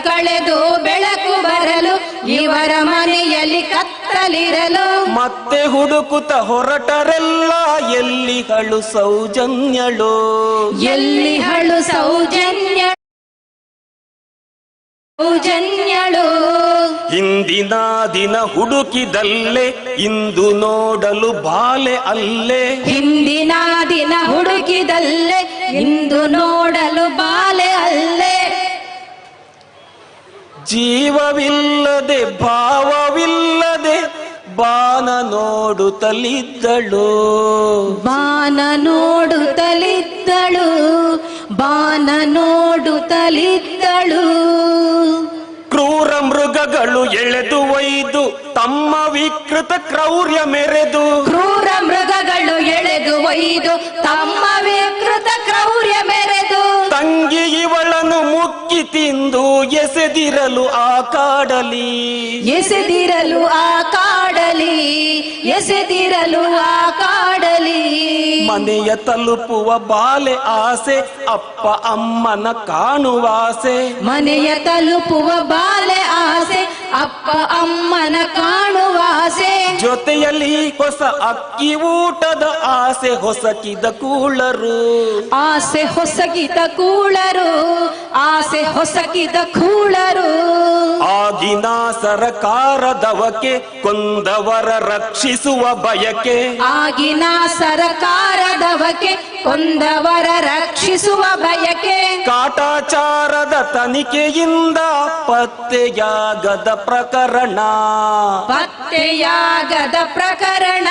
ಕಳೆದು ಬೆಳಕು ಬರಲು ಇವರ ಮನೆಯಲ್ಲಿ ಕತ್ತಲಿರಲು ಮತ್ತೆ ಹುಡುಕುತ್ತ ಹೊರಟರೆಲ್ಲ ಎಲ್ಲಿಹಳು ಸೌಜನ್ಯಳು ಎಲ್ಲಿಹಳು ಸೌಜನ್ಯಳು ಹಿಂದಿನ ದಿನ ಹುಡುಕಿದಲ್ಲೇ ಇಂದು ನೋಡಲು ಬಾಲೆ ಅಲ್ಲೇ ಹಿಂದಿನ ದಿನ ಹುಡುಕಿದಲ್ಲೇ ಇಂದು ನೋಡಲು ಬಾಲೆ ಅಲ್ಲೇ ಜೀವವಿಲ್ಲದೆ ಭಾವವಿಲ್ಲದೆ ಬಾನ ನೋಡುತ್ತಲಿದ್ದಳು ಬಾನ ನೋಡುತ್ತಲಿದ್ದಳು ಬಾನ ನೋಡುತ್ತಲಿದ್ದಳು ಕ್ರೂರ ಮೃಗಗಳು ಎಳೆದು ಒಯ್ದು ತಮ್ಮ ವಿಕೃತ ಕ್ರೌರ್ಯ ಮೆರೆದು ಕ್ರೂರ ಮೃಗಗಳು ಎಳೆದು ಒಯ್ದು ತಮ್ಮ ವಿಕೃತ ಕ್ರೌರ್ಯ ಮೆರೆದು ತಂಗಿ ಇವಳನ್ನು ಮುಕ್ಕಿ ತಿಂದು ಎಸೆದಿರಲು ಆ ಕಾಡಲಿ ಎಸೆದಿರಲು ಆ ಕಾಡಲಿ ಎಸೆದಿರಲು ಆ ಕಾಡಲಿ ಮನೆಯ ತಲುಪುವ ಬಾಲೆ ಆಸೆ ಅಪ್ಪ ಅಮ್ಮನ ಕಾಣುವ ಆಸೆ ಮನೆಯ ತಲುಪುವ ಬಾಲೆ ಆಸೆ ಅಪ್ಪ ಅಮ್ಮನ ಕಾಣುವ ಆಸೆ ಜೊತೆಯಲ್ಲಿ ಹೊಸ ಅಕ್ಕಿ ಊಟದ ಆಸೆ ಹೊಸಕಿದ ಕೂಳರು ಆಸೆ ಹೊಸಗಿದ ಕೂಳರು ಆಸೆ ಹೊಸಗಿದ ಕೂಳರು ಆಗಿನ ಸರಕಾರದವಕ್ಕೆ ಕೊಂದವರ ರಕ್ಷಿಸುವ ಬಯಕೆ ಆಗಿನ ಸರಕಾರದವಕ್ಕೆ ಕೊಂದವರ ರಕ್ಷಿಸುವ ಬಯಕೆ ಕಾಟಾಚಾರದ ತನಿಖೆಯಿಂದ ಪತ್ತೆಯಾಗದ ಪ್ರಕರಣ ಪತ್ತೆಯಾಗದ ಪ್ರಕರಣ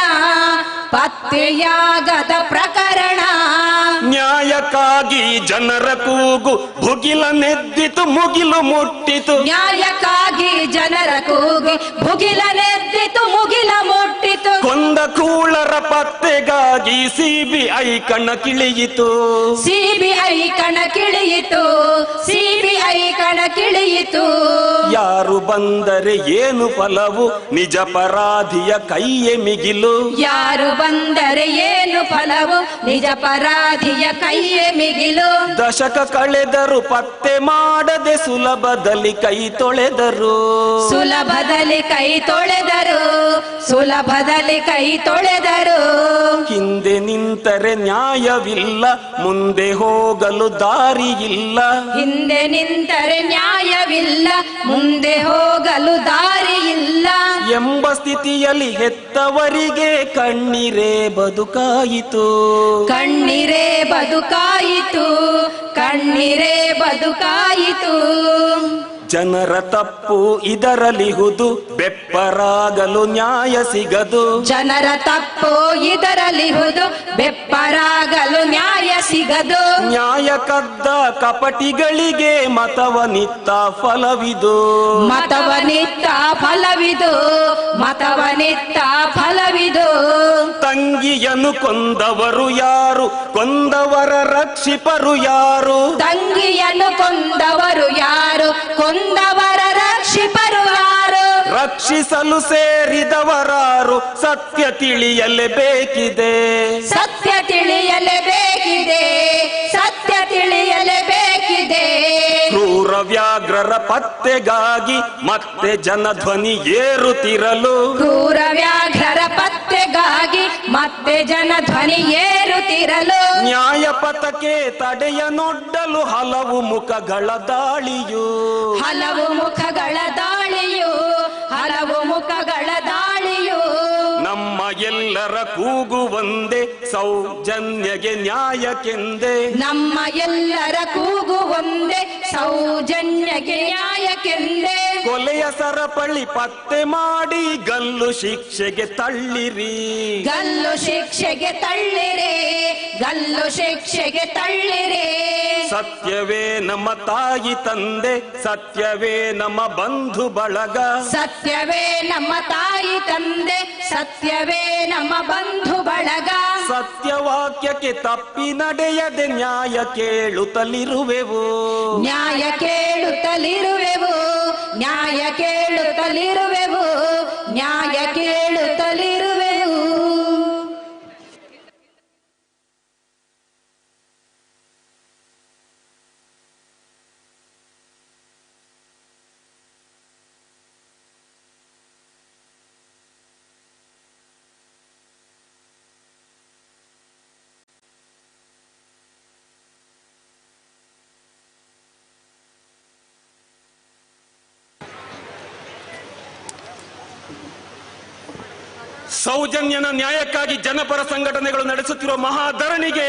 ಪತ್ತೆಯಾಗದ ಪ್ರಕರಣ ನ್ಯಾಯಕ್ಕಾಗಿ ಜನರ ಕೂಗು ಭುಗಿಲನೆದ್ದಿತು ಮುಗಿಲು ಮುಟ್ಟಿತು ನ್ಯಾಯಕ್ಕಾಗಿ ಜನರ ಕೂಗಿ ಭುಗಿಲನೆದ್ದಿತು ಮುಗಿಲ ಮುಟ್ಟಿತು ಕೊಂದ ಕೂಳರ ಪತ್ತೆಗಾಗಿ ಸಿಬಿಐ ಕಣಕ್ಕಿಳಿಯಿತು ಸಿಬಿಐ ಕಣಕ್ಕಿಳಿಯಿತು ಸಿಬಿಐ ಕಣಕ್ಕಿಳಿಯಿತು ಯಾರು ಬಂದರೆ ಏನು ಫಲವು ನಿಜಪರಾಧಿಯ ಕೈಯೇ ಮಿಗಿಲು ಯಾರು ಬಂದರೆ ಏನು ಫಲವು ನಿಜಪರಾಧಿಯ ಕೈಯೇ ಮಿಗಿಲು ದಶಕ ಕಳೆದರು ಪತ್ತೆ ಮಾಡದೆ ಸುಲಭದಲ್ಲಿ ಕೈ ತೊಳೆದರು ಸುಲಭದಲ್ಲಿ ಕೈ ತೊಳೆದರು ಸುಲಭದಲ್ಲಿ ಕೈ ತೊಳೆದರು ಹಿಂದೆ ನಿಂತರೆ ನ್ಯಾಯವಿಲ್ಲ ಮುಂದೆ ಹೋಗಲು ದಾರಿಯಿಲ್ಲ ಹಿಂದೆ ನಿಂತರೆ ನ್ಯಾಯವಿಲ್ಲ ಮುಂದೆ ಹೋಗಲು ದಾರಿಯಿಲ್ಲ ಎಂಬ ಸ್ಥಿತಿಯಲ್ಲಿ ಹೆತ್ತವರಿಗೆ ಕಣ್ಣೀರೇ ಬದುಕಾಯಿತು ಕಣ್ಣೀರೇ ಬದುಕಾಯಿತು ಕಣ್ಣೀರೇ ಬದುಕಾಯಿತು ಜನರ ತಪ್ಪು ಇದರಲಿಹುದು ಬೆಪ್ಪರಾಗಲು ನ್ಯಾಯ ಸಿಗದು ಜನರ ತಪ್ಪು ಇದರಲಿಹುದು ಬೆಪ್ಪರಾಗಲು ನ್ಯಾಯ ಸಿಗದು ನ್ಯಾಯ ಕದ್ದ ಕಪಟಿಗಳಿಗೆ ಮತವನಿತ್ತ ಫಲವಿದು ಮತವನಿತ್ತ ಫಲವಿದು ಮತವನಿತ್ತ ಫಲವಿದು ತಂಗಿಯನ್ನು ಕೊಂದವರು ಯಾರು ಕೊಂದವರ ರಕ್ಷಿಪರು ಯಾರು ತಂಗಿಯನ್ನು ಕೊಂದವರು ಯಾರು ಕೊಂದವರ ರಕ್ಷಿಪರು ಯಾರು ರಕ್ಷಿಸಲು ಸೇರಿದವರಾರು ಸತ್ಯ ತಿಳಿಯಲೇಬೇಕಿದೆ ಸತ್ಯ ತಿಳಿಯಲೇಬೇಕಿದೆ ಸತ್ಯ ತಿಳಿಯಲೇಬೇಕಿದೆ ಕ್ರೂರ ವ್ಯಾಘ್ರರ ಪತ್ತೆಗಾಗಿ ಮತ್ತೆ ಜನಧ್ವನಿ ಏರುತ್ತಿರಲು ಕ್ರೂರ ವ್ಯಾಘ್ರರ ಪತ್ತೆಗಾಗಿ ಮತ್ತೆ ಜನಧ್ವನಿ ಏರುತ್ತಿರಲು ನ್ಯಾಯ ಪಥಕ್ಕೆ ತಡೆಯನೊಡ್ಡಲು ಹಲವು ಮುಖಗಳ ದಾಳಿಯು ಹಲವು ಮುಖಗಳ ದಾಳಿಯು ಹಲವು ಮುಖಗಳ ದಾಳಿಯು ನಮ್ಮ ಎಲ್ಲರ ಕೂಗು ಒಂದೇ ಸೌಜನ್ಯಗೆ ನ್ಯಾಯಕ್ಕೆಂದೇ ನಮ್ಮ ಎಲ್ಲರ ಕೂಗು ಒಂದೇ ಸೌಜನ್ಯಕ್ಕೆ ನ್ಯಾಯಕ್ಕೆಂದೇ ಕೊಲೆಯ ಸರಪಳಿ ಪತ್ತೆ ಮಾಡಿ ಗಲ್ಲು ಶಿಕ್ಷೆಗೆ ತಳ್ಳಿರಿ ಗಲ್ಲು ಶಿಕ್ಷೆಗೆ ತಳ್ಳಿರಿ ಗಲ್ಲು ಶಿಕ್ಷೆಗೆ ತಳ್ಳಿರಿ ಸತ್ಯವೇ ನಮ್ಮ ತಾಯಿ ತಂದೆ ಸತ್ಯವೇ ನಮ್ಮ ಬಂಧು ಬಳಗ ಸತ್ಯವೇ ನಮ್ಮ ತಾಯಿ ತಂದೆ ಸತ್ಯವೇ ನಮ್ಮ ಬಂಧು ಬಳಗ ಸತ್ಯವಾಕ್ಯಕ್ಕೆ ತಪ್ಪಿ ನಡೆಯದೆ ನ್ಯಾಯ ಕೇಳುತ್ತಲಿರುವೆವು ನ್ಯಾಯ ಕೇಳುತ್ತಲಿರುವೆವು ನ್ಯಾಯ ಕೇಳುತ್ತಲಿರುವೆವು ನ್ಯಾಯ ಕೇಳುತ್ತಲಿರುವೆವು ಸೌಜನ್ಯನ ನ್ಯಾಯಕ್ಕಾಗಿ ಜನಪರ ಸಂಘಟನೆಗಳು ನಡೆಸುತ್ತಿರುವ ಮಹಾಧರಣಿಗೆ,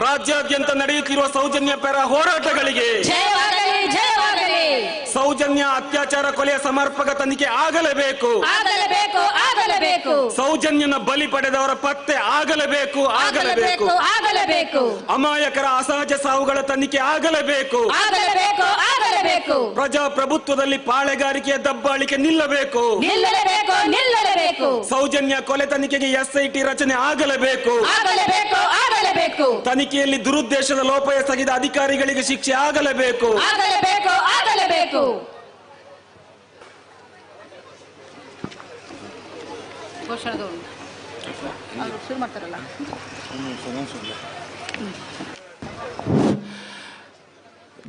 ರಾಜ್ಯಾದ್ಯಂತ ನಡೆಯುತ್ತಿರುವ ಸೌಜನ್ಯ ಪರ ಹೋರಾಟಗಳಿಗೆ, ಸೌಜನ್ಯ ಅತ್ಯಾಚಾರ ಕೊಲೆಯ ಸಮರ್ಪಕ ತನಿಖೆ ಆಗಲೇಬೇಕು. ಸೌಜನ್ಯನ ಬಲಿ ಪಡೆದವರ ಪತ್ತೆ ಆಗಲೇಬೇಕು. ಅಮಾಯಕರ ಅಸಹಜ ಸಾವುಗಳ ತನಿಖೆ ಆಗಲೇಬೇಕು. ಪ್ರಜಾಪ್ರಭುತ್ವದಲ್ಲಿ ಪಾಳೆಗಾರಿಕೆಯ ದಬ್ಬಾಳಿಕೆ ನಿಲ್ಲಬೇಕು. ಸೌಜನ್ಯ ಕೊಲೆ ತನಿಖೆಗೆ ಎಸ್ಐಟಿ ರಚನೆ ಆಗಲೇಬೇಕು. ತನಿಖೆಯಲ್ಲಿ ದುರುದ್ದೇಶದ ಲೋಪ ಎಸಗಿದ ಅಧಿಕಾರಿಗಳಿಗೆ ಶಿಕ್ಷೆ ಆಗಲೇಬೇಕು.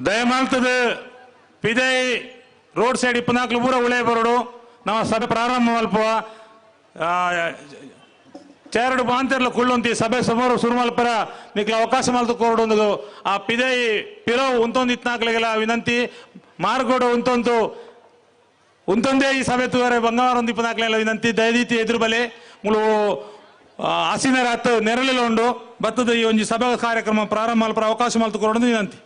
ದಯಮಾಡ್ತದೆ ಪಿದೈ ರೋಡ್ ಸೈಡ್ 24 ಪೂರ ಉಳೆ ಬರೋಡು ನಮ್ಮ ಸಭೆ ಪ್ರಾರಂಭ ಮಲ್ಪುವ ಚೇರಡು ಬಾಂತಿರ್ಲ ಕುಳ್ಳೊಂತಿ ಸಭೆ ಸುಮಾರು ಶುರು ಮಲ್ಪರ ನಿಕ್ಲ ಅವಕಾಶ ಮಲ್ತು ಕೋರಡೊಂದು ಆ ಪಿದೈ ಪಿರವು ಉಂತೊಂದು ಇತ್ನಾಕ್ಲೆಗೆಲ್ಲ ವಿನಂತಿ ಮಾರ್ಗೋಡು ಉಂತೊಂದೇ ಈ ಸಭೆ ತೂವರೆ ಬಂಗಾರ ಒಂದು 24 ವಿನಂತಿ ದಯದೀತಿ ಎದುರು ಬಲೆ ಮುಳು ಹಸಿನ ರಾತ್ ನೆರಳಿಲ್ಲ ಉಂಡು ಬತ್ತದ ಈ ಒಂದು ಸಭಾ ಕಾರ್ಯಕ್ರಮ ಪ್ರಾರಂಭ ಮಲ್ಪರ ಅವಕಾಶ ಮಲ್ತು ಕೋರಡೊಂದು ವಿನಂತಿ.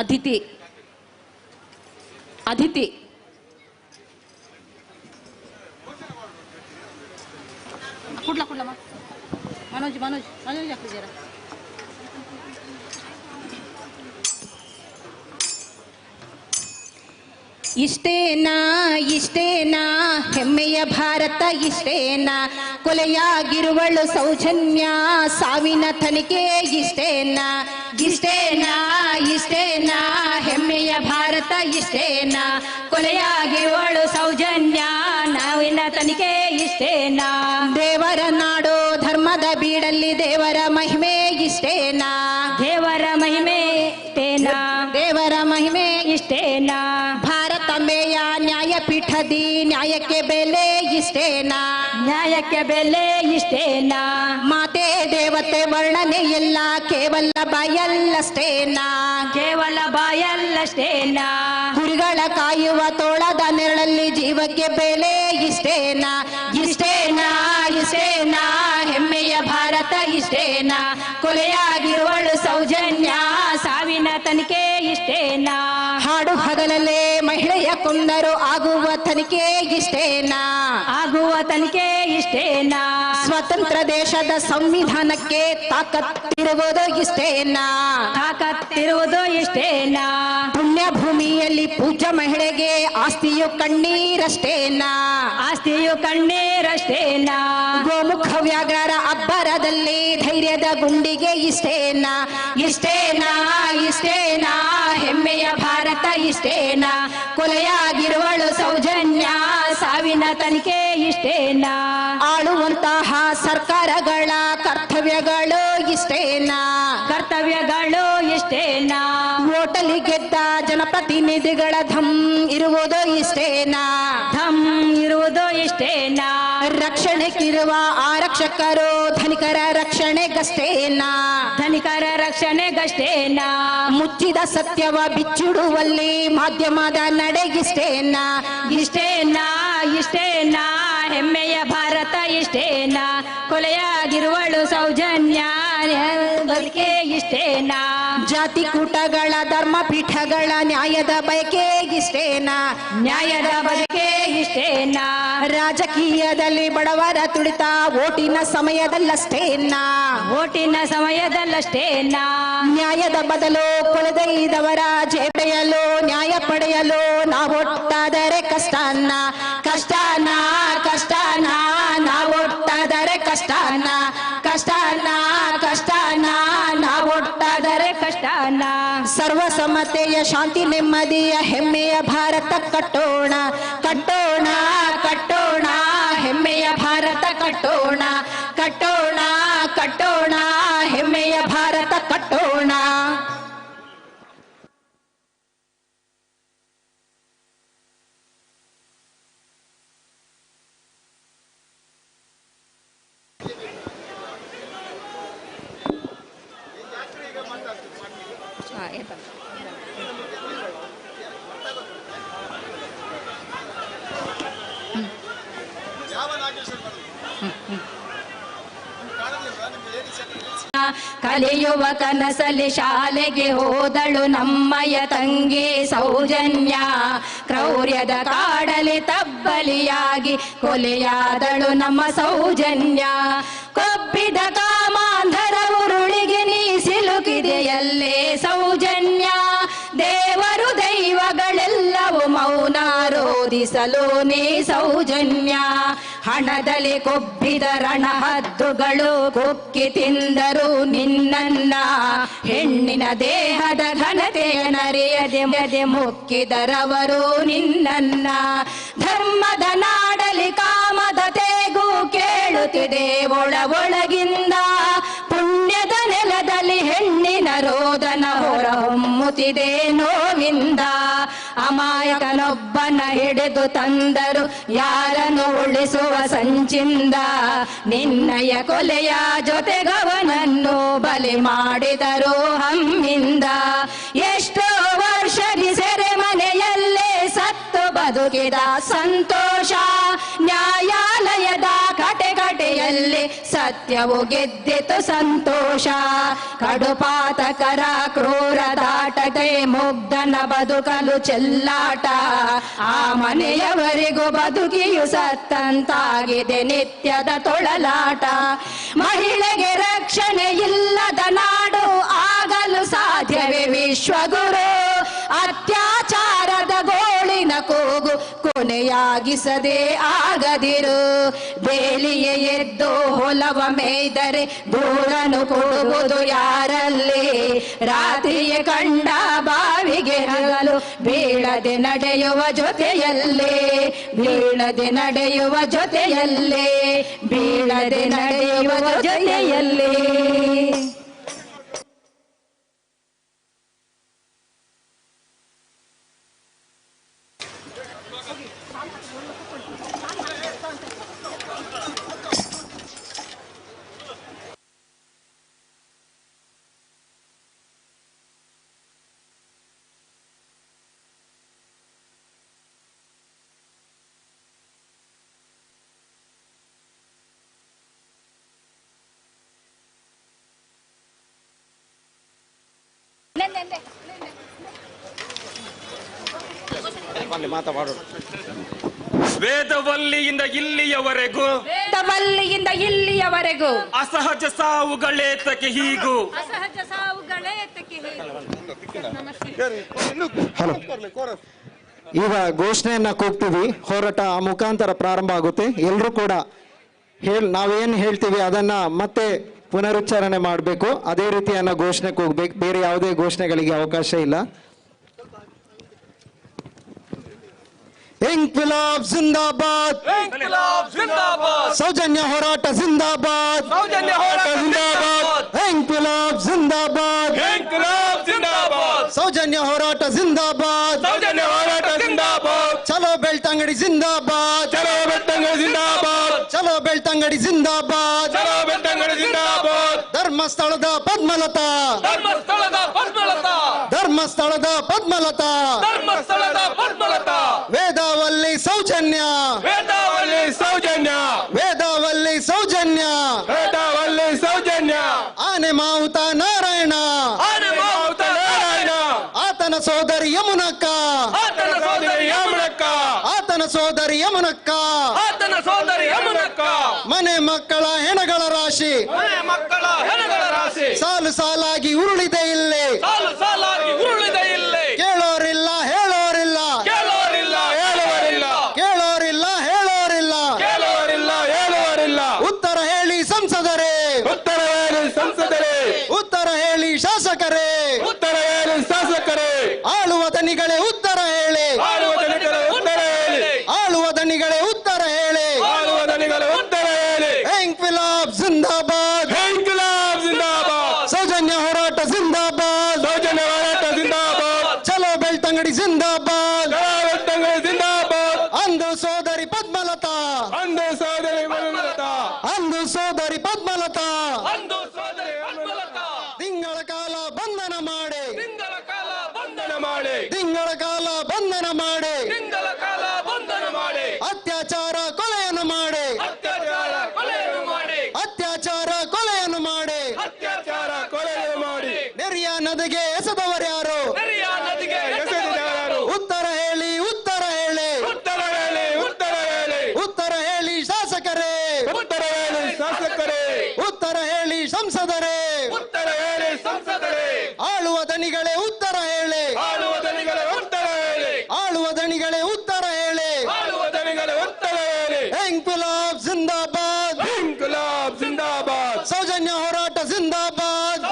ಅದಿತಿ कुठला मनोज जरा ಇಷ್ಟೇನಾ ಹೆಮ್ಮೆಯ ಭಾರತ ಇಷ್ಟೇನಾ ಕೊಲೆಯಾಗಿರುವಳು ಸೌಜನ್ಯ ಸಾವಿನ ತನಿಖೆ ಇಷ್ಟೇನಾ ಹೆಮ್ಮೆಯ ಭಾರತ ಇಷ್ಟೇನಾ ಕೊಲೆಯಾಗಿರುವಳು ಸೌಜನ್ಯ ಸಾವಿನ ತನಿಖೆ ಇಷ್ಟೇನಾ ದೇವರ ನಾಡು ಧರ್ಮದ ಬೀಡಲ್ಲಿ ದೇವರ ಮಹಿಮೆ ಇಷ್ಟೇನಾ ದೇವರ ಮಹಿಮೆ ಇಷ್ಟೇನಾ ಭಾರತಾಂಬೆಯ ನ್ಯಾಯಪೀಠದಿ ನ್ಯಾಯಕ್ಕೆ ಬೆಲೆ ಇಷ್ಟೇನಾ ಮಾತೆ ದೇವತೆ ವರ್ಣನೆ ಎಲ್ಲ ಕೇವಲ ಬಾಯಲ್ಲಷ್ಟೇನಾ ಕುರಿಗಳ ಕಾಯುವ ತೋಳದ ನೆರಳಲ್ಲಿ ಜೀವಕ್ಕೆ ಬೆಲೆ ಇಷ್ಟೇನಾ ಹೆಮ್ಮೆಯ ಭಾರತ ಇಷ್ಟೇನಾ ಕೊಲೆಯಾಗಿರುವಳು ಸೌಜನ್ಯ ಸಾವಿನ ತನಿಖೆ ಇಷ್ಟೇನಾ ಹಾಡು ಹಗಲಲ್ಲೇ ಮಹಿಳೆಯ ಕೊಂದರು ಆಗುವ ತನಿಖೆ ಇಷ್ಟೇನಾ ಸ್ವತಂತ್ರ ದೇಶದ ಸಂವಿಧಾನಕ್ಕೆ ತಾಕತ್ತಿರುವುದು ಇಷ್ಟೇನಾ ಪುಣ್ಯ ಭೂಮಿಯಲ್ಲಿ ಪೂಜ್ಯ ಮಹಿಳೆಗೆ ಆಸ್ತಿಯು ಕಣ್ಣೀರಷ್ಟೇನಾ ಗೋಮುಖ ವ್ಯಾಘ್ರರ ಅಬ್ಬರದಲ್ಲಿ ಧೈರ್ಯದ ಗುಂಡಿಗೆ ಇಷ್ಟೇನಾ ಹೆಮ್ಮೆಯ ಭಾರತ ಇಷ್ಟೇನಾ ಕೊಲೆಯಾಗಿರುವಳು ಸೌಜನ್ಯ ಸಾವಿನ ತನಿಖೆ ಇಷ್ಟೇನಾ ಆಳುವಂತಹ ಸರ್ಕಾರಗಳ ಕರ್ತವ್ಯಗಳು ಇಷ್ಟೇನಾ ಓಟಲಿ ಗೆದ್ದ ಜನಪ್ರತಿನಿಧಿಗಳ ಧಮ್ ಇರುವುದು ಇಷ್ಟೇನಾ ರಕ್ಷಣೆಗಿರುವ ಆರಕ್ಷಕರು ಧನಿಕರ ರಕ್ಷಣೆಗಷ್ಟೇನಾ ಮುಚ್ಚಿದ ಸತ್ಯವ ಬಿಚ್ಚಿಡುವಲ್ಲಿ ಮಾಧ್ಯಮದ ನಡೆಗಿಷ್ಟೇನಾ ಹೆಮ್ಮೆಯ ಭಾರತ ಇಷ್ಟೇನಾ ಕೊಲೆಯಾಗಿರುವಳು ಸೌಜನ್ಯ ಬದುಕೆ ಇಷ್ಟೇನಾ ಜಾತಿ ಕೂಟಗಳ ಧರ್ಮ ಪೀಠಗಳ ನ್ಯಾಯದ ಬಯಕೆ ಇಷ್ಟೇನಾ ರಾಜಕೀಯದಲ್ಲಿ ಬಡವರ ತುಳಿತ ಓಟಿನ ಸಮಯದಲ್ಲಷ್ಟೇನಾ ನ್ಯಾಯದ ಬದಲು ಕೊಲೆದೈದವರ ಜೇಬೆಯಲು ನ್ಯಾಯ ಪಡೆಯಲು ನಾವೊಟ್ಟಾದರೆ ಕಷ್ಟನ ನಾವೊಟ್ಟಾದರೆ ಕಷ್ಟನ ನಾವೊಟ್ಟಾದರೆ ಕಷ್ಟನ ಸರ್ವಸಮ್ಮತೆಯ ಶಾಂತಿ ನೆಮ್ಮದಿಯ ಹೆಮ್ಮೆಯ ಭಾರತ ಕಟ್ಟೋಣ ಹೆಮ್ಮೆಯ ಭಾರತ ಕಟ್ಟೋಣ ಹೆಮ್ಮೆಯ ಭಾರತ ಕಟ್ಟೋಣ. ಕಲಿಯುವ ಕನಸಲಿ ಶಾಲೆಗೆ ಹೋದಳು ನಮ್ಮಯ ತಂಗಿ ಸೌಜನ್ಯ. ಕ್ರೌರ್ಯದ ಕಾಡಲಿ ತಬ್ಬಲಿಯಾಗಿ ಕೊಲೆಯಾದಳು ನಮ್ಮ ಸೌಜನ್ಯ. ಕೊಬ್ಬಿದ ಕಾಮಾಂಧರ ಉರುಳಿಗೆ ನೀ ಸಿಲುಕಿದೆಯಲ್ಲೇ ಸೌಜನ್ಯ. ದೇವರು ದೈವಗಳೆಲ್ಲವೂ ಮೌನ ರೋಧಿಸಲು ನೀ ಸೌಜನ್ಯ. ಹಣದಲ್ಲಿ ಕೊಬ್ಬಿದ ರಣಹದ್ದುಗಳು ಕುಕ್ಕಿ ತಿಂದರು ನಿನ್ನನ್ನ. ಹೆಣ್ಣಿನ ದೇಹದ ಘನತೆಯ ನರೆಯದೆ ಮುಕ್ಕಿದರವರು ನಿನ್ನನ್ನ. ಧರ್ಮದ ನಾಡಲಿ ಕಾಮದ ತೇಗು ಕೇಳುತ್ತಿದೆ ಒಳಗಿಂದ. ಪುಣ್ಯದ ನೆಲದಲ್ಲಿ ಹೆಣ್ಣಿನ ರೋದನ ಹೊರಹೊಮ್ಮುತ್ತಿದೆ ನೋವಿಂದ. ಅಮಾಯಕನೊಬ್ಬನ ಹಿಡಿದು ತಂದರು ಯಾರನ್ನು ಉಳಿಸುವ ಸಂಚಿಂದ. ನಿನ್ನಯ ಕೊಲೆಯ ಜೊತೆಗವನನ್ನು ಬಲಿ ಮಾಡಿದರು ಹಮ್ಮಿಂದ. ಎಷ್ಟೋ ವರ್ಷದಿ ಸೆರೆಮನೆಯಲ್ಲೇ ಸತ್ತು ಬದುಕಿದ ಸಂತೋಷ. ನ್ಯಾಯಾಲಯದ ಕಟೆಕಟೆಯಲ್ಲಿ ಸತ್ಯವು ಗೆದ್ದಿತು ಸಂತೋಷ. ಕಡುಪಾತಕರ ಕ್ರೂರ ದಾಟದೆ ಮುಗ್ಧನ ಬದುಕಲು ಚೆಲ್ಲಾಟ. ಆ ಮನೆಯವರಿಗೂ ಬದುಕಿಯು ಸತ್ತಂತಾಗಿದೆ ನಿತ್ಯದ ತೊಳಲಾಟ. ಮಹಿಳೆಗೆ ರಕ್ಷಣೆ ಇಲ್ಲದ ನಾಡು ಆಗಲು ಸಾಧ್ಯವೇ ವಿಶ್ವಗುರು. ಅತ್ಯಾಚಾರದ ಗೋಳಿನ ಕೂಗು ಕೊನೆಯಾಗಿಸದೆ ಆಗದಿರು. ಬೇಲಿಯೇ ಎದ್ದು ಹೊಲವ ಮೇಯ್ದರೆ ದೂರನು ಕೊಡುವುದು ಯಾರಲ್ಲಿ. ರಾತ್ರಿಯೇ ಕಂಡ ಬಾವಿಗೆ ಹಗಲು ಬೀಳದೆ ನಡೆಯುವ ಜೊತೆಯಲ್ಲೇ. ಬೀಳದೆ ನಡೆಯುವ ಜೊತೆಯಲ್ಲೇ. ಬೀಳದೆ ನಡೆಯುವ ಜೊತೆಯಲ್ಲೇ. ವೇದವಲ್ಲಿಯಿಂದ ಇಲ್ಲಿಯವರೆಗೂ ವೇದವಲ್ಲಿಯಿಂದ ಇಲ್ಲಿಯವರೆಗೂ ಅಸಹಜ ಸಾವುಗಳೇತಕ್ಕೆ ಹೀಗೂ. ಅಸಹಜ ಸಾವುಗಳೇತಕ್ಕೆ ಹೀಗೂ. ಹಲೋ, ಈಗ ಘೋಷಣೆಯನ್ನ ಕೂಗ್ತೀವಿ. ಹೋರಾಟ ಆ ಮುಖಾಂತರ ಪ್ರಾರಂಭ ಆಗುತ್ತೆ. ಎಲ್ಲರೂ ಕೂಡ ನಾವೇನು ಹೇಳ್ತೀವಿ ಅದನ್ನ ಮತ್ತೆ ಪುನರುಚ್ಚಾರಣೆ ಮಾಡಬೇಕು. ಅದೇ ರೀತಿಯನ್ನ ಘೋಷಣೆ ಕೂಗ್ಬೇಕು. ಬೇರೆ ಯಾವುದೇ ಘೋಷಣೆಗಳಿಗೆ ಅವಕಾಶ ಇಲ್ಲ. ಇಂಕ್ವಿಲಾಬ್ ಜಿಂದಾಬಾದ್, ಸೌಜನ್ಯ ಹೋರಾಟ ಜಿಂದಾಬಾದ್, ಇಂಕ್ವಿಲಾಬ್ ಜಿಂದಾಬಾದ್, ಸೌಜನ್ಯ ಹೋರಾಟ ಜಿಂದಾಬಾದ್, ಚಲೋ ಬೆಳ್ತಂಗಡಿ ಜಿಂದಾಬಾದ್, ಚಲೋ ಬೆಳ್ತಂಗಡಿ ಜಿಂದಾಬಾದ್, ಚಲೋ ಬೆಳ್ತಂಗಡಿ ಜಿಂದಾಬಾದ್, ಚಲೋ ಬೆಳ್ತಂಗಡಿ ಜಿಂದಾಬಾದ್. ಧರ್ಮಸ್ಥಳದ ಪದ್ಮಲತಾ, ಧರ್ಮಸ್ಥಳದ ಪದ್ಮಲತಾ, ಧರ್ಮಸ್ಥಳದ ಪದ್ಮಲತಾ, ಧರ್ಮಸ್ಥಳದ ಪದ್ಮಲತಾ. ವೇದವಲ್ಲಿ ಸೌಜನ್ಯ, ವೇದವಲ್ಲಿ ಸೌಜನ್ಯ, ವೇದವಲ್ಲಿ ಸೌಜನ್ಯ, ವೇದವಲ್ಲಿ ಸೌಜನ್ಯ. ಆನೆ ಮಾವುತ ನಾರಾಯಣ, ಆನೆ ಮಾವುತ ನಾರಾಯಣ. ಆತನ ಸೋದರಿ ಯಮುನಕ್ಕ, ಆತನ ಸೋದರಿ ಯಮುನಕ್ಕ, ಆತನ ಸೋದರಿ ಯಮುನಕ್ಕ, ಆತನ ಸೋದರಿ ಯಮುನಕ್ಕ. ಮನೆ ಮಕ್ಕಳ ಹೆಣಗಳ ರಾಶಿ, ಮನೆ ಮಕ್ಕಳ ಹೆಣಗಳ ರಾಶಿ. ಸಾಲು ಸಾಲಾಗಿ ಉರುಳಿದೆ ಇಲ್ಲಿ, ಸಾಲು ಸಾಲಾಗಿ ಉರುಳಿದೆ ಇಲ್ಲಿ. ಕೇಳೋರಿಲ್ಲ ಹೇಳೋರಿಲ್ಲ, ಕೇಳೋರಿಲ್ಲ ಹೇಳೋರಿಲ್ಲ, ಕೇಳೋರಿಲ್ಲ ಹೇಳೋರಿಲ್ಲ, ಕೇಳೋರಿಲ್ಲ ಹೇಳೋರಿಲ್ಲ. ಉತ್ತರ ಹೇಳಿ ಸಂಸದರೇ, ಉತ್ತರ ಹೇಳಿ ಸಂಸದರೇ, ಉತ್ತರ ಹೇಳಿ ಶಾಸಕರೇ, ಉತ್ತರ ಹೇಳಿ ಶಾಸಕರೇ. ಆಳುವ ದನಿಗಳೇ ಉತ್ತರ ಹೇಳಿ, ಆಳುವ ದನಿಗಳೇ ಉತ್ತರ ಹೇಳಿ, ಆಳುವ ದನಿಗಳೇ ಉತ್ತರ ಹೇಳಿ, ಆಳುವ ದನಿಗಳೇ ಉತ್ತರ ಹೇಳಿ. ಇಂಕ್ವಿಲಾಬ್ ಜಿಂದಾಬಾದ್, ಇಂಕ್ವಿಲಾಬ್ ಜಿಂದಾಬಾದ್, ಸೌಜನ್ಯ ಹೋರಾಟ ಜಿಂದಾಬಾದ್, ಸೌಜನ್ಯ ಹೋರಾಟ ಜಿಂದಾಬಾದ್, ಚಲೋ ಬೆಳ್ತಂಗಡಿ ಜಿಂದಾಬಾದ್, ಚಲೋ ಬೆಳ್ತಂಗಡಿ ಜಿಂದಾಬಾದ್. ಅಂದು ಸೋದರಿ ಪದ್ಮಲತಾ, ಅಂದು ಸೋದರಿ ಪದ್ಮಲತಾ, ಅಂದು ಸೋದರಿ ಪದ್ಮಲತಾ, ಅಂದು ಸೋದರಿ ಪದ್ಮಲತಾ. ತಿಂಗಳ ಕಾಲ ಬಂಧನ ಮಾಡಿ, ತಿಂಗಳ ತಿಂಗಳ ಕಾಲ ಬಂಧನ ಮಾಡಿ ಅತ್ಯಾಚಾರ ಕೊಲೆಯನ್ನು ಮಾಡಿ ನೆರಿಯ ನದಿಗೆ ಎಸೆದವರ್ಯಾರು? ಉತ್ತರ ಹೇಳಿ, ಉತ್ತರ ಹೇಳಿ, ಉತ್ತರ ಹೇಳಿ ಶಾಸಕರೇ, ಉತ್ತರ ಹೇಳಿ ಸಂಸದರೇ, ಆಳುವ ದನಿಗಳೇ ಉತ್ತರ ಹೇಳಿ, ಆಳುವ ದನಿಗಳೇ ಉತ್ತರ ಹೇಳಿ. ಇಂಕ್ವಿಲಾಬ್ ಜಿಂದಾಬಾದ್, ಸೌಜನ್ಯ ಹೋರಾಟ ಜಿಂದಾಬಾದ್,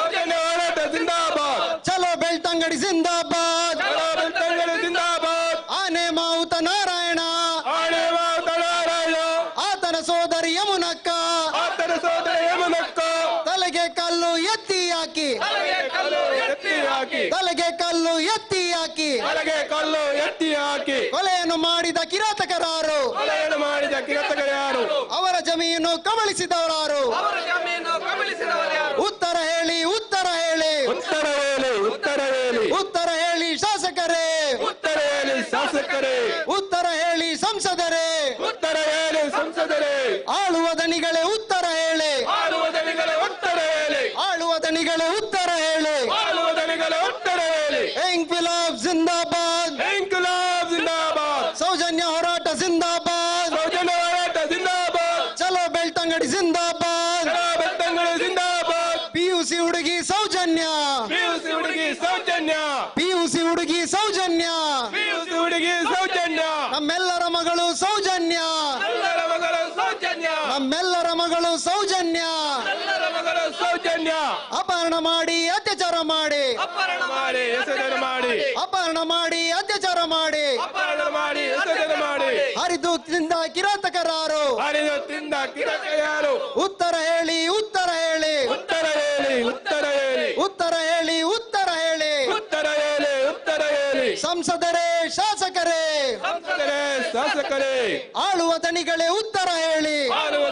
ಚಲೋ ಬೆಳ್ತಂಗಡಿ ಜಿಂದಾಬಾದ್, ಆನೆ ಮಾವುತ ನಾರಾಯಣ, ಆತನ ಸೋದರಿ ಯಮುನಕ್ಕ, ತಲೆಗೆ ಕಲ್ಲು ಎತ್ತಿ ಹಾಕಿ, ತಲೆಗೆ ಕಲ್ಲು ಎತ್ತಿ ಹಾಕಿ, ಕೊಲೆಯನ್ನು ಮಾಡಿದ ಕಿರಾತಕರಾರು, ಅವರ ಜಮೀನು ಕಬಳಿಸಿದವರಾರು? ಉತ್ತರ ಹೇಳಿ, ಉತ್ತರ ಹೇಳಿ, ಉತ್ತರ ಹೇಳಿ ಶಾಸಕರೇ, ಉತ್ತರ ಹೇಳಿ ಸಂಸದರೇ, ಆಳುವ ದನಿಗಳೇ ಉತ್ತರ ಹೇಳಿ, ಆಳುವ ದನಿಗಳೇ ಉತ್ತರ ಹೇಳಿ. ಇಂಕ್ವಿಲಾಬ್ ಜಿಂದಾಬಾದ್, ಸೌಜನ್ಯ ಹೋರಾಟ ಜಿಂದಾಬಾದ್, ಚಲೋ ಬೆಳ್ತಂಗಡಿ ಜಿಂದಾಬಾದ್, ಪಿಯುಸಿ ಹುಡುಗಿ ಸೌಜನ್ಯ, ಪಿಯುಸಿ ಹುಡುಗಿ ಸೌಜನ್ಯ, ನಮ್ಮೆಲ್ಲರ ಮಗಳು ಸೌಜನ್ಯ, ನಮ್ಮೆಲ್ಲರ ಮಗಳು ಸೌಜನ್ಯ. ಅಪಹರಣ ಮಾಡಿ ಅತ್ಯಾಚಾರ ಮಾಡಿ, ಅಪಹರಣ ಮಾಡಿ ಅತ್ಯಾಚಾರ ಮಾಡಿ, ಹರಿದು ತಿಂದ ಕಿರಾತಕರಾರು? ಉತ್ತರ ಹೇಳಿ, ಉತ್ತರ ಹೇಳಿ, ಉತ್ತರ ಹೇಳಿ, ಉತ್ತರ ಹೇಳಿ. ಸಂಸದರೇ, ಶಾಸಕರೇ, ಆಳುವ ದನಿಗಳೇ ಉತ್ತರ ಹೇಳಿ, ಆಳುವ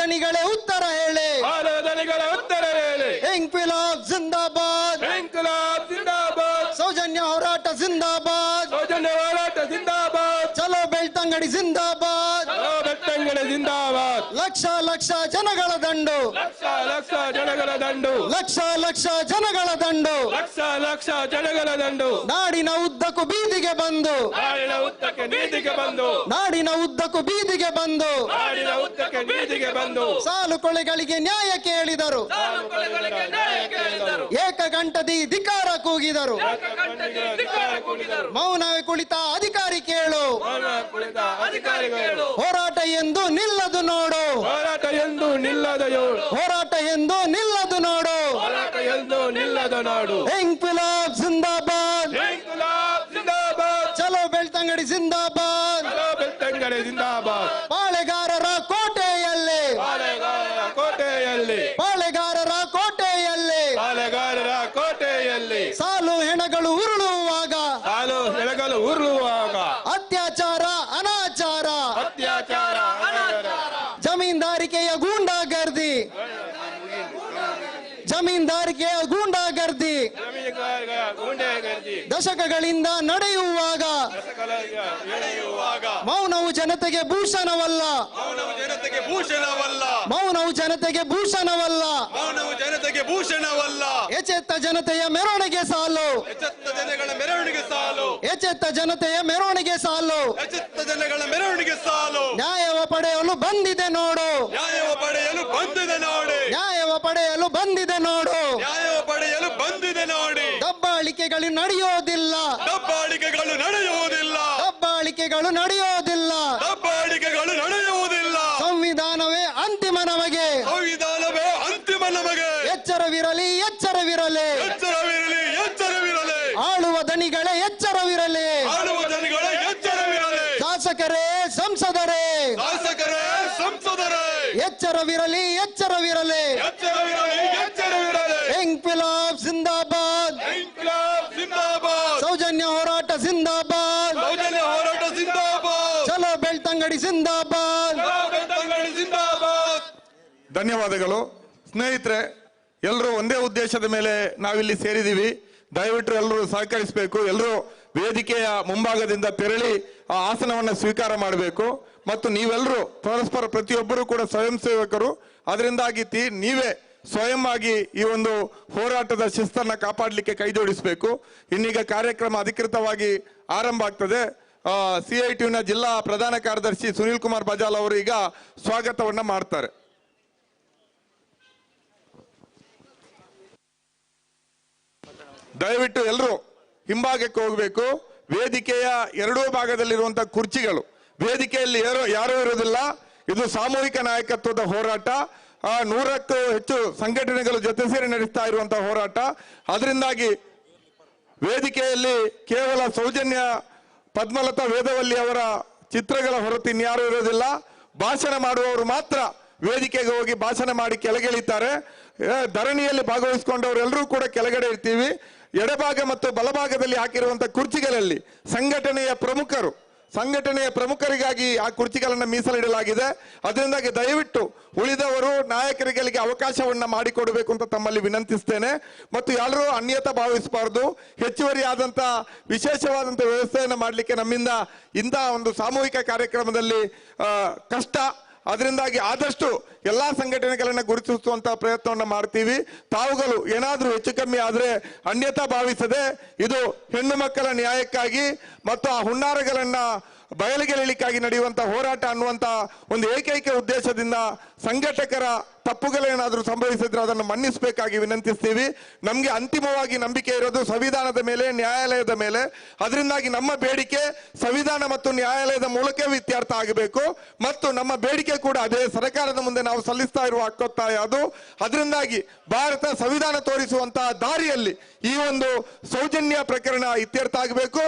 ದನಿಗಳೇ ಉತ್ತರ ಹೇಳಿ. ಇಂಕ್ವಿಲಾಬ್ ಜಿಂದಾಬಾದ್, ಸೌಜನ್ಯ ಹೋರಾಟ ಜಿಂದಾಬಾದ್, ಚಲೋ ಬೆಳ್ತಂಗಡಿ ಜಿಂದಾಬಾದ್, ಲಕ್ಷ ಲಕ್ಷ ಜನಗಳ ದಂಡು, ಲಕ್ಷ ಲಕ್ಷ ಜನಗಳ ದಂಡು, ನಾಡಿನ ಉದ್ದಕ್ಕೂ ಬೀದಿಗೆ ಬಂದು, ನಾಡಿನ ಉದ್ದಕ್ಕೂ ಬೀದಿಗೆ ಬಂದು, ಸಾಲು ಕೊಲೆಗಳಿಗೆ ನ್ಯಾಯ ಕೇಳಿದರು, ಏಕಗಂಟದಿ ಧಿಕ್ಕಾರ ಕೂಗಿದರು. ಮೌನವೇ ಕುಳಿತ ಅಧಿಕಾರಿ ಕೇಳು, ಹೋರಾಟ ಎಂದು ನಿಲ್ಲದು ನೋಡು, ಹೋರಾಟ ಎಂದು ನಿಲ್ಲದು ನೋಡು. ಇಂಕ್ವಿಲಾಬ್ ಜಿಂದಾಬಾದ್, ಚಲೋ ಬೆಳ್ತಂಗಡಿ ಜಿಂದಾಬಾದ್, ಪಾಳೆಗಾರರ ಕೋಟೆಯಲ್ಲಿ, ಸಾಲು ಹೆಣಗಳು ಉರುಳುವಾಗ, ಅತ್ಯಾಚಾರ ಅನಾಚಾರ, ಜಮೀನ್ದಾರಿಕೆಯ ಗೂಂಡಾಗರ್ದಿ, ದಶಕಗಳಿಂದ ನಡೆಯುವಾಗ ಮೌನವು ಜನತೆಗೆ ಭೂಷಣವಲ್ಲ, ಮೌನವು ಜನತೆಗೆ ಭೂಷಣವಲ್ಲ. ಎಚ್ಚೆತ್ತ ಜನತೆಯ ಮೆರವಣಿಗೆ ಸಾಲು, ಎಚ್ಚೆತ್ತ ಜನತೆಯ ಮೆರವಣಿಗೆ ಸಾಲು. ನ್ಯಾಯವ ಪಡೆಯಲು ಬಂದಿದೆ ನೋಡು, ನ್ಯಾಯವ ಪಡೆಯಲು ಬಂದಿದೆ ನೋಡು. ದಬ್ಬಾಳಿಕೆಗಳು ನಡೆಯೋದಿಲ್ಲ, ದಬ್ಬಾಳಿಕೆಗಳು ನಡೆಯೋದಿಲ್ಲ. ಸಂವಿಧಾನವೇ ಅಂತಿಮ ನಮಗೆ, ಎಚ್ಚರವಿರಲಿ, ಆಳುವ ದನಿಗಳೇ ಎಚ್ಚರವಿರಲಿ. ಶಾಸಕರೇ, ಸಂಸದರೇ, ಎಚ್ಚರವಿರಲಿ. ಇಂಕ್ವಿಲಾಬ್ ಜಿಂದಾಬಾದ್, ಸೌಜನ್ಯ ಹೋರಾಟ ಜಿಂದಾಬಾದ್, ಚಲೋ ಬೆಳ್ತಂಗಡಿ ಜಿಂದಾಬಾದ್. ಧನ್ಯವಾದಗಳು ಸ್ನೇಹಿತರೆ. ಎಲ್ಲರೂ ಒಂದೇ ಉದ್ದೇಶದ ಮೇಲೆ ನಾವಿಲ್ಲಿ ಸೇರಿದ್ದೀವಿ. ದಯವಿಟ್ಟು ಎಲ್ಲರೂ ಸಹಕರಿಸಬೇಕು. ಎಲ್ಲರೂ ವೇದಿಕೆಯ ಮುಂಭಾಗದಿಂದ ತೆರಳಿ ಆ ಆಸನವನ್ನು ಸ್ವೀಕಾರ ಮಾಡಬೇಕು. ಮತ್ತು ನೀವೆಲ್ಲರೂ ಪರಸ್ಪರ ಪ್ರತಿಯೊಬ್ಬರು ಕೂಡ ಸ್ವಯಂ ಸೇವಕರು. ಅದರಿಂದಾಗಿ ನೀವೇ ಸ್ವಯಂ ಆಗಿ ಈ ಒಂದು ಹೋರಾಟದ ಶಿಸ್ತನ್ನ ಕಾಪಾಡಲಿಕ್ಕೆ ಕೈ ಜೋಡಿಸಬೇಕು. ಇನ್ನೀಗ ಕಾರ್ಯಕ್ರಮ ಅಧಿಕೃತವಾಗಿ ಆರಂಭ ಆಗ್ತದೆ. CITUವಿನ ಜಿಲ್ಲಾ ಪ್ರಧಾನ ಕಾರ್ಯದರ್ಶಿ ಸುನೀಲ್ ಕುಮಾರ್ ಬಜಾಲ್ ಅವರು ಈಗ ಸ್ವಾಗತವನ್ನ ಮಾಡ್ತಾರೆ. ದಯವಿಟ್ಟು ಎಲ್ಲರೂ ಹಿಂಭಾಗಕ್ಕೆ ಹೋಗಬೇಕು. ವೇದಿಕೆಯ ಎರಡೂ ಭಾಗದಲ್ಲಿರುವಂತಹ ಕುರ್ಚಿಗಳು, ವೇದಿಕೆಯಲ್ಲಿ ಯಾರೂ ಇರೋದಿಲ್ಲ. ಇದು ಸಾಮೂಹಿಕ ನಾಯಕತ್ವದ ಹೋರಾಟ. 100ಕ್ಕೂ ಹೆಚ್ಚು ಸಂಘಟನೆಗಳು ಜೊತೆ ಸೇರಿ ನಡೆಸ್ತಾ ಇರುವಂತಹ ಹೋರಾಟ. ಅದರಿಂದಾಗಿ ವೇದಿಕೆಯಲ್ಲಿ ಕೇವಲ ಸೌಜನ್ಯ, ಪದ್ಮಲತಾ, ವೇದವಲ್ಲಿ ಅವರ ಚಿತ್ರಗಳ ಹೊರತು ಇನ್ಯಾರೂ ಇರೋದಿಲ್ಲ. ಭಾಷಣ ಮಾಡುವವರು ಮಾತ್ರ ವೇದಿಕೆಗೆ ಹೋಗಿ ಭಾಷಣ ಮಾಡಿ ಕೆಳಗಿಳಿತಾರೆ. ಧರಣಿಯಲ್ಲಿ ಭಾಗವಹಿಸಿಕೊಂಡವರೆಲ್ಲರೂ ಕೂಡ ಕೆಳಗಡೆ ಇರ್ತೀವಿ. ಎಡಭಾಗ ಮತ್ತು ಬಲಭಾಗದಲ್ಲಿ ಹಾಕಿರುವಂತಹ ಕುರ್ಚಿಗಳಲ್ಲಿ ಸಂಘಟನೆಯ ಪ್ರಮುಖರಿಗಾಗಿ ಆ ಕುರ್ಚಿಗಳನ್ನು ಮೀಸಲಿಡಲಾಗಿದೆ. ಅದರಿಂದಾಗಿ ದಯವಿಟ್ಟು ಉಳಿದವರು ನಾಯಕರಿಗೆ ಅವಕಾಶವನ್ನ ಮಾಡಿಕೊಡಬೇಕು ಅಂತ ತಮ್ಮಲ್ಲಿ ವಿನಂತಿಸ್ತೇನೆ. ಮತ್ತು ಎಲ್ಲರೂ ಅನ್ಯತಾ ಭಾವಿಸಬಾರದು. ಹೆಚ್ಚುವರಿ ಆದಂತ ವಿಶೇಷವಾದಂತ ವ್ಯವಸ್ಥೆಯನ್ನು ಮಾಡಲಿಕ್ಕೆ ನಮ್ಮಿಂದ ಇಂತಹ ಒಂದು ಸಾಮೂಹಿಕ ಕಾರ್ಯಕ್ರಮದಲ್ಲಿ ಕಷ್ಟ. ಅದರಿಂದಾಗಿ ಆದಷ್ಟು ಎಲ್ಲಾ ಸಂಘಟನೆಗಳನ್ನ ಗುರುತಿಸುವಂತಹ ಪ್ರಯತ್ನವನ್ನ ಮಾಡ್ತೀವಿ. ತಾವುಗಳು ಏನಾದ್ರೂ ಹೆಚ್ಚು ಕಮ್ಮಿ ಆದ್ರೆ ಅನ್ಯತಾ ಭಾವಿಸದೆ ಇದು ಹೆಣ್ಣು ಮಕ್ಕಳ ನ್ಯಾಯಕ್ಕಾಗಿ ಮತ್ತು ಆ ಹುನ್ನಾರಗಳನ್ನ ಬಯಲಿಗೆಳಿಲಿಕ್ಕಾಗಿ ನಡೆಯುವಂತಹ ಹೋರಾಟ ಅನ್ನುವಂತ ಒಂದು ಏಕೈಕ ಉದ್ದೇಶದಿಂದ ಸಂಘಟಕರ ತಪ್ಪುಗಳೇನಾದ್ರೂ ಸಂಭವಿಸಿದ್ರೆ ಅದನ್ನು ಮನ್ನಿಸಬೇಕಾಗಿ ವಿನಂತಿಸ್ತೀವಿ. ನಮ್ಗೆ ಅಂತಿಮವಾಗಿ ನಂಬಿಕೆ ಇರೋದು ಸಂವಿಧಾನದ ಮೇಲೆ, ನ್ಯಾಯಾಲಯದ ಮೇಲೆ. ಅದರಿಂದಾಗಿ ನಮ್ಮ ಬೇಡಿಕೆ ಸಂವಿಧಾನ ಮತ್ತು ನ್ಯಾಯಾಲಯದ ಮೂಲಕ ಇತ್ಯರ್ಥ ಆಗಬೇಕು. ಮತ್ತು ನಮ್ಮ ಬೇಡಿಕೆ ಕೂಡ ಅದೇ ಸರ್ಕಾರದ ಮುಂದೆ ನಾವು ಸಲ್ಲಿಸ್ತಾ ಇರುವ ಹಕ್ಕೊತ್ತಾಯ ಅದು. ಅದರಿಂದಾಗಿ ಭಾರತ ಸಂವಿಧಾನ ತೋರಿಸುವಂತಹ ದಾರಿಯಲ್ಲಿ ಈ ಒಂದು ಸೌಜನ್ಯ ಪ್ರಕರಣ ಇತ್ಯರ್ಥ ಆಗಬೇಕು.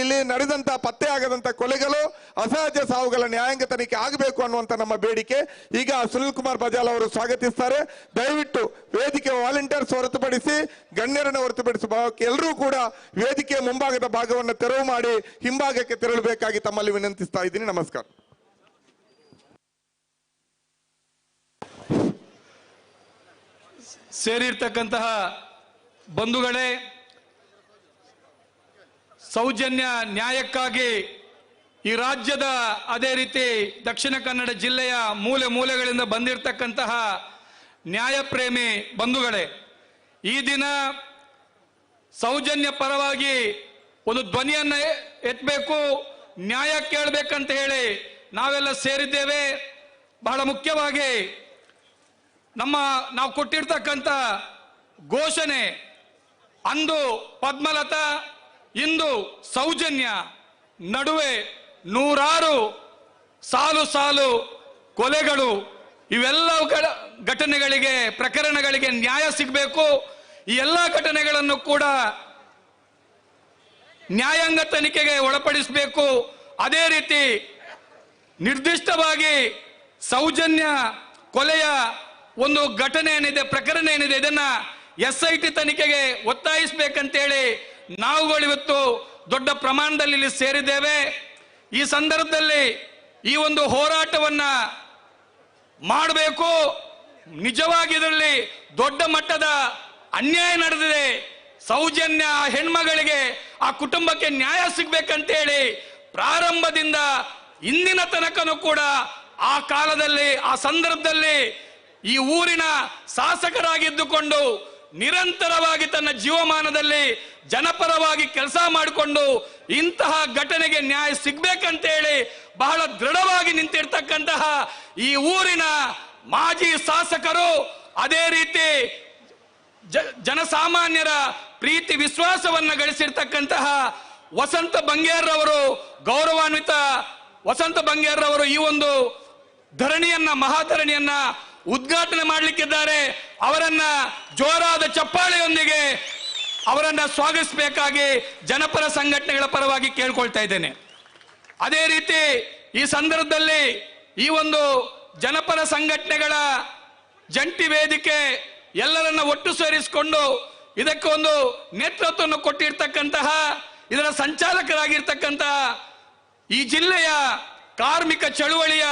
ಇಲ್ಲಿ ನಡೆದಂತ ಪತ್ತೆ ಆಗದಂತ ಕೊಲೆಗಳು, ಅಸಹಜ ಸಾವುಗಳ ನ್ಯಾಯಾಂಗ ತನಿಖೆ ಆಗಬೇಕು ಅನ್ನುವಂತ ನಮ್ಮ ಬೇಡಿಕೆ. ಈಗ ಸುನಿಲ್ ಕುಮಾರ್ ಬಜಾಲ್ ಅವರು ಸ್ವಾಗತಿಸ್ತಾರೆ. ದಯವಿಟ್ಟು ವೇದಿಕೆ ವಾಲಂಟಿಯರ್ಸ್ ಹೊರತುಪಡಿಸಿ, ಗಣ್ಯರನ್ನು ಹೊರತುಪಡಿಸಿ ಎಲ್ಲರೂ ಕೂಡ ವೇದಿಕೆಯ ಮುಂಭಾಗದ ಭಾಗವನ್ನು ತೆರವು ಮಾಡಿ ಹಿಂಭಾಗಕ್ಕೆ ತೆರಳಬೇಕಾಗಿ ತಮ್ಮಲ್ಲಿ ವಿನಂತಿಸ್ತಾ ಇದ್ದೀನಿ. ನಮಸ್ಕಾರ. ಸೇರಿರ್ತಕ್ಕಂತಹ ಬಂಧುಗಳೇ, ಸೌಜನ್ಯ ನ್ಯಾಯಕ್ಕಾಗಿ ಈ ರಾಜ್ಯದ, ಅದೇ ರೀತಿ ದಕ್ಷಿಣ ಕನ್ನಡ ಜಿಲ್ಲೆಯ ಮೂಲೆ ಮೂಲೆಗಳಿಂದ ಬಂದಿರತಕ್ಕಂತಹ ನ್ಯಾಯಪ್ರೇಮಿ ಬಂಧುಗಳೇ, ಈ ದಿನ ಸೌಜನ್ಯ ಪರವಾಗಿ ಒಂದು ಧ್ವನಿಯನ್ನ ಎತ್ತಬೇಕು, ನ್ಯಾಯ ಕೇಳಬೇಕಂತ ಹೇಳಿ ನಾವೆಲ್ಲ ಸೇರಿದ್ದೇವೆ. ಬಹಳ ಮುಖ್ಯವಾಗಿ ನಾವು ಕೊಟ್ಟಿರ್ತಕ್ಕಂಥ ಘೋಷಣೆ, ಅಂದು ಪದ್ಮಲತಾ, ಇಂದು ಸೌಜನ್ಯ, ನಡುವೆ ನೂರಾರು ಸಾಲು ಸಾಲು ಕೊಲೆಗಳು, ಇವೆಲ್ಲ ಘಟನೆಗಳಿಗೆ, ಪ್ರಕರಣಗಳಿಗೆ ನ್ಯಾಯ ಸಿಗಬೇಕು. ಈ ಎಲ್ಲ ಘಟನೆಗಳನ್ನು ಕೂಡ ನ್ಯಾಯಾಂಗ ತನಿಖೆಗೆ ಒಳಪಡಿಸಬೇಕು. ಅದೇ ರೀತಿ ನಿರ್ದಿಷ್ಟವಾಗಿ ಸೌಜನ್ಯ ಕೊಲೆಯ ಒಂದು ಘಟನೆ ಏನಿದೆ, ಪ್ರಕರಣ ಏನಿದೆ, ಇದನ್ನ SIT ತನಿಖೆಗೆ ಒತ್ತಾಯಿಸಬೇಕಂತೇಳಿ ನಾವುಗಳು ಇವತ್ತು ದೊಡ್ಡ ಪ್ರಮಾಣದಲ್ಲಿ ಇಲ್ಲಿ ಸೇರಿದ್ದೇವೆ. ಈ ಸಂದರ್ಭದಲ್ಲಿ ಈ ಒಂದು ಹೋರಾಟವನ್ನ ಮಾಡಬೇಕು. ನಿಜವಾಗಿ ಇದರಲ್ಲಿ ದೊಡ್ಡ ಮಟ್ಟದ ಅನ್ಯಾಯ ನಡೆದಿದೆ. ಸೌಜನ್ಯ ಹೆಣ್ಮಗಳಿಗೆ, ಆ ಕುಟುಂಬಕ್ಕೆ ನ್ಯಾಯ ಸಿಗ್ಬೇಕಂತೇಳಿ ಪ್ರಾರಂಭದಿಂದ ಇಂದಿನ ತನಕನೂ ಕೂಡ ಆ ಕಾಲದಲ್ಲಿ, ಆ ಸಂದರ್ಭದಲ್ಲಿ ಈ ಊರಿನ ಶಾಸಕರಾಗಿದ್ದುಕೊಂಡು ನಿರಂತರವಾಗಿ ತನ್ನ ಜೀವಮಾನದಲ್ಲಿ ಜನಪರವಾಗಿ ಕೆಲಸ ಮಾಡಿಕೊಂಡು ಇಂತಹ ಘಟನೆಗೆ ನ್ಯಾಯ ಸಿಗ್ಬೇಕಂತೇಳಿ ಬಹಳ ದೃಢವಾಗಿ ನಿಂತಿರ್ತಕ್ಕಂತಹ ಈ ಊರಿನ ಮಾಜಿ ಶಾಸಕರು, ಅದೇ ರೀತಿ ಜನಸಾಮಾನ್ಯರ ಪ್ರೀತಿ ವಿಶ್ವಾಸವನ್ನ ಗಳಿಸಿರ್ತಕ್ಕಂತಹ ವಸಂತ ಬಂಗೇರ್ರವರು, ಗೌರವಾನ್ವಿತ ವಸಂತ ಬಂಗೇರ್ರವರು ಈ ಒಂದು ಧರಣಿಯನ್ನ, ಮಹಾಧರಣಿಯನ್ನ ಉದ್ಘಾಟನೆ ಮಾಡಲಿಕ್ಕಿದ್ದಾರೆ. ಅವರನ್ನ ಜೋರಾದ ಚಪ್ಪಾಳೆಯೊಂದಿಗೆ ಅವರನ್ನ ಸ್ವಾಗತಿಸಬೇಕಾಗಿ ಜನಪರ ಸಂಘಟನೆಗಳ ಪರವಾಗಿ ಕೇಳ್ಕೊಳ್ತಾ ಇದ್ದೇನೆ. ಅದೇ ರೀತಿ ಈ ಸಂದರ್ಭದಲ್ಲಿ ಈ ಒಂದು ಜನಪರ ಸಂಘಟನೆಗಳ ಜಂಟಿ ವೇದಿಕೆ ಎಲ್ಲರನ್ನ ಒಟ್ಟು ಸೇರಿಸಿಕೊಂಡು ಇದಕ್ಕೆ ಒಂದು ನೇತೃತ್ವವನ್ನು ಕೊಟ್ಟಿರ್ತಕ್ಕಂತಹ, ಇದರ ಸಂಚಾಲಕರಾಗಿರ್ತಕ್ಕಂತಹ ಈ ಜಿಲ್ಲೆಯ ಕಾರ್ಮಿಕ ಚಳುವಳಿಯ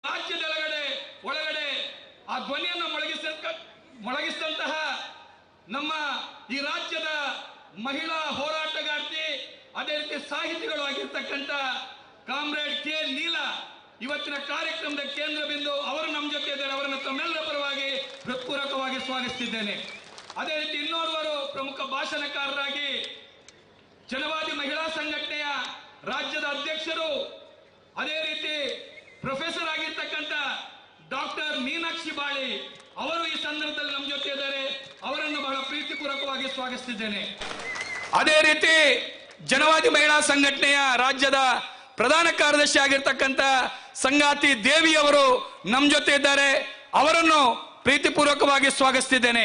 ರಾಜ್ಯದ ಒಳಗಡೆ ಆ ಧ್ವನಿಯನ್ನು ಮೊಳಗಿಸಿದಂತಹ ನಮ್ಮ ಈ ರಾಜ್ಯದ ಮಹಿಳಾ ಹೋರಾಟಗಾರ್ತಿ, ಅದೇ ರೀತಿ ಸಾಹಿತಿಗಳು ಆಗಿರ್ತಕ್ಕಂಥ ಕಾಮ್ರೇಡ್ ಕೆ ಲೀಲಾ ಇವತ್ತಿನ ಕಾರ್ಯಕ್ರಮದ ಕೇಂದ್ರ ಬಿಂದು. ಅವರು ನಮ್ಮ ಜೊತೆ ಇದ್ದಾರೆ. ಅವರನ್ನು ತಮ್ಮೆಲ್ಲರ ಪರವಾಗಿ ಹೃತ್ಪೂರ್ವಕವಾಗಿ ಸ್ವಾಗತಿಸಿದ್ದೇನೆ. ಅದೇ ರೀತಿ ಇನ್ನೋರ್ವರು ಪ್ರಮುಖ ಭಾಷಣಕಾರರಾಗಿ ಜನವಾದಿ ಮಹಿಳಾ ಸಂಘಟನೆಯ ರಾಜ್ಯದ ಅಧ್ಯಕ್ಷರು, ಅದೇ ರೀತಿ ಪ್ರೊಫೆಸರ್ ಆಗಿರ್ತಕ್ಕಂಥ ಡಾಕ್ಟರ್ ಮೀನಾಕ್ಷಿ ಬಾಳಿ ಅವರು ಈ ಸಂದರ್ಭದಲ್ಲಿ ನಮ್ಮ ಜೊತೆ ಇದ್ದಾರೆ. ಅವರನ್ನು ಬಹಳ ಪ್ರೀತಿಪೂರ್ವಕವಾಗಿ ಸ್ವಾಗತಿಸಿದ್ದೇನೆ. ಅದೇ ರೀತಿ ಜನವಾದಿ ಮಹಿಳಾ ಸಂಘಟನೆಯ ರಾಜ್ಯದ ಪ್ರಧಾನ ಕಾರ್ಯದರ್ಶಿ ಆಗಿರ್ತಕ್ಕಂಥ ಸಂಗಾತಿ ದೇವಿ ಅವರು ನಮ್ಮ ಜೊತೆ ಇದ್ದಾರೆ. ಅವರನ್ನು ಪ್ರೀತಿಪೂರ್ವಕವಾಗಿ ಸ್ವಾಗತಿಸಿದ್ದೇನೆ.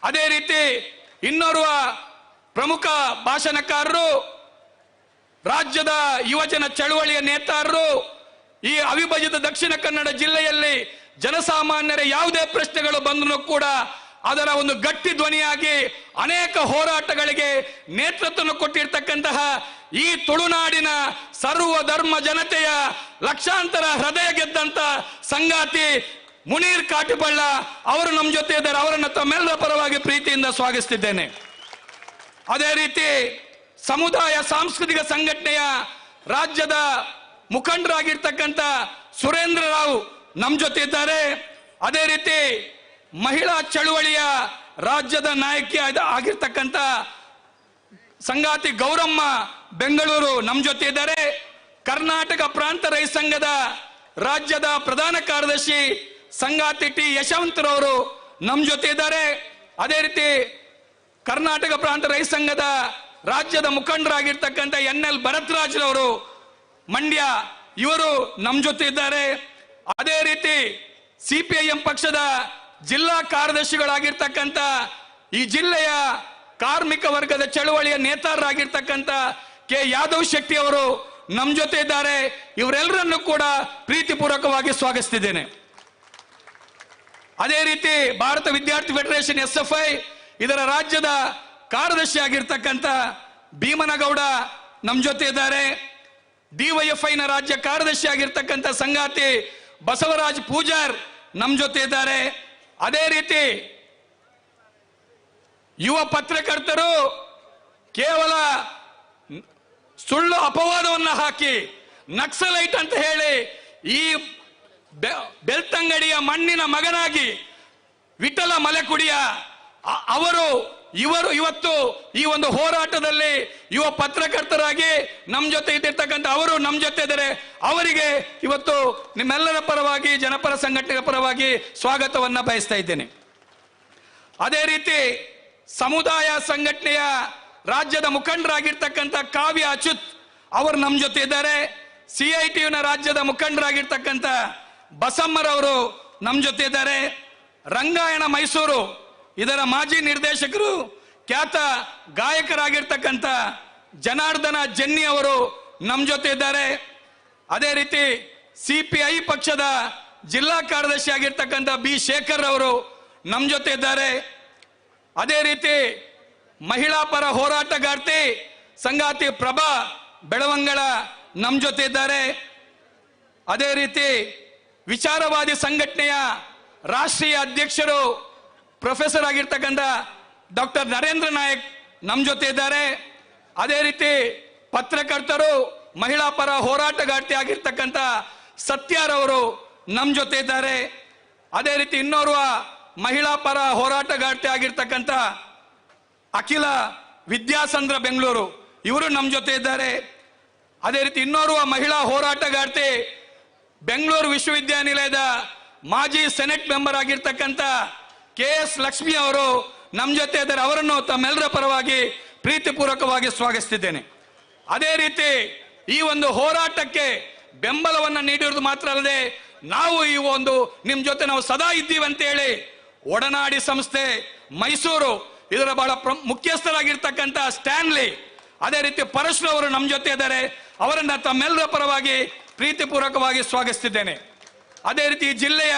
ಅದೇ ರೀತಿ ಇನ್ನೋರ್ವ ಪ್ರಮುಖ ಭಾಷಣಕಾರರು, ರಾಜ್ಯದ ಯುವಜನ ಚಳವಳಿಯ ನೇತಾರರು, ಈ ಅವಿಭಜಿತ ದಕ್ಷಿಣ ಕನ್ನಡ ಜಿಲ್ಲೆಯಲ್ಲಿ ಜನಸಾಮಾನ್ಯರ ಯಾವುದೇ ಪ್ರಶ್ನೆಗಳು ಬಂದರೂ ಕೂಡ ಅದರ ಒಂದು ಗಟ್ಟಿ ಧ್ವನಿಯಾಗಿ ಅನೇಕ ಹೋರಾಟಗಳಿಗೆ ನೇತೃತ್ವ ಕೊಟ್ಟಿರ್ತಕ್ಕಂತಹ ಈ ತುಳುನಾಡಿನ ಸರ್ವ ಧರ್ಮ ಜನತೆಯ ಲಕ್ಷಾಂತರ ಹೃದಯ ಗೆದ್ದಂತ ಸಂಗಾತಿ ಮುನೀರ್ ಕಾಟಿಬಳ್ಳ ಅವರು ನಮ್ಮ ಜೊತೆ ಇದ್ದಾರೆ. ಅವರನ್ನು ತಮ್ಮೆಲ್ಲರ ಪರವಾಗಿ ಪ್ರೀತಿಯಿಂದ ಸ್ವಾಗತಿಸಿದ್ದೇನೆ. ಅದೇ ರೀತಿ ಸಮುದಾಯ ಸಾಂಸ್ಕೃತಿಕ ಸಂಘಟನೆಯ ರಾಜ್ಯದ ಮುಖಂಡರಾಗಿರ್ತಕ್ಕಂಥ ಸುರೇಂದ್ರ ರಾವ್ ನಮ್ಮ ಜೊತೆ ಇದ್ದಾರೆ. ಅದೇ ರೀತಿ ಮಹಿಳಾ ಚಳುವಳಿಯ ರಾಜ್ಯದ ನಾಯಕಿ ಆಗಿರ್ತಕ್ಕಂಥ ಸಂಗಾತಿ ಗೌರಮ್ಮ ಬೆಂಗಳೂರು ನಮ್ಮ ಜೊತೆ ಇದ್ದಾರೆ. ಕರ್ನಾಟಕ ಪ್ರಾಂತ ರೈತ ಸಂಘದ ರಾಜ್ಯದ ಪ್ರಧಾನ ಕಾರ್ಯದರ್ಶಿ ಸಂಗಾತಿ ಟಿ ಯಶವಂತರವರು ನಮ್ಮ ಜೊತೆ ಇದ್ದಾರೆ. ಅದೇ ರೀತಿ ಕರ್ನಾಟಕ ಪ್ರಾಂತ ರೈತ ಸಂಘದ ರಾಜ್ಯದ ಮುಖಂಡರಾಗಿರ್ತಕ್ಕಂಥ NL ಭರತ್ರಾಜ್ರವರು ಮಂಡ್ಯ ಇವರು ನಮ್ಮ ಜೊತೆ ಇದ್ದಾರೆ. ಅದೇ ರೀತಿ CPIM ಪಕ್ಷದ ಜಿಲ್ಲಾ ಕಾರ್ಯದರ್ಶಿಗಳಾಗಿರ್ತಕ್ಕಂಥ ಈ ಜಿಲ್ಲೆಯ ಕಾರ್ಮಿಕ ವರ್ಗದ ಚಳವಳಿಯ ನೇತಾರರಾಗಿರ್ತಕ್ಕಂಥ ಕೆ ಯಾದವ್ ಶೆಟ್ಟಿ ಅವರು ನಮ್ಮ ಜೊತೆ ಇದ್ದಾರೆ. ಇವರೆಲ್ಲರನ್ನು ಕೂಡ ಪ್ರೀತಿಪೂರ್ವಕವಾಗಿ ಸ್ವಾಗತಿಸಿದ್ದೇನೆ. ಅದೇ ರೀತಿ ಭಾರತ ವಿದ್ಯಾರ್ಥಿ ಫೆಡರೇಷನ್ SFI ಇದರ ರಾಜ್ಯದ ಕಾರ್ಯದರ್ಶಿ ಆಗಿರ್ತಕ್ಕಂಥ ಭೀಮನಗೌಡ ನಮ್ಮ ಜೊತೆ ಇದ್ದಾರೆ. DYFI ನ ರಾಜ್ಯ ಕಾರ್ಯದರ್ಶಿ ಆಗಿರ್ತಕ್ಕಂಥ ಸಂಗಾತಿ ಬಸವರಾಜ್ ಪೂಜಾರ್ ನಮ್ಮ ಜೊತೆ ಇದ್ದಾರೆ. ಅದೇ ರೀತಿ ಯುವ ಪತ್ರಕರ್ತರು ಕೇವಲ ಸುಳ್ಳು ಅಪವಾದವನ್ನು ಹಾಕಿ ನಕ್ಸಲೈಟ್ ಅಂತ ಹೇಳಿ ಈ ಬೆಳ್ತಂಗಡಿಯ ಮಣ್ಣಿನ ಮಗನಾಗಿ ವಿಠಲ ಮಲೆಕುಡಿಯ ಇವರು ಇವತ್ತು ಈ ಒಂದು ಹೋರಾಟದಲ್ಲಿ ಯುವ ಪತ್ರಕರ್ತರಾಗಿ ನಮ್ಮ ಜೊತೆ ಇದ್ದಿರ್ತಕ್ಕಂಥ ಅವರು ನಮ್ಮ ಜೊತೆ ಇದ್ದಾರೆ. ಅವರಿಗೆ ಇವತ್ತು ನಿಮ್ಮೆಲ್ಲರ ಪರವಾಗಿ ಜನಪರ ಸಂಘಟನೆಗಳ ಪರವಾಗಿ ಸ್ವಾಗತವನ್ನ ಬಯಸ್ತಾ ಇದ್ದೇನೆ. ಅದೇ ರೀತಿ ಸಮುದಾಯ ಸಂಘಟನೆಯ ರಾಜ್ಯದ ಮುಖಂಡರಾಗಿರ್ತಕ್ಕಂಥ ಕಾವ್ಯ ಅಚ್ಯುತ್ ಅವರು ನಮ್ಮ ಜೊತೆ ಇದ್ದಾರೆ. CITUನ ರಾಜ್ಯದ ಮುಖಂಡರಾಗಿರ್ತಕ್ಕಂಥ ಬಸಮ್ಮರವರು ನಮ್ಮ ಜೊತೆ ಇದ್ದಾರೆ. ರಂಗಾಯಣ ಮೈಸೂರು ಇದರ ಮಾಜಿ ನಿರ್ದೇಶಕರು ಖ್ಯಾತ ಗಾಯಕರಾಗಿರ್ತಕ್ಕಂಥ ಜನಾರ್ದನ ಜನ್ನಿ ಅವರು ನಮ್ಮ ಜೊತೆ ಇದ್ದಾರೆ. ಅದೇ ರೀತಿ CPI ಪಕ್ಷದ ಜಿಲ್ಲಾ ಕಾರ್ಯದರ್ಶಿ ಆಗಿರ್ತಕ್ಕಂಥ B ಶೇಖರ್ ಅವರು ನಮ್ಮ ಜೊತೆ ಇದ್ದಾರೆ. ಅದೇ ರೀತಿ ಮಹಿಳಾ ಪರ ಹೋರಾಟಗಾರ್ತಿ ಸಂಗಾತಿ ಪ್ರಭಾ ಬೆಳವಂಗಳ ನಮ್ಮ ಜೊತೆ ಇದ್ದಾರೆ. ಅದೇ ರೀತಿ ವಿಚಾರವಾದಿ ಸಂಘಟನೆಯ ರಾಷ್ಟ್ರೀಯ ಅಧ್ಯಕ್ಷರು ಪ್ರೊಫೆಸರ್ ಆಗಿರ್ತಕ್ಕಂಥ ಡಾಕ್ಟರ್ ನರೇಂದ್ರ ನಾಯಕ್ ನಮ್ಮ ಜೊತೆ ಇದ್ದಾರೆ. ಅದೇ ರೀತಿ ಪತ್ರಕರ್ತರು ಮಹಿಳಾ ಪರ ಹೋರಾಟಗಾರ್ತಿ ಆಗಿರ್ತಕ್ಕಂಥ ಸತ್ಯಾರವರು ನಮ್ಮ ಜೊತೆ ಇದ್ದಾರೆ. ಅದೇ ರೀತಿ ಇನ್ನೋರ್ವ ಮಹಿಳಾ ಪರ ಹೋರಾಟಗಾರ್ತಿ ಆಗಿರ್ತಕ್ಕಂಥ ಅಖಿಲ ವಿದ್ಯಾಸಂದ್ರ ಬೆಂಗಳೂರು ಇವರು ನಮ್ಮ ಜೊತೆ ಇದ್ದಾರೆ. ಅದೇ ರೀತಿ ಇನ್ನೋರ್ವ ಮಹಿಳಾ ಹೋರಾಟಗಾರ್ತಿ ಬೆಂಗಳೂರು ವಿಶ್ವವಿದ್ಯಾನಿಲಯದ ಮಾಜಿ ಸೆನೆಟ್ ಮೆಂಬರ್ ಆಗಿರ್ತಕ್ಕಂಥ KS ಲಕ್ಷ್ಮಿ ಅವರು ನಮ್ಮ ಜೊತೆ ಇದ್ದಾರೆ. ಅವರನ್ನು ತಮ್ಮೆಲ್ಲರ ಪರವಾಗಿ ಪ್ರೀತಿಪೂರ್ವಕವಾಗಿ ಸ್ವಾಗತಿಸಿದ್ದೇನೆ. ಅದೇ ರೀತಿ ಈ ಒಂದು ಹೋರಾಟಕ್ಕೆ ಬೆಂಬಲವನ್ನು ನೀಡಿರುವುದು ಮಾತ್ರ ಅಲ್ಲದೆ ನಾವು ಈ ಒಂದು ನಿಮ್ಮ ಜೊತೆ ನಾವು ಸದಾ ಇದ್ದೀವಿ ಅಂತ ಹೇಳಿ ಒಡನಾಡಿ ಸಂಸ್ಥೆ ಮೈಸೂರು ಇದರ ಬಹಳ ಮುಖ್ಯಸ್ಥರಾಗಿರ್ತಕ್ಕಂಥ ಸ್ಟ್ಯಾನ್ಲಿ ಅದೇ ರೀತಿ ಪರಶುರು ಅವರು ನಮ್ಮ ಜೊತೆ ಇದ್ದಾರೆ. ಅವರನ್ನ ತಮ್ಮೆಲ್ಲರ ಪರವಾಗಿ ಪ್ರೀತಿಪೂರ್ವಕವಾಗಿ ಸ್ವಾಗತಿಸಿದ್ದೇನೆ. ಅದೇ ರೀತಿ ಜಿಲ್ಲೆಯ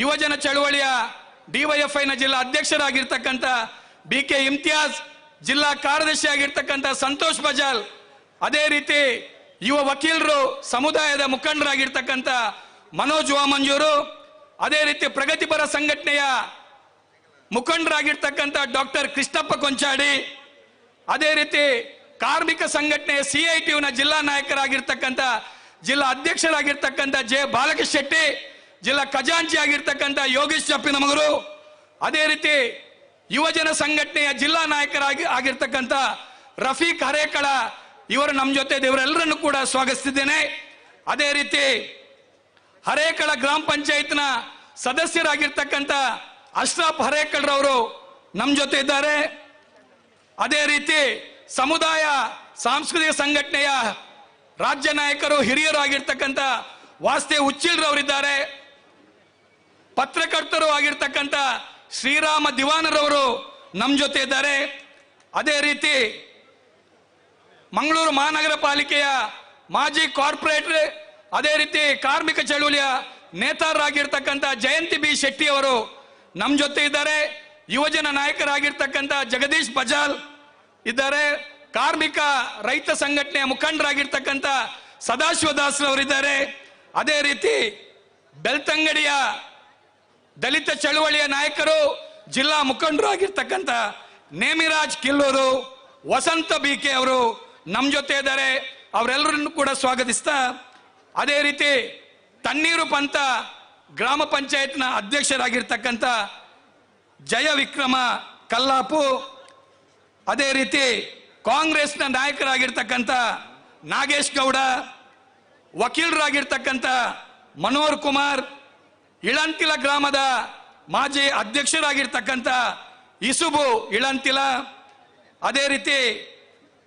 ಯುವಜನ ಚಳವಳಿಯ DYFI ನ ಜಿಲ್ಲಾ ಅಧ್ಯಕ್ಷರಾಗಿರ್ತಕ್ಕಂಥ BK ಇಮ್ತಿಯಾಜ್, ಜಿಲ್ಲಾ ಕಾರ್ಯದರ್ಶಿ ಆಗಿರ್ತಕ್ಕಂಥ ಸಂತೋಷ್ ಬಜಾಲ್, ಅದೇ ರೀತಿ ಯುವ ವಕೀಲರು ಸಮುದಾಯದ ಮುಖಂಡರಾಗಿರ್ತಕ್ಕಂಥ ಮನೋಜ್ ವಾಮಂಜೂರು, ಅದೇ ರೀತಿ ಪ್ರಗತಿಪರ ಸಂಘಟನೆಯ ಮುಖಂಡರಾಗಿರ್ತಕ್ಕಂಥ ಡಾಕ್ಟರ್ ಕೃಷ್ಣಪ್ಪ ಕೊಂಚಾಡಿ, ಅದೇ ರೀತಿ ಕಾರ್ಮಿಕ ಸಂಘಟನೆಯ CITUನ ಜಿಲ್ಲಾ ನಾಯಕರಾಗಿರ್ತಕ್ಕಂಥ ಜಿಲ್ಲಾ ಅಧ್ಯಕ್ಷರಾಗಿರ್ತಕ್ಕಂಥ ಜೆ ಬಾಲಕೃಷ್ಣ ಶೆಟ್ಟಿ, ಜಿಲ್ಲಾ ಖಜಾಂಚಿ ಆಗಿರ್ತಕ್ಕಂಥ ಯೋಗೇಶ್ ಚಪ್ಪಿನಮಗರು, ಅದೇ ರೀತಿ ಯುವಜನ ಸಂಘಟನೆಯ ಜಿಲ್ಲಾ ಆಗಿರ್ತಕ್ಕಂಥ ರಫೀಕ್ ಹರೇಕಳ, ಇವರು ನಮ್ಮ ಜೊತೆ ಇವರೆಲ್ಲರನ್ನು ಕೂಡ ಸ್ವಾಗತಿಸಿದ್ದೇನೆ. ಅದೇ ರೀತಿ ಹರೇಕಳ ಗ್ರಾಮ ಪಂಚಾಯತ್ನ ಸದಸ್ಯರಾಗಿರ್ತಕ್ಕಂಥ ಅಶ್ರಫ್ ಹರೇಕಳ್ರವರು ನಮ್ಮ ಜೊತೆ ಇದ್ದಾರೆ. ಅದೇ ರೀತಿ ಸಮುದಾಯ ಸಾಂಸ್ಕೃತಿಕ ಸಂಘಟನೆಯ ರಾಜ್ಯ ನಾಯಕರು ಹಿರಿಯರು ಆಗಿರ್ತಕ್ಕಂಥ ವಾಸುದೇವ್ ಉಚ್ಚಿಲ್ರವರಿದ್ದಾರೆ. ಪತ್ರಕರ್ತರು ಆಗಿರ್ತಕ್ಕಂಥ ಶ್ರೀರಾಮ ದಿವಾನರವರು ನಮ್ಮ ಜೊತೆ ಇದ್ದಾರೆ. ಅದೇ ರೀತಿ ಮಂಗಳೂರು ಮಹಾನಗರ ಪಾಲಿಕೆಯ ಮಾಜಿ ಕಾರ್ಪೊರೇಟರ್, ಅದೇ ರೀತಿ ಕಾರ್ಮಿಕ ಚಳುವಳಿಯ ನೇತಾರರಾಗಿರ್ತಕ್ಕಂಥ ಜಯಂತಿ ಬಿ ಶೆಟ್ಟಿ ಅವರು ನಮ್ಮ ಜೊತೆ ಇದ್ದಾರೆ. ಯುವಜನ ನಾಯಕರಾಗಿರ್ತಕ್ಕಂಥ ಜಗದೀಶ್ ಬಜಾಲ್ ಇದ್ದಾರೆ. ಕಾರ್ಮಿಕ ರೈತ ಸಂಘಟನೆಯ ಮುಖಂಡರಾಗಿರ್ತಕ್ಕಂಥ ಸದಾಶಿವ ದಾಸ್ರವರಿದ್ದಾರೆ. ಅದೇ ರೀತಿ ಬೆಳ್ತಂಗಡಿಯ ದಲಿತ ಚಳುವಳಿಯ ನಾಯಕರು, ಜಿಲ್ಲಾ ಮುಖಂಡರು ಆಗಿರ್ತಕ್ಕಂಥ ನೇಮಿರಾಜ್ ಕಿಲ್ಲೂರು, ವಸಂತ ಬಿಕೆ ಅವರು ನಮ್ಮ ಜೊತೆ ಇದ್ದಾರೆ. ಅವರೆಲ್ಲರನ್ನು ಕೂಡ ಸ್ವಾಗತಿಸ್ತಾ, ಅದೇ ರೀತಿ ತಣ್ಣೀರು ಪಂಥ ಗ್ರಾಮ ಪಂಚಾಯತ್ನ ಅಧ್ಯಕ್ಷರಾಗಿರ್ತಕ್ಕಂಥ ಜಯ ವಿಕ್ರಮ ಕಲ್ಲಾಪು, ಅದೇ ರೀತಿ ಕಾಂಗ್ರೆಸ್ನ ನಾಯಕರಾಗಿರ್ತಕ್ಕಂಥ ನಾಗೇಶ್ ಗೌಡ, ವಕೀಲರಾಗಿರ್ತಕ್ಕಂಥ ಮನೋಹರ್ ಕುಮಾರ್, ಇಳಂತಿಲ ಗ್ರಾಮದ ಮಾಜಿ ಅಧ್ಯಕ್ಷರಾಗಿರ್ತಕ್ಕಂಥ ಇಸುಬು ಇಳಂತಿಲ, ಅದೇ ರೀತಿ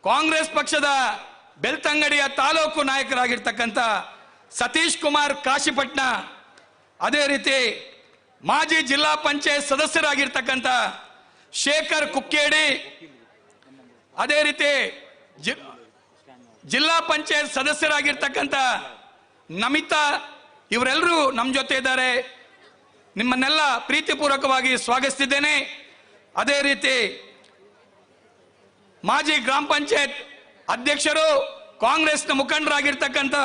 ಕಾಂಗ್ರೆಸ್ ಪಕ್ಷದ ಬೆಳ್ತಂಗಡಿಯ ತಾಲೂಕು ನಾಯಕರಾಗಿರ್ತಕ್ಕಂಥ ಸತೀಶ್ ಕುಮಾರ್ ಕಾಶಿಪಟ್ನ, ಅದೇ ರೀತಿ ಮಾಜಿ ಜಿಲ್ಲಾ ಪಂಚಾಯತ್ ಸದಸ್ಯರಾಗಿರ್ತಕ್ಕಂಥ ಶೇಖರ್ ಕುಕ್ಕೇಡಿ, ಅದೇ ರೀತಿ ಜಿಲ್ಲಾ ಪಂಚಾಯತ್ ಸದಸ್ಯರಾಗಿರ್ತಕ್ಕಂಥ ನಮಿತಾ, ಇವರೆಲ್ಲರೂ ನಮ್ಮ ಜೊತೆ ಇದ್ದಾರೆ. ನಿಮ್ಮನ್ನೆಲ್ಲ ಪ್ರೀತಿಪೂರ್ವಕವಾಗಿ ಸ್ವಾಗತಿಸಿದ್ದೇನೆ. ಅದೇ ರೀತಿ ಮಾಜಿ ಗ್ರಾಮ ಪಂಚಾಯತ್ ಅಧ್ಯಕ್ಷರು, ಕಾಂಗ್ರೆಸ್ನ ಮುಖಂಡರಾಗಿರ್ತಕ್ಕಂಥ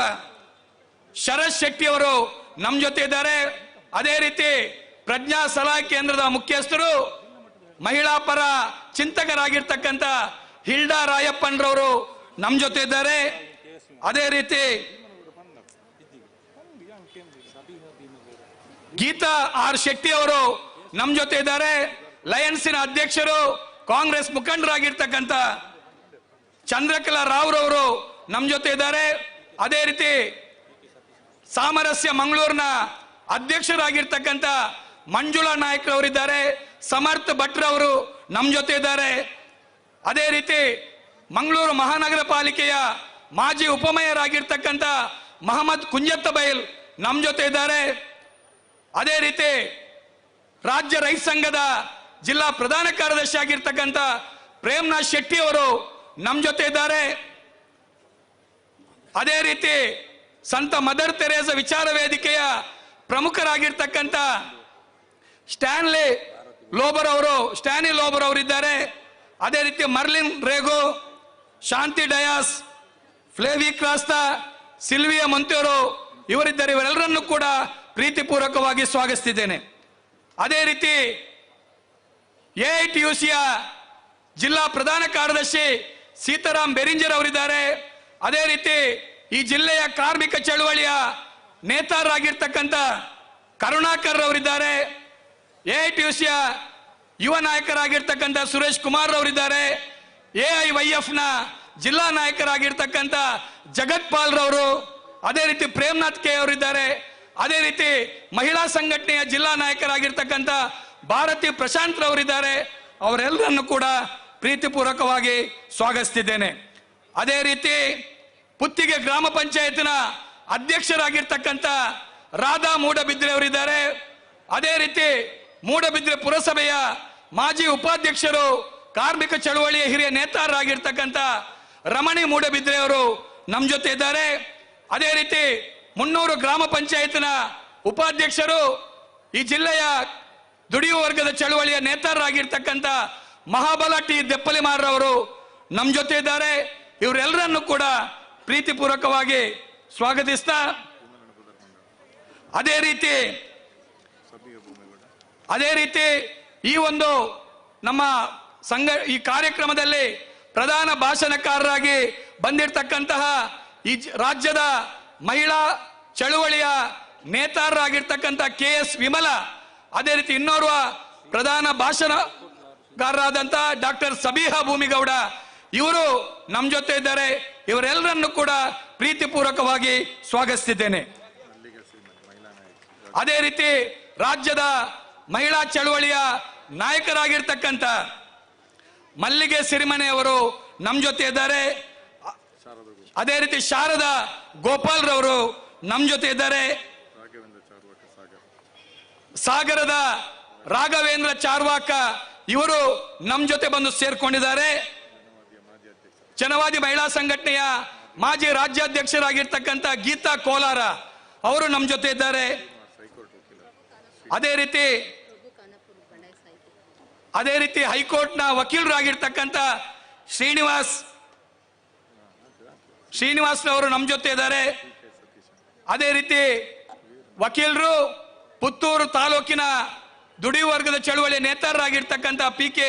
ಶರತ್ ಶೆಟ್ಟಿ ಅವರು ನಮ್ಮ ಜೊತೆ ಇದ್ದಾರೆ. ಅದೇ ರೀತಿ ಪ್ರಜ್ಞಾ ಸಲಹಾ ಕೇಂದ್ರದ ಮುಖ್ಯಸ್ಥರು, ಮಹಿಳಾ ಪರ ಚಿಂತಕರಾಗಿರ್ತಕ್ಕಂಥ ಹಿಲ್ಡಾ ರಾಯಪ್ಪನ್ರವರು ನಮ್ಮ ಜೊತೆ ಇದ್ದಾರೆ. ಅದೇ ರೀತಿ ಗೀತಾ ಆರ್ ಶೆಟ್ಟಿ ಅವರು ನಮ್ಮ ಜೊತೆ ಇದ್ದಾರೆ. ಲಯನ್ಸಿನ ಅಧ್ಯಕ್ಷರು, ಕಾಂಗ್ರೆಸ್ ಮುಖಂಡರಾಗಿರ್ತಕ್ಕಂಥ ಚಂದ್ರಕಲಾ ರಾವ್ರವರು ನಮ್ಮ ಜೊತೆ ಇದ್ದಾರೆ. ಅದೇ ರೀತಿ ಸಾಮರಸ್ಯ ಮಂಗಳೂರಿನ ಅಧ್ಯಕ್ಷರಾಗಿರ್ತಕ್ಕಂಥ ಮಂಜುಳಾ ನಾಯಕರವರಿದ್ದಾರೆ. ಸಮರ್ಥ ಭಟ್ರವರು ನಮ್ಮ ಜೊತೆ ಇದ್ದಾರೆ. ಅದೇ ರೀತಿ ಮಂಗಳೂರು ಮಹಾನಗರ ಪಾಲಿಕೆಯ ಮಾಜಿ ಉಪಮೇಯರ್ ಮಹಮ್ಮದ್ ಕುಂಜತ್ತ ಬೈಲ್ ನಮ್ಮ ಜೊತೆ ಇದ್ದಾರೆ. ಅದೇ ರೀತಿ ರಾಜ್ಯ ರೈತ ಸಂಘದ ಜಿಲ್ಲಾ ಪ್ರಧಾನ ಕಾರ್ಯದರ್ಶಿ ಆಗಿರ್ತಕ್ಕಂಥ ಪ್ರೇಮ್ನಾಥ್ ಶೆಟ್ಟಿ ಅವರು ನಮ್ಮ ಜೊತೆ ಇದ್ದಾರೆ. ಅದೇ ರೀತಿ ಸಂತ ಮದರ್ ತೆರೇಸ ವಿಚಾರ ವೇದಿಕೆಯ ಪ್ರಮುಖರಾಗಿರ್ತಕ್ಕಂಥ ಸ್ಟ್ಯಾನಿ ಲೋಬರ್ ಅವರಿದ್ದಾರೆ. ಅದೇ ರೀತಿ ಮರ್ಲಿನ್ ರೇಗೋ, ಶಾಂತಿ ಡಯಾಸ್, ಫ್ಲೇವಿ ಕ್ರಾಸ್ತಾ, ಸಿಲ್ವಿಯಾ ಮೊಂತೆಯವರು ಇವರಿದ್ದಾರೆ. ಇವರೆಲ್ಲರನ್ನು ಕೂಡ ಪ್ರೀತಿಪೂರ್ವಕವಾಗಿ ಸ್ವಾಗತಿಸಿದ್ದೇನೆ. ಅದೇ ರೀತಿ AITUCಯ ಜಿಲ್ಲಾ ಪ್ರಧಾನ ಕಾರ್ಯದರ್ಶಿ ಸೀತಾರಾಮ್ ಬೆರಿಂಜರ್ ಅವರಿದ್ದಾರೆ. ಅದೇ ರೀತಿ ಈ ಜಿಲ್ಲೆಯ ಕಾರ್ಮಿಕ ಚಳುವಳಿಯ ನೇತಾರರಾಗಿರ್ತಕ್ಕಂಥ ಕರುಣಾಕರ್ ಅವರಿದ್ದಾರೆ. AITUCಯ ಯುವ ನಾಯಕರಾಗಿರ್ತಕ್ಕಂಥ ಸುರೇಶ್ ಕುಮಾರ್ ಅವರಿದ್ದಾರೆ. AIYFನ ಜಿಲ್ಲಾ ನಾಯಕರಾಗಿರ್ತಕ್ಕಂಥ ಜಗತ್ ಪಾಲ್ ರವರು, ಅದೇ ರೀತಿ ಪ್ರೇಮ್ನಾಥ್ ಕೆ ಅವರಿದ್ದಾರೆ. ಅದೇ ರೀತಿ ಮಹಿಳಾ ಸಂಘಟನೆಯ ಜಿಲ್ಲಾ ನಾಯಕರಾಗಿರ್ತಕ್ಕಂಥ ಭಾರತಿ ಪ್ರಶಾಂತ್ ರವರಿದ್ದಾರೆ. ಅವರೆಲ್ಲರನ್ನು ಕೂಡ ಪ್ರೀತಿಪೂರ್ವಕವಾಗಿ ಸ್ವಾಗತಿಸಿದ್ದೇನೆ. ಅದೇ ರೀತಿ ಪುತ್ತಿಗೆ ಗ್ರಾಮ ಪಂಚಾಯತ್ನ ಅಧ್ಯಕ್ಷರಾಗಿರ್ತಕ್ಕಂಥ ರಾಧಾ ಮೂಡಬಿದ್ರೆ ಅವರಿದ್ದಾರೆ. ಅದೇ ರೀತಿ ಮೂಡಬಿದ್ರೆ ಪುರಸಭೆಯ ಮಾಜಿ ಉಪಾಧ್ಯಕ್ಷರು, ಕಾರ್ಮಿಕ ಚಳುವಳಿಯ ಹಿರಿಯ ನೇತಾರರಾಗಿರ್ತಕ್ಕಂಥ ರಮಣಿ ಮೂಡಬಿದ್ರೆ ಅವರು ನಮ್ಮ ಜೊತೆ ಇದ್ದಾರೆ. ಅದೇ ರೀತಿ 300 ಗ್ರಾಮ ಪಂಚಾಯತ್ನ ಉಪಾಧ್ಯಕ್ಷರು, ಈ ಜಿಲ್ಲೆಯ ದುಡಿಯುವ ವರ್ಗದ ಚಳುವಳಿಯ ನೇತಾರರಾಗಿರ್ತಕ್ಕಂಥ ಮಹಾಬಲ ಟಿ ದೆಪ್ಪಲಿಮಾರವರು ನಮ್ಮ ಜೊತೆ ಇದ್ದಾರೆ. ಇವರೆಲ್ಲರನ್ನು ಕೂಡ ಪ್ರೀತಿಪೂರ್ವಕವಾಗಿ ಸ್ವಾಗತಿಸ್ತಾ, ಅದೇ ರೀತಿ ಈ ಒಂದು ನಮ್ಮ ಈ ಕಾರ್ಯಕ್ರಮದಲ್ಲಿ ಪ್ರಧಾನ ಭಾಷಣಕಾರರಾಗಿ ಬಂದಿರತಕ್ಕಂತಹ ಈ ರಾಜ್ಯದ ಮಹಿಳಾ ಚಳುವಳಿಯ ನೇತಾರರಾಗಿರ್ತಕ್ಕಂಥ KS ವಿಮಲಾ, ಅದೇ ರೀತಿ ಇನ್ನೋರ್ವ ಪ್ರಧಾನ ಭಾಷಣಗಾರರಾದಂಥ ಡಾಕ್ಟರ್ ಸಬಿಹಾ ಭೂಮಿಗೌಡ ಇವರು ನಮ್ಮ ಜೊತೆ ಇದ್ದಾರೆ. ಇವರೆಲ್ಲರನ್ನು ಕೂಡ ಪ್ರೀತಿಪೂರ್ವಕವಾಗಿ ಸ್ವಾಗತಿಸಿದ್ದೇನೆ. ಅದೇ ರೀತಿ ರಾಜ್ಯದ ಮಹಿಳಾ ಚಳುವಳಿಯ ನಾಯಕರಾಗಿರ್ತಕ್ಕಂಥ ಮಲ್ಲಿಗೆ ಸಿರಿಮನೆ ಅವರು ನಮ್ಮ ಜೊತೆ ಇದ್ದಾರೆ. ಅದೇ ರೀತಿ ಶಾರದಾ ಗೋಪಾಲ್ ರವರು ನಮ್ಮ ಜೊತೆ ಇದ್ದಾರೆ. ಸಾಗರದ ರಾಘವೇಂದ್ರ ಚಾರ್ವಾಕ ಇವರು ನಮ್ಮ ಜೊತೆ ಬಂದು ಸೇರ್ಕೊಂಡಿದ್ದಾರೆ. ಜನವಾದಿ ಮಹಿಳಾ ಸಂಘಟನೆಯ ಮಾಜಿ ರಾಜ್ಯಾಧ್ಯಕ್ಷರಾಗಿರ್ತಕ್ಕಂಥ ಗೀತಾ ಕೋಲಾರ ಅವರು ನಮ್ಮ ಜೊತೆ ಇದ್ದಾರೆ. ಅದೇ ರೀತಿ ಹೈಕೋರ್ಟ್ನ ವಕೀಲರಾಗಿರ್ತಕ್ಕಂಥ ಶ್ರೀನಿವಾಸ್ ಅವರು ನಮ್ಮ ಜೊತೆ ಇದ್ದಾರೆ. ಅದೇ ರೀತಿ ವಕೀಲರು ಪುತ್ತೂರು ತಾಲೂಕಿನ ದುಡಿಯುವ ವರ್ಗದ ಚಳುವಳಿ ನೇತಾರರಾಗಿರ್ತಕ್ಕಂಥ PK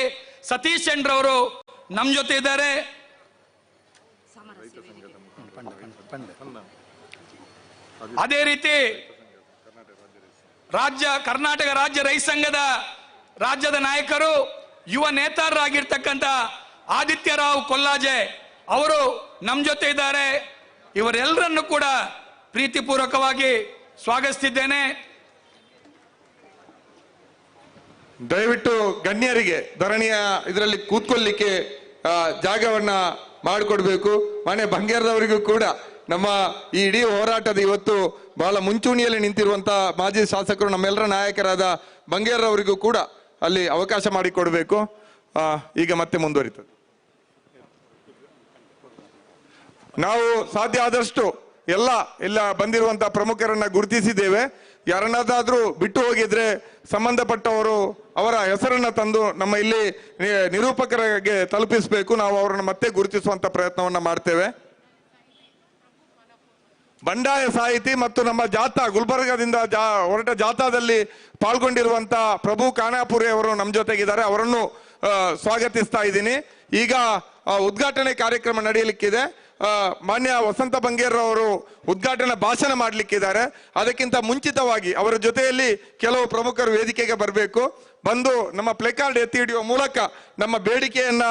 ಸತೀಶ್ ಚಂದ್ರವರು ನಮ್ಮ ಜೊತೆ ಇದ್ದಾರೆ. ಅದೇ ರೀತಿ ಕರ್ನಾಟಕ ರಾಜ್ಯ ರೈತ ಸಂಘದ ರಾಜ್ಯದ ನಾಯಕರು ಯುವ ನೇತಾರರಾಗಿರ್ತಕ್ಕಂಥ ಆದಿತ್ಯರಾವ್ ಕೊಲ್ಲಾಜೆ ಅವರು ನಮ್ಮ ಜೊತೆ ಇದ್ದಾರೆ. ಇವರೆಲ್ಲರನ್ನು ಕೂಡ ಪ್ರೀತಿಪೂರ್ವಕವಾಗಿ ಸ್ವಾಗತಿಸಿದ್ದೇನೆ. ದಯವಿಟ್ಟು ಗಣ್ಯರಿಗೆ ಧರಣಿಯ ಇದರಲ್ಲಿ ಕೂತ್ಕೊಳ್ಳಿಕ್ಕೆ ಜಾಗವನ್ನ ಮಾಡಿಕೊಡ್ಬೇಕು. ಮನೆ ಬಂಗೇರದವರಿಗೂ ಕೂಡ ನಮ್ಮ ಈ ಇಡೀ ಹೋರಾಟದ ಇವತ್ತು ಬಹಳ ಮುಂಚೂಣಿಯಲ್ಲಿ ನಿಂತಿರುವಂತ ಮಾಜಿ ಶಾಸಕರು ನಮ್ಮೆಲ್ಲರ ನಾಯಕರಾದ ಬಂಗೇರವರಿಗೂ ಕೂಡ ಅಲ್ಲಿ ಅವಕಾಶ ಮಾಡಿಕೊಡ್ಬೇಕು. ಈಗ ಮತ್ತೆ ಮುಂದುವರಿತದೆ. ನಾವು ಸಾಧ್ಯ ಆದಷ್ಟು ಎಲ್ಲ ಬಂದಿರುವಂತ ಪ್ರಮುಖರನ್ನ ಗುರುತಿಸಿದ್ದೇವೆ. ಯಾರನ್ನಾದ್ರೂ ಬಿಟ್ಟು ಹೋಗಿದ್ರೆ ಸಂಬಂಧಪಟ್ಟವರು ಅವರ ಹೆಸರನ್ನ ತಂದು ನಮ್ಮ ಇಲ್ಲಿ ನಿರೂಪಕರಿಗೆ ತಲುಪಿಸಬೇಕು. ನಾವು ಅವರನ್ನು ಮತ್ತೆ ಗುರುತಿಸುವಂತ ಪ್ರಯತ್ನವನ್ನ ಮಾಡ್ತೇವೆ. ಬಂಡಾಯ ಸಾಹಿತಿ ಮತ್ತು ನಮ್ಮ ಜಾಥಾ ಗುಲ್ಬರ್ಗದಿಂದ ಹೊರಟ ಜಾಥಾದಲ್ಲಿ ಪಾಲ್ಗೊಂಡಿರುವಂತ ಪ್ರಭು ಖಾನಾಪುರಿ ಅವರು ನಮ್ಮ ಜೊತೆಗಿದ್ದಾರೆ. ಅವರನ್ನು ಸ್ವಾಗತಿಸ್ತಾ ಇದ್ದೀನಿ. ಈಗ ಉದ್ಘಾಟನೆ ಕಾರ್ಯಕ್ರಮ ನಡೆಯಲಿಕ್ಕಿದೆ. ಮಾನ್ಯ ವಸಂತ ಬಂಗೇರವರು ಉದ್ಘಾಟನಾ ಭಾಷಣ ಮಾಡಲಿಕ್ಕಿದ್ದಾರೆ. ಅದಕ್ಕಿಂತ ಮುಂಚಿತವಾಗಿ ಅವರ ಜೊತೆಯಲ್ಲಿ ಕೆಲವು ಪ್ರಮುಖರು ವೇದಿಕೆಗೆ ಬರಬೇಕು. ಬಂದು ನಮ್ಮ ಪ್ಲೇಕಾರ್ಡ್ ಎತ್ತಿ ಹಿಡಿಯುವ ಮೂಲಕ ನಮ್ಮ ಬೇಡಿಕೆಯನ್ನ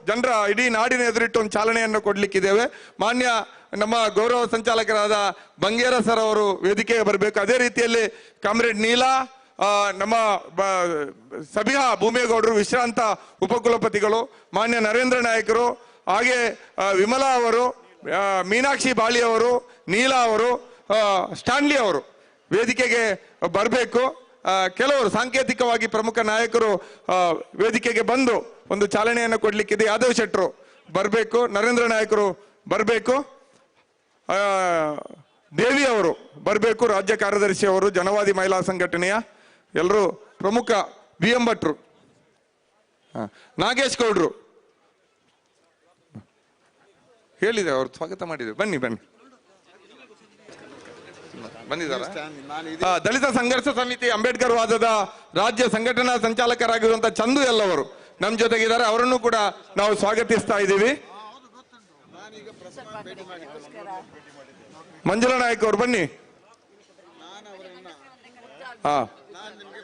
ಜನರ ಇಡೀ ನಾಡಿನ ಎದುರಿಟ್ಟು ಒಂದು ಚಾಲನೆಯನ್ನು ಕೊಡ್ಲಿಕ್ಕಿದ್ದೇವೆ. ಮಾನ್ಯ ನಮ್ಮ ಗೌರವ ಸಂಚಾಲಕರಾದ ಬಂಗೇರ ಸರ್ ಅವರು ವೇದಿಕೆಗೆ ಬರಬೇಕು. ಅದೇ ರೀತಿಯಲ್ಲಿ ಕಾಮ್ರೇಡ್ ನೀಲಾ, ನಮ್ಮ ಸಬಿಹಾ ಭೂಮೇಗೌಡರು ವಿಶ್ರಾಂತ ಉಪಕುಲಪತಿಗಳು, ಮಾನ್ಯ ನರೇಂದ್ರ ನಾಯಕರು, ಹಾಗೆ ವಿಮಲಾ ಅವರು, ಮೀನಾಕ್ಷಿ ಬಾಳಿ ಅವರು, ನೀಲಾ ಅವರು, ಸ್ಟಾನ್ಲಿ ಅವರು ವೇದಿಕೆಗೆ ಬರಬೇಕು. ಕೆಲವರು ಸಾಂಕೇತಿಕವಾಗಿ ಪ್ರಮುಖ ನಾಯಕರು ವೇದಿಕೆಗೆ ಬಂದು ಒಂದು ಚಾಲನೆಯನ್ನು ಕೊಡ್ಲಿಕ್ಕಿದೆ. ಯಾದವ್ ಶೆಟ್ರು ಬರಬೇಕು, ನರೇಂದ್ರ ನಾಯಕರು ಬರಬೇಕು, ದೇವಿ ಅವರು ಬರಬೇಕು, ರಾಜ್ಯ ಕಾರ್ಯದರ್ಶಿ ಅವರು ಜನವಾದಿ ಮಹಿಳಾ ಸಂಘಟನೆಯ ಎಲ್ಲರೂ ಪ್ರಮುಖ, BM ಭಟ್ರು, ನಾಗೇಶ್ ಗೌಡ್ರು ಹೇಳಿದೆ, ಅವರು ಸ್ವಾಗತ ಮಾಡಿದೆ. ಬನ್ನಿ ಬಂದಿದ್ದಾರೆ. ದಲಿತ ಸಂಘರ್ಷ ಸಮಿತಿ ಅಂಬೇಡ್ಕರ್ ವಾದದ ರಾಜ್ಯ ಸಂಘಟನಾ ಸಂಚಾಲಕರಾಗಿರುವಂತಹ ಚಂದು ಎಲ್ಲವರು ನಮ್ಮ ಜೊತೆಗಿದ್ದಾರೆ. ಅವರನ್ನು ಕೂಡ ನಾವು ಸ್ವಾಗತಿಸ್ತಾ ಇದ್ದೀವಿ. ಮಂಜುಳಾ ನಾಯಕ್ ಅವರು ಬನ್ನಿ.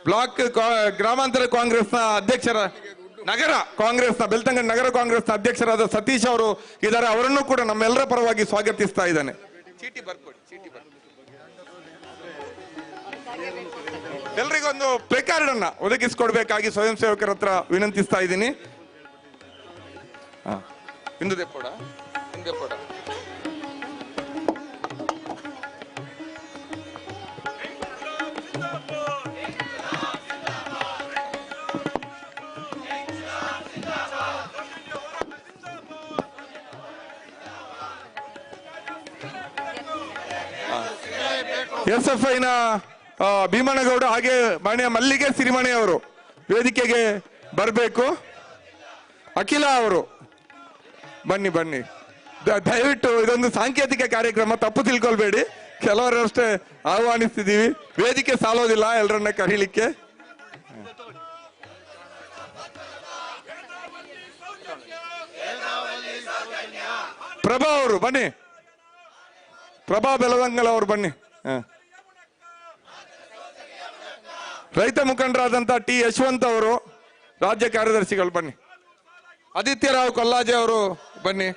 ಬ್ಲಾಕ್ ಗ್ರಾಮಾಂತರ ಕಾಂಗ್ರೆಸ್ನ ಅಧ್ಯಕ್ಷರ, ನಗರ ಕಾಂಗ್ರೆಸ್ನ ಬೆಳ್ತಂಗಡಿ ನಗರ ಕಾಂಗ್ರೆಸ್ನ ಅಧ್ಯಕ್ಷರಾದ ಸತೀಶ್ ಅವರು ಇದ್ದಾರೆ. ಅವರನ್ನು ಕೂಡ ನಮ್ಮೆಲ್ಲರ ಪರವಾಗಿ ಸ್ವಾಗತಿಸ್ತಾ ಇದ್ದಾನೆ. ಚೀಟಿ ಬರ್ಕೊಡಿ. ಎಲ್ರಿಗೊಂದು ಪ್ಲೇಕಾರ್ಡ್ ಅನ್ನ ಒದಗಿಸಿಕೊಡ್ಬೇಕಾಗಿ ಸ್ವಯಂ ಸೇವಕರ ಹತ್ರ ವಿನಂತಿಸ್ತಾ ಇದ್ದೀನಿ. ಹಿಂದೆ ದೆಪ್ಪೋಡ SFIನ ಭೀಮನಗೌಡ ಹಾಗೆ ಮಾನ್ಯ ಮಲ್ಲಿಗೆ ಸಿರಿಮಣಿ ಅವರು ವೇದಿಕೆಗೆ ಬರಬೇಕು. ಅಖಿಲ ಅವರು ಬನ್ನಿ. ದಯವಿಟ್ಟು ಇದೊಂದು ಸಾಂಕೇತಿಕ ಕಾರ್ಯಕ್ರಮ, ತಪ್ಪು ತಿಳ್ಕೊಳ್ಬೇಡಿ. ಕೆಲವರಷ್ಟೇ ಆಹ್ವಾನಿಸ್ತಿದ್ದೀವಿ, ವೇದಿಕೆ ಸಾಲೋದಿಲ್ಲ ಎಲ್ಲರನ್ನ ಕರೀಲಿಕ್ಕೆ. ಪ್ರಭಾ ಅವರು ಬನ್ನಿ, ಪ್ರಭಾ ಬೆಲವಂಗಲ್ ಅವರು ಬನ್ನಿ. ರೈತ ಮುಖಂಡರಾದಂತ ಟಿ ಯಶವಂತ್ ಅವರು, ರಾಜ್ಯ ಕಾರ್ಯದರ್ಶಿಗಳು ಬನ್ನಿ. ಆದಿತ್ಯರಾವ್ ಕೊಲ್ಲಾಜೆ ಅವರು ಬನ್ನಿ.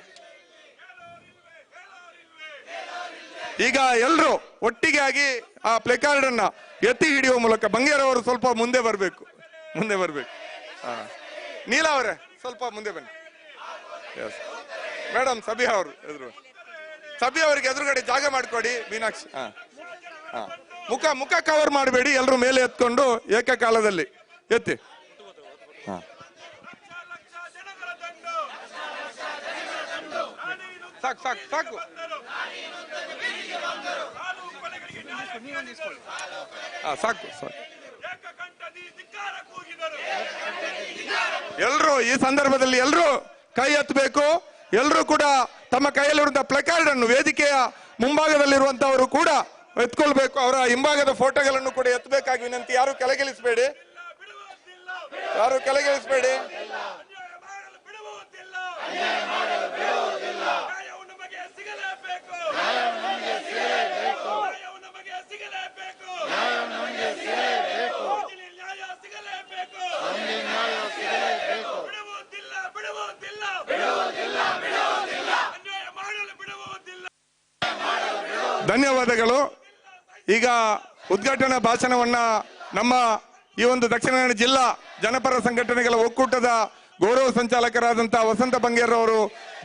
ಈಗ ಎಲ್ಲರೂ ಒಟ್ಟಿಗೆ ಆಗಿ ಆ ಪ್ಲೇಕಾರ್ಡ್ ಅನ್ನ ಎತ್ತಿ ಹಿಡಿಯುವ ಮೂಲಕ, ಬಂಗೇರವರು ಸ್ವಲ್ಪ ಮುಂದೆ ಬರಬೇಕು. ನೀಲಾ ಅವರೇ ಸ್ವಲ್ಪ ಮುಂದೆ ಬನ್ನಿ. ಮೇಡಮ್ ಸಬಿಹಾ ಅವರು ಸಬಿಹಾ ಅವರಿಗೆ ಎದುರುಗಡೆ ಜಾಗ ಮಾಡಿಕೊಡಿ. ಮೀನಾಕ್ಷಿ ಮುಖ ಕವರ್ ಮಾಡಬೇಡಿ, ಎಲ್ಲರೂ ಮೇಲೆ ಎತ್ಕೊಂಡು ಏಕಕಾಲದಲ್ಲಿ ಎತ್ತಿ. ಸಾಕು ಸಾಕು ಸಾಕು. ಸಾಕು ಸಾಕು. ಎಲ್ರು ಈ ಸಂದರ್ಭದಲ್ಲಿ ಎಲ್ರು ಕೈ ಎತ್ತಬೇಕು. ಎಲ್ರು ಕೂಡ ತಮ್ಮ ಕೈಯಲ್ಲಿರುವಂತಹ ಪ್ಲಕಾರ್ಡ್ ಅನ್ನು ವೇದಿಕೆಯ ಮುಂಭಾಗದಲ್ಲಿರುವಂತವರು ಕೂಡ ಎತ್ಕೊಳ್ಬೇಕು. ಅವರ ಹಿಂಭಾಗದ ಫೋಟೋಗಳನ್ನು ಕೂಡ ಎತ್ತಬೇಕಾಗಿ ವಿನಂತಿ. ಯಾರು ಕೆಳಗಿಳಿಸಬೇಡಿ. ಧನ್ಯವಾದಗಳು. ಈಗ ಉದ್ಘಾಟನಾ ಭಾಷಣವನ್ನ ನಮ್ಮ ಈ ಒಂದು ದಕ್ಷಿಣ ಕನ್ನಡ ಜಿಲ್ಲಾ ಜನಪರ ಸಂಘಟನೆಗಳ ಒಕ್ಕೂಟದ ಗೌರವ ಸಂಚಾಲಕರಾದಂತಹ ವಸಂತ ಬಂಗೇರ್ ಅವರು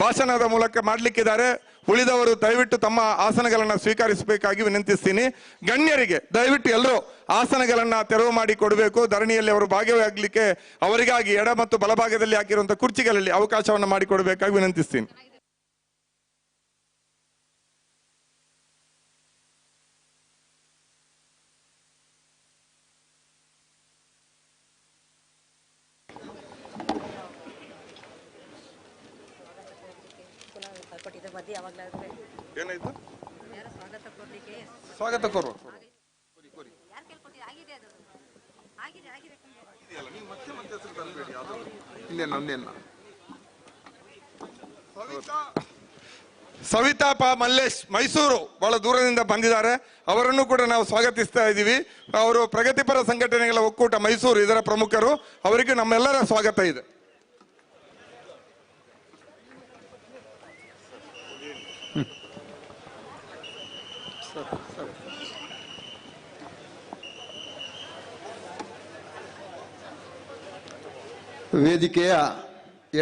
ಭಾಷಣದ ಮೂಲಕ ಮಾಡಲಿಕ್ಕಿದ್ದಾರೆ. ಉಳಿದವರು ದಯವಿಟ್ಟು ತಮ್ಮ ಆಸನಗಳನ್ನ ಸ್ವೀಕರಿಸಬೇಕಾಗಿ ವಿನಂತಿಸ್ತೀನಿ. ಗಣ್ಯರಿಗೆ ದಯವಿಟ್ಟು ಎಲ್ಲರೂ ಆಸನಗಳನ್ನ ತೆರವು ಮಾಡಿ ಕೊಡಬೇಕು. ಧರಣಿಯಲ್ಲಿ ಅವರು ಭಾಗವಹಿಸಲಿಕ್ಕೆ ಅವರಿಗಾಗಿ ಎಡ ಮತ್ತು ಬಲಭಾಗದಲ್ಲಿ ಹಾಕಿರುವಂತಹ ಕುರ್ಚಿಗಳಲ್ಲಿ ಅವಕಾಶವನ್ನು ಮಾಡಿಕೊಡಬೇಕಾಗಿ ವಿನಂತಿಸ್ತೀನಿ. ಏನಾಯ್ತು? ಸ್ವಾಗತ ಕೋರುವ ಸವಿತಾ ಪ ಮಲ್ಲೇಶ್ ಮೈಸೂರು ಬಹಳ ದೂರದಿಂದ ಬಂದಿದ್ದಾರೆ. ಅವರನ್ನು ಕೂಡ ನಾವು ಸ್ವಾಗತಿಸ್ತಾ ಇದ್ದೀವಿ. ಅವರು ಪ್ರಗತಿಪರ ಸಂಘಟನೆಗಳ ಒಕ್ಕೂಟ ಮೈಸೂರು ಇದರ ಪ್ರಮುಖರು. ಅವರಿಗೆ ನಮ್ಮೆಲ್ಲರ ಸ್ವಾಗತ ಇದೆ. ವೇದಿಕೆಯ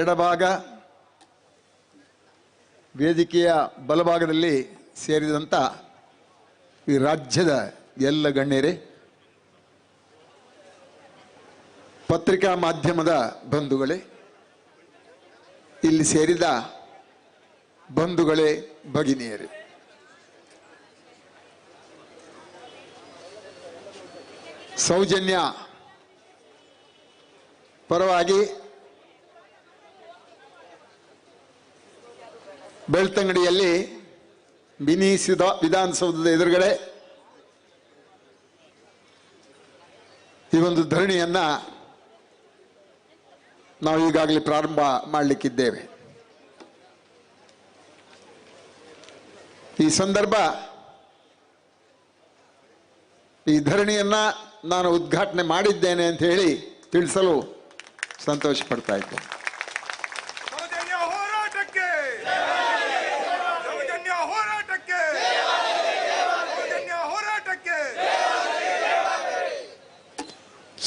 ಎಡಭಾಗ, ವೇದಿಕೆಯ ಬಲಭಾಗದಲ್ಲಿ ಸೇರಿದಂಥ ಈ ರಾಜ್ಯದ ಎಲ್ಲ ಗಣ್ಯರೇ, ಪತ್ರಿಕಾ ಮಾಧ್ಯಮದ ಬಂಧುಗಳೇ, ಇಲ್ಲಿ ಸೇರಿದ ಬಂಧುಗಳೇ, ಭಗಿನಿಯರೇ, ಸೌಜನ್ಯ ಪರವಾಗಿ ಬೆಳ್ತಂಗಡಿಯಲ್ಲಿ ಮಿನಿ ವಿಧಾನಸೌಧದ ಎದುರುಗಡೆ ಈ ಒಂದು ಧರಣಿಯನ್ನ ನಾವು ಈಗಾಗಲೇ ಪ್ರಾರಂಭ ಮಾಡಲಿಕ್ಕಿದ್ದೇವೆ. ಈ ಸಂದರ್ಭ ಈ ಧರಣಿಯನ್ನ ನಾನು ಉದ್ಘಾಟನೆ ಮಾಡಿದ್ದೇನೆ ಅಂತ ಹೇಳಿ ತಿಳಿಸಲು ಸಂತೋಷ ಪಡ್ತಾ ಇದ್ದೇನೆ.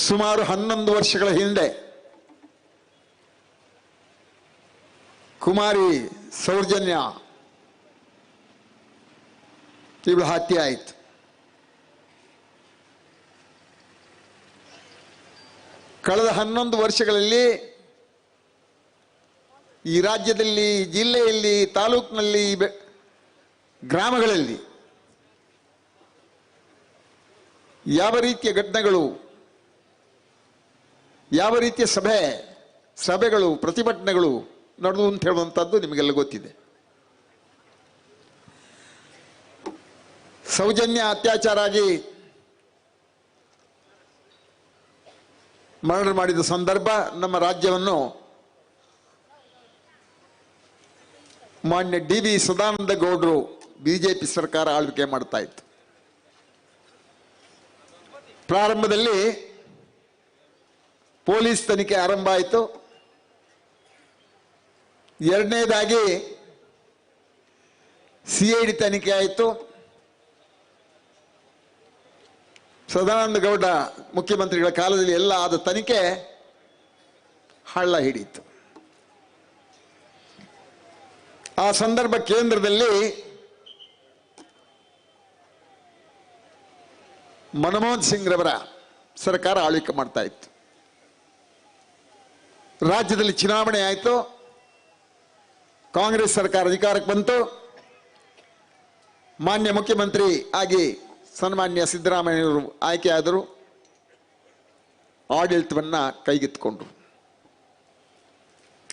ಸುಮಾರು 11 ವರ್ಷಗಳ ಹಿಂದೆ ಕುಮಾರಿ ಸೌಜನ್ಯ ಇವಳು ಹತ್ಯೆ ಆಯಿತು. ಕಳೆದ 11 ವರ್ಷಗಳಲ್ಲಿ ಈ ರಾಜ್ಯದಲ್ಲಿ, ಜಿಲ್ಲೆಯಲ್ಲಿ, ತಾಲೂಕಿನಲ್ಲಿ, ಗ್ರಾಮಗಳಲ್ಲಿ ಯಾವ ರೀತಿಯ ಘಟನೆಗಳು, ಯಾವ ರೀತಿಯ ಸಭೆಗಳು, ಪ್ರತಿಭಟನೆಗಳು ನಡೆದು ಅಂತ ಹೇಳುವಂಥದ್ದು ನಿಮಗೆಲ್ಲ ಗೊತ್ತಿದೆ. ಸೌಜನ್ಯ ಅತ್ಯಾಚಾರ ಆಗಿ ಮರಣ ಮಾಡಿದ ಸಂದರ್ಭ ನಮ್ಮ ರಾಜ್ಯವನ್ನು ಮಾನ್ಯ ಡಿ.ವಿ. ಸದಾನಂದ ಗೌಡರು ಬಿಜೆಪಿ ಸರ್ಕಾರ ಆಳ್ವಿಕೆ ಮಾಡ್ತಾ ಇತ್ತು. ಪ್ರಾರಂಭದಲ್ಲಿ ಪೊಲೀಸ್ ತನಿಖೆ ಆರಂಭ ಆಯಿತು. ಎರಡನೇದಾಗಿ CID ತನಿಖೆ ಆಯಿತು. ಸದಾನಂದ ಗೌಡ ಮುಖ್ಯಮಂತ್ರಿಗಳ ಕಾಲದಲ್ಲಿ ಎಲ್ಲ ಆದ ತನಿಖೆ ಹಳ್ಳ ಹಿಡಿಯಿತು. ಆ ಸಂದರ್ಭ ಕೇಂದ್ರದಲ್ಲಿ ಮನಮೋಹನ್ ಸಿಂಗ್ ರವರ ಸರ್ಕಾರ ಆಳ್ವಿಕೆ ಮಾಡ್ತಾ ಇತ್ತು. ರಾಜ್ಯದಲ್ಲಿ ಚುನಾವಣೆ ಆಯಿತು. ಕಾಂಗ್ರೆಸ್ ಸರ್ಕಾರ ಅಧಿಕಾರಕ್ಕೆ ಬಂತು. ಮಾನ್ಯ ಮುಖ್ಯಮಂತ್ರಿ ಆಗಿ ಸನ್ಮಾನ್ಯ ಸಿದ್ದರಾಮಯ್ಯವರು ಆಯ್ಕೆಯಾದರು. ಆಡಳಿತವನ್ನ ಕೈಗೆತ್ತಿಕೊಂಡ್ರು.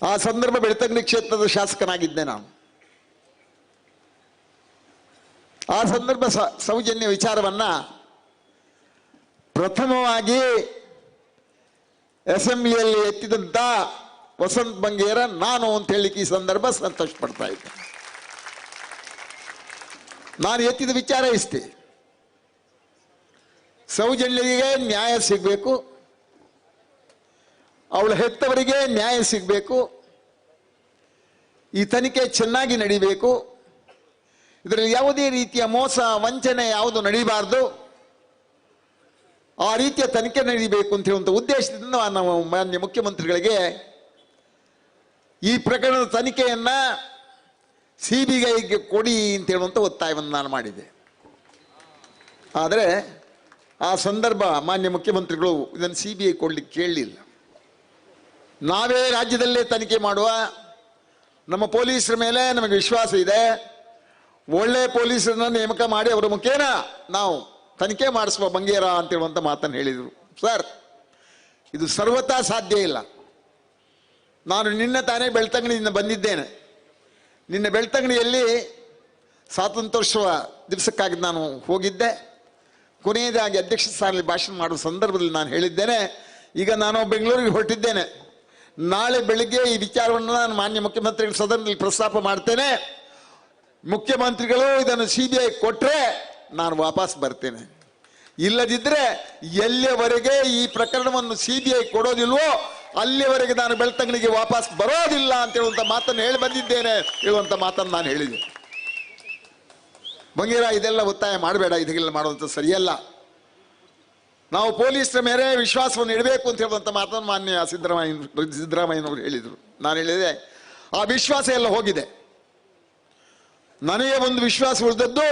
ಆ ಸಂದರ್ಭ ಬೆಳ್ತಂಗಡಿ ಕ್ಷೇತ್ರದ ಶಾಸಕನಾಗಿದ್ದೆ ನಾನು. ಆ ಸಂದರ್ಭ ಸೌಜನ್ಯ ವಿಚಾರವನ್ನ ಪ್ರಥಮವಾಗಿ ಅಸೆಂಬ್ಲಿಯಲ್ಲಿ ಎತ್ತಿದಂತ ವಸಂತ್ ಬಂಗೇರ ನಾನು ಅಂತ ಹೇಳಿಕ್ಕೆ ಈ ಸಂದರ್ಭ ಸಂತೋಷ ಪಡ್ತಾ ಇದ್ದೆ. ನಾನು ಎತ್ತಿದ ವಿಚಾರ ಇಷ್ಟೇ, ಸೌಜನ್ಯಗೆ ನ್ಯಾಯ ಸಿಗಬೇಕು, ಅವಳ ಹೆತ್ತವರಿಗೆ ನ್ಯಾಯ ಸಿಗಬೇಕು, ಈ ತನಿಖೆ ಚೆನ್ನಾಗಿ ನಡೀಬೇಕು, ಇದರಲ್ಲಿ ಯಾವುದೇ ರೀತಿಯ ಮೋಸ ವಂಚನೆ ಯಾವುದು ನಡೀಬಾರ್ದು, ಆ ರೀತಿಯ ತನಿಖೆ ನಡೀಬೇಕು ಅಂತ ಹೇಳುವಂಥ ಉದ್ದೇಶದಿಂದ ನಾವು ಮಾನ್ಯ ಮುಖ್ಯಮಂತ್ರಿಗಳಿಗೆ ಈ ಪ್ರಕರಣದ ತನಿಖೆಯನ್ನ CBIಗೆ ಕೊಡಿ ಅಂತ ಹೇಳುವಂಥ ಒತ್ತಾಯವನ್ನು ನಾನು ಮಾಡಿದೆ. ಆದರೆ ಆ ಸಂದರ್ಭ ಮಾನ್ಯ ಮುಖ್ಯಮಂತ್ರಿಗಳು ಇದನ್ನು CBI ಕೊಡ್ಲಿಕ್ಕೆ ಕೇಳಲಿಲ್ಲ. ನಾವೇ ರಾಜ್ಯದಲ್ಲೇ ತನಿಖೆ ಮಾಡುವ, ನಮ್ಮ ಪೊಲೀಸರ ಮೇಲೆ ನಮಗೆ ವಿಶ್ವಾಸ ಇದೆ, ಒಳ್ಳೆ ಪೊಲೀಸರನ್ನ ನೇಮಕ ಮಾಡಿ ಅವರ ಮುಖೇನ ನಾವು ತನಿಖೆ ಮಾಡಿಸುವ ಬಂಗೇರ ಅಂತ ಹೇಳುವಂಥ ಮಾತನ್ನು ಹೇಳಿದರು. ಸರ್, ಇದು ಸರ್ವತಾ ಸಾಧ್ಯ ಇಲ್ಲ. ನಾನು ನಿನ್ನೆ ತಾನೇ ಬೆಳ್ತಂಗಡಿಯಿಂದ ಬಂದಿದ್ದೇನೆ. ನಿನ್ನೆ ಬೆಳ್ತಂಗಡಿಯಲ್ಲಿ ಸ್ವಾತಂತ್ರ್ಯೋತ್ಸವ ದಿವಸಕ್ಕಾಗಿ ನಾನು ಹೋಗಿದ್ದೆ. ಕೊನೆಯದಾಗಿ ಅಧ್ಯಕ್ಷ ಸ್ಥಾನದಲ್ಲಿ ಭಾಷಣ ಮಾಡುವ ಸಂದರ್ಭದಲ್ಲಿ ನಾನು ಹೇಳಿದ್ದೇನೆ, ಈಗ ನಾನು ಬೆಂಗಳೂರಿಗೆ ಹೊರಟಿದ್ದೇನೆ, ನಾಳೆ ಬೆಳಿಗ್ಗೆ ಈ ವಿಚಾರವನ್ನು ನಾನು ಮಾನ್ಯ ಮುಖ್ಯಮಂತ್ರಿಗಳ ಸದನದಲ್ಲಿ ಪ್ರಸ್ತಾಪ ಮಾಡ್ತೇನೆ. ಮುಖ್ಯಮಂತ್ರಿಗಳು ಇದನ್ನು CBI ಕೊಟ್ಟರೆ ನಾನು ವಾಪಸ್ ಬರ್ತೇನೆ, ಇಲ್ಲದಿದ್ದರೆ ಎಲ್ಲಿಯವರೆಗೆ ಈ ಪ್ರಕರಣವನ್ನು CBI ಕೊಡೋದಿಲ್ವೋ ಅಲ್ಲಿಯವರೆಗೆ ನಾನು ಬೆಳ್ತಂಗಡಿಗೆ ವಾಪಸ್ ಬರೋದಿಲ್ಲ ಅಂತ ಹೇಳುವಂಥ ಮಾತನ್ನು ಹೇಳಿ ಬಂದಿದ್ದೇನೆ ಹೇಳುವಂಥ ಮಾತನ್ನು ನಾನು ಹೇಳಿದೆ. ಬಂಗೇರ, ಇದೆಲ್ಲ ಒತ್ತಾಯ ಮಾಡಬೇಡ, ಇದೆಲ್ಲ ಮಾಡುವಂಥ ಸರಿಯಲ್ಲ. ನಾವು ಪೊಲೀಸರ ಮೇಲೆ ವಿಶ್ವಾಸವನ್ನು ಇಡಬೇಕು ಅಂತ ಹೇಳುವಂಥ ಮಾತನ್ನು ಮಾನ್ಯ ಸಿದ್ದರಾಮಯ್ಯನವರು ಹೇಳಿದರು. ನಾನು ಹೇಳಿದೆ, ಆ ವಿಶ್ವಾಸ ಎಲ್ಲ ಹೋಗಿದೆ. ನನಗೆ ಒಂದು ವಿಶ್ವಾಸ ಉಳಿದದ್ದು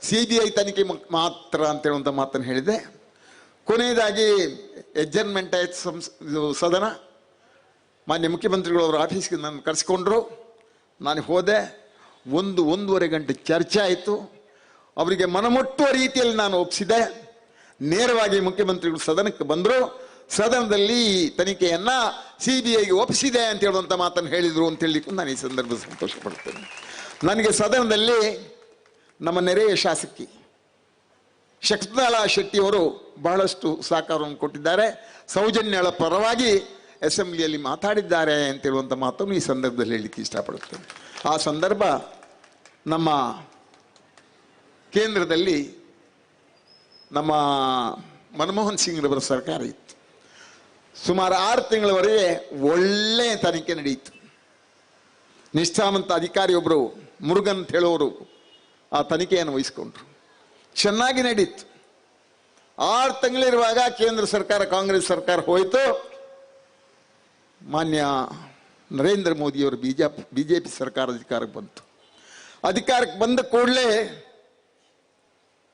CBI ತನಿಖೆ ಮಾತ್ರ ಅಂತ ಹೇಳುವಂಥ ಮಾತನ್ನು ಹೇಳಿದೆ. ಕೊನೆಯದಾಗಿ ಎಡ್ಜರ್ನ್ಮೆಂಟ್ ಆಯ್ತು ಸದನ. ಮಾನ್ಯ ಮುಖ್ಯಮಂತ್ರಿಗಳು ಅವರ ಆಫೀಸ್ಗೆ ನಾನು ಕರೆಸಿಕೊಂಡ್ರು. ನಾನು ಹೋದೆ. ಒಂದೂವರೆ ಗಂಟೆ ಚರ್ಚೆ ಆಯಿತು. ಅವರಿಗೆ ಮನಮುಟ್ಟುವ ರೀತಿಯಲ್ಲಿ ನಾನು ಒಪ್ಪಿಸಿದೆ. ನೇರವಾಗಿ ಮುಖ್ಯಮಂತ್ರಿಗಳು ಸದನಕ್ಕೆ ಬಂದರು. ಸದನದಲ್ಲಿ ತನಿಖೆಯನ್ನ CBIಗೆ ಒಪ್ಪಿಸಿದೆ ಅಂತ ಹೇಳುವಂಥ ಮಾತನ್ನು ಹೇಳಿದರು ಅಂತ ಹೇಳಲಿಕ್ಕೂ ನಾನು ಈ ಸಂದರ್ಭ ಸಂತೋಷ ಪಡ್ತೇನೆ. ನನಗೆ ಸದನದಲ್ಲಿ ನಮ್ಮ ನೆರೆಯ ಶಾಸಕಿ ಶಕ್ತಲಾ ಶೆಟ್ಟಿಯವರು ಬಹಳಷ್ಟು ಸಹಕಾರವನ್ನು ಕೊಟ್ಟಿದ್ದಾರೆ. ಸೌಜನ್ಯಳ ಪರವಾಗಿ ಅಸೆಂಬ್ಲಿಯಲ್ಲಿ ಮಾತಾಡಿದ್ದಾರೆ ಅಂತ ಹೇಳುವಂಥ ಮಾತನ್ನು ಈ ಸಂದರ್ಭದಲ್ಲಿ ಹೇಳಲಿಕ್ಕೆ ಇಷ್ಟಪಡುತ್ತೇನೆ. ಆ ಸಂದರ್ಭ ನಮ್ಮ ಕೇಂದ್ರದಲ್ಲಿ ನಮ್ಮ ಮನಮೋಹನ್ ಸಿಂಗ್ ರವರ ಸರ್ಕಾರ ಇತ್ತು. ಸುಮಾರು 6 ತಿಂಗಳವರೆಗೆ ಒಳ್ಳೆಯ ತನಿಖೆ ನಡೆಯಿತು. ನಿಷ್ಠಾವಂತ ಅಧಿಕಾರಿಯೊಬ್ಬರು ಮುರುಗನ್ ಅಂತ ಹೇಳೋರು ಆ ತನಿಖೆಯನ್ನು ವಹಿಸಿಕೊಂಡ್ರು. ಚೆನ್ನಾಗಿ ನಡೀತು. 6 ತಿಂಗಳಿರುವಾಗ ಕೇಂದ್ರ ಸರ್ಕಾರ, ಕಾಂಗ್ರೆಸ್ ಸರ್ಕಾರ ಹೋಯಿತು. ಮಾನ್ಯ ನರೇಂದ್ರ ಮೋದಿಯವರು ಬಿಜೆಪಿ ಸರ್ಕಾರ ಅಧಿಕಾರಕ್ಕೆ ಬಂತು. ಅಧಿಕಾರಕ್ಕೆ ಬಂದ ಕೂಡಲೇ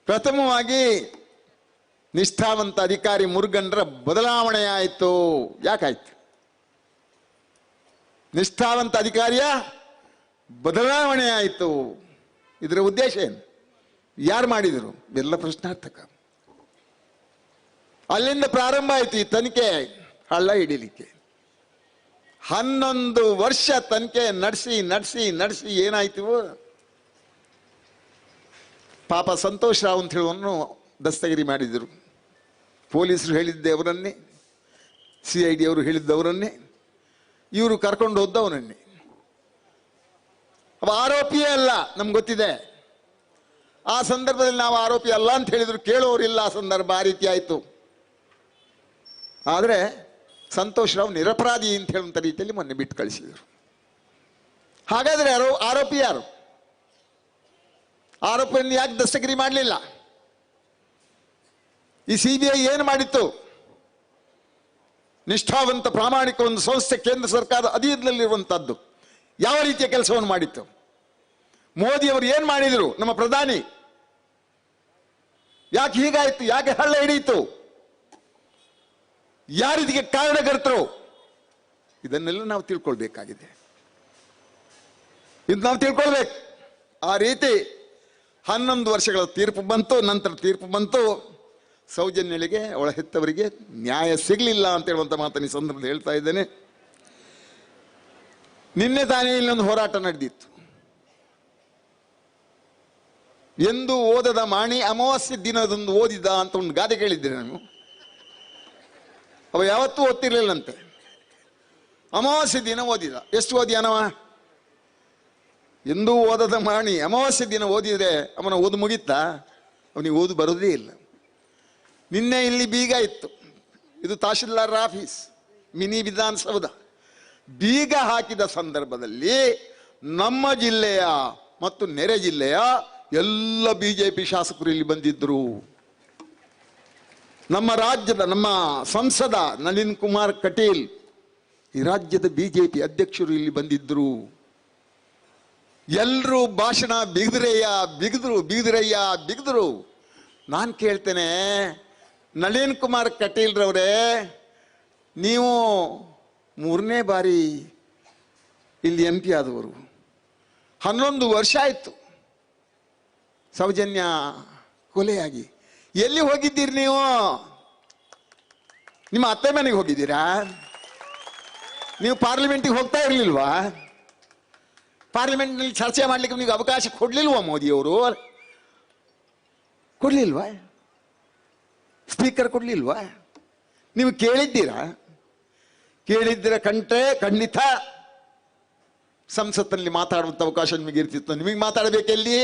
ಪ್ರಥಮವಾಗಿ ನಿಷ್ಠಾವಂತ ಅಧಿಕಾರಿ ಮುರುಗನ್ರ ಬದಲಾವಣೆ ಆಯಿತು. ಯಾಕಾಯ್ತು? ನಿಷ್ಠಾವಂತ ಅಧಿಕಾರಿಯ ಬದಲಾವಣೆ ಆಯಿತು. ಇದರ ಉದ್ದೇಶ ಏನು? ಯಾರು ಮಾಡಿದರು? ಎಲ್ಲ ಪ್ರಶ್ನಾರ್ಥಕ. ಅಲ್ಲಿಂದ ಪ್ರಾರಂಭ ಆಯಿತು ಈ ತನಿಖೆ ಹಳ್ಳ ಹಿಡಿಲಿಕ್ಕೆ. 11 ವರ್ಷ ತನಿಖೆ ನಡೆಸಿ ಏನಾಯ್ತು? ಪಾಪ ಸಂತೋಷ್ ರಾವ್ ಅಂತ ಹೇಳುವನು ದಸ್ತಗಿರಿ ಮಾಡಿದರು. ಪೊಲೀಸರು ಹೇಳಿದ್ದೆ ಅವರನ್ನೇ, CID ಅವರು ಹೇಳಿದ್ದವರನ್ನೇ, ಇವರು ಕರ್ಕೊಂಡು ಹೋದ್ದವನನ್ನೇ. ಅವ ಆರೋಪಿಯೇ ಅಲ್ಲ, ನಮ್ಗೆ ಗೊತ್ತಿದೆ. ಆ ಸಂದರ್ಭದಲ್ಲಿ ನಾವು ಆರೋಪಿ ಅಲ್ಲ ಅಂತ ಹೇಳಿದ್ರು, ಕೇಳೋರಿಲ್ಲ. ಆ ಸಂದರ್ಭ ಆ ರೀತಿ ಆಯಿತು. ಆದರೆ ಸಂತೋಷ್ ರಾವ್ ನಿರಪರಾಧಿ ಅಂತ ಹೇಳುವಂಥ ರೀತಿಯಲ್ಲಿ ಮೊನ್ನೆ ಬಿಟ್ಟು ಕಳಿಸಿದರು. ಹಾಗಾದರೆ ಆರೋಪಿ ಯಾರು? ಆರೋಪಿಯನ್ನು ಯಾಕೆ ದಸ್ತಗಿರಿ ಮಾಡಲಿಲ್ಲ? ಈ CBI ಏನು ಮಾಡಿತ್ತು? ನಿಷ್ಠಾವಂತ ಪ್ರಾಮಾಣಿಕ ಒಂದು ಸಂಸ್ಥೆ, ಕೇಂದ್ರ ಸರ್ಕಾರದ ಅಧೀನದಲ್ಲಿರುವಂತಹದ್ದು. ಯಾವ ರೀತಿಯ ಕೆಲಸವನ್ನು ಮಾಡಿತ್ತು? ಮೋದಿ ಅವರು ಏನು ಮಾಡಿದರು? ನಮ್ಮ ಪ್ರಧಾನಿ ಯಾಕೆ ಹೀಗಾಯಿತು? ಯಾಕೆ ಹಳ್ಳ ಹಿಡಿಯಿತು? ಯಾರಿದಿಗೆ ಕಾರಣಕರ್ತರು? ಇದನ್ನೆಲ್ಲ ನಾವು ತಿಳ್ಕೊಳ್ಬೇಕಾಗಿದೆ. ಇದು ನಾವು ತಿಳ್ಕೊಳ್ಬೇಕು. ಆ ರೀತಿ 11 ವರ್ಷಗಳ ತೀರ್ಪು ಬಂತು. ನಂತರ ತೀರ್ಪು ಬಂತು, ಸೌಜನ್ಯಳಿಗೆ ಅವಳ ಹೆತ್ತವರಿಗೆ ನ್ಯಾಯ ಸಿಗಲಿಲ್ಲ ಅಂತ ಹೇಳುವಂಥ ಮಾತನ್ನು ಈ ಸಂದರ್ಭದಲ್ಲಿ ಹೇಳ್ತಾ ಇದ್ದೇನೆ. ನಿನ್ನೆ ತಾನೇ ಇಲ್ಲೊಂದು ಹೋರಾಟ ನಡೆದಿತ್ತು. ಎಂದು ಓದದ ಮಾಣಿ ಅಮಾವಾಸ್ಯೆ ದಿನದೊಂದು ಓದಿದ ಅಂತ ಒಂದು ಗಾದೆ ಕೇಳಿದ್ದೆ ನಾನು. ಅವ ಯಾವತ್ತೂ ಓದ್ತಿರ್ಲಿಲ್ಲಂತೆ. ಅಮಾವಾಸ್ಯೆ ದಿನ ಓದಿದ. ಎಷ್ಟು ಓದಿಯಾನವ? ಎಂದೂ ಓದದ ಮಾಣಿ ಅಮಾವಾಸ್ಯೆ ದಿನ ಓದಿದ್ರೆ ಅವನ ಓದು ಮುಗಿತಾ? ಅವನಿಗೆ ಓದು ಬರೋದೇ ಇಲ್ಲ. ನಿನ್ನೆ ಇಲ್ಲಿ ಬೀಗ ಇತ್ತು. ಇದು ತಹಶೀಲ್ದಾರ್ ಆಫೀಸ್, ಮಿನಿ ವಿಧಾನಸೌಧ. ಬೀಗ ಹಾಕಿದ ಸಂದರ್ಭದಲ್ಲಿ ನಮ್ಮ ಜಿಲ್ಲೆಯ ಮತ್ತು ನೆರೆ ಜಿಲ್ಲೆಯ ಎಲ್ಲ BJP ಶಾಸಕರು ಇಲ್ಲಿ ಬಂದಿದ್ದರು. ನಮ್ಮ ರಾಜ್ಯದ, ನಮ್ಮ ಸಂಸದ ನಳಿನ್ ಕುಮಾರ್ ಕಟೀಲ್, ಈ ರಾಜ್ಯದ BJP ಅಧ್ಯಕ್ಷರು ಇಲ್ಲಿ ಬಂದಿದ್ದರು. ಎಲ್ಲರೂ ಭಾಷಣ ಬಿಗಿದ್ರಯ್ಯ. ನಾನು ಕೇಳ್ತೇನೆ, ನಳಿನ್ ಕುಮಾರ್ ಕಟೀಲ್ ರವರೇ, ನೀವು 3ನೇ ಬಾರಿ ಇಲ್ಲಿ MP ಆದವರು. 11 ವರ್ಷ ಆಯ್ತು ಸೌಜನ್ಯ ಕೊಲೆಯಾಗಿ. ಎಲ್ಲಿ ಹೋಗಿದ್ದೀರಿ ನೀವು? ನಿಮ್ಮ ಅತ್ತೆ ಮನೆಗೆ ಹೋಗಿದ್ದೀರಾ? ನೀವು ಪಾರ್ಲಿಮೆಂಟಿಗೆ ಹೋಗ್ತಾ ಇರಲಿಲ್ವಾ? ಪಾರ್ಲಿಮೆಂಟ್ನಲ್ಲಿ ಚರ್ಚೆ ಮಾಡಲಿಕ್ಕೆ ನಿಮಗೆ ಅವಕಾಶ ಕೊಡ್ಲಿಲ್ವಾ ಮೋದಿಯವರು? ಕೊಡ್ಲಿಲ್ವಾ? ಸ್ಪೀಕರ್ ಕೊಡ್ಲಿಲ್ವಾ? ನೀವು ಕೇಳಿದ್ದೀರಾ? ಕೇಳಿದ್ದೀರ ಕಂಡ್ರೆ ಖಂಡಿತ ಸಂಸತ್ತಿನಲ್ಲಿ ಮಾತಾಡುವಂಥ ಅವಕಾಶ ನಿಮಗೆ ಇರ್ತಿತ್ತು. ನಿಮಗೆ ಮಾತಾಡಬೇಕೆಲ್ಲಿ?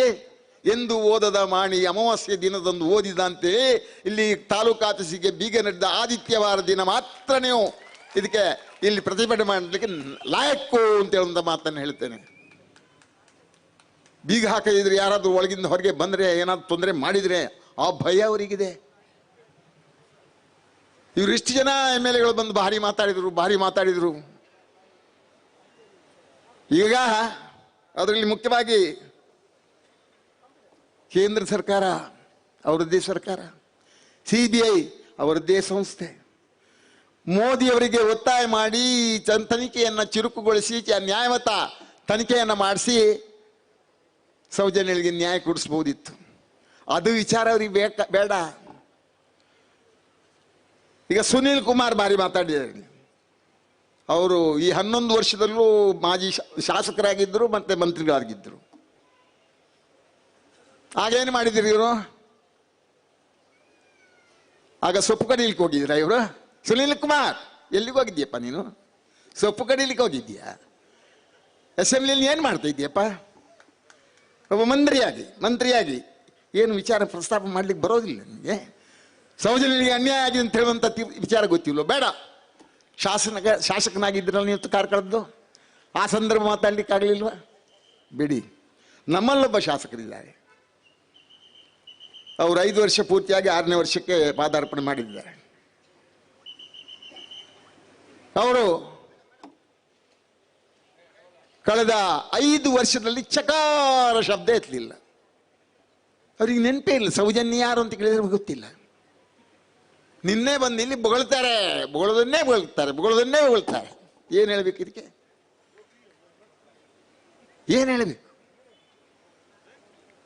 ಎಂದು ಓದದ ಮಾಣಿ ಅಮಾವಾಸ್ಯೆ ದಿನದಂದು ಓದಿದಂತೆ ಇಲ್ಲಿ ತಾಲೂಕು ಆಫೀಸಿಗೆ ಬೀಗ ನಡೆದ ಆದಿತ್ಯವಾರ ದಿನ ಮಾತ್ರ ನೀವು ಇದಕ್ಕೆ ಇಲ್ಲಿ ಪ್ರತಿಭಟನೆ ಮಾಡಲಿಕ್ಕೆ ಲಾಯಕ್ಕು ಅಂತ ಹೇಳುವಂಥ ಮಾತನ್ನು ಹೇಳ್ತೇನೆ. ಬೀಗ ಹಾಕದಿದ್ರೆ ಯಾರಾದ್ರೂ ಒಳಗಿಂದ ಹೊರಗೆ ಬಂದರೆ, ಏನಾದ್ರು ತೊಂದರೆ ಮಾಡಿದರೆ ಆ ಭಯ ಅವರಿಗಿದೆ. ಇವರು ಇಷ್ಟು ಜನ MLAಗಳು ಬಂದು ಭಾರಿ ಮಾತಾಡಿದ್ರು. ಈಗ ಅದರಲ್ಲಿ ಮುಖ್ಯವಾಗಿ ಕೇಂದ್ರ ಸರ್ಕಾರ ಅವರದ್ದೇ ಸರ್ಕಾರ, CBI ಅವರದ್ದೇ ಸಂಸ್ಥೆ. ಮೋದಿ ಅವರಿಗೆ ಒತ್ತಾಯ ಮಾಡಿ ತನಿಖೆಯನ್ನು ಚುರುಕುಗೊಳಿಸಿ ನ್ಯಾಯಯುತ ತನಿಖೆಯನ್ನು ಮಾಡಿಸಿ ಸೌಜನ್ಯಳಿಗೆ ನ್ಯಾಯ ಕೊಡಿಸ್ಬೋದಿತ್ತು. ಅದು ವಿಚಾರ ಅವ್ರಿಗೆ ಬೇಡ. ಈಗ ಸುನೀಲ್ ಕುಮಾರ್ ಬಾರಿ ಮಾತಾಡಿದ್ದಾರೆ. ಅವರು ಈ 11 ವರ್ಷದಲ್ಲೂ ಮಾಜಿ ಶಾಸಕರಾಗಿದ್ದರು ಮತ್ತೆ ಮಂತ್ರಿಗಳಾಗಿದ್ದರು. ಆಗೇನು ಮಾಡಿದಿರಿ ಇವರು? ಆಗ ಸೊಪ್ಪು ಕಡಿಲಿಕ್ಕೆ ಹೋಗಿದ್ದೀರಾ ಇವರು? ಸುನೀಲ್ ಕುಮಾರ್, ಎಲ್ಲಿಗೆ ಹೋಗಿದ್ದೀಯಪ್ಪ ನೀನು? ಸೊಪ್ಪು ಕಡಿಲಿಕ್ಕೆ ಹೋಗಿದ್ದೀಯಾ? ಅಸೆಂಬ್ಲಿಯಲ್ಲಿ ಏನು ಮಾಡ್ತಾ ಇದ್ದೀಯಪ್ಪ? ಒಬ್ಬ ಮಂತ್ರಿಯಾಗಿ ಏನು ವಿಚಾರ ಪ್ರಸ್ತಾಪ ಮಾಡ್ಲಿಕ್ಕೆ ಬರೋದಿಲ್ಲ ನಿಮಗೆ? ಸೌಜನ್ಯನಿಗೆ ಅನ್ಯಾಯ ಆಗಿದೆ ಅಂತ ಹೇಳುವಂಥ ವಿಚಾರ ಗೊತ್ತಿಲ್ವ? ಬೇಡ. ಶಾಸಕನಾಗಿದ್ರಲ್ಲ ನೀವು ಕಾರ್ ಕಳೆದು, ಆ ಸಂದರ್ಭ ಮಾತಾಡ್ಲಿಕ್ಕೆ ಆಗಲಿಲ್ವ? ಬಿಡಿ. ನಮ್ಮಲ್ಲೊಬ್ಬ ಶಾಸಕರಿದ್ದಾರೆ, ಅವರು 5 ವರ್ಷ ಪೂರ್ತಿಯಾಗಿ 6ನೇ ವರ್ಷಕ್ಕೆ ಪಾದಾರ್ಪಣೆ ಮಾಡಿದ್ದಾರೆ. ಅವರು ಕಳೆದ 5 ವರ್ಷದಲ್ಲಿ ಚಕಾರ ಶಬ್ದ ಎತ್ತಲಿಲ್ಲ. ಅವ್ರಿಗೆ ನೆನಪೇ ಇಲ್ಲ ಸೌಜನ್ಯ ಯಾರು ಅಂತ ಕೇಳಿದ್ರೆ ಗೊತ್ತಿಲ್ಲ. ನಿನ್ನೆ ಬಂದು ಇಲ್ಲಿ ಬೊಗಳದನ್ನೇ ಬೊಗಳ್ತಾರೆ. ಏನು ಹೇಳ್ಬೇಕು ಇದಕ್ಕೆ? ಏನು ಹೇಳಬೇಕು?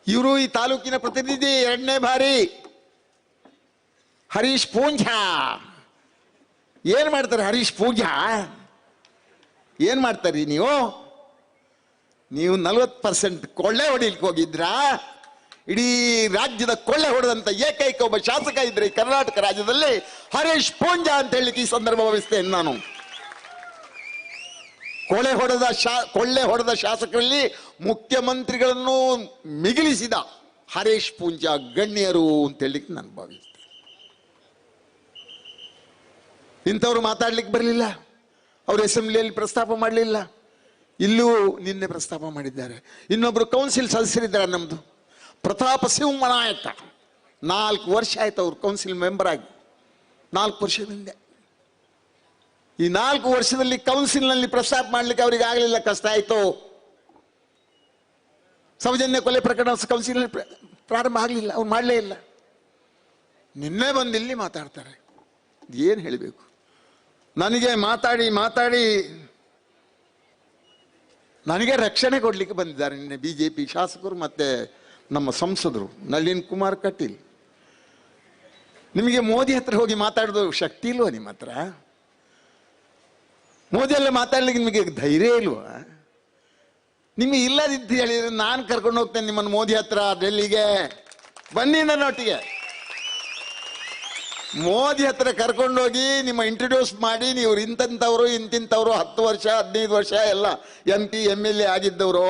ಇವರು ಈ ತಾಲೂಕಿನ ಪ್ರತಿನಿಧಿ 2ನೇ ಬಾರಿ ಹರೀಶ್ ಪೂಂಜಾ. ಏನ್ ಮಾಡ್ತಾರೆ ಹರೀಶ್ ಪೂಂಜಾ? ಏನ್ ಮಾಡ್ತಾರಿ ನೀವು 40% ಕೊಳ್ಳೆ ಹೊಡಿಲಿಕ್ಕೆ ಹೋಗಿದ್ರಾ? ಇಡೀ ರಾಜ್ಯದ ಕೊಳ್ಳೆ ಹೊಡೆದಂತ ಏಕೈಕ ಒಬ್ಬ ಶಾಸಕ ಇದ್ರೆ ಈ ಕರ್ನಾಟಕ ರಾಜ್ಯದಲ್ಲಿ ಹರೀಶ್ ಪೂಂಜಾ ಅಂತ ಹೇಳಿಕ್ಕೆ ಈ ಸಂದರ್ಭ ಭಾವಿಸ್ತೇನೆ ನಾನು. ಕೊಳ್ಳೆ ಹೊಡೆದ ಶಾಸಕರಲ್ಲಿ ಮುಖ್ಯಮಂತ್ರಿಗಳನ್ನು ಮಿಗಿಲಿಸಿದ ಹರೀಶ್ ಪೂಂಜಾ ಗಣ್ಯರು ಅಂತ ಹೇಳಿಕ್ಕೆ ನಾನು ಭಾವಿಸ್ತೇನೆ. ಇಂಥವ್ರು ಮಾತಾಡ್ಲಿಕ್ಕೆ ಬರಲಿಲ್ಲ, ಅವರು ಅಸೆಂಬ್ಲಿಯಲ್ಲಿ ಪ್ರಸ್ತಾಪ ಮಾಡಲಿಲ್ಲ, ಇಲ್ಲೂ ನಿನ್ನೆ ಪ್ರಸ್ತಾಪ ಮಾಡಿದ್ದಾರೆ. ಇನ್ನೊಬ್ರು ಕೌನ್ಸಿಲ್ ಸದಸ್ಯರಿದ್ದಾರೆ ನಮ್ದು, ಪ್ರತಾಪ ಸಿಂಹನಾಯಕ. 4 ವರ್ಷ ಆಯ್ತು ಅವ್ರು ಕೌನ್ಸಿಲ್ ಮೆಂಬರ್ ಆಗಿ, 4 ವರ್ಷದಿಂದ. ಈ 4 ವರ್ಷದಲ್ಲಿ ಕೌನ್ಸಿಲ್ನಲ್ಲಿ ಪ್ರಸ್ತಾಪ ಮಾಡ್ಲಿಕ್ಕೆ ಅವ್ರಿಗೆ ಆಗಲಿಲ್ಲ, ಕಷ್ಟ ಆಯ್ತು. ಸೌಜನ್ಯ ಕೊಲೆ ಪ್ರಕರಣ ಕೌನ್ಸಿಲ್ ಪ್ರಾರಂಭ ಆಗಲಿಲ್ಲ, ಅವ್ರು ಮಾಡಲೇ ಇಲ್ಲ. ನಿನ್ನೆ ಬಂದು ಇಲ್ಲಿ ಮಾತಾಡ್ತಾರೆ. ಏನು ಹೇಳಬೇಕು? ನನಗೆ ಮಾತಾಡಿ ನನಗೆ ರಕ್ಷಣೆ ಕೊಡ್ಲಿಕ್ಕೆ ಬಂದಿದ್ದಾರೆ ನಿನ್ನೆ ಬಿಜೆಪಿ ಶಾಸಕರು ಮತ್ತೆ ನಮ್ಮ ಸಂಸದರು ನಳಿನ್ ಕುಮಾರ್ ಕಟೀಲ್. ನಿಮಗೆ ಮೋದಿ ಹತ್ರ ಹೋಗಿ ಮಾತಾಡೋದು ಶಕ್ತಿ ಇಲ್ವಾ? ನಿಮ್ಮ ಹತ್ರ ಮೋದಿ ಎಲ್ಲ ಮಾತಾಡ್ಲಿಕ್ಕೆ ನಿಮಗೆ ಧೈರ್ಯ ಇಲ್ವಾ? ನಿಮಗೆ ಇಲ್ಲದಿದ್ದು ಹೇಳಿದ್ರೆ ನಾನು ಕರ್ಕೊಂಡು ಹೋಗ್ತೇನೆ ನಿಮ್ಮನ್ನು ಮೋದಿ ಹತ್ರ ಡೆಲ್ಲಿಗೆ. ಬನ್ನಿ ನನ್ನೊಟ್ಟಿಗೆ. ಮೋದಿ ಹತ್ರ ಕರ್ಕೊಂಡೋಗಿ ನಿಮ್ಮ ಇಂಟ್ರೊಡ್ಯೂಸ್ ಮಾಡಿ, ನೀವು ಇಂಥವ್ರು ಇಂತಿಂಥವ್ರು 10 ವರ್ಷ 15 ವರ್ಷ ಎಲ್ಲ MP MLA ಆಗಿದ್ದವರು,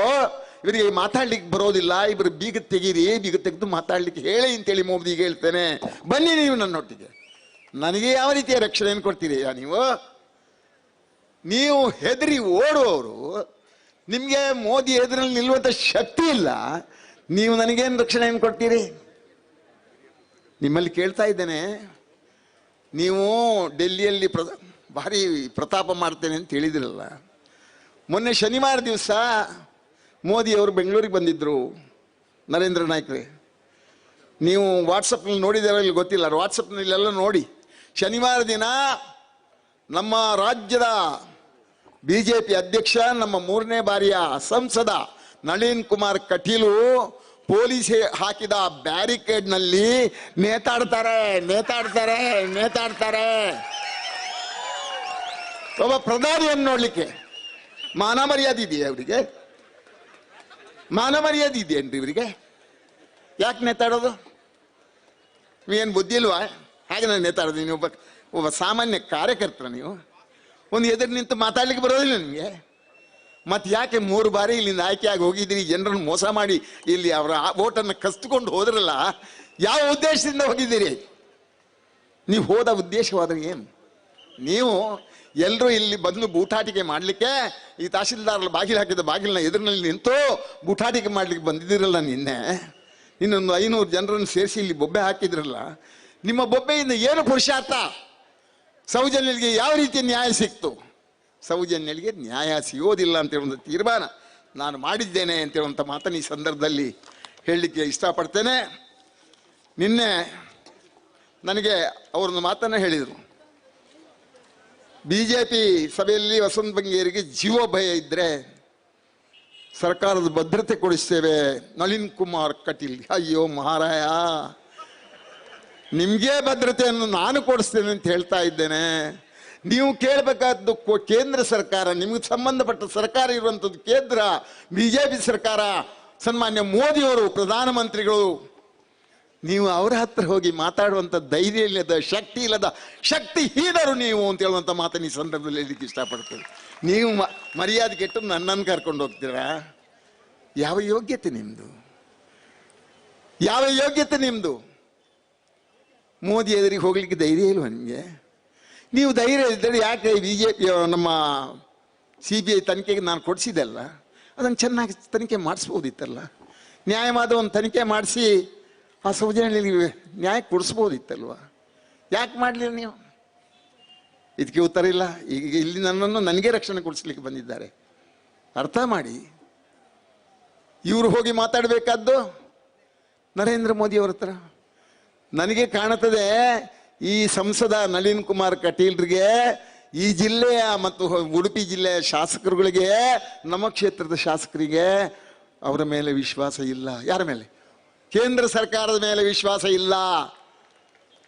ಇವರಿಗೆ ಮಾತಾಡ್ಲಿಕ್ಕೆ ಬರೋದಿಲ್ಲ, ಇವರು ಬೀಗ ತೆಗೀರಿ, ಬೀಗ ತೆಗೆದು ಮಾತಾಡ್ಲಿಕ್ಕೆ ಹೇಳಿ ಅಂತೇಳಿ ಮೋದಿಗೆ ಹೇಳ್ತೇನೆ. ಬನ್ನಿ ನೀವು ನನ್ನೊಟ್ಟಿಗೆ. ನನಗೆ ಯಾವ ರೀತಿಯ ರಕ್ಷಣೆಯನ್ನು ಕೊಡ್ತೀರಿ? ನೀವು ಹೆದರಿ ಓಡುವವರು, ನಿಮಗೆ ಮೋದಿ ಎದುರಲ್ಲಿ ನಿಲ್ಲುವಂತ ಶಕ್ತಿ ಇಲ್ಲ, ನೀವು ನನಗೇನು ರಕ್ಷಣೆಯನ್ನು ಕೊಡ್ತೀರಿ? ನಿಮ್ಮಲ್ಲಿ ಕೇಳ್ತಾ ಇದ್ದೇನೆ, ನೀವು ಡೆಲ್ಲಿಯಲ್ಲಿ ಭಾರಿ ಪ್ರತಾಪ ಮಾಡ್ತೇನೆ ಅಂತ ಹೇಳಿದ್ರಲ್ಲ. ಮೊನ್ನೆ ಶನಿವಾರ ದಿವಸ ಮೋದಿಯವರು ಬೆಂಗಳೂರಿಗೆ ಬಂದಿದ್ದರು, ನರೇಂದ್ರ ನಾಯ್ಕರೇ. ನೀವು ವಾಟ್ಸಪ್ನಲ್ಲಿ ನೋಡಿದಾರೋ ಇಲ್ಲಿ ಗೊತ್ತಿಲ್ಲ, ವಾಟ್ಸಪ್ನಲ್ಲೆಲ್ಲ ನೋಡಿ. ಶನಿವಾರ ದಿನ ನಮ್ಮ ರಾಜ್ಯದ ಬಿಜೆಪಿ ಅಧ್ಯಕ್ಷ, ನಮ್ಮ 3ನೇ ಬಾರಿಯ ಸಂಸದ ನಳಿನ್ ಕುಮಾರ್ ಕಟೀಲು ಪೊಲೀಸ್ ಹಾಕಿದ ಬ್ಯಾರಿಕೇಡ್ನಲ್ಲಿ ನೇತಾಡ್ತಾರೆ. ಒಬ್ಬ ಪ್ರಧಾನಿಯನ್ನು ನೋಡ್ಲಿಕ್ಕೆ ಮಾನ ಮರ್ಯಾದೆ ಇದೆಯಾ ಅವರಿಗೆ? ಮಾನ ಮರ್ಯಾದೆ ಇದೆಯೇನ್ರಿ ಇವರಿಗೆ? ಯಾಕೆ ನೇತಾಡೋದು? ನೀವೇನು ಬುದ್ಧಿ ಇಲ್ವಾ? ಹಾಗೆ ನಾನು ನೇತಾಡೋದು? ನೀವು ಒಬ್ಬ ಸಾಮಾನ್ಯ ಕಾರ್ಯಕರ್ತರ, ನೀವು ಒಂದು ಎದುರು ನಿಂತು ಮಾತಾಡ್ಲಿಕ್ಕೆ ಬರೋದಿಲ್ಲ ನಿಮಗೆ? ಮತ್ತೆ ಯಾಕೆ 3 ಬಾರಿ ಇಲ್ಲಿಂದ ಆಯ್ಕೆಯಾಗಿ ಹೋಗಿದ್ದೀರಿ? ಜನರನ್ನು ಮೋಸ ಮಾಡಿ ಇಲ್ಲಿ ಅವರ ವೋಟನ್ನು ಕಸ್ದುಕೊಂಡು ಹೋದ್ರಲ್ಲ, ಯಾವ ಉದ್ದೇಶದಿಂದ ಹೋಗಿದ್ದೀರಿ? ನೀವು ಹೋದ ಉದ್ದೇಶವಾದ್ರೆ ಏನು? ನೀವು ಎಲ್ಲರೂ ಇಲ್ಲಿ ಬಂದು ಬೂಟಾಟಿಕೆ ಮಾಡಲಿಕ್ಕೆ, ಈ ತಹಶೀಲ್ದಾರ್ ಬಾಗಿಲು ಹಾಕಿದ ಬಾಗಿಲಿನ ಎದುರಿನಲ್ಲಿ ನಿಂತು ಬೂಟಾಟಿಕೆ ಮಾಡ್ಲಿಕ್ಕೆ ಬಂದಿದ್ದೀರಲ್ಲ. ನಿನ್ನೆ ಇನ್ನೊಂದು 500 ಜನರನ್ನು ಸೇರಿಸಿ ಇಲ್ಲಿ ಬೊಬ್ಬೆ ಹಾಕಿದ್ರಲ್ಲ. ನಿಮ್ಮ ಬೊಬ್ಬೆಯಿಂದ ಏನು ಪುರುಷಾರ್ಥ? ಸೌಜನ್ಯರಿಗೆ ಯಾವ ರೀತಿಯ ನ್ಯಾಯ ಸಿಕ್ತು? ಸೌಜನ್ಯರಿಗೆ ನ್ಯಾಯ ಸಿಗೋದಿಲ್ಲ ಅಂತೇಳುವಂಥ ತೀರ್ಮಾನ ನಾನು ಮಾಡಿದ್ದೇನೆ ಅಂತೇಳುವಂಥ ಮಾತನ್ನು ಈ ಸಂದರ್ಭದಲ್ಲಿ ಹೇಳಲಿಕ್ಕೆ ಇಷ್ಟಪಡ್ತೇನೆ. ನಿನ್ನೆ ನನಗೆ ಅವರೊಂದು ಮಾತನ್ನು ಹೇಳಿದರು. ಬಿಜೆಪಿ ಸಭೆಯಲ್ಲಿ ವಸಂತ ಬಂಗೇರಿಗೆ ಜೀವ ಭಯ ಇದ್ದರೆ ಸರ್ಕಾರದ ಭದ್ರತೆ ಕೊಡಿಸ್ತೇವೆ, ನಳಿನ್ ಕುಮಾರ್ ಕಟೀಲ್. ಅಯ್ಯೋ ಮಹಾರಾಯ, ನಿಮ್ಗೆ ಭದ್ರತೆಯನ್ನು ನಾನು ಕೊಡಿಸ್ತೇನೆ ಅಂತ ಹೇಳ್ತಾ ಇದ್ದೇನೆ. ನೀವು ಕೇಳಬೇಕಾದ್ದು ಕೇಂದ್ರ ಸರ್ಕಾರ, ನಿಮಗೆ ಸಂಬಂಧಪಟ್ಟ ಸರ್ಕಾರ ಇರುವಂಥದ್ದು ಕೇಂದ್ರ ಬಿಜೆಪಿ ಸರ್ಕಾರ, ಸನ್ಮಾನ್ಯ ಮೋದಿಯವರು ಪ್ರಧಾನಮಂತ್ರಿಗಳು. ನೀವು ಅವರ ಹತ್ರ ಹೋಗಿ ಮಾತಾಡುವಂಥ ಧೈರ್ಯ ಇಲ್ಲದ, ಶಕ್ತಿ ಇಲ್ಲದ ಶಕ್ತಿಹೀನರು ನೀವು ಅಂತ ಹೇಳುವಂಥ ಮಾತನ್ನು ಈ ಸಂದರ್ಭದಲ್ಲಿ ಹೇಳಲಿಕ್ಕೆ ಇಷ್ಟಪಡ್ತೇವೆ. ನೀವು ಮರ್ಯಾದೆ ಕೆಟ್ಟು ನನ್ನನ್ನು ಕರ್ಕೊಂಡು ಹೋಗ್ತೀರಾ? ಯಾವ ಯೋಗ್ಯತೆ ನಿಮ್ಮದು? ಯಾವ ಯೋಗ್ಯತೆ ನಿಮ್ಮದು? ಮೋದಿ ಎದುರಿಗೆ ಹೋಗ್ಲಿಕ್ಕೆ ಧೈರ್ಯ ಇಲ್ವ ನಿಮಗೆ? ನೀವು ಧೈರ್ಯ ಇದ್ದರೆ ಯಾಕೆ ಬಿಜೆಪಿ ನಮ್ಮ CBI ತನಿಖೆಗೆ ನಾನು ಕೊಡಿಸಿದೆಲ್ಲ, ಅದನ್ನು ಚೆನ್ನಾಗಿ ತನಿಖೆ ಮಾಡಿಸ್ಬೋದಿತ್ತಲ್ಲ. ನ್ಯಾಯವಾದ ಒಂದು ತನಿಖೆ ಮಾಡಿಸಿ ಆ ಸೌಜನ್ಯಗಳಿಗೆ ನ್ಯಾಯ ಕೊಡಿಸ್ಬೋದಿತ್ತಲ್ವ? ಯಾಕೆ ಮಾಡಲಿಲ್ಲ ನೀವು? ಇದಕ್ಕೆ ಉತ್ತರ ಇಲ್ಲ. ಈಗ ಇಲ್ಲಿ ನನ್ನನ್ನು ನನಗೆ ರಕ್ಷಣೆ ಕೊಡಿಸ್ಲಿಕ್ಕೆ ಬಂದಿದ್ದಾರೆ. ಅರ್ಥ ಮಾಡಿ. ಇವರು ಹೋಗಿ ಮಾತಾಡಬೇಕಾದ್ದು ನರೇಂದ್ರ ಮೋದಿ ಅವರ ಹತ್ರ. ನನಗೆ ಕಾಣುತ್ತದೆ ಈ ಸಂಸದ ನಳಿನ್ ಕುಮಾರ್ ಕಟೀಲ್ರಿಗೆ, ಈ ಜಿಲ್ಲೆಯ ಮತ್ತು ಉಡುಪಿ ಜಿಲ್ಲೆಯ ಶಾಸಕರುಗಳಿಗೆ, ನಮ್ಮ ಕ್ಷೇತ್ರದ ಶಾಸಕರಿಗೆ ಅವರ ಮೇಲೆ ವಿಶ್ವಾಸ ಇಲ್ಲ. ಯಾರ ಮೇಲೆ? ಕೇಂದ್ರ ಸರ್ಕಾರದ ಮೇಲೆ ವಿಶ್ವಾಸ ಇಲ್ಲ,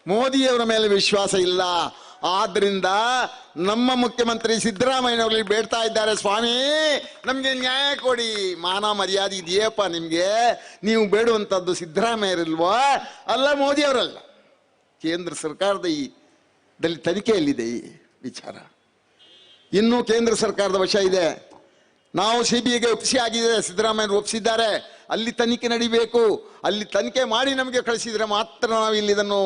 ಮೋದಿಯವರ ಮೇಲೆ ವಿಶ್ವಾಸ ಇಲ್ಲ. ಆದ್ರಿಂದ ನಮ್ಮ ಮುಖ್ಯಮಂತ್ರಿ ಸಿದ್ದರಾಮಯ್ಯನವರಲ್ಲಿ ಬೇಡ್ತಾ ಇದ್ದಾರೆ, ಸ್ವಾಮಿ ನಮ್ಗೆ ನ್ಯಾಯ ಕೊಡಿ. ಮಾನ ಮರ್ಯಾದೆ ಇದೆಯಪ್ಪ ನಿಮ್ಗೆ? ನೀವು ಬೇಡುವಂಥದ್ದು ಸಿದ್ದರಾಮಯ್ಯರಿಲ್ವಾ? ಅಲ್ಲ, ಮೋದಿ ಅವರಲ್ಲ, ಕೇಂದ್ರ ಸರ್ಕಾರದ ದಲ್ಲಿ ತನಿಖೆಯಲ್ಲಿದೆ ಈ ವಿಚಾರ. ಇನ್ನೂ ಕೇಂದ್ರ ಸರ್ಕಾರದ ವಶ ಇದೆ. ನಾವು CBIಗೆ ಒಪ್ಪಿಸಿ ಆಗಿದೆ, ಸಿದ್ದರಾಮಯ್ಯರು ಒಪ್ಪಿಸಿದ್ದಾರೆ. ಅಲ್ಲಿ ತನಿಖೆ ನಡಿಬೇಕು. ಅಲ್ಲಿ ತನಿಖೆ ಮಾಡಿ ನಮಗೆ ಕಳಿಸಿದ್ರೆ ಮಾತ್ರ ನಾವು ಇಲ್ಲಿ ಇದನ್ನು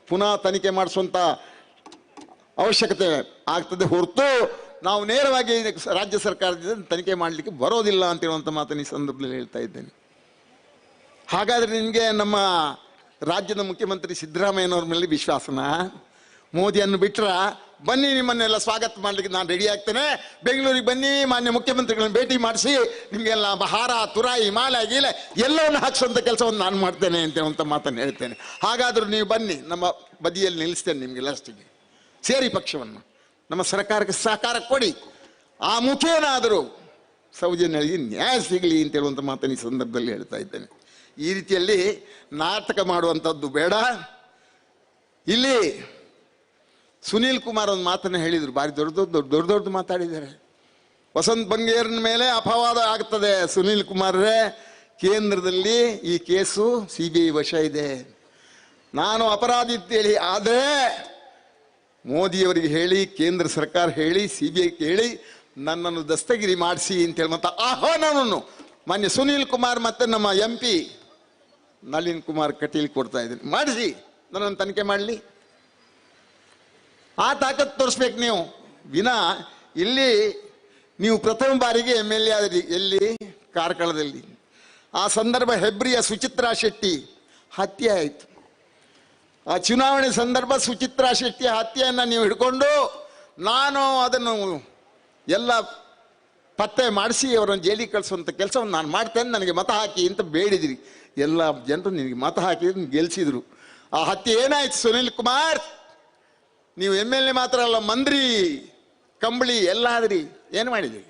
ಪುನಃ ತನಿಖೆ ಮಾಡಿಸುವಂತ ಅವಶ್ಯಕತೆ ಆಗ್ತದೆ, ಹೊರತು ನಾವು ನೇರವಾಗಿ ರಾಜ್ಯ ಸರ್ಕಾರದಿಂದ ತನಿಖೆ ಮಾಡಲಿಕ್ಕೆ ಬರೋದಿಲ್ಲ ಅಂತ ಹೇಳುವಂಥ ಮಾತನ್ನು ಈ ಸಂದರ್ಭದಲ್ಲಿ ಹೇಳ್ತಾ ಇದ್ದೇನೆ. ಹಾಗಾದ್ರೆ ನಿಮಗೆ ನಮ್ಮ ರಾಜ್ಯದ ಮುಖ್ಯಮಂತ್ರಿ ಸಿದ್ದರಾಮಯ್ಯನವ್ರ ಮೇಲೆ ವಿಶ್ವಾಸನ? ಮೋದಿಯನ್ನು ಬಿಟ್ರ ಬನ್ನಿ, ನಿಮ್ಮನ್ನೆಲ್ಲ ಸ್ವಾಗತ ಮಾಡಲಿಕ್ಕೆ ನಾನು ರೆಡಿ ಆಗ್ತೇನೆ. ಬೆಂಗಳೂರಿಗೆ ಬನ್ನಿ, ಮಾನ್ಯ ಮುಖ್ಯಮಂತ್ರಿಗಳನ್ನ ಭೇಟಿ ಮಾಡಿಸಿ ನಿಮಗೆಲ್ಲ ಹಾರ, ತುರಾಯಿ, ಮಾಲೆ, ಗೀಲೆ ಎಲ್ಲವನ್ನು ಹಾಕ್ಸುವಂಥ ಕೆಲಸವನ್ನು ನಾನು ಮಾಡ್ತೇನೆ ಅಂತ ಹೇಳುವಂಥ ಮಾತನ್ನು ಹೇಳ್ತೇನೆ. ಹಾಗಾದರೂ ನೀವು ಬನ್ನಿ, ನಮ್ಮ ಬದಿಯಲ್ಲಿ ನಿಲ್ಲಿಸ್ತೇನೆ ನಿಮಗೆ ಲಾಸ್ಟಿಗೆ. ಸೇರಿ ಪಕ್ಷವನ್ನು ನಮ್ಮ ಸರ್ಕಾರಕ್ಕೆ ಸಹಕಾರ ಕೊಡಿ. ಆ ಮುಖೇನಾದರೂ ಸೌಜನ್ಯಗಳಿಗೆ ನ್ಯಾಯ ಸಿಗಲಿ ಅಂತ ಹೇಳುವಂಥ ಮಾತನ್ನು ಈ ಸಂದರ್ಭದಲ್ಲಿ ಹೇಳ್ತಾ ಇದ್ದೇನೆ. ಈ ರೀತಿಯಲ್ಲಿ ನಾಟಕ ಮಾಡುವಂಥದ್ದು ಬೇಡ. ಇಲ್ಲಿ ಸುನೀಲ್ ಕುಮಾರ್ ಒಂದು ಮಾತನ್ನು ಹೇಳಿದರು, ಭಾರಿ ದೊಡ್ಡ ಮಾತಾಡಿದ್ದಾರೆ. ವಸಂತ್ ಬಂಗೇರ್ನ ಮೇಲೆ ಅಪವಾದ ಆಗ್ತದೆ. ಸುನೀಲ್ ಕುಮಾರ್ರೇ, ಕೇಂದ್ರದಲ್ಲಿ ಈ ಕೇಸು CBI ವಶ ಇದೆ. ನಾನು ಅಪರಾಧಿ ಅಂತೇಳಿ, ಆದರೆ ಮೋದಿಯವರಿಗೆ ಹೇಳಿ, ಕೇಂದ್ರ ಸರ್ಕಾರ ಹೇಳಿ, CBI ಹೇಳಿ ನನ್ನನ್ನು ದಸ್ತಗಿರಿ ಮಾಡಿಸಿ ಅಂತ ಹೇಳುವಂಥ ಆಹ್ವಾನವನ್ನು ಮಾನ್ಯ ಸುನೀಲ್ ಕುಮಾರ್ ಮತ್ತು ನಮ್ಮ MP ನಳಿನ್ ಕುಮಾರ್ ಕಟೀಲ್ ಕೊಡ್ತಾ ಇದ್ದೀನಿ. ಮಾಡಿಸಿ, ನನ್ನನ್ನು ತನಿಖೆ ಮಾಡಲಿ. ಆ ತಾಕತ್ತು ತೋರಿಸ್ಬೇಕು ನೀವು. ವಿನಾ ಇಲ್ಲಿ ನೀವು ಪ್ರಥಮ ಬಾರಿಗೆ MLA ಆದ್ರಿ, ಎಲ್ಲಿ? ಕಾರ್ಕಳದಲ್ಲಿ. ಆ ಸಂದರ್ಭ ಹೆಬ್ರಿಯ ಸುಚಿತ್ರಾ ಶೆಟ್ಟಿ ಹತ್ಯೆ ಆಯಿತು. ಆ ಚುನಾವಣೆ ಸಂದರ್ಭ ಸುಚಿತ್ರಾ ಶೆಟ್ಟಿ ಹತ್ಯೆಯನ್ನು ನೀವು ಹಿಡ್ಕೊಂಡು ನಾನು ಅದನ್ನು ಎಲ್ಲ ಪತ್ತೆ ಮಾಡಿಸಿ ಅವರನ್ನು ಜೈಲಿಗೆ ಕಳಿಸುವಂಥ ಕೆಲಸವನ್ನು ನಾನು ಮಾಡ್ತೇನೆ, ನನಗೆ ಮತ ಹಾಕಿ ಅಂತ ಬೇಡಿದ್ರಿ. ಎಲ್ಲ ಜನರು ನಿನಗೆ ಮತ ಹಾಕಿದ್ರು, ಗೆಲ್ಲಿಸಿದ್ರು. ಆ ಹತ್ಯೆ ಏನಾಯ್ತು? ಸುನೀಲ್ ಕುಮಾರ್, ನೀವು MLA ಮಾತ್ರ ಅಲ್ಲ, ಮಂತ್ರಿ, ಕಂಬಳಿ ಎಲ್ಲ ಆದ್ರಿ. ಏನು ಮಾಡಿದ್ರಿ?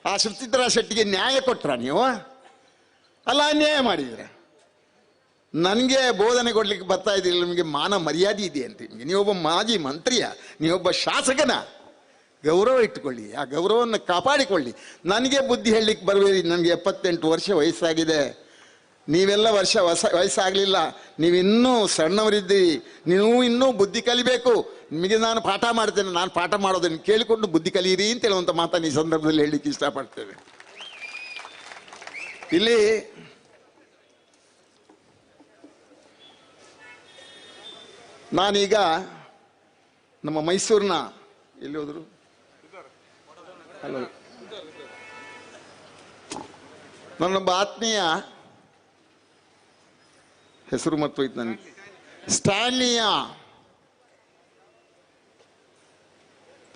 ಆ ಸುಚಿತ್ರಾ ಶೆಟ್ಟಿಗೆ ನ್ಯಾಯ ಕೊಟ್ರ ನೀವು? ಅಲ್ಲ, ಅನ್ಯಾಯ ಮಾಡಿದ್ರೆ. ನನಗೆ ಬೋಧನೆ ಕೊಡ್ಲಿಕ್ಕೆ ಬರ್ತಾ ಇದ್ದಿಲ್ಲ. ನಿಮಗೆ ಮಾನ ಮರ್ಯಾದೆ ಇದೆ ಅಂತ ನಿಮಗೆ? ನೀವೊಬ್ಬ ಮಾಜಿ ಮಂತ್ರಿಯ, ನೀವೊಬ್ಬ ಶಾಸಕನ, ಗೌರವ ಇಟ್ಟುಕೊಳ್ಳಿ, ಆ ಗೌರವವನ್ನು ಕಾಪಾಡಿಕೊಳ್ಳಿ. ನನಗೆ ಬುದ್ಧಿ ಹೇಳಲಿಕ್ಕೆ ಬರಬೇಡಿ. ನನಗೆ 78 ವರ್ಷ ವಯಸ್ಸಾಗಿದೆ. ನೀವೆಲ್ಲ ವಯಸ್ಸಾಗಲಿಲ್ಲ, ನೀವಿನ್ನೂ ಸಣ್ಣವರಿದ್ದೀರಿ. ನೀವು ಇನ್ನೂ ಬುದ್ಧಿ ಕಲಿಬೇಕು. ನಿಮಗೆ ನಾನು ಪಾಠ ಮಾಡ್ತೇನೆ, ನಾನು ಪಾಠ ಮಾಡೋದನ್ನು ಕೇಳಿಕೊಂಡು ಬುದ್ಧಿ ಕಲಿಯಿರಿ ಅಂತ ಹೇಳುವಂಥ ಮಾತನ್ನು ಈ ಸಂದರ್ಭದಲ್ಲಿ ಹೇಳಲಿಕ್ಕೆ ಇಷ್ಟಪಡ್ತೇವೆ. ಇಲ್ಲಿ ನಾನೀಗ ನಮ್ಮ ಮೈಸೂರಿನ, ಎಲ್ಲಿ ಹೋದ್ರು? ಅಲ್ಲ, ನನ್ನೊಬ್ಬ ಆತ್ಮೀಯ, ಹೆಸರು ಮರ್ತೋಯ್ತು ನನಗೆ,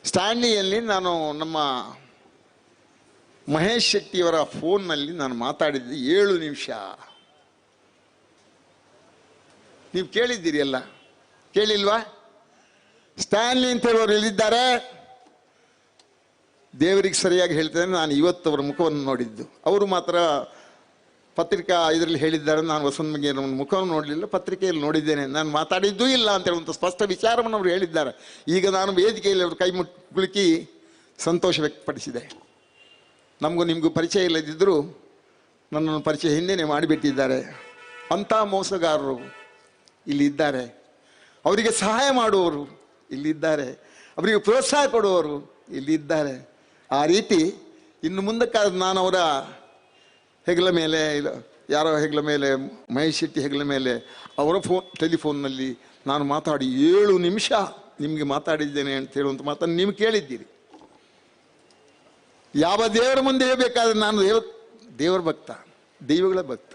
ಸ್ಟ್ಯಾನ್ಲಿಯಲ್ಲಿ ನಾನು ನಮ್ಮ ಮಹೇಶ್ ಶೆಟ್ಟಿಯವರ ಫೋನ್ನಲ್ಲಿ ನಾನು ಮಾತಾಡಿದ್ದೆ 7 ನಿಮಿಷ. ನೀವು ಕೇಳಿದ್ದೀರಿ ಎಲ್ಲ, ಕೇಳಿಲ್ವಾ? ಸ್ಟ್ಯಾನ್ಲಿ ಅಂತ ಹೇಳೋರು ಎಲ್ಲಿದ್ದಾರೆ? ದೇವರಿಗೆ ಸರಿಯಾಗಿ ಹೇಳ್ತೇನೆ, ನಾನು ಇವತ್ತು ಅವರ ಮುಖವನ್ನು ನೋಡಿದ್ದು. ಅವರು ಮಾತ್ರ ಪತ್ರಿಕಾ ಇದರಲ್ಲಿ ಹೇಳಿದ್ದಾರೆ, ನಾನು ವಸಂತ ಬಗ್ಗೆ ಮುಖವನ್ನು ನೋಡಲಿಲ್ಲ, ಪತ್ರಿಕೆಯಲ್ಲಿ ನೋಡಿದ್ದೇನೆ, ನಾನು ಮಾತಾಡಿದ್ದೂ ಇಲ್ಲ ಅಂತ ಹೇಳುವಂಥ ಸ್ಪಷ್ಟ ವಿಚಾರವನ್ನು ಅವರು ಹೇಳಿದ್ದಾರೆ. ಈಗ ನಾನು ವೇದಿಕೆಯಲ್ಲಿ ಅವರು ಕೈ ಮುಟ್ಟಿ ಸಂತೋಷ ವ್ಯಕ್ತಪಡಿಸಿದೆ. ನಮಗೂ ನಿಮಗೂ ಪರಿಚಯ ಇಲ್ಲದಿದ್ದರೂ ನನ್ನನ್ನು ಪರಿಚಯ ಹಿಂದೆಯೇ ಮಾಡಿಬಿಟ್ಟಿದ್ದಾರೆ. ಅಂಥ ಮೋಸಗಾರರು ಇಲ್ಲಿದ್ದಾರೆ, ಅವರಿಗೆ ಸಹಾಯ ಮಾಡುವವರು ಇಲ್ಲಿದ್ದಾರೆ, ಅವರಿಗೆ ಪ್ರೋತ್ಸಾಹ ಕೊಡುವವರು ಇಲ್ಲಿದ್ದಾರೆ. ಆ ರೀತಿ ಇನ್ನು ಮುಂದಕ್ಕಾದ ನಾನು ಅವರ ಹೆಗಲ ಮೇಲೆ, ಯಾರೋ ಹೆಗಲ ಮೇಲೆ, ಮಹೇಶ್ ಶೆಟ್ಟಿ ಹೆಗಲ ಮೇಲೆ ಅವರ ಟೆಲಿಫೋನ್ನಲ್ಲಿ ನಾನು ಮಾತಾಡಿ 7 ನಿಮಿಷ ನಿಮಗೆ ಮಾತಾಡಿದ್ದೇನೆ ಅಂತ ಹೇಳುವಂಥ ಮಾತನ್ನು ನೀವು ಕೇಳಿದ್ದೀರಿ. ಯಾವ ದೇವರ ಮುಂದೆ ಬೇಕಾದ್ರೆ ನಾನು ದೇವರ ಭಕ್ತ, ದೈವಗಳ ಭಕ್ತ.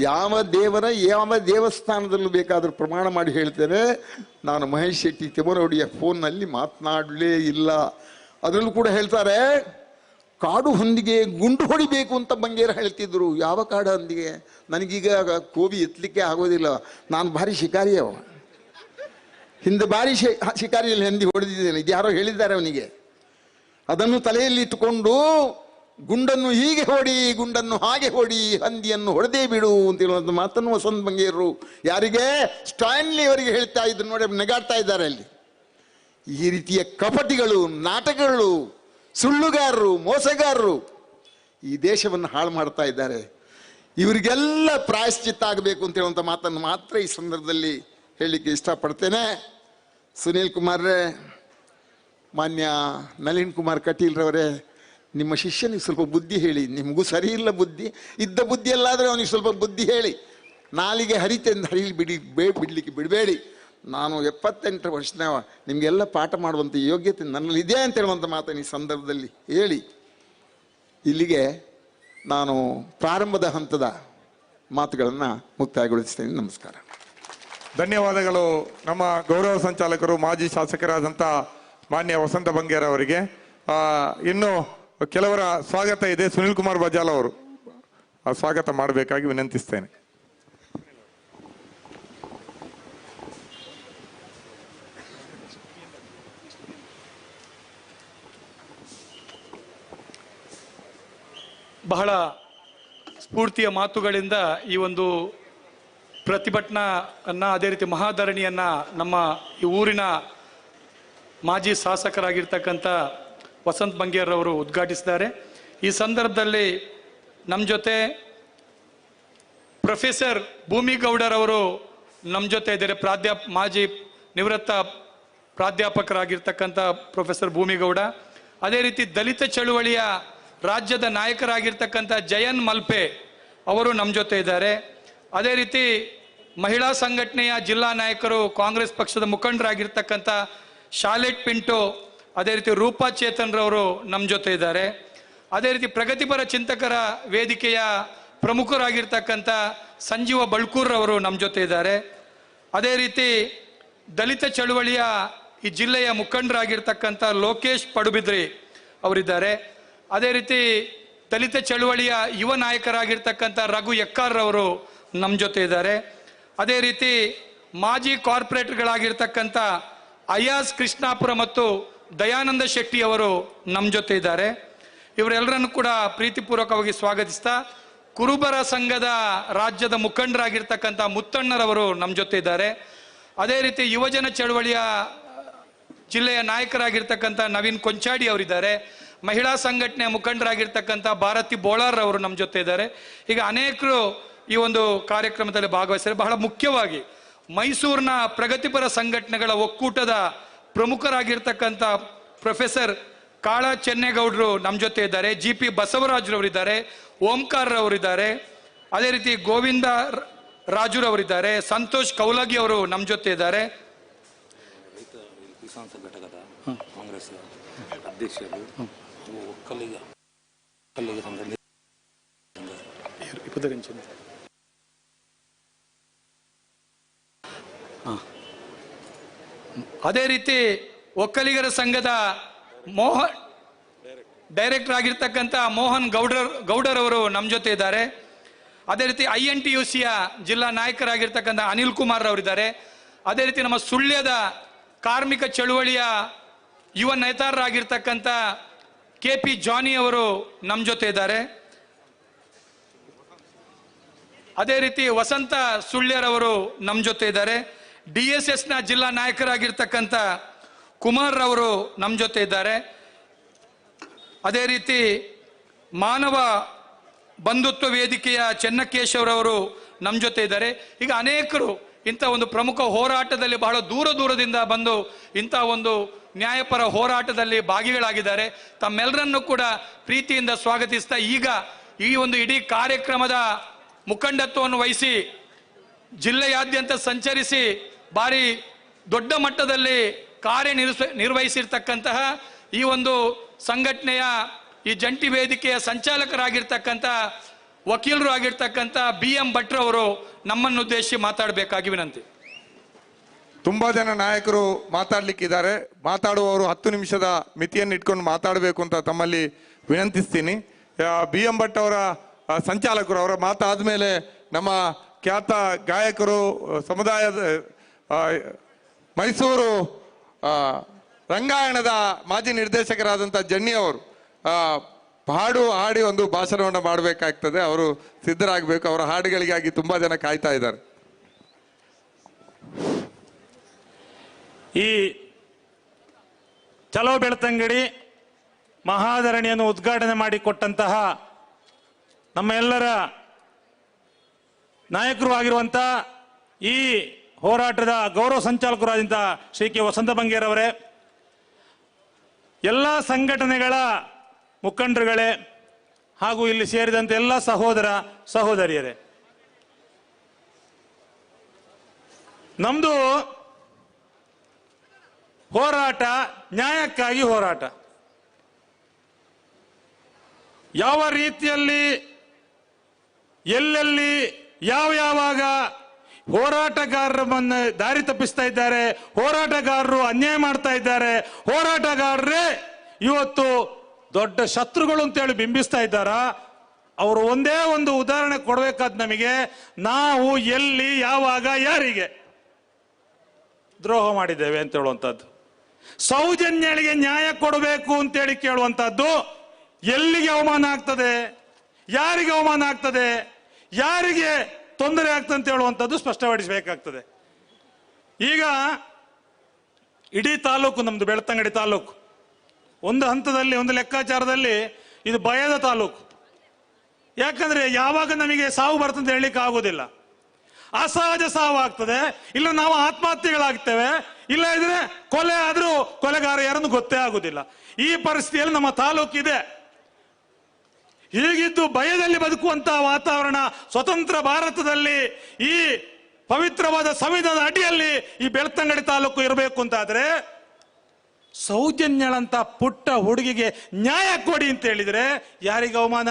ಯಾವ ದೇವಸ್ಥಾನದಲ್ಲೂ ಬೇಕಾದರೂ ಪ್ರಮಾಣ ಮಾಡಿ ಹೇಳ್ತೇನೆ, ನಾನು ಮಹೇಶ್ ಶೆಟ್ಟಿ ತಿಮ್ಮರೊಡಿಯ ಫೋನ್ನಲ್ಲಿ ಮಾತನಾಡಲೇ ಇಲ್ಲ. ಅದರಲ್ಲೂ ಕೂಡ ಹೇಳ್ತಾರೆ, ಕಾಡು ಹೊಂದಿಗೆ ಗುಂಡು ಹೊಡಿಬೇಕು ಅಂತ ಬಂಗೇರ ಹೇಳ್ತಿದ್ರು. ಯಾವ ಕಾಡು ಹೊಂದಿಗೆ? ನನಗೀಗ ಕೋವಿ ಎತ್ತಲಿಕ್ಕೆ ಆಗೋದಿಲ್ಲ, ನಾನು ಭಾರಿ ಶಿಕಾರಿಯವ. ಹಿಂದೆ ಭಾರಿ ಶಿಕಾರಿಯಲ್ಲಿ ಹಂದಿ ಹೊಡೆದಿದ್ದೇನೆ, ಇದು ಯಾರೋ ಹೇಳಿದ್ದಾರೆ ಅವನಿಗೆ. ಅದನ್ನು ತಲೆಯಲ್ಲಿ ಇಟ್ಟುಕೊಂಡು ಗುಂಡನ್ನು ಹೀಗೆ ಹೊಡಿ, ಗುಂಡನ್ನು ಹಾಗೆ ಹೊಡಿ, ಹಂದಿಯನ್ನು ಹೊಡೆದೇ ಬಿಡು ಅಂತ ಹೇಳುವಂಥ ಮಾತನ್ನು ವಸಂತ ಬಂಗೇರರು ಯಾರಿಗೆ? ಸ್ಟ್ಯಾನ್ಲಿ ಅವರಿಗೆ ಹೇಳ್ತಾ ಇದ್ರು ನೋಡಿ, ನೆಗಾಡ್ತಾ ಇದ್ದಾರೆ ಅಲ್ಲಿ. ಈ ರೀತಿಯ ಕಪಟಿಗಳು, ನಾಟಕಗಳು, ಸುಳ್ಳುಗಾರರು, ಮೋಸಗಾರರು ಈ ದೇಶವನ್ನು ಹಾಳು ಮಾಡ್ತಾ ಇದ್ದಾರೆ. ಇವರಿಗೆಲ್ಲ ಪ್ರಾಯಶ್ಚಿತ್ತ ಆಗಬೇಕು ಅಂತ ಹೇಳುವಂಥ ಮಾತನ್ನು ಮಾತ್ರ ಈ ಸಂದರ್ಭದಲ್ಲಿ ಹೇಳಲಿಕ್ಕೆ ಇಷ್ಟಪಡ್ತೇನೆ. ಸುನೀಲ್ ಕುಮಾರ್ರೇ, ಮಾನ್ಯ ನಳಿನ್ ಕುಮಾರ್ ಕಟೀಲ್ರವರೇ, ನಿಮ್ಮ ಶಿಷ್ಯನಿಗೆ ಸ್ವಲ್ಪ ಬುದ್ಧಿ ಹೇಳಿ. ನಿಮಗೂ ಸರಿ ಇಲ್ಲ ಬುದ್ಧಿ, ಇದ್ದ ಬುದ್ಧಿ ಅಲ್ಲಾದರೆ ಅವನಿಗೆ ಸ್ವಲ್ಪ ಬುದ್ಧಿ ಹೇಳಿ. ನಾಲಿಗೆ ಹರಿತೆಂದು ಹರಿಲಿ ಬಿಡಲಿಕ್ಕೆ ಬಿಡಬೇಡಿ. ನಾನು 78 ವರ್ಷದವ, ನಿಮಗೆಲ್ಲ ಪಾಠ ಮಾಡುವಂಥ ಯೋಗ್ಯತೆ ನನ್ನಲ್ಲಿ ಇದೆ ಅಂತ ಹೇಳುವಂಥ ಮಾತನ್ನು ಈ ಸಂದರ್ಭದಲ್ಲಿ ಹೇಳಿ ಇಲ್ಲಿಗೆ ನಾನು ಪ್ರಾರಂಭದ ಹಂತದ ಮಾತುಗಳನ್ನು ಮುಕ್ತಾಯಗೊಳಿಸ್ತೇನೆ. ನಮಸ್ಕಾರ. ಧನ್ಯವಾದಗಳು ನಮ್ಮ ಗೌರವ ಸಂಚಾಲಕರು ಮಾಜಿ ಶಾಸಕರಾದಂಥ ಮಾನ್ಯ ವಸಂತ ಬಂಗೇರ ಅವರಿಗೆ. ಇನ್ನು ಕೆಲವರ ಸ್ವಾಗತ ಇದೆ. ಸುನಿಲ್ ಕುಮಾರ್ ಬಜಾಲ್ ಅವರು ಸ್ವಾಗತ ಮಾಡಬೇಕಾಗಿ ವಿನಂತಿಸ್ತೇನೆ. ಬಹಳ ಸ್ಫೂರ್ತಿಯ ಮಾತುಗಳಿಂದ ಈ ಒಂದು ಪ್ರತಿಭಟನಾ ಅದೇ ರೀತಿ ಮಹಾಧರಣಿಯನ್ನ ನಮ್ಮ ಈ ಊರಿನ ಮಾಜಿ ಶಾಸಕರಾಗಿರ್ತಕ್ಕಂಥ ವಸಂತ್ ಬಂಗೇರವರು ಉದ್ಘಾಟಿಸಿದ್ದಾರೆ. ಈ ಸಂದರ್ಭದಲ್ಲಿ ನಮ್ಮ ಜೊತೆ ಪ್ರೊಫೆಸರ್ ಭೂಮಿಗೌಡರವರು ನಮ್ಮ ಜೊತೆ ಇದ್ದಾರೆ. ಮಾಜಿ ನಿವೃತ್ತ ಪ್ರಾಧ್ಯಾಪಕರಾಗಿರ್ತಕ್ಕಂಥ ಪ್ರೊಫೆಸರ್ ಭೂಮಿಗೌಡ, ಅದೇ ರೀತಿ ದಲಿತ ಚಳುವಳಿಯ ರಾಜ್ಯದ ನಾಯಕರಾಗಿರ್ತಕ್ಕಂಥ ಜಯನ್ ಮಲ್ಪೆ ಅವರು ನಮ್ಮ ಜೊತೆ ಇದ್ದಾರೆ. ಅದೇ ರೀತಿ ಮಹಿಳಾ ಸಂಘಟನೆಯ ಜಿಲ್ಲಾ ನಾಯಕರು, ಕಾಂಗ್ರೆಸ್ ಪಕ್ಷದ ಮುಖಂಡರಾಗಿರ್ತಕ್ಕಂಥ ಶಾಲೆಟ್ ಪಿಂಟೋ, ಅದೇ ರೀತಿ ರೂಪಾ ಚೇತನ್ ರವರು ನಮ್ಮ ಜೊತೆ ಇದ್ದಾರೆ. ಅದೇ ರೀತಿ ಪ್ರಗತಿಪರ ಚಿಂತಕರ ವೇದಿಕೆಯ ಪ್ರಮುಖರಾಗಿರ್ತಕ್ಕಂಥ ಸಂಜೀವ ಬಳ್ಕೂರ್ ಅವರು ನಮ್ಮ ಜೊತೆ ಇದ್ದಾರೆ. ಅದೇ ರೀತಿ ದಲಿತ ಚಳುವಳಿಯ ಈ ಜಿಲ್ಲೆಯ ಮುಖಂಡರಾಗಿರ್ತಕ್ಕಂಥ ಲೋಕೇಶ್ ಪಡುಬಿದ್ರಿ ಅವರಿದ್ದಾರೆ. ಅದೇ ರೀತಿ ದಲಿತ ಚಳುವಳಿಯ ಯುವ ನಾಯಕರಾಗಿರ್ತಕ್ಕಂಥ ರಘು ಎಕ್ಕಾರ್ ಅವರು ನಮ್ಮ ಜೊತೆ ಇದ್ದಾರೆ. ಅದೇ ರೀತಿ ಮಾಜಿ ಕಾರ್ಪೊರೇಟರ್ಗಳಾಗಿರ್ತಕ್ಕಂಥ ಅಯಾಸ್ ಕೃಷ್ಣಾಪುರ ಮತ್ತು ದಯಾನಂದ ಶೆಟ್ಟಿ ಅವರು ನಮ್ಮ ಜೊತೆ ಇದ್ದಾರೆ. ಇವರೆಲ್ಲರನ್ನು ಕೂಡ ಪ್ರೀತಿಪೂರ್ವಕವಾಗಿ ಸ್ವಾಗತಿಸ್ತಾ, ಕುರುಬರ ಸಂಘದ ರಾಜ್ಯದ ಮುಖಂಡರಾಗಿರ್ತಕ್ಕಂಥ ಮುತ್ತಣ್ಣರವರು ನಮ್ಮ ಜೊತೆ ಇದ್ದಾರೆ. ಅದೇ ರೀತಿ ಯುವಜನ ಚಳುವಳಿಯ ಜಿಲ್ಲೆಯ ನಾಯಕರಾಗಿರ್ತಕ್ಕಂಥ ನವೀನ್ ಕೊಂಚಾಡಿ ಅವರಿದ್ದಾರೆ. ಮಹಿಳಾ ಸಂಘಟನೆಯ ಮುಖಂಡರಾಗಿರ್ತಕ್ಕಂಥ ಭಾರತಿ ಬೋಳಾರ್ ಅವರು ನಮ್ಮ ಜೊತೆ ಇದ್ದಾರೆ. ಈಗ ಅನೇಕರು ಈ ಒಂದು ಕಾರ್ಯಕ್ರಮದಲ್ಲಿ ಭಾಗವಹಿಸಿದ್ದಾರೆ. ಬಹಳ ಮುಖ್ಯವಾಗಿ ಮೈಸೂರಿನ ಪ್ರಗತಿಪರ ಸಂಘಟನೆಗಳ ಒಕ್ಕೂಟದ ಪ್ರಮುಖರಾಗಿರ್ತಕ್ಕಂಥ ಪ್ರೊಫೆಸರ್ ಕಾಳ ಚೆನ್ನೇಗೌಡರು ನಮ್ಮ ಜೊತೆ ಇದ್ದಾರೆ. GP ಬಸವರಾಜ್ರವರಿದ್ದಾರೆ, ಓಂಕಾರ್ ಅವರಿದ್ದಾರೆ. ಅದೇ ರೀತಿ ಗೋವಿಂದ ರಾಜುರವರಿದ್ದಾರೆ, ಸಂತೋಷ್ ಕೌಲಗಿ ಅವರು ನಮ್ಮ ಜೊತೆ ಇದ್ದಾರೆ. ಘಟಕದ ಕಾಂಗ್ರೆಸ್ ಅಧ್ಯಕ್ಷರು ಒಕ್ಕಲಿಗ ಅದೇ ರೀತಿ ಒಕ್ಕಲಿಗರ ಸಂಘದ ಡೈರೆಕ್ಟರ್ ಆಗಿರ್ತಕ್ಕಂಥ ಮೋಹನ್ ಗೌಡರ್ ಅವರು ನಮ್ಮ ಜೊತೆ ಇದ್ದಾರೆ. ಅದೇ ರೀತಿ INTUCಯ ಜಿಲ್ಲಾ ನಾಯಕರಾಗಿರ್ತಕ್ಕಂಥ ಅನಿಲ್ ಕುಮಾರ್ ಅವರಿದ್ದಾರೆ. ಅದೇ ರೀತಿ ನಮ್ಮ ಸುಳ್ಯದ ಕಾರ್ಮಿಕ ಚಳುವಳಿಯ ಯುವ ನೇತಾರರಾಗಿರ್ತಕ್ಕಂಥ KP ಜಾನಿ ಅವರು ನಮ್ಮ ಜೊತೆ ಇದ್ದಾರೆ. ಅದೇ ರೀತಿ ವಸಂತ ಸುಳ್ಯರವರು ನಮ್ಮ ಜೊತೆ ಇದ್ದಾರೆ. DSSನ ಜಿಲ್ಲಾ ನಾಯಕರಾಗಿರ್ತಕ್ಕಂಥ ಕುಮಾರ್ ಅವರು ನಮ್ಮ ಜೊತೆ ಇದ್ದಾರೆ. ಅದೇ ರೀತಿ ಮಾನವ ಬಂಧುತ್ವ ವೇದಿಕೆಯ ಚೆನ್ನಕೇಶವರವರು ನಮ್ಮ ಜೊತೆ ಇದ್ದಾರೆ. ಈಗ ಅನೇಕರು ಇಂಥ ಒಂದು ಪ್ರಮುಖ ಹೋರಾಟದಲ್ಲಿ ಬಹಳ ದೂರದಿಂದ ಬಂದು ಇಂಥ ಒಂದು ನ್ಯಾಯಪರ ಹೋರಾಟದಲ್ಲಿ ಭಾಗಿಗಳಾಗಿದ್ದಾರೆ. ತಮ್ಮೆಲ್ಲರನ್ನು ಕೂಡ ಪ್ರೀತಿಯಿಂದ ಸ್ವಾಗತಿಸ್ತಾ, ಈಗ ಈ ಒಂದು ಇಡೀ ಕಾರ್ಯಕ್ರಮದ ಮುಖಂಡತ್ವವನ್ನು ವಹಿಸಿ ಜಿಲ್ಲೆಯಾದ್ಯಂತ ಸಂಚರಿಸಿ ಭಾರಿ ದೊಡ್ಡ ಮಟ್ಟದಲ್ಲಿ ನಿರ್ವಹಿಸಿರ್ತಕ್ಕಂತಹ ಈ ಒಂದು ಸಂಘಟನೆಯ ಈ ಜಂಟಿ ವೇದಿಕೆಯ ಸಂಚಾಲಕರಾಗಿರ್ತಕ್ಕಂಥ ವಕೀಲರು ಆಗಿರ್ತಕ್ಕಂಥ BM ಭಟ್ರವರು ನಮ್ಮನ್ನು ಉದ್ದೇಶಿಸಿ ಮಾತಾಡಬೇಕಾಗಿ ವಿನಂತಿ. ತುಂಬಾ ಜನ ನಾಯಕರು ಮಾತಾಡ್ಲಿಕ್ಕಿದ್ದಾರೆ. ಮಾತಾಡುವವರು 10 ನಿಮಿಷದ ಮಿತಿಯನ್ನು ಇಟ್ಕೊಂಡು ಮಾತಾಡಬೇಕು ಅಂತ ತಮ್ಮಲ್ಲಿ ವಿನಂತಿಸ್ತೀನಿ. BM ಭಟ್ ಅವರ ಸಂಚಾಲಕರು ಅವರ ಮಾತಾದ್ಮೇಲೆ ನಮ್ಮ ಖ್ಯಾತ ಗಾಯಕರು ಸಮುದಾಯದ ಮೈಸೂರು ರಂಗಾಯಣದ ಮಾಜಿ ನಿರ್ದೇಶಕರಾದಂಥ ಜನ್ನಿ ಅವರು ಹಾಡು ಹಾಡಿ ಒಂದು ಭಾಷಣವನ್ನು ಮಾಡಬೇಕಾಗ್ತದೆ. ಅವರು ಸಿದ್ಧರಾಗಬೇಕು. ಅವರ ಹಾಡುಗಳಿಗಾಗಿ ತುಂಬಾ ಜನ ಕಾಯ್ತಾ ಇದ್ದಾರೆ. ಈ ಚಲೋ ಬೆಳ್ತಂಗಡಿ ಮಹಾಧರಣಿಯನ್ನು ಉದ್ಘಾಟನೆ ಮಾಡಿಕೊಟ್ಟಂತಹ ನಮ್ಮ ಎಲ್ಲರ ನಾಯಕರು ಆಗಿರುವಂಥ ಈ ಹೋರಾಟದ ಗೌರವ ಸಂಚಾಲಕರಾದಂಥ ಶ್ರೀ ಕೆ ವಸಂತ ಬಂಗೇರವರೇ, ಎಲ್ಲ ಸಂಘಟನೆಗಳ ಮುಖಂಡರುಗಳೇ ಹಾಗೂ ಇಲ್ಲಿ ಸೇರಿದಂಥ ಎಲ್ಲ ಸಹೋದರ ಸಹೋದರಿಯರೇ, ನಮ್ದು ಹೋರಾಟ ನ್ಯಾಯಕ್ಕಾಗಿ ಹೋರಾಟ. ಯಾವ ರೀತಿಯಲ್ಲಿ ಎಲ್ಲೆಲ್ಲಿ ಯಾವಾಗ ಹೋರಾಟಗಾರರನ್ನು ದಾರಿ ತಪ್ಪಿಸ್ತಾ ಇದ್ದಾರೆ, ಹೋರಾಟಗಾರರು ಅನ್ಯಾಯ ಮಾಡ್ತಾ ಇದ್ದಾರೆ, ಹೋರಾಟಗಾರರೇ ಇವತ್ತು ದೊಡ್ಡ ಶತ್ರುಗಳು ಅಂತೇಳಿ ಬಿಂಬಿಸ್ತಾ ಇದ್ದಾರ, ಅವರು ಒಂದೇ ಒಂದು ಉದಾಹರಣೆ ಕೊಡಬೇಕಾದ ನಮಗೆ, ನಾವು ಎಲ್ಲಿ ಯಾವಾಗ ಯಾರಿಗೆ ದ್ರೋಹ ಮಾಡಿದ್ದೇವೆ ಅಂತ ಹೇಳುವಂಥದ್ದು, ಸೌಜನ್ಯಳಿಗೆ ನ್ಯಾಯ ಕೊಡಬೇಕು ಅಂತೇಳಿ ಕೇಳುವಂಥದ್ದು, ಎಲ್ಲಿಗೆ ಅವಮಾನ ಆಗ್ತದೆ, ಯಾರಿಗೆ ಅವಮಾನ ಆಗ್ತದೆ, ಯಾರಿಗೆ ತೊಂದರೆ ಆಗ್ತದೆ ಅಂತ ಹೇಳುವಂಥದ್ದು ಸ್ಪಷ್ಟಪಡಿಸಬೇಕಾಗ್ತದೆ. ಈಗ ಇಡೀ ತಾಲೂಕು ನಮ್ದು ಬೆಳ್ತಂಗಡಿ ತಾಲೂಕು ಒಂದು ಹಂತದಲ್ಲಿ, ಒಂದು ಲೆಕ್ಕಾಚಾರದಲ್ಲಿ ಇದು ಭಯದ ತಾಲೂಕು. ಯಾಕಂದ್ರೆ ಯಾವಾಗ ನಮಗೆ ಸಾವು ಬರ್ತಂತ ಹೇಳಲಿಕ್ಕೆ ಆಗೋದಿಲ್ಲ. ಅಸಹಜ ಸಾವು ಆಗ್ತದೆ, ಇಲ್ಲ ನಾವು ಆತ್ಮಹತ್ಯೆಗಳಾಗ್ತೇವೆ, ಇಲ್ಲ ಇದ್ರೆ ಕೊಲೆ ಆದ್ರೂ ಕೊಲೆಗಾರ ಯಾರನ್ನು ಗೊತ್ತೇ ಆಗುದಿಲ್ಲ. ಈ ಪರಿಸ್ಥಿತಿಯಲ್ಲಿ ನಮ್ಮ ತಾಲೂಕಿದೆ. ಹೀಗಿದ್ದು ಭಯದಲ್ಲಿ ಬದುಕುವಂತಹ ವಾತಾವರಣ ಸ್ವತಂತ್ರ ಭಾರತದಲ್ಲಿ ಈ ಪವಿತ್ರವಾದ ಸಂವಿಧಾನದ ಅಡಿಯಲ್ಲಿ ಈ ಬೆಳ್ತಂಗಡಿ ತಾಲೂಕು ಇರಬೇಕು ಅಂತಾದ್ರೆ, ಸೌಜನ್ಯಳಂತ ಪುಟ್ಟ ಹುಡುಗಿಗೆ ನ್ಯಾಯ ಕೊಡಿ ಅಂತ ಹೇಳಿದ್ರೆ ಯಾರಿಗೆ ಅವಮಾನ?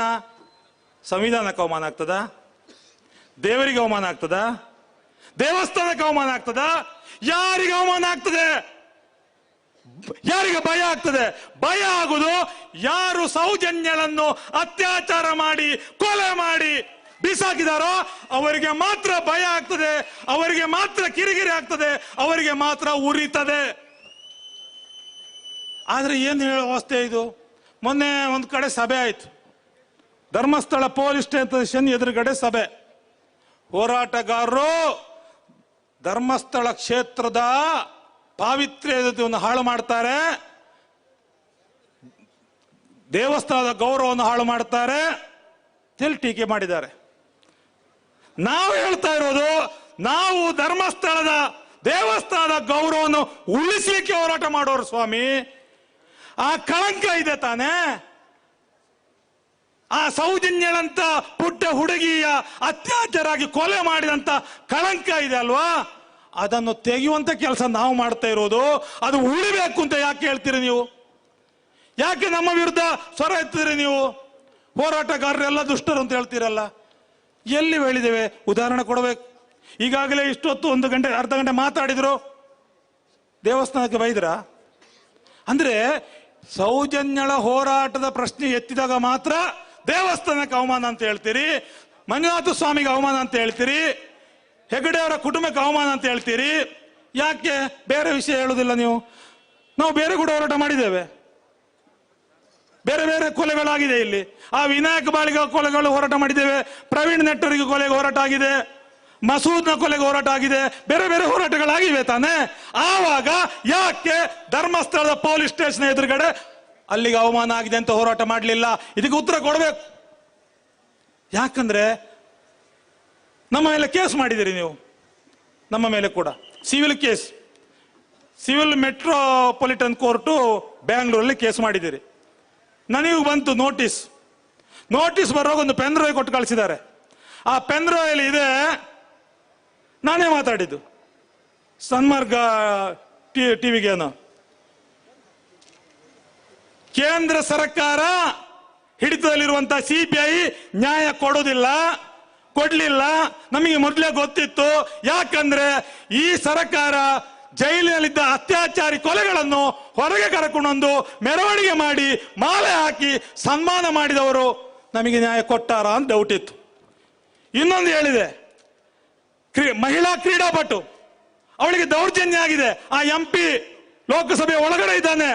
ಸಂವಿಧಾನಕ್ಕೆ ಅವಮಾನ ಆಗ್ತದ? ದೇವರಿಗೆ ಅವಮಾನ ಆಗ್ತದ? ದೇವಸ್ಥಾನಕ್ಕೆ ಅವಮಾನ ಆಗ್ತದ? ಯಾರಿಗೆ ಅವಮಾನ ಆಗ್ತದೆ? ಯಾರಿಗೆ ಭಯ ಆಗ್ತದೆ? ಭಯ ಆಗುದು ಯಾರು ಸೌಜನ್ಯಳನ್ನು ಅತ್ಯಾಚಾರ ಮಾಡಿ ಕೊಲೆ ಮಾಡಿ ಬಿಸಾಕಿದಾರೋ ಅವರಿಗೆ ಮಾತ್ರ ಭಯ ಆಗ್ತದೆ, ಅವರಿಗೆ ಮಾತ್ರ ಕಿರಿಕಿರಿ ಆಗ್ತದೆ, ಅವರಿಗೆ ಮಾತ್ರ ಉರಿತದೆ. ಆದ್ರೆ ಏನು ಹೇಳೋ ಅವಸ್ಥೆ ಇದು? ಮೊನ್ನೆ ಒಂದು ಕಡೆ ಸಭೆ ಆಯ್ತು, ಧರ್ಮಸ್ಥಳ ಪೊಲೀಸ್ ಸ್ಟೇಷನ್ ಎದುರುಗಡೆ ಸಭೆ. ಹೋರಾಟಗಾರರು ಧರ್ಮಸ್ಥಳ ಕ್ಷೇತ್ರದ ಪಾವಿತ್ರ್ಯವನ್ನು ಹಾಳು ಮಾಡ್ತಾರೆ, ದೇವಸ್ಥಾನದ ಗೌರವವನ್ನು ಹಾಳು ಮಾಡ್ತಾರೆ ಅಂತ ಟೀಕೆ ಮಾಡಿದ್ದಾರೆ. ನಾವು ಹೇಳ್ತಾ ಇರೋದು, ನಾವು ಧರ್ಮಸ್ಥಳದ ದೇವಸ್ಥಾನದ ಗೌರವವನ್ನು ಉಳಿಸಲಿಕ್ಕೆ ಹೋರಾಟ ಮಾಡೋರು ಸ್ವಾಮಿ. ಆ ಕಳಂಕ ಇದೆ ತಾನೇ? ಆ ಸೌಜನ್ಯಳಂತ ಪುಟ್ಟ ಹುಡುಗಿಯ ಅತ್ಯಾಚಾರ ಆಗಿ ಕೊಲೆ ಮಾಡಿದಂತ ಕಳಂಕ ಇದೆ ಅಲ್ವಾ, ಅದನ್ನು ತೆಗೆಯುವಂತ ಕೆಲಸ ನಾವು ಮಾಡ್ತಾ ಇರೋದು. ಅದು ಉಳಿಬೇಕು ಅಂತ ಯಾಕೆ ಹೇಳ್ತೀರಿ ನೀವು? ಯಾಕೆ ನಮ್ಮ ವಿರುದ್ಧ ಸ್ವರ ಎತ್ತಿದ್ರಿ ನೀವು? ಹೋರಾಟಗಾರರೆಲ್ಲ ದುಷ್ಟರು ಅಂತ ಹೇಳ್ತೀರಲ್ಲ, ಎಲ್ಲಿ ಹೇಳಿದ್ದೇವೆ? ಉದಾಹರಣೆ ಕೊಡಬೇಕು. ಈಗಾಗಲೇ ಇಷ್ಟೊತ್ತು ಒಂದು ಗಂಟೆ ಅರ್ಧ ಗಂಟೆ ಮಾತಾಡಿದ್ರು, ದೇವಸ್ಥಾನಕ್ಕೆ ಬೈದ್ರ? ಅಂದ್ರೆ ಸೌಜನ್ಯಳ ಹೋರಾಟದ ಪ್ರಶ್ನೆ ಎತ್ತಿದಾಗ ಮಾತ್ರ ದೇವಸ್ಥಾನಕ್ಕೆ ಅವಮಾನ ಅಂತ ಹೇಳ್ತೀರಿ, ಮಂಜುನಾಥ ಸ್ವಾಮಿಗೆ ಅವಮಾನ ಅಂತ ಹೇಳ್ತೀರಿ, ಹೆಗಡೆ ಅವರ ಕುಟುಂಬಕ್ಕೆ ಅವಮಾನ ಅಂತ ಹೇಳ್ತೀರಿ. ಯಾಕೆ ಬೇರೆ ವಿಷಯ ಹೇಳುದಿಲ್ಲ ನೀವು? ನಾವು ಬೇರೆ ಕೂಡ ಹೋರಾಟ ಮಾಡಿದ್ದೇವೆ, ಬೇರೆ ಬೇರೆ ಕೊಲೆಗಳಾಗಿದೆ ಇಲ್ಲಿ. ಆ ವಿನಾಯಕ ಬಾಳಿಗ ಕೊಲೆಗಳು ಹೋರಾಟ ಮಾಡಿದ್ದೇವೆ, ಪ್ರವೀಣ್ ನೆಟ್ಟರಿಗೆ ಕೊಲೆಗೆ ಹೋರಾಟ ಆಗಿದೆ, ಮಸೂದ್ನ ಕೊಲೆಗೆ ಹೋರಾಟ ಆಗಿದೆ, ಬೇರೆ ಬೇರೆ ಹೋರಾಟಗಳಾಗಿವೆ ತಾನೆ. ಆವಾಗ ಯಾಕೆ ಧರ್ಮಸ್ಥಳದ ಪೊಲೀಸ್ ಸ್ಟೇಷನ್ ಎದುರುಗಡೆ ಅಲ್ಲಿಗೆ ಅವಮಾನ ಆಗಿದೆ ಅಂತ ಹೋರಾಟ ಮಾಡಲಿಲ್ಲ? ಇದಕ್ಕೆ ಉತ್ತರ ಕೊಡಬೇಕು. ಯಾಕಂದ್ರೆ ನಮ್ಮ ಮೇಲೆ ಕೇಸ್ ಮಾಡಿದಿರಿ ನೀವು, ನಮ್ಮ ಮೇಲೆ ಕೂಡ civil case, civil metropolitan court ಬ್ಯಾಂಗ್ಳೂರಲ್ಲಿ ಕೇಸ್ ಮಾಡಿದಿರಿ. ನನಗೂ ಬಂತು ನೋಟಿಸ್ ಬರುವಾಗ ಒಂದು ಪೆನ್ ಡ್ರೈವ್ ಕೊಟ್ಟು ಕಳಿಸಿದ್ದಾರೆ. ಆ ಪೆನ್ ಡ್ರೈವ್ ಇದೆ, ನಾನೇ ಮಾತಾಡಿದ್ದು ಸನ್ಮಾರ್ಗ ಟಿವಿಗೇನು. ಕೇಂದ್ರ ಸರ್ಕಾರ ಹಿಡಿತದಲ್ಲಿರುವಂತಹ ಸಿಬಿಐ ನ್ಯಾಯ ಕೊಡಲಿಲ್ಲ. ನಮಗೆ ಮೊದಲೇ ಗೊತ್ತಿತ್ತು. ಯಾಕಂದ್ರೆ ಈ ಸರ್ಕಾರ ಜೈಲಿನಲ್ಲಿದ್ದ ಅತ್ಯಾಚಾರಿ ಕೊಲೆಗಳನ್ನು ಹೊರಗೆ ಕರಕೊಂಡೊಂದು ಮೆರವಣಿಗೆ ಮಾಡಿ ಮಾಲೆ ಹಾಕಿ ಸನ್ಮಾನ ಮಾಡಿದವರು ನಮಗೆ ನ್ಯಾಯ ಕೊಟ್ಟಾರ ಅಂತ ಡೌಟ್ ಇತ್ತು. ಇನ್ನೊಂದು ಹೇಳಿದೆ, ಮಹಿಳಾ ಕ್ರೀಡಾಪಟು, ಅವಳಿಗೆ ದೌರ್ಜನ್ಯ ಆಗಿದೆ, ಆ MP ಲೋಕಸಭೆ ಒಳಗಡೆ ಇದ್ದಾನೆ,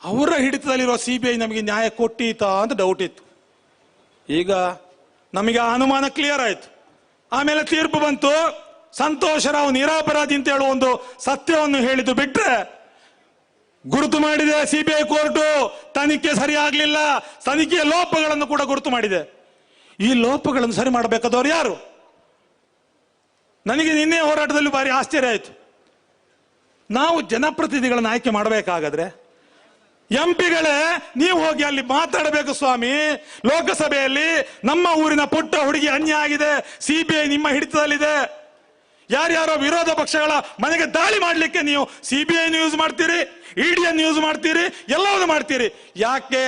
ಅವರ ಹಿಡಿತದಲ್ಲಿರುವ ಸಿಬಿಐ ನಮಗೆ ನ್ಯಾಯ ಕೊಟ್ಟೀತಾ ಅಂತ ಡೌಟ್ ಇತ್ತು. ಈಗ ನಮಗೆ ಆ ಅನುಮಾನ ಕ್ಲಿಯರ್ ಆಯ್ತು. ಆಮೇಲೆ ತೀರ್ಪು ಬಂತು, ಸಂತೋಷ್ ರಾವ್ ನಿರಪರಾಧಿ ಅಂತ ಹೇಳುವ ಒಂದು ಸತ್ಯವನ್ನು ಹೇಳಿದ್ದು ಬಿಟ್ರೆ ಗುರುತು ಮಾಡಿದೆ ಸಿಬಿಐ ಕೋರ್ಟು. ತನಿಖೆ ಸರಿ ಆಗ್ಲಿಲ್ಲ, ತನಿಖೆಯ ಲೋಪಗಳನ್ನು ಕೂಡ ಗುರುತು ಮಾಡಿದೆ. ಈ ಲೋಪಗಳನ್ನು ಸರಿ ಮಾಡಬೇಕಾದವರು ಯಾರು? ನನಗೆ ನಿನ್ನೆ ಹೋರಾಟದಲ್ಲಿ ಭಾರಿ ಆಶ್ಚರ್ಯ ಆಯಿತು. ನಾವು ಜನಪ್ರತಿನಿಧಿಗಳನ್ನು ಆಯ್ಕೆ ಮಾಡಬೇಕಾಗಾದ್ರೆ ಎಂಪಿಗಳೇ ನೀವು ಹೋಗಿ ಅಲ್ಲಿ ಮಾತಾಡಬೇಕು ಸ್ವಾಮಿ. ಲೋಕಸಭೆಯಲ್ಲಿ ನಮ್ಮ ಊರಿನ ಪುಟ್ಟ ಹುಡುಗಿ ಅನ್ಯಾಯ ಆಗಿದೆ, ಸಿಬಿಐ ನಿಮ್ಮ ಹಿಡಿತದಲ್ಲಿದೆ, ಯಾರ್ಯಾರೋ ವಿರೋಧ ಪಕ್ಷಗಳ ಮನೆಗೆ ದಾಳಿ ಮಾಡಲಿಕ್ಕೆ ನೀವು ಸಿಬಿಐ ಯೂಸ್ ಮಾಡ್ತೀರಿ, ಇಡಿಯನ್ನು ಯೂಸ್ ಮಾಡ್ತೀರಿ, ಎಲ್ಲವನ್ನು ಮಾಡ್ತೀರಿ. ಯಾಕೆ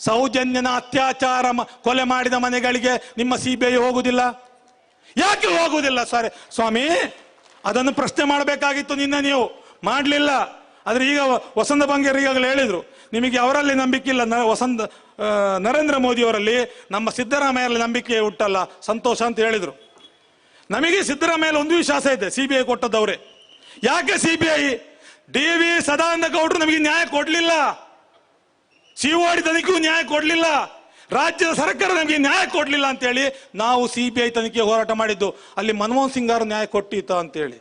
ಸೌಜನ್ಯನ ಅತ್ಯಾಚಾರ ಕೊಲೆ ಮಾಡಿದ ಮನೆಗಳಿಗೆ ನಿಮ್ಮ ಸಿಬಿಐ ಹೋಗುದಿಲ್ಲ? ಯಾಕೆ ಹೋಗುವುದಿಲ್ಲ ಸ್ವಾಮಿ? ಅದನ್ನು ಪ್ರಶ್ನೆ ಮಾಡಬೇಕಾಗಿತ್ತು. ನಿನ್ನೆ ನೀವು ಮಾಡಲಿಲ್ಲ. ಆದ್ರೆ ಈಗ ವಸಂತ ಬಂಗೇರ್ ಈಗಾಗಲೇ ಹೇಳಿದ್ರು, ನಿಮಗೆ ಅವರಲ್ಲಿ ನಂಬಿಕೆ ಇಲ್ಲ, ನರೇಂದ್ರ ಮೋದಿ ಅವರಲ್ಲಿ, ನಮ್ಮ ಸಿದ್ದರಾಮಯ್ಯಲ್ಲಿ ನಂಬಿಕೆ ಹುಟ್ಟಲ್ಲ, ಸಂತೋಷ ಅಂತ ಹೇಳಿದ್ರು. ನಮಗೆ ಸಿದ್ದರಾಮಯ್ಯ ಒಂದು ವಿಶ್ವಾಸ ಇದೆ, ಸಿಬಿಐ ಕೊಟ್ಟದವ್ರೆ. ಯಾಕೆ ಸಿಬಿಐ? DV ಸದಾನಂದ ಗೌಡರು ನಮಗೆ ನ್ಯಾಯ ಕೊಡ್ಲಿಲ್ಲ, ಸಿಒಡಿ ತನಿಖೆಗೂ ನ್ಯಾಯ ಕೊಡ್ಲಿಲ್ಲ, ರಾಜ್ಯದ ಸರ್ಕಾರ ನಮಗೆ ನ್ಯಾಯ ಕೊಡ್ಲಿಲ್ಲ ಅಂತೇಳಿ ನಾವು ಸಿಬಿಐ ತನಿಖೆ ಹೋರಾಟ ಮಾಡಿದ್ದು. ಅಲ್ಲಿ ಮನಮೋಹನ್ ಸಿಂಗ್ ಅವರು ನ್ಯಾಯ ಕೊಟ್ಟಿತ್ತ ಅಂತೇಳಿ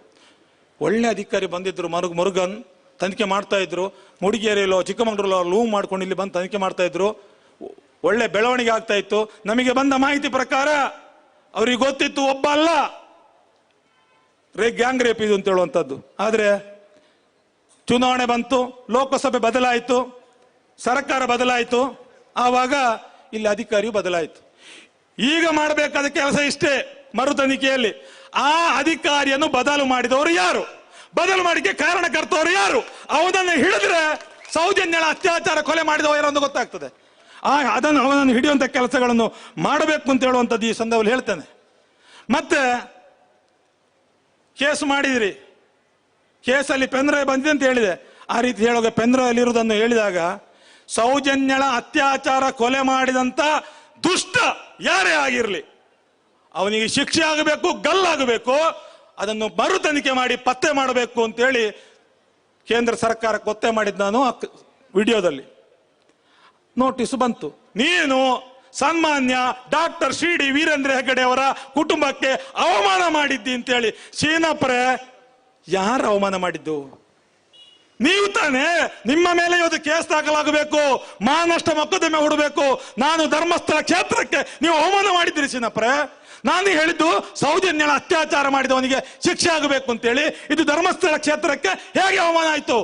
ಒಳ್ಳೆ ಅಧಿಕಾರಿ ಬಂದಿದ್ರು, ಮುರುಗನ್ ತನಿಖೆ ಮಾಡ್ತಾ ಇದ್ರು. ಮೂಡಿಗೆರೆಯಲ್ಲೋ ಚಿಕ್ಕಮಗಳೂರಲ್ಲೋ ಲೂವ್ ಮಾಡ್ಕೊಂಡು ಇಲ್ಲಿ ಬಂದು ತನಿಖೆ ಮಾಡ್ತಾ ಇದ್ರು. ಒಳ್ಳೆ ಬೆಳವಣಿಗೆ ಆಗ್ತಾ ಇತ್ತು. ನಮಗೆ ಬಂದ ಮಾಹಿತಿ ಪ್ರಕಾರ ಅವ್ರಿಗೆ ಗೊತ್ತಿತ್ತು ಒಬ್ಬ ಅಲ್ಲ ಗ್ಯಾಂಗ್ ರೇಪ್ ಇದು ಅಂತ ಹೇಳುವಂಥದ್ದು. ಆದ್ರೆ ಚುನಾವಣೆ ಬಂತು, ಲೋಕಸಭೆ ಬದಲಾಯಿತು, ಸರ್ಕಾರ ಬದಲಾಯಿತು, ಆವಾಗ ಇಲ್ಲಿ ಅಧಿಕಾರಿಯು ಬದಲಾಯಿತು. ಈಗ ಮಾಡಬೇಕಾದ ಕೆಲಸ ಇಷ್ಟೇ, ಮರು ತನಿಖೆಯಲ್ಲಿ ಆ ಅಧಿಕಾರಿಯನ್ನು ಬದಲು ಮಾಡಿದವರು ಯಾರು, ಬದಲು ಮಾಡಿಕೆ ಕಾರಣಕರ್ತವರು ಯಾರು, ಅವನನ್ನು ಹಿಡಿದ್ರೆ ಸೌಜನ್ಯಳ ಅತ್ಯಾಚಾರ ಕೊಲೆ ಮಾಡಿದವ ಯಾರೊಂದು ಗೊತ್ತಾಗ್ತದೆ. ಅವನನ್ನು ಹಿಡಿಯುವಂತ ಕೆಲಸಗಳನ್ನು ಮಾಡಬೇಕು ಅಂತ ಹೇಳುವಂಥದ್ದು ಈ ಸಂದರ್ಭದಲ್ಲಿ ಹೇಳ್ತೇನೆ. ಮತ್ತೆ ಕೇಸ್ ಮಾಡಿದ್ರಿ, ಕೇಸಲ್ಲಿ ಪೆನ್ಡ್ರೈವ್ ಬಂದಿದೆ ಅಂತ ಹೇಳಿದೆ. ಆ ರೀತಿ ಹೇಳುವಾಗ ಪೆನ್ಡ್ರೈವ್ ಅಲ್ಲಿ ಇರುವುದನ್ನು ಹೇಳಿದಾಗ ಸೌಜನ್ಯಳ ಅತ್ಯಾಚಾರ ಕೊಲೆ ಮಾಡಿದಂತ ದುಷ್ಟ ಯಾರೇ ಆಗಿರಲಿ ಅವನಿಗೆ ಶಿಕ್ಷೆ ಆಗಬೇಕು, ಗಲ್ಲಾಗಬೇಕು. ಅದನ್ನು ಮರು ತನಿಖೆ ಮಾಡಿ ಪತ್ತೆ ಮಾಡಬೇಕು ಅಂತೇಳಿ ಕೇಂದ್ರ ಸರ್ಕಾರಕ್ಕೆ ಒತ್ತಾಯ ಮಾಡಿದ್ದು ನಾನು. ವಿಡಿಯೋದಲ್ಲಿ ನೋಟಿಸ್ ಬಂತು. ನೀನು ಸನ್ಮಾನ್ಯ ಡಾಕ್ಟರ್ ಶ್ರೀ ವೀರೇಂದ್ರ ಹೆಗ್ಗಡೆ ಅವರ ಕುಟುಂಬಕ್ಕೆ ಅವಮಾನ ಮಾಡಿದ್ದಿ ಅಂತೇಳಿ. ಶೀನಪ್ಪರೇ, ಯಾರು ಅವಮಾನ ಮಾಡಿದ್ದು? ನೀವು ತಾನೇ. ನಿಮ್ಮ ಮೇಲೆ ಇವತ್ತು ಕೇಸ್ ದಾಖಲಾಗಬೇಕು, ಮಾನನಷ್ಟ ಮೊಕದ್ದಮೆ ಹೂಡಬೇಕು. ನಾನು ಧರ್ಮಸ್ಥಳ ಕ್ಷೇತ್ರಕ್ಕೆ ನೀವು ಅವಮಾನ ಮಾಡಿದ್ದೀರಿ ಶೀನಪ್ಪರೇ. ನಾನು ಹೇಳಿದ್ದು ಸೌಜನ್ಯಳ ಅತ್ಯಾಚಾರ ಮಾಡಿದವನಿಗೆ ಶಿಕ್ಷೆ ಆಗಬೇಕು ಅಂತೇಳಿ. ಇದು ಧರ್ಮಸ್ಥಳ ಕ್ಷೇತ್ರಕ್ಕೆ ಹೇಗೆ ಅವಮಾನ ಆಯ್ತು?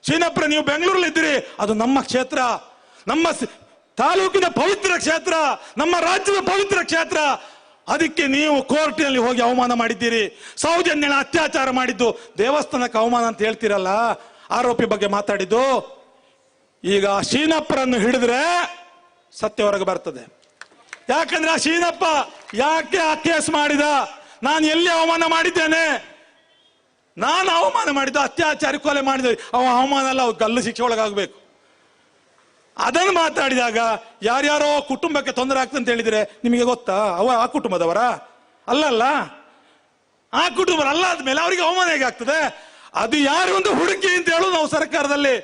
ಶೀನಪ್ಪರೇ, ನೀವು ಬೆಂಗಳೂರಲ್ಲಿ ಇದ್ದೀರಿ, ಅದು ನಮ್ಮ ಕ್ಷೇತ್ರ, ನಮ್ಮ ತಾಲೂಕಿನ ಪವಿತ್ರ ಕ್ಷೇತ್ರ, ನಮ್ಮ ರಾಜ್ಯದ ಪವಿತ್ರ ಕ್ಷೇತ್ರ. ಅದಕ್ಕೆ ನೀವು ಕೋರ್ಟಿನಲ್ಲಿ ಹೋಗಿ ಅವಮಾನ ಮಾಡಿದ್ದೀರಿ. ಸೌಜನ್ಯನ ಅತ್ಯಾಚಾರ ಮಾಡಿದ್ದು ದೇವಸ್ಥಾನಕ್ಕೆ ಅವಮಾನ ಅಂತ ಹೇಳ್ತೀರಲ್ಲ, ಆರೋಪಿ ಬಗ್ಗೆ ಮಾತಾಡಿದ್ದು. ಈಗ ಶೀನಪ್ಪರನ್ನು ಹಿಡಿದ್ರೆ ಸತ್ಯ ಹೊರಗೆ ಬರ್ತದೆ. ಯಾಕಂದ್ರೆ ಆ ಶೀನಪ್ಪ ಯಾಕೆ ಆ ಕೇಸ್ ಮಾಡಿದ? ನಾನು ಎಲ್ಲಿ ಅವಮಾನ ಮಾಡಿದ್ದೇನೆ? ನಾನು ಅವಮಾನ ಮಾಡಿದ್ದು ಅತ್ಯಾಚಾರಿ ಕೊಲೆ ಮಾಡಿದ ಅವ ಅವಮಾನ ಅಲ್ಲ, ಗಲ್ಲು ಶಿಕ್ಷೆ ಒಳಗಾಗಬೇಕು. ಅದನ್ನು ಮಾತಾಡಿದಾಗ ಯಾರ್ಯಾರೋ ಕುಟುಂಬಕ್ಕೆ ತೊಂದರೆ ಆಗ್ತದೆ ಅಂತ ಹೇಳಿದ್ರೆ ನಿಮಗೆ ಗೊತ್ತಾ? ಆ ಕುಟುಂಬದವರ ಅಲ್ಲಲ್ಲ, ಆ ಕುಟುಂಬ ಅಲ್ಲ ಆದ್ಮೇಲೆ ಅವರಿಗೆ ಅವಮಾನ ಹೇಗೆ ಆಗ್ತದೆ? ಅದು ಯಾರು ಒಂದು ಹುಡುಕಿ ಅಂತ ಹೇಳೋದು ನಾವು ಸರ್ಕಾರದಲ್ಲಿ.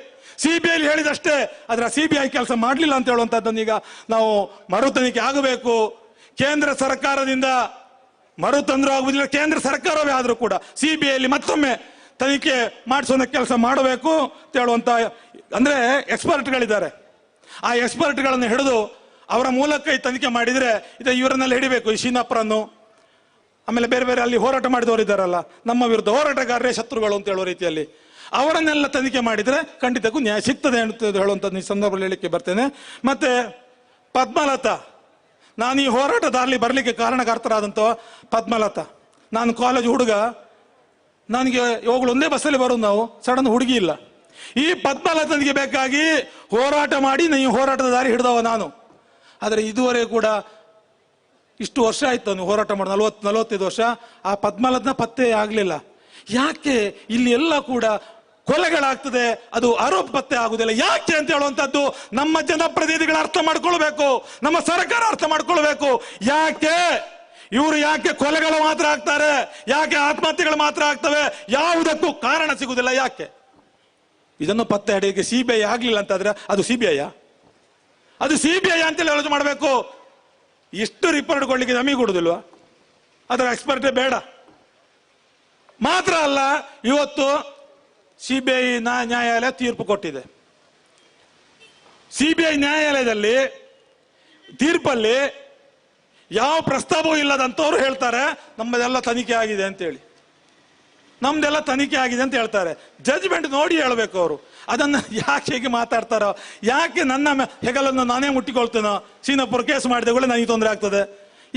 ಸಿಬಿಐ ಹೇಳಿದಷ್ಟೇ, ಆದ್ರೆ ಸಿಬಿಐ ಕೆಲಸ ಮಾಡಲಿಲ್ಲ ಅಂತ ಹೇಳುವಂತದ್ದನ್ನು ಈಗ ನಾವು ಮರು ತನಿಖೆ ಆಗಬೇಕು. ಕೇಂದ್ರ ಸರ್ಕಾರದಿಂದ ಮರು ತಂದ್ರು ಆಗುವುದಿಲ್ಲ, ಕೇಂದ್ರ ಸರ್ಕಾರವೇ ಆದ್ರೂ ಕೂಡ ಸಿಬಿಐಲಿ ಮತ್ತೊಮ್ಮೆ ತನಿಖೆ ಮಾಡಿಸೋ ಕೆಲಸ ಮಾಡಬೇಕು ಅಂತ ಹೇಳುವಂತ ಅಂದ್ರೆ ಎಕ್ಸ್ಪರ್ಟ್ಗಳಿದ್ದಾರೆ. ಆ ಎಕ್ಸ್ಪರ್ಟ್ಗಳನ್ನು ಹಿಡಿದು ಅವರ ಮೂಲಕ ಈ ತನಿಖೆ ಮಾಡಿದ್ರೆ ಇದು ಇವರನ್ನೆಲ್ಲ ಹಿಡಿಬೇಕು. ಈ ಶೀನಪ್ಪರನ್ನು, ಆಮೇಲೆ ಬೇರೆ ಬೇರೆ ಅಲ್ಲಿ ಹೋರಾಟ ಮಾಡಿದವರು ಇದ್ದಾರಲ್ಲ, ನಮ್ಮ ವಿರುದ್ಧ ಹೋರಾಟಗಾರರೇ ಶತ್ರುಗಳು ಅಂತ ಹೇಳೋ ರೀತಿಯಲ್ಲಿ ಅವರನ್ನೆಲ್ಲ ತನಿಖೆ ಮಾಡಿದ್ರೆ ಖಂಡಿತಕ್ಕೂ ನ್ಯಾಯ ಸಿಗ್ತದೆ ಅಂತ ಹೇಳುವಂಥದ್ದು ಈ ಸಂದರ್ಭದಲ್ಲಿ ಹೇಳಿಕ್ಕೆ ಬರ್ತೇನೆ. ಮತ್ತೆ ಪದ್ಮಲತಾ, ನಾನು ಈ ಹೋರಾಟದಲ್ಲಿ ಬರಲಿಕ್ಕೆ ಕಾರಣಕರ್ತರಾದಂಥ ಪದ್ಮಲತಾ, ನಾನು ಕಾಲೇಜ್ ಹುಡುಗ, ನನಗೆ ಇವಾಗಲೂ ಒಂದೇ ಬಸ್ಸಲ್ಲಿ ಬರೋದು ನಾವು, ಸಡನ್ ಹುಡುಗಿ ಇಲ್ಲ. ಈ ಪದ್ಮಲತನಿಗೆ ಬೇಕಾಗಿ ಹೋರಾಟ ಮಾಡಿ ನೀವು ಹೋರಾಟದ ದಾರಿ ಹಿಡಿದವ ನಾನು. ಆದರೆ ಇದುವರೆಗೂ ಕೂಡ ಇಷ್ಟು ವರ್ಷ ಆಯ್ತು ನೀವು ಹೋರಾಟ ಮಾಡಿ, 40-45 ವರ್ಷ, ಆ ಪದ್ಮಲತನ ಪತ್ತೆ ಆಗಲಿಲ್ಲ. ಯಾಕೆ ಇಲ್ಲಿ ಎಲ್ಲ ಕೂಡ ಕೊಲೆಗಳಾಗ್ತದೆ, ಅದು ಆರೋಪ ಪತ್ತೆ ಆಗುದಿಲ್ಲ? ಯಾಕೆ ಅಂತ ಹೇಳುವಂತದ್ದು ನಮ್ಮ ಜನಪ್ರತಿನಿಧಿಗಳು ಅರ್ಥ ಮಾಡ್ಕೊಳ್ಬೇಕು, ನಮ್ಮ ಸರ್ಕಾರ ಅರ್ಥ ಮಾಡ್ಕೊಳ್ಬೇಕು. ಯಾಕೆ ಇವರು ಯಾಕೆ ಕೊಲೆಗಳು ಮಾತ್ರ ಆಗ್ತಾರೆ, ಯಾಕೆ ಆತ್ಮಹತ್ಯೆಗಳು ಮಾತ್ರ ಆಗ್ತವೆ, ಯಾವುದಕ್ಕೂ ಕಾರಣ ಸಿಗುದಿಲ್ಲ. ಯಾಕೆ ಇದನ್ನು ಪತ್ತೆ ಹಡಿಗೆ ಸಿಬಿಐ ಆಗ್ಲಿಲ್ಲ ಅಂತಾದ್ರೆ ಅದು ಸಿಬಿಐ, ಅದು ಸಿಬಿಐ ಅಂತೇಳಿ ಆಲೋಚನೆ ಮಾಡಬೇಕು. ಇಷ್ಟು ರಿಪೋರ್ಟ್ ಕೊಡ್ಲಿಕ್ಕೆ ನಮಗೆ ಕೊಡುದಿಲ್ವಾ? ಅದರ ಎಕ್ಸ್ಪರ್ಟೇ ಬೇಡ. ಮಾತ್ರ ಅಲ್ಲ, ಇವತ್ತು ಸಿಬಿಐ ನ್ಯಾಯಾಲಯ ತೀರ್ಪು ಕೊಟ್ಟಿದೆ. ಸಿಬಿಐ ನ್ಯಾಯಾಲಯದಲ್ಲಿ ತೀರ್ಪಲ್ಲಿ ಯಾವ ಪ್ರಸ್ತಾವವೂ ಇಲ್ಲದಂತವ್ರು ಹೇಳ್ತಾರೆ ನಮ್ಮದೆಲ್ಲ ತನಿಖೆ ಆಗಿದೆ ಅಂತೇಳಿ, ನಮ್ದೆಲ್ಲ ತನಿಖೆ ಆಗಿದೆ ಅಂತ ಹೇಳ್ತಾರೆ. ಜಡ್ಜ್ಮೆಂಟ್ ನೋಡಿ ಹೇಳ್ಬೇಕು ಅವರು. ಅದನ್ನ ಯಾಕೆ ಹೀಗೆ ಮಾತಾಡ್ತಾರೋ, ಯಾಕೆ ನನ್ನ ಹೆಗಲನ್ನು ನಾನೇ ಮುಟ್ಟಿಕೊಳ್ತೇನೋ, ಸೀನಾಪುರ ಕೇಸ್ ಮಾಡಿದೆಗಳು ನನಗೆ ತೊಂದರೆ ಆಗ್ತದೆ,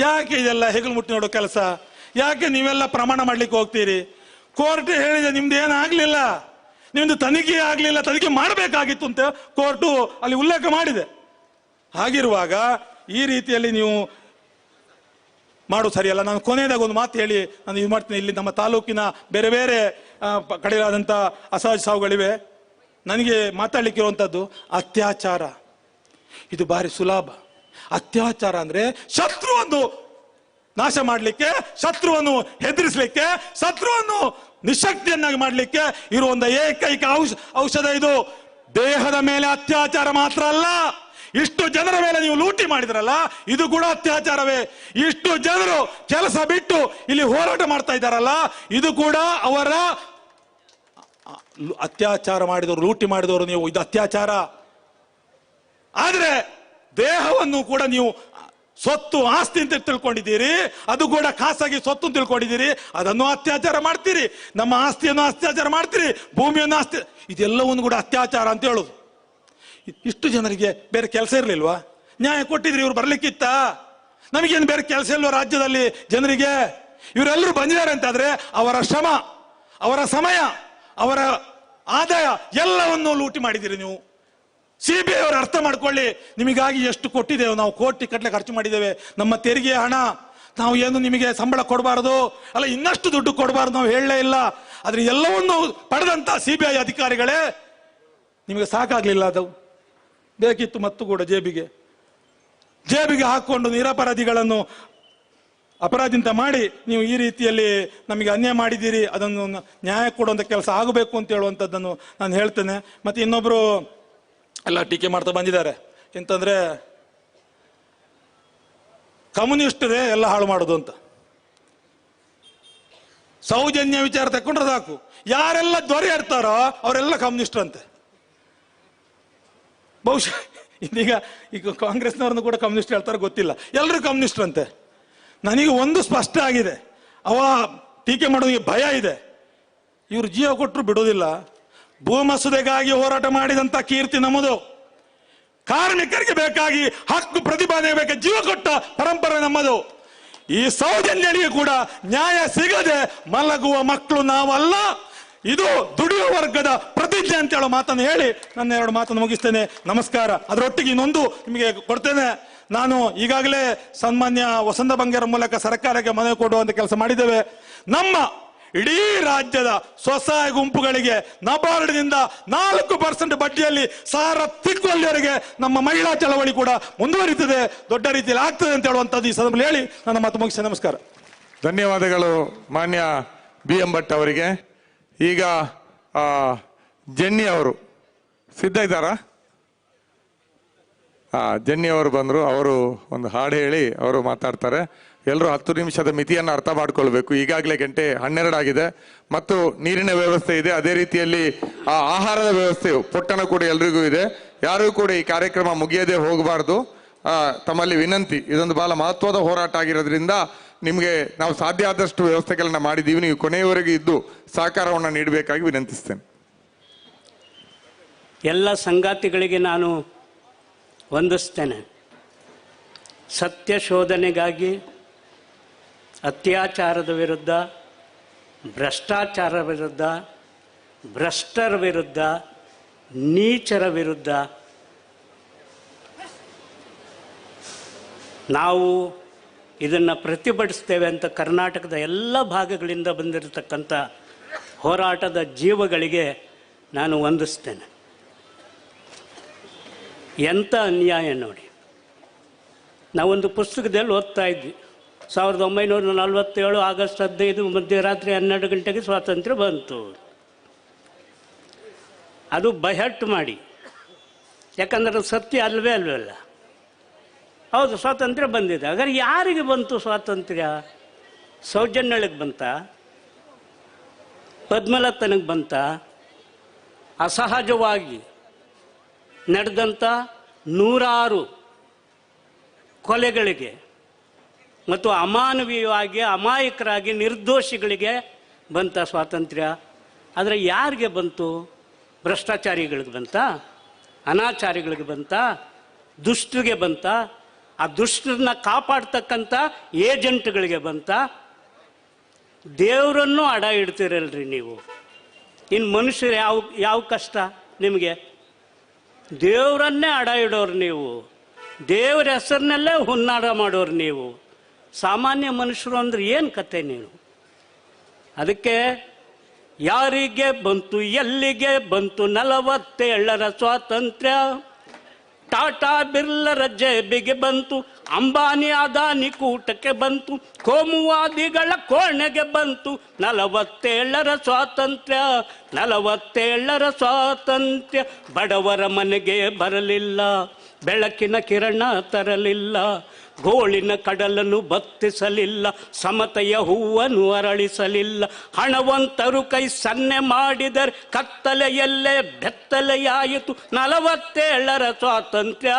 ಯಾಕೆ ಇದೆಲ್ಲ ಹೆಗಲು ಮುಟ್ಟಿ ನೋಡೋ ಕೆಲಸ, ಯಾಕೆ ನೀವೆಲ್ಲ ಪ್ರಮಾಣ ಮಾಡ್ಲಿಕ್ಕೆ ಹೋಗ್ತೀರಿ? ಕೋರ್ಟ್ ಹೇಳಿದೆ ನಿಮ್ದು ಏನಾಗ್ಲಿಲ್ಲ, ನಿಮ್ದು ತನಿಖೆ ಆಗ್ಲಿಲ್ಲ, ತನಿಖೆ ಮಾಡಬೇಕಾಗಿತ್ತು ಅಂತ ಕೋರ್ಟು ಅಲ್ಲಿ ಉಲ್ಲೇಖ ಮಾಡಿದೆ. ಹಾಗಿರುವಾಗ ಈ ರೀತಿಯಲ್ಲಿ ನೀವು ಮಾಡೋದು ಸರಿಯಲ್ಲ. ನಾನು ಕೊನೆಯದಾಗ ಒಂದು ಮಾತು ಹೇಳಿ ನಾನು ಇದು ಮಾಡ್ತೀನಿ. ಇಲ್ಲಿ ನಮ್ಮ ತಾಲೂಕಿನ ಬೇರೆ ಬೇರೆ ಕಡೆಯಾದಂಥ ಅಸಹಜ ಸಾವುಗಳಿವೆ. ನನಗೆ ಮಾತಾಡ್ಲಿಕ್ಕೆ ಇರುವಂಥದ್ದು ಅತ್ಯಾಚಾರ. ಇದು ಬಾರಿ ಸುಲಭ. ಅತ್ಯಾಚಾರ ಅಂದ್ರೆ ಶತ್ರುವನ್ನು ನಾಶ ಮಾಡಲಿಕ್ಕೆ, ಶತ್ರುವನ್ನು ಹೆದರಿಸಲಿಕ್ಕೆ, ಶತ್ರುವನ್ನು ನಿಶಕ್ತಿಯನ್ನಾಗಿ ಮಾಡಲಿಕ್ಕೆ ಇರುವಂತ ಏಕೈಕ ಔಷಧ ಇದು. ದೇಹದ ಮೇಲೆ ಅತ್ಯಾಚಾರ ಮಾತ್ರ ಅಲ್ಲ, ಇಷ್ಟು ಜನರ ಮೇಲೆ ನೀವು ಲೂಟಿ ಮಾಡಿದ್ರಲ್ಲ, ಇದು ಕೂಡ ಅತ್ಯಾಚಾರವೇ. ಇಷ್ಟು ಜನರು ಕೆಲಸ ಬಿಟ್ಟು ಇಲ್ಲಿ ಹೋರಾಟ ಮಾಡ್ತಾ ಇದ್ದಾರಲ್ಲ, ಇದು ಕೂಡ ಅವರ ಅತ್ಯಾಚಾರ ಮಾಡಿದವರು, ಲೂಟಿ ಮಾಡಿದವರು ನೀವು, ಇದು ಅತ್ಯಾಚಾರ. ಆದ್ರೆ ದೇಹವನ್ನು ಕೂಡ ನೀವು ಸ್ವತ್ತು ಆಸ್ತಿ ಅಂತ ತಿಳ್ಕೊಂಡಿದ್ದೀರಿ, ಅದು ಕೂಡ ಖಾಸಗಿ ಸ್ವತ್ತು ತಿಳ್ಕೊಂಡಿದ್ದೀರಿ, ಅದನ್ನು ಅತ್ಯಾಚಾರ ಮಾಡ್ತೀರಿ. ನಮ್ಮ ಆಸ್ತಿಯನ್ನು ಅತ್ಯಾಚಾರ ಮಾಡ್ತೀರಿ, ಭೂಮಿಯನ್ನು ಇದೆಲ್ಲವನ್ನು ಕೂಡ ಅತ್ಯಾಚಾರ ಅಂತ ಹೇಳುದು. ಇಷ್ಟು ಜನರಿಗೆ ಬೇರೆ ಕೆಲಸ ಇರಲಿಲ್ವಾ? ನ್ಯಾಯ ಕೊಟ್ಟಿದ್ರಿ, ಇವ್ರು ಬರ್ಲಿಕ್ಕಿತ್ತ? ನಮಗೇನು ಬೇರೆ ಕೆಲಸ ಇಲ್ವಾ ರಾಜ್ಯದಲ್ಲಿ ಜನರಿಗೆ? ಇವರೆಲ್ಲರೂ ಬಂದಿದ್ದಾರೆ ಅಂತಾದ್ರೆ ಅವರ ಶ್ರಮ, ಅವರ ಸಮಯ, ಅವರ ಆದಾಯ ಎಲ್ಲವನ್ನೂ ಲೂಟಿ ಮಾಡಿದ್ದೀರಿ ನೀವು. ಸಿಬಿಐ ಅವರು ಅರ್ಥ ಮಾಡ್ಕೊಳ್ಳಿ, ನಿಮಗಾಗಿ ಎಷ್ಟು ಕೊಟ್ಟಿದ್ದೇವೆ ನಾವು, ಕೋಟಿ ಕಟ್ಲೆ ಖರ್ಚು ಮಾಡಿದ್ದೇವೆ, ನಮ್ಮ ತೆರಿಗೆ ಹಣ. ನಾವು ಏನು ನಿಮಗೆ ಸಂಬಳ ಕೊಡಬಾರದು ಅಲ್ಲ, ಇನ್ನಷ್ಟು ದುಡ್ಡು ಕೊಡಬಾರ್ದು ನಾವು ಹೇಳಲೇ ಇಲ್ಲ. ಆದ್ರೆ ಎಲ್ಲವನ್ನೂ ಪಡೆದಂತ ಸಿಬಿಐ ಅಧಿಕಾರಿಗಳೇ ನಿಮಗೆ ಸಾಕಾಗ್ಲಿಲ್ಲ, ಅದು ಬೇಕಿತ್ತು ಮತ್ತು ಕೂಡ ಜೇಬಿಗೆ ಹಾಕೊಂಡು ನಿರಪರಾಧಿಗಳನ್ನು ಅಪರಾಧಿ ಅಂತ ಮಾಡಿ ನೀವು ಈ ರೀತಿಯಲ್ಲಿ ನಮಗೆ ಅನ್ಯಾಯ ಮಾಡಿದ್ದೀರಿ. ಅದನ್ನು ನ್ಯಾಯ ಕೊಡುವಂಥ ಕೆಲಸ ಆಗಬೇಕು ಅಂತ ಹೇಳುವಂಥದ್ದನ್ನು ನಾನು ಹೇಳ್ತೇನೆ. ಮತ್ತೆ ಇನ್ನೊಬ್ರು ಎಲ್ಲ ಟೀಕೆ ಮಾಡ್ತಾ ಬಂದಿದ್ದಾರೆ, ಎಂತಂದ್ರೆ ಕಮ್ಯುನಿಸ್ಟರೇ ಎಲ್ಲ ಹಾಳು ಮಾಡೋದು ಅಂತ. ಸೌಜನ್ಯ ವಿಚಾರ ತಕೊಂಡ್ರೆ ಸಾಕು, ಯಾರೆಲ್ಲ ದೊರೆ ಇರ್ತಾರೋ ಅವರೆಲ್ಲ ಕಮ್ಯುನಿಸ್ಟರ್ ಅಂತೆ. ಬಹುಶಃ ಈಗ ಕಾಂಗ್ರೆಸ್ನವ್ರನ್ನು ಕೂಡ ಕಮ್ಯುನಿಸ್ಟ್ ಹೇಳ್ತಾರೆ ಗೊತ್ತಿಲ್ಲ, ಎಲ್ಲರೂ ಕಮ್ಯುನಿಸ್ಟರ್ ಅಂತೆ. ನನಗೆ ಒಂದು ಸ್ಪಷ್ಟ ಆಗಿದೆ, ಅವ ಟೀಕೆ ಮಾಡೋದಕ್ಕೆ ಭಯ ಇದೆ. ಇವರು ಜೀವ ಕೊಟ್ಟರು ಬಿಡೋದಿಲ್ಲ. ಭೂ ಮಸೂದೆಗಾಗಿ ಹೋರಾಟ ಮಾಡಿದಂತ ಕೀರ್ತಿ ನಮ್ಮದು. ಕಾರ್ಮಿಕರಿಗೆ ಬೇಕಾಗಿ ಹಕ್ಕು ಪ್ರತಿಪಾದನೆ ಬೇಕಾಗಿ ಜೀವ ಕೊಟ್ಟ ಪರಂಪರೆ ನಮ್ಮದು. ಈ ಸೌಜನ್ಯನಿಗೆ ಕೂಡ ನ್ಯಾಯ ಸಿಗದೆ ಮಲಗುವ ಮಕ್ಕಳು ನಾವಲ್ಲ. ಇದು ದುಡಿಯುವ ವರ್ಗದ ಪ್ರತಿಜ್ಞೆ ಅಂತ ಹೇಳೋ ಮಾತನ್ನು ಹೇಳಿ ನನ್ನ ಎರಡು ಮಾತನ್ನು ಮುಗಿಸ್ತೇನೆ. ನಮಸ್ಕಾರ. ಅದರೊಟ್ಟಿಗೆ ಇನ್ನೊಂದು ನಿಮಗೆ ಕೊಡ್ತೇನೆ. ನಾನು ಈಗಾಗಲೇ ಸನ್ಮಾನ್ಯ ವಸಂತ ಬಂಗೇರ ಮೂಲಕ ಸರ್ಕಾರಕ್ಕೆ ಮನವಿ ಕೊಡುವಂತ ಕೆಲಸ ಮಾಡಿದ್ದೇವೆ. ನಮ್ಮ ಇಡೀ ರಾಜ್ಯದ ಸ್ವಸಹಾಯ ಗುಂಪುಗಳಿಗೆ ನಬಾರ್ಡ್ನಿಂದ 4% ಬಡ್ಡಿಯಲ್ಲಿ ಸಾರ ತಿಕ್ಕುವಲ್ಲಿವರೆಗೆ ನಮ್ಮ ಮಹಿಳಾ ಚಳವಳಿ ಕೂಡ ಮುಂದುವರಿತದೆ, ದೊಡ್ಡ ರೀತಿಯಲ್ಲಿ ಆಗ್ತದೆ ಅಂತ ಹೇಳುವಂಥದ್ದು ಈ ಸಂದರ್ಭದಲ್ಲಿ ಹೇಳಿ ನನ್ನ ಮಾತು ಮುಗಿಸ್ತೇನೆ. ನಮಸ್ಕಾರ. ಧನ್ಯವಾದಗಳು ಮಾನ್ಯ BM ಭಟ್ ಅವರಿಗೆ. ಈಗ ಜೆನ್ನಿ ಅವರು ಸಿದ್ಧ ಇದ್ದಾರಾ? ಜೆನ್ನಿ ಅವರು ಬಂದರು. ಅವರು ಒಂದು ಹಾಡು ಹೇಳಿ ಅವರು ಮಾತಾಡ್ತಾರೆ. ಎಲ್ಲರೂ 10 ನಿಮಿಷದ ಮಿತಿಯನ್ನು ಅರ್ಥ ಮಾಡ್ಕೊಳ್ಬೇಕು. ಈಗಾಗಲೇ 12 ಆಗಿದೆ ಮತ್ತು ನೀರಿನ ವ್ಯವಸ್ಥೆ ಇದೆ, ಅದೇ ರೀತಿಯಲ್ಲಿ ಆಹಾರದ ವ್ಯವಸ್ಥೆಯು ಪೊಟ್ಟಣ ಕೂಡ ಎಲ್ರಿಗೂ ಇದೆ. ಯಾರೂ ಕೂಡ ಈ ಕಾರ್ಯಕ್ರಮ ಮುಗಿಯದೇ ಹೋಗಬಾರ್ದು. ತಮ್ಮಲ್ಲಿ ವಿನಂತಿ, ಇದೊಂದು ಬಹಳ ಮಹತ್ವದ ಹೋರಾಟ ಆಗಿರೋದ್ರಿಂದ ನಿಮಗೆ ನಾವು ಸಾಧ್ಯ ಆದಷ್ಟು ವ್ಯವಸ್ಥೆಗಳನ್ನ ಮಾಡಿದ್ದೀವಿ. ನೀವು ಕೊನೆಯವರೆಗೆ ಇದ್ದು ಸಹಕಾರವನ್ನು ನೀಡಬೇಕಾಗಿ ವಿನಂತಿಸ್ತೇನೆ. ಎಲ್ಲ ಸಂಗಾತಿಗಳಿಗೆ ನಾನು ವಂದಿಸ್ತೇನೆ. ಸತ್ಯ ಶೋಧನೆಗಾಗಿ ಅತ್ಯಾಚಾರದ ವಿರುದ್ಧ, ಭ್ರಷ್ಟಾಚಾರ ವಿರುದ್ಧ, ಭ್ರಷ್ಟರ ವಿರುದ್ಧ, ನೀಚರ ವಿರುದ್ಧ ನಾವು ಇದನ್ನು ಪ್ರತಿಭಟಿಸ್ತೇವೆ ಅಂತ ಕರ್ನಾಟಕದ ಎಲ್ಲ ಭಾಗಗಳಿಂದ ಬಂದಿರತಕ್ಕಂಥ ಹೋರಾಟದ ಜೀವಗಳಿಗೆ ನಾನು ವಂದಿಸ್ತೇನೆ. ಎಂಥ ಅನ್ಯಾಯ ನೋಡಿ. ನಾವೊಂದು ಪುಸ್ತಕದಲ್ಲಿ ಓದ್ತಾ ಇದ್ವಿ, 1947 ಆಗಸ್ಟ್ 15 ಮಧ್ಯರಾತ್ರಿ 12 ಗಂಟೆಗೆ ಸ್ವಾತಂತ್ರ್ಯ ಬಂತು. ಅದು ಬೈಹಟ್ ಮಾಡಿ, ಯಾಕಂದ್ರೆ ಸತ್ಯ ಅಲ್ವಲ್ಲ. ಹೌದು, ಸ್ವಾತಂತ್ರ್ಯ ಬಂದಿದೆ. ಹಾಗಾದ್ರೆ ಯಾರಿಗೆ ಬಂತು ಸ್ವಾತಂತ್ರ್ಯ? ಸೌಜನ್ಯಳಿಗೆ ಬಂತ? ಪದ್ಮಲತನಿಗೆ ಬಂತ? ಅಸಹಜವಾಗಿ ನಡೆದಂಥ 106 ಕೊಲೆಗಳಿಗೆ ಮತ್ತು ಅಮಾನವೀಯವಾಗಿ ಅಮಾಯಕರಾಗಿ ನಿರ್ದೋಷಿಗಳಿಗೆ ಬಂತ ಸ್ವಾತಂತ್ರ್ಯ. ಆದರೆ ಯಾರಿಗೆ ಬಂತು? ಭ್ರಷ್ಟಾಚಾರಿಗಳಿಗೆ ಬಂತ, ಅನಾಚಾರಿಗಳಿಗೆ ಬಂತ, ದುಷ್ಟರಿಗೆ ಬಂತ, ಆ ದುಷ್ಟರನ್ನ ಕಾಪಾಡ್ತಕ್ಕಂಥ ಏಜೆಂಟ್ಗಳಿಗೆ ಬಂತ. ದೇವರನ್ನು ಅಡ ಇಡ್ತೀರಲ್ರಿ ನೀವು. ಇನ್ನು ಮನುಷ್ಯರು ಯಾವ ಕಷ್ಟ ನಿಮಗೆ? ದೇವರನ್ನೇ ಅಡ ಇಡೋರು ನೀವು, ದೇವರ ಹೆಸರನ್ನಲ್ಲೇ ಹುನ್ನಾರ ಮಾಡೋರು ನೀವು. ಸಾಮಾನ್ಯ ಮನುಷ್ಯರು ಅಂದ್ರೆ ಏನು ಕತೆ ನೀವು? ಅದಕ್ಕೆ ಯಾರಿಗೆ ಬಂತು, ಎಲ್ಲಿಗೆ ಬಂತು 47ರ ಸ್ವಾತಂತ್ರ್ಯ? ಟಾಟಾ ಬಿರ್ಲರ ಜೇಬಿಗೆ ಬಂತು, ಅಂಬಾನಿ ಅದಾನಿ ಕೂಟಕ್ಕೆ ಬಂತು, ಕೋಮುವಾದಿಗಳ ಕೋಣೆಗೆ ಬಂತು 47ರ ಸ್ವಾತಂತ್ರ್ಯ. 47ರ ಸ್ವಾತಂತ್ರ್ಯ ಬಡವರ ಮನೆಗೆ ಬರಲಿಲ್ಲ, ಬೆಳಕಿನ ಕಿರಣ ತರಲಿಲ್ಲ, ಗೋಳಿನ ಕಡಲನ್ನು ಬತ್ತಿಸಲಿಲ್ಲ, ಸಮತೆಯ ಹೂವನ್ನು ಅರಳಿಸಲಿಲ್ಲ. ಹಣವಂತರು ಕೈ ಸನ್ನೆ ಮಾಡಿದರೆ ಕತ್ತಲೆಯಲ್ಲೇ ಬೆತ್ತಲೆಯಾಯಿತು 47ರ ಸ್ವಾತಂತ್ರ್ಯ.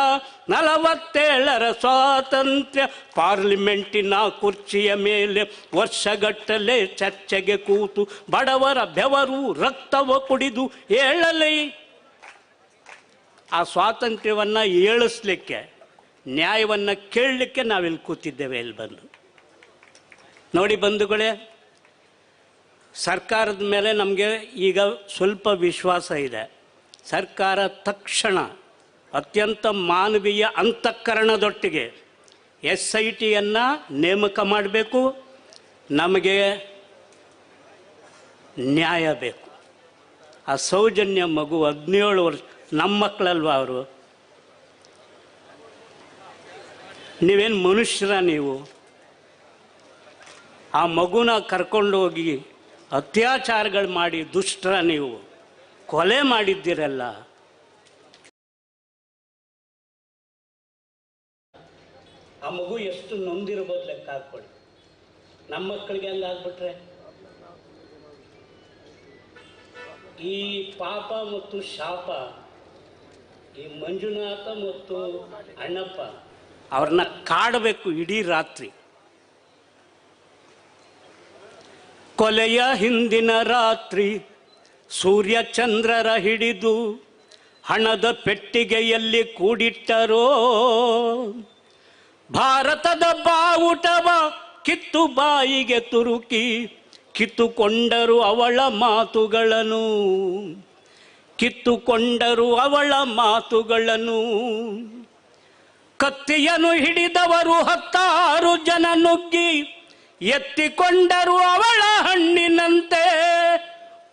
47ರ ಸ್ವಾತಂತ್ರ್ಯ. ಪಾರ್ಲಿಮೆಂಟಿನ ಕುರ್ಚಿಯ ಮೇಲೆ ವರ್ಷಗಟ್ಟಲೆ ಚರ್ಚೆಗೆ ಕೂತು ಬಡವರ ಬೆವರು ರಕ್ತವ ಕುಡಿದು ಏಳಲಿ. ಆ ಸ್ವಾತಂತ್ರ್ಯವನ್ನು ಏಳಿಸ್ಲಿಕ್ಕೆ, ನ್ಯಾಯವನ್ನು ಕೇಳಲಿಕ್ಕೆ ನಾವಿಲ್ಲಿ ಕೂತಿದ್ದೇವೆ. ಇಲ್ಲಿ ಬಂದು ನೋಡಿ ಬಂಧುಗಳೇ, ಸರ್ಕಾರದ ಮೇಲೆ ನಮಗೆ ಈಗ ಸ್ವಲ್ಪ ವಿಶ್ವಾಸ ಇದೆ. ಸರ್ಕಾರ ತಕ್ಷಣ ಅತ್ಯಂತ ಮಾನವೀಯ ಅಂತಃಕರಣದೊಟ್ಟಿಗೆ SITಯನ್ನು ನೇಮಕ ಮಾಡಬೇಕು. ನಮಗೆ ನ್ಯಾಯ ಬೇಕು. ಆ ಸೌಜನ್ಯ ಮಗು 17 ವರ್ಷ, ನಮ್ಮ ಮಕ್ಕಳಲ್ವಾ ಅವರು? ನೀವೇನು ಮನುಷ್ಯರ ನೀವು? ಆ ಮಗುನ ಕರ್ಕೊಂಡೋಗಿ ಅತ್ಯಾಚಾರಗಳು ಮಾಡಿ ದುಷ್ಟರ ನೀವು, ಕೊಲೆ ಮಾಡಿದ್ದೀರಲ್ಲ. ಆ ಮಗು ಎಷ್ಟು ನೊಂದಿರ್ಬೋದು ಲೆಕ್ಕ ಹಾಕ್ಕೊಳ್ಳಿ. ನಮ್ಮ ಮಕ್ಕಳಿಗೆ ಹಂಗಾಗ್ಬಿಟ್ರೆ ಈ ಪಾಪ ಮತ್ತು ಶಾಪ, ಈ ಮಂಜುನಾಥ ಮತ್ತು ಅಣ್ಣಪ್ಪ ಅವ್ರನ್ನ ಕಾಡಬೇಕು ಇಡೀ ರಾತ್ರಿ. ಕೊಲೆಯ ಹಿಂದಿನ ರಾತ್ರಿ ಸೂರ್ಯ ಚಂದ್ರರ ಹಿಡಿದು ಹಣದ ಪೆಟ್ಟಿಗೆಯಲ್ಲಿ ಕೂಡಿಟ್ಟರೋ, ಭಾರತದ ಬಾವುಟವ ಕಿತ್ತು ಬಾಯಿಗೆ ತುರುಕಿ ಕಿತ್ತುಕೊಂಡರು ಅವಳ ಮಾತುಗಳನ್ನು, ಕಿತ್ತುಕೊಂಡರು ಅವಳ ಮಾತುಗಳನ್ನು. ಕತ್ತಿಯನ್ನು ಹಿಡಿದವರು 16 ಜನ ನುಗ್ಗಿ ಎತ್ತಿಕೊಂಡರು ಅವಳ ಹಣ್ಣಿನಂತೆ.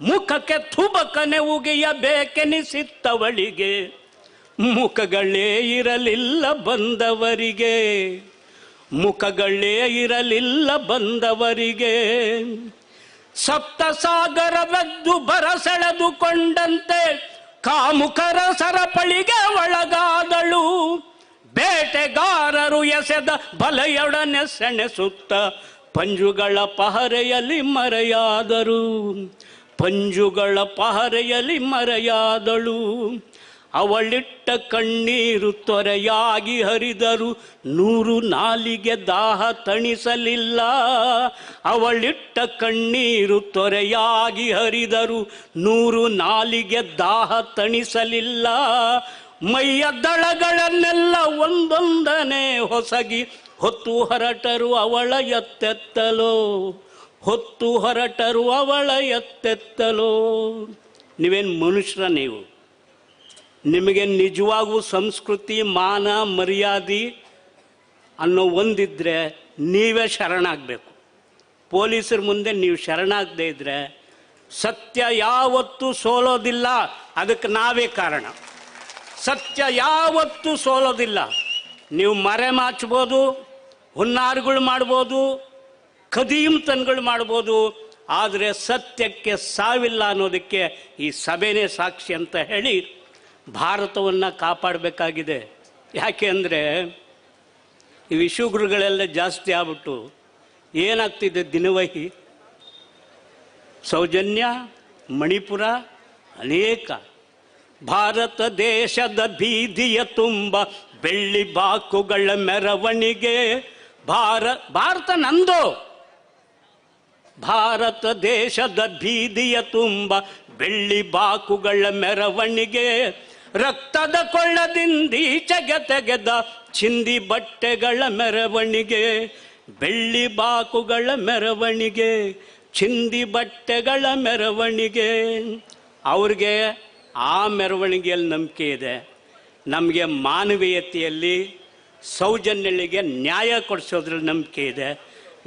ಮುಖಕ್ಕೆ ಥುಬಕನೆ ಉಗಿಯಬೇಕೆನಿಸಿತ್ತವಳಿಗೆ, ಮುಖಗಳೇ ಇರಲಿಲ್ಲ ಬಂದವರಿಗೆ, ಮುಖಗಳೇ ಇರಲಿಲ್ಲ ಬಂದವರಿಗೆ. ಸಪ್ತ ಸಾಗರವೆದ್ದು ಬರಸೆಳೆದುಕೊಂಡಂತೆ ಕಾಮುಕರ ಸರಪಳಿಗೆ ಒಳಗಾದಳು. ಬೇಟೆಗಾರರು ಎಸೆದ ಬಲೆಯೊಡನೆ ಸೆಣಸುತ್ತ ಪಂಜುಗಳ ಪಹರೆಯಲ್ಲಿ ಮರೆಯಾದರು, ಪಂಜುಗಳ ಪಹರೆಯಲ್ಲಿ ಮರೆಯಾದಳು. ಅವಳಿಟ್ಟ ಕಣ್ಣೀರು ತೊರೆಯಾಗಿ ಹರಿದರು 100 ನಾಲಿಗೆ ದಾಹ ತಣಿಸಲಿಲ್ಲ. ಅವಳಿಟ್ಟ ಕಣ್ಣೀರು ತೊರೆಯಾಗಿ ಹರಿದರು 100 ನಾಲಿಗೆ ದಾಹ ತಣಿಸಲಿಲ್ಲ. ಮೈಯ ದಳಗಳನ್ನೆಲ್ಲ ಒಂದೊಂದನೆ ಹೊಸಗಿ ಹೊತ್ತು ಹೊರಟರು ಅವಳ ಎತ್ತೆತ್ತಲೋ, ಹೊತ್ತು ಹೊರಟರು ಅವಳ ಎತ್ತೆತ್ತಲೋ. ನೀವೇನು ಮನುಷ್ಯರ ನೀವು? ನಿಮಗೆ ನಿಜವಾಗೂ ಸಂಸ್ಕೃತಿ, ಮಾನ, ಮರ್ಯಾದೆ ಅನ್ನೋ ಒಂದಿದ್ರೆ ನೀವೇ ಶರಣಾಗಬೇಕು. ಪೊಲೀಸರ ಮುಂದೆ ನೀವು ಶರಣಾಗದೇ ಇದ್ರೆ ಸತ್ಯ ಯಾವತ್ತೂ ಸೋಲೋದಿಲ್ಲ. ಅದಕ್ಕೆ ನಾವೇ ಕಾರಣ. ಸತ್ಯ ಯಾವತ್ತೂ ಸೋಲೋದಿಲ್ಲ. ನೀವು ಮರೆ ಮಾಚ್ಬೋದು, ಹುನ್ನಾರಗಳು ಮಾಡ್ಬೋದು, ಕದೀಮ್ತನಗಳು ಮಾಡ್ಬೋದು, ಆದರೆ ಸತ್ಯಕ್ಕೆ ಸಾವಿಲ್ಲ ಅನ್ನೋದಕ್ಕೆ ಈ ಸಭೆನೇ ಸಾಕ್ಷಿ ಅಂತ ಹೇಳಿ ಭಾರತವನ್ನು ಕಾಪಾಡಬೇಕಾಗಿದೆ. ಯಾಕೆ ಅಂದರೆ ಈ ವಿಶ್ವಗುರುಗಳೆಲ್ಲ ಜಾಸ್ತಿ ಆಗ್ಬಿಟ್ಟು ಏನಾಗ್ತಿದೆ ದಿನವಹಿ, ಸೌಜನ್ಯ, ಮಣಿಪುರ, ಅನೇಕ ಭಾರತ ದೇಶದ ಬೀದಿಯ ತುಂಬ ಬೆಳ್ಳಿ ಬಾಕುಗಳ ಮೆರವಣಿಗೆ. ಭಾರತ ನಂದು. ಭಾರತ ದೇಶದ ಬೀದಿಯ ತುಂಬ ಬೆಳ್ಳಿ ಬಾಕುಗಳ ಮೆರವಣಿಗೆ. ರಕ್ತದ ಕೊಳ್ಳದಿಂದೀಚೆಗೆ ತೆಗೆದ ಚಿಂದಿ ಬಟ್ಟೆಗಳ ಮೆರವಣಿಗೆ. ಬೆಳ್ಳಿ ಬಾಕುಗಳ ಮೆರವಣಿಗೆ, ಚಿಂದಿ ಬಟ್ಟೆಗಳ ಮೆರವಣಿಗೆ. ಅವ್ರಿಗೆ ಆ ಮೆರವಣಿಗೆಯಲ್ಲಿ ನಂಬಿಕೆ ಇದೆ. ನಮಗೆ ಮಾನವೀಯತೆಯಲ್ಲಿ, ಸೌಜನ್ಯಗಳಿಗೆ ನ್ಯಾಯ ಕೊಡಿಸೋದ್ರಲ್ಲಿ ನಂಬಿಕೆ ಇದೆ.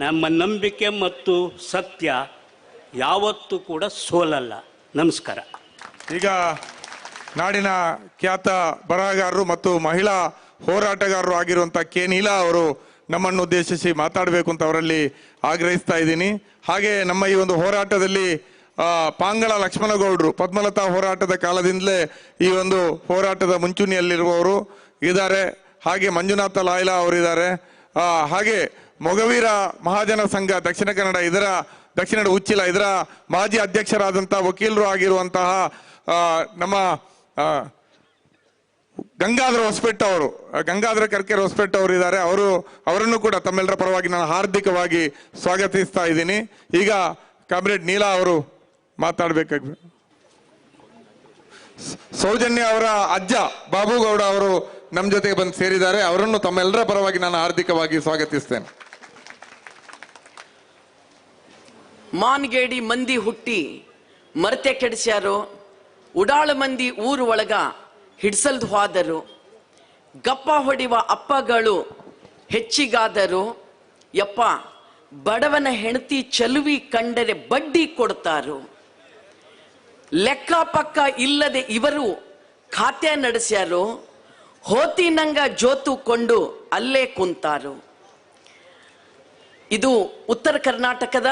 ನಮ್ಮ ನಂಬಿಕೆ ಮತ್ತು ಸತ್ಯ ಯಾವತ್ತೂ ಕೂಡ ಸೋಲಲ್ಲ. ನಮಸ್ಕಾರ. ಈಗ ನಾಡಿನ ಖ್ಯಾತ ಬರಹಗಾರರು ಮತ್ತು ಮಹಿಳಾ ಹೋರಾಟಗಾರರು ಆಗಿರುವಂಥ ಕೆ ನೀಲಾ ಅವರು ನಮ್ಮನ್ನು ಉದ್ದೇಶಿಸಿ ಮಾತಾಡಬೇಕು ಅಂತ ಅವರಲ್ಲಿ ಆಗ್ರಹಿಸ್ತಾ ಇದ್ದೀನಿ. ಹಾಗೆ ನಮ್ಮ ಈ ಒಂದು ಹೋರಾಟದಲ್ಲಿ ಪಾಂಗಳ ಲಕ್ಷ್ಮಣಗೌಡರು ಪದ್ಮಲತಾ ಹೋರಾಟದ ಕಾಲದಿಂದಲೇ ಈ ಒಂದು ಹೋರಾಟದ ಮುಂಚೂಣಿಯಲ್ಲಿರುವವರು ಇದ್ದಾರೆ. ಹಾಗೆ ಮಂಜುನಾಥ ಲಾಯ್ಲಾ ಅವರಿದ್ದಾರೆ. ಹಾಗೆ ಮೊಗವೀರ ಮಹಾಜನ ಸಂಘ ದಕ್ಷಿಣ ಕನ್ನಡ ಉಚ್ಚಿಲ ಇದರ ಮಾಜಿ ಅಧ್ಯಕ್ಷರಾದಂತಹ ವಕೀಲರು ಆಗಿರುವಂತಹ ನಮ್ಮ ಗಂಗಾಧರ ಕರ್ಕೆರೆ ಹೊಸಪೇಟೆ ಅವರು ಇದ್ದಾರೆ. ಅವರನ್ನು ಕೂಡ ತಮ್ಮೆಲ್ಲರ ಪರವಾಗಿ ನಾನು ಹಾರ್ದಿಕವಾಗಿ ಸ್ವಾಗತಿಸ್ತಾ ಇದ್ದೀನಿ. ಈಗ ಕಾಮ್ರೇಡ್ ನೀಲಾ ಅವರು ಮಾತಾಡಬೇಕಾಗಿ ಸೌಜನ್ಯ ಅವರ ಅಜ್ಜ ಬಾಬುಗೌಡ ಅವರು ನಮ್ಮ ಜೊತೆಗೆ ಬಂದು ಸೇರಿದ್ದಾರೆ. ಅವರನ್ನು ತಮ್ಮೆಲ್ಲರ ಪರವಾಗಿ ನಾನು ಹಾರ್ದಿಕವಾಗಿ ಸ್ವಾಗತಿಸ್ತೇನೆ. ಮಾನ್ಗೇಡಿ ಮಂದಿ ಹುಟ್ಟಿ ಮರತೆ ಕೆಡಿಸ್ಯಾರೋ, ಉಡಾಳ ಮಂದಿ ಊರು ಒಳಗ ಹಿಡ್ಸಲ್ದು ಹೋದರು. ಗಪ್ಪ ಹೊಡಿವ ಅಪ್ಪಗಳು ಹೆಚ್ಚಿಗಾದರು. ಯಪ್ಪ ಬಡವನ ಹೆಂಡತಿ ಚಲುವಿ ಕಂಡರೆ ಬಡ್ಡಿ ಕೊಡ್ತಾರು. ಲೆಕ್ಕ ಪಕ್ಕ ಇಲ್ಲದೆ ಇವರು ಖಾತೆ ನಡೆಸ್ಯಾರು. ಹೋತಿನಂಗ ಜೋತುಕೊಂಡು ಅಲ್ಲೇ ಕುಂತಾರು. ಇದು ಉತ್ತರ ಕರ್ನಾಟಕದ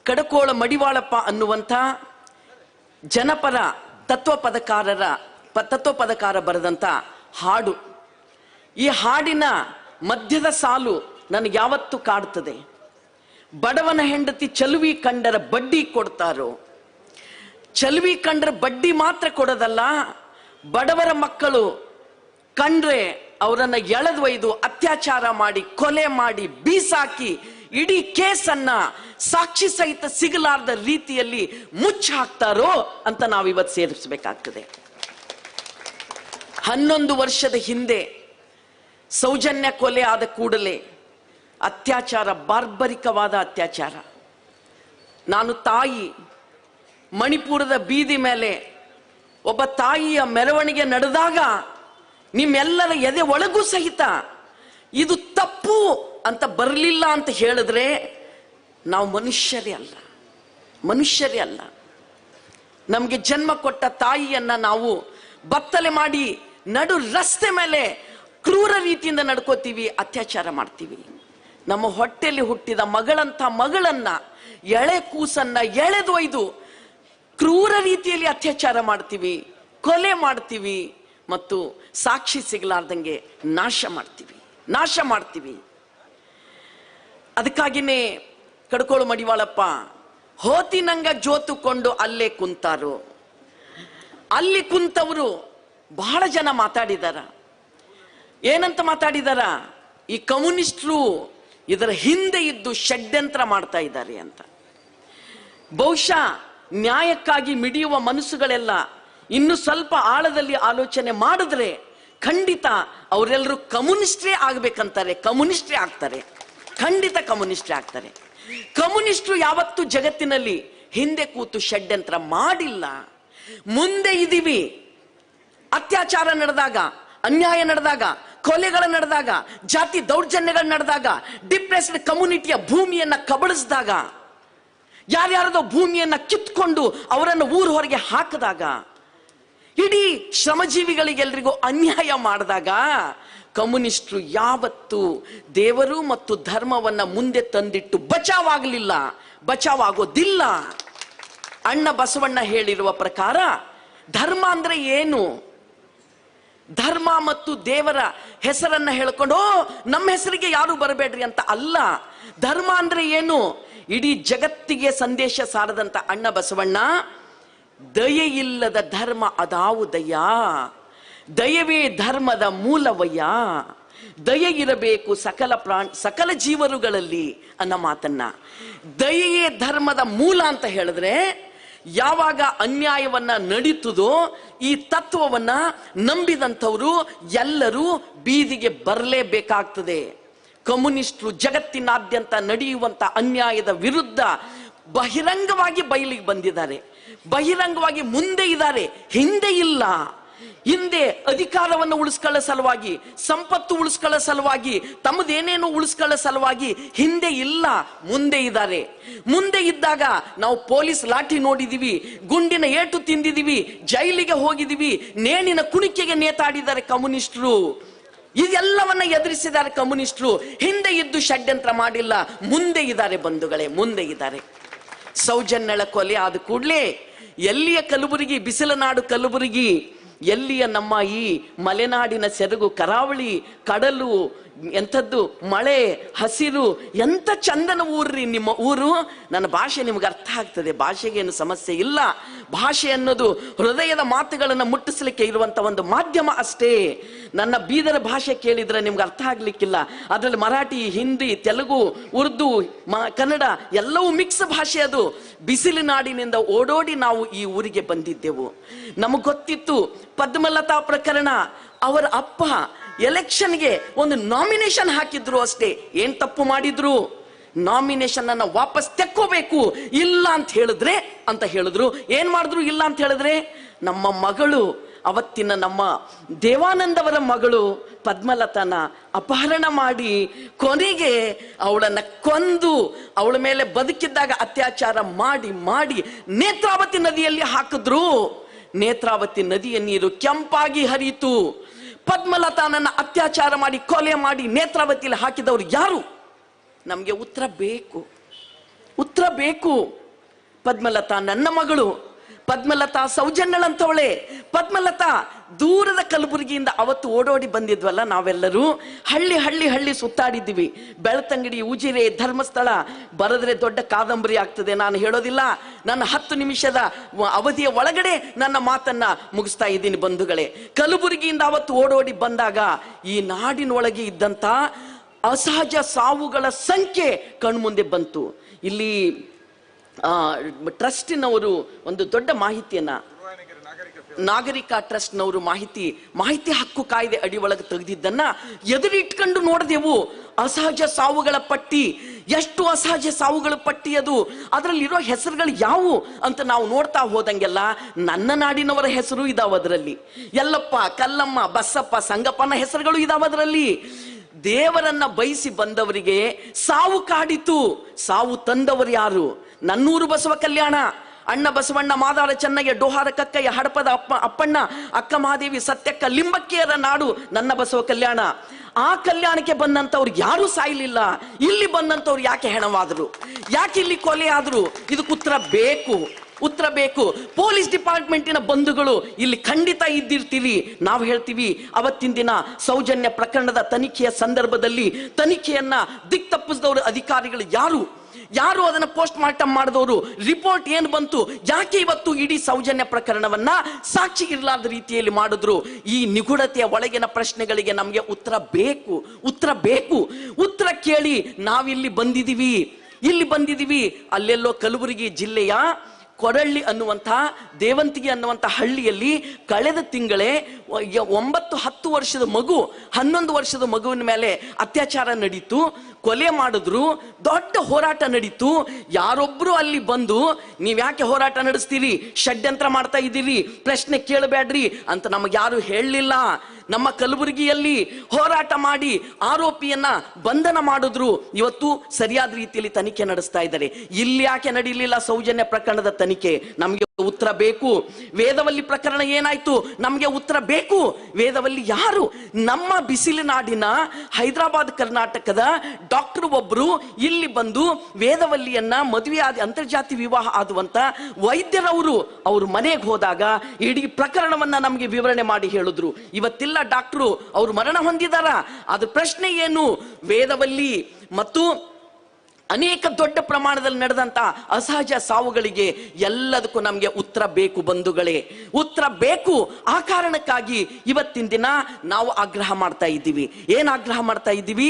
ಕಡಕೋಳ ಮಡಿವಾಳಪ್ಪ ಅನ್ನುವಂಥ ಜನಪರ ತತ್ವಪದಕಾರ ಬರೆದಂಥ ಹಾಡು. ಈ ಹಾಡಿನ ಮಧ್ಯದ ಸಾಲು ನನಗೆ ಯಾವತ್ತೂ ಕಾಡ್ತದೆ. ಬಡವನ ಹೆಂಡತಿ ಚಲುವಿ ಕಂಡರ ಬಡ್ಡಿ ಕೊಡ್ತಾರೋ. ಚಲುವಿ ಕಂಡ್ರೆ ಬಡ್ಡಿ ಮಾತ್ರ ಕೊಡೋದಲ್ಲ, ಬಡವರ ಮಕ್ಕಳು ಕಂಡ್ರೆ ಅವರನ್ನ ಎಳೆದೊಯ್ದು ಅತ್ಯಾಚಾರ ಮಾಡಿ, ಕೊಲೆ ಮಾಡಿ, ಬೀಸಾಕಿ ಇಡೀ ಕೇಸನ್ನ ಸಾಕ್ಷಿ ಸಹಿತ ಸಿಗಲಾರ್ದ ರೀತಿಯಲ್ಲಿ ಮುಚ್ಚ ಹಾಕ್ತಾರೋ ಅಂತ ನಾವಿವತ್ತು ಸೇರಿಸಬೇಕಾಗ್ತದೆ. 11 ವರ್ಷದ ಹಿಂದೆ ಸೌಜನ್ಯ ಕೊಲೆ ಆದ ಕೂಡಲೇ ಅತ್ಯಾಚಾರ, ಬಾರ್ಬರಿಕವಾದ ಅತ್ಯಾಚಾರ. ನಾನು ತಾಯಿ, ಮಣಿಪುರದ ಬೀದಿ ಮೇಲೆ ಒಬ್ಬ ತಾಯಿಯ ಮೆರವಣಿಗೆ ನಡೆದಾಗ ನಿಮ್ಮೆಲ್ಲರ ಎದೆ ಒಳಗೂ ಸಹಿತ ಇದು ತಪ್ಪು ಅಂತ ಬರಲಿಲ್ಲ ಅಂತ ಹೇಳಿದ್ರೆ ನಾವು ಮನುಷ್ಯರೇ ಅಲ್ಲ. ನಮಗೆ ಜನ್ಮ ಕೊಟ್ಟ ತಾಯಿಯನ್ನ ನಾವು ಬತ್ತಲೆ ಮಾಡಿ ನಡು ರಸ್ತೆ ಮೇಲೆ ಕ್ರೂರ ರೀತಿಯಿಂದ ನಡ್ಕೋತೀವಿ, ಅತ್ಯಾಚಾರ ಮಾಡ್ತೀವಿ. ನಮ್ಮ ಹೊಟ್ಟೆಯಲ್ಲಿ ಹುಟ್ಟಿದ ಮಗಳನ್ನ ಎಳೆ ಕೂಸನ್ನ ಎಳೆದೊಯ್ದು ಕ್ರೂರ ರೀತಿಯಲ್ಲಿ ಅತ್ಯಾಚಾರ ಮಾಡ್ತೀವಿ, ಕೊಲೆ ಮಾಡ್ತೀವಿ ಮತ್ತು ಸಾಕ್ಷಿ ಸಿಗಲಾರ್ದಂಗೆ ನಾಶ ಮಾಡ್ತೀವಿ. ಅದಕ್ಕಾಗಿನೇ ಕಡ್ಕೋಳು ಮಡಿವಾಳಪ್ಪ ಹೋತಿನಂಗ ಜೋತುಕೊಂಡು ಅಲ್ಲೇ ಕುಂತಾರು. ಅಲ್ಲಿ ಕುಂತವರು ಬಹಳ ಜನ ಮಾತಾಡಿದಾರ. ಏನಂತ ಮಾತಾಡಿದಾರ? ಈ ಕಮ್ಯುನಿಸ್ಟರು ಇದರ ಹಿಂದೆ ಇದ್ದು ಷಡ್ಯಂತ್ರ ಮಾಡ್ತಾ ಇದ್ದಾರೆ ಅಂತ. ಬಹುಶಃ ನ್ಯಾಯಕ್ಕಾಗಿ ಮಿಡಿಯುವ ಮನಸ್ಸುಗಳೆಲ್ಲ ಇನ್ನು ಸ್ವಲ್ಪ ಆಳದಲ್ಲಿ ಆಲೋಚನೆ ಮಾಡಿದ್ರೆ ಖಂಡಿತ ಅವರೆಲ್ಲರೂ ಕಮ್ಯುನಿಸ್ಟ್ರೇ ಆಗ್ಬೇಕಂತಾರೆ, ಕಮ್ಯುನಿಸ್ಟ್ರೇ ಆಗ್ತಾರೆ, ಖಂಡಿತ ಕಮ್ಯುನಿಸ್ಟ್ರೇ ಆಗ್ತಾರೆ. ಕಮ್ಯುನಿಸ್ಟ್ರು ಯಾವತ್ತೂ ಜಗತ್ತಿನಲ್ಲಿ ಹಿಂದೆ ಕೂತು ಷಡ್ಯಂತ್ರ ಮಾಡಿಲ್ಲ. ಮುಂದೆ ಇದೀವಿ. ಅತ್ಯಾಚಾರ ನಡೆದಾಗ, ಅನ್ಯಾಯ ನಡೆದಾಗ, ಕೊಲೆಗಳು ನಡೆದಾಗ, ಜಾತಿ ದೌರ್ಜನ್ಯಗಳು ನಡೆದಾಗ, ಡಿಪ್ರೆಸ್ಡ್ ಕಮ್ಯುನಿಟಿಯ ಭೂಮಿಯನ್ನ ಕಬಳಿಸಿದಾಗ, ಯಾರ್ಯಾರದೋ ಭೂಮಿಯನ್ನ ಕಿತ್ಕೊಂಡು ಅವರನ್ನು ಊರು ಹೊರಗೆ ಹಾಕಿದಾಗ, ಇಡೀ ಶ್ರಮಜೀವಿಗಳಿಗೆಲ್ರಿಗೂ ಅನ್ಯಾಯ ಮಾಡಿದಾಗ ಕಮ್ಯುನಿಸ್ಟ್ರು ಯಾವತ್ತೂ ದೇವರು ಮತ್ತು ಧರ್ಮವನ್ನ ಮುಂದೆ ತಂದಿಟ್ಟು ಬಚಾವಾಗೋದಿಲ್ಲ. ಅಣ್ಣ ಬಸವಣ್ಣ ಹೇಳಿರುವ ಪ್ರಕಾರ ಧರ್ಮ ಅಂದ್ರೆ ಏನು? ಧರ್ಮ ಮತ್ತು ದೇವರ ಹೆಸರನ್ನ ಹೇಳ್ಕೊಂಡು ನಮ್ಮ ಹೆಸರಿಗೆ ಯಾರು ಬರಬೇಡ್ರಿ ಅಂತ ಅಲ್ಲ. ಧರ್ಮ ಅಂದ್ರೆ ಏನು? ಇಡೀ ಜಗತ್ತಿಗೆ ಸಂದೇಶ ಸಾರದಂತ ಅಣ್ಣ ಬಸವಣ್ಣ ದಯೆಯಿಲ್ಲದ ಧರ್ಮ ಅದಾವುದಯ್ಯ, ದಯವೇ ಧರ್ಮದ ಮೂಲವಯ್ಯ, ದಯೆ ಇರಬೇಕು ಸಕಲ ಜೀವರುಗಳಲ್ಲಿ ಅನ್ನೋ ಮಾತನ್ನ. ದಯೆಯೇ ಧರ್ಮದ ಮೂಲ ಅಂತ ಹೇಳಿದ್ರೆ ಯಾವಾಗ ಅನ್ಯಾಯವನ್ನ ನಡೀತದೋ ಈ ತತ್ವವನ್ನ ನಂಬಿದಂಥವರು ಎಲ್ಲರೂ ಬೀದಿಗೆ ಬರಲೇಬೇಕಾಗ್ತದೆ. ಕಮ್ಯುನಿಸ್ಟರು ಜಗತ್ತಿನಾದ್ಯಂತ ನಡೆಯುವಂತ ಅನ್ಯಾಯದ ವಿರುದ್ಧ ಬಹಿರಂಗವಾಗಿ ಬಯಲಿಗೆ ಬಂದಿದ್ದಾರೆ, ಬಹಿರಂಗವಾಗಿ ಮುಂದೆ ಇದ್ದಾರೆ, ಹಿಂದೆ ಇಲ್ಲ. ಹಿಂದೆ ಅಧಿಕಾರವನ್ನು ಉಳಿಸ್ಕೊಳ್ಳೋ ಸಲುವಾಗಿ, ಸಂಪತ್ತು ಉಳಿಸ್ಕೊಳ್ಳೋ ಸಲುವಾಗಿ, ತಮ್ಮದೇನೇನು ಉಳಿಸ್ಕೊಳ್ಳೋ ಸಲುವಾಗಿ ಹಿಂದೆ ಇಲ್ಲ, ಮುಂದೆ ಇದ್ದಾರೆ. ಮುಂದೆ ಇದ್ದಾಗ ನಾವು ಪೊಲೀಸ್ ಲಾಠಿ ನೋಡಿದೀವಿ, ಗುಂಡಿನ ಏಟು ತಿಂದಿದೀವಿ, ಜೈಲಿಗೆ ಹೋಗಿದೀವಿ, ನೇಣಿನ ಕುಣಿಕೆಗೆ ನೇತಾಡಿದ್ದಾರೆ ಕಮ್ಯುನಿಸ್ಟರು. ಇದೆಲ್ಲವನ್ನ ಎದುರಿಸಿದ್ದಾರೆ ಕಮ್ಯುನಿಸ್ಟರು. ಹಿಂದೆ ಇದ್ದು ಷಡ್ಯಂತ್ರ ಮಾಡಿಲ್ಲ, ಮುಂದೆ ಇದ್ದಾರೆ ಬಂಧುಗಳೇ, ಮುಂದೆ ಇದ್ದಾರೆ. ಸೌಜನ್ಯಳ ಕೊಲೆ ಆದ ಕೂಡಲೇ ಎಲ್ಲಿಯ ಕಲಬುರಗಿ, ಬಿಸಿಲನಾಡು ಕಲಬುರಗಿ, ಎಲ್ಲಿಯ ನಮ್ಮ ಈ ಮಲೆನಾಡಿನ ಸೆರಗು ಕರಾವಳಿ, ಕಡಲು, ಎಂಥದ್ದು ಮಳೆ, ಹಸಿರು, ಎಂಥ ಚಂದನ ಊರ್ರಿ ನಿಮ್ಮ ಊರು. ನನ್ನ ಭಾಷೆ ನಿಮ್ಗೆ ಅರ್ಥ ಆಗ್ತದೆ, ಭಾಷೆಗೇನು ಸಮಸ್ಯೆ ಇಲ್ಲ. ಭಾಷೆ ಅನ್ನೋದು ಹೃದಯದ ಮಾತುಗಳನ್ನು ಮುಟ್ಟಿಸ್ಲಿಕ್ಕೆ ಇರುವಂತ ಒಂದು ಮಾಧ್ಯಮ ಅಷ್ಟೇ. ನನ್ನ ಬೀದರ ಭಾಷೆ ಕೇಳಿದ್ರೆ ನಿಮ್ಗೆ ಅರ್ಥ ಆಗ್ಲಿಕ್ಕಿಲ್ಲ. ಅದರಲ್ಲಿ ಮರಾಠಿ, ಹಿಂದಿ, ತೆಲುಗು, ಉರ್ದು, ಕನ್ನಡ ಎಲ್ಲವೂ ಮಿಕ್ಸ್ ಭಾಷೆ. ಅದು ಬಿಸಿಲಿನಾಡಿನಿಂದ ಓಡೋಡಿ ನಾವು ಈ ಊರಿಗೆ ಬಂದಿದ್ದೆವು. ನಮಗ್ ಗೊತ್ತಿತ್ತು ಪದ್ಮಲತಾ ಪ್ರಕರಣ. ಅವರ ಅಪ್ಪ ಎಲೆಕ್ಷನ್ಗೆ ಒಂದು ನಾಮಿನೇಷನ್ ಹಾಕಿದ್ರು ಅಷ್ಟೇ. ಏನ್ ತಪ್ಪು ಮಾಡಿದ್ರು? ನಾಮಿನೇಷನ್ ಅನ್ನ ವಾಪಸ್ ತೆಕ್ಕೋಬೇಕು, ಇಲ್ಲ ಅಂತ ಹೇಳಿದ್ರು. ಏನ್ ಮಾಡಿದ್ರು? ಇಲ್ಲ ಅಂತ ಹೇಳಿದ್ರೆ ನಮ್ಮ ಮಗಳು, ಅವತ್ತಿನ ನಮ್ಮ ದೇವಾನಂದವರ ಮಗಳು ಪದ್ಮಲತಾನ ಅಪಹರಣ ಮಾಡಿ ಕೊನೆಗೆ ಅವಳನ್ನ ಕೊಂದು ಅವಳ ಮೇಲೆ ಬದುಕಿದ್ದಾಗ ಅತ್ಯಾಚಾರ ಮಾಡಿ ನೇತ್ರಾವತಿ ನದಿಯಲ್ಲಿ ಹಾಕಿದ್ರು. ನೇತ್ರಾವತಿ ನದಿಯ ನೀರು ಕೆಂಪಾಗಿ ಹರಿಯಿತು. ಪದ್ಮಲತಾನನ್ನ ಅತ್ಯಾಚಾರ ಮಾಡಿ ಕೊಲೆ ಮಾಡಿ ನೇತ್ರಾವತಿಯಲ್ಲಿ ಹಾಕಿದವರು ಯಾರು? ನಮಗೆ ಉತ್ತರ ಬೇಕು, ಉತ್ತರ ಬೇಕು. ಪದ್ಮಲತಾ ನನ್ನ ಮಗಳು, ಪದ್ಮಲತಾ ಸೌಜನ್ಯಳಂತವಳೆ. ಪದ್ಮಲತಾ ದೂರದ ಕಲಬುರಗಿಯಿಂದ ಅವತ್ತು ಓಡೋಡಿ ಬಂದಿದ್ವಲ್ಲ ನಾವೆಲ್ಲರೂ. ಹಳ್ಳಿ ಸುತ್ತಾಡಿದ್ವಿ. ಬೆಳ್ತಂಗಡಿ, ಉಜಿರೆ, ಧರ್ಮಸ್ಥಳ. ಬರೆದ್ರೆ ದೊಡ್ಡ ಕಾದಂಬರಿ ಆಗ್ತದೆ, ನಾನು ಹೇಳೋದಿಲ್ಲ. ನನ್ನ 10 ನಿಮಿಷದ ಅವಧಿಯ ಒಳಗಡೆ ನನ್ನ ಮಾತನ್ನ ಮುಗಿಸ್ತಾ ಇದ್ದೀನಿ ಬಂಧುಗಳೇ. ಕಲಬುರಗಿಯಿಂದ ಅವತ್ತು ಓಡೋಡಿ ಬಂದಾಗ ಈ ನಾಡಿನೊಳಗೆ ಇದ್ದಂತ ಅಸಹಜ ಸಾವುಗಳ ಸಂಖ್ಯೆ ಕಣ್ಮುಂದೆ ಬಂತು. ಇಲ್ಲಿ ಟ್ರಸ್ಟಿನವರು ಒಂದು ದೊಡ್ಡ ಮಾಹಿತಿಯನ್ನ, ನಾಗರಿಕ ಟ್ರಸ್ಟ್ನವರು ಮಾಹಿತಿ ಹಕ್ಕು ಕಾಯ್ದೆ ಅಡಿ ಒಳಗೆ ತೆಗೆದಿದ್ದನ್ನ ಎದುರಿಟ್ಕೊಂಡು ನೋಡಿದೆವು. ಅಸಹಜ ಸಾವುಗಳ ಪಟ್ಟಿ, ಎಷ್ಟು ಅಸಹಜ ಸಾವುಗಳ ಪಟ್ಟಿ ಅದು. ಅದರಲ್ಲಿರೋ ಹೆಸರುಗಳು ಯಾವುವು ಅಂತ ನಾವು ನೋಡ್ತಾ ಹೋದಂಗೆಲ್ಲ ನನ್ನ ನಾಡಿನವರ ಹೆಸರು ಇದಾವ ಅದರಲ್ಲಿ. ಯಲ್ಲಪ್ಪ, ಕಲ್ಲಮ್ಮ, ಬಸಪ್ಪ, ಸಂಗಪ್ಪನ ಹೆಸರುಗಳು ಇದಾವ ಅದರಲ್ಲಿ. ದೇವರನ್ನ ಬಯಸಿ ಬಂದವರಿಗೆ ಸಾವು ಕಾಡಿತು. ಸಾವು ತಂದವರು ಯಾರು? ನನ್ನೂರು ಬಸವ ಕಲ್ಯಾಣ. ಅಣ್ಣ ಬಸವಣ್ಣ, ಮಾದಾರ ಚೆನ್ನಯ್ಯ, ಡೋಹಾರ ಕಕ್ಕಯ್ಯ, ಹಡಪದ ಅಪ್ಪಣ್ಣ, ಅಕ್ಕ ಮಹಾದೇವಿ, ಸತ್ಯಕ್ಕ, ಲಿಂಬಕ್ಕಿಯರ ನಾಡು ನನ್ನ ಬಸವ ಕಲ್ಯಾಣ. ಆ ಕಲ್ಯಾಣಕ್ಕೆ ಬಂದಂತವ್ರು ಯಾರು ಸಾಯ್ಲಿಲ್ಲ. ಇಲ್ಲಿ ಬಂದಂತವ್ರು ಯಾಕೆ ಹೆಣವಾದ್ರು? ಯಾಕೆ ಇಲ್ಲಿ ಕೊಲೆ ಆದ್ರು? ಇದಕ್ಕೆ ಉತ್ತರ ಬೇಕು, ಉತ್ತರ ಬೇಕು. ಪೊಲೀಸ್ ಡಿಪಾರ್ಟ್ಮೆಂಟಿನ ಬಂಧುಗಳು ಇಲ್ಲಿ ಖಂಡಿತ ಇದ್ದಿರ್ತೀವಿ. ನಾವು ಹೇಳ್ತೀವಿ, ಅವತ್ತಿನ ದಿನ ಸೌಜನ್ಯ ಪ್ರಕರಣದ ತನಿಖೆಯ ಸಂದರ್ಭದಲ್ಲಿ ತನಿಖೆಯನ್ನ ದಿಕ್ತಪ್ಪಿಸಿದವರು ಅಧಿಕಾರಿಗಳು ಯಾರು ಅದನ್ನ ಪೋಸ್ಟ್ ಮಾರ್ಟಮ್ ಮಾಡಿದವರು, ರಿಪೋರ್ಟ್ ಏನು ಬಂತು, ಯಾಕೆ ಇವತ್ತು ಇಡೀ ಸೌಜನ್ಯ ಪ್ರಕರಣವನ್ನ ಸಾಕ್ಷಿ ಇರಲಾದ ರೀತಿಯಲ್ಲಿ ಮಾಡಿದ್ರು? ಈ ನಿಗೂಢತೆಯ ಒಳಗಿನ ಪ್ರಶ್ನೆಗಳಿಗೆ ನಮಗೆ ಉತ್ತರ ಬೇಕು, ಉತ್ತರ ಬೇಕು. ಉತ್ತರ ಕೇಳಿ ನಾವಿಲ್ಲಿ ಬಂದಿದ್ದೀವಿ. ಅಲ್ಲೆಲ್ಲೋ ಕಲಬುರಗಿ ಜಿಲ್ಲೆಯ ಕೊರಳ್ಳಿ ಅನ್ನುವಂಥ, ದೇವಂತಿಗೆ ಅನ್ನುವಂಥ ಹಳ್ಳಿಯಲ್ಲಿ ಕಳೆದ ತಿಂಗಳೇ 9-10 ವರ್ಷದ ಮಗು, 11 ವರ್ಷದ ಮಗುವಿನ ಮೇಲೆ ಅತ್ಯಾಚಾರ ನಡೀತು, ಕೊಲೆ ಮಾಡಿದ್ರು. ದೊಡ್ಡ ಹೋರಾಟ ನಡೀತು. ಯಾರೊಬ್ರು ಅಲ್ಲಿ ಬಂದು ನೀವ್ಯಾಕೆ ಹೋರಾಟ ನಡೆಸ್ತೀರಿ, ಷಡ್ಯಂತ್ರ ಮಾಡ್ತಾ ಇದ್ದೀರಿ, ಪ್ರಶ್ನೆ ಕೇಳಬೇಡ್ರಿ ಅಂತ ನಮಗೆ ಯಾರು ಹೇಳಲಿಲ್ಲ. ನಮ್ಮ ಕಲಬುರಗಿಯಲ್ಲಿ ಹೋರಾಟ ಮಾಡಿ ಆರೋಪಿಯನ್ನ ಬಂಧನ ಮಾಡಿದ್ರು. ಇವತ್ತು ಸರಿಯಾದ ರೀತಿಯಲ್ಲಿ ತನಿಖೆ ನಡೆಸ್ತಾ ಇದ್ದಾರೆ. ಇಲ್ಲಿ ಯಾಕೆ ನಡೀಲಿಲ್ಲ ಸೌಜನ್ಯ ಪ್ರಕರಣದ ತನಿಖೆ? ನಮಗೆ ಉತ್ತರ ಬೇಕು. ವೇದವಲ್ಲಿ ಪ್ರಕರಣ ಏನಾಯ್ತು? ನಮಗೆ ಉತ್ತರ ಬೇಕು. ವೇದವಲ್ಲಿ ಯಾರು? ನಮ್ಮ ಬಿಸಿಲಿನಾಡಿನ ಹೈದರಾಬಾದ್ ಕರ್ನಾಟಕದ ಡಾಕ್ಟರ್ ಒಬ್ರು ಇಲ್ಲಿ ಬಂದು ವೇದವಲ್ಲಿಯನ್ನ ಮದುವೆ ಆದ, ಅಂತರ್ಜಾತಿ ವಿವಾಹ ಆದುವಂತ ವೈದ್ಯರವರು ಅವ್ರ ಮನೆಗೆ ಹೋದಾಗ ಇಡೀ ಪ್ರಕರಣವನ್ನ ನಮಗೆ ವಿವರಣೆ ಮಾಡಿ ಹೇಳಿದ್ರು. ಇವತ್ತಿಲ್ಲ ಡಾಕ್ಟ್ರು, ಅವರು ಮರಣ ಹೊಂದಿದಾರ. ಅದ್ರ ಪ್ರಶ್ನೆ ಏನು? ವೇದವಲ್ಲಿ ಮತ್ತು ಅನೇಕ ದೊಡ್ಡ ಪ್ರಮಾಣದಲ್ಲಿ ನಡೆದಂತ ಅಸಹಜ ಸಾವುಗಳಿಗೆ ಎಲ್ಲದಕ್ಕೂ ನಮಗೆ ಉತ್ತರ ಬೇಕು ಬಂಧುಗಳೇ, ಉತ್ತರ ಬೇಕು. ಆ ಕಾರಣಕ್ಕಾಗಿ ಇವತ್ತಿನ ದಿನ ನಾವು ಆಗ್ರಹ ಮಾಡ್ತಾ ಇದ್ದೀವಿ. ಏನ್ ಆಗ್ರಹ ಮಾಡ್ತಾ ಇದ್ದೀವಿ?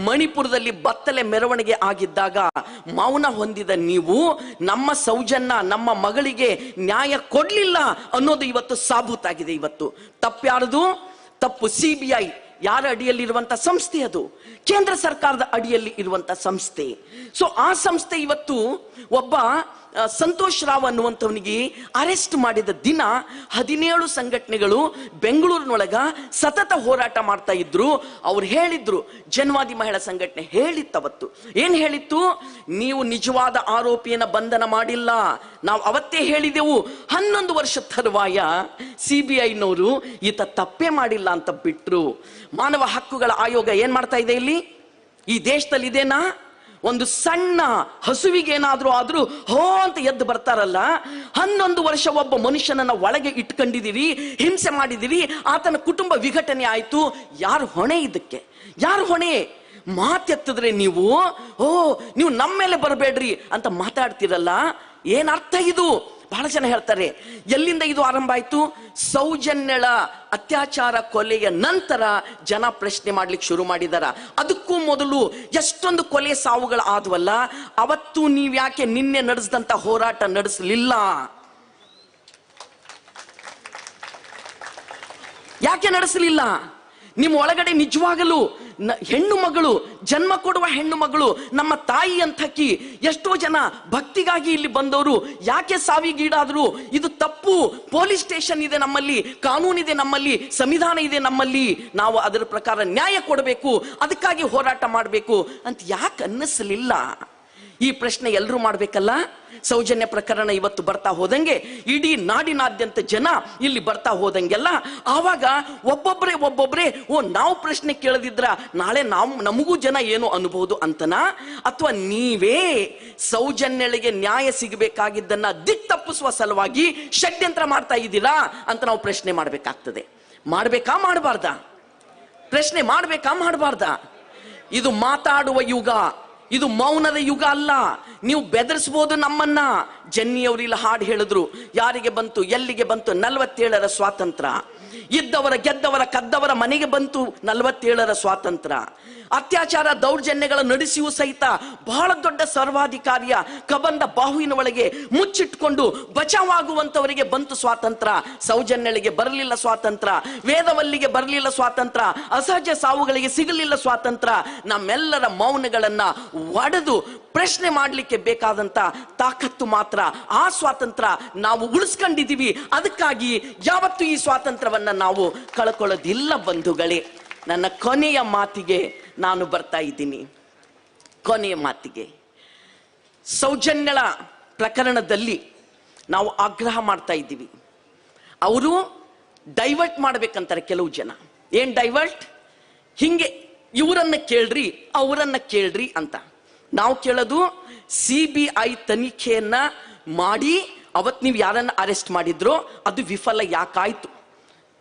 ಮಣಿಪುರದಲ್ಲಿ ಬತ್ತಲೆ ಮೆರವಣಿಗೆ ಆಗಿದ್ದಾಗ ಮೌನ ಹೊಂದಿದ ನೀವು ನಮ್ಮ ಸೌಜನ್ಯ, ನಮ್ಮ ಮಗಳಿಗೆ ನ್ಯಾಯ ಕೊಡ್ಲಿಲ್ಲ ಅನ್ನೋದು ಇವತ್ತು ಸಾಬೂತಾಗಿದೆ. ಇವತ್ತು ತಪ್ಪ್ಯಾರದು? ತಪ್ಪು CBI ಯಾರ ಅಡಿಯಲ್ಲಿ ಇರುವಂತ ಸಂಸ್ಥೆ? ಅದು ಕೇಂದ್ರ ಸರ್ಕಾರದ ಅಡಿಯಲ್ಲಿ ಇರುವಂತ ಸಂಸ್ಥೆ. ಸೊ ಆ ಸಂಸ್ಥೆ ಇವತ್ತು ಒಬ್ಬ ಸಂತೋಷ್ ರಾವ್ ಅನ್ನುವಂಥವನಿಗೆ ಅರೆಸ್ಟ್ ಮಾಡಿದ ದಿನ 17 ಸಂಘಟನೆಗಳು ಬೆಂಗಳೂರಿನೊಳಗ ಸತತ ಹೋರಾಟ ಮಾಡ್ತಾ ಇದ್ರು. ಅವ್ರು ಹೇಳಿದ್ರು, ಜನವಾದಿ ಮಹಿಳಾ ಸಂಘಟನೆ ಹೇಳಿತ್ತವತ್ತು. ಏನ್ ಹೇಳಿತ್ತು? ನೀವು ನಿಜವಾದ ಆರೋಪಿಯನ್ನ ಬಂಧನ ಮಾಡಿಲ್ಲ. ನಾವು ಅವತ್ತೇ ಹೇಳಿದೆವು. 11 ವರ್ಷ ತರುವಾಯ CBIನವರು ಈತ ತಪ್ಪೇ ಮಾಡಿಲ್ಲ ಅಂತ ಬಿಟ್ರು. ಮಾನವ ಹಕ್ಕುಗಳ ಆಯೋಗ ಏನ್ ಮಾಡ್ತಾ ಇದೆ ಇಲ್ಲಿ? ಈ ದೇಶದಲ್ಲಿ ಇದೇನಾ? ಒಂದು ಸಣ್ಣ ಹಸುವಿಗೆ ಏನಾದ್ರೂ ಆದ್ರೂ ಹೋ ಅಂತ ಎದ್ದು ಬರ್ತಾರಲ್ಲ. 11 ವರ್ಷ ಒಬ್ಬ ಮನುಷ್ಯನನ್ನ ಒಳಗೆ ಇಟ್ಕೊಂಡಿದ್ದೀರಿ, ಹಿಂಸೆ ಮಾಡಿದಿರಿ, ಆತನ ಕುಟುಂಬ ವಿಘಟನೆ ಆಯ್ತು. ಯಾರು ಹೊಣೆ? ಇದಕ್ಕೆ ಯಾರು ಹೊಣೆ? ಮಾತೆತ್ತಿದ್ರೆ ನೀವು ನೀವು ನಮ್ಮ ಮೇಲೆ ಬರಬೇಡ್ರಿ ಅಂತ ಮಾತಾಡ್ತಿರಲ್ಲ. ಏನ್ ಅರ್ಥ ಇದು? ಬಹಳ ಜನ ಹೇಳ್ತಾರೆ, ಎಲ್ಲಿಂದ ಇದು ಆರಂಭ ಆಯ್ತು? ಸೌಜನ್ಯಳ ಅತ್ಯಾಚಾರ ಕೊಲೆಯ ನಂತರ ಜನ ಪ್ರಶ್ನೆ ಮಾಡ್ಲಿಕ್ಕೆ ಶುರು ಮಾಡಿದಾರ. ಅದಕ್ಕೂ ಮೊದಲು ಎಷ್ಟೊಂದು ಕೊಲೆ ಸಾವುಗಳು ಆದ್ವಲ್ಲ, ಅವತ್ತು ನೀವ್ಯಾಕೆ ನಿನ್ನೆ ನಡೆಸಿದಂತ ಹೋರಾಟ ನಡೆಸಲಿಲ್ಲ? ಯಾಕೆ ನಡೆಸಲಿಲ್ಲ? ನಿಮ್ಮ ಒಳಗಡೆ ನಿಜವಾಗಲೂ ಹೆಣ್ಣು ಮಗಳು, ಜನ್ಮ ಕೊಡುವ ಹೆಣ್ಣು ಮಗಳು, ನಮ್ಮ ತಾಯಿ ಅಂತಕಿ ಎಷ್ಟೋ ಜನ ಭಕ್ತಿಗಾಗಿ ಇಲ್ಲಿ ಬಂದವರು ಯಾಕೆ ಸಾವಿಗೀಡಾದ್ರು? ಇದು ತಪ್ಪು. ಪೊಲೀಸ್ ಸ್ಟೇಷನ್ ಇದೆ ನಮ್ಮಲ್ಲಿ, ಕಾನೂನಿದೆ ನಮ್ಮಲ್ಲಿ, ಸಂವಿಧಾನ ಇದೆ ನಮ್ಮಲ್ಲಿ. ನಾವು ಅದರ ಪ್ರಕಾರ ನ್ಯಾಯ ಕೊಡಬೇಕು, ಅದಕ್ಕಾಗಿ ಹೋರಾಟ ಮಾಡಬೇಕು ಅಂತ ಯಾಕೆ ಅನ್ನಿಸಲಿಲ್ಲ? ಈ ಪ್ರಶ್ನೆ ಎಲ್ಲರೂ ಮಾಡ್ಬೇಕಲ್ಲ. ಸೌಜನ್ಯ ಪ್ರಕರಣ ಇವತ್ತು ಬರ್ತಾ ಹೋದಂಗೆ ಇಡೀ ನಾಡಿನಾದ್ಯಂತ ಜನ ಇಲ್ಲಿ ಬರ್ತಾ ಹೋದಂಗೆಲ್ಲ ಆವಾಗ ಒಬ್ಬೊಬ್ರೆ ನಾವು ಪ್ರಶ್ನೆ ಕೇಳದಿದ್ರ ನಾಳೆ ನಮಗೂ ಜನ ಏನು ಅನ್ಬಹುದು ಅಂತನಾ? ಅಥವಾ ನೀವೇ ಸೌಜನ್ಯಳಿಗೆ ನ್ಯಾಯ ಸಿಗಬೇಕಾಗಿದ್ದನ್ನ ದಿಕ್ತಪ್ಪಿಸುವ ಸಲುವಾಗಿ ಷಡ್ಯಂತ್ರ ಮಾಡ್ತಾ ಇದ್ದೀರಾ ಅಂತ ನಾವು ಪ್ರಶ್ನೆ ಮಾಡ್ಬೇಕಾಗ್ತದೆ. ಮಾಡ್ಬೇಕಾ ಮಾಡಬಾರ್ದಾ? ಪ್ರಶ್ನೆ ಮಾಡ್ಬೇಕಾ ಮಾಡಬಾರ್ದಾ? ಇದು ಮಾತಾಡುವ ಯುಗ, ಇದು ಮೌನದ ಯುಗ ಅಲ್ಲ. ನೀವು ಬೆದರಿಸಬಹುದು ನಮ್ಮನ್ನ. ಜನ್ನಿಯವರು ಇಲ್ಲಿ ಹಾಡು ಹೇಳಿದ್ರು, ಯಾರಿಗೆ ಬಂತು, ಎಲ್ಲಿಗೆ ಬಂತು 47ರ ಸ್ವಾತಂತ್ರ್ಯ? ಇದ್ದವರ ಗೆದ್ದವರ ಕದ್ದವರ ಮನೆಗೆ ಬಂತು 47ರ ಸ್ವಾತಂತ್ರ್ಯ. ಅತ್ಯಾಚಾರ ದೌರ್ಜನ್ಯಗಳ ನಡೆಸಿಯೂ ಸಹಿತ ಬಹಳ ದೊಡ್ಡ ಸರ್ವಾಧಿಕಾರಿಯ ಕಬಂದ ಬಾಹುವಿನ ಒಳಗೆ ಮುಚ್ಚಿಟ್ಕೊಂಡು ಬಚಾವಾಗುವಂತವರಿಗೆ ಬಂತು ಸ್ವಾತಂತ್ರ್ಯ. ಸೌಜನ್ಯಳಿಗೆ ಬರಲಿಲ್ಲ ಸ್ವಾತಂತ್ರ್ಯ, ವೇದವಲ್ಲಿಗೆ ಬರಲಿಲ್ಲ ಸ್ವಾತಂತ್ರ್ಯ, ಅಸಹಜ ಸಾವುಗಳಿಗೆ ಸಿಗಲಿಲ್ಲ ಸ್ವಾತಂತ್ರ್ಯ. ನಮ್ಮೆಲ್ಲರ ಮೌನಗಳನ್ನ ಒಡೆದು ಪ್ರಶ್ನೆ ಮಾಡಲಿಕ್ಕೆ ಬೇಕಾದಂತ ತಾಕತ್ತು ಮಾತ್ರ ಆ ಸ್ವಾತಂತ್ರ್ಯ ನಾವು ಉಳಿಸ್ಕೊಂಡಿದ್ದೀವಿ. ಅದಕ್ಕಾಗಿ ಯಾವತ್ತೂ ಈ ಸ್ವಾತಂತ್ರ್ಯವನ್ನ ನಾವು ಕಳ್ಕೊಳ್ಳೋದಿಲ್ಲ ಬಂಧುಗಳೇ. ನನ್ನ ಕೊನೆಯ ಮಾತಿಗೆ ನಾನು ಬರ್ತಾ ಇದ್ದೀನಿ. ಕೊನೆಯ ಮಾತಿಗೆ, ಸೌಜನ್ಯಳ ಪ್ರಕರಣದಲ್ಲಿ ನಾವು ಆಗ್ರಹ ಮಾಡ್ತಾ ಇದ್ದೀವಿ. ಅವರು ಡೈವರ್ಟ್ ಮಾಡ್ಬೇಕಂತಾರೆ ಕೆಲವು ಜನ. ಏನ್ ಡೈವರ್ಟ್? ಹಿಂಗೆ ಇವರನ್ನ ಕೇಳ್ರಿ ಅವರನ್ನ ಕೇಳ್ರಿ ಅಂತ. ನಾವು ಕೇಳೋದು CBI ತನಿಖೆಯನ್ನ ಮಾಡಿ ಅವತ್ ನೀವು ಯಾರನ್ನ ಅರೆಸ್ಟ್ ಮಾಡಿದ್ರೋ ಅದು ವಿಫಲ ಯಾಕಾಯ್ತು?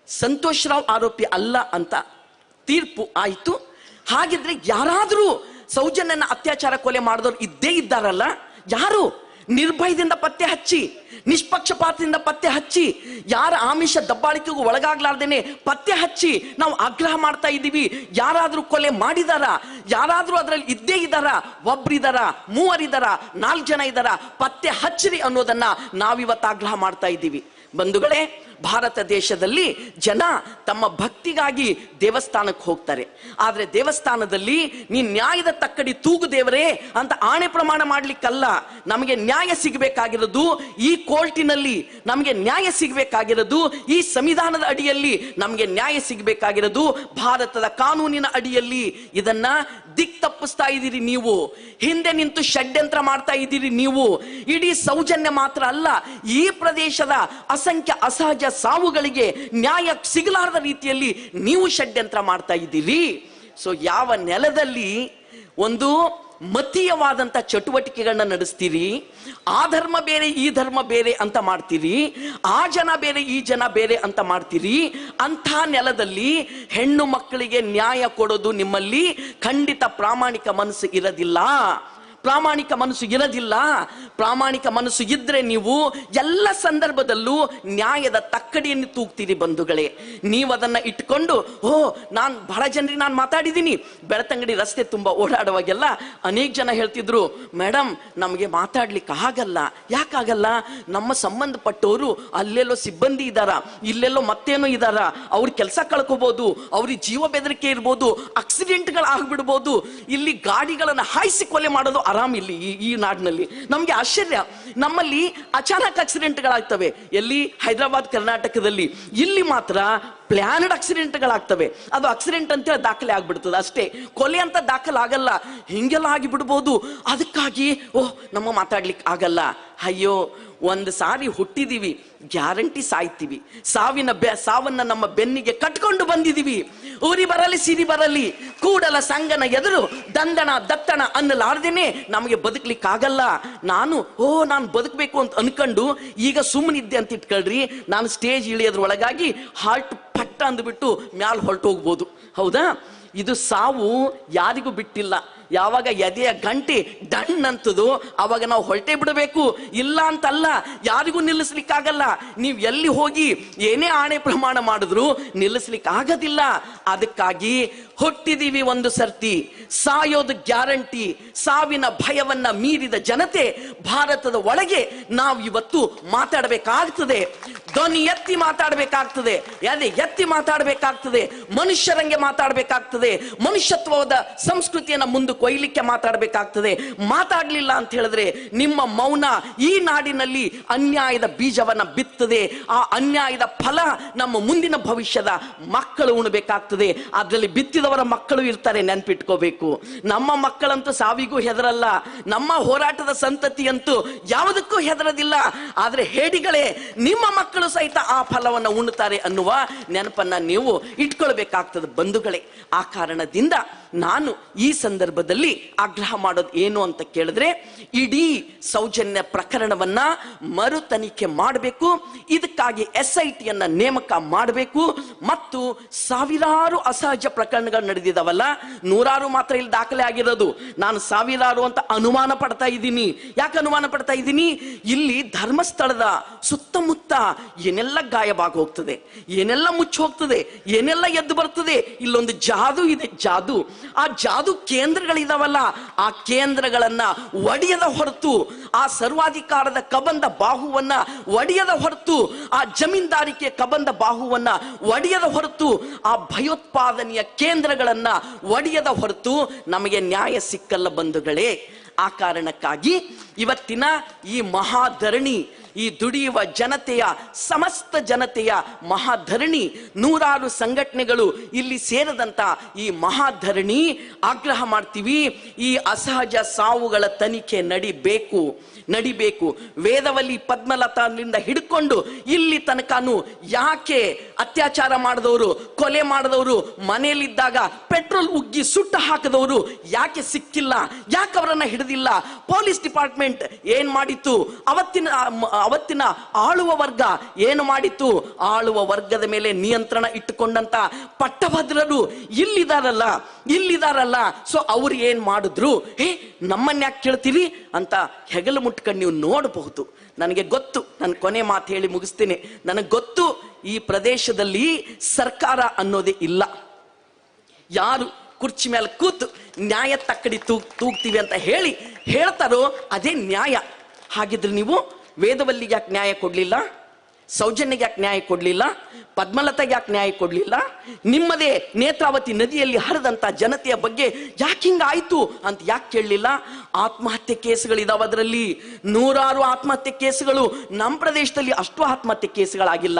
ಸಂತೋಷ್ ರಾವ್ ಆರೋಪಿ ಅಲ್ಲ ಅಂತ ತೀರ್ಪು ಆಯ್ತು. ಹಾಗಿದ್ರೆ ಯಾರಾದ್ರೂ ಸೌಜನ್ಯನ ಅತ್ಯಾಚಾರ ಕೊಲೆ ಮಾಡಿದವರು ಇದ್ದೇ ಇದ್ದಾರಲ್ಲ, ಯಾರು ನಿರ್ಭಯದಿಂದ ಪತ್ತೆ ಹಚ್ಚಿ, ನಿಷ್ಪಕ್ಷಪಾತದಿಂದ ಪತ್ತೆ ಹಚ್ಚಿ, ಯಾರ ಆಮಿಷ ದಬ್ಬಾಳಿಕೆಗೂ ಒಳಗಾಗ್ಲಾರ್ದೇನೆ ಪತ್ತೆ ಹಚ್ಚಿ ನಾವು ಆಗ್ರಹ ಮಾಡ್ತಾ ಇದ್ದೀವಿ. ಯಾರಾದ್ರೂ ಕೊಲೆ ಮಾಡಿದಾರ? ಯಾರಾದ್ರೂ ಅದರಲ್ಲಿ ಇದ್ದೇ ಇದ್ದಾರ? ಒಬ್ರಿದಾರ, ಮೂವರಿದಾರ, 4 ಜನ ಇದ್ದಾರ? ಪತ್ತೆ ಹಚ್ಚಿರಿ ಅನ್ನೋದನ್ನ ನಾವಿವತ್ತು ಆಗ್ರಹ ಮಾಡ್ತಾ ಇದ್ದೀವಿ. ಬಂಧುಗಳೇ, ಭಾರತ ದೇಶದಲ್ಲಿ ಜನ ತಮ್ಮ ಭಕ್ತಿಗಾಗಿ ದೇವಸ್ಥಾನಕ್ಕೆ ಹೋಗ್ತಾರೆ. ಆದ್ರೆ ದೇವಸ್ಥಾನದಲ್ಲಿ ನೀ ನ್ಯಾಯದ ತಕ್ಕಡಿ ತೂಗು ದೇವರೇ ಅಂತ ಆಣೆ ಪ್ರಮಾಣ ಮಾಡ್ಲಿಕ್ಕಲ್ಲ. ನಮಗೆ ನ್ಯಾಯ ಸಿಗಬೇಕಾಗಿರೋದು ಈ ಕೋರ್ಟಿನಲ್ಲಿ, ನಮಗೆ ನ್ಯಾಯ ಸಿಗಬೇಕಾಗಿರೋದು ಈ ಸಂವಿಧಾನದ ಅಡಿಯಲ್ಲಿ, ನಮಗೆ ನ್ಯಾಯ ಸಿಗಬೇಕಾಗಿರೋದು ಭಾರತದ ಕಾನೂನಿನ ಅಡಿಯಲ್ಲಿ. ಇದನ್ನ ದಿಕ್ ತಪ್ಪಿಸ್ತಾ ಇದ್ದೀರಿ ನೀವು, ಹಿಂದೆ ನಿಂತು ಷಡ್ಯಂತ್ರ ಮಾಡ್ತಾ ಇದ್ದೀರಿ ನೀವು. ಇಡೀ ಸೌಜನ್ಯ ಮಾತ್ರ ಅಲ್ಲ, ಈ ಪ್ರದೇಶದ ಅಸಂಖ್ಯ ಅಸಹಜ ಸಾವುಗಳಿಗೆ ನ್ಯಾಯ ಸಿಗಲಾರದ ರೀತಿಯಲ್ಲಿ ನೀವು ಷಡ್ಯಂತ್ರ ಮಾಡ್ತಾ ಇದ್ದೀರಿ. ಸೊ ಯಾವ ನೆಲದಲ್ಲಿ ಒಂದು ಮತೀಯವಾದಂತ ಚಟುವಟಿಕೆಗಳನ್ನ ನಡೆಸ್ತೀರಿ, ಆ ಧರ್ಮ ಬೇರೆ ಈ ಧರ್ಮ ಬೇರೆ ಅಂತ ಮಾಡ್ತೀರಿ, ಆ ಜನ ಬೇರೆ ಈ ಜನ ಬೇರೆ ಅಂತ ಮಾಡ್ತೀರಿ, ಅಂಥ ನೆಲದಲ್ಲಿ ಹೆಣ್ಣು ಮಕ್ಕಳಿಗೆ ನ್ಯಾಯ ಕೊಡೋದು ನಿಮ್ಮಲ್ಲಿ ಖಂಡಿತ ಪ್ರಾಮಾಣಿಕ ಮನಸ್ಸು ಇರೋದಿಲ್ಲ. ಪ್ರಾಮಾಣಿಕ ಮನಸ್ಸು ಇರೋದಿಲ್ಲ. ಪ್ರಾಮಾಣಿಕ ಮನಸ್ಸು ಇದ್ರೆ ನೀವು ಎಲ್ಲ ಸಂದರ್ಭದಲ್ಲೂ ನ್ಯಾಯದ ತಕ್ಕಡಿಯನ್ನು ತೂಗ್ತೀರಿ ಬಂಧುಗಳೇ. ನೀವು ಅದನ್ನ ಇಟ್ಕೊಂಡು ನಾನು ಬಹಳ ಜನರಿಗೆ ನಾನು ಮಾತಾಡಿದ್ದೀನಿ. ಬೆಳ್ತಂಗಡಿ ರಸ್ತೆ ತುಂಬಾ ಓಡಾಡುವಾಗೆಲ್ಲ ಅನೇಕ ಜನ ಹೇಳ್ತಿದ್ರು, ಮೇಡಮ್ ನಮಗೆ ಮಾತಾಡ್ಲಿಕ್ಕೆ ಆಗಲ್ಲ. ಯಾಕಾಗಲ್ಲ? ನಮ್ಮ ಸಂಬಂಧಪಟ್ಟವರು ಅಲ್ಲೆಲ್ಲೋ ಸಿಬ್ಬಂದಿ ಇದ್ದಾರ, ಇಲ್ಲೆಲ್ಲೋ ಮತ್ತೇನೋ ಇದ್ದಾರ, ಅವ್ರ ಕೆಲಸ ಕಳ್ಕೋಬಹುದು, ಅವ್ರಿಗೆ ಜೀವ ಬೆದರಿಕೆ ಇರ್ಬೋದು, ಆಕ್ಸಿಡೆಂಟ್ಗಳು ಆಗ್ಬಿಡ್ಬೋದು. ಇಲ್ಲಿ ಗಾಡಿಗಳನ್ನ ಹಾಯಿಸಿ ಕೊಲೆ ಮಾಡೋದು ಆರಾಮ್ ಇಲ್ಲಿ ಈ ನಾಡಿನಲ್ಲಿ. ನಮ್ಗೆ ಆಶ್ಚರ್ಯ, ನಮ್ಮಲ್ಲಿ ಅಚಾನಕ್ ಆಕ್ಸಿಡೆಂಟ್ಗಳಾಗ್ತವೆ. ಎಲ್ಲಿ? ಹೈದರಾಬಾದ್ ಕರ್ನಾಟಕದಲ್ಲಿ. ಇಲ್ಲಿ ಮಾತ್ರ ಪ್ಲಾನ್ಡ್ ಆಕ್ಸಿಡೆಂಟ್ಗಳಾಗ್ತವೆ. ಅದು ಆಕ್ಸಿಡೆಂಟ್ ಅಂತೇಳಿ ದಾಖಲೆ ಆಗ್ಬಿಡ್ತದೆ ಅಷ್ಟೇ, ಕೊಲೆ ಅಂತ ದಾಖಲೆ ಆಗಲ್ಲ. ಹಿಂಗೆಲ್ಲ ಆಗಿಬಿಡ್ಬೋದು. ಅದಕ್ಕಾಗಿ ನಮ್ಮ ಮಾತಾಡ್ಲಿಕ್ಕೆ ಆಗಲ್ಲ. ಅಯ್ಯೋ, ಒಂದು ಸಾರಿ ಹುಟ್ಟಿದೀವಿ, ಗ್ಯಾರಂಟಿ ಸಾಯ್ತೀವಿ. ಸಾವನ್ನ ನಮ್ಮ ಬೆನ್ನಿಗೆ ಕಟ್ಕೊಂಡು ಬಂದಿದೀವಿ. ಊರಿ ಬರಲಿ ಸಿರಿ ಬರಲಿ ಕೂಡಲ ಸಂಗನ ಎದುರು ದಂದನ ದತ್ತಣ ಅನ್ನಲಾರ್ದೇನೆ ನಮಗೆ ಬದುಕಲಿಕ್ಕಾಗಲ್ಲ. ನಾನು ಬದುಕಬೇಕು ಅಂತ ಅನ್ಕೊಂಡು ಈಗ ಸುಮ್ಮನಿದ್ದೆ ಅಂತ ಇಟ್ಕೊಳ್ರಿ, ನಾನು ಸ್ಟೇಜ್ ಇಳಿಯೋದ್ರ ಒಳಗಾಗಿ ಹಾರ್ಟ್ ಪಟ್ಟ ಅಂದ್ಬಿಟ್ಟು ಮ್ಯಾಲ್ ಹೊರಟೋಗ್ಬೋದು. ಹೌದಾ? ಇದು ಸಾವು ಯಾರಿಗೂ ಬಿಟ್ಟಿಲ್ಲ. ಯಾವಾಗ ಎದೆಯ ಗಂಟೆ ಡಣ್ ಅಂತದೋ ಅವಾಗ ನಾವು ಹೊರಟೇ ಬಿಡಬೇಕು. ಇಲ್ಲ ಅಂತಲ್ಲ, ಯಾರಿಗೂ ನಿಲ್ಲಿಸ್ಲಿಕ್ಕಾಗಲ್ಲ. ನೀವು ಎಲ್ಲಿ ಹೋಗಿ ಏನೇ ಆಣೆ ಪ್ರಮಾಣ ಮಾಡಿದ್ರು ನಿಲ್ಲಿಸ್ಲಿಕ್ಕೆ ಆಗೋದಿಲ್ಲ. ಅದಕ್ಕಾಗಿ ಹುಟ್ಟಿದೀವಿ ಒಂದು ಸರ್ತಿ, ಸಾಯೋದು ಗ್ಯಾರಂಟಿ. ಸಾವಿನ ಭಯವನ್ನ ಮೀರಿದ ಜನತೆ ಭಾರತದ ಒಳಗೆ ನಾವು ಇವತ್ತು ಮಾತಾಡಬೇಕಾಗ್ತದೆ. ಧ್ವನಿ ಎತ್ತಿ ಮಾತಾಡಬೇಕಾಗ್ತದೆ, ಎತ್ತಿ ಮಾತಾಡಬೇಕಾಗ್ತದೆ, ಮನುಷ್ಯರಂಗೆ ಮಾತಾಡಬೇಕಾಗ್ತದೆ, ಮನುಷ್ಯತ್ವದ ಸಂಸ್ಕೃತಿಯನ್ನ ಮುಂದೆ ಕೊಯ್ಲಿಕ್ಕೆ ಮಾತಾಡಬೇಕಾಗ್ತದೆ. ಮಾತಾಡ್ಲಿಲ್ಲ ಅಂತ ಹೇಳಿದ್ರೆ ನಿಮ್ಮ ಮೌನ ಈ ನಾಡಿನಲ್ಲಿ ಅನ್ಯಾಯದ ಬೀಜವನ್ನ ಬಿತ್ತದೆ. ಆ ಅನ್ಯಾಯದ ಫಲ ನಮ್ಮ ಮುಂದಿನ ಭವಿಷ್ಯದ ಮಕ್ಕಳು ಉಣಬೇಕಾಗ್ತದೆ. ಅದರಲ್ಲಿ ಬಿತ್ತಿದವರ ಮಕ್ಕಳು ಇರ್ತಾರೆ, ನೆನ್ಪಿಟ್ಕೋಬೇಕು. ನಮ್ಮ ಮಕ್ಕಳಂತೂ ಸಾವಿಗೂ ಹೆದರಲ್ಲ, ನಮ್ಮ ಹೋರಾಟದ ಸಂತತಿಯಂತೂ ಯಾವುದಕ್ಕೂ ಹೆದರದಿಲ್ಲ. ಆದ್ರೆ ಹೇಡಿಗಳೇ, ನಿಮ್ಮ ಮಕ್ಕಳು ಸಹಿತ ಆ ಫಲವನ್ನು ಉಣ್ತಾರೆ ಅನ್ನುವ ನೆನಪನ್ನ ನೀವು ಇಟ್ಕೊಳ್ಬೇಕಾಗ್ತದೆ ಬಂಧುಗಳೇ. ಆ ಕಾರಣದಿಂದ ನಾನು ಈ ಸಂದರ್ಭದಲ್ಲಿ ಆಗ್ರಹ ಮಾಡೋದು ಏನು ಅಂತ ಕೇಳಿದ್ರೆ, ಇಡೀ ಸೌಜನ್ಯ ಪ್ರಕರಣವನ್ನ ಮರು ತನಿಖೆ ಮಾಡಬೇಕು. ಇದಕ್ಕಾಗಿ SIT ಯನ್ನ ನೇಮಕ ಮಾಡಬೇಕು. ಮತ್ತು ಸಾವಿರಾರು ಅಸಹಜ ಪ್ರಕರಣಗಳು ನಡೆದಿದಾವಲ್ಲ, ನೂರಾರು ಮಾತ್ರ ಇಲ್ಲಿ ದಾಖಲೆ ಆಗಿರೋದು. ನಾನು ಸಾವಿರಾರು ಅಂತ ಅನುಮಾನ ಪಡ್ತಾ ಇದ್ದೀನಿ. ಯಾಕೆ ಅನುಮಾನ ಪಡ್ತಾ ಇದ್ದೀನಿ? ಇಲ್ಲಿ ಧರ್ಮಸ್ಥಳದ ಸುತ್ತಮುತ್ತ ಏನೆಲ್ಲ ಗಾಯವಾಗಿ ಹೋಗ್ತದೆ, ಏನೆಲ್ಲ ಮುಚ್ಚಿ ಹೋಗ್ತದೆ, ಏನೆಲ್ಲ ಎದ್ದು ಬರ್ತದೆ. ಇಲ್ಲೊಂದು ಜಾದು ಇದೆ, ಜಾದು. ಆ ಜಾದು ಕೇಂದ್ರಗಳಿದಾವಲ್ಲ, ಆ ಕೇಂದ್ರಗಳನ್ನ ಒಡೆಯದ ಹೊರತು, ಆ ಸರ್ವಾಧಿಕಾರದ ಕಬಂದ ಬಾಹುವನ್ನ ಒಡೆಯದ ಹೊರತು, ಆ ಜಮೀನ್ದಾರಿಕೆ ಕಬಂದ ಬಾಹುವನ್ನ ಒಡೆಯದ ಹೊರತು, ಆ ಭಯೋತ್ಪಾದನೆಯ ಕೇಂದ್ರಗಳನ್ನ ಒಡೆಯದ ಹೊರತು ನಮಗೆ ನ್ಯಾಯ ಸಿಕ್ಕಲ್ಲ ಬಂಧುಗಳೇ. ಆ ಕಾರಣಕ್ಕಾಗಿ ಇವತ್ತಿನ ಈ ಮಹಾಧರಣಿ, ಈ ದುಡಿಯುವ ಜನತೆಯ, ಸಮಸ್ತ ಜನತೆಯ ಮಹಾಧರಣಿ, ನೂರಾರು ಸಂಘಟನೆಗಳು ಇಲ್ಲಿ ಸೇರಿದಂತ ಈ ಮಹಾಧರಣಿ ಆಗ್ರಹ ಮಾಡ್ತೀವಿ. ಈ ಅಸಹಜ ಸಾವುಗಳ ತನಿಖೆ ನಡಿಬೇಕು. ವೇದವಲ್ಲಿ ಪದ್ಮಲತಾದಿಂದ ಹಿಡ್ಕೊಂಡು ಇಲ್ಲಿ ತನಕನೂ ಯಾಕೆ ಅತ್ಯಾಚಾರ ಮಾಡಿದವರು, ಕೊಲೆ ಮಾಡಿದವರು, ಮನೆಯಲ್ಲಿದ್ದಾಗ ಪೆಟ್ರೋಲ್ ಉಗ್ಗಿ ಸುಟ್ಟು ಹಾಕಿದವರು ಯಾಕೆ ಸಿಕ್ಕಿಲ್ಲ? ಯಾಕೆ ಅವರನ್ನ ಹಿಡಿದಿಲ್ಲ? ಪೊಲೀಸ್ ಡಿಪಾರ್ಟ್ಮೆಂಟ್ ಏನ್ ಮಾಡಿತ್ತು? ಅವತ್ತಿನ ಆಳುವ ವರ್ಗ ಏನು ಮಾಡಿತ್ತು? ಆಳುವ ವರ್ಗದ ಮೇಲೆ ನಿಯಂತ್ರಣ ಇಟ್ಟುಕೊಂಡಂತ ಪಟ್ಟಭದ್ರರು ಇಲ್ಲಿದಾರಲ್ಲ. ಸೊ ಅವ್ರು ಏನ್ ಮಾಡಿದ್ರು? ನಮ್ಮನ್ನ ಯಾಕೆ ಕೇಳ್ತೀರಿ ಅಂತ ಹೆಗಲು ಮುಟ್ಕೊಂಡು ನೀವು ನೋಡಬಹುದು. ನನಗೆ ಗೊತ್ತು, ನಾನು ಕೊನೆ ಮಾತು ಹೇಳಿ ಮುಗಿಸ್ತೇನೆ. ನನಗೆ ಗೊತ್ತು, ಈ ಪ್ರದೇಶದಲ್ಲಿ ಸರ್ಕಾರ ಅನ್ನೋದೇ ಇಲ್ಲ. ಯಾರು ಕುರ್ಚಿ ಮೇಲೆ ಕೂತು ನ್ಯಾಯ ತಕ್ಕಡಿ ತೂಗ್ತೀವಿ ಅಂತ ಹೇಳ್ತಾರೋ ಅದೇ ನ್ಯಾಯ. ಹಾಗಿದ್ರೆ ನೀವು ವೇದವಲ್ಲಿಗೆ ಯಾಕೆ ನ್ಯಾಯ ಕೊಡ್ಲಿಲ್ಲ? ಸೌಜನ್ಯಗೆ ಯಾಕೆ ನ್ಯಾಯ ಕೊಡ್ಲಿಲ್ಲ? ಪದ್ಮಲತಾಗೆ ಯಾಕೆ ನ್ಯಾಯ ಕೊಡ್ಲಿಲ್ಲ? ನಿಮ್ಮದೇ ನೇತ್ರಾವತಿ ನದಿಯಲ್ಲಿ ಹರಿದಂತ ಜನತೆಯ ಬಗ್ಗೆ ಯಾಕೆ ಹಿಂಗಾಯ್ತು ಅಂತ ಯಾಕೆ ಕೇಳಲಿಲ್ಲ? ಆತ್ಮಹತ್ಯೆ ಕೇಸುಗಳಿದಾವೆ, ಅದರಲ್ಲಿ ನೂರಾರು ಆತ್ಮಹತ್ಯೆ ಕೇಸುಗಳು. ನಮ್ಮ ಪ್ರದೇಶದಲ್ಲಿ ಅಷ್ಟು ಆತ್ಮಹತ್ಯೆ ಕೇಸುಗಳಾಗಿಲ್ಲ.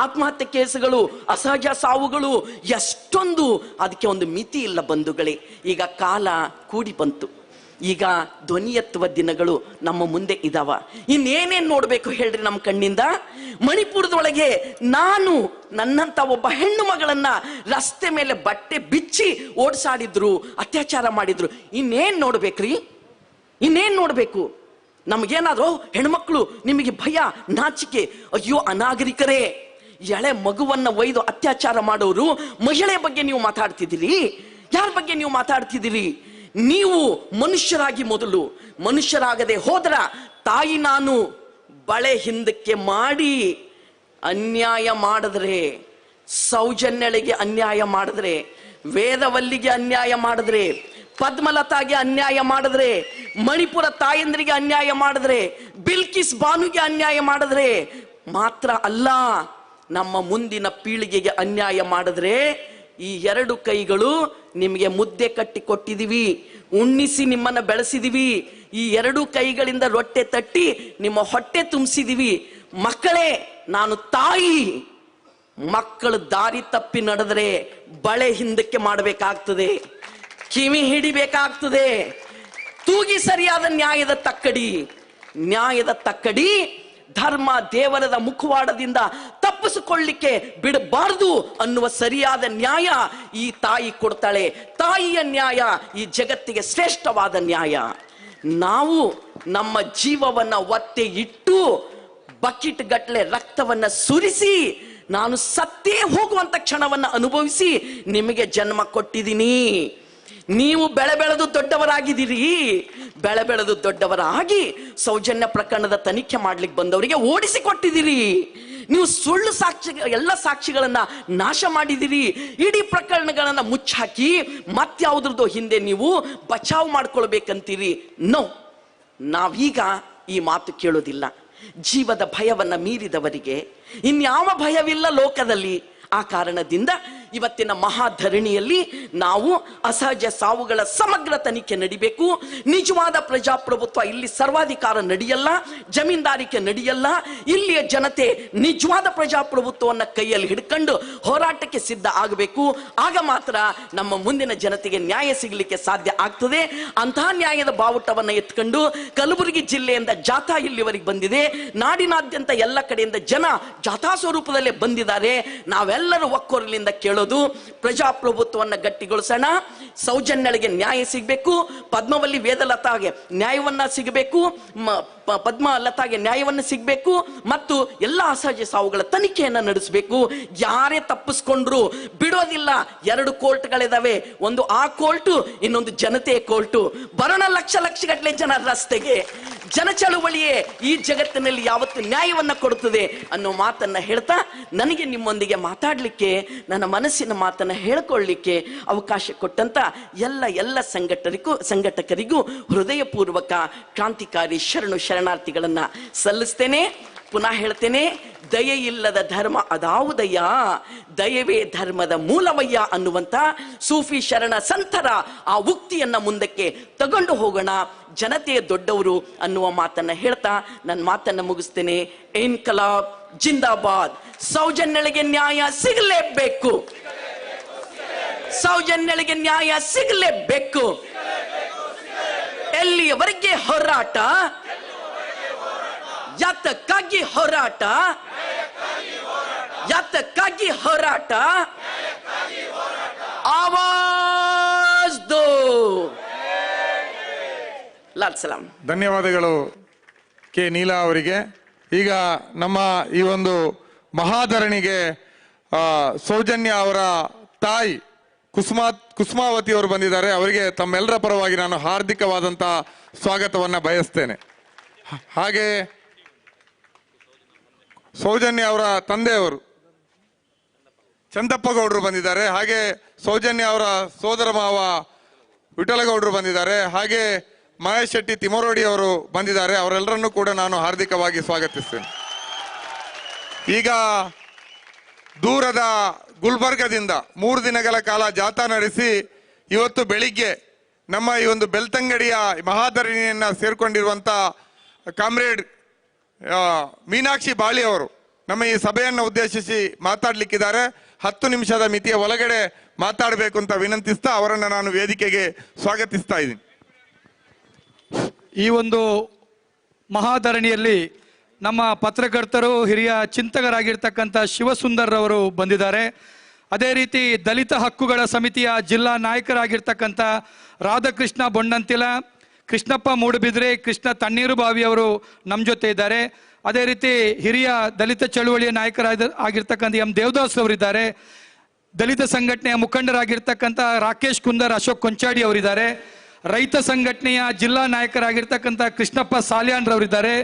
ಆತ್ಮಹತ್ಯೆ ಕೇಸುಗಳು, ಅಸಹಜ ಸಾವುಗಳು ಎಷ್ಟೊಂದು, ಅದಕ್ಕೆ ಒಂದು ಮಿತಿ ಇಲ್ಲ ಬಂಧುಗಳೇ. ಈಗ ಕಾಲ ಕೂಡಿ ಬಂತು. ಈಗ ಧ್ವನಿ ಎತ್ತುವ ದಿನಗಳು ನಮ್ಮ ಮುಂದೆ ಇದಾವ. ಇನ್ನೇನೇನ್ ನೋಡ್ಬೇಕು ಹೇಳ್ರಿ ನಮ್ಮ ಕಣ್ಣಿಂದ? ಮಣಿಪುರದೊಳಗೆ ನನ್ನಂತ ಒಬ್ಬ ಹೆಣ್ಣು ಮಗಳನ್ನ ರಸ್ತೆ ಮೇಲೆ ಬಟ್ಟೆ ಬಿಚ್ಚಿ ಓಡಿಸಾಡಿದ್ರು, ಅತ್ಯಾಚಾರ ಮಾಡಿದ್ರು. ಇನ್ನೇನ್ ನೋಡ್ಬೇಕ್ರಿ? ಇನ್ನೇನ್ ನೋಡ್ಬೇಕು? ನಮಗೇನಾದ್ರು ಹೆಣ್ಮಕ್ಳು ನಿಮಗೆ ಭಯ, ನಾಚಿಕೆ? ಅಯ್ಯೋ ಅನಾಗರಿಕರೇ, ಎಳೆ ಮಗುವನ್ನ ಒಯ್ದು ಅತ್ಯಾಚಾರ ಮಾಡೋರು ಮಹಿಳೆ ಬಗ್ಗೆ ನೀವು ಮಾತಾಡ್ತಿದ್ದೀರಿ? ಯಾರ ಬಗ್ಗೆ ನೀವು ಮಾತಾಡ್ತಿದ್ದೀರಿ? ನೀವು ಮನುಷ್ಯರಾಗಿ ಮೊದಲು, ಮನುಷ್ಯರಾಗದೆ ಹೋದ್ರ ತಾಯಿ ನಾನು ಬಳೆ ಹಿಂದಕ್ಕೆ ಮಾಡಿ ಅನ್ಯಾಯ ಮಾಡಿದ್ರೆ, ಸೌಜನ್ಯಳಿಗೆ ಅನ್ಯಾಯ ಮಾಡಿದ್ರೆ, ವೇದವಲ್ಲಿಗೆ ಅನ್ಯಾಯ ಮಾಡಿದ್ರೆ, ಪದ್ಮಲತಾಗೆ ಅನ್ಯಾಯ ಮಾಡಿದ್ರೆ, ಮಣಿಪುರ ತಾಯಂದ್ರಿಗೆ ಅನ್ಯಾಯ ಮಾಡಿದ್ರೆ, ಬಿಲ್ಕಿಸ್ ಬಾನುಗೆ ಅನ್ಯಾಯ ಮಾಡಿದ್ರೆ ಮಾತ್ರ ಅಲ್ಲ, ನಮ್ಮ ಮುಂದಿನ ಪೀಳಿಗೆಗೆ ಅನ್ಯಾಯ ಮಾಡಿದ್ರೆ ಈ ಎರಡು ಕೈಗಳು ನಿಮಗೆ ಮುದ್ದೆ ಕಟ್ಟಿ ಕೊಟ್ಟಿದೀವಿ, ಉಣ್ಣಿಸಿ ನಿಮ್ಮನ್ನ ಬೆಳೆಸಿದೀವಿ, ಈ ಎರಡು ಕೈಗಳಿಂದ ರೊಟ್ಟೆ ತಟ್ಟಿ ನಿಮ್ಮ ಹೊಟ್ಟೆ ತುಂಬಿಸಿದೀವಿ. ಮಕ್ಕಳೇ, ನಾನು ತಾಯಿ. ಮಕ್ಕಳು ದಾರಿ ತಪ್ಪಿ ನಡೆದ್ರೆ ಬಳೆ ಹಿಂದಕ್ಕೆ ಮಾಡಬೇಕಾಗ್ತದೆ, ಕಿವಿ ಹಿಡಿಬೇಕಾಗ್ತದೆ. ತೂಗಿ ಸರಿಯಾದ ನ್ಯಾಯದ ತಕ್ಕಡಿ ಧರ್ಮ ದೇವರದ ಮುಖವಾಡದಿಂದ ತಪ್ಪಿಸಿಕೊಳ್ಳಿಕ್ಕೆ ಬಿಡಬಾರದು ಅನ್ನುವ ಸರಿಯಾದ ನ್ಯಾಯ ಈ ತಾಯಿ ಕೊಡ್ತಾಳೆ. ತಾಯಿಯ ನ್ಯಾಯ ಈ ಜಗತ್ತಿಗೆ ಶ್ರೇಷ್ಠವಾದ ನ್ಯಾಯ. ನಾವು ನಮ್ಮ ಜೀವವನ್ನ ಒತ್ತೆ ಇಟ್ಟು ಬಕೆಟ್ ಗಟ್ಟಲೆ ರಕ್ತವನ್ನ ಸುರಿಸಿ ನಾನು ಸತ್ತೇ ಹೋಗುವಂತ ಕ್ಷಣವನ್ನ ಅನುಭವಿಸಿ ನಿಮಗೆ ಜನ್ಮ ಕೊಟ್ಟಿದ್ದೀನಿ. ನೀವು ಬೆಳೆದು ದೊಡ್ಡವರಾಗಿದ್ದೀರಿ. ಬೆಳೆದು ದೊಡ್ಡವರಾಗಿ ಸೌಜನ್ಯ ಪ್ರಕರಣದ ತನಿಖೆ ಮಾಡ್ಲಿಕ್ಕೆ ಬಂದವರಿಗೆ ಓಡಿಸಿಕೊಟ್ಟಿದ್ದೀರಿ. ನೀವು ಸುಳ್ಳು ಎಲ್ಲ ಸಾಕ್ಷಿಗಳನ್ನ ನಾಶ ಮಾಡಿದಿರಿ. ಇಡೀ ಪ್ರಕರಣಗಳನ್ನ ಮುಚ್ಚಾಕಿ ಮತ್ಯಾವುದ್ರದ್ದು ಹಿಂದೆ ನೀವು ಬಚಾವ್ ಮಾಡ್ಕೊಳ್ಬೇಕಂತೀರಿ. ನೋ, ನಾವೀಗ ಈ ಮಾತು ಕೇಳೋದಿಲ್ಲ. ಜೀವದ ಭಯವನ್ನ ಮೀರಿದವರಿಗೆ ಇನ್ಯಾವ ಭಯವಿಲ್ಲ ಲೋಕದಲ್ಲಿ. ಆ ಕಾರಣದಿಂದ ಇವತ್ತಿನ ಮಹಾಧರಣಿಯಲ್ಲಿ ನಾವು ಅಸಹಜ ಸಾವುಗಳ ಸಮಗ್ರ ತನಿಖೆ ನಡಿಬೇಕು. ನಿಜವಾದ ಪ್ರಜಾಪ್ರಭುತ್ವ ಇಲ್ಲಿ ಸರ್ವಾಧಿಕಾರ ನಡೆಯಲ್ಲ, ಜಮೀನ್ದಾರಿಕೆ ನಡೆಯಲ್ಲ. ಇಲ್ಲಿಯ ಜನತೆ ನಿಜವಾದ ಪ್ರಜಾಪ್ರಭುತ್ವವನ್ನು ಕೈಯಲ್ಲಿ ಹಿಡ್ಕೊಂಡು ಹೋರಾಟಕ್ಕೆ ಸಿದ್ಧ ಆಗಬೇಕು. ಆಗ ಮಾತ್ರ ನಮ್ಮ ಮುಂದಿನ ಜನತೆಗೆ ನ್ಯಾಯ ಸಿಗಲಿಕ್ಕೆ ಸಾಧ್ಯ ಆಗ್ತದೆ. ಅಂತಹ ನ್ಯಾಯದ ಬಾವುಟವನ್ನು ಎತ್ಕೊಂಡು ಕಲಬುರಗಿ ಜಿಲ್ಲೆಯಿಂದ ಜಾಥಾ ಇಲ್ಲಿವರೆಗೆ ಬಂದಿದೆ. ನಾಡಿನಾದ್ಯಂತ ಎಲ್ಲ ಕಡೆಯಿಂದ ಜನ ಜಾಥಾ ಸ್ವರೂಪದಲ್ಲೇ ಬಂದಿದ್ದಾರೆ. ನಾವೆಲ್ಲರೂ ಒಕ್ಕೊರಲಿಂದ ಕೇಳೋದು, ಪ್ರಜಾಪ್ರಭುತ್ವವನ್ನು ಗಟ್ಟಿಗೊಳಿಸೋಣ. ಸೌಜನ್ಯಳಿಗೆ ನ್ಯಾಯ ಸಿಗಬೇಕು, ಪದ್ಮವಲ್ಲಿ ವೇದಲತಾಗೆ ನ್ಯಾಯವನ್ನ ಸಿಗಬೇಕು, ಪದ್ಮಲತಾಗೆ ನ್ಯಾಯವನ್ನು ಸಿಗಬೇಕು, ಮತ್ತು ಎಲ್ಲ ಅಸಹಜ ಸಾವುಗಳ ತನಿಖೆಯನ್ನು ನಡೆಸಬೇಕು. ಯಾರೇ ತಪ್ಪಿಸ್ಕೊಂಡ್ರು ಬಿಡೋದಿಲ್ಲ. 2 ಕೋರ್ಟ್ಗಳಿದಾವೆ, ಒಂದು ಆ ಕೋರ್ಟು, ಇನ್ನೊಂದು ಜನತೆಯ ಕೋರ್ಟು. ಬರೋಣ ಲಕ್ಷಗಟ್ಟಲೆ ಜನ ರಸ್ತೆಗೆ. ಜನ ಚಳುವಳಿಯೇ ಈ ಜಗತ್ತಿನಲ್ಲಿ ಯಾವತ್ತು ನ್ಯಾಯವನ್ನ ಕೊಡುತ್ತದೆ ಅನ್ನೋ ಮಾತನ್ನ ಹೇಳ್ತಾ, ನನಗೆ ನಿಮ್ಮೊಂದಿಗೆ ಮಾತಾಡ್ಲಿಕ್ಕೆ, ನನ್ನ ಮನಸ್ಸಿನ ಮಾತನ್ನ ಹೇಳ್ಕೊಳ್ಳಿಕ್ಕೆ ಅವಕಾಶ ಕೊಟ್ಟಂತ ಎಲ್ಲ ಸಂಘಟಕರಿಗೂ ಹೃದಯಪೂರ್ವಕ ಕ್ರಾಂತಿಕಾರಿ ಶರಣಾರ್ಥಿಗಳನ್ನ ಸಲ್ಲಿಸ್ತೇನೆ. ಪುನಃ ಹೇಳ್ತೇನೆ, ದಯೆ ಇಲ್ಲದ ಧರ್ಮ ಅದಾವುದಯ್ಯ, ದಯವೇ ಧರ್ಮದ ಮೂಲವಯ್ಯ ಅನ್ನುವಂತ ಸೂಫಿ ಶರಣ ಸಂತರ ಆ ಉಕ್ತಿಯನ್ನ ಮುಂದಕ್ಕೆ ತಗೊಂಡು ಹೋಗೋಣ. ಜನತೆಯ ದೊಡ್ಡವರು ಅನ್ನುವ ಮಾತನ್ನ ಹೇಳ್ತಾ ನನ್ನ ಮಾತನ್ನ ಮುಗಿಸ್ತೇನೆ. ಇನ್ಕಲಾಬ್ ಜಿಂದಾಬಾದ್. ಸೌಜನ್ಯಳಿಗೆ ನ್ಯಾಯ ಸಿಗಲೇಬೇಕು, ಸೌಜನ್ಯಳಿಗೆ ನ್ಯಾಯ ಸಿಗಲೇಬೇಕು. ಎಲ್ಲಿಯವರೆಗೆ ಹೋರಾಟ, ಯಾತಕ್ಕಾಗಿ ಹೋರಾಟ, ಯಾತಕ್ಕಾಗಿ ಹೋರಾಟ, ಆವಾಜ್ ದೋ. ಲಾಲ್ ಸಲಾಂ. ಧನ್ಯವಾದಗಳು ಕೆ ನೀಲಾ ಅವರಿಗೆ. ಈಗ ನಮ್ಮ ಈ ಒಂದು ಮಹಾಧರಣಿಗೆ ಸೌಜನ್ಯ ಅವರ ತಾಯಿ ಕುಸುಮಾವತಿ ಅವರು ಬಂದಿದ್ದಾರೆ. ಅವರಿಗೆ ತಮ್ಮೆಲ್ಲರ ಪರವಾಗಿ ನಾನು ಹಾರ್ದಿಕವಾದಂತ ಸ್ವಾಗತವನ್ನ ಬಯಸ್ತೇನೆ. ಹಾಗೆ ಸೌಜನ್ಯ ಅವರ ತಂದೆಯವರು ಚಂದಪ್ಪ ಗೌಡರು ಬಂದಿದ್ದಾರೆ. ಹಾಗೆ ಸೌಜನ್ಯ ಅವರ ಸೋದರ ಮಾವ ವಿಠಲಗೌಡರು ಬಂದಿದ್ದಾರೆ. ಹಾಗೆ ಮಹೇಶ್ ಶೆಟ್ಟಿ ತಿಮರೋಡಿ ಅವರು ಬಂದಿದ್ದಾರೆ. ಅವರೆಲ್ಲರನ್ನೂ ಕೂಡ ನಾನು ಹಾರ್ದಿಕವಾಗಿ ಸ್ವಾಗತಿಸ್ತೇನೆ. ಈಗ ದೂರದ ಗುಲ್ಬರ್ಗದಿಂದ 3 ದಿನಗಳ ಕಾಲ ಜಾಥಾ ನಡೆಸಿ ಇವತ್ತು ಬೆಳಿಗ್ಗೆ ನಮ್ಮ ಈ ಒಂದು ಬೆಳ್ತಂಗಡಿಯ ಮಹಾಧರಣಿಯನ್ನ ಸೇರ್ಕೊಂಡಿರುವಂತ ಕಾಮ್ರೇಡ್ ಮೀನಾಕ್ಷಿ ಬಾಳಿ ಅವರು ನಮ್ಮ ಈ ಸಭೆಯನ್ನು ಉದ್ದೇಶಿಸಿ ಮಾತಾಡ್ಲಿಕ್ಕಿದ್ದಾರೆ. 10 ನಿಮಿಷದ ಮಿತಿಯ ಒಳಗಡೆ ಮಾತಾಡಬೇಕು ಅಂತ ವಿನಂತಿಸ್ತಾ ಅವರನ್ನು ನಾನು ವೇದಿಕೆಗೆ ಸ್ವಾಗತಿಸ್ತಾ ಇದ್ದೀನಿ. ಈ ಒಂದು ಮಹಾಧರಣಿಯಲ್ಲಿ ನಮ್ಮ ಪತ್ರಕರ್ತರು, ಹಿರಿಯ ಚಿಂತಕರಾಗಿರ್ತಕ್ಕಂಥ ಶಿವಸುಂದರ್ ಅವರು ಬಂದಿದ್ದಾರೆ. ಅದೇ ರೀತಿ ದಲಿತ ಹಕ್ಕುಗಳ ಸಮಿತಿಯ ಜಿಲ್ಲಾ ನಾಯಕರಾಗಿರ್ತಕ್ಕಂಥ ರಾಧಾಕೃಷ್ಣ ಬೊಣ್ಣಂತಿಲ, ಕೃಷ್ಣಪ್ಪ ಮೂಡುಬಿದ್ರೆ, ಕೃಷ್ಣ ತಣ್ಣೀರುಬಾವಿ ಅವರು ನಮ್ಮ ಜೊತೆ ಇದ್ದಾರೆ. ಅದೇ ರೀತಿ ಹಿರಿಯ ದಲಿತ ಚಳುವಳಿಯ ನಾಯಕರಾಗಿರ್ತಕ್ಕಂಥ ಎಂ ದೇವದಾಸ್ ಅವರಿದ್ದಾರೆ. ದಲಿತ ಸಂಘಟನೆಯ ಮುಖಂಡರಾಗಿರ್ತಕ್ಕಂಥ ರಾಕೇಶ್ ಕುಂದರ್, ಅಶೋಕ್ ಕೊಂಚಾಡಿ ಅವರಿದ್ದಾರೆ. ರೈತ ಸಂಘಟನೆಯ ಜಿಲ್ಲಾ ನಾಯಕರಾಗಿರ್ತಕ್ಕಂಥ ಕೃಷ್ಣಪ್ಪ ಸಾಲ್ಯಾನ್ರವರಿದ್ದಾರೆ.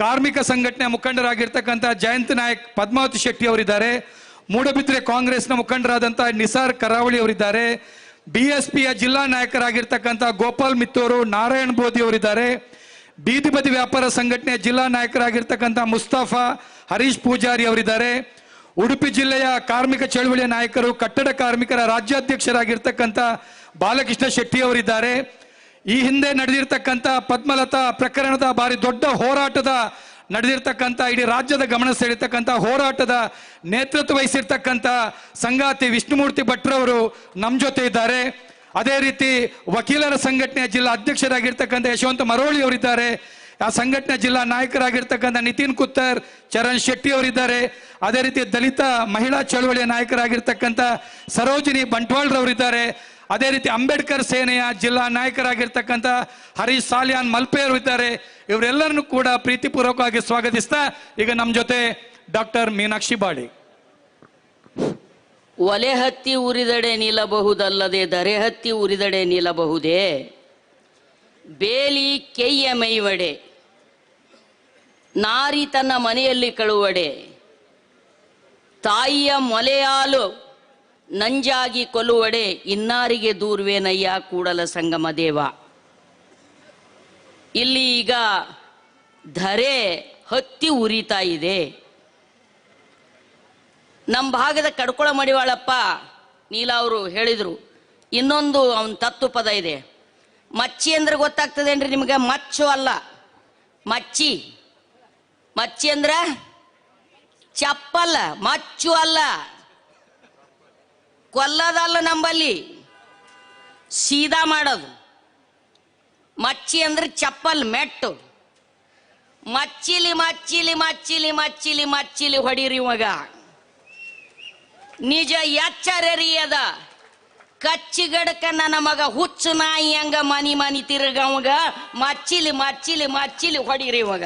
ಕಾರ್ಮಿಕ ಸಂಘಟನೆಯ ಮುಖಂಡರಾಗಿರ್ತಕ್ಕಂಥ ಜಯಂತ್ ನಾಯಕ್ ಪದ್ಮಾವತಿ ಶೆಟ್ಟಿ ಅವರಿದ್ದಾರೆ. ಮೂಡಬಿದ್ರೆ ಕಾಂಗ್ರೆಸ್ನ ಮುಖಂಡರಾದಂಥ ನಿಸಾರ್ ಕರಾವಳಿ ಅವರಿದ್ದಾರೆ. BSPಯ ಜಿಲ್ಲಾ ನಾಯಕರಾಗಿರ್ತಕ್ಕಂಥ ಗೋಪಾಲ್ ಮಿತ್ತೂರು, ನಾರಾಯಣ್ ಬೋಧಿ ಅವರಿದ್ದಾರೆ. ಬೀದಿ ಬದಿ ವ್ಯಾಪಾರ ಸಂಘಟನೆಯ ಜಿಲ್ಲಾ ನಾಯಕರಾಗಿರ್ತಕ್ಕಂಥ ಮುಸ್ತಫಾ ಹರೀಶ್ ಪೂಜಾರಿ ಅವರಿದ್ದಾರೆ. ಉಡುಪಿ ಜಿಲ್ಲೆಯ ಕಾರ್ಮಿಕ ಚಳವಳಿಯ ನಾಯಕರು, ಕಟ್ಟಡ ಕಾರ್ಮಿಕರ ರಾಜ್ಯಾಧ್ಯಕ್ಷರಾಗಿರ್ತಕ್ಕಂಥ ಬಾಲಕೃಷ್ಣ ಶೆಟ್ಟಿ ಅವರಿದ್ದಾರೆ. ಈ ಹಿಂದೆ ನಡೆದಿರ್ತಕ್ಕಂಥ ಪದ್ಮಲತಾ ಪ್ರಕರಣದ ಭಾರಿ ದೊಡ್ಡ ಹೋರಾಟದ ನಡೆದಿರ್ತಕ್ಕಂಥ ಇಡೀ ರಾಜ್ಯದ ಗಮನ ಸೆಳೆತಕ್ಕಂಥ ಹೋರಾಟದ ನೇತೃತ್ವ ವಹಿಸಿರ್ತಕ್ಕಂಥ ಸಂಗಾತಿ ವಿಷ್ಣುಮೂರ್ತಿ ಭಟ್ರವರು ನಮ್ಮ ಜೊತೆ ಇದ್ದಾರೆ. ಅದೇ ರೀತಿ ವಕೀಲರ ಸಂಘಟನೆಯ ಜಿಲ್ಲಾ ಅಧ್ಯಕ್ಷರಾಗಿರ್ತಕ್ಕಂಥ ಯಶವಂತ ಮರೋಳಿ ಅವರಿದ್ದಾರೆ. ಆ ಸಂಘಟನೆ ಜಿಲ್ಲಾ ನಾಯಕರಾಗಿರ್ತಕ್ಕಂಥ ನಿತಿನ್ ಕುತ್ತರ್, ಚರಣ್ ಶೆಟ್ಟಿ ಅವರಿದ್ದಾರೆ. ಅದೇ ರೀತಿ ದಲಿತ ಮಹಿಳಾ ಚಳವಳಿಯ ನಾಯಕರಾಗಿರ್ತಕ್ಕಂಥ ಸರೋಜಿನಿ ಬಂಟ್ವಾಳ್ರವರಿದ್ದಾರೆ. ಅದೇ ರೀತಿ ಅಂಬೇಡ್ಕರ್ ಸೇನೆಯ ಜಿಲ್ಲಾ ನಾಯಕರಾಗಿರ್ತಕ್ಕಂಥ ಹರೀಶ್ ಸಾಲ್ಯಾನ್ ಮಲ್ಪೆ ಅವರಿದ್ದಾರೆ. ಇವರೆಲ್ಲರನ್ನು ಕೂಡ ಪ್ರೀತಿಪೂರ್ವಕವಾಗಿ ಸ್ವಾಗತಿಸ್ತಾ ಈಗ ನಮ್ಮ ಜೊತೆ ಡಾಕ್ಟರ್ ಮೀನಾಕ್ಷಿ ಬಾಡಿ. ಒಲೆ ಹತ್ತಿ ಉರಿದಡೆ ನಿಲ್ಲಬಹುದಲ್ಲದೆ ದರೆ ಹತ್ತಿ ಉರಿದಡೆ ನಿಲ್ಲಬಹುದೇ? ಬೇಲಿ ಕೆಯ್ಯ ಮೈವಡೆ, ನಾರಿ ತನ್ನ ಮನೆಯಲ್ಲಿ ಕಳುವಡೆ, ತಾಯಿಯ ಮೊಲೆಯಾಲು ನಂಜಾಗಿ ಕೊಲ್ಲುವಡೆ, ಇನ್ನಾರಿಗೆ ದೂರ್ವೇನಯ್ಯ ಕೂಡಲ ಸಂಗಮ ದೇವ. ಇಲ್ಲಿ ಈಗ ಧರೆ ಹತ್ತಿ ಉರಿತಾ ಇದೆ. ನಮ್ಮ ಭಾಗದ ಕಡ್ಕೊಳ ಮಡಿವಾಳಪ್ಪ ನೀಲ ಅವರು ಹೇಳಿದ್ರು. ಇನ್ನೊಂದು ಅವನ ತತ್ವ ಪದ ಇದೆ. ಮಚ್ಚಿ ಅಂದ್ರೆ ಗೊತ್ತಾಗ್ತದೇನ್ರಿ ನಿಮ್ಗೆ? ಮಚ್ಚು ಅಲ್ಲ, ಮಚ್ಚಿ. ಮಚ್ಚಿ ಅಂದ್ರೆ ಚಪ್ಪಲ್ಲ, ಮಚ್ಚು ಅಲ್ಲ, ಕೊಲ್ಲದಲ್ಲ. ನಂಬಲ್ಲಿ ಸೀದಾ ಮಾಡೋದು. ಮಚ್ಚಿ ಅಂದ್ರೆ ಚಪ್ಪಲ್, ಮೆಟ್ಟು. ಮಚ್ಚಿಲಿ ಮಚ್ಚಿಲಿ ಮಚ್ಚಿಲಿ ಮಚ್ಚಿಲಿ ಮಚ್ಚಿಲಿ ಹೊಡೀರಿ ಮಗ. ನಿಜ ಎಚ್ಚರರಿಯದ ಕಚ್ಚಿಗಡಕ ನನ್ನ ಮಗ ಹುಚ್ಚು ನಾಯಿ ಹಂಗ ಮನಿ ಮನಿ ತಿರುಗವಾಗ ಮಚ್ಚಿಲಿ ಮಚ್ಚಿಲಿ ಮಚ್ಚಿಲಿ ಹೊಡೀರಿ ಮಗ.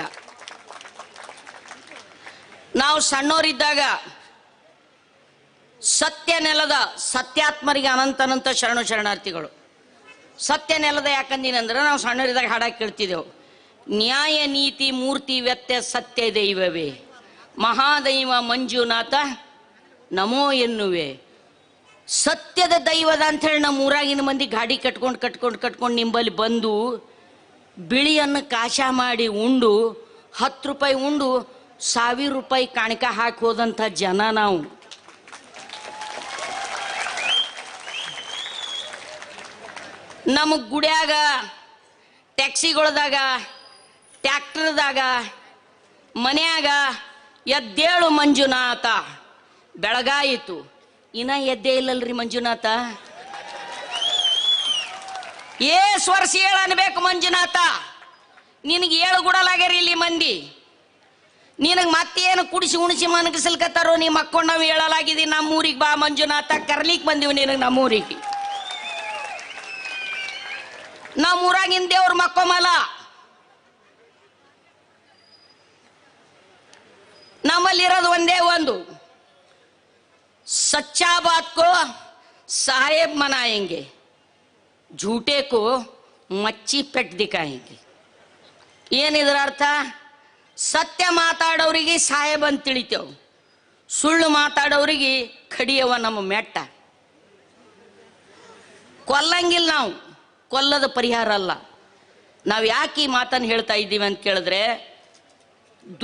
ನಾವು ಸಣ್ಣೋರಿದ್ದಾಗ ಸತ್ಯ ನೆಲದ ಸತ್ಯಾತ್ಮರಿಗೆ ಅನಂತ ಶರಣು ಶರಣಾರ್ಥಿಗಳು. ಸತ್ಯ ನೆಲದ ಯಾಕಂದಿನಂದ್ರೆ ನಾವು ಸಣ್ಣರಿದ್ದಾಗ ಹಾಡಾಗಿ ಕೇಳ್ತಿದ್ದೆವು. ನ್ಯಾಯ ನೀತಿ ಮೂರ್ತಿ ವ್ಯತ್ಯ ಸತ್ಯ ದೈವವೇ, ಮಹಾದೈವ ಮಂಜುನಾಥ ನಮೋ ಎನ್ನುವೆ. ಸತ್ಯದ ದೈವದ ಅಂಥೇಳಿ ನಮ್ಮ ಊರಾಗಿನ ಮಂದಿ ಗಾಡಿ ಕಟ್ಕೊಂಡು ನಿಂಬಲ್ಲಿ ಬಂದು ಬಿಳಿಯನ್ನು ಕಾಶ ಮಾಡಿ ಉಂಡು 10 ರೂಪಾಯಿ ಉಂಡು 1000 ರೂಪಾಯಿ ಕಾಣಿಕ ಹಾಕಿ ಹೋದಂಥ ಜನ ನಾವು. ನಮ್ಮ ಗುಡ್ಯಾಗ, ಟ್ಯಾಕ್ಸಿಗಳದಾಗ, ಟ್ಯಾಕ್ಟರ್ದಾಗ, ಮನ್ಯಾಗ ಎದ್ದೇಳು ಮಂಜುನಾಥ, ಬೆಳಗಾಯಿತು ಇನ್ನ ಎದ್ದೇ ಇಲ್ಲಲ್ರಿ ಮಂಜುನಾಥ. ವರ್ಷ ಏಳು ಅನ್ಬೇಕು ಮಂಜುನಾಥ. ನಿನಗೆ 7 ಗುಡಲಾಗ್ಯಾರ ಇಲ್ಲಿ ಮಂದಿ. ನಿನಗೆ ಮತ್ತೇನು ಕುಡಿಸಿ ಉಣಿಸಿ ಮನಗಿಸಲ್ಕತ್ತಾರೋ ನೀ ಮಕ್ಕೊಂಡು ನಾವು ಹೇಳಲಾಗಿದ್ದೀವಿ. ನಮ್ಮೂರಿಗೆ ಬಾ ಮಂಜುನಾಥ, ಕರ್ಲಿಕ್ಕೆ ಬಂದೀವಿ ನಿನಗೆ ನಮ್ಮೂರಿಗೆ. ನಮ್ಮೂರಾಗಿನ ದೇವ್ರ ಮಕ್ಕೊಮಲ್ಲ. ನಮ್ಮಲ್ಲಿರೋದು ಒಂದೇ ಒಂದು, सच्चा बात को साहेब मनाएंगे, झूठे को मच्छी पेट दिखाएंगे. ಏನಿದ್ರ ಅರ್ಥ? ಸತ್ಯ ಮಾತಾಡೋರಿಗೆ ಸಾಹೇಬ್ ಅಂತ ತಿಳಿತೇವೆ, ಸುಳ್ಳು ಮಾತಾಡೋರಿಗೆ ಕಡಿಯವ ನಮ್ಮ ಮೆಟ್ಟ. ಕೊಲ್ಲಂಗಿಲ್ಲ ನಾವು, ಕೊಲ್ಲದ ಪರಿಹಾರ ಅಲ್ಲ. ನಾವು ಯಾಕೆ ಈ ಮಾತನ್ನು ಹೇಳ್ತಾ ಇದ್ದೀವಿ ಅಂತ ಕೇಳಿದ್ರೆ,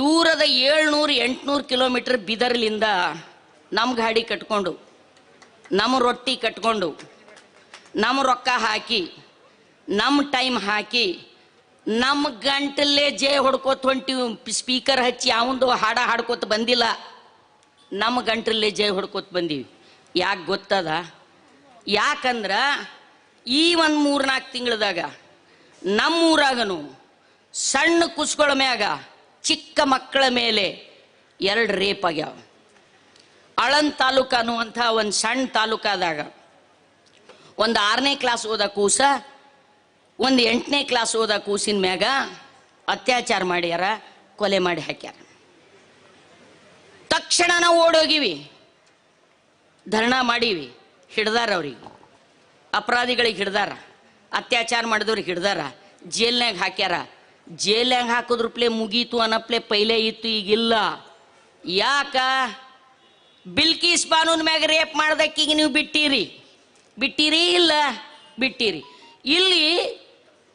ದೂರದ 700-800 ಕಿಲೋಮೀಟರ್ ಬಿದರ್ಲಿಂದ ನಮ್ಮ ಗಾಡಿ ಕಟ್ಕೊಂಡು, ನಮ್ಮ ರೊಟ್ಟಿ ಕಟ್ಕೊಂಡು, ನಮ್ಮ ರೊಕ್ಕ ಹಾಕಿ, ನಮ್ಮ ಟೈಮ್ ಹಾಕಿ, ನಮ್ಮ ಗಂಟಲ್ಲೇ ಜೈ ಹೊಡ್ಕೋತ ಹೊಂಟಿವಿ. ಸ್ಪೀಕರ್ ಹಚ್ಚಿ ಅವಂದು ಹಾಡ ಹಾಡ್ಕೋತ ಬಂದಿಲ್ಲ, ನಮ್ಮ ಗಂಟಲ್ಲೇ ಜೈ ಹೊಡ್ಕೋತ ಬಂದೀವಿ. ಯಾಕೆ ಗೊತ್ತದ? ಯಾಕಂದ್ರ ಈ ಒಂದು 3-4 ತಿಂಗಳದಾಗ ನಮ್ಮೂರಾಗನು ಸಣ್ಣ ಕುಸ್ಗಳ ಮ್ಯಾಗ ಚಿಕ್ಕ ಮಕ್ಕಳ ಮೇಲೆ 2 ರೇಪ್ ಆಗ್ಯಾವ. ಆಳಂದ್ ತಾಲೂಕು ಅನ್ನುವಂಥ ಒಂದು ಸಣ್ಣ ತಾಲೂಕಾದಾಗ ಒಂದು 6ನೇ ಕ್ಲಾಸ್ ಓದ ಕೂಸ, ಒಂದು 8ನೇ ಕ್ಲಾಸ್ ಓದ ಕೂಸಿನ ಮ್ಯಾಗ ಅತ್ಯಾಚಾರ ಮಾಡ್ಯಾರ, ಕೊಲೆ ಮಾಡಿ ಹಾಕ್ಯಾರ. ತಕ್ಷಣ ನಾವು ಓಡೋಗಿವಿ, ಧರಣ ಮಾಡೀವಿ. ಹಿಡ್ದಾರ, ಅವ್ರಿಗೆ ಅಪರಾಧಿಗಳಿಗೆ ಹಿಡ್ದಾರ. ಅತ್ಯಾಚಾರ ಮಾಡಿದವ್ರಿಗೆ ಹಿಡ್ದಾರ, ಜೈಲ್ನಾಗ ಹಾಕ್ಯಾರ. ಜೈಲ್ನಾಗ ಹಾಕಿದ್ರಪ್ಲೆ ಮುಗೀತು ಅನ್ನಪ್ಲೆ ಪೈಲೆ ಇತ್ತು, ಈಗಿಲ್ಲ. ಯಾಕ? ಬಿಲ್ಕೀಸ್ ಬಾನೂನ್ ಮ್ಯಾಗ ರೇಪ್ ಮಾಡ್ದಕ್ಕೀಗ ನೀವು ಬಿಟ್ಟಿರಿ ಇಲ್ಲ ಬಿಟ್ಟಿರಿ. ಇಲ್ಲಿ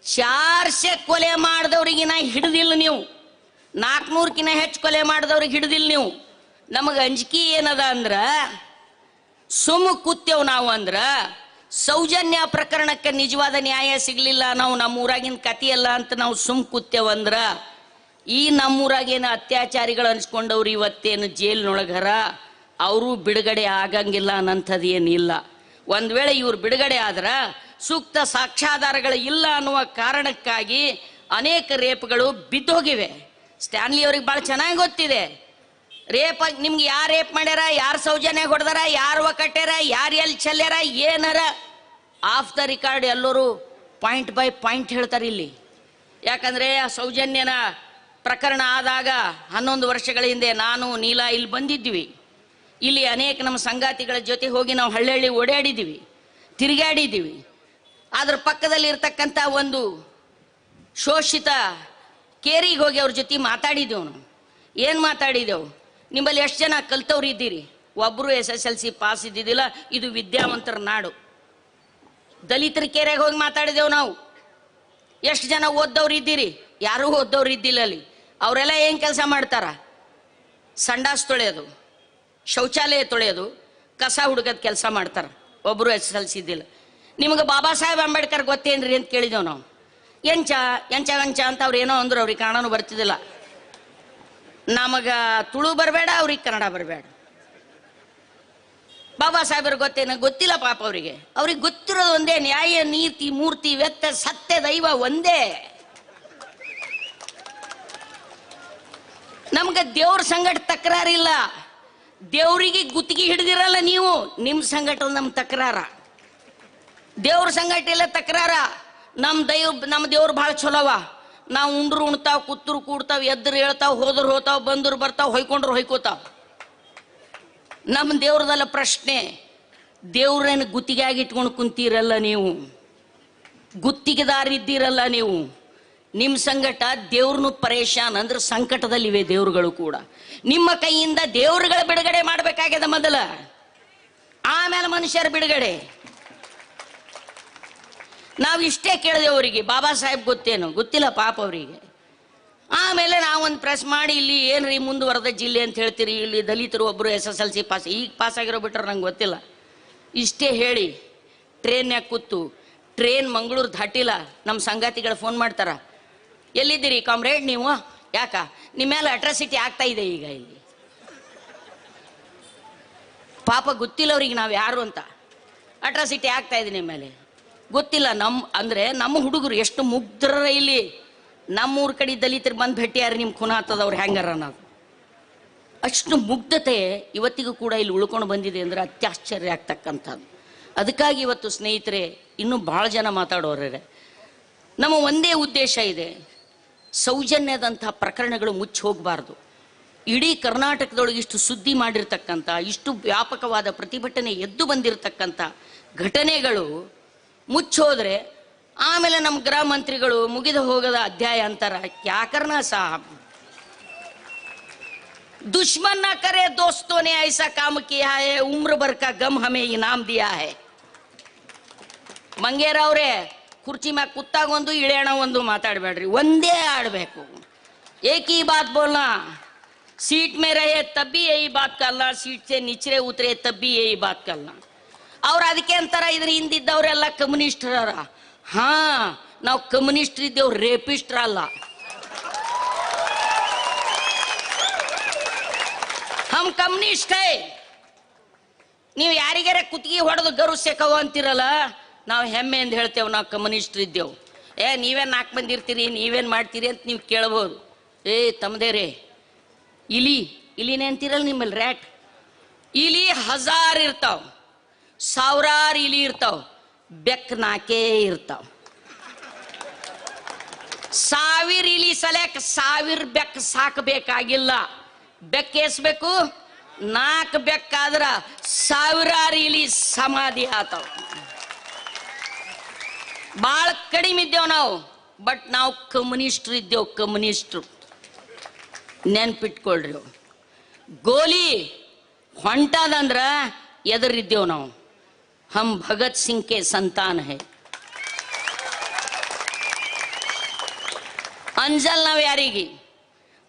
400 ಕೊಲೆ ಮಾಡಿದವ್ರಿಗಿನ ಹಿಡ್ದಿಲ್ಲ ನೀವು, 400ಕ್ಕಿಂತ ಹೆಚ್ಚು ಕೊಲೆ ಮಾಡಿದವ್ರಿಗೆ ಹಿಡ್ದಿಲ್ಲ ನೀವು. ನಮಗೆ ಅಂಜಿಕೆ ಏನದ ಅಂದ್ರ ಸುಮ್ಮ ಕೂತೇವ್ ನಾವು ಅಂದ್ರ ಸೌಜನ್ಯ ಪ್ರಕರಣಕ್ಕೆ ನಿಜವಾದ ನ್ಯಾಯ ಸಿಗ್ಲಿಲ್ಲ, ನಾವು ನಮ್ಮೂರಾಗಿನ ಕಥೆಯಲ್ಲ ಅಂತ ನಾವು ಸುಮ್ ಕೂತೇವಂದ್ರ ಈ ನಮ್ಮೂರಾಗೇನು ಅತ್ಯಾಚಾರಿಗಳು ಅನ್ಸ್ಕೊಂಡವ್ರು ಇವತ್ತೇನು ಜೈಲಿನೊಳಗರ ಅವರು ಬಿಡುಗಡೆ ಆಗಂಗಿಲ್ಲ ಅನ್ನಂಥದ್ದು ಏನಿಲ್ಲ. ಒಂದ್ ವೇಳೆ ಇವ್ರು ಬಿಡುಗಡೆ ಆದ್ರ ಸೂಕ್ತ ಸಾಕ್ಷ್ಯಾಧಾರಗಳು ಇಲ್ಲ ಅನ್ನುವ ಕಾರಣಕ್ಕಾಗಿ ಅನೇಕ ರೇಪ್ಗಳು ಬಿದ್ದೋಗಿವೆ. ಸ್ಟ್ಯಾನ್ಲಿ ಅವ್ರಿಗೆ ಭಾಳ ಚೆನ್ನಾಗಿ ಗೊತ್ತಿದೆ ರೇಪ್ ನಿಮ್ಗೆ ಯಾರು ರೇಪ್ ಮಾಡ್ಯಾರ, ಯಾರು ಸೌಜನ್ಯ ಹೊಡೆದಾರ, ಯಾರು ಕಟ್ಟ್ಯಾರ, ಯಾರು ಎಲ್ಲಿ ಚೆಲ್ಯಾರ, ಏನಾರ ಆಫ್ ದ ರಿಕಾರ್ಡ್ ಎಲ್ಲರೂ ಪಾಯಿಂಟ್ ಬೈ ಪಾಯಿಂಟ್ ಹೇಳ್ತಾರೆ ಇಲ್ಲಿ. ಯಾಕಂದ್ರೆ ಆ ಸೌಜನ್ಯನ ಪ್ರಕರಣ ಆದಾಗ 11 ವರ್ಷಗಳ ಹಿಂದೆ ನಾನು ನೀಲಾ ಇಲ್ಲಿ ಬಂದಿದ್ವಿ. ಇಲ್ಲಿ ಅನೇಕ ನಮ್ಮ ಸಂಗಾತಿಗಳ ಜೊತೆ ಹೋಗಿ ನಾವು ಹಳ್ಳಿ ಓಡಾಡಿದ್ದೀವಿ, ತಿರುಗಾಡಿದ್ದೀವಿ. ಅದ್ರ ಪಕ್ಕದಲ್ಲಿ ಇರ್ತಕ್ಕಂಥ ಒಂದು ಶೋಷಿತ ಕೇರಿಗೆ ಹೋಗಿ ಅವ್ರ ಜೊತೆ ಮಾತಾಡಿದೆವು. ನಾವು ಏನು ಮಾತಾಡಿದೆವು? ನಿಮ್ಮಲ್ಲಿ ಎಷ್ಟು ಜನ ಕಲ್ತವ್ರು ಇದ್ದೀರಿ? ಒಬ್ಬರು SSLC ಪಾಸ್ ಇದ್ದಿದ್ದಿಲ್ಲ. ಇದು ವಿದ್ಯಾವಂತರ ನಾಡು. ದಲಿತರ ಕೇರೆಗೆ ಹೋಗಿ ಮಾತಾಡಿದೆವು ನಾವು. ಎಷ್ಟು ಜನ ಓದ್ದವ್ರು ಇದ್ದೀರಿ? ಯಾರೂ ಓದ್ದವ್ರು ಇದ್ದಿಲ್ಲ ಅಲ್ಲಿ. ಅವರೆಲ್ಲ ಏನು ಕೆಲಸ ಮಾಡ್ತಾರ? ಸಂಡಾಸ್ ತೊಳೆಯೋದು, ಶೌಚಾಲಯ ತೊಳೆಯೋದು, ಕಸ ಹುಡುಗದ ಕೆಲಸ ಮಾಡ್ತಾರೆ. ಒಬ್ಬರು SSLC ಇದ್ದಿಲ್ಲ. ನಿಮಗೆ ಬಾಬಾ ಸಾಹೇಬ್ ಅಂಬೇಡ್ಕರ್ ಗೊತ್ತೇನ್ರಿ ಅಂತ ಕೇಳಿದೆವು ನಾವು. ಎಂಚ ಅಂತ ಅವ್ರು ಏನೋ ಅಂದ್ರು, ಅವ್ರಿಗೆ ಕನ್ನಡನೂ ಬರ್ತಿದ್ದಿಲ್ಲ. ನಮಗೆ ತುಳು ಬರಬೇಡ, ಅವ್ರಿಗೆ ಕನ್ನಡ ಬರಬೇಡ. ಬಾಬಾ ಸಾಹೇಬ್ರಿಗೆ ಗೊತ್ತೇನ? ಗೊತ್ತಿಲ್ಲ ಪಾಪ ಅವರಿಗೆ. ಅವ್ರಿಗೆ ಗೊತ್ತಿರೋದು ಒಂದೇ, ನ್ಯಾಯ ನೀತಿ ಮೂರ್ತಿ ವ್ಯಕ್ತ ಸತ್ಯ ದೈವ ಒಂದೇ. ನಮ್ಗೆ ದೇವ್ರ ಸಂಗಟ ತಕರಾರಿಲ್ಲ. ದೇವ್ರಿಗೆ ಗುತ್ತಿಗೆ ಹಿಡಿದಿರಲ್ಲ ನೀವು, ನಿಮ್ಮ ಸಂಗಟ ನಮ್ಮ ತಕರಾರ. ದೇವ್ರ ಸಂಗಟ ಇಲ್ಲ ತಕರಾರ. ನಮ್ಮ ದೇವ್ರು ಭಾಳ ಚಲೋವ. ನಾವು ಉಂಡ್ರು ಉಣ್ತಾವ್, ಕೂತ್ರು ಕೂಡ್ತಾವ್, ಎದ್ರು ಹೇಳ್ತಾವ್, ಹೋದ್ರು ಹೋತಾವ್, ಬಂದ್ರು ಬರ್ತಾವ್, ಹೊಯ್ಕೊಂಡ್ರು ಹೊಯ್ಕೋತಾವ್. ನಮ್ಮ ದೇವ್ರದಲ್ಲ ಪ್ರಶ್ನೆ. ದೇವ್ರೇನು ಗುತ್ತಿಗೆಯಾಗಿ ಇಟ್ಕೊಂಡು ಕುಂತೀರಲ್ಲ ನೀವು, ಗುತ್ತಿಗೆದಾರಿದ್ದೀರಲ್ಲ ನೀವು. ನಿಮ್ಮ ಸಂಗಟ ದೇವ್ರನ್ನು ಪರೇಶಾನ್ ಅಂದ್ರೆ ಸಂಕಟದಲ್ಲಿವೆ ದೇವ್ರುಗಳು ಕೂಡ. ನಿಮ್ಮ ಕೈಯಿಂದ ದೇವ್ರುಗಳ ಬಿಡುಗಡೆ ಮಾಡಬೇಕಾಗ್ಯದ ಮೊದಲ, ಆಮೇಲೆ ಮನುಷ್ಯರ ಬಿಡುಗಡೆ. ನಾವು ಇಷ್ಟೇ ಕೇಳಿದೆ ಅವರಿಗೆ. ಬಾಬಾ ಸಾಹೇಬ್ ಗೊತ್ತೇನು? ಗೊತ್ತಿಲ್ಲ ಪಾಪ ಅವರಿಗೆ. ಆಮೇಲೆ ನಾವೊಂದು ಪ್ರೆಸ್ ಮಾಡಿ, ಇಲ್ಲಿ ಏನ್ರಿ ಮುಂದುವರೆದ ಜಿಲ್ಲೆ ಅಂತ ಹೇಳ್ತೀರಿ, ಇಲ್ಲಿ ದಲಿತರು ಒಬ್ಬರು SSLC ಪಾಸ್, ಈಗ ಪಾಸ್ ಆಗಿರೋ ಬಿಟ್ರೆ ನಂಗೆ ಗೊತ್ತಿಲ್ಲ. ಇಷ್ಟೇ ಹೇಳಿ ಟ್ರೈನ್ಯಾಗ ಕೂತು, ಟ್ರೈನ್ ಮಂಗಳೂರು ದಾಟಿಲ್ಲ, ನಮ್ಮ ಸಂಗಾತಿಗಳು ಫೋನ್ ಮಾಡ್ತಾರ, ಎಲ್ಲಿದ್ದೀರಿ ಕಾಮ್ರೇಡ್ ನೀವು? ಯಾಕ? ನಿಮ್ಮ ಮೇಲೆ ಅಟ್ರಾಸಿಟಿ ಆಗ್ತಾ ಇದೆ ಈಗ ಇಲ್ಲಿ. ಪಾಪ ಗೊತ್ತಿಲ್ಲ ಅವ್ರಿಗೆ ನಾವು ಯಾರು ಅಂತ. ಅಟ್ರಾಸಿಟಿ ಆಗ್ತಾ ಇದೆ ನಿಮ್ಮ ಮೇಲೆ, ಗೊತ್ತಿಲ್ಲ. ನಮ್ಮ ಹುಡುಗರು ಎಷ್ಟು ಮುಗ್ಧರ ಇಲ್ಲಿ. ನಮ್ಮೂರ ಕಡೆ ದಲಿತರು ಬಂದು ಭೇಟಿಯಾರ ನಿಮ್ಮ ಖುನ ಆಗ್ತದವ್ರು ಹೆಂಗಾರ ಅನ್ನೋದು. ಅಷ್ಟು ಮುಗ್ಧತೆ ಇವತ್ತಿಗೂ ಕೂಡ ಇಲ್ಲಿ ಉಳ್ಕೊಂಡು ಬಂದಿದೆ ಅಂದರೆ ಅತ್ಯಾಶ್ಚರ್ಯ ಆಗ್ತಕ್ಕಂಥದ್ದು. ಅದಕ್ಕಾಗಿ ಇವತ್ತು ಸ್ನೇಹಿತರೆ, ಇನ್ನೂ ಭಾಳ ಜನ ಮಾತಾಡೋರೆ, ನಮ್ಮ ಒಂದೇ ಉದ್ದೇಶ ಇದೆ, ಸೌಜನ್ಯದಂಥ ಪ್ರಕರಣಗಳು ಮುಚ್ಚಿ ಹೋಗಬಾರ್ದು. ಇಡೀ ಕರ್ನಾಟಕದೊಳಗೆ ಇಷ್ಟು ಸುದ್ದಿ ಮಾಡಿರ್ತಕ್ಕಂಥ, ಇಷ್ಟು ವ್ಯಾಪಕವಾದ ಪ್ರತಿಭಟನೆ ಎದ್ದು ಬಂದಿರತಕ್ಕಂಥ ಘಟನೆಗಳು ಮುಚ್ಚೋದ್ರೆ ಆಮೇಲೆ ನಮ್ಮ ಗೃಹ ಮಂತ್ರಿಗಳು ಮುಗಿದು ಹೋಗದ ಅಧ್ಯಾಯ ಅಂತಾರ. ಕ್ಯಾ ಕರ್ನಾ ಸಾಹಬ್, दुश्मन ना करे दोस्तों ने ऐसा काम किया है, उम्र भर का गम हमें इनाम दिया है. ಮಂಗೇರ ಅವರೇ, ಕುರ್ಚಿ ಮ್ಯಾಗ ಕುತ್ತಾಗ ಒಂದು, ಇಳೆಣ ಒಂದು ಮಾತಾಡಬೇಡ್ರಿ, ಒಂದೇ ಆಡಬೇಕು. एक ही बात बोलना, सीट में रहे तब भी यही बात करना, सीट से नीचे उतरे तब भी यही बात करना. ಅವ್ರು ಅದಕ್ಕೆ ಅಂತಾರ, ಇದ್ರ ಹಿಂದಿದ್ದವರೆಲ್ಲ ಕಮ್ಯುನಿಸ್ಟರ. ಹಾ, ನಾವು ಕಮ್ಯುನಿಸ್ಟ್ ಇದ್ದೇವ್, ರೇಪಿಸ್ಟ್ರ ಅಲ್ಲ. ಹಮ್ ಕಮ್ಯುನಿಸ್ಟ್ ಹೈ. ನೀವು ಯಾರಿಗಾರ ಕುತ್ತಿಗೆ ಹೊಡೆದು ಗರು ಸೆಕವ ಅಂತಿರಲ್ಲ, ನಾವು ಹೆಮ್ಮೆ ಅಂತ ಹೇಳ್ತೇವೆ, ನಾವು ಕಮ್ಯುನಿಸ್ಟ್ ಇದ್ದೇವು. ನೀವೇನು 4 ಮಂದಿ ಇರ್ತೀರಿ, ನೀವೇನು ಮಾಡ್ತೀರಿ ಅಂತ ನೀವು ಕೇಳ್ಬೋದು. ತಮ್ಮದೇರೇ, ಇಲಿನೇ ಅಂತಿರಲ್ಲ ನಿಮ್ಮಲ್ಲಿ, ರ್ಯಾಟ್. ಇಲಿ 1000 ಇರ್ತಾವ, 1000 ಇಲಿ ಇರ್ತಾವ, ಬೆಕ್ 4 ಇರ್ತಾವ. 1000 ಇಲಿ ಸಲಕ್ 1000 ಬೆಕ್ ಸಾಕಬೇಕಾಗಿಲ್ಲ. ಬೆಕ್ ಎಸ್ಬೇಕು? 4 ಬೆಕ್ಕಾದ್ರ 1000 ಇಲಿ ಸಮಾಧಿ ಆತಾವ. ಭಾಳ ಕಡಿಮೆ ಇದ್ದೇವ್ ನಾವು, ಬಟ್ ನಾವು ಕಮ್ಯುನಿಸ್ಟ್ರು ಇದ್ದೇವು, ಕಮ್ಯುನಿಸ್ಟ್ರು. ನೆನ್ಪಿಟ್ಕೊಳ್ರಿ, ಗೋಲಿ ಹೊಂಟದಂದ್ರ ಎದರಿದ್ದೇವ್ ನಾವು. ಹಮ್ ಭಗತ್ ಸಿಂಗ್ ಕೆ ಸಂತಾನ ಹೇ. ಅಂಜಲ್ ನಾವು ಯಾರಿಗೆ.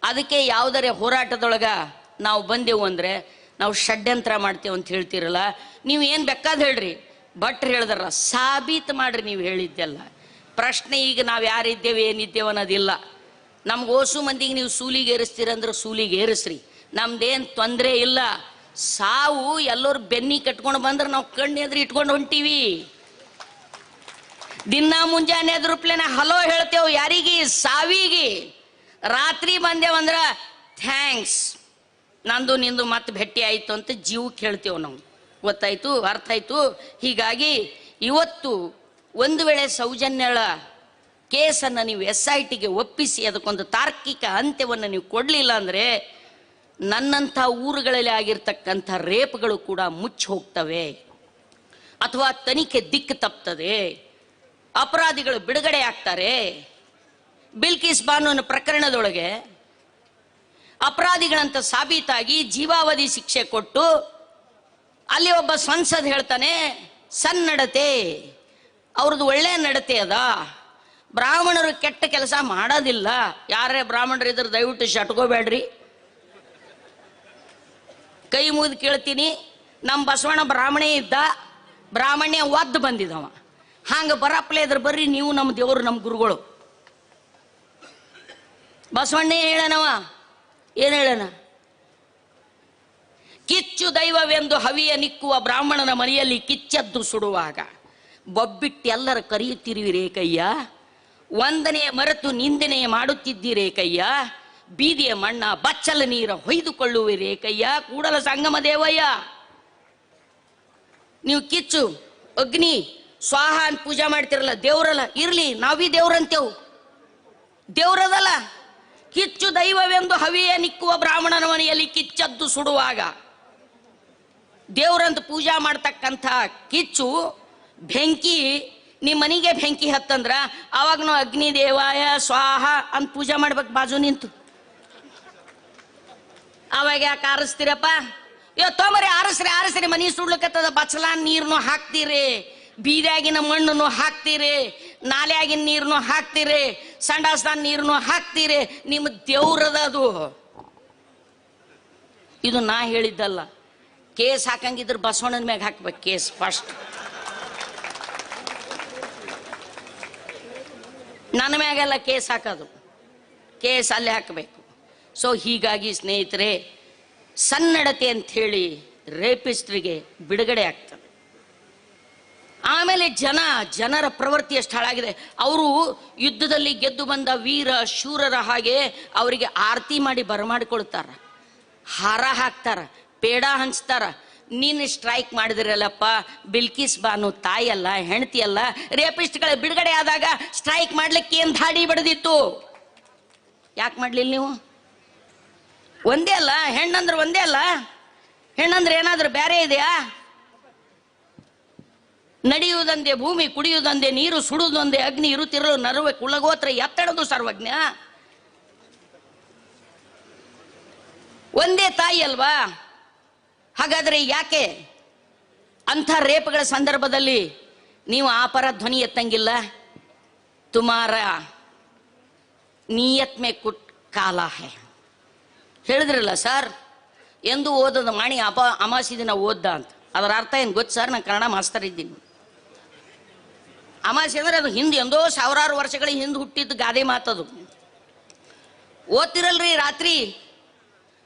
ಅದಕ್ಕೆ ಯಾವುದರ ಹೋರಾಟದೊಳಗ ನಾವು ಬಂದೆವು ಅಂದ್ರೆ ನಾವು ಷಡ್ಯಂತ್ರ ಮಾಡ್ತೇವೆ ಅಂತ ಹೇಳ್ತಿರಲ್ಲ, ನೀವು ಏನು ಬೇಕಾದ ಹೇಳ್ರಿ, ಭಟ್ರು ಹೇಳಿದಾರ ಸಾಬೀತು ಮಾಡ್ರಿ ನೀವು ಹೇಳಿದ್ದೆಲ್ಲ. ಪ್ರಶ್ನೆ ಈಗ ನಾವು ಯಾರಿದ್ದೇವೆ ಏನಿದ್ದೇವೆ ಅನ್ನೋದಿಲ್ಲ. ನಮ್ಗೆ ಓಸು ಮಂದಿಗೆ ನೀವು ಸೂಲಿಗೆ ಏರಿಸ್ತೀರಂದ್ರೆ ಸೂಲಿಗೆ ಏರಿಸ್ರಿ, ನಮ್ದೇನು ತೊಂದರೆ ಇಲ್ಲ. ಸಾವು ಎಲ್ಲರೂ ಬೆನ್ನಿ ಕಟ್ಕೊಂಡು ಬಂದ್ರೆ ನಾವು ಕಣ್ಣು ಎದುರು ಇಟ್ಕೊಂಡು ಹೊಂಟೀವಿ. ದಿನ ಮುಂಜಾನೆ ಎದುರುಪ್ಲೇನ ಹಲೋ ಹೇಳ್ತೇವೆ ಯಾರಿಗೆ, ಸಾವಿಗೆ. ರಾತ್ರಿ ಬಂದೇವಂದ್ರ ಥ್ಯಾಂಕ್ಸ್, ನಂದು ನಿಂದು ಮತ್ತೆ ಭೇಟಿ ಆಯಿತು ಅಂತ ಜೀವಕ್ಕೆ ಹೇಳ್ತೇವೆ ನಾವು. ಗೊತ್ತಾಯ್ತು, ಅರ್ಥ ಆಯ್ತು. ಹೀಗಾಗಿ ಇವತ್ತು ಒಂದು ವೇಳೆ ಸೌಜನ್ಯಳ ಕೇಸನ್ನು ನೀವು SITಗೆ ಒಪ್ಪಿಸಿ ಅದಕ್ಕೊಂದು ತಾರ್ಕಿಕ ಅಂತ್ಯವನ್ನು ನೀವು ಕೊಡಲಿಲ್ಲ ಅಂದರೆ ನನ್ನಂಥ ಊರುಗಳಲ್ಲಿ ಆಗಿರ್ತಕ್ಕಂಥ ರೇಪ್ಗಳು ಕೂಡ ಮುಚ್ಚಿ ಹೋಗ್ತವೆ, ಅಥವಾ ತನಿಖೆ ದಿಕ್ಕು ತಪ್ತದೆ, ಅಪರಾಧಿಗಳು ಬಿಡುಗಡೆ ಆಗ್ತಾರೆ. ಬಿಲ್ಕಿಸ್ ಬಾನುವಿನ ಪ್ರಕರಣದೊಳಗೆ ಅಪರಾಧಿಗಳಂತ ಸಾಬೀತಾಗಿ ಜೀವಾವಧಿ ಶಿಕ್ಷೆ ಕೊಟ್ಟು ಅಲ್ಲಿ ಒಬ್ಬ ಸಂಸದ್ ಹೇಳ್ತಾನೆ ಸನ್ನಡತೆ ಅವ್ರದ್ದು ಒಳ್ಳೆ ನಡತೆ ಅದ, ಬ್ರಾಹ್ಮಣರು ಕೆಟ್ಟ ಕೆಲಸ ಮಾಡೋದಿಲ್ಲ. ಯಾರೇ ಬ್ರಾಹ್ಮಣರು ಇದ್ರೆ ದಯವಿಟ್ಟು ಶಟ್ಕೋಬೇಡ್ರಿ, ಕೈ ಮುಗಿದು ಕೇಳ್ತೀನಿ. ನಮ್ಮ ಬಸವಣ್ಣ ಬ್ರಾಹ್ಮಣೇ ಇದ್ದ, ಬ್ರಾಹ್ಮಣ್ಯ ಒದ್ದು ಬಂದಿದ್ದವ. ಹಂಗೆ ಬರಪ್ಲೆ ಇದ್ರ ಬರ್ರಿ ನೀವು ನಮ್ಮ ದೇವರು ನಮ್ಮ ಗುರುಗಳು. ಬಸವಣ್ಣೇ ಹೇಳನವ, ಏನು ಹೇಳನ? ಕಿಚ್ಚು ದೈವವೆಂದು ಹವಿಯ ನಿಕ್ಕುವ ಬ್ರಾಹ್ಮಣನ ಮನೆಯಲ್ಲಿ ಕಿಚ್ಚದ್ದು ಸುಡುವಾಗ ಬೊಬ್ಬಿಟ್ಟೆಲ್ಲರ ಕರೆಯುತ್ತಿರುವಿರೇಕಯ್ಯ, ವಂದನೆಯ ಮರೆತು ನಿಂದನೆಯ ಮಾಡುತ್ತಿದ್ದೀರೇಕಯ್ಯ, ಬೀದಿಯ ಮಣ್ಣ ಬಚ್ಚಲ ನೀರ ಹೊಯ್ದುಕೊಳ್ಳುವಿರೇಕಯ್ಯ, ಕೂಡಲ ಸಂಗಮ ದೇವಯ್ಯ. ನೀವು ಕಿಚ್ಚು ಅಗ್ನಿ ಸ್ವಾಹ ಅಂತ ಪೂಜೆ ಮಾಡ್ತಿರಲ್ಲ, ದೇವ್ರಲ್ಲ, ಇರ್ಲಿ ನಾವೀ ದೇವ್ರಂತೇವು, ದೇವ್ರದಲ್ಲ. ಕಿಚ್ಚು ದೈವವೆಂದು ಹವಿಯ ನಿಕ್ಕುವ ಬ್ರಾಹ್ಮಣನ ಮನೆಯಲ್ಲಿ ಕಿಚ್ಚದ್ದು ಸುಡುವಾಗ ದೇವ್ರಂತ ಪೂಜಾ ಮಾಡ್ತಕ್ಕಂಥ ಕಿಚ್ಚು ಬೆಂಕಿ ನಿಮ್ಮ ಮನೆಗೆ ಬೆಂಕಿ ಹತ್ತಂದ್ರ ಅವಾಗ ನಾವು ಅಗ್ನಿ ದೇವಾಯ ಸ್ವಾಹ ಅಂತ ಪೂಜೆ ಮಾಡ್ಬೇಕು ಬಾಜು ನಿಂತು. ಅವಾಗ ಯಾಕೆ ಆರಿಸ್ತೀರಪ್ಪ? ತೊಂಬರಿ ಆರಿಸ್ರಿ ಮನಿ ಸುಡ್ಲಿಕ್ಕತ್ತದ, ಬಚ್ಚಲ ನೀರ್ನು ಹಾಕ್ತೀರಿ, ಬೀದಿಯಾಗಿನ ಮಣ್ಣನ್ನು ಹಾಕ್ತೀರಿ, ನಾಲೆಯಾಗಿನ ನೀರನ್ನು ಹಾಕ್ತೀರಿ, ಸಂಡಾಸ್ದಾನ ನೀರನ್ನು ಹಾಕ್ತೀರಿ. ನಿಮ್ಮ ದೇವ್ರದ ಅದು. ಇದು ನಾ ಹೇಳಿದ್ದಲ್ಲ. ಕೇಸ್ ಹಾಕಂಗಿದ್ರೆ ಬಸವಣ್ಣನ ಮ್ಯಾಗ ಹಾಕ್ಬೇಕು ಕೇಸ್ ಫಸ್ಟ್. ನನ್ನ ಮ್ಯಾಗೆಲ್ಲ ಕೇಸ್ ಹಾಕೋದು, ಕೇಸ್ ಅಲ್ಲೇ ಹಾಕಬೇಕು. ಸೊ ಹೀಗಾಗಿ ಸ್ನೇಹಿತರೆ, ಸನ್ನಡತೆ ಅಂತ ಹೇಳಿ ರೇಪಿಸ್ಟ್ರಿಗೆ ಬಿಡುಗಡೆ ಆಗ್ತದೆ. ಆಮೇಲೆ ಜನರ ಪ್ರವೃತ್ತಿ ಎಷ್ಟು ಹಾಳಾಗಿದೆ. ಅವರು ಯುದ್ಧದಲ್ಲಿ ಗೆದ್ದು ಬಂದ ವೀರ ಶೂರರ ಹಾಗೆ ಅವರಿಗೆ ಆರತಿ ಮಾಡಿ ಬರಮಾಡಿಕೊಳ್ತಾರ, ಹಾರ ಹಾಕ್ತಾರ, ಪೇಡ ಹಂಚ್ತಾರ. ನೀನು ಸ್ಟ್ರೈಕ್ ಮಾಡಿದ್ರಲ್ಲಪ್ಪ, ಬಿಲ್ಕಿಸ್ ಬಾನು ತಾಯಿಯಲ್ಲ, ಹೆಂಡತಿಯಲ್ಲ. ರೇಪಿಸ್ಟ್ಗಳ ಬಿಡುಗಡೆ ಆದಾಗ ಸ್ಟ್ರೈಕ್ ಮಾಡ್ಲಿಕ್ಕೆ ಏನು ಧಾಡಿ ಬಡ್ದಿತ್ತು? ಯಾಕೆ ಮಾಡ್ಲಿಲ್ಲ ನೀವು? ಒಂದೇ ಅಲ್ಲ, ಹೆಣ್ಣಂದ್ರೆ ಒಂದೇ ಅಲ್ಲ. ಹೆಣ್ಣಂದ್ರೆ ಏನಾದ್ರೂ ಬೇರೆ ಇದೆಯಾ? ನಡೆಯುವುದಂದೆ ಭೂಮಿ, ಕುಡಿಯುವುದಂದೆ ನೀರು, ಸುಡುವುದೊಂದೇ ಅಗ್ನಿ, ಇರುತ್ತಿರಲು ನರುವೆ ಕುಲಗೋತ್ರ ಎತ್ತಡದು ಸರ್ವಜ್ಞ. ಒಂದೇ ತಾಯಿ ಅಲ್ವಾ? ಹಾಗಾದ್ರೆ ಯಾಕೆ ಅಂಥ ರೇಪ್ಗಳ ಸಂದರ್ಭದಲ್ಲಿ ನೀವು ಆ ಪರ ಧ್ವನಿ ಎತ್ತಂಗಿಲ್ಲ? ತುಮಾರ ನಿಯತ್ ಮೇ ಕುಟ್ ಕಾಲ ಹೇ ಹೇಳಿದ್ರಲ್ಲ ಸರ್. ಎಂದು ಓದದ ಮಾಣಿ ಅಮಾಸಿ ದಿನ ಓದ್ದ ಅಂತ. ಅದರ ಅರ್ಥ ಏನು ಗೊತ್ತು ಸರ್? ನಾನು ಕನ್ನಡ ಮಾಸ್ತರ್ ಇದ್ದೀನಿ. ಅಮಾಸಿ ಅಂದ್ರೆ ಅದು ಹಿಂದೆ ಎಂದೋ ಸಾವಿರಾರು ವರ್ಷಗಳ ಹಿಂದೆ ಹುಟ್ಟಿದ್ದು ಗಾದೆ ಮಾತದು. ಓದ್ತಿರಲ್ರಿ ರಾತ್ರಿ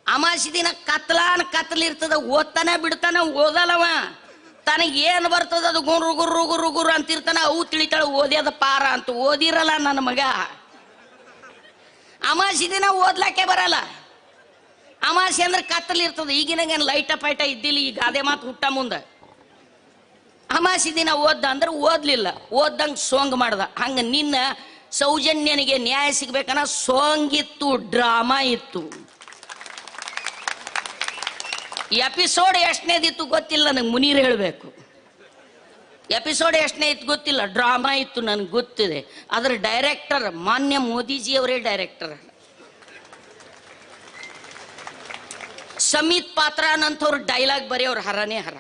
ಅಮಾಸಿ ದಿನ ಕತ್ತಲಿರ್ತದ, ಓದ್ತಾನೆ ಬಿಡ್ತಾನ, ಓದಲ್ಲವ. ತನಗೇನು ಬರ್ತದ ಅದು ಗುರು ಗುರು ಗುರು ಗುರು ಅಂತಿರ್ತಾನ. ಅವು ತಿಳಿತಾಳ ಓದ್ಯದ ಪಾರ ಅಂತ. ಓದಿರಲ್ಲ ನನ್ನ ಮಗ. ಅಮಾಸಿ ದಿನ ಓದ್ಲಾಕೆ ಬರಲ್ಲ. ಅಮಾಸಿ ಅಂದ್ರೆ ಕತ್ತಲಿರ್ತದ. ಈಗಿನಾಗೇನು ಲೈಟ ಪೈಟ ಇದ್ದಿಲ್ಲ ಈ ಗಾದೆ ಮಾತು ಹುಟ್ಟ ಮುಂದೆ. ಅಮಾಸಿ ದಿನ ಓದ್ದ ಅಂದ್ರೆ ಓದ್ಲಿಲ್ಲ, ಓದ್ದಂಗೆ ಸೋಂಗ್ ಮಾಡ್ದ. ಹಂಗ ನಿನ್ನ ಸೌಜನ್ಯನಿಗೆ ನ್ಯಾಯ ಸಿಗ್ಬೇಕನ್ನ ಸೋಂಗ್ ಇತ್ತು, ಡ್ರಾಮಾ ಇತ್ತು. ಎಪಿಸೋಡ್ ಎಷ್ಟನೇದಿತ್ತು ಗೊತ್ತಿಲ್ಲ ನನಗೆ, ಮುನೀರ್ ಹೇಳಬೇಕು. ಎಪಿಸೋಡ್ ಎಷ್ಟನೇ ಇತ್ತು ಗೊತ್ತಿಲ್ಲ, ಡ್ರಾಮಾ ಇತ್ತು ನನಗೆ ಗೊತ್ತಿದೆ. ಅದರ ಡೈರೆಕ್ಟರ್ ಮಾನ್ಯ ಮೋದಿಜಿ ಅವರೇ ಡೈರೆಕ್ಟರ್. ಸಮಿತ್ ಪಾತ್ರ ಅನ್ನಂಥವ್ರು ಡೈಲಾಗ್ ಬರೆಯೋರು ಹರನೇ ಹರ.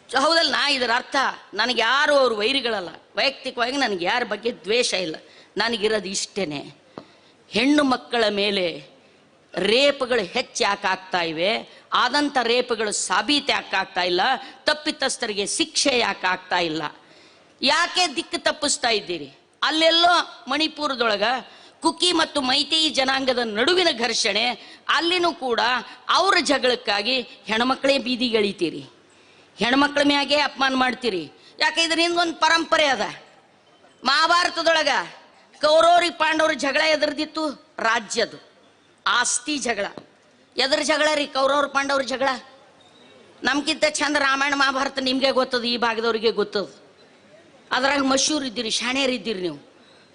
ಹೌದಲ್ಲ, ಇದರ ಅರ್ಥ ನನಗೆ ಯಾರು ಅವ್ರ ವೈರಿಗಳಲ್ಲ, ವೈಯಕ್ತಿಕವಾಗಿ ನನಗೆ ಯಾರ ಬಗ್ಗೆ ದ್ವೇಷ ಇಲ್ಲ. ನನಗಿರೋದು ಇಷ್ಟೇನೆ, ಹೆಣ್ಣು ಮಕ್ಕಳ ಮೇಲೆ ರೇಪ್ಗಳು ಹೆಚ್ಚು ಯಾಕೆ ಆಗ್ತಾ ಇವೆ, ಆದಂಥ ರೇಪ್ಗಳು ಸಾಬೀತು ಯಾಕೆ ಆಗ್ತಾ ಇಲ್ಲ, ತಪ್ಪಿತಸ್ಥರಿಗೆ ಶಿಕ್ಷೆ ಯಾಕೆ ಆಗ್ತಾ ಇಲ್ಲ, ಯಾಕೆ ದಿಕ್ಕು ತಪ್ಪಿಸ್ತಾ ಇದ್ದೀರಿ? ಅಲ್ಲೆಲ್ಲೋ ಮಣಿಪುರದೊಳಗ ಕುಕಿ ಮತ್ತು ಮೈತೇಯಿ ಜನಾಂಗದ ನಡುವಿನ ಘರ್ಷಣೆ, ಅಲ್ಲಿನೂ ಕೂಡ ಅವರ ಜಗಳಕ್ಕಾಗಿ ಹೆಣ್ಮಕ್ಳೇ ಬೀದಿಗೆಳಿತೀರಿ, ಹೆಣ್ಮಕ್ಳ ಮ್ಯಾಗೆ ಅಪಮಾನ ಮಾಡ್ತೀರಿ. ಯಾಕೆ ಇದರಿಂದ ಒಂದು ಪರಂಪರೆ ಅದ. ಮಹಾಭಾರತದೊಳಗ ಕೌರವ್ರಿಗೆ ಪಾಂಡವ್ರ ಜಗಳ ಎದುರ್ದಿತ್ತು, ರಾಜ್ಯದು ಆಸ್ತಿ ಜಗಳ. ಎದ್ರ ಜಗಳ ರೀ? ಕೌರವ್ರ ಪಾಂಡವ್ರ ಜಗಳ. ನಮ್ಗಿಂತ ಚಂದ ರಾಮಾಯಣ ಮಹಾಭಾರತ ನಿಮ್ಗೆ ಗೊತ್ತದ, ಈ ಭಾಗದವ್ರಿಗೆ ಗೊತ್ತದ. ಅದ್ರಾಗ ಮಶೂರ್ ಇದ್ದೀರಿ, ಶಾಣ್ಯರಿದ್ದೀರಿ ನೀವು.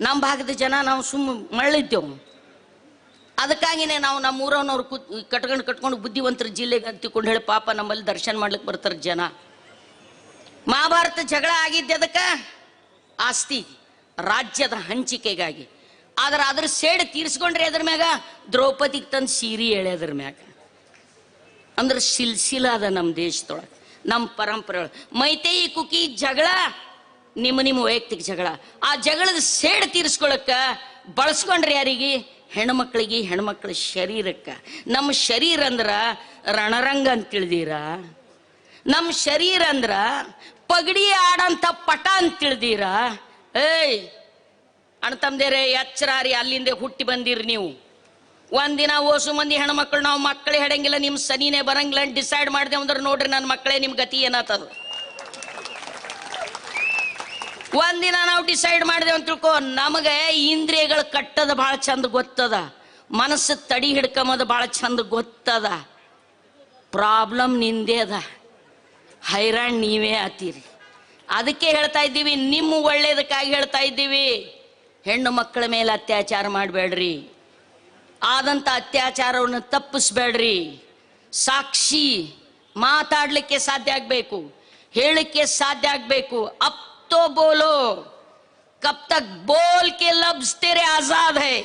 ನಮ್ಮ ಭಾಗದ ಜನ ನಾವು ಮಳ್ಳಿದ್ದೇವು. ಅದಕ್ಕಾಗಿನೇ ನಾವು ನಮ್ಮ ಊರವ್ನವ್ರು ಕಟ್ಕೊಂಡು ಬುದ್ಧಿವಂತರ ಜಿಲ್ಲೆಗೆ ಅಂತಿಕೊಂಡು ಹೇಳಿ ಪಾಪ ನಮ್ಮಲ್ಲಿ ದರ್ಶನ ಮಾಡ್ಲಿಕ್ಕೆ ಬರ್ತಾರೆ ಜನ. ಮಹಾಭಾರತ ಜಗಳ ಆಗಿದ್ದೆ ಅದಕ್ಕೆ ಆಸ್ತಿ ರಾಜ್ಯದ ಹಂಚಿಕೆಗಾಗಿ. ಆದ್ರೆ ಅದ್ರ ಸೇಡ್ ತೀರ್ಸ್ಕೊಂಡ್ರೆ ಅದ್ರ ಮ್ಯಾಗ ದ್ರೌಪದಿಗೆ ತಂದು ಸೀರೆ ಎಳೆ ಅದ್ರ ಮ್ಯಾಗ. ಅಂದ್ರೆ ಸಿಲ್ಸಿಲ ಅದ ನಮ್ಮ ದೇಶದೊಳಗೆ, ನಮ್ಮ ಪರಂಪರೆ ಒಳಗೆ. ಮೈತೇಯಿ ಕುಕಿ ಜಗಳ ನಿಮ್ಮ ವೈಯಕ್ತಿಕ ಜಗಳ. ಆ ಜಗಳದ ಸೇಡ್ ತೀರ್ಸ್ಕೊಳಕ್ಕ ಬಳಸ್ಕೊಂಡ್ರೆ ಯಾರಿಗೆ? ಹೆಣ್ಮಕ್ಳಿಗೆ, ಹೆಣ್ಮಕ್ಳ ಶರೀರಕ್ಕೆ. ನಮ್ಮ ಶರೀರ ಅಂದ್ರ ರಣರಂಗ ಅಂತ ತಿಳಿದೀರ? ನಮ್ಮ ಶರೀರ ಅಂದ್ರ ಪಗಡಿ ಆಡಂತ ಪಟ ಅಂತ ತಿಳಿದೀರ? ಏಯ್ ಅಣ್ತಮ್ದೇರೆ, ಎಚ್ಚರಾರಿ, ಅಲ್ಲಿಂದ ಹುಟ್ಟಿ ಬಂದಿರಿ ನೀವು. ಒಂದಿನ ಓಸು ಮಂದಿ ಹೆಣ್ಮಕ್ಳು ನಾವು ಮಕ್ಕಳೇ ಹೆಡಂಗಿಲ್ಲ, ನಿಮ್ ಸನಿನೇ ಬರಂಗಿಲ್ಲ ಅಂತ ಡಿಸೈಡ್ ಮಾಡಿದೆ ಅಂದ್ರೆ ನೋಡ್ರಿ ನನ್ನ ಮಕ್ಕಳೇ ನಿಮ್ ಗತಿ ಏನಾತದ. ಒಂದಿನ ನಾವು ಡಿಸೈಡ್ ಮಾಡಿದೆವು ಅಂತ ತಿಳ್ಕೊ, ನಮಗೆ ಇಂದ್ರಿಯಗಳು ಕಟ್ಟದ ಭಾಳ ಚಂದ ಗೊತ್ತದ, ಮನಸ್ಸು ತಡಿ ಹಿಡ್ಕೊಂಬದು ಭಾಳ ಚಂದ ಗೊತ್ತದ. ಪ್ರಾಬ್ಲಮ್ ನಿಂದೇ ಅದ, ಹೈರಾಣ್ ನೀವೇ ಆತೀರಿ. ಅದಕ್ಕೆ ಹೇಳ್ತಾ ಇದ್ದೀವಿ, ನಿಮ್ಮ ಒಳ್ಳೇದಕ್ಕಾಗಿ ಹೇಳ್ತಾ ಇದ್ದೀವಿ, ಹೆಣ್ಣು ಮಕ್ಕಳ ಮೇಲೆ ಅತ್ಯಾಚಾರ ಮಾಡಬೇಡ್ರಿ, ಆದಂಥ ಅತ್ಯಾಚಾರವನ್ನು ತಪ್ಪಿಸ್ಬೇಡ್ರಿ. ಸಾಕ್ಷಿ ಮಾತಾಡ್ಲಿಕ್ಕೆ ಸಾಧ್ಯ ಆಗ್ಬೇಕು, ಹೇಳಲಿಕ್ಕೆ ಸಾಧ್ಯ ಆಗ್ಬೇಕು. ಅಪ್ तो बोलो, कब तक बोल के लफ्ज तेरे आजाद है,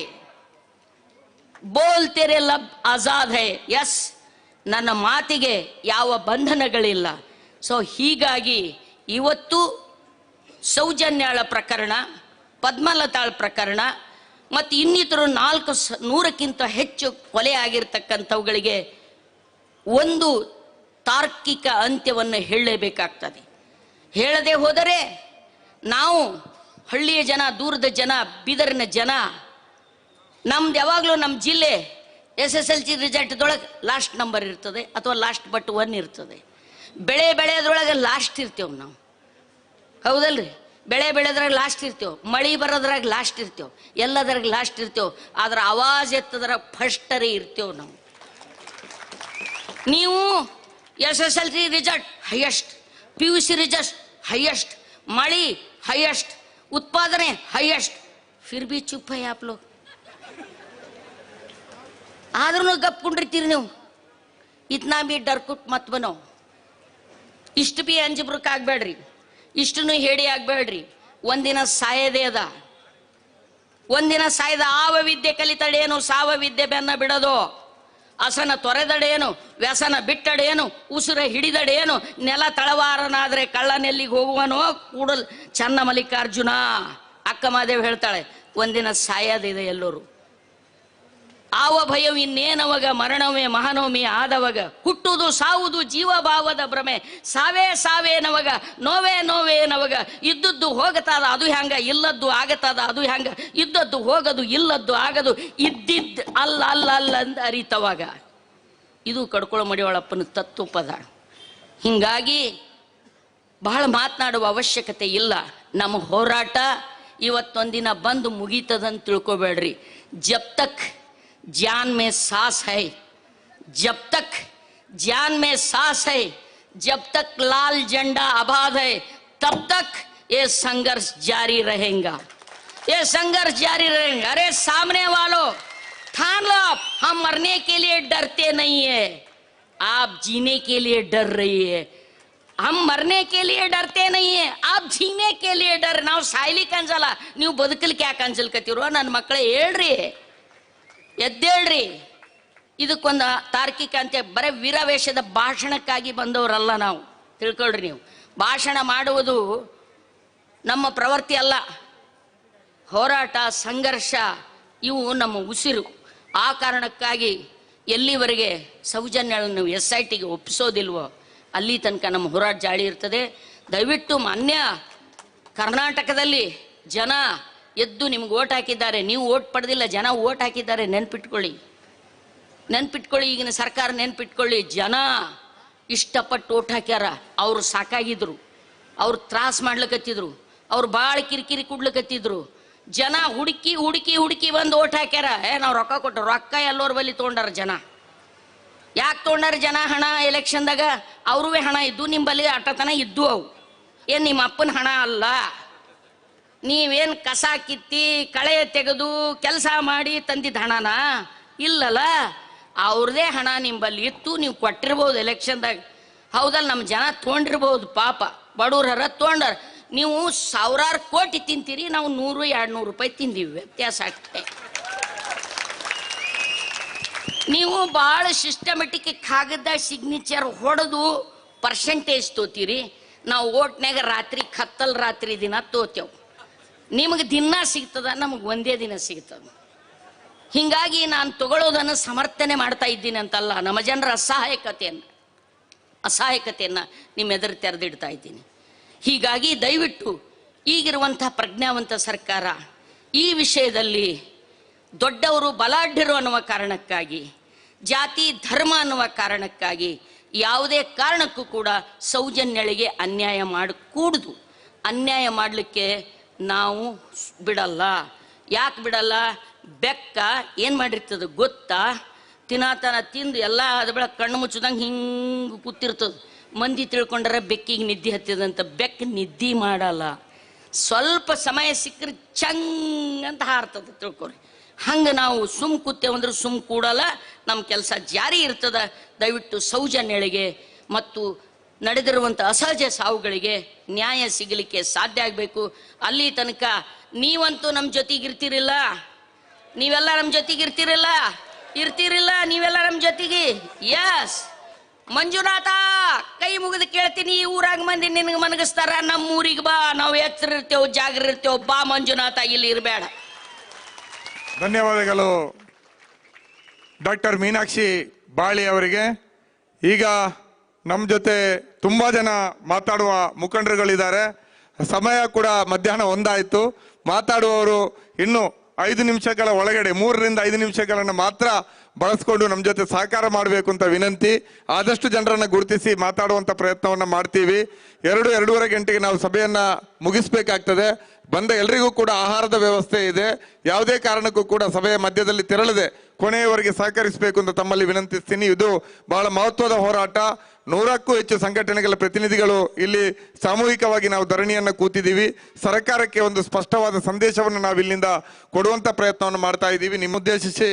बोल तेरे लब आजाद है. ಯಸ್, ನನ್ನ ಮಾತಿಗೆ ಯಾವ ಬಂಧನಗಳಿಲ್ಲ. ಸೊ ಹೀಗಾಗಿ ಇವತ್ತು ಸೌಜನ್ಯಾಳ ಪ್ರಕರಣ, ಪದ್ಮಲತಾಳ ಪ್ರಕರಣ ಮತ್ತು ಇನ್ನಿತರು 400ಕ್ಕಿಂತ ಹೆಚ್ಚು ಕೊಲೆ ಆಗಿರ್ತಕ್ಕಂಥವುಗಳಿಗೆ ಒಂದು ತಾರ್ಕಿಕ ಅಂತ್ಯವನ್ನು ಹೇಳಲೇಬೇಕಾಗ್ತದೆ. ಹೇಳದೆ ಹೋದರೆ ನಾವು ಹಳ್ಳಿಯ ಜನ, ದೂರದ ಜನ, ಬೀದರಿನ ಜನ, ನಮ್ದು ಯಾವಾಗಲೂ ನಮ್ಮ ಜಿಲ್ಲೆ SSLC ರಿಸಲ್ಟ್ದೊಳಗೆ ಲಾಸ್ಟ್ ನಂಬರ್ ಇರ್ತದೆ ಅಥವಾ ಲಾಸ್ಟ್ ಬಟ್ 1 ಇರ್ತದೆ. ಬೆಳೆಯೋದ್ರೊಳಗೆ ಲಾಸ್ಟ್ ಇರ್ತೇವೆ ನಾವು, ಹೌದಲ್ರಿ? ಬೆಳೆದ್ರಾಗ ಲಾಸ್ಟ್ ಇರ್ತೇವೆ, ಮಳೆ ಬರೋದ್ರಾಗ ಲಾಸ್ಟ್ ಇರ್ತೇವೆ, ಎಲ್ಲದ್ರಾಗ ಲಾಸ್ಟ್ ಇರ್ತೇವೆ. ಆದ್ರೆ ಆವಾಜ್ ಎತ್ತದ್ರಾಗ ಫಸ್ಟರೇ ಇರ್ತೇವೆ ನಾವು. ನೀವು SSLC result highest, PUC result highest, मड़ी हाईएस्ट, उत्पादने हाईएस्ट, फिर भी चुप है आप लोग. आदरू गप कुंडिर्तीरी ನೀವು. इतना भी डरकुट मत बनो. इष्ट भी अंजब्रक ಆಗಬೇಡ್ರಿ, ಇಷ್ಟನು ಹೇಡಿ ಆಗಬೇಡ್ರಿ. ಒಂದಿನ ಸಾಯದೇ ಅದ, ಒಂದಿನ ಸಾಯದ. ಆವ ವಿದ್ಯೆ ಕಲಿತಡೇನು, ಸಾವ ವಿದ್ಯೆ ಬೆನ್ನ ಬಿಡೋದು. ಅಸನ ತೊರೆದಡೇನು, ವ್ಯಸನ ಬಿಟ್ಟಡೇನು, ಉಸುರ ಹಿಡಿದಡೇನು, ನೆಲ ತಳವಾರನಾದ್ರೆ ಕಳ್ಳನೆಲ್ಲಿಗೆ ಹೋಗುವನೋ ಕೂಡಲ್ ಚನ್ನ ಮಲ್ಲಿಕಾರ್ಜುನ. ಅಕ್ಕ ಮಾದೇವ್ ಹೇಳ್ತಾಳೆ, ಒಂದಿನ ಸಾಯದಿದೆ ಎಲ್ಲರೂ. ಆವ ಭಯವು ಇನ್ನೇನವಾಗ, ಮರಣವೇ ಮಹಾನವಮಿ ಆದವಾಗ, ಹುಟ್ಟುವುದು ಸಾವುದು ಜೀವಭಾವದ ಭ್ರಮೆ, ಸಾವೇ ನವಗ, ನೋವೇ ನವಗ. ಇದ್ದದ್ದು ಹೋಗತಾದ ಅದು ಹ್ಯಾಂಗ, ಇಲ್ಲದ್ದು ಆಗತಾದ ಅದು ಹ್ಯಾಂಗ, ಇದ್ದದ್ದು ಹೋಗದು ಇಲ್ಲದ್ದು ಆಗದು, ಇದ್ದಿದ್ದು ಅಲ್ಲ ಅಂತ ಅರಿತವಾಗ. ಇದು ಕಡ್ಕೊಳ ಮಡಿವಾಳಪ್ಪನ ತತ್ವಪದ. ಹಿಂಗಾಗಿ ಬಹಳ ಮಾತನಾಡುವ ಅವಶ್ಯಕತೆ ಇಲ್ಲ. ನಮ್ಮ ಹೋರಾಟ ಇವತ್ತೊಂದಿನ ಬಂದು ಮುಗೀತದಂತ ತಿಳ್ಕೊಬೇಡ್ರಿ. ಜಬ್ ತಕ್ जान में सांस है, जब तक जान में सांस है, जब तक लाल झंडा आबाद है, तब तक ये संघर्ष जारी रहेगा, ये संघर्ष जारी रहेगा. अरे सामने वालों, ठान लो, हम मरने के लिए डरते नहीं है, आप जीने के लिए डर रही है. हम मरने के लिए डरते नहीं है, आप जीने के लिए डर. ನಾವು ಸಾಯ್ಲಿಕ್ಕೆ ಅನ್ಸಲ್ಲ, ನೀವು ಬದುಕಲಿಕ್ಕೆ ಯಾಕೆ ಅನ್ಸಲ್ಕತ್ತಿರೋ? ನನ್ನ ಮಕ್ಕಳೇ ಹೇಳ್ರಿ, ಎದ್ದೇಳ್ರಿ. ಇದಕ್ಕೊಂದು ತಾರ್ಕಿಕ ಅಂತ. ಬರೀ ವೀರಾವೇಶದ ಭಾಷಣಕ್ಕಾಗಿ ಬಂದವರಲ್ಲ ನಾವು, ತಿಳ್ಕೊಳ್ರಿ. ನೀವು ಭಾಷಣ ಮಾಡುವುದು ನಮ್ಮ ಪ್ರವೃತ್ತಿ ಅಲ್ಲ. ಹೋರಾಟ, ಸಂಘರ್ಷ ಇವು ನಮ್ಮ ಉಸಿರು. ಆ ಕಾರಣಕ್ಕಾಗಿ ಎಲ್ಲಿವರೆಗೆ ಸೌಜನ್ಯಗಳನ್ನು SITಗೆ ಒಪ್ಪಿಸೋದಿಲ್ವೋ ಅಲ್ಲಿ ತನಕ ನಮ್ಮ ಹೋರಾಟ ಜಾಳಿ ಇರ್ತದೆ. ದಯವಿಟ್ಟು ಮಾನ್ಯ ಕರ್ನಾಟಕದಲ್ಲಿ ಜನ ಎದ್ದು ನಿಮ್ಗೆ ಓಟ್ ಹಾಕಿದ್ದಾರೆ, ನೀವು ಓಟ್ ಪಡೆದಿಲ್ಲ, ಜನ ಓಟ್ ಹಾಕಿದ್ದಾರೆ. ನೆನ್ಪಿಟ್ಕೊಳ್ಳಿ. ಈಗಿನ ಸರ್ಕಾರ ನೆನ್ಪಿಟ್ಕೊಳ್ಳಿ. ಜನ ಇಷ್ಟಪಟ್ಟು ಓಟ್ ಹಾಕ್ಯಾರ. ಅವ್ರು ಸಾಕಾಗಿದ್ರು, ಅವ್ರು ತ್ರಾಸ ಮಾಡ್ಲಿಕ್ಕತ್ತಿದ್ರು, ಅವ್ರು ಭಾಳ ಕಿರಿಕಿರಿ ಕೊಡ್ಲಿಕ್ಕತ್ತಿದ್ರು. ಜನ ಹುಡುಕಿ ಹುಡುಕಿ ಹುಡುಕಿ ಬಂದು ಓಟ್ ಹಾಕ್ಯಾರ. ನಾವು ರೊಕ್ಕ ಕೊಟ್ಟು, ರೊಕ್ಕ ಎಲ್ಲೋರ್ ಬಲ್ಲಿ ತೊಗೊಂಡಾರ ಜನ. ಯಾಕೆ ತೊಗೊಂಡಾರ ಜನ ಹಣ? ಎಲೆಕ್ಷನ್ದಾಗ ಅವ್ರೂ ಹಣ ಇದ್ದು, ನಿಂಬಲ್ಲಿ ಅಟತನ ಇದ್ದು. ಅವು ಏನು ನಿಮ್ಮ ಅಪ್ಪನ ಹಣ ಅಲ್ಲ. ನೀವೇನು ಕಸ ಕಿತ್ತಿ ಕಳೆ ತೆಗೆದು ಕೆಲಸ ಮಾಡಿ ತಂದಿದ್ದ ಹಣನ ಇಲ್ಲಲ್ಲ, ಅವ್ರದೇ ಹಣ ನಿಂಬಲ್ಲಿ ಇತ್ತು, ನೀವು ಕೊಟ್ಟಿರ್ಬೋದು ಎಲೆಕ್ಷನ್ದಾಗ. ಹೌದಲ್ಲ, ನಮ್ಮ ಜನ ತೊಗೊಂಡಿರ್ಬೋದು. ಪಾಪ ಬಡವ್ರ ತೊಗೊಂಡಾರ. ನೀವು ಸಾವಿರಾರು ಕೋಟಿ ತಿಂತೀರಿ, ನಾವು 100-200 ರೂಪಾಯಿ ತಿಂದೀವಿ. ವ್ಯತ್ಯಾಸ ಆಗ್ತದೆ. ನೀವು ಭಾಳ ಸಿಸ್ಟಮೆಟಿಕ್ ಕಾಗದ ಸಿಗ್ನೇಚರ್ ಹೊಡೆದು ಪರ್ಸೆಂಟೇಜ್ ತೋತೀರಿ. ನಾವು ಓಟ್ನಾಗ ರಾತ್ರಿ ಕತ್ತಲ್ ರಾತ್ರಿ ದಿನ ತೋತೇವು. ನಿಮಗೆ ದಿನ ಸಿಗ್ತದ, ನಮಗೆ ಒಂದೇ ದಿನ ಸಿಗ್ತದೆ. ಹೀಗಾಗಿ ನಾನು ತಗೊಳ್ಳೋದನ್ನು ಸಮರ್ಥನೆ ಮಾಡ್ತಾ ಇದ್ದೀನಿ ಅಂತಲ್ಲ, ನಮ್ಮ ಜನರ ಅಸಹಾಯಕತೆಯನ್ನು ನಿಮ್ಮ ಎದುರು ತೆರೆದಿಡ್ತಾ ಇದ್ದೀನಿ. ಹೀಗಾಗಿ ದಯವಿಟ್ಟು ಈಗಿರುವಂಥ ಪ್ರಜ್ಞಾವಂತ ಸರ್ಕಾರ ಈ ವಿಷಯದಲ್ಲಿ ದೊಡ್ಡವರು ಬಲಾಢ್ಯರು ಅನ್ನುವ ಕಾರಣಕ್ಕಾಗಿ, ಜಾತಿ ಧರ್ಮ ಅನ್ನುವ ಕಾರಣಕ್ಕಾಗಿ ಯಾವುದೇ ಕಾರಣಕ್ಕೂ ಕೂಡ ಸೌಜನ್ಯಳಿಗೆ ಅನ್ಯಾಯ ಮಾಡಕೂಡ್ದು. ಅನ್ಯಾಯ ಮಾಡಲಿಕ್ಕೆ ನಾವು ಬಿಡಲ್ಲ. ಯಾಕೆ ಬಿಡಲ್ಲ? ಬೆಕ್ಕ ಏನು ಮಾಡಿರ್ತದೆ ಗೊತ್ತಾ? ತಿನ್ನಾತನ ತಿಂದು ಎಲ್ಲ ಅದ ಬೆಳಗ್ಗೆ ಕಣ್ಣು ಮುಚ್ಚದಂಗೆ ಹಿಂಗೆ ಕೂತಿರ್ತದೆ. ಮಂದಿ ತಿಳ್ಕೊಂಡ್ರೆ ಬೆಕ್ಕಿಗೆ ನಿದ್ದೆ ಹತ್ತಿದಂತ. ಬೆಕ್ಕ ನಿದ್ದೆ ಮಾಡಲ್ಲ. ಸ್ವಲ್ಪ ಸಮಯ ಸಿಕ್ಕರೆ ಚಂಗ್ ಅಂತ ಹಾರ್ತದೆ, ತಿಳ್ಕೊರಿ. ಹಂಗೆ ನಾವು ಕೂತೇವಂದ್ರೆ ಕೂಡಲ್ಲ, ನಮ್ಮ ಕೆಲಸ ಜಾರಿ ಇರ್ತದ. ದಯವಿಟ್ಟು ಸೌಜನ್ಯಳಿಗೆ ಮತ್ತು ನಡೆದಿರುವಂಥ ಅಸಹಜ ಸಾವುಗಳಿಗೆ ನ್ಯಾಯ ಸಿಗಲಿಕ್ಕೆ ಸಾಧ್ಯ ಆಗಬೇಕು. ಅಲ್ಲಿ ತನಕ ನೀವಂತೂ ನಮ್ಮ ಜೊತೆಗಿರ್ತಿರಿಲ್ಲ, ನೀವೆಲ್ಲ ನಮ್ಮ ಜೊತೆಗಿರ್ತಿರಿಲ್ಲ, ನೀವೆಲ್ಲ ನಮ್ಮ ಜೊತೆಗೆ. ಎಸ್ ಮಂಜುನಾಥ, ಕೈ ಮುಗಿದು ಕೇಳ್ತೀನಿ, ಈ ಊರಾಗ ಮಂದಿ ನಿನಗೆ ಮನಗಿಸ್ತಾರ, ನಮ್ಮ ಊರಿಗೆ ಬಾ, ನಾವು ಎಚ್ಚರ ಇರ್ತೇವೆ, ಜಾಗ್ರ ಇರ್ತೇವೆ. ಬಾ ಮಂಜುನಾಥ, ಇಲ್ಲಿ ಇರಬೇಡ. ಧನ್ಯವಾದಗಳು ಡಾಕ್ಟರ್ ಮೀನಾಕ್ಷಿ ಬಾಳಿ ಅವರಿಗೆ. ಈಗ ನಮ್ಮ ಜೊತೆ ತುಂಬಾ ಜನ ಮಾತಾಡುವ ಮುಖಂಡರುಗಳಿದ್ದಾರೆ. ಸಮಯ ಕೂಡ ಮಧ್ಯಾಹ್ನ 1 ಆಯಿತು. ಮಾತಾಡುವವರು ಇನ್ನು 5 ನಿಮಿಷಗಳ ಒಳಗಡೆ 3 ರಿಂದ 5 ನಿಮಿಷಗಳನ್ನು ಮಾತ್ರ ಬಳಸ್ಕೊಂಡು ನಮ್ಮ ಜೊತೆ ಸಹಕಾರ ಮಾಡಬೇಕು ಅಂತ ವಿನಂತಿ. ಆದಷ್ಟು ಜನರನ್ನು ಗುರುತಿಸಿ ಮಾತಾಡುವಂಥ ಪ್ರಯತ್ನವನ್ನು ಮಾಡ್ತೀವಿ. 2-2.5 ಗಂಟೆಗೆ ನಾವು ಸಭೆಯನ್ನು ಮುಗಿಸ್ಬೇಕಾಗ್ತದೆ. ಬಂದ ಎಲ್ರಿಗೂ ಕೂಡ ಆಹಾರದ ವ್ಯವಸ್ಥೆ ಇದೆ. ಯಾವುದೇ ಕಾರಣಕ್ಕೂ ಕೂಡ ಸಭೆಯ ಮಧ್ಯದಲ್ಲಿ ತೆರಳದೆ ಕೊನೆಯವರೆಗೆ ಸಹಕರಿಸಬೇಕು ಅಂತ ತಮ್ಮಲ್ಲಿ ವಿನಂತಿಸ್ತೀನಿ. ಇದು ಬಹಳ ಮಹತ್ವದ ಹೋರಾಟ. 100ಕ್ಕೂ ಹೆಚ್ಚು ಸಂಘಟನೆಗಳ ಪ್ರತಿನಿಧಿಗಳು ಇಲ್ಲಿ ಸಾಮೂಹಿಕವಾಗಿ ನಾವು ಧರಣಿಯನ್ನು ಕೂತಿದ್ದೀವಿ. ಸರ್ಕಾರಕ್ಕೆ ಒಂದು ಸ್ಪಷ್ಟವಾದ ಸಂದೇಶವನ್ನು ನಾವು ಇಲ್ಲಿಂದ ಕೊಡುವಂಥ ಪ್ರಯತ್ನವನ್ನು ಮಾಡ್ತಾ ಇದ್ದೀವಿ. ನಿಮ್ಮ ಉದ್ದೇಶಿಸಿ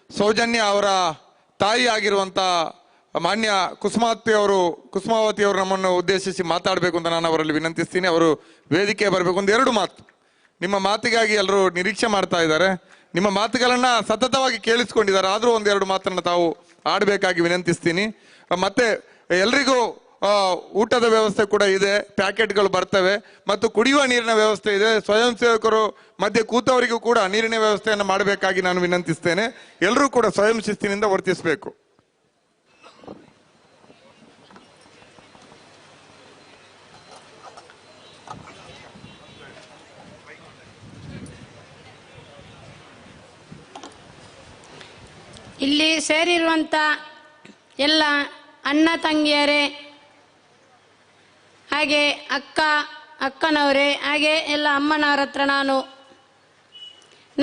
ಸೌಜನ್ಯ ಅವರ ತಾಯಿ ಆಗಿರುವಂಥ ಮಾನ್ಯ ಕುಸುಮಾವತಿ ಅವರು ನಮ್ಮನ್ನು ಉದ್ದೇಶಿಸಿ ಮಾತಾಡಬೇಕು ಅಂತ ನಾನು ಅವರಲ್ಲಿ ವಿನಂತಿಸ್ತೀನಿ. ಅವರು ವೇದಿಕೆ ಬರಬೇಕು. 1-2 ಮಾತು. ನಿಮ್ಮ ಮಾತಿಗಾಗಿ ಎಲ್ಲರೂ ನಿರೀಕ್ಷೆ ಮಾಡ್ತಾ ಇದ್ದಾರೆ. ನಿಮ್ಮ ಮಾತುಗಳನ್ನ ಸತತವಾಗಿ ಕೇಳಿಸ್ಕೊಂಡಿದ್ದಾರೆ. ಆದರೂ 1-2 ಮಾತನ್ನು ತಾವು ಆಡಬೇಕಾಗಿ ವಿನಂತಿಸ್ತೀನಿ. ಮತ್ತೆ ಎಲ್ರಿಗೂ ಊಟದ ವ್ಯವಸ್ಥೆ ಕೂಡ ಇದೆ, ಪ್ಯಾಕೆಟ್ಗಳು ಬರ್ತವೆ ಮತ್ತು ಕುಡಿಯುವ ನೀರಿನ ವ್ಯವಸ್ಥೆ ಇದೆ. ಸ್ವಯಂ ಸೇವಕರು ಮಧ್ಯೆ ಕೂತವರಿಗೂ ಕೂಡ ನೀರಿನ ವ್ಯವಸ್ಥೆಯನ್ನು ಮಾಡಬೇಕಾಗಿ ನಾನು ವಿನಂತಿಸ್ತೇನೆ. ಎಲ್ಲರೂ ಕೂಡ ಸ್ವಯಂ ಶಿಸ್ತಿನಿಂದ ವರ್ತಿಸಬೇಕು. ಇಲ್ಲಿ ಸೇರಿರುವಂಥ ಎಲ್ಲ ಅಣ್ಣ ತಂಗಿಯರೇ, ಹಾಗೆ ಅಕ್ಕನವರೇ, ಹಾಗೆ ಎಲ್ಲ ಅಮ್ಮನವರ ಹತ್ರ ನಾನು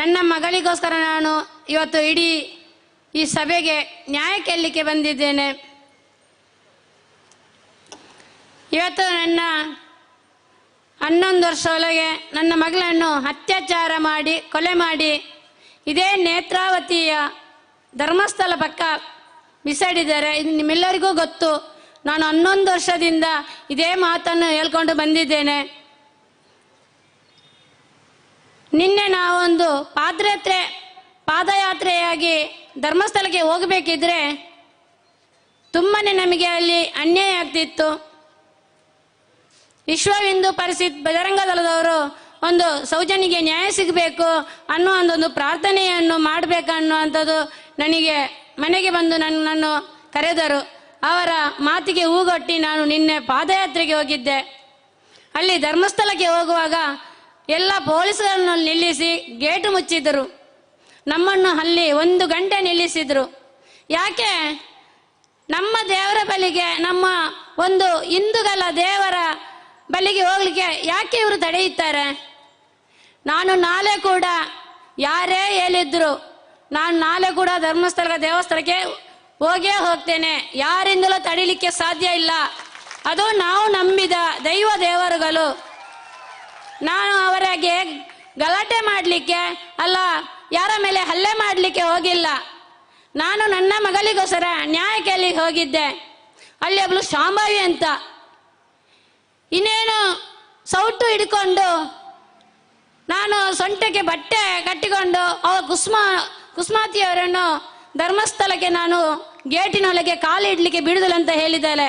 ನನ್ನ ಮಗಳಿಗೋಸ್ಕರ ನಾನು ಇವತ್ತು ಇಡೀ ಈ ಸಭೆಗೆ ನ್ಯಾಯ ಕೇಳಲಿಕ್ಕೆ ಬಂದಿದ್ದೇನೆ. ಇವತ್ತು ನನ್ನ 11 ವರ್ಷ ಒಳಗೆ ನನ್ನ ಮಗಳನ್ನು ಅತ್ಯಾಚಾರ ಮಾಡಿ ಕೊಲೆ ಮಾಡಿ ಇದೇ ನೇತ್ರಾವತಿಯ ಧರ್ಮಸ್ಥಳ ಪಕ್ಕ ಬಿಸಾಡಿದ್ದಾರೆ. ಇದು ನಿಮ್ಮೆಲ್ಲರಿಗೂ ಗೊತ್ತು. ನಾನು 11 ವರ್ಷದಿಂದ ಇದೇ ಮಾತನ್ನು ಹೇಳ್ಕೊಂಡು ಬಂದಿದ್ದೇನೆ. ನಿನ್ನೆ ನಾವೊಂದು ಪಾದಯಾತ್ರೆಯಾಗಿ ಧರ್ಮಸ್ಥಳಕ್ಕೆ ಹೋಗಬೇಕಿದ್ರೆ ತುಂಬನೇ ನಮಗೆ ಅಲ್ಲಿ ಅನ್ಯಾಯ ಆಗ್ತಿತ್ತು. ವಿಶ್ವ ಹಿಂದೂ ಪರಿಷತ್ ಬಜರಂಗ ದಳದವರು ಒಂದು ಸೌಜನ್ಯಗೆ ನ್ಯಾಯ ಸಿಗಬೇಕು ಅನ್ನೋ ಒಂದು ಪ್ರಾರ್ಥನೆಯನ್ನು ಮಾಡಬೇಕನ್ನುವಂಥದ್ದು ನನಗೆ ಮನೆಗೆ ಬಂದು ನನ್ನನ್ನು ಕರೆದರು. ಅವರ ಮಾತಿಗೆ ಹೂಗೊಟ್ಟಿ ನಾನು ನಿನ್ನೆ ಪಾದಯಾತ್ರೆಗೆ ಹೋಗಿದ್ದೆ. ಅಲ್ಲಿ ಧರ್ಮಸ್ಥಳಕ್ಕೆ ಹೋಗುವಾಗ ಎಲ್ಲ ಪೊಲೀಸರನ್ನು ನಿಲ್ಲಿಸಿ ಗೇಟು ಮುಚ್ಚಿದರು. ನಮ್ಮನ್ನು ಅಲ್ಲಿ 1 ಗಂಟೆ ನಿಲ್ಲಿಸಿದರು. ಯಾಕೆ? ನಮ್ಮ ದೇವರ ಬಳಿಗೆ, ನಮ್ಮ ಒಂದು ಹಿಂದೂಗಳ ದೇವರ ಬಳಿಗೆ ಹೋಗ್ಲಿಕ್ಕೆ ಯಾಕೆ ಇವರು ತಡೆಯುತ್ತಾರೆ? ನಾನು ನಾಳೆ ಕೂಡ ಯಾರೇ ಹೇಳಿದ್ರು ನಾನು ನಾಳೆ ಕೂಡ ಧರ್ಮಸ್ಥಳ ದೇವಸ್ಥಾನಕ್ಕೆ ಹೋಗೇ ಹೋಗ್ತೇನೆ. ಯಾರಿಂದಲೂ ತಡಿಲಿಕ್ಕೆ ಸಾಧ್ಯ ಇಲ್ಲ. ಅದು ನಾವು ನಂಬಿದ ದೈವ ದೇವರುಗಳು. ನಾನು ಅವರಿಗೆ ಗಲಾಟೆ ಮಾಡಲಿಕ್ಕೆ ಅಲ್ಲ, ಯಾರ ಮೇಲೆ ಹಲ್ಲೆ ಮಾಡಲಿಕ್ಕೆ ಹೋಗಿಲ್ಲ. ನಾನು ನನ್ನ ಮಗಳಿಗೋಸ್ಕರ ನ್ಯಾಯ ಕೇಳಲಿಕ್ಕೆ ಹೋಗಿದ್ದೆ. ಅಲ್ಲಿ ಒಬ್ಬಳು ಶಾಂಭವಿ ಅಂತ ಇನ್ನೇನು ಸೌಟು ಹಿಡ್ಕೊಂಡು ನಾನು ಸೊಂಟಕ್ಕೆ ಬಟ್ಟೆ ಕಟ್ಟಿಕೊಂಡು ಕುಸ್ಮಾತಿಯವರನ್ನು ಧರ್ಮಸ್ಥಳಕ್ಕೆ ನಾನು ಗೇಟಿನೊಳಗೆ ಕಾಲು ಇಡ್ಲಿಕ್ಕೆ ಬಿಡುದಿಲ್ಲ ಅಂತ ಹೇಳಿದ್ದಾಳೆ.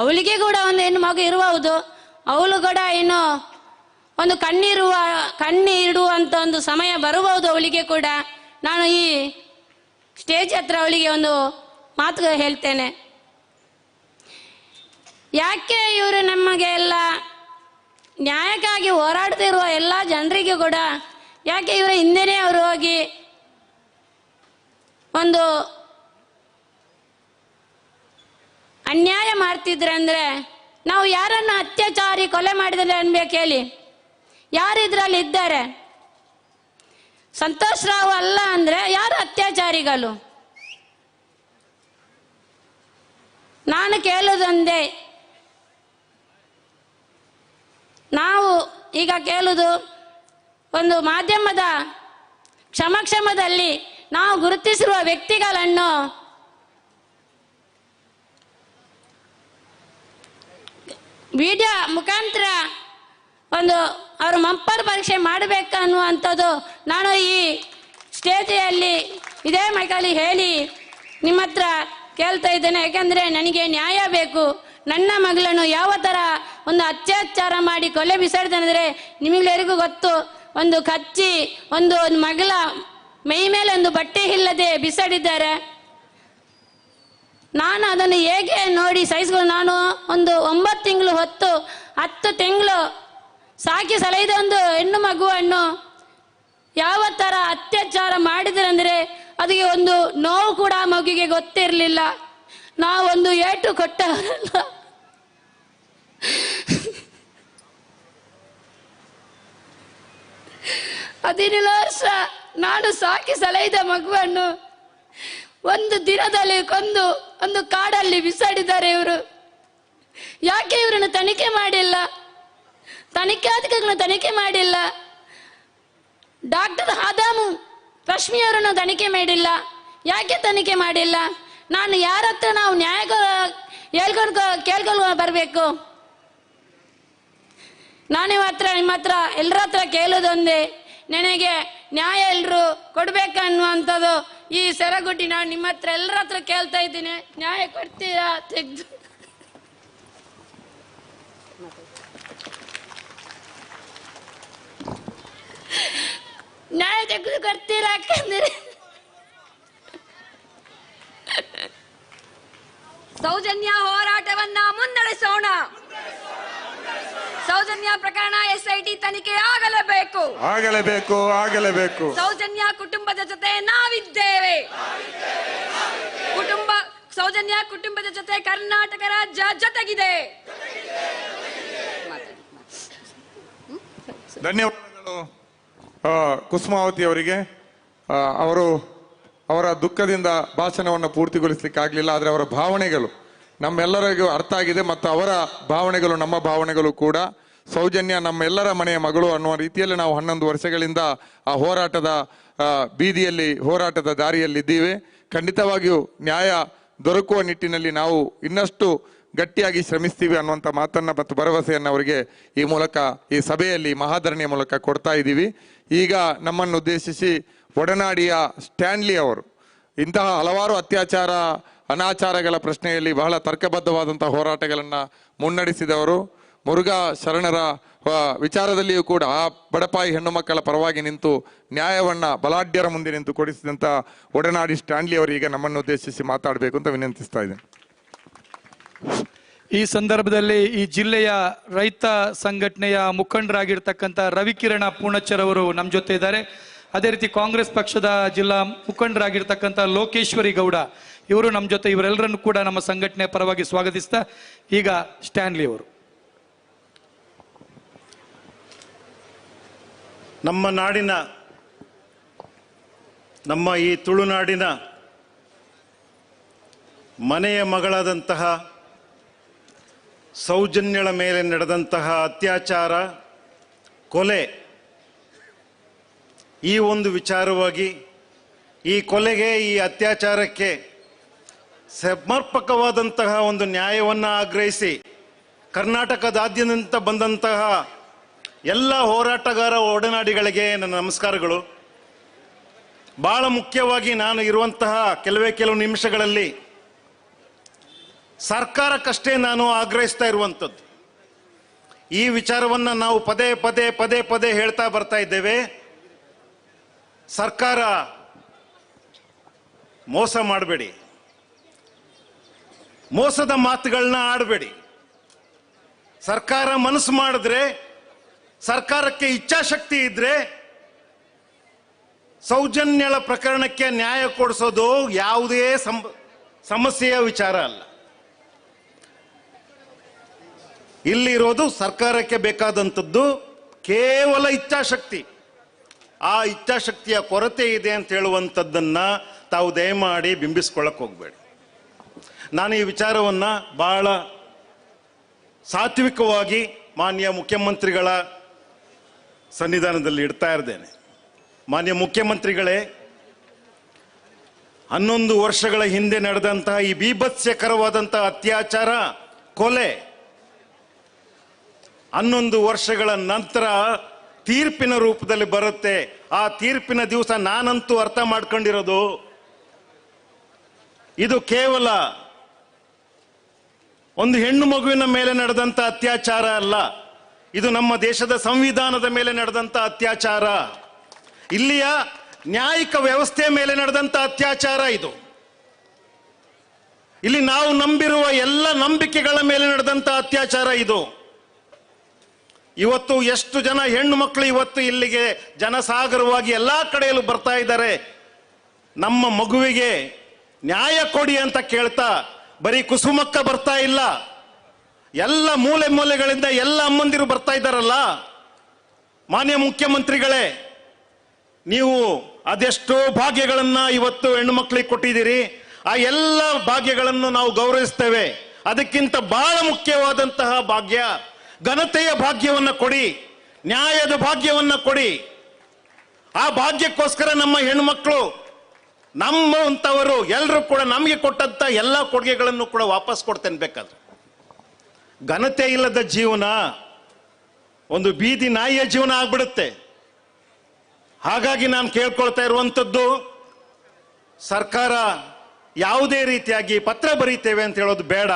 ಅವಳಿಗೆ ಕೂಡ ಒಂದು ಹೆಣ್ಣು ಮಗು ಇರಬಹುದು. ಅವಳು ಕೂಡ ಇನ್ನು ಒಂದು ಕಣ್ಣೀಡುವಂತ ಒಂದು ಸಮಯ ಬರಬಹುದು ಅವಳಿಗೆ ಕೂಡ. ನಾನು ಈ ಸ್ಟೇಜ್ ಹತ್ರ ಅವಳಿಗೆ ಒಂದು ಮಾತು ಹೇಳ್ತೇನೆ. ಯಾಕೆ ಇವರು ನಮಗೆ ಎಲ್ಲ ನ್ಯಾಯಕ್ಕಾಗಿ ಹೋರಾಡ್ತಿರುವ ಎಲ್ಲ ಜನರಿಗೂ ಕೂಡ ಯಾಕೆ ಇವರ ಹಿಂದೆನೇ ಅವರು ಹೋಗಿ ಒಂದು ಅನ್ಯಾಯ ಮಾಡ್ತಿದ್ರಂದ್ರೆ, ನಾವು ಯಾರನ್ನ ಅತ್ಯಾಚಾರಿ ಕೊಲೆ ಮಾಡಿದ್ರೆ ಅನ್ಬೇಕು ಹೇಳಿ? ಯಾರು ಇದ್ರಲ್ಲಿ ಇದ್ದಾರೆ? ಸಂತೋಷ್ ರಾವ್ ಅಲ್ಲ ಅಂದ್ರೆ ಯಾರು ಅತ್ಯಾಚಾರಿಗಳು? ನಾನು ಕೇಳುವುದೊಂದೇ, ನಾವು ಈಗ ಕೇಳುವುದು ಒಂದು ಮಾಧ್ಯಮದ ಕ್ಷಮದಲ್ಲಿ ನಾವು ಗುರುತಿಸಿರುವ ವ್ಯಕ್ತಿಗಳನ್ನು ವಿಡಿಯೋ ಮುಖಾಂತರ ಒಂದು ಅವರು ಮಂಪರ್ ಪರೀಕ್ಷೆ ಮಾಡಬೇಕನ್ನುವಂಥದ್ದು ನಾನು ಈ ಸ್ಟೇಜಿಯಲ್ಲಿ ಇದೇ ಮೈಕಲ್ಲಿ ಹೇಳಿ ನಿಮ್ಮ ಹತ್ರ ಕೇಳ್ತಾ ಇದ್ದೇನೆ. ಯಾಕಂದರೆ ನನಗೆ ನ್ಯಾಯ ಬೇಕು. ನನ್ನ ಮಗಳನ್ನು ಯಾವ ಥರ ಒಂದು ಅತ್ಯಾಚಾರ ಮಾಡಿ ಕೊಲೆ ಬಿಸಾಡಿದ್ರೆ ನಿಮಗೆಲ್ಲರಿಗೂ ಗೊತ್ತು. ಒಂದು ಕಚ್ಚಿ ಒಂದು ಮಗಳ ಮೈ ಮೇಲೆ ಒಂದು ಬಟ್ಟೆ ಇಲ್ಲದೆ ಬಿಸಾಡಿದ್ದಾರೆ. ನಾನು ಅದನ್ನು ಹೇಗೆ ನೋಡಿ ಸಹಿಸ್ಕೊಂಡು, ನಾನು ಒಂದು 9 ತಿಂಗಳು ಹೊತ್ತು 10 ತಿಂಗಳು ಸಾಕಿ ಸಲಹಿದ ಒಂದು ಹೆಣ್ಣು ಮಗುವನ್ನು ಯಾವ ಥರ ಅತ್ಯಾಚಾರ ಮಾಡಿದ್ರಂದ್ರೆ ಅದಕ್ಕೆ ಒಂದು ನೋವು ಕೂಡ ಮಗುವಿಗೆ ಗೊತ್ತಿರಲಿಲ್ಲ. ನಾವೊಂದು ಏಟು ಕೊಟ್ಟವರಲ್ಲ. ಹದಿನೇಳು ವರ್ಷ ನಾನು ಸಾಕಿ ಸಲಹಿದ ಮಗುವನ್ನು ಒಂದು ದಿನದಲ್ಲಿ ಕೊಂದು ಒಂದು ಕಾಡಲ್ಲಿ ಬಿಸಾಡಿದ್ದಾರೆ ಇವರು. ಯಾಕೆ ಇವರನ್ನು ತನಿಖೆ ಮಾಡಿಲ್ಲ? ತನಿಖಾಧಿಕಾರಿಗಳನ್ನು ತನಿಖೆ ಮಾಡಿಲ್ಲ. ಡಾಕ್ಟರ್ ಆದಾಮು ರಶ್ಮಿಯವರನ್ನು ತನಿಖೆ ಮಾಡಿಲ್ಲ. ಯಾಕೆ ತನಿಖೆ ಮಾಡಿಲ್ಲ? ನಾನು ಯಾರ ಹತ್ರ ನಾವು ನ್ಯಾಯ ಕೇಳ್ಕೊಂಡು ಬರಬೇಕು? ನಿಮ್ಮ ಹತ್ರ ಎಲ್ಲರ ಹತ್ರ ಕೇಳೋದೊಂದೇ, ನನಗೆ ನ್ಯಾಯ ಎಲ್ಲರೂ ಕೊಡ್ಬೇಕನ್ನುವಂಥದ್ದು ಈ ಸೆರಗುಡ್ಡಿ ನಾನು ನಿಮ್ಮ ಹತ್ರ ಎಲ್ಲರ ಹತ್ರ ಕೇಳ್ತಾ ಇದ್ದೀನಿ. ನ್ಯಾಯ ಕೊಡ್ತೀರಾ? ತೆಗೆದು ನ್ಯಾಯ ತೆಗೆದು ಕೊಡ್ತೀರಾ? ಯಾಕಂದ್ರೆ ಸೌಜನ್ಯ ಹೋರಾಟವನ್ನ ಮುನ್ನಡೆಸೋಣ. ಸೌಜನ್ಯ ಪ್ರಕರಣ SIT ತನಿಖೆ ಆಗಲೇಬೇಕು. ಸೌಜನ್ಯ ಕುಟುಂಬದ ಜೊತೆ ನಾವಿದ್ದೇವೆ. ಸೌಜನ್ಯ ಕುಟುಂಬದ ಜೊತೆ ಕರ್ನಾಟಕ ರಾಜ್ಯ ಜೊತೆಗಿದೆ. ಧನ್ಯವಾದಗಳು ಕುಸುಮಾವತಿ ಅವರಿಗೆ. ಅವರ ದುಃಖದಿಂದ ಭಾಷಣವನ್ನು ಪೂರ್ತಿಗೊಳಿಸಲಿಕ್ಕೆ ಆಗಲಿಲ್ಲ. ಆದರೆ ಅವರ ಭಾವನೆಗಳು ನಮ್ಮೆಲ್ಲರಿಗೂ ಅರ್ಥ ಆಗಿದೆ ಮತ್ತು ಅವರ ಭಾವನೆಗಳು ನಮ್ಮ ಭಾವನೆಗಳು ಕೂಡ. ಸೌಜನ್ಯ ನಮ್ಮೆಲ್ಲರ ಮನೆಯ ಮಗಳು ಅನ್ನುವ ರೀತಿಯಲ್ಲಿ ನಾವು 11 ವರ್ಷಗಳಿಂದ ಆ ಹೋರಾಟದ ಬೀದಿಯಲ್ಲಿ, ಹೋರಾಟದ ದಾರಿಯಲ್ಲಿದ್ದೀವಿ. ಖಂಡಿತವಾಗಿಯೂ ನ್ಯಾಯ ದೊರಕುವ ನಿಟ್ಟಿನಲ್ಲಿ ನಾವು ಇನ್ನಷ್ಟು ಗಟ್ಟಿಯಾಗಿ ಶ್ರಮಿಸ್ತೀವಿ ಅನ್ನುವಂಥ ಮಾತನ್ನ ಮತ್ತು ಭರವಸೆಯನ್ನು ಅವರಿಗೆ ಈ ಮೂಲಕ ಈ ಸಭೆಯಲ್ಲಿ ಮಹಾಧರಣಿಯ ಮೂಲಕ ಕೊಡ್ತಾ ಇದ್ದೀವಿ. ಈಗ ನಮ್ಮನ್ನು ಉದ್ದೇಶಿಸಿ ಒಡನಾಡಿಯ ಸ್ಟ್ಯಾನ್ಲಿ ಅವರು ಇಂತಹ ಹಲವಾರು ಅತ್ಯಾಚಾರ ಅನಾಚಾರಗಳ ಪ್ರಶ್ನೆಯಲ್ಲಿ ಬಹಳ ತರ್ಕಬದ್ಧವಾದಂತಹ ಹೋರಾಟಗಳನ್ನು ಮುನ್ನಡೆಸಿದವರು. ಮುರುಘಾ ಶರಣರ ವಿಚಾರದಲ್ಲಿಯೂ ಕೂಡ ಆ ಬಡಪಾಯಿ ಹೆಣ್ಣು ಮಕ್ಕಳ ಪರವಾಗಿ ನಿಂತು ನ್ಯಾಯವನ್ನ ಬಲಾಢ್ಯರ ಮುಂದೆ ನಿಂತು ಕೊಡಿಸಿದಂತ ಒಡನಾಡಿ ಸ್ಟ್ಯಾನ್ಲಿ ಅವರು ಈಗ ನಮ್ಮನ್ನು ಉದ್ದೇಶಿಸಿ ಮಾತಾಡಬೇಕು ಅಂತ ವಿನಂತಿಸ್ತಾ ಇದ್ದೇನೆ. ಈ ಸಂದರ್ಭದಲ್ಲಿ ಈ ಜಿಲ್ಲೆಯ ರೈತ ಸಂಘಟನೆಯ ಮುಖಂಡರಾಗಿರ್ತಕ್ಕಂಥ ರವಿಕಿರಣ ಪೂರ್ಣಚ್ಚರ್ ಅವರು ನಮ್ಮ ಜೊತೆ ಇದ್ದಾರೆ. ಅದೇ ರೀತಿ ಕಾಂಗ್ರೆಸ್ ಪಕ್ಷದ ಜಿಲ್ಲಾ ಮುಖಂಡರಾಗಿರ್ತಕ್ಕಂಥ ಲೋಕೇಶ್ವರಿ ಗೌಡ ಇವರು ನಮ್ಮ ಜೊತೆ, ಇವರೆಲ್ಲರನ್ನು ಕೂಡ ನಮ್ಮ ಸಂಘಟನೆಯ ಪರವಾಗಿ ಸ್ವಾಗತಿಸ್ತಾ ಈಗ ಸ್ಟ್ಯಾನ್ಲಿ ಅವರು. ನಮ್ಮ ನಾಡಿನ, ನಮ್ಮ ಈ ತುಳುನಾಡಿನ ಮನೆಯ ಮಗಳಾದಂತಹ ಸೌಜನ್ಯಳ ಮೇಲೆ ನಡೆದಂತಹ ಅತ್ಯಾಚಾರ, ಕೊಲೆ, ಈ ಒಂದು ವಿಚಾರವಾಗಿ ಈ ಕೊಲೆಗೆ, ಈ ಅತ್ಯಾಚಾರಕ್ಕೆ ಸಮರ್ಪಕವಾದಂತಹ ಒಂದು ನ್ಯಾಯವನ್ನು ಆಗ್ರಹಿಸಿ ಕರ್ನಾಟಕದಾದ್ಯಂತ ಬಂದಂತಹ ಎಲ್ಲ ಹೋರಾಟಗಾರ ಒಡನಾಡಿಗಳಿಗೆ ನನ್ನ ನಮಸ್ಕಾರಗಳು. ಬಹಳ ಮುಖ್ಯವಾಗಿ ನಾನು ಇರುವಂತಹ ಕೆಲವು ನಿಮಿಷಗಳಲ್ಲಿ ಸರ್ಕಾರಕ್ಕಷ್ಟೇ ನಾನು ಆಗ್ರಹಿಸ್ತಾ ಇರುವಂಥದ್ದು. ಈ ವಿಚಾರವನ್ನು ನಾವು ಪದೇ ಪದೇ ಪದೇ ಪದೇ ಹೇಳ್ತಾ ಬರ್ತಾ ಇದ್ದೇವೆ. ಸರ್ಕಾರ ಮೋಸ ಮಾಡಬೇಡಿ, ಮೋಸದ ಮಾತುಗಳನ್ನ ಆಡಬೇಡಿ. ಸರ್ಕಾರ ಮನಸ್ಸು ಮಾಡಿದ್ರೆ, ಸರ್ಕಾರಕ್ಕೆ ಇಚ್ಛಾಶಕ್ತಿ ಇದ್ರೆ ಸೌಜನ್ಯಳ ಪ್ರಕರಣಕ್ಕೆ ನ್ಯಾಯ ಕೊಡಿಸೋದು ಯಾವುದೇ ಸಮಸ್ಯೆಯ ವಿಚಾರ ಅಲ್ಲ. ಇಲ್ಲಿರೋದು ಸರ್ಕಾರಕ್ಕೆ ಬೇಕಾದಂಥದ್ದು ಕೇವಲ ಇಚ್ಛಾಶಕ್ತಿ. ಆ ಇಚ್ಛಾಶಕ್ತಿಯ ಕೊರತೆ ಇದೆ ಅಂತ ಹೇಳುವಂಥದ್ದನ್ನ ತಾವು ದಯಮಾಡಿ ಬಿಂಬಿಸ್ಕೊಳ್ಳಕ್ಕೆ ಹೋಗಬೇಡಿ. ನಾನು ಈ ವಿಚಾರವನ್ನು ಬಹಳ ಸಾತ್ವಿಕವಾಗಿ ಮಾನ್ಯ ಮುಖ್ಯಮಂತ್ರಿಗಳ ಸನ್ನಿಧಾನದಲ್ಲಿ ಇಡ್ತಾ ಇದ್ದೇನೆ. ಮಾನ್ಯ ಮುಖ್ಯಮಂತ್ರಿಗಳೇ, 11 ವರ್ಷಗಳ ಹಿಂದೆ ನಡೆದಂತಹ ಈ ಬೀಭತ್ಸಕರವಾದಂತಹ ಅತ್ಯಾಚಾರ, ಕೊಲೆ 11 ವರ್ಷಗಳ ನಂತರ ತೀರ್ಪಿನ ರೂಪದಲ್ಲಿ ಬರುತ್ತೆ. ಆ ತೀರ್ಪಿನ ದಿವಸ ನಾನಂತೂ ಅರ್ಥ ಮಾಡ್ಕೊಂಡಿರೋದು, ಇದು ಕೇವಲ ಒಂದು ಹೆಣ್ಣು ಮಗುವಿನ ಮೇಲೆ ನಡೆದಂತ ಅತ್ಯಾಚಾರ ಅಲ್ಲ, ಇದು ನಮ್ಮ ದೇಶದ ಸಂವಿಧಾನದ ಮೇಲೆ ನಡೆದಂತ ಅತ್ಯಾಚಾರ, ಇಲ್ಲಿಯ ನ್ಯಾಯಿಕ ವ್ಯವಸ್ಥೆ ಮೇಲೆ ನಡೆದಂತ ಅತ್ಯಾಚಾರ. ಇದು ಇಲ್ಲಿ ನಾವು ನಂಬಿರುವ ಎಲ್ಲ ನಂಬಿಕೆಗಳ ಮೇಲೆ ನಡೆದಂತ ಅತ್ಯಾಚಾರ. ಇದು ಇವತ್ತು ಎಷ್ಟು ಜನ ಹೆಣ್ಣು ಮಕ್ಕಳು ಇವತ್ತು ಇಲ್ಲಿಗೆ ಜನಸಾಗರವಾಗಿ ಎಲ್ಲಾ ಕಡೆಯಲ್ಲೂ ಬರ್ತಾ ಇದ್ದಾರೆ. ನಮ್ಮ ಮಗುವಿಗೆ ನ್ಯಾಯ ಕೊಡಿ ಅಂತ ಕೇಳ್ತಾ ಬರೀ ಕುಸುಮಕ್ಕ ಬರ್ತಾ ಇಲ್ಲ, ಎಲ್ಲ ಮೂಲೆ ಮೂಲೆಗಳಿಂದ ಎಲ್ಲ ಅಮ್ಮಂದಿರು ಬರ್ತಾ ಇದ್ದಾರಲ್ಲ. ಮಾನ್ಯ ಮುಖ್ಯಮಂತ್ರಿಗಳೇ, ನೀವು ಅದೆಷ್ಟೋ ಭಾಗ್ಯಗಳನ್ನ ಇವತ್ತು ಹೆಣ್ಣು ಮಕ್ಕಳಿಗೆ ಕೊಟ್ಟಿದ್ದೀರಿ. ಆ ಎಲ್ಲ ಭಾಗ್ಯಗಳನ್ನು ನಾವು ಗೌರವಿಸ್ತೇವೆ. ಅದಕ್ಕಿಂತ ಬಹಳ ಮುಖ್ಯವಾದಂತಹ ಭಾಗ್ಯ, ಘನತೆಯ ಭಾಗ್ಯವನ್ನ ಕೊಡಿ, ನ್ಯಾಯದ ಭಾಗ್ಯವನ್ನ ಕೊಡಿ. ಆ ಭಾಗ್ಯಕ್ಕೋಸ್ಕರ ನಮ್ಮ ಹೆಣ್ಣುಮಕ್ಕಳು, ನಮ್ಮಂಥವರು ಎಲ್ಲರೂ ಕೂಡ ನಮಗೆ ಕೊಟ್ಟಂತ ಎಲ್ಲ ಕೊಡುಗೆಗಳನ್ನು ಕೂಡ ವಾಪಸ್ ಕೊಡ್ತೇನೆ ಬೇಕಾದ್ರೆ. ಘನತೆ ಇಲ್ಲದ ಜೀವನ ಒಂದು ಬೀದಿ ನಾಯಿಯ ಜೀವನ ಆಗ್ಬಿಡುತ್ತೆ. ಹಾಗಾಗಿ ನಾನು ಕೇಳ್ಕೊಳ್ತಾ ಇರುವಂಥದ್ದು, ಸರ್ಕಾರ ಯಾವುದೇ ರೀತಿಯಾಗಿ ಪತ್ರ ಬರೀತೇವೆ ಅಂತ ಹೇಳೋದು ಬೇಡ.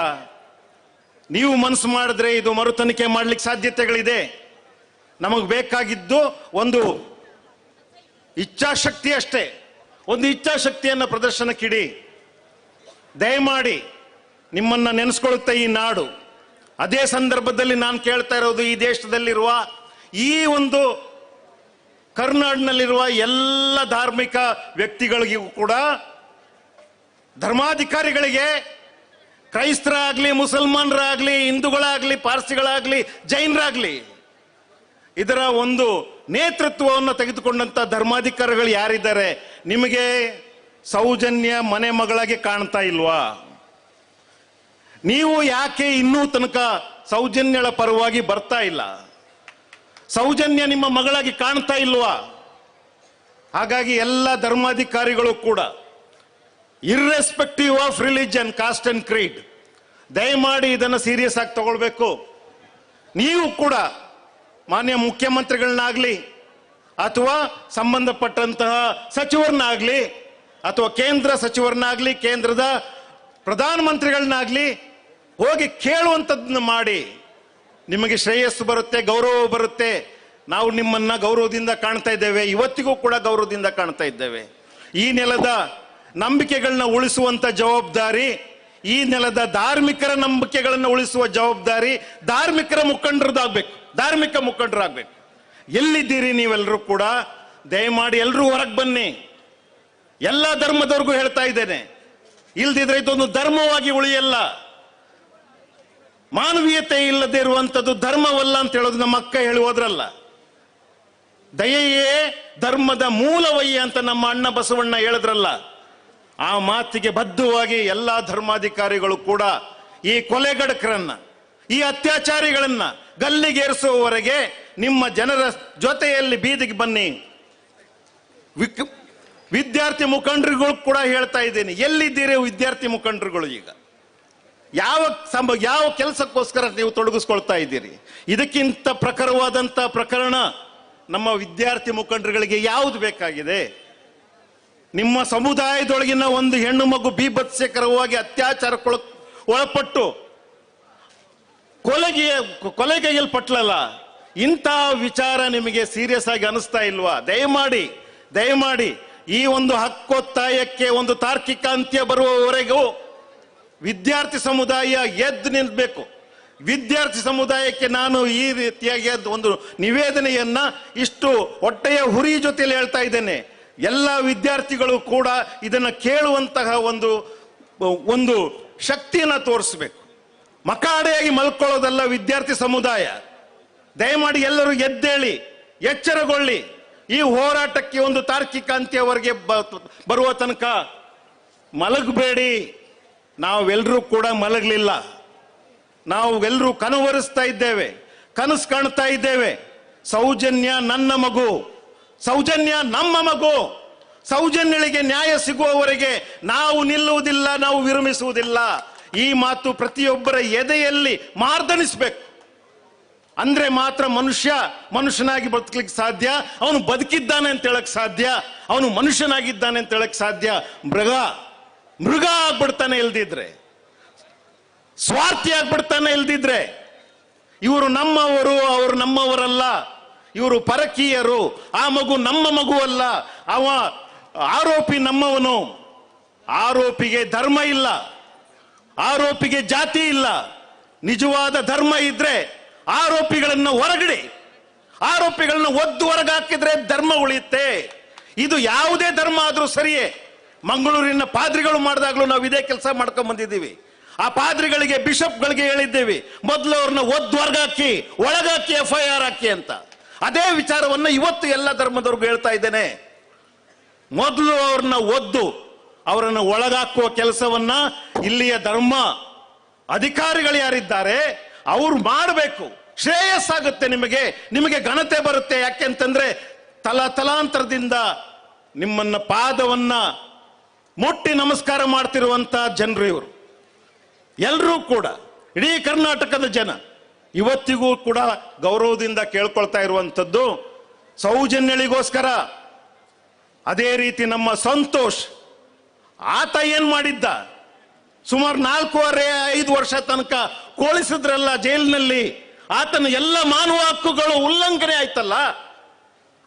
ನೀವು ಮನಸ್ಸು ಮಾಡಿದ್ರೆ ಇದು ಮರುತನಿಖೆ ಮಾಡ್ಲಿಕ್ಕೆ ಸಾಧ್ಯತೆಗಳಿದೆ. ನಮಗೆ ಬೇಕಾಗಿದ್ದು ಒಂದು ಇಚ್ಛಾಶಕ್ತಿ ಅಷ್ಟೇ. ಒಂದು ಇಚ್ಛಾಶಕ್ತಿಯನ್ನು ಪ್ರದರ್ಶನಕ್ಕಿಡಿ. ದಯಮಾಡಿ ನಿಮ್ಮನ್ನ ನೆನೆಸ್ಕೊಳ್ಳುತ್ತೆ ಈ ನಾಡು. ಅದೇ ಸಂದರ್ಭದಲ್ಲಿ ನಾನು ಕೇಳ್ತಾ ಇರೋದು, ಈ ದೇಶದಲ್ಲಿರುವ, ಈ ಒಂದು ಕರ್ನಾಡಿನಲ್ಲಿರುವ ಎಲ್ಲ ಧಾರ್ಮಿಕ ವ್ಯಕ್ತಿಗಳಿಗೂ ಕೂಡ, ಧರ್ಮಾಧಿಕಾರಿಗಳಿಗೆ, ಕ್ರೈಸ್ತರಾಗ್ಲಿ, ಮುಸಲ್ಮಾನರಾಗ್ಲಿ, ಹಿಂದೂಗಳಾಗ್ಲಿ, ಪಾರ್ಸಿಗಳಾಗ್ಲಿ, ಜೈನರಾಗ್ಲಿ, ಇದರ ಒಂದು ನೇತೃತ್ವವನ್ನು ತೆಗೆದುಕೊಂಡಂತ ಧರ್ಮಾಧಿಕಾರಿಗಳು ಯಾರಿದ್ದಾರೆ, ನಿಮಗೆ ಸೌಜನ್ಯ ಮನೆ ಮಗಳಾಗಿ ಕಾಣ್ತಾ ಇಲ್ವಾ? ನೀವು ಯಾಕೆ ಇನ್ನೂ ತನಕ ಸೌಜನ್ಯಳ ಪರವಾಗಿ ಬರ್ತಾ ಇಲ್ಲ? ಸೌಜನ್ಯ ನಿಮ್ಮ ಮಗಳಾಗಿ ಕಾಣ್ತಾ ಇಲ್ವಾ? ಹಾಗಾಗಿ ಎಲ್ಲ ಧರ್ಮಾಧಿಕಾರಿಗಳು ಕೂಡ irrespective of religion, cost and Creed. ದಯಮಾಡಿ ಇದನ್ನು ಸೀರಿಯಸ್ ಆಗಿ ತಗೊಳ್ಬೇಕು. ನೀವು ಕೂಡ ಮಾನ್ಯ ಮುಖ್ಯಮಂತ್ರಿಗಳನ್ನಾಗ್ಲಿ ಅಥವಾ ಸಂಬಂಧಪಟ್ಟಂತಹ ಸಚಿವರನ್ನಾಗ್ಲಿ ಅಥವಾ ಕೇಂದ್ರ ಸಚಿವರನ್ನಾಗ್ಲಿ ಕೇಂದ್ರದ ಪ್ರಧಾನಮಂತ್ರಿಗಳನ್ನಾಗ್ಲಿ ಹೋಗಿ ಕೇಳುವಂಥದ್ದನ್ನು ಮಾಡಿ. ನಿಮಗೆ ಶ್ರೇಯಸ್ಸು ಬರುತ್ತೆ, ಗೌರವ ಬರುತ್ತೆ. ನಾವು ನಿಮ್ಮನ್ನ ಗೌರವದಿಂದ ಕಾಣ್ತಾ ಇದ್ದೇವೆ, ಇವತ್ತಿಗೂ ಕೂಡ ಗೌರವದಿಂದ ಕಾಣ್ತಾ ಇದ್ದೇವೆ. ಈ ನೆಲದ ನಂಬಿಕೆಗಳನ್ನ ಉಳಿಸುವಂತ ಜವಾಬ್ದಾರಿ, ಈ ನೆಲದ ಧಾರ್ಮಿಕರ ನಂಬಿಕೆಗಳನ್ನು ಉಳಿಸುವ ಜವಾಬ್ದಾರಿ ಧಾರ್ಮಿಕ ಮುಖಂಡರಾಗಬೇಕು. ಎಲ್ಲಿದ್ದೀರಿ ನೀವೆಲ್ಲರೂ ಕೂಡ? ದಯಮಾಡಿ ಎಲ್ಲರೂ ಹೊರಗೆ ಬನ್ನಿ. ಎಲ್ಲ ಧರ್ಮದವ್ರಿಗೂ ಹೇಳ್ತಾ ಇದ್ದೇನೆ, ಇಲ್ದಿದ್ರೆ ಇದೊಂದು ಧರ್ಮವಾಗಿ ಉಳಿಯಲ್ಲ. ಮಾನವೀಯತೆ ಇಲ್ಲದೆ ಇರುವಂಥದ್ದು ಧರ್ಮವಲ್ಲ ಅಂತ ಹೇಳೋದು ನಮ್ಮ ಅಕ್ಕ ಹೇಳಿ ಹೋದ್ರಲ್ಲ. ದಯೆಯೇ ಧರ್ಮದ ಮೂಲವಯ್ಯ ಅಂತ ನಮ್ಮ ಅಣ್ಣ ಬಸವಣ್ಣ ಹೇಳಿದ್ರಲ್ಲ. ಆ ಮಾತಿಗೆ ಬದ್ಧವಾಗಿ ಎಲ್ಲಾ ಧರ್ಮಾಧಿಕಾರಿಗಳು ಕೂಡ ಈ ಕೊಲೆಗಡಕರನ್ನ, ಈ ಅತ್ಯಾಚಾರಿಗಳನ್ನ ಗಲ್ಲಿಗೇರಿಸುವವರೆಗೆ ನಿಮ್ಮ ಜನರ ಜೊತೆಯಲ್ಲಿ ಬೀದಿಗೆ ಬನ್ನಿ. ವಿದ್ಯಾರ್ಥಿ ಮುಖಂಡರುಗಳು ಕೂಡ ಹೇಳ್ತಾ ಇದ್ದೀನಿ, ಎಲ್ಲಿದ್ದೀರಿ ವಿದ್ಯಾರ್ಥಿ ಮುಖಂಡರುಗಳು? ಈಗ ಯಾವ ಕೆಲಸಕ್ಕೋಸ್ಕರ ನೀವು ತೊಡಗಿಸ್ಕೊಳ್ತಾ ಇದ್ದೀರಿ? ಇದಕ್ಕಿಂತ ಪ್ರಖರವಾದಂತ ಪ್ರಕರಣ ನಮ್ಮ ವಿದ್ಯಾರ್ಥಿ ಮುಖಂಡರುಗಳಿಗೆ ಯಾವುದು ಬೇಕಾಗಿದೆ? ನಿಮ್ಮ ಸಮುದಾಯದೊಳಗಿನ ಒಂದು ಹೆಣ್ಣು ಮಗು ಬೀಭತ್ಸಕರವಾಗಿ ಅತ್ಯಾಚಾರಕ್ಕೆ ಒಳಪಟ್ಟು ಕೊಲೆಗೈಯಲ್ಪಟ್ಲಲ್ಲ, ಇಂಥ ವಿಚಾರ ನಿಮಗೆ ಸೀರಿಯಸ್ ಆಗಿ ಅನಿಸ್ತಾ ಇಲ್ವಾ? ದಯಮಾಡಿ ಈ ಒಂದು ಹಕ್ಕೊತ್ತಾಯಕ್ಕೆ ಒಂದು ತಾರ್ಕಿಕ ಅಂತ್ಯ ಬರುವವರೆಗೂ ವಿದ್ಯಾರ್ಥಿ ಸಮುದಾಯ ಎದ್ದು ನಿಲ್ಬೇಕು. ವಿದ್ಯಾರ್ಥಿ ಸಮುದಾಯಕ್ಕೆ ನಾನು ಈ ರೀತಿಯಾಗಿ ಒಂದು ನಿವೇದನೆಯನ್ನ ಇಷ್ಟು ಹೊಟ್ಟೆಯ ಹುರಿ ಜೊತೆಯಲ್ಲಿ ಹೇಳ್ತಾ ಇದ್ದೇನೆ. ಎಲ್ಲ ವಿದ್ಯಾರ್ಥಿಗಳು ಕೂಡ ಇದನ್ನ ಕೇಳುವಂತಹ ಒಂದು ಶಕ್ತಿಯನ್ನ ತೋರಿಸಬೇಕು. ಮಕಾಡೆಯಾಗಿ ಮಲ್ಕೊಳ್ಳೋದಲ್ಲ ವಿದ್ಯಾರ್ಥಿ ಸಮುದಾಯ. ದಯಮಾಡಿ ಎಲ್ಲರೂ ಎದ್ದೇಳಿ, ಎಚ್ಚರಗೊಳ್ಳಿ. ಈ ಹೋರಾಟಕ್ಕೆ ಒಂದು ತಾರ್ಕಿಕ ಅಂತ್ಯವರೆಗೆ ಬರುವ ತನಕ ಮಲಗಬೇಡಿ. ನಾವೆಲ್ಲರೂ ಕೂಡ ಮಲಗಲಿಲ್ಲ. ನಾವೆಲ್ಲರೂ ಕನವರಿಸ್ತಾ ಇದ್ದೇವೆ, ಕನಸು ಕಾಣ್ತಾ ಇದ್ದೇವೆ. ಸೌಜನ್ಯ ನನ್ನ ಮಗು, ಸೌಜನ್ಯ ನಮ್ಮ ಮಗು. ಸೌಜನ್ಯಳಿಗೆ ನ್ಯಾಯ ಸಿಗುವವರೆಗೆ ನಾವು ನಿಲ್ಲುವುದಿಲ್ಲ, ನಾವು ವಿರಮಿಸುವುದಿಲ್ಲ. ಈ ಮಾತು ಪ್ರತಿಯೊಬ್ಬರ ಎದೆಯಲ್ಲಿ ಮಾರ್ದನಿಸಬೇಕು. ಅಂದ್ರೆ ಮಾತ್ರ ಮನುಷ್ಯನಾಗಿ ಬದುಕಲಿಕ್ಕೆ ಸಾಧ್ಯ. ಅವನು ಬದುಕಿದ್ದಾನೆ ಅಂತ ಹೇಳಕ್ ಸಾಧ್ಯ, ಅವನು ಮನುಷ್ಯನಾಗಿದ್ದಾನೆ ಅಂತ ಹೇಳಕ್ ಸಾಧ್ಯ. ಮೃಗ ಆಗ್ಬಿಡ್ತಾನೆ ಇಲ್ದಿದ್ರೆ, ಸ್ವಾರ್ಥಿ ಆಗ್ಬಿಡ್ತಾನೆ ಇಲ್ದಿದ್ರೆ. ಇವರು ನಮ್ಮವರು, ಅವರು ನಮ್ಮವರಲ್ಲ, ಇವರು ಪರಕೀಯರು. ಆ ಮಗು ನಮ್ಮ ಮಗು ಅಲ್ಲ, ಅವ ಆರೋಪಿ ನಮ್ಮವನು. ಆರೋಪಿಗೆ ಧರ್ಮ ಇಲ್ಲ, ಆರೋಪಿಗೆ ಜಾತಿ ಇಲ್ಲ. ನಿಜವಾದ ಧರ್ಮ ಇದ್ರೆ ಆರೋಪಿಗಳನ್ನ ಹೊರಗಡೆ, ಆರೋಪಿಗಳನ್ನ ಒದ್ದು ಹೊರಗೆ ಹಾಕಿದ್ರೆ ಧರ್ಮ ಉಳಿಯುತ್ತೆ. ಇದು ಯಾವುದೇ ಧರ್ಮ ಆದ್ರೂ ಸರಿಯೇ. ಮಂಗಳೂರಿನ ಪಾದ್ರಿಗಳು ಮಾಡಿದಾಗ್ಲೂ ನಾವು ಇದೇ ಕೆಲಸ ಮಾಡ್ಕೊಂಡ್ ಬಂದಿದ್ದೀವಿ. ಆ ಪಾದ್ರಿಗಳಿಗೆ, ಬಿಷಪ್ಗಳಿಗೆ ಹೇಳಿದ್ದೇವೆ, ಮೊದಲು ಅವ್ರನ್ನ ಒದ್ದು ಹೊರಗಾಕಿ, ಒಳಗಾಕಿ, FIR ಹಾಕಿ ಅಂತ. ಅದೇ ವಿಚಾರವನ್ನ ಇವತ್ತು ಎಲ್ಲ ಧರ್ಮದವ್ರಿಗೂ ಹೇಳ್ತಾ ಇದ್ದೇನೆ. ಮೊದಲು ಅವ್ರನ್ನ ಒದ್ದು ಅವರನ್ನು ಒಳಗಾಕುವ ಕೆಲಸವನ್ನ ಇಲ್ಲಿಯ ಧರ್ಮ ಅಧಿಕಾರಿಗಳು ಯಾರಿದ್ದಾರೆ ಅವ್ರು ಮಾಡಬೇಕು. ಶ್ರೇಯಸ್ಸಾಗುತ್ತೆ, ನಿಮಗೆ ಘನತೆ ಬರುತ್ತೆ. ಯಾಕೆಂತಂದ್ರೆ ತಲಾಂತರದಿಂದ ನಿಮ್ಮನ್ನ ಪಾದವನ್ನ ಮುಟ್ಟಿ ನಮಸ್ಕಾರ ಮಾಡ್ತಿರುವಂತ ಜನರು ಇವರು. ಎಲ್ಲರೂ ಕೂಡ, ಇಡೀ ಕರ್ನಾಟಕದ ಜನ ಇವತ್ತಿಗೂ ಕೂಡ ಗೌರವದಿಂದ ಕೇಳ್ಕೊಳ್ತಾ ಇರುವಂಥದ್ದು ಸೌಜನ್ಯಳಿಗೋಸ್ಕರ. ಅದೇ ರೀತಿ ನಮ್ಮ ಸಂತೋಷ್, ಆತ ಏನ್ ಮಾಡಿದ್ದ? ಸುಮಾರು 4.5 ವರ್ಷ ತನಕ ಕೋಳಿಸಿದ್ರಲ್ಲ ಜೈಲಿನಲ್ಲಿ. ಆತನ ಎಲ್ಲ ಮಾನವ ಹಕ್ಕುಗಳು ಉಲ್ಲಂಘನೆ ಆಯ್ತಲ್ಲ.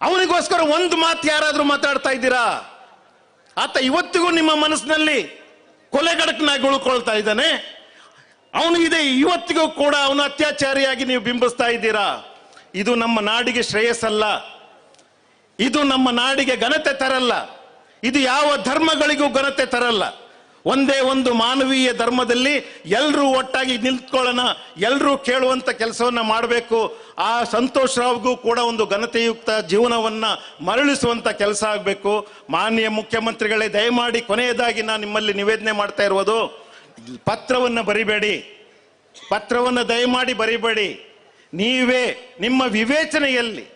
ಅವನಿಗೋಸ್ಕರ ಒಂದು ಮಾತು ಯಾರಾದ್ರೂ ಮಾತಾಡ್ತಾ ಇದ್ದೀರಾ? ಆತ ಇವತ್ತಿಗೂ ನಿಮ್ಮ ಮನಸ್ಸಿನಲ್ಲಿ ಕೊಲೆಗಡಕನಾಗಿ ಉಳ್ಕೊಳ್ತಾ ಇದ್ದಾನೆ. ಅವನು ಇದೆ ಇವತ್ತಿಗೂ ಕೂಡ, ಅವನು ಅತ್ಯಾಚಾರಿಯಾಗಿ ನೀವು ಬಿಂಬಿಸ್ತಾ ಇದ್ದೀರಾ. ಇದು ನಮ್ಮ ನಾಡಿಗೆ ಶ್ರೇಯಸ್ಸಲ್ಲ, ಇದು ನಮ್ಮ ನಾಡಿಗೆ ಘನತೆ ತರಲ್ಲ, ಇದು ಯಾವ ಧರ್ಮಗಳಿಗೂ ಘನತೆ ತರಲ್ಲ. ಒಂದೇ ಒಂದು ಮಾನವೀಯ ಧರ್ಮದಲ್ಲಿ ಎಲ್ಲರೂ ಒಟ್ಟಾಗಿ ನಿಂತ್ಕೊಳ್ಳೋಣ, ಎಲ್ಲರೂ ಕೇಳುವಂತ ಕೆಲಸವನ್ನ ಮಾಡಬೇಕು. ಆ ಸಂತೋಷ್ ರಾವ್ಗೂ ಕೂಡ ಒಂದು ಘನತೆಯುಕ್ತ ಜೀವನವನ್ನ ಮರಳಿಸುವಂತ ಕೆಲಸ ಆಗಬೇಕು. ಮಾನ್ಯ ಮುಖ್ಯಮಂತ್ರಿಗಳೇ, ದಯಮಾಡಿ ಕೊನೆಯದಾಗಿ ನಾನು ನಿಮ್ಮಲ್ಲಿ ನಿವೇದನೆ ಮಾಡ್ತಾ ಇರುವುದು, ಪತ್ರವನ್ನ ಬರಿಬೇಡಿ, ಪತ್ರವನ್ನ ದಯಮಾಡಿ ಬರಿಬೇಡಿ. ನೀವೇ ನಿಮ್ಮ ವಿವೇಚನೆಯಲ್ಲಿ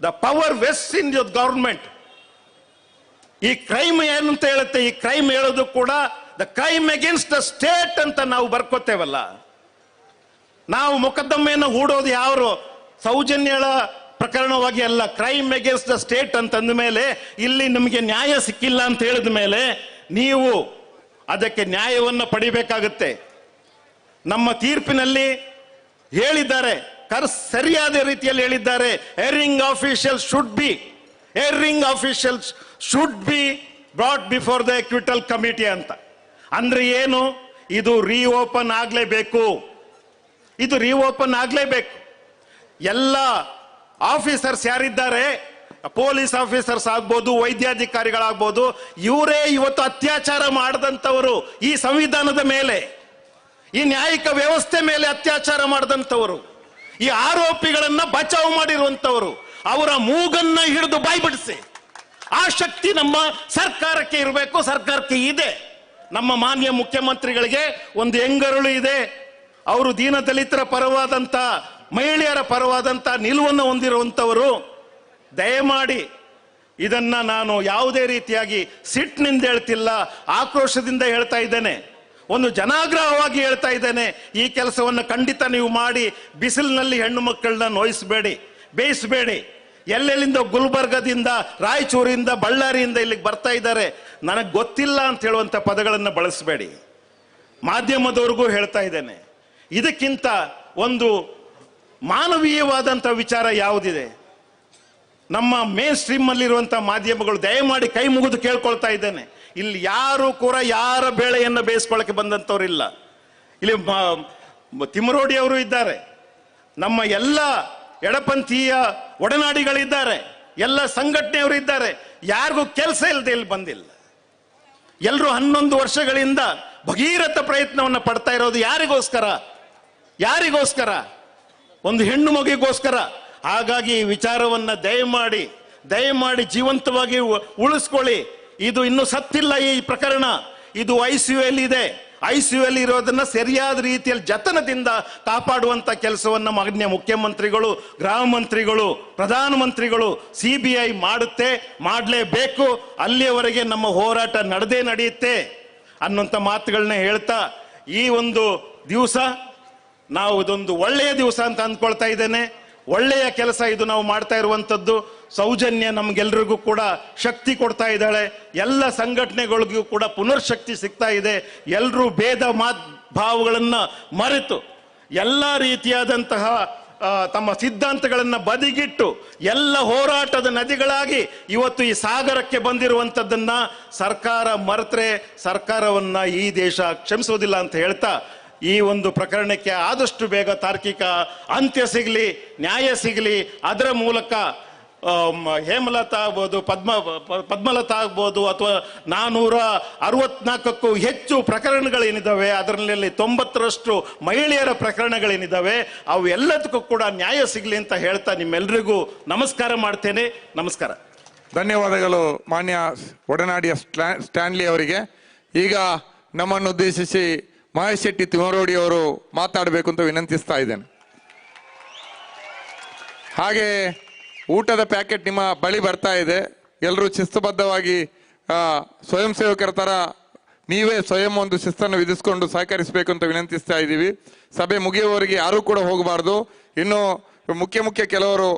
the power vest in your government ಈ ಕ್ರೈಮ್ ಏನು ಅಂತ ಹೇಳುತ್ತೆ? ಈ ಕ್ರೈಮ್ ಹೇಳೋದು ಕೂಡ the crime against the state ಅಂತ ನಾವು ಬರ್ಕೋತೇವಲ್ಲ. ನಾವು ಮೊಕದ್ದಮೆಯನ್ನು ಹೂಡೋದು ಯಾರು ಸೌಜನ್ಯಳ ಪ್ರಕರಣವಾಗಿ ಅಲ್ಲ, ಕ್ರೈಮ್ ಅಗೇನ್ಸ್ಟ್ ದ ಸ್ಟೇಟ್ ಅಂತಂದ ಮೇಲೆ ಇಲ್ಲಿ ನಮಗೆ ನ್ಯಾಯ ಸಿಕ್ಕಿಲ್ಲ ಅಂತ ಹೇಳಿದ ಮೇಲೆ ನೀವು ಅದಕ್ಕೆ ನ್ಯಾಯವನ್ನು ಪಡಿಬೇಕಾಗುತ್ತೆ. ನಮ್ಮ ತೀರ್ಪಿನಲ್ಲಿ ಹೇಳಿದ್ದಾರೆ, ಸರಿಯಾದ ರೀತಿಯಲ್ಲಿ ಹೇಳಿದ್ದಾರೆ, erring officials should be brought before the acquittal committee ಅಂತ. ಅಂದ್ರೆ ಏನು? ಇದು ರೀಓಪನ್ ಆಗಲೇಬೇಕು, ಇದು ರೀಓಪನ್ ಆಗಲೇಬೇಕು. ಎಲ್ಲ ಆಫೀಸರ್ಸ್ ಯಾರಿದ್ದಾರೆ, ಪೊಲೀಸ್ ಆಫೀಸರ್ಸ್ ಆಗ್ಬೋದು, ವೈದ್ಯಾಧಿಕಾರಿಗಳಾಗ್ಬೋದು, ಇವರೇ ಇವತ್ತು ಅತ್ಯಾಚಾರ ಮಾಡಿದಂಥವರು, ಈ ಸಂವಿಧಾನದ ಮೇಲೆ, ಈ ನ್ಯಾಯಿಕ ವ್ಯವಸ್ಥೆ ಮೇಲೆ ಅತ್ಯಾಚಾರ ಮಾಡಿದಂಥವರು, ಈ ಆರೋಪಿಗಳನ್ನ ಬಚಾವ್ ಮಾಡಿರುವಂಥವರು, ಅವರ ಮೂಗನ್ನ ಹಿಡಿದು ಬಾಯ್ಬಿಡಿಸಿ. ಆ ಶಕ್ತಿ ನಮ್ಮ ಸರ್ಕಾರಕ್ಕೆ ಇರಬೇಕು, ಸರ್ಕಾರಕ್ಕೆ ಇದೆ. ನಮ್ಮ ಮಾನ್ಯ ಮುಖ್ಯಮಂತ್ರಿಗಳಿಗೆ ಒಂದು ಹೆಂಗರುಳು ಇದೆ. ಅವರು ದೀನದಲಿತರ ಪರವಾದಂತ, ಮಹಿಳೆಯರ ಪರವಾದಂತ ನಿಲುವನ್ನು ಹೊಂದಿರುವಂತವರು. ದಯಮಾಡಿ ಇದನ್ನ ನಾನು ಯಾವುದೇ ರೀತಿಯಾಗಿ ಸಿಟ್ಟಿನಿಂದ ಹೇಳ್ತಿಲ್ಲ, ಆಕ್ರೋಶದಿಂದ ಹೇಳ್ತಾ ಇದ್ದೇನೆ, ಒಂದು ಜನಾಗ್ರಹವಾಗಿ ಹೇಳ್ತಾ ಇದ್ದೇನೆ. ಈ ಕೆಲಸವನ್ನು ಖಂಡಿತ ನೀವು ಮಾಡಿ. ಬಿಸಿಲಿನಲ್ಲಿ ಹೆಣ್ಣು ಮಕ್ಕಳನ್ನ ನೋಯಿಸಬೇಡಿ, ಬೇಯಿಸಬೇಡಿ. ಎಲ್ಲೆಲ್ಲಿಂದ ಗುಲ್ಬರ್ಗದಿಂದ, ರಾಯಚೂರಿಂದ, ಬಳ್ಳಾರಿಯಿಂದ ಇಲ್ಲಿಗೆ ಬರ್ತಾ ಇದ್ದಾರೆ, ನನಗೆ ಗೊತ್ತಿಲ್ಲ ಅಂತ ಹೇಳುವಂಥ ಪದಗಳನ್ನು ಬಳಸಬೇಡಿ. ಮಾಧ್ಯಮದವ್ರಿಗೂ ಹೇಳ್ತಾ ಇದ್ದೇನೆ, ಇದಕ್ಕಿಂತ ಒಂದು ಮಾನವೀಯವಾದಂಥ ವಿಚಾರ ಯಾವುದಿದೆ? ನಮ್ಮ ಮೇನ್ ಸ್ಟ್ರೀಮ್ ಅಲ್ಲಿರುವಂಥ ಮಾಧ್ಯಮಗಳು ದಯಮಾಡಿ ಕೈ ಮುಗಿದು ಕೇಳ್ಕೊಳ್ತಾ ಇದ್ದೇನೆ, ಇಲ್ಲಿ ಯಾರು ಕೂಡ ಯಾರ ಬೇಳೆಯನ್ನು ಬೇಯಿಸ್ಕೊಳ್ಳಕ್ಕೆ ಬಂದಂಥವ್ರಿಲ್ಲ. ಇಲ್ಲಿ ತಿಮ್ಮರೋಡಿ ಅವರು ಇದ್ದಾರೆ, ನಮ್ಮ ಎಲ್ಲ ಎಡಪಂಥೀಯ ಒಡನಾಡಿಗಳಿದ್ದಾರೆ, ಎಲ್ಲ ಸಂಘಟನೆಯವರು ಇದ್ದಾರೆ. ಯಾರಿಗೂ ಕೆಲಸ ಇಲ್ಲದೆ ಇಲ್ಲಿ ಬಂದಿಲ್ಲ. ಎಲ್ಲರೂ 11 ವರ್ಷಗಳಿಂದ ಭಗೀರಥ ಪ್ರಯತ್ನವನ್ನು ಪಡ್ತಾ ಇರೋದು ಯಾರಿಗೋಸ್ಕರ? ಯಾರಿಗೋಸ್ಕರ? ಒಂದು ಹೆಣ್ಣು ಮಗುವಿಗೋಸ್ಕರ. ಹಾಗಾಗಿ ಈ ವಿಚಾರವನ್ನ ದಯಮಾಡಿ ಜೀವಂತವಾಗಿ ಉಳಿಸ್ಕೊಳ್ಳಿ. ಇದು ಇನ್ನೂ ಸತ್ತಿಲ್ಲ ಈ ಪ್ರಕರಣ, ಇದು ICU ಇದೆ. ICU ಇರೋದನ್ನ ಸರಿಯಾದ ರೀತಿಯಲ್ಲಿ ಜತನದಿಂದ ಕಾಪಾಡುವಂತ ಕೆಲಸವನ್ನ ಮಾನ್ಯ ಮುಖ್ಯಮಂತ್ರಿಗಳು, ಗೃಹ ಮಂತ್ರಿಗಳು, ಪ್ರಧಾನಮಂತ್ರಿಗಳು, CBI ಮಾಡುತ್ತೆ, ಮಾಡಲೇಬೇಕು. ಅಲ್ಲಿಯವರೆಗೆ ನಮ್ಮ ಹೋರಾಟ ನಡೆಯುತ್ತೆ ಅನ್ನುವಂಥ ಮಾತುಗಳನ್ನ ಹೇಳ್ತಾ, ಈ ಒಂದು ದಿವಸ ನಾವು ಇದೊಂದು ಒಳ್ಳೆಯ ದಿವಸ ಅಂತ ಅಂದ್ಕೊಳ್ತಾ ಇದ್ದೇನೆ. ಒಳ್ಳೆಯ ಕೆಲಸ ಇದು ನಾವು ಮಾಡ್ತಾ ಇರುವಂಥದ್ದು. ಸೌಜನ್ಯ ನಮ್ಗೆಲ್ರಿಗೂ ಕೂಡ ಶಕ್ತಿ ಕೊಡ್ತಾ ಇದ್ದಾಳೆ, ಎಲ್ಲ ಸಂಘಟನೆಗಳಿಗೂ ಕೂಡ ಪುನರ್ಶಕ್ತಿ ಸಿಗ್ತಾ ಇದೆ. ಎಲ್ಲರೂ ಭೇದ ಭಾವಗಳನ್ನ ಮರೆತು ಎಲ್ಲ ರೀತಿಯಾದಂತಹ ತಮ್ಮ ಸಿದ್ಧಾಂತಗಳನ್ನು ಬದಿಗಿಟ್ಟು ಎಲ್ಲ ಹೋರಾಟದ ನದಿಗಳಾಗಿ ಇವತ್ತು ಈ ಸಾಗರಕ್ಕೆ ಬಂದಿರುವಂಥದ್ದನ್ನ ಸರ್ಕಾರ ಮರೆತರೆ ಸರ್ಕಾರವನ್ನ ಈ ದೇಶ ಕ್ಷಮಿಸೋದಿಲ್ಲ ಅಂತ ಹೇಳ್ತಾ, ಈ ಒಂದು ಪ್ರಕರಣಕ್ಕೆ ಆದಷ್ಟು ಬೇಗ ತಾರ್ಕಿಕ ಅಂತ್ಯ ಸಿಗಲಿ, ನ್ಯಾಯ ಸಿಗಲಿ. ಅದರ ಮೂಲಕ ಹೇಮಲತಾ ಆಗ್ಬೋದು, ಪದ್ಮಲತಾ ಆಗ್ಬೋದು, ಅಥವಾ 464ಕ್ಕೂ ಹೆಚ್ಚು ಪ್ರಕರಣಗಳೇನಿದ್ದಾವೆ, ಅದರಲ್ಲಿ 90ರಷ್ಟು ಮಹಿಳೆಯರ ಪ್ರಕರಣಗಳೇನಿದ್ದಾವೆ, ಅವು ಎಲ್ಲದಕ್ಕೂ ಕೂಡ ನ್ಯಾಯ ಸಿಗಲಿ ಅಂತ ಹೇಳ್ತಾ ನಿಮ್ಮೆಲ್ಲರಿಗೂ ನಮಸ್ಕಾರ ಮಾಡ್ತೇನೆ. ನಮಸ್ಕಾರ. ಧನ್ಯವಾದಗಳು ಮಾನ್ಯ ಒಡನಾಡಿಯ ಸ್ಟ್ಯಾನ್ಲಿ ಅವರಿಗೆ. ಈಗ ನಮ್ಮನ್ನು ಉದ್ದೇಶಿಸಿ ಮಹೇಶ್ ಶೆಟ್ಟಿ ತಿಮ್ಮರೋಡಿ ಅವರು ಮಾತಾಡಬೇಕು ಅಂತ ವಿನಂತಿಸ್ತಾ ಇದ್ದೇನೆ. ಹಾಗೆ ಊಟದ ಪ್ಯಾಕೆಟ್ ನಿಮ್ಮ ಬಳಿ ಬರ್ತಾ ಇದೆ. ಎಲ್ಲರೂ ಶಿಸ್ತುಬದ್ಧವಾಗಿ ಸ್ವಯಂ ಸೇವಕರ ತರ ನೀವೇ ಸ್ವಯಂ ಒಂದು ಶಿಸ್ತನ್ನು ವಿಧಿಸಿಕೊಂಡು ಸಹಕರಿಸಬೇಕು ಅಂತ ವಿನಂತಿಸ್ತಾ ಇದ್ದೀವಿ. ಸಭೆ ಮುಗಿಯುವವರೆಗೆ ಯಾರೂ ಕೂಡ ಹೋಗಬಾರ್ದು. ಇನ್ನು ಮುಖ್ಯ ಕೆಲವರು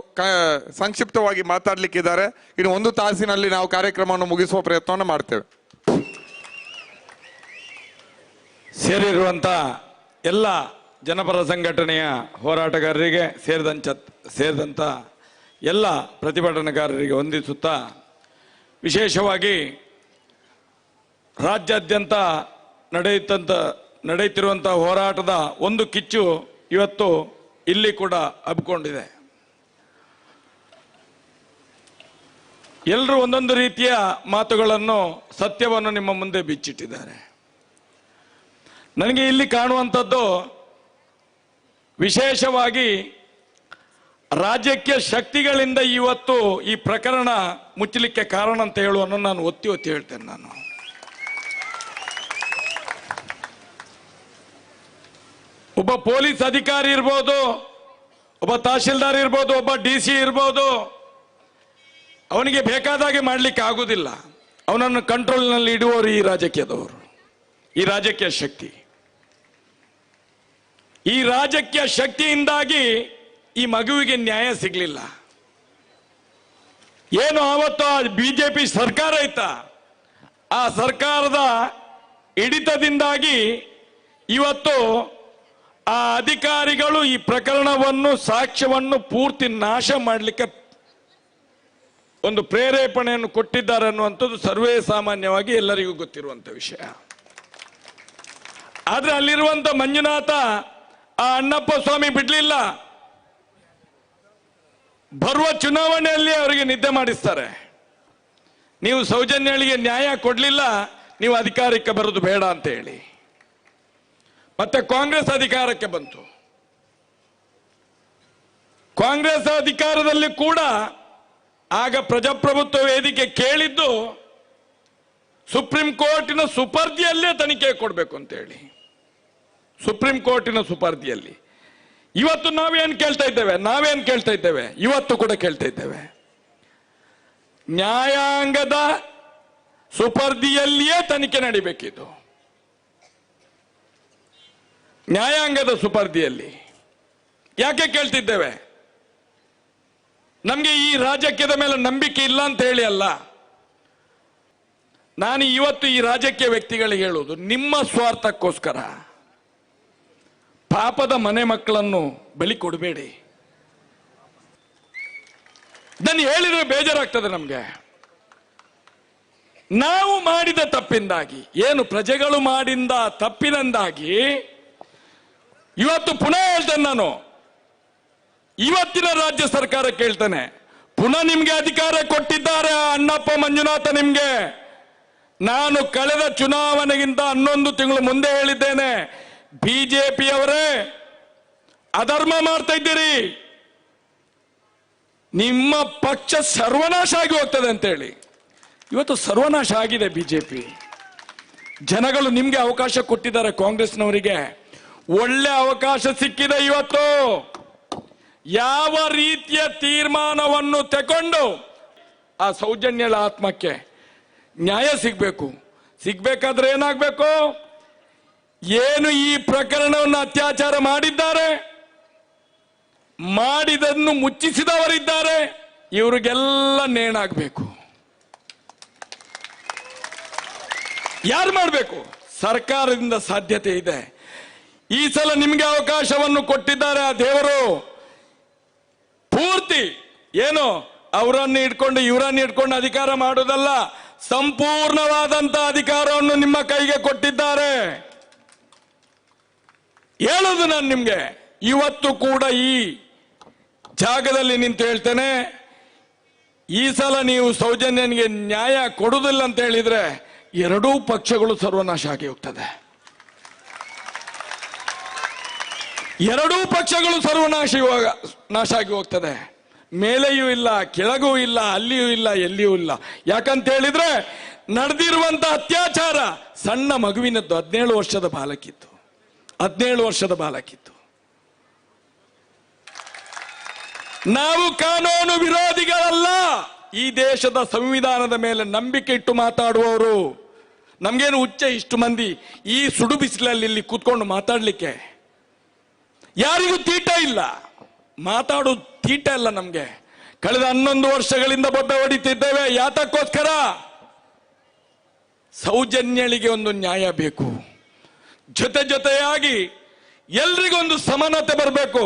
ಸಂಕ್ಷಿಪ್ತವಾಗಿ ಮಾತಾಡ್ಲಿಕ್ಕಿದ್ದಾರೆ. ಇನ್ನು 1 ತಾಸಿನಲ್ಲಿ ನಾವು ಕಾರ್ಯಕ್ರಮವನ್ನು ಮುಗಿಸುವ ಪ್ರಯತ್ನವನ್ನು ಮಾಡ್ತೇವೆ. ಸೇರಿರುವಂತ ಎಲ್ಲ ಜನಪರ ಸಂಘಟನೆಯ ಹೋರಾಟಗಾರರಿಗೆ ಸೇರಿದಂತ ಎಲ್ಲ ಪ್ರತಿಭಟನಾಕಾರರಿಗೆ ವಂದಿಸುತ್ತಾ, ವಿಶೇಷವಾಗಿ ರಾಜ್ಯಾದ್ಯಂತ ನಡೆಯುತ್ತಿರುವಂಥ ಹೋರಾಟದ ಒಂದು ಕಿಚ್ಚು ಇವತ್ತು ಇಲ್ಲಿ ಕೂಡ ಹಬ್ಕೊಂಡಿದೆ. ಎಲ್ಲರೂ ಒಂದೊಂದು ರೀತಿಯ ಮಾತುಗಳನ್ನು, ಸತ್ಯವನ್ನು ನಿಮ್ಮ ಮುಂದೆ ಬಿಚ್ಚಿಟ್ಟಿದ್ದಾರೆ. ನನಗೆ ಇಲ್ಲಿ ಕಾಣುವಂಥದ್ದು ವಿಶೇಷವಾಗಿ ರಾಜ್ಯಕ್ಕೆ ಶಕ್ತಿಗಳಿಂದ ಇವತ್ತು ಈ ಪ್ರಕರಣ ಮುಚ್ಚಲಿಕ್ಕೆ ಕಾರಣ ಅಂತ ಹೇಳುವನ್ನು ನಾನು ಒತ್ತಿ ಹೇಳ್ತೇನೆ. ನಾನು ಒಬ್ಬ ಪೊಲೀಸ್ ಅಧಿಕಾರಿ ಇರ್ಬೋದು, ಒಬ್ಬ ತಹಶೀಲ್ದಾರ್ ಇರ್ಬೋದು, ಒಬ್ಬ DC ಇರ್ಬೋದು, ಅವನಿಗೆ ಬೇಕಾದಾಗೆ ಮಾಡ್ಲಿಕ್ಕೆ ಆಗುದಿಲ್ಲ. ಅವನನ್ನು ಕಂಟ್ರೋಲ್ನಲ್ಲಿ ಇಡುವವರು ಈ ರಾಜಕೀಯದವರು, ಈ ರಾಜಕೀಯ ಶಕ್ತಿ. ಈ ರಾಜಕೀಯ ಶಕ್ತಿಯಿಂದಾಗಿ ಈ ಮಗುವಿಗೆ ನ್ಯಾಯ ಸಿಗಲಿಲ್ಲ. ಏನು ಆವತ್ತು ಬಿಜೆಪಿ ಸರ್ಕಾರ ಇತ್ತ, ಆ ಸರ್ಕಾರದ ಹಿಡಿತದಿಂದಾಗಿ ಇವತ್ತು ಆ ಅಧಿಕಾರಿಗಳು ಈ ಪ್ರಕರಣವನ್ನು, ಸಾಕ್ಷ್ಯವನ್ನು ಪೂರ್ತಿ ನಾಶ ಮಾಡಲಿಕ್ಕೆ ಒಂದು ಪ್ರೇರೇಪಣೆಯನ್ನು ಕೊಟ್ಟಿದ್ದಾರೆ ಅನ್ನುವಂಥದ್ದು ಸರ್ವೇ ಸಾಮಾನ್ಯವಾಗಿ ಎಲ್ಲರಿಗೂ ಗೊತ್ತಿರುವಂತ ವಿಷಯ. ಆದ್ರೆ ಅಲ್ಲಿರುವಂತ ಮಂಜುನಾಥ ಆ ಅಣ್ಣಪ್ಪ ಸ್ವಾಮಿ ಬಿಡ್ಲಿಲ್ಲ. ಬರುವ ಚುನಾವಣೆಯಲ್ಲಿ ಅವರಿಗೆ ನಿದ್ದೆ ಮಾಡಿಸ್ತಾರೆ. ನೀವು ಸೌಜನ್ಯಳಿಗೆ ನ್ಯಾಯ ಕೊಡ್ಲಿಲ್ಲ, ನೀವು ಅಧಿಕಾರಕ್ಕೆ ಬರೋದು ಬೇಡ ಅಂತ ಹೇಳಿ. ಮತ್ತೆ ಕಾಂಗ್ರೆಸ್ ಅಧಿಕಾರಕ್ಕೆ ಬಂತು. ಕಾಂಗ್ರೆಸ್ ಅಧಿಕಾರದಲ್ಲಿ ಕೂಡ ಆಗ ಪ್ರಜಾಪ್ರಭುತ್ವ ವೇದಿಕೆ ಕೇಳಿದ್ದು ಸುಪ್ರೀಂ ಕೋರ್ಟಿನ ಸುಪರ್ದಿಯಲ್ಲೇ ತನಿಖೆ ಕೊಡಬೇಕು ಅಂತ ಹೇಳಿ. ಸುಪ್ರೀಂ ಕೋರ್ಟಿನ ಸುಪರ್ದಿಯಲ್ಲಿ. ಇವತ್ತು ನಾವೇನ್ ಕೇಳ್ತಾ ಇದ್ದೇವೆ, ಇವತ್ತು ಕೂಡ ಕೇಳ್ತಾ ಇದ್ದೇವೆ, ನ್ಯಾಯಾಂಗದ ಸುಪರ್ದಿಯಲ್ಲಿಯೇ ತನಿಖೆ ನಡಿಬೇಕಿದ್ದು. ನ್ಯಾಯಾಂಗದ ಸುಪರ್ದಿಯಲ್ಲಿ ಯಾಕೆ ಕೇಳ್ತಿದ್ದೇವೆ? ನಮ್ಗೆ ಈ ರಾಜಕೀಯದ ಮೇಲೆ ನಂಬಿಕೆ ಇಲ್ಲ ಅಂತ ಹೇಳಿ ಅಲ್ಲ. ನಾನು ಇವತ್ತು ಈ ರಾಜಕೀಯ ವ್ಯಕ್ತಿಗಳಿಗೆ ಹೇಳುವುದು, ನಿಮ್ಮ ಸ್ವಾರ್ಥಕ್ಕೋಸ್ಕರ ಪಾಪದ ಮನೆ ಮಕ್ಕಳನ್ನು ಬಲಿ ಕೊಡಬೇಡಿ. ನಾನು ಹೇಳಿದ್ರೆ ಬೇಜಾರಾಗ್ತದೆ ನಮ್ಗೆ. ನಾವು ಮಾಡಿದ ತಪ್ಪಿಂದಾಗಿ, ಏನು ಪ್ರಜೆಗಳು ಮಾಡಿದ ತಪ್ಪಿನಿಂದಾಗಿ ಇವತ್ತು ಪುನಃ ಹೇಳ್ತೇನೆ ನಾನು, ಇವತ್ತಿನ ರಾಜ್ಯ ಸರ್ಕಾರ ಕೇಳ್ತಾನೆ, ಪುನಃ ನಿಮ್ಗೆ ಅಧಿಕಾರ ಕೊಟ್ಟಿದ್ದಾರೆ ಅಣ್ಣಪ್ಪ ಮಂಜುನಾಥ ನಿಮ್ಗೆ. ನಾನು ಕಳೆದ ಚುನಾವಣೆಗಿಂತ 11 ತಿಂಗಳು ಮುಂದೆ ಹೇಳಿದ್ದೇನೆ, ಬಿಜೆಪಿಯವರೇ ಅಧರ್ಮ ಮಾಡ್ತಾ ಇದ್ದೀರಿ, ನಿಮ್ಮ ಪಕ್ಷ ಸರ್ವನಾಶ ಆಗಿ ಹೋಗ್ತದೆ ಅಂತ ಹೇಳಿ. ಇವತ್ತು ಸರ್ವನಾಶ ಆಗಿದೆ ಬಿಜೆಪಿ. ಜನಗಳು ನಿಮ್ಗೆ ಅವಕಾಶ ಕೊಟ್ಟಿದ್ದಾರೆ, ಕಾಂಗ್ರೆಸ್ನವರಿಗೆ ಒಳ್ಳೆ ಅವಕಾಶ ಸಿಕ್ಕಿದೆ. ಇವತ್ತು ಯಾವ ರೀತಿಯ ತೀರ್ಮಾನವನ್ನು ತಗೊಂಡು ಆ ಸೌಜನ್ಯಳ ಆತ್ಮಕ್ಕೆ ನ್ಯಾಯ ಸಿಗ್ಬೇಕಾದ್ರೆ ಏನಾಗಬೇಕು? ಏನು ಈ ಪ್ರಕರಣವನ್ನು ಅತ್ಯಾಚಾರ ಮಾಡಿದ್ದಾರೆ, ಮಾಡಿದನ್ನು ಮುಚ್ಚಿಸಿದವರಿದ್ದಾರೆ, ಇವರಿಗೆಲ್ಲ ನೇಣಾಗಬೇಕು. ಯಾರು ಮಾಡಬೇಕು? ಸರ್ಕಾರದಿಂದ ಸಾಧ್ಯತೆ ಇದೆ. ಈ ಸಲ ನಿಮಗೆ ಅವಕಾಶವನ್ನು ಕೊಟ್ಟಿದ್ದಾರೆ ಆ ದೇವರು. ಪೂರ್ತಿ ಏನು ಅವರನ್ನು ಇಟ್ಕೊಂಡು ಇವರನ್ನು ಇಟ್ಕೊಂಡು ಅಧಿಕಾರ ಮಾಡುವುದಲ್ಲ, ಸಂಪೂರ್ಣವಾದಂತ ಅಧಿಕಾರವನ್ನು ನಿಮ್ಮ ಕೈಗೆ ಕೊಟ್ಟಿದ್ದಾರೆ. ಹೇಳೋದು ನಾನು ನಿಮ್ಗೆ, ಇವತ್ತು ಕೂಡ ಈ ಜಾಗದಲ್ಲಿ ನಿಂತು ಹೇಳ್ತೇನೆ, ಈ ಸಲ ನೀವು ಸೌಜನ್ಯನಿಗೆ ನ್ಯಾಯ ಕೊಡುವುದಿಲ್ಲ ಅಂತ ಹೇಳಿದ್ರೆ ಎರಡೂ ಪಕ್ಷಗಳು ಸರ್ವನಾಶ ಆಗಿ ಹೋಗ್ತದೆ. ಎರಡೂ ಪಕ್ಷಗಳು ನಾಶ ಆಗಿ ಹೋಗ್ತದೆ. ಮೇಲೆಯೂ ಇಲ್ಲ, ಕೆಳಗೂ ಇಲ್ಲ, ಅಲ್ಲಿಯೂ ಇಲ್ಲ, ಎಲ್ಲಿಯೂ ಇಲ್ಲ. ಯಾಕಂತ ಹೇಳಿದ್ರೆ ನಡೆದಿರುವಂತ ಅತ್ಯಾಚಾರ ಸಣ್ಣ ಮಗುವಿನದ್ದು, 17 ವರ್ಷದ ಬಾಲಕಿತ್ತು. 17 ವರ್ಷದ ಬಾಲಕಿತ್ತು. ನಾವು ಕಾನೂನು ವಿರೋಧಿಗಳಲ್ಲ, ಈ ದೇಶದ ಸಂವಿಧಾನದ ಮೇಲೆ ನಂಬಿಕೆ ಇಟ್ಟು ಮಾತಾಡುವವರು. ನಮ್ಗೇನು ಹುಚ್ಚ ಇಷ್ಟು ಮಂದಿ ಈ ಸುಡು ಬಿಸಿಲಲ್ಲಿ ಇಲ್ಲಿ ಕೂತ್ಕೊಂಡು ಮಾತಾಡ್ಲಿಕ್ಕೆ? ಯಾರಿಗೂ ತೀಟ ಇಲ್ಲ, ಮಾತಾಡೋ ತೀಟ ಇಲ್ಲ ನಮ್ಗೆ. ಕಳೆದ 11 ವರ್ಷಗಳಿಂದ ಬೊಬ್ಬೆ ಹೊಡಿತಿದ್ದೇವೆ. ಯಾತಕ್ಕೋಸ್ಕರ? ಸೌಜನ್ಯಳಿಗೆ ಒಂದು ನ್ಯಾಯ ಬೇಕು. ಜೊತೆಯಾಗಿ ಎಲ್ರಿಗೊಂದು ಸಮಾನತೆ ಬರಬೇಕು.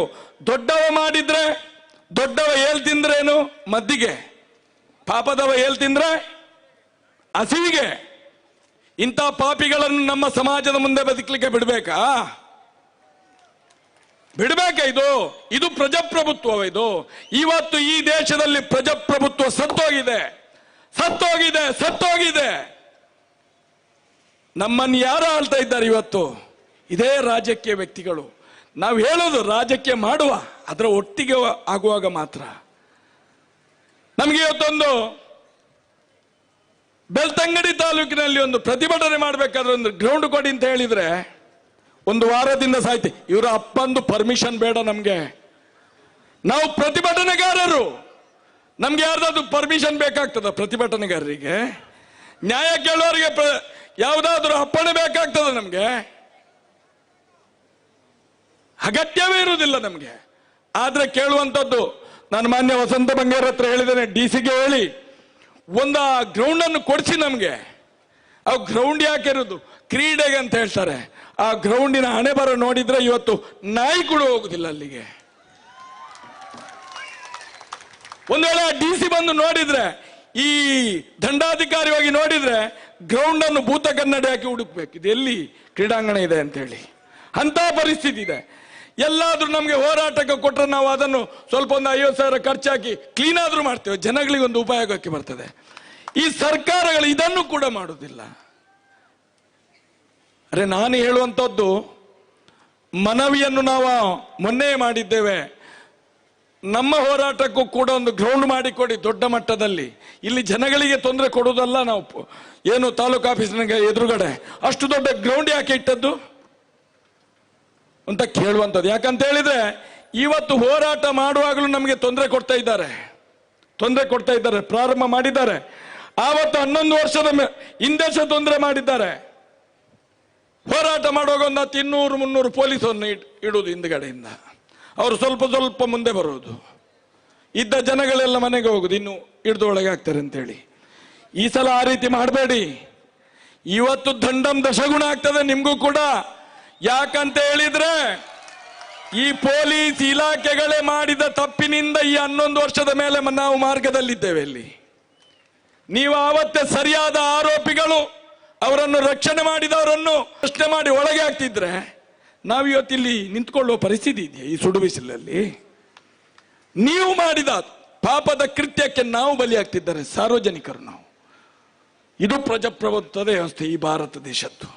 ದೊಡ್ಡವ ಮಾಡಿದ್ರೆ, ದೊಡ್ಡವ ಏಲ್ ತಿಂದ್ರೇನು ಮದ್ದಿಗೆ, ಪಾಪದವ ಏಲ್ ತಿಂದ್ರೆ ಹಸಿವಿಗೆ. ಇಂಥ ಪಾಪಿಗಳನ್ನು ನಮ್ಮ ಸಮಾಜದ ಮುಂದೆ ಬದುಕಲಿಕ್ಕೆ ಬಿಡ್ಬೇಕಾ? ಇದು ಪ್ರಜಾಪ್ರಭುತ್ವ. ಇದು ಇವತ್ತು ಈ ದೇಶದಲ್ಲಿ ಪ್ರಜಾಪ್ರಭುತ್ವ ಸತ್ತೋಗಿದೆ. ನಮ್ಮನ್ನು ಯಾರು ಆಳ್ತಾ ಇದ್ದಾರೆ ಇವತ್ತು? ಇದೇ ರಾಜಕೀಯ ವ್ಯಕ್ತಿಗಳು. ನಾವು ಹೇಳೋದು ರಾಜಕೀಯ ಮಾಡುವ, ಅದರ ಒಟ್ಟಿಗೆ ಆಗುವಾಗ ಮಾತ್ರ. ನಮಗೆ ಇವತ್ತೊಂದು ಬೆಳ್ತಂಗಡಿ ತಾಲೂಕಿನಲ್ಲಿ ಒಂದು ಪ್ರತಿಭಟನೆ ಮಾಡಬೇಕಾದ್ರೆ ಒಂದು ಗ್ರೌಂಡ್ ಕೊಡಿ ಅಂತ ಹೇಳಿದ್ರೆ 1 ವಾರದಿಂದ ಸಾಯ್ತಿ. ಇವರ ಅಪ್ಪಂದು ಪರ್ಮಿಷನ್ ಬೇಡ ನಮ್ಗೆ. ನಾವು ಪ್ರತಿಭಟನೆಗಾರರು, ನಮ್ಗೆ ಯಾರ್ದಾದ್ರು ಪರ್ಮಿಷನ್ ಬೇಕಾಗ್ತದ ಪ್ರತಿಭಟನೆಗಾರರಿಗೆ? ನ್ಯಾಯ ಕೇಳುವವರಿಗೆ ಯಾವುದಾದ್ರೂ ಅಪ್ಪಣೆ ಬೇಕಾಗ್ತದೆ ನಮ್ಗೆ? ಅಗತ್ಯವೇ ಇರುವುದಿಲ್ಲ ನಮ್ಗೆ. ಆದ್ರೆ ಕೇಳುವಂಥದ್ದು, ನಾನು ಮಾನ್ಯ ವಸಂತ ಬಂಗೇರ್ ಹತ್ರ ಹೇಳಿದ್ದೇನೆ, DC-ಗೆ ಹೇಳಿ ಒಂದು ಗ್ರೌಂಡ್ ಅನ್ನು ಕೊಡಿಸಿ ನಮ್ಗೆ. ಆ ಗ್ರೌಂಡ್ ಯಾಕೆ ಇರುವುದು? ಕ್ರೀಡೆಗೆ ಅಂತ ಹೇಳ್ತಾರೆ. ಆ ಗ್ರೌಂಡಿನ ಹಣೆ ಬರ ನೋಡಿದ್ರೆ ಇವತ್ತು ನಾಯಿ ಕೂಡ ಹೋಗುದಿಲ್ಲ ಅಲ್ಲಿಗೆ. ಒಂದು ವೇಳೆ DC ಬಂದು ನೋಡಿದ್ರೆ, ಈ ದಂಡಾಧಿಕಾರಿ ಹೋಗಿ ನೋಡಿದ್ರೆ ಗ್ರೌಂಡ್ ಅನ್ನು ಭೂತ ಕನ್ನಡಿ ಹಾಕಿ ಹುಡುಕ್ಬೇಕು, ಇದು ಎಲ್ಲಿ ಕ್ರೀಡಾಂಗಣ ಇದೆ ಅಂತ ಹೇಳಿ. ಅಂತ ಪರಿಸ್ಥಿತಿ ಇದೆ. ಎಲ್ಲಾದ್ರೂ ನಮ್ಗೆ ಹೋರಾಟಕ್ಕೆ ಕೊಟ್ಟರೆ ನಾವು ಅದನ್ನು ಸ್ವಲ್ಪ ಒಂದು 50,000 ಖರ್ಚಾಕಿ ಕ್ಲೀನ್ ಆದ್ರೂ ಮಾಡ್ತೇವೆ, ಜನಗಳಿಗೆ ಒಂದು ಉಪಯೋಗಕ್ಕೆ ಬರ್ತದೆ. ಈ ಸರ್ಕಾರಗಳು ಇದನ್ನು ಕೂಡ ಮಾಡುವುದಿಲ್ಲ. ಅರೆ, ನಾನು ಹೇಳುವಂಥದ್ದು, ಮನವಿಯನ್ನು ನಾವು ಮೊನ್ನೆ ಮಾಡಿದ್ದೇವೆ, ನಮ್ಮ ಹೋರಾಟಕ್ಕೂ ಕೂಡ ಒಂದು ಗ್ರೌಂಡ್ ಮಾಡಿಕೊಡಿ ದೊಡ್ಡ ಮಟ್ಟದಲ್ಲಿ. ಇಲ್ಲಿ ಜನಗಳಿಗೆ ತೊಂದರೆ ಕೊಡುವುದಲ್ಲ, ನಾವು ಏನು ತಾಲೂಕು ಆಫೀಸಿನ ಎದುರುಗಡೆ ಅಷ್ಟು ದೊಡ್ಡ ಗ್ರೌಂಡ್ ಯಾಕೆ ಇಟ್ಟದ್ದು ಅಂತ ಕೇಳುವಂಥದ್ದು. ಯಾಕಂತ ಹೇಳಿದ್ರೆ ಇವತ್ತು ಹೋರಾಟ ಮಾಡುವಾಗಲೂ ನಮಗೆ ತೊಂದರೆ ಕೊಡ್ತಾ ಇದ್ದಾರೆ, ಪ್ರಾರಂಭ ಮಾಡಿದ್ದಾರೆ. ಆವತ್ತು 11 ವರ್ಷದ ಹಿಂದೆ ತೊಂದರೆ ಮಾಡಿದ್ದಾರೆ. ಹೋರಾಟ ಮಾಡುವಾಗ ಒಂದು 200-300 ಪೊಲೀಸನ್ನು ಇಡುವುದು ಹಿಂದ್ಗಡೆಯಿಂದ, ಅವರು ಸ್ವಲ್ಪ ಮುಂದೆ ಬರುವುದು, ಇದ್ದ ಜನಗಳೆಲ್ಲ ಮನೆಗೆ ಹೋಗುದು, ಇನ್ನು ಹಿಡಿದು ಒಳಗೆ ಆಗ್ತಾರೆ ಅಂತೇಳಿ. ಈ ಸಲ ಆ ರೀತಿ ಮಾಡಬೇಡಿ. ಇವತ್ತು ದಂಡಂ ದಶಗುಣ ಆಗ್ತದೆ ನಿಮ್ಗೂ ಕೂಡ. ಯಾಕಂತ ಹೇಳಿದ್ರೆ ಈ ಪೊಲೀಸ್ ಇಲಾಖೆಗಳೇ ಮಾಡಿದ ತಪ್ಪಿನಿಂದ ಈ 11 ವರ್ಷದ ಮೇಲೆ ನಾವು ಮಾರ್ಗದಲ್ಲಿದ್ದೇವೆ. ಇಲ್ಲಿ ನೀವು ಆವತ್ತೇ ಸರಿಯಾದ ಆರೋಪಿಗಳು, ಅವರನ್ನು ರಕ್ಷಣೆ ಮಾಡಿದವರನ್ನು ಪ್ರಶ್ನೆ ಮಾಡಿ ಒಳಗೆ ಹಾಕ್ತಿದ್ರೆ ನಾವು ಇವತ್ತಿಲ್ಲಿ ನಿಂತ್ಕೊಳ್ಳುವ ಪರಿಸ್ಥಿತಿ ಇದೆಯಾ? ಈ ಸುಡು ಬಿಸಿಲಲ್ಲಿ ನೀವು ಮಾಡಿದ ಪಾಪದ ಕೃತ್ಯಕ್ಕೆ ನಾವು ಬಲಿಯಾಗ್ತಿದ್ದಾರೆ, ಸಾರ್ವಜನಿಕರು ನಾವು. ಇದು ಪ್ರಜಾಪ್ರಭುತ್ವದ ವ್ಯವಸ್ಥೆ ಈ ಭಾರತ ದೇಶದ್ದು.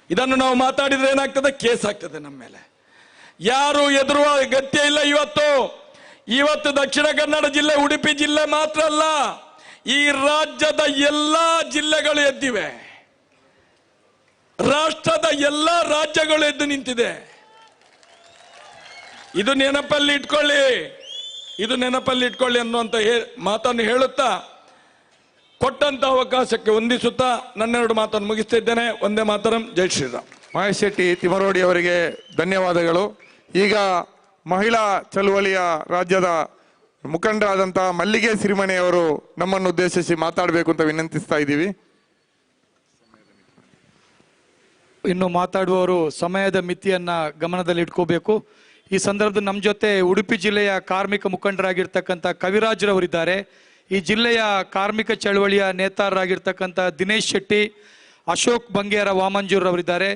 ಇದನ್ನು ನಾವು ಮಾತಾಡಿದ್ರೆ ಏನಾಗ್ತದೆ? ಕೇಸ್ ಆಗ್ತದೆ ನಮ್ಮ ಮೇಲೆ. ಯಾರು ಎದುರುವ ಅಗತ್ಯ ಇಲ್ಲ. ಇವತ್ತು ದಕ್ಷಿಣ ಕನ್ನಡ ಜಿಲ್ಲೆ, ಉಡುಪಿ ಜಿಲ್ಲೆ ಮಾತ್ರ ಅಲ್ಲ, ಈ ರಾಜ್ಯದ ಎಲ್ಲಾ ಜಿಲ್ಲೆಗಳು ಎದ್ದಿವೆ, ರಾಷ್ಟ್ರದ ಎಲ್ಲಾ ರಾಜ್ಯಗಳು ಎದ್ದು ನಿಂತಿದೆ. ಇದು ನೆನಪಲ್ಲಿ ಇಟ್ಕೊಳ್ಳಿ ಅನ್ನುವಂತ ಮಾತನ್ನು ಹೇಳುತ್ತಾ, ಕೊಟ್ಟಂತ ಅವಕಾಶಕ್ಕೆ ವಂದಿಸುತ್ತಾ ನನ್ನೆರಡು ಮಾತನ್ನು ಮುಗಿಸ್ತಾ ಇದ್ದೇನೆ. ಒಂದೇ ಮಾತರಂ. ಜೈ ಶ್ರೀರಾಮ್. ಮಹೇಶ್ ಶೆಟ್ಟಿ ತಿಮರೋಡಿ ಅವರಿಗೆ ಧನ್ಯವಾದಗಳು. ಈಗ ಮಹಿಳಾ ಚಳುವಳಿಯ ರಾಜ್ಯದ ಮುಖಂಡರಾದಂಥ ಮಲ್ಲಿಗೆ ಸಿರಿಮಣಿ ಅವರು ನಮ್ಮನ್ನು ಉದ್ದೇಶಿಸಿ ಮಾತಾಡಬೇಕು ಅಂತ ವಿನಂತಿಸ್ತಾ ಇದ್ದೀವಿ. ಇನ್ನು ಮಾತಾಡುವವರು ಸಮಯದ ಮಿತಿಯನ್ನ ಗಮನದಲ್ಲಿ ಇಟ್ಕೋಬೇಕು. ಈ ಸಂದರ್ಭದಲ್ಲಿ ನಮ್ಮ ಜೊತೆ ಉಡುಪಿ ಜಿಲ್ಲೆಯ ಕಾರ್ಮಿಕ ಮುಖಂಡರಾಗಿರ್ತಕ್ಕಂಥ ಕವಿರಾಜ್ರವರಿದ್ದಾರೆ. ಈ ಜಿಲ್ಲೆಯ ಕಾರ್ಮಿಕ ಚಳವಳಿಯ ನೇತಾರರಾಗಿರ್ತಕ್ಕಂಥ ದಿನೇಶ್ ಶೆಟ್ಟಿ, ಅಶೋಕ್ ಬಂಗೇರ ವಾಮಂಜೂರ್ ಅವರಿದ್ದಾರೆ.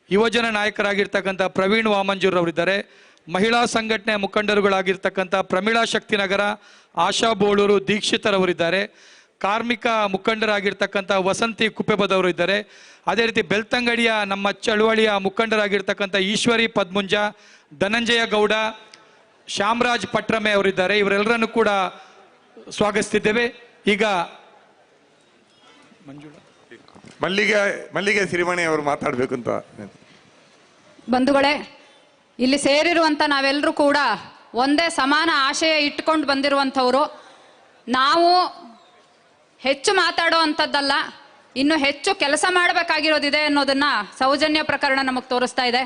ಯುವಜನ ನಾಯಕರಾಗಿರ್ತಕ್ಕಂಥ ಪ್ರವೀಣ್ ವಾಮಂಜೂರ್ ಅವರಿದ್ದಾರೆ. ಮಹಿಳಾ ಸಂಘಟನೆಯ ಮುಖಂಡರುಗಳಾಗಿರ್ತಕ್ಕಂಥ ಪ್ರಮೀಳಾ ಶಕ್ತಿನಗರ, ಆಶಾ ಬೋಳೂರು, ದೀಕ್ಷಿತರವರಿದ್ದಾರೆ. ಕಾರ್ಮಿಕ ಮುಖಂಡರಾಗಿರ್ತಕ್ಕಂಥ ವಸಂತಿ ಕುಪ್ಪೆಬದವರು ಇದ್ದಾರೆ. ಅದೇ ರೀತಿ ಬೆಳ್ತಂಗಡಿಯ ನಮ್ಮ ಚಳವಳಿಯ ಮುಖಂಡರಾಗಿರ್ತಕ್ಕಂಥ ಈಶ್ವರಿ ಪದ್ಮುಂಜ, ಧನಂಜಯ ಗೌಡ, ಶ್ಯಾಮರಾಜ್ ಪಟ್ರಮೆ ಅವರಿದ್ದಾರೆ. ಇವರೆಲ್ಲರನ್ನು ಕೂಡ ಸ್ವಾಗತಿಸಿದ್ದೇವೆ. ಈಗ ಮಲ್ಲಿಗೆ ಸಿರಿಮಣಿ ಅವರು ಮಾತಾಡಬೇಕು ಅಂತ. ಬಂಧುಗಳೇ, ಇಲ್ಲಿ ಸೇರಿರುವಂತ ನಾವೆಲ್ಲರೂ ಕೂಡ ಒಂದೇ ಸಮಾನ ಆಶಯ ಇಟ್ಕೊಂಡು ಬಂದಿರುವಂಥವ್ರು. ನಾವು ಹೆಚ್ಚು ಮಾತಾಡುವಂಥದ್ದಲ್ಲ, ಇನ್ನು ಹೆಚ್ಚು ಕೆಲಸ ಮಾಡಬೇಕಾಗಿರೋದಿದೆ ಅನ್ನೋದನ್ನ ಸೌಜನ್ಯ ಪ್ರಕರಣ ನಮಗೆ ತೋರಿಸ್ತಾ ಇದೆ.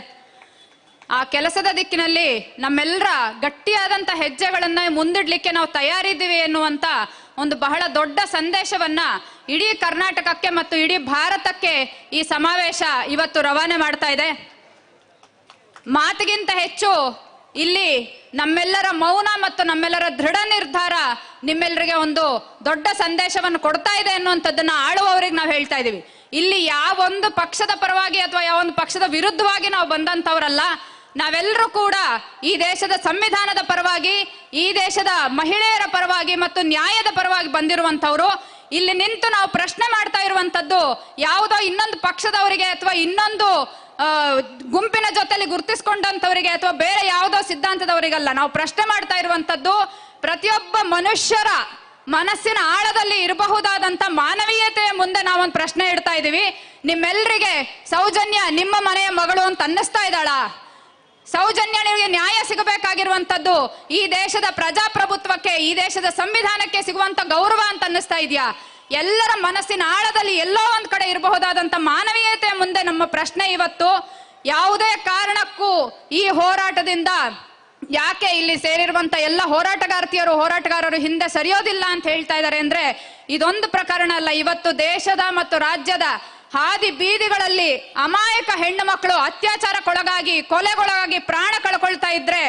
ಆ ಕೆಲಸದ ದಿಕ್ಕಿನಲ್ಲಿ ನಮ್ಮೆಲ್ಲರ ಗಟ್ಟಿಯಾದಂಥ ಹೆಜ್ಜೆಗಳನ್ನ ಮುಂದಿಡ್ಲಿಕ್ಕೆ ನಾವು ತಯಾರಿದ್ದೀವಿ ಎನ್ನುವಂತ ಒಂದು ಬಹಳ ದೊಡ್ಡ ಸಂದೇಶವನ್ನ ಇಡೀ ಕರ್ನಾಟಕಕ್ಕೆ ಮತ್ತು ಇಡೀ ಭಾರತಕ್ಕೆ ಈ ಸಮಾವೇಶ ಇವತ್ತು ರವಾನೆ ಮಾಡ್ತಾ ಇದೆ. ಮಾತಿಗಿಂತ ಹೆಚ್ಚು ಇಲ್ಲಿ ನಮ್ಮೆಲ್ಲರ ಮೌನ ಮತ್ತು ನಮ್ಮೆಲ್ಲರ ದೃಢ ನಿರ್ಧಾರ ನಿಮ್ಮೆಲ್ಲರಿಗೆ ಒಂದು ದೊಡ್ಡ ಸಂದೇಶವನ್ನು ಕೊಡ್ತಾ ಇದೆ ಅನ್ನುವಂಥದ್ದನ್ನ ಆಳುವವರಿಗೆ ನಾವು ಹೇಳ್ತಾ ಇದೀವಿ. ಇಲ್ಲಿ ಯಾವೊಂದು ಪಕ್ಷದ ಪರವಾಗಿ ಅಥವಾ ಯಾವೊಂದು ಪಕ್ಷದ ವಿರುದ್ಧವಾಗಿ ನಾವು ಬಂದಂತವರಲ್ಲ. ನಾವೆಲ್ಲರೂ ಕೂಡ ಈ ದೇಶದ ಸಂವಿಧಾನದ ಪರವಾಗಿ, ಈ ದೇಶದ ಮಹಿಳೆಯರ ಪರವಾಗಿ ಮತ್ತು ನ್ಯಾಯದ ಪರವಾಗಿ ಬಂದಿರುವಂತವ್ರು. ಇಲ್ಲಿ ನಿಂತು ನಾವು ಪ್ರಶ್ನೆ ಮಾಡ್ತಾ ಇರುವಂತದ್ದು ಯಾವುದೋ ಇನ್ನೊಂದು ಪಕ್ಷದವರಿಗೆ ಅಥವಾ ಇನ್ನೊಂದು ಗುಂಪಿನ ಜೊತೆಲಿ ಗುರುತಿಸಿಕೊಂಡಂತವರಿಗೆ ಅಥವಾ ಬೇರೆ ಯಾವುದೋ ಸಿದ್ಧಾಂತದವರಿಗಲ್ಲ. ನಾವು ಪ್ರಶ್ನೆ ಮಾಡ್ತಾ ಇರುವಂತದ್ದು ಪ್ರತಿಯೊಬ್ಬ ಮನುಷ್ಯರ ಮನಸ್ಸಿನ ಆಳದಲ್ಲಿ ಇರಬಹುದಾದಂತ ಮಾನವೀಯತೆಯ ಮುಂದೆ ನಾವೊಂದು ಪ್ರಶ್ನೆ ಇಡ್ತಾ ಇದೀವಿ. ನಿಮ್ಮೆಲ್ಲರಿಗೆ ಸೌಜನ್ಯ ನಿಮ್ಮ ಮನೆಯ ಮಗಳು ಅಂತ ಅನ್ನಿಸ್ತಾ ಇದ್ದಾಳ? ಸೌಜನ್ಯನಿಗೆ ನ್ಯಾಯ ಸಿಗಬೇಕಾಗಿರುವಂತದ್ದು ಈ ದೇಶದ ಪ್ರಜಾಪ್ರಭುತ್ವಕ್ಕೆ, ಈ ದೇಶದ ಸಂವಿಧಾನಕ್ಕೆ ಸಿಗುವಂತ ಗೌರವ ಅಂತ ಅನ್ನಿಸ್ತಾ ಇದೆಯಾ? ಎಲ್ಲರ ಮನಸ್ಸಿನ ಆಳದಲ್ಲಿ ಎಲ್ಲೋ ಒಂದ್ ಕಡೆ ಇರಬಹುದಾದಂತ ಮಾನವೀಯತೆ ಮುಂದೆ ನಮ್ಮ ಪ್ರಶ್ನೆ ಇವತ್ತು. ಯಾವುದೇ ಕಾರಣಕ್ಕೂ ಈ ಹೋರಾಟದಿಂದ ಯಾಕೆ ಇಲ್ಲಿ ಸೇರಿರುವಂತ ಎಲ್ಲ ಹೋರಾಟಗಾರರು ಹಿಂದೆ ಸರಿಯೋದಿಲ್ಲ ಅಂತ ಹೇಳ್ತಾ ಇದ್ದಾರೆ ಅಂದ್ರೆ ಇದೊಂದು ಪ್ರಕರಣ ಅಲ್ಲ. ಇವತ್ತು ದೇಶದ ಮತ್ತು ರಾಜ್ಯದ ಹಾದಿ ಬೀದಿಗಳಲ್ಲಿ ಅಮಾಯಕ ಹೆಣ್ಣು ಮಕ್ಕಳು ಅತ್ಯಾಚಾರಕ್ಕೊಳಗಾಗಿ ಕೊಲೆಗೊಳಗಾಗಿ ಪ್ರಾಣ ಕಳ್ಕೊಳ್ತಾ ಇದ್ರೆ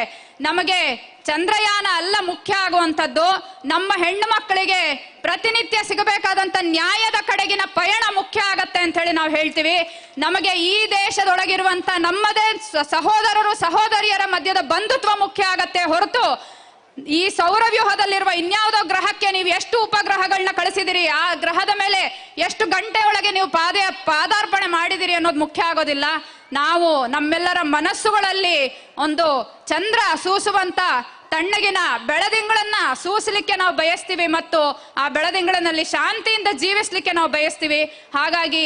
ನಮಗೆ ಚಂದ್ರಯಾನ ಅಲ್ಲ ಮುಖ್ಯ ಆಗುವಂಥದ್ದು, ನಮ್ಮ ಹೆಣ್ಣು ಮಕ್ಕಳಿಗೆ ಪ್ರತಿನಿತ್ಯ ಸಿಗಬೇಕಾದಂತ ನ್ಯಾಯದ ಕಡೆಗಿನ ಪಯಣ ಮುಖ್ಯ ಆಗತ್ತೆ ಅಂತ ಹೇಳಿ ನಾವು ಹೇಳ್ತೀವಿ. ನಮಗೆ ಈ ದೇಶದೊಳಗಿರುವಂತ ನಮ್ಮದೇ ಸಹೋದರರು ಸಹೋದರಿಯರ ಮಧ್ಯದ ಬಂಧುತ್ವ ಮುಖ್ಯ ಆಗತ್ತೆ ಹೊರತು ಈ ಸೌರವ್ಯೂಹದಲ್ಲಿರುವ ಇನ್ಯಾವುದೋ ಗ್ರಹಕ್ಕೆ ನೀವು ಎಷ್ಟು ಉಪಗ್ರಹಗಳನ್ನ ಕಳಿಸಿದಿರಿ, ಆ ಗ್ರಹದ ಮೇಲೆ ಎಷ್ಟು ಗಂಟೆ ಒಳಗೆ ನೀವು ಪಾದಾರ್ಪಣೆ ಮಾಡಿದಿರಿ ಅನ್ನೋದು ಮುಖ್ಯ ಆಗೋದಿಲ್ಲ. ನಾವು ನಮ್ಮೆಲ್ಲರ ಮನಸ್ಸುಗಳಲ್ಲಿ ಒಂದು ಚಂದ್ರ ಸೂಸುವಂತ ತಣ್ಣಗಿನ ಬೆಳದಿಂಗಳನ್ನ ಸೂಸಲಿಕ್ಕೆ ನಾವು ಬಯಸ್ತೀವಿ ಮತ್ತು ಆ ಬೆಳದಿಂಗಳಿನಲ್ಲಿ ಶಾಂತಿಯಿಂದ ಜೀವಿಸ್ಲಿಕ್ಕೆ ನಾವು ಬಯಸ್ತೀವಿ. ಹಾಗಾಗಿ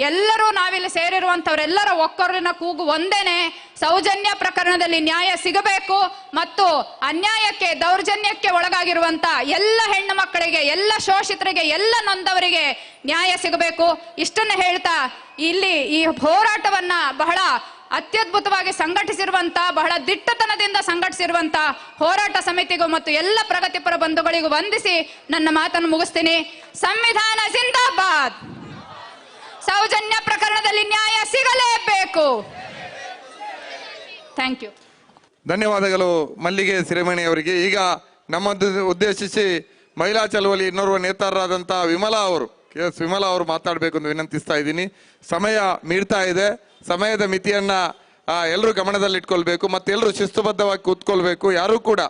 ಎಲ್ಲರೂ ನಾವಿಲ್ಲಿ ಸೇರಿರುವಂತವರೆಲ್ಲರ ಒಕ್ಕೊರಲಿನ ಕೂಗು ಒಂದೇನೆ, ಸೌಜನ್ಯ ಪ್ರಕರಣದಲ್ಲಿ ನ್ಯಾಯ ಸಿಗಬೇಕು ಮತ್ತು ಅನ್ಯಾಯಕ್ಕೆ ದೌರ್ಜನ್ಯಕ್ಕೆ ಒಳಗಾಗಿರುವಂತ ಎಲ್ಲ ಹೆಣ್ಣು ಮಕ್ಕಳಿಗೆ, ಎಲ್ಲ ಶೋಷಿತರಿಗೆ, ಎಲ್ಲ ನೊಂದವರಿಗೆ ನ್ಯಾಯ ಸಿಗಬೇಕು. ಇಷ್ಟನ್ನ ಹೇಳ್ತಾ ಇಲ್ಲಿ ಈ ಹೋರಾಟವನ್ನ ಬಹಳ ಅತ್ಯದ್ಭುತವಾಗಿ ಸಂಘಟಿಸಿರುವಂತ, ಬಹಳ ದಿಟ್ಟತನದಿಂದ ಸಂಘಟಿಸಿರುವಂತ ಹೋರಾಟ ಸಮಿತಿಗೂ ಮತ್ತು ಎಲ್ಲ ಪ್ರಗತಿಪರ ಬಂಧುಗಳಿಗೂ ವಂದಿಸಿ ನನ್ನ ಮಾತನ್ನು ಮುಗಿಸ್ತೀನಿ. ಸಂವಿಧಾನ ಜಿಂದಾಬಾದ್. ಸೌಜನ್ಯ ಪ್ರಕರಣದಲ್ಲಿ ನ್ಯಾಯ ಸಿಗಲೇಬೇಕು. Thank you. ಧನ್ಯವಾದಗಳು ಮಲ್ಲಿಗೆ ಸಿರಿಮಣಿ ಅವರಿಗೆ. ಈಗ ನಮ್ಮದು ಉದ್ದೇಶಿಸಿ ಮಹಿಳಾ ಚಳವಳಿ ಇನ್ನೋರ್ವ ನೇತಾರರಾದಂತಹ ವಿಮಲಾ ಅವರು, KS ವಿಮಲಾ ಅವರು ಮಾತಾಡಬೇಕು ಎಂದು ವಿನಂತಿಸ್ತಾ ಇದ್ದೀನಿ. ಸಮಯ ಮೀರ್ತಾ ಇದೆ. ಸಮಯದ ಮಿತಿಯನ್ನ ಎಲ್ಲರೂ ಗಮನದಲ್ಲಿಟ್ಕೊಳ್ಬೇಕು ಮತ್ತು ಎಲ್ಲರೂ ಶಿಸ್ತುಬದ್ಧವಾಗಿ ಕೂತ್ಕೊಳ್ಬೇಕು. ಯಾರು ಕೂಡ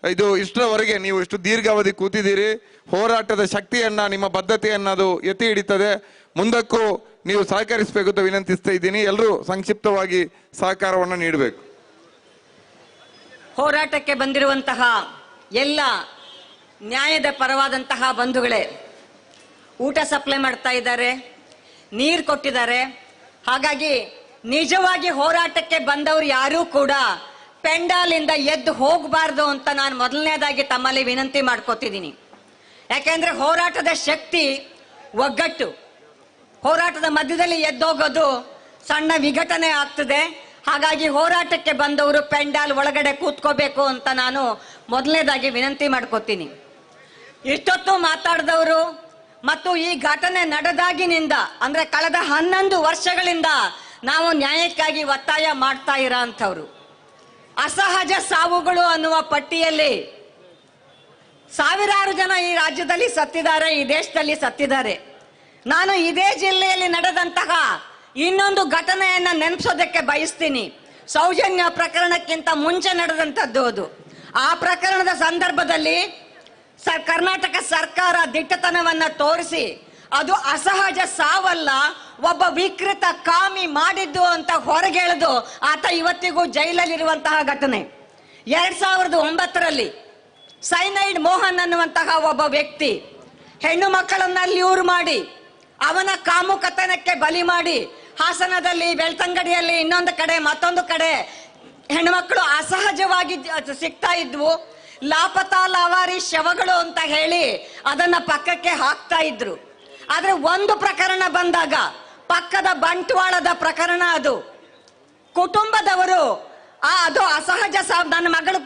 ಇದು ಇಷ್ಟರವರೆಗೆ ನೀವು ಇಷ್ಟು ದೀರ್ಘಾವಧಿ ಕೂತಿದ್ದೀರಿ, ಹೋರಾಟದ ಶಕ್ತಿಯನ್ನ, ನಿಮ್ಮ ಬದ್ಧತೆಯನ್ನ ಅದು ಎತ್ತಿ ಹಿಡಿತದೆ. ಮುಂದಕ್ಕೂ ನೀವು ಸಹಕರಿಸಬೇಕು ಅಂತ ವಿನಂತಿಸ್ತಾ ಇದ್ದೀನಿ. ಎಲ್ಲರೂ ಸಂಕ್ಷಿಪ್ತವಾಗಿ ಸಹಕಾರವನ್ನು ನೀಡಬೇಕು. ಹೋರಾಟಕ್ಕೆ ಬಂದಿರುವಂತಹ ಎಲ್ಲ ನ್ಯಾಯದ ಪರವಾದಂತಹ ಬಂಧುಗಳೇ, ಊಟ ಸಪ್ಲೈ ಮಾಡ್ತಾ ಇದ್ದಾರೆ, ನೀರು ಕೊಟ್ಟಿದ್ದಾರೆ. ಹಾಗಾಗಿ ನಿಜವಾಗಿ ಹೋರಾಟಕ್ಕೆ ಬಂದವರು ಯಾರೂ ಕೂಡ ಪೆಂಡಾಲಿಂದ ಎದ್ದು ಹೋಗಬಾರ್ದು ಅಂತ ನಾನು ಮೊದಲನೇದಾಗಿ ತಮ್ಮಲ್ಲಿ ವಿನಂತಿ ಮಾಡ್ಕೋತಿದ್ದೀನಿ. ಯಾಕೆಂದ್ರೆ ಹೋರಾಟದ ಶಕ್ತಿ ಒಗ್ಗಟ್ಟು. ಹೋರಾಟದ ಮಧ್ಯದಲ್ಲಿ ಎದ್ದೋಗೋದು ಸಣ್ಣ ವಿಘಟನೆ ಆಗ್ತದೆ. ಹಾಗಾಗಿ ಹೋರಾಟಕ್ಕೆ ಬಂದವರು ಪೆಂಡಾಲ್ ಒಳಗಡೆ ಕೂತ್ಕೋಬೇಕು ಅಂತ ನಾನು ಮೊದಲನೇದಾಗಿ ವಿನಂತಿ ಮಾಡ್ಕೋತೀನಿ. ಇಷ್ಟೊತ್ತು ಮಾತಾಡಿದವರು ಮತ್ತು ಈ ಘಟನೆ ನಡೆದಾಗಿನಿಂದ ಅಂದ್ರೆ ಕಳೆದ 11 ವರ್ಷಗಳಿಂದ ನಾವು ನ್ಯಾಯಕ್ಕಾಗಿ ಒತ್ತಾಯ ಮಾಡ್ತಾ ಇರೋ ಅಂಥವ್ರು. ಅಸಹಜ ಸಾವುಗಳು ಅನ್ನುವ ಪಟ್ಟಿಯಲ್ಲಿ ಸಾವಿರಾರು ಜನ ಈ ರಾಜ್ಯದಲ್ಲಿ ಸತ್ತಿದ್ದಾರೆ, ಈ ದೇಶದಲ್ಲಿ ಸತ್ತಿದ್ದಾರೆ. ನಾನು ಇದೇ ಜಿಲ್ಲೆಯಲ್ಲಿ ನಡೆದಂತಹ ಇನ್ನೊಂದು ಘಟನೆಯನ್ನ ನೆನಪಿಸೋದಕ್ಕೆ ಬಯಸ್ತೀನಿ. ಸೌಜನ್ಯ ಪ್ರಕರಣಕ್ಕಿಂತ ಮುಂಚೆ ನಡೆದಂಥದ್ದು ಅದು. ಆ ಪ್ರಕರಣದ ಸಂದರ್ಭದಲ್ಲಿ ಕರ್ನಾಟಕ ಸರ್ಕಾರ ದಿಟ್ಟತನವನ್ನ ತೋರಿಸಿ ಅದು ಅಸಹಜ ಸಾವಲ್ಲ, ಒಬ್ಬ ವಿಕೃತ ಕಾಮಿ ಮಾಡಿದ್ದು ಅಂತ ಹೊರಗೆಳೆದು ಆತ ಇವತ್ತಿಗೂ ಜೈಲಲ್ಲಿರುವಂತಹ ಘಟನೆ. 2009ರಲ್ಲಿ ಸೈನೈಡ್ ಮೋಹನ್ ಅನ್ನುವಂತಹ ಒಬ್ಬ ವ್ಯಕ್ತಿ ಹೆಣ್ಣು ಮಕ್ಕಳನ್ನ ಲ್ಯೂರ್ ಮಾಡಿ ಅವನ ಕಾಮುಕತನಕ್ಕೆ ಬಲಿ ಮಾಡಿ ಹಾಸನದಲ್ಲಿ, ಬೆಳ್ತಂಗಡಿಯಲ್ಲಿ, ಇನ್ನೊಂದು ಕಡೆ ಮತ್ತೊಂದು ಕಡೆ ಹೆಣ್ಮಕ್ಳು ಅಸಹಜವಾಗಿ ಸಿಗ್ತಾ ಇದ್ವು. ಲಾಪತಾ ಲಾವಾರಿ ಶವಗಳು ಅಂತ ಹೇಳಿ ಅದನ್ನ ಪಕ್ಕಕ್ಕೆ ಹಾಕ್ತಾ ಇದ್ರು. ಆದ್ರೆ ಒಂದು ಪ್ರಕರಣ ಬಂದಾಗ, ಪಕ್ಕದ ಬಂಟ್ವಾಳದ ಪ್ರಕರಣ, ಅದು ಕುಟುಂಬದವರು ಅದು ಅಸಹಜ ನನ್ನ ಮಗಳು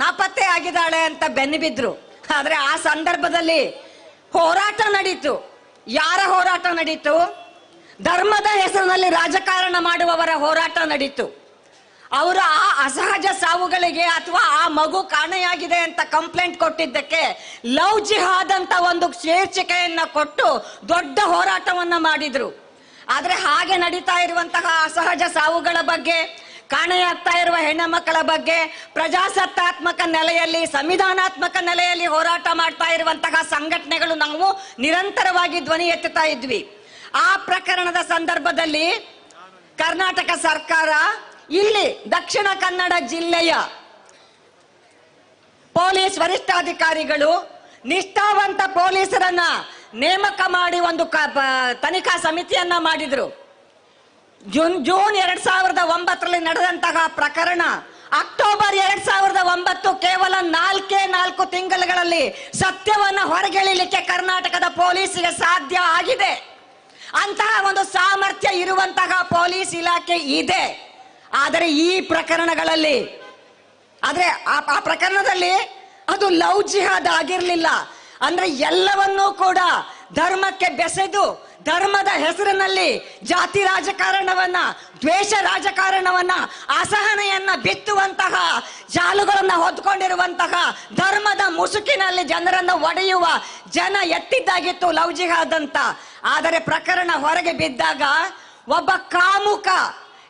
ನಾಪತ್ತೆ ಆಗಿದ್ದಾಳೆ ಅಂತ ಬೆನ್ನು ಬಿದ್ರು. ಆದ್ರೆ ಆ ಸಂದರ್ಭದಲ್ಲಿ ಹೋರಾಟ ನಡೀತು. ಯಾರ ಹೋರಾಟ ನಡೀತು? ಧರ್ಮದ ಹೆಸರಿನಲ್ಲಿ ರಾಜಕಾರಣ ಮಾಡುವವರ ಹೋರಾಟ ನಡೀತು. ಅವರು ಆ ಅಸಹಜ ಸಾವುಗಳಿಗೆ ಅಥವಾ ಆ ಮಗು ಕಾಣೆಯಾಗಿದೆ ಅಂತ ಕಂಪ್ಲೇಂಟ್ ಕೊಟ್ಟಿದ್ದಕ್ಕೆ ಲವ್ ಜಿಹಾದ್ ಅಂತ ಒಂದು ಶೀರ್ಷಿಕೆಯನ್ನ ಕೊಟ್ಟು ದೊಡ್ಡ ಹೋರಾಟವನ್ನ ಮಾಡಿದ್ರು. ಆದ್ರೆ ಹಾಗೆ ನಡೀತಾ ಇರುವಂತಹ ಅಸಹಜ ಸಾವುಗಳ ಬಗ್ಗೆ, ಕಾಣೆಯಾಗ್ತಾ ಇರುವ ಹೆಣ್ಣು ಮಕ್ಕಳ ಬಗ್ಗೆ ಪ್ರಜಾಸತ್ತಾತ್ಮಕ ನೆಲೆಯಲ್ಲಿ, ಸಂವಿಧಾನಾತ್ಮಕ ನೆಲೆಯಲ್ಲಿ ಹೋರಾಟ ಮಾಡ್ತಾ ಇರುವಂತಹ ಸಂಘಟನೆಗಳು ನಾವು ನಿರಂತರವಾಗಿ ಧ್ವನಿ ಎತ್ತುತ್ತಾ ಇದ್ವಿ. ಆ ಪ್ರಕರಣದ ಸಂದರ್ಭದಲ್ಲಿ ಕರ್ನಾಟಕ ಸರ್ಕಾರ ಇಲ್ಲಿ ದಕ್ಷಿಣ ಕನ್ನಡ ಜಿಲ್ಲೆಯ ಪೊಲೀಸ್ ವರಿಷ್ಠಾಧಿಕಾರಿಗಳು ನಿಷ್ಠಾವಂತ ಪೊಲೀಸರನ್ನ ನೇಮಕ ಮಾಡಿ ಒಂದು ತನಿಖಾ ಸಮಿತಿಯನ್ನ ಮಾಡಿದ್ರು. ಜೂನ್ 2009ರಲ್ಲಿ ನಡೆದಂತಹ ಪ್ರಕರಣ ಅಕ್ಟೋಬರ್ 2009 ಕೇವಲ 4 ತಿಂಗಳುಗಳಲ್ಲಿ ಸತ್ಯವನ್ನ ಹೊರಗೆಳಿಲಿಕ್ಕೆ ಕರ್ನಾಟಕದ ಪೊಲೀಸಿಗೆ ಸಾಧ್ಯ ಆಗಿದೆ. ಅಂತಹ ಒಂದು ಸಾಮರ್ಥ್ಯ ಇರುವಂತಹ ಪೊಲೀಸ್ ಇಲಾಖೆ ಇದೆ. ಆದರೆ ಈ ಪ್ರಕರಣಗಳಲ್ಲಿ ಆ ಪ್ರಕರಣದಲ್ಲಿ ಅದು ಲವ್ ಜಿಹಾದ್ ಆಗಿರ್ಲಿಲ್ಲ. ಅಂದ್ರೆ ಎಲ್ಲವನ್ನೂ ಕೂಡ ಧರ್ಮಕ್ಕೆ ಬೆಸೆದು ಧರ್ಮದ ಹೆಸರಿನಲ್ಲಿ ಜಾತಿ ರಾಜಕಾರಣವನ್ನ, ದ್ವೇಷ ರಾಜಕಾರಣವನ್ನ, ಅಸಹನೆಯನ್ನ ಬಿತ್ತುವಂತಹ ಜಾಲುಗಳನ್ನ ಹೊತ್ಕೊಂಡಿರುವಂತಹ ಧರ್ಮದ ಮುಸುಕಿನಲ್ಲಿ ಜನರನ್ನು ಒಡೆಯುವ ಜನ ಎತ್ತಿದ್ದಾಗಿತ್ತು ಲವ್ ಜಿಹಾದ್ ಅಂತ. ಆದರೆ ಪ್ರಕರಣ ಹೊರಗೆ ಬಿದ್ದಾಗ ಒಬ್ಬ ಕಾಮುಕ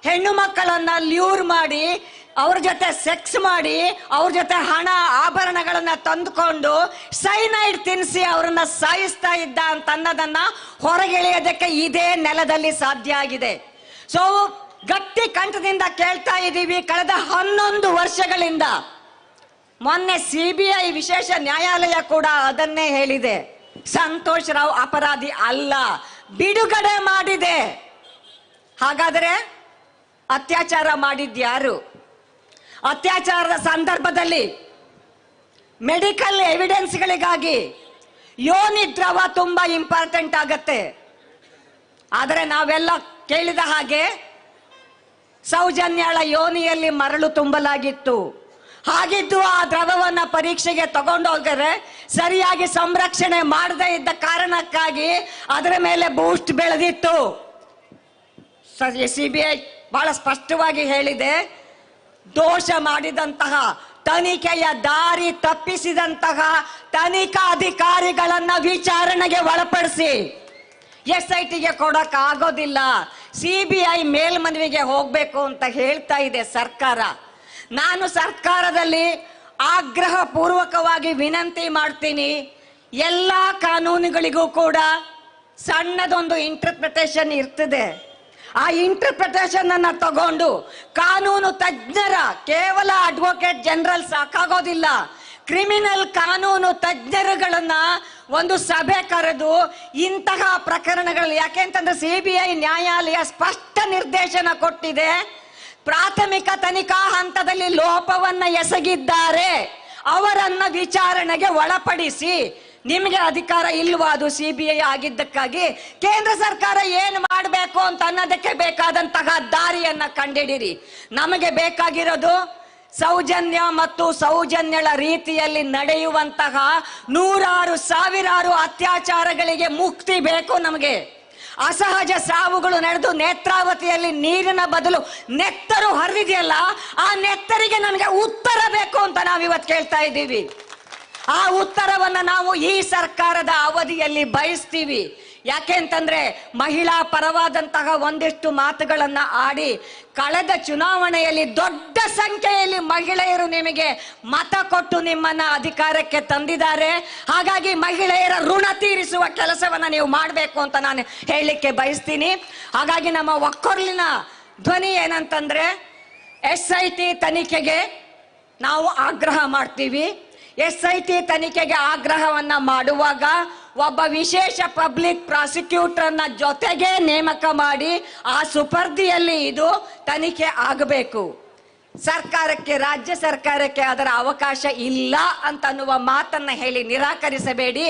ಹೆಣ್ಣು ಮಕ್ಕಳನ್ನ ಲ್ಯೂರ್ ಮಾಡಿ ಅವ್ರ ಜೊತೆ ಸೆಕ್ಸ್ ಮಾಡಿ ಅವ್ರ ಜೊತೆ ಹಣ ಆಭರಣಗಳನ್ನ ತಂದುಕೊಂಡು ಸೈನೈಡ್ ತಿನ್ನಿಸಿ ಅವರನ್ನ ಸಾಯಿಸ್ತಾ ಇದ್ದ ಅಂತ ಅನ್ನೋದನ್ನ ಹೊರಗೆಳೆಯೋದಕ್ಕೆ ಇದೇ ನೆಲದಲ್ಲಿ ಸಾಧ್ಯ ಆಗಿದೆ. ಸೊ ಗಟ್ಟಿ ಕಂಠದಿಂದ ಕೇಳ್ತಾ ಇದ್ದೀವಿ, ಕಳೆದ 11 ವರ್ಷಗಳಿಂದ. ಮೊನ್ನೆ CBI ವಿಶೇಷ ನ್ಯಾಯಾಲಯ ಕೂಡ ಅದನ್ನೇ ಹೇಳಿದೆ, ಸಂತೋಷ್ ರಾವ್ ಅಪರಾಧಿ ಅಲ್ಲ, ಬಿಡುಗಡೆ ಮಾಡಿದೆ. ಹಾಗಾದರೆ ಅತ್ಯಾಚಾರ ಮಾಡಿದ್ಯಾರು? ಅತ್ಯಾಚಾರದ ಸಂದರ್ಭದಲ್ಲಿ ಮೆಡಿಕಲ್ ಎವಿಡೆನ್ಸ್ಗಳಿಗಾಗಿ ಯೋನಿ ದ್ರವ ತುಂಬಾ ಇಂಪಾರ್ಟೆಂಟ್ ಆಗತ್ತೆ. ಆದರೆ ನಾವೆಲ್ಲ ಕೇಳಿದ ಹಾಗೆ ಸೌಜನ್ಯಳ ಯೋನಿಯಲ್ಲಿ ಮರಳು ತುಂಬಲಾಗಿತ್ತು. ಹಾಗಿದ್ದು ಆ ದ್ರವವನ್ನ ಪರೀಕ್ಷೆಗೆ ತಗೊಂಡೋಗರೆ ಸರಿಯಾಗಿ ಸಂರಕ್ಷಣೆ ಮಾಡದೇ ಇದ್ದ ಕಾರಣಕ್ಕಾಗಿ ಅದರ ಮೇಲೆ ಬೂಸ್ಟ್ ಬೆಳೆದಿತ್ತು. CBI ಬಹಳ ಸ್ಪಷ್ಟವಾಗಿ ಹೇಳಿದೆ, ದೋಷ ಮಾಡಿದಂತಹ, ತನಿಖೆಯ ದಾರಿ ತಪ್ಪಿಸಿದಂತಹ ತನಿಖಾ ಅಧಿಕಾರಿಗಳನ್ನ ವಿಚಾರಣೆಗೆ ಒಳಪಡಿಸಿ SITಗೆ ಕೊಡಕ್ ಆಗೋದಿಲ್ಲ. CBI ಮೇಲ್ಮನವಿಗೆ ಹೋಗ್ಬೇಕು ಅಂತ ಹೇಳ್ತಾ ಇದೆ ಸರ್ಕಾರ. ನಾನು ಸರ್ಕಾರದಲ್ಲಿ ಆಗ್ರಹ ಪೂರ್ವಕವಾಗಿ ವಿನಂತಿ ಮಾಡ್ತೀನಿ, ಎಲ್ಲಾ ಕಾನೂನುಗಳಿಗೂ ಕೂಡ ಸಣ್ಣದೊಂದು ಇಂಟರ್ಪ್ರಿಟೇಷನ್ ಇರ್ತದೆ. ಆ ಇಂಟರ್ಪ್ರಿಟೇಷನ್ ಅನ್ನ ತಗೊಂಡು ಕಾನೂನು ತಜ್ಞರ, ಕೇವಲ ಅಡ್ವೊಕೇಟ್ ಜನರಲ್ ಸಾಕಾಗೋದಿಲ್ಲ, ಕ್ರಿಮಿನಲ್ ಕಾನೂನು ತಜ್ಞರುಗಳನ್ನ ಒಂದು ಸಭೆ ಕರೆದು ಇಂತಹ ಪ್ರಕರಣಗಳು, ಯಾಕೆಂತಂದ್ರೆ CBI ನ್ಯಾಯಾಲಯ ಸ್ಪಷ್ಟ ನಿರ್ದೇಶನ ಕೊಟ್ಟಿದೆ, ಪ್ರಾಥಮಿಕ ತನಿಖಾ ಹಂತದಲ್ಲಿ ಲೋಪವನ್ನ ಎಸಗಿದ್ದಾರೆ ಅವರನ್ನ ವಿಚಾರಣೆಗೆ ಒಳಪಡಿಸಿ. ನಿಮಗೆ ಅಧಿಕಾರ ಇಲ್ವಾ ಅದು CBI ಆಗಿದ್ದಕ್ಕಾಗಿ? ಕೇಂದ್ರ ಸರ್ಕಾರ ಏನು ಮಾಡಬೇಕು ಅಂತ ಅನ್ನೋದಕ್ಕೆ ಬೇಕಾದಂತಹ ದಾರಿಯನ್ನ ಕಂಡಿಡಿರಿ. ನಮಗೆ ಬೇಕಾಗಿರೋದು ಸೌಜನ್ಯ ಮತ್ತು ಸೌಜನ್ಯಳ ರೀತಿಯಲ್ಲಿ ನಡೆಯುವಂತಹ ನೂರಾರು ಸಾವಿರಾರು ಅತ್ಯಾಚಾರಗಳಿಗೆ ಮುಕ್ತಿ ಬೇಕು ನಮಗೆ. ಅಸಹಜ ಸಾವುಗಳು ನಡೆದು ನೇತ್ರಾವತಿಯಲ್ಲಿ ನೀರಿನ ಬದಲು ನೆತ್ತರು ಹರಿದಿದೆಯಲ್ಲ, ಆ ನೆತ್ತರಿಗೆ ನಮಗೆ ಉತ್ತರ ಬೇಕು ಅಂತ ನಾವಿವತ್ತು ಕೇಳ್ತಾ ಇದ್ದೀವಿ. ಆ ಉತ್ತರವನ್ನ ನಾವು ಈ ಸರ್ಕಾರದ ಅವಧಿಯಲ್ಲಿ ಬಯಸ್ತೀವಿ. ಯಾಕೆ ಅಂತಂದ್ರೆ ಮಹಿಳಾ ಪರವಾದಂತಹ ಒಂದಿಷ್ಟು ಮಾತುಗಳನ್ನ ಆಡಿ ಕಳೆದ ಚುನಾವಣೆಯಲ್ಲಿ ದೊಡ್ಡ ಸಂಖ್ಯೆಯಲ್ಲಿ ಮಹಿಳೆಯರು ನಿಮಗೆ ಮತ ಕೊಟ್ಟು ನಿಮ್ಮನ್ನ ಅಧಿಕಾರಕ್ಕೆ ತಂದಿದ್ದಾರೆ. ಹಾಗಾಗಿ ಮಹಿಳೆಯರ ಋಣ ತೀರಿಸುವ ಕೆಲಸವನ್ನ ನೀವು ಮಾಡಬೇಕು ಅಂತ ನಾನು ಹೇಳಲಿಕ್ಕೆ ಬಯಸ್ತೀನಿ. ಹಾಗಾಗಿ ನಮ್ಮ ಒಕ್ಕೊರ್ಲಿನ ಧ್ವನಿ ಏನಂತಂದ್ರೆ, SIT ತನಿಖೆಗೆ ನಾವು ಆಗ್ರಹ ಮಾಡ್ತೀವಿ. SIT ತನಿಖೆಗೆ ಆಗ್ರಹವನ್ನ ಮಾಡುವಾಗ ಒಬ್ಬ ವಿಶೇಷ ಪಬ್ಲಿಕ್ ಪ್ರಾಸಿಕ್ಯೂಟರ್ನ ಜೊತೆಗೆ ನೇಮಕ ಮಾಡಿ ಆ ಸುಪರ್ದಿಯಲ್ಲಿ ಇದು ತನಿಖೆ ಆಗಬೇಕು. ಸರ್ಕಾರಕ್ಕೆ, ರಾಜ್ಯ ಸರ್ಕಾರಕ್ಕೆ ಅದರ ಅವಕಾಶ ಇಲ್ಲ ಅಂತನ್ನುವ ಮಾತನ್ನ ಹೇಳಿ ನಿರಾಕರಿಸಬೇಡಿ.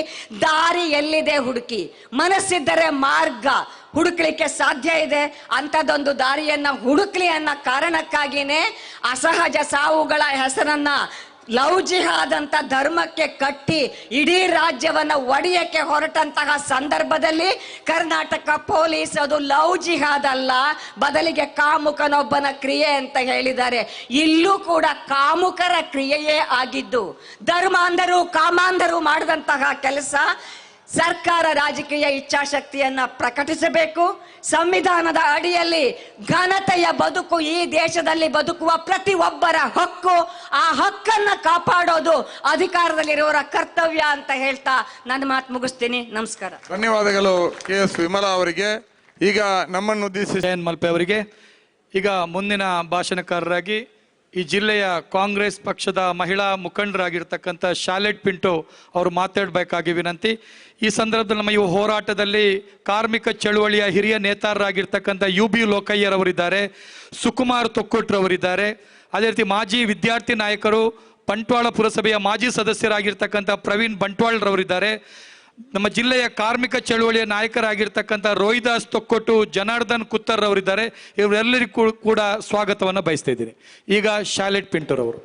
ದಾರಿ ಎಲ್ಲಿದೆ ಹುಡುಕಿ, ಮನಸ್ಸಿದ್ದರೆ ಮಾರ್ಗ ಹುಡುಕ್ಲಿಕ್ಕೆ ಸಾಧ್ಯ ಇದೆ. ಅಂಥದ್ದೊಂದು ದಾರಿಯನ್ನ ಹುಡುಕ್ಲಿ ಅನ್ನೋ ಕಾರಣಕ್ಕಾಗಿನೇ ಅಸಹಜ ಸಾವುಗಳ ಹೆಸರನ್ನ ಲವ್ ಜಿಹಾದ್ ಅಂತ ಧರ್ಮಕ್ಕೆ ಕಟ್ಟಿ ಇಡೀ ರಾಜ್ಯವನ್ನ ಒಡೆಯಕ್ಕೆ ಹೊರಟಂತಹ ಸಂದರ್ಭದಲ್ಲಿ ಕರ್ನಾಟಕ ಪೊಲೀಸ್ ಅದು ಲವ್ ಜಿಹಾದ್ ಅಲ್ಲ, ಬದಲಿಗೆ ಕಾಮುಕನೊಬ್ಬನ ಕ್ರಿಯೆ ಅಂತ ಹೇಳಿದ್ದಾರೆ. ಇಲ್ಲೂ ಕೂಡ ಕಾಮುಕರ ಕ್ರಿಯೆಯೇ ಆಗಿದ್ದು, ಧರ್ಮಾಂಧರು ಕಾಮಾಂಧರು ಮಾಡಿದಂತಹ ಕೆಲಸ. ಸರ್ಕಾರ ರಾಜಕೀಯ ಇಚ್ಛಾಶಕ್ತಿಯನ್ನ ಪ್ರಕಟಿಸಬೇಕು. ಸಂವಿಧಾನದ ಅಡಿಯಲ್ಲಿ ಘನತೆಯ ಬದುಕು ಈ ದೇಶದಲ್ಲಿ ಬದುಕುವ ಪ್ರತಿಯೊಬ್ಬರ ಹಕ್ಕು. ಆ ಹಕ್ಕನ್ನ ಕಾಪಾಡೋದು ಅಧಿಕಾರದಲ್ಲಿರುವವರ ಕರ್ತವ್ಯ ಅಂತ ಹೇಳ್ತಾ ನನ್ನ ಮಾತು ಮುಗಿಸ್ತೀನಿ. ನಮಸ್ಕಾರ. ಧನ್ಯವಾದಗಳು KS ವಿಮಲಾ ಅವರಿಗೆ. ಈಗ ನಮ್ಮನ್ನು ಉದ್ದೇಶಿಸಿ ಜಯನ್ ಮಲ್ಪೆ ಅವರಿಗೆ. ಈಗ ಮುಂದಿನ ಭಾಷಣಕಾರರಾಗಿ ಈ ಜಿಲ್ಲೆಯ ಕಾಂಗ್ರೆಸ್ ಪಕ್ಷದ ಮಹಿಳಾ ಮುಖಂಡರಾಗಿರ್ತಕ್ಕಂಥ ಶಾಲೆಟ್ ಪಿಂಟೋ ಅವರು ಮಾತಾಡಬೇಕಾಗಿ ವಿನಂತಿ. ಈ ಸಂದರ್ಭದಲ್ಲಿ ನಮ್ಮ ಈ ಹೋರಾಟದಲ್ಲಿ ಕಾರ್ಮಿಕ ಚಳುವಳಿಯ ಹಿರಿಯ ನೇತಾರರಾಗಿರ್ತಕ್ಕಂಥ UB ಲೋಕಯ್ಯರವರಿದ್ದಾರೆ, ಸುಕುಮಾರ್ ತೊಕ್ಕೊಟ್ರವರಿದ್ದಾರೆ. ಅದೇ ರೀತಿ ಮಾಜಿ ವಿದ್ಯಾರ್ಥಿ ನಾಯಕರು ಬಂಟ್ವಾಳ ಪುರಸಭೆಯ ಮಾಜಿ ಸದಸ್ಯರಾಗಿರ್ತಕ್ಕಂಥ ಪ್ರವೀಣ್ ಬಂಟ್ವಾಳ್ರವರಿದ್ದಾರೆ. ನಮ್ಮ ಜಿಲ್ಲೆಯ ಕಾರ್ಮಿಕ ಚಳುವಳಿಯ ನಾಯಕರಾಗಿರ್ತಕ್ಕಂಥ ರೋಹಿದಾಸ್ ತೊಕ್ಕೊಟ್ಟು, ಜನಾರ್ದನ್ ಕುತ್ತರ್ ಅವರಿದ್ದಾರೆ. ಇವರೆಲ್ಲರಿಗೂ ಕೂಡ ಸ್ವಾಗತವನ್ನು ಬಯಸ್ತಾ ಇದ್ದೀನಿ. ಈಗ ಶಾಲೆಟ್ ಪಿಂಟೋರವರು.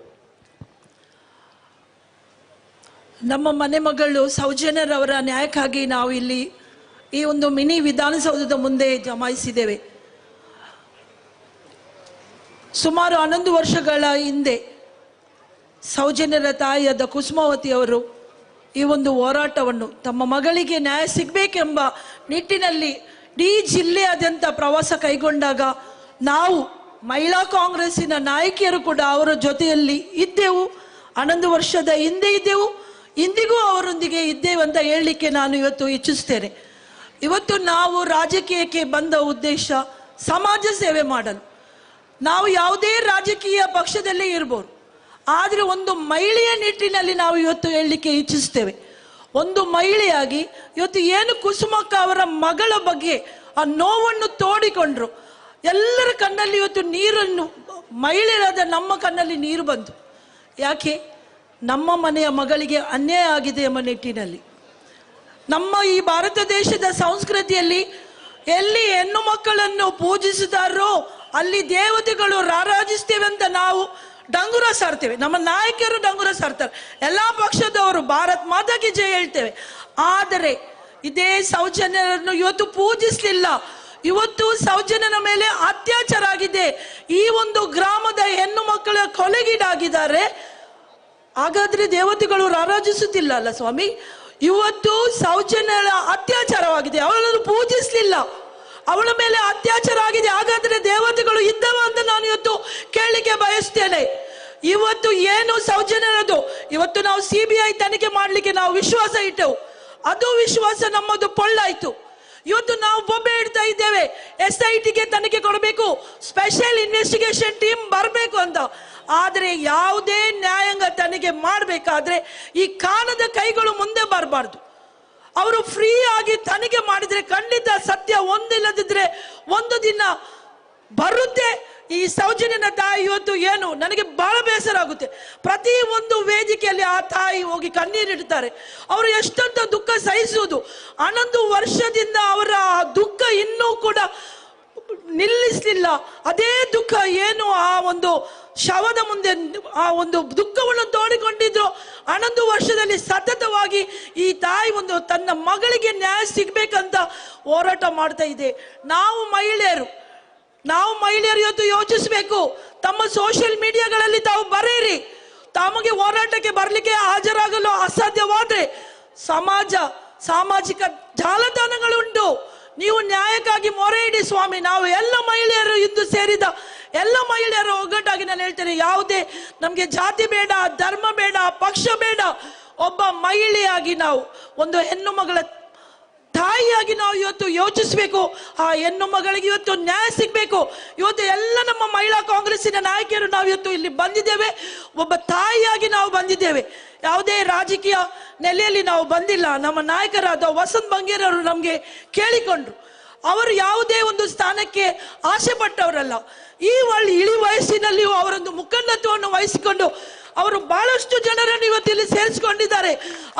ನಮ್ಮ ಮನೆ ಮಗಳು ಸೌಜನ್ಯರವರ ನ್ಯಾಯಕ್ಕಾಗಿ ನಾವು ಇಲ್ಲಿ ಈ ಒಂದು ಮಿನಿ ವಿಧಾನಸೌಧದ ಮುಂದೆ ಜಮಾಯಿಸಿದ್ದೇವೆ. ಸುಮಾರು 11 ವರ್ಷಗಳ ಹಿಂದೆ ಸೌಜನ್ಯರ ತಾಯಿಯಾದ ಕುಸುಮಾವತಿ ಅವರು ಈ ಒಂದು ಹೋರಾಟವನ್ನು ತಮ್ಮ ಮಗಳಿಗೆ ನ್ಯಾಯ ಸಿಗಬೇಕೆಂಬ ನಿಟ್ಟಿನಲ್ಲಿ ಇಡೀ ಜಿಲ್ಲೆಯಾದ್ಯಂತ ಪ್ರವಾಸ ಕೈಗೊಂಡಾಗ ನಾವು ಮಹಿಳಾ ಕಾಂಗ್ರೆಸ್ಸಿನ ನಾಯಕಿಯರು ಕೂಡ ಅವರ ಜೊತೆಯಲ್ಲಿ ಇದ್ದೆವು. 11 ವರ್ಷದ ಹಿಂದೆ ಇದ್ದೆವು, ಇಂದಿಗೂ ಅವರೊಂದಿಗೆ ಇದ್ದೇವೆ ಅಂತ ಹೇಳಲಿಕ್ಕೆ ನಾನು ಇವತ್ತು ಇಚ್ಛಿಸ್ತೇನೆ. ಇವತ್ತು ನಾವು ರಾಜಕೀಯಕ್ಕೆ ಬಂದ ಉದ್ದೇಶ ಸಮಾಜ ಸೇವೆ ಮಾಡಲು. ನಾವು ಯಾವುದೇ ರಾಜಕೀಯ ಪಕ್ಷದಲ್ಲೇ ಇರ್ಬೋದು, ಆದರೆ ಒಂದು ಮಹಿಳೆಯ ನಿಟ್ಟಿನಲ್ಲಿ ನಾವು ಇವತ್ತು ಹೇಳಲಿಕ್ಕೆ ಇಚ್ಛಿಸ್ತೇವೆ. ಒಂದು ಮಹಿಳೆಯಾಗಿ ಇವತ್ತು ಏನು ಕುಸುಮಕ್ಕ ಅವರ ಮಗಳ ಬಗ್ಗೆ ಆ ನೋವನ್ನು ತೋಡಿಕೊಂಡ್ರು, ಎಲ್ಲರ ಕಣ್ಣಲ್ಲಿ ಇವತ್ತು ನೀರನ್ನು, ಮಹಿಳೆಯರಾದ ನಮ್ಮ ಕಣ್ಣಲ್ಲಿ ನೀರು ಬಂತು. ಯಾಕೆ? ನಮ್ಮ ಮನೆಯ ಮಗಳಿಗೆ ಅನ್ಯಾಯ ಆಗಿದೆ ಎಂಬ ನಿಟ್ಟಿನಲ್ಲಿ. ನಮ್ಮ ಈ ಭಾರತ ದೇಶದ ಸಂಸ್ಕೃತಿಯಲ್ಲಿ ಎಲ್ಲಿ ಹೆಣ್ಣು ಮಕ್ಕಳನ್ನು ಪೂಜಿಸಿದಾರೋ ಅಲ್ಲಿ ದೇವತೆಗಳು ರಾರಾಜಿಸ್ತೇವೆ ಅಂತ ನಾವು ಡಂಗುರ ಸಾರ್ತೇವೆ. ನಮ್ಮ ನಾಯಕರು ಡಂಗುರ ಸಾರ್ತಾರೆ, ಎಲ್ಲಾ ಪಕ್ಷದವರು ಭಾರತ್ ಮಾತಾಗೆ ಜಯ ಹೇಳ್ತೇವೆ. ಆದರೆ ಇದೇ ಸೌಜನ್ಯರನ್ನು ಇವತ್ತು ಪೂಜಿಸಲಿಲ್ಲ. ಇವತ್ತು ಸೌಜನ್ಯನ ಮೇಲೆ ಅತ್ಯಾಚಾರ ಆಗಿದೆ. ಈ ಒಂದು ಗ್ರಾಮದ ಹೆಣ್ಣು ಮಕ್ಕಳ ಕೊಲೆಗೀಡಾಗಿದ್ದಾರೆ. ಹಾಗಾದ್ರೆ ದೇವತೆಗಳು ರಾರಾಜಿಸುತ್ತಿಲ್ಲ ಅಲ್ಲ ಸ್ವಾಮಿ? ಇವತ್ತು ಸೌಜನ್ಯರ ಅತ್ಯಾಚಾರವಾಗಿದೆ, ಅವಳನ್ನು ಪೂಜಿಸಲಿಲ್ಲ, ಅವಳ ಮೇಲೆ ಅತ್ಯಾಚಾರ ಆಗಿದೆ. ಹಾಗಾದ್ರೆ ದೇವತೆಗಳು ಇದ್ದವ ಅಂತ ನಾನು ಇವತ್ತು ಕೇಳಲಿಕ್ಕೆ ಬಯಸ್ತೇನೆ. ಇವತ್ತು ಏನು ಸೌಜನ್ಯರದು, ಇವತ್ತು ನಾವು CBI ತನಿಖೆ ಮಾಡಲಿಕ್ಕೆ ನಾವು ವಿಶ್ವಾಸ ಇಟ್ಟೆವು, ಅದು ವಿಶ್ವಾಸ ನಮ್ಮದು ಪೊಳ್ಳಾಯ್ತು. ಇವತ್ತು ನಾವು ಬೊಬ್ಬೆ ಇಡ್ತಾ ಇದ್ದೇವೆ, SITಗೆ ತನಿಖೆ ಕೊಡಬೇಕು, ಸ್ಪೆಷಲ್ ಇನ್ವೆಸ್ಟಿಗೇಷನ್ ಟೀಮ್ ಬರಬೇಕು ಅಂತ. ಆದರೆ ಯಾವುದೇ ನ್ಯಾಯಾಂಗ ತನಿಖೆ ಮಾಡಬೇಕಾದ್ರೆ ಈ ಕಾಣದ ಕೈಗಳು ಮುಂದೆ ಬರಬಾರ್ದು. ಅವರು ಫ್ರೀ ಆಗಿ ತನಿಖೆ ಮಾಡಿದ್ರೆ ಖಂಡಿತ ಸತ್ಯ ಒಂದಿಲ್ಲದಿದ್ರೆ ಒಂದು ದಿನ ಬರುತ್ತೆ. ಈ ಸೌಜನ್ಯನ ತಾಯಿ ಇವತ್ತು ಏನು ನನಗೆ ಬಹಳ ಬೇಸರ ಆಗುತ್ತೆ. ಪ್ರತಿ ಒಂದು ವೇದಿಕೆಯಲ್ಲಿ ಆ ತಾಯಿ ಹೋಗಿ ಕಣ್ಣೀರಿಡ್ತಾರೆ. ಅವರು ಎಷ್ಟಂತ ದುಃಖ ಸಹಿಸುವುದು. 11 ವರ್ಷದಿಂದ ಅವರ ದುಃಖ ಇನ್ನೂ ಕೂಡ ನಿಲ್ಲಿಸಲಿಲ್ಲ. ಅದೇ ದುಃಖ ಏನು ಆ ಒಂದು ಶವದ ಮುಂದೆ ಆ ಒಂದು ದುಃಖವನ್ನು ತೋಡಿಕೊಂಡಿದ್ರು. 11 ವರ್ಷದಲ್ಲಿ ಸತತವಾಗಿ ಈ ತಾಯಿ ಒಂದು ತನ್ನ ಮಗಳಿಗೆ ನ್ಯಾಯ ಸಿಗ್ಬೇಕಂತ ಹೋರಾಟ ಮಾಡ್ತಾ ಇದೆ. ನಾವು ಮಹಿಳೆಯರು ಇವತ್ತು ಯೋಚಿಸಬೇಕು. ತಮ್ಮ ಸೋಷಿಯಲ್ ಮೀಡಿಯಾಗಳಲ್ಲಿ ತಾವು ಬರೆಯಿರಿ, ತಮಗೆ ಹೋರಾಟಕ್ಕೆ ಬರಲಿಕ್ಕೆ ಹಾಜರಾಗಲು ಅಸಾಧ್ಯವಾದ್ರೆ ಸಾಮಾಜಿಕ ಜಾಲತಾಣಗಳುಂಟು, ನೀವು ನ್ಯಾಯಕ್ಕಾಗಿ ಮೊರೆ ಇಡಿ ಸ್ವಾಮಿ. ನಾವು ಎಲ್ಲ ಮಹಿಳೆಯರು ಇಂದು ಸೇರಿದ ಎಲ್ಲ ಮಹಿಳೆಯರು ಒಗ್ಗಟ್ಟಾಗಿ ನಾನು ಹೇಳ್ತೇನೆ, ಯಾವುದೇ ನಮಗೆ ಜಾತಿ ಬೇಡ, ಧರ್ಮ ಬೇಡ, ಪಕ್ಷ ಬೇಡ. ಒಬ್ಬ ಮಹಿಳೆಯಾಗಿ ನಾವು ಒಂದು ಹೆಣ್ಣು ಮಗಳ ತಾಯಿಯಾಗಿ ನಾವು ಇವತ್ತು ಯೋಚಿಸಬೇಕು. ಆ ಹೆಣ್ಣು ಮಗಳಿಗೆ ಇವತ್ತು ನ್ಯಾಯ ಸಿಗಬೇಕು. ಇವತ್ತು ಎಲ್ಲ ನಮ್ಮ ಮಹಿಳಾ ಕಾಂಗ್ರೆಸ್ಸಿನ ನಾಯಕಿಯರು ನಾವು ಇವತ್ತು ಇಲ್ಲಿ ಬಂದಿದ್ದೇವೆ, ಒಬ್ಬ ತಾಯಿಯಾಗಿ ನಾವು ಬಂದಿದ್ದೇವೆ. ಯಾವುದೇ ರಾಜಕೀಯ ನೆಲೆಯಲ್ಲಿ ನಾವು ಬಂದಿಲ್ಲ. ನಮ್ಮ ನಾಯಕರಾದ ವಸಂತ್ ಬಂಗೇರವರು ನಮಗೆ ಕೇಳಿಕೊಂಡ್ರು. ಅವರು ಯಾವುದೇ ಒಂದು ಸ್ಥಾನಕ್ಕೆ ಆಸೆ ಪಟ್ಟವರಲ್ಲ. ಈ ಇಳಿ ವಯಸ್ಸಿನಲ್ಲಿಯೂ ಅವರೊಂದು ಮುಖಂಡತ್ವವನ್ನು ವಹಿಸಿಕೊಂಡು ಅವರು ಬಹಳಷ್ಟು ಜನರನ್ನು ಇವತ್ತಿಲ್ಲಿ ಸೇರಿಸಿಕೊಂಡಿದ್ದಾರೆ.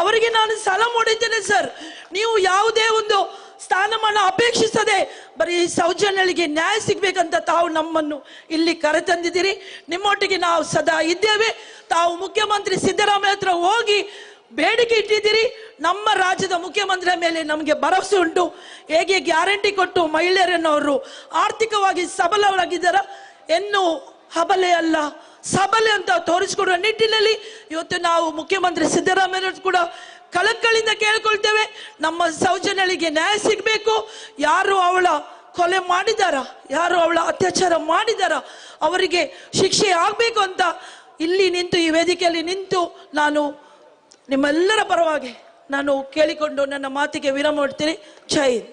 ಅವರಿಗೆ ನಾನು ಸಲಾಂ ಹೊಡಿದ್ದೇನೆ ಸರ್. ನೀವು ಯಾವುದೇ ಒಂದು ಸ್ಥಾನಮಾನ ಅಪೇಕ್ಷಿಸದೆ ಬರೀ ಸೌಜನ್ಯಳಿಗೆ ನ್ಯಾಯ ಸಿಗ್ಬೇಕಂತ ತಾವು ನಮ್ಮನ್ನು ಇಲ್ಲಿ ಕರೆತಂದಿದ್ದೀರಿ. ನಿಮ್ಮೊಟ್ಟಿಗೆ ನಾವು ಸದಾ ಇದ್ದೇವೆ. ತಾವು ಮುಖ್ಯಮಂತ್ರಿ ಸಿದ್ದರಾಮಯ್ಯ ಹತ್ರ ಹೋಗಿ ಬೇಡಿಕೆ ಇಟ್ಟಿದ್ದೀರಿ. ನಮ್ಮ ರಾಜ್ಯದ ಮುಖ್ಯಮಂತ್ರಿಯ ಮೇಲೆ ನಮಗೆ ಭರವಸೆ ಉಂಟು. ಹೇಗೆ ಗ್ಯಾರಂಟಿ ಕೊಟ್ಟು ಮಹಿಳೆಯರನ್ನು ಅವರು ಆರ್ಥಿಕವಾಗಿ ಸಬಲರಾಗಿದ್ದಾರ, ಇನ್ನು ಹಬಲೆ ಅಲ್ಲ ಸಬಲೆ ಅಂತ ತೋರಿಸಿಕೊಡುವ ನಿಟ್ಟಿನಲ್ಲಿ ಇವತ್ತು ನಾವು ಮುಖ್ಯಮಂತ್ರಿ ಸಿದ್ದರಾಮಯ್ಯ ಕೂಡ ಕಳಕಳಿಯಿಂದ ಕೇಳ್ಕೊಳ್ತೇವೆ. ನಮ್ಮ ಸೌಜನ್ಯಳಿಗೆ ನ್ಯಾಯ ಸಿಗಬೇಕು. ಯಾರು ಅವಳ ಕೊಲೆ ಮಾಡಿದಾರ, ಯಾರು ಅವಳ ಅತ್ಯಾಚಾರ ಮಾಡಿದಾರ, ಅವರಿಗೆ ಶಿಕ್ಷೆ ಆಗಬೇಕು ಅಂತ ಇಲ್ಲಿ ನಿಂತು, ಈ ವೇದಿಕೆಯಲ್ಲಿ ನಿಂತು ನಾನು ನಿಮ್ಮೆಲ್ಲರ ಪರವಾಗಿ ನಾನು ಕೇಳಿಕೊಂಡು ನನ್ನ ಮಾತಿಗೆ ವಿರಾಮ ಕೊಡ್ತೀನಿ. ಜೈ ಹಿಂದ್.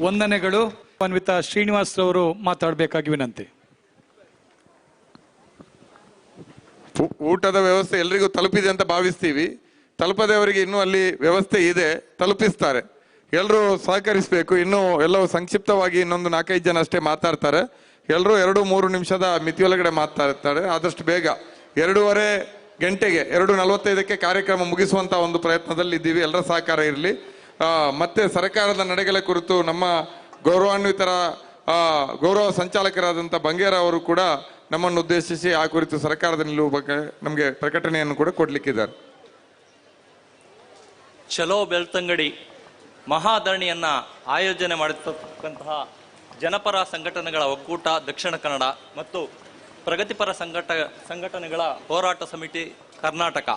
ವಂದನೆಗಳು. ಅನ್ವಿತಾ ಶ್ರೀನಿವಾಸ್ ಅವರು ಮಾತಾಡಬೇಕಾಗಿ ವಿನಂತಿ. ಊಟದ ವ್ಯವಸ್ಥೆ ಎಲ್ರಿಗೂ ತಲುಪಿದೆ ಅಂತ ಭಾವಿಸ್ತೀವಿ. ತಲುಪದವರಿಗೆ ಇನ್ನೂ ಅಲ್ಲಿ ವ್ಯವಸ್ಥೆ ಇದೆ, ತಲುಪಿಸ್ತಾರೆ. ಎಲ್ಲರೂ ಸಹಕರಿಸಬೇಕು. ಇನ್ನೂ ಎಲ್ಲವೂ ಸಂಕ್ಷಿಪ್ತವಾಗಿ ಇನ್ನೊಂದು 4-5 ಜನ ಅಷ್ಟೇ ಮಾತಾಡ್ತಾರೆ. ಎಲ್ಲರೂ 2-3 ನಿಮಿಷದ ಮಿತಿಯೊಳಗಡೆ ಮಾತಾಡ್ತಾರೆ. ಆದಷ್ಟು ಬೇಗ 2:15 ಗಂಟೆಗೆ 2:45ಕ್ಕೆ ಕಾರ್ಯಕ್ರಮ ಮುಗಿಸುವಂತ ಒಂದು ಪ್ರಯತ್ನದಲ್ಲಿ ಇದ್ದೀವಿ. ಎಲ್ಲರ ಸಹಕಾರ ಇರಲಿ. ಮತ್ತೆ ಸರ್ಕಾರದ ನಡೆಗಳ ಕುರಿತು ನಮ್ಮ ಗೌರವಾನ್ವಿತರ ಗೌರವ ಸಂಚಾಲಕರಾದಂಥ ಬಂಗೇರ ಅವರು ಕೂಡ ನಮ್ಮನ್ನು ಉದ್ದೇಶಿಸಿ ಆ ಕುರಿತು ಸರ್ಕಾರದ ನಿಲುವು ಬಗ್ಗೆ ನಮಗೆ ಪ್ರಕಟಣೆಯನ್ನು ಕೂಡ ಕೊಡ್ಲಿಕ್ಕಿದ್ದಾರೆ. ಚಲೋ ಬೆಳ್ತಂಗಡಿ ಮಹಾಧರಣಿಯನ್ನ ಆಯೋಜನೆ ಮಾಡಿರ್ತಕ್ಕಂತಹ ಜನಪರ ಸಂಘಟನೆಗಳ ಒಕ್ಕೂಟ ದಕ್ಷಿಣ ಕನ್ನಡ ಮತ್ತು ಪ್ರಗತಿಪರ ಸಂಘಟನೆಗಳ ಹೋರಾಟ ಸಮಿತಿ ಕರ್ನಾಟಕ,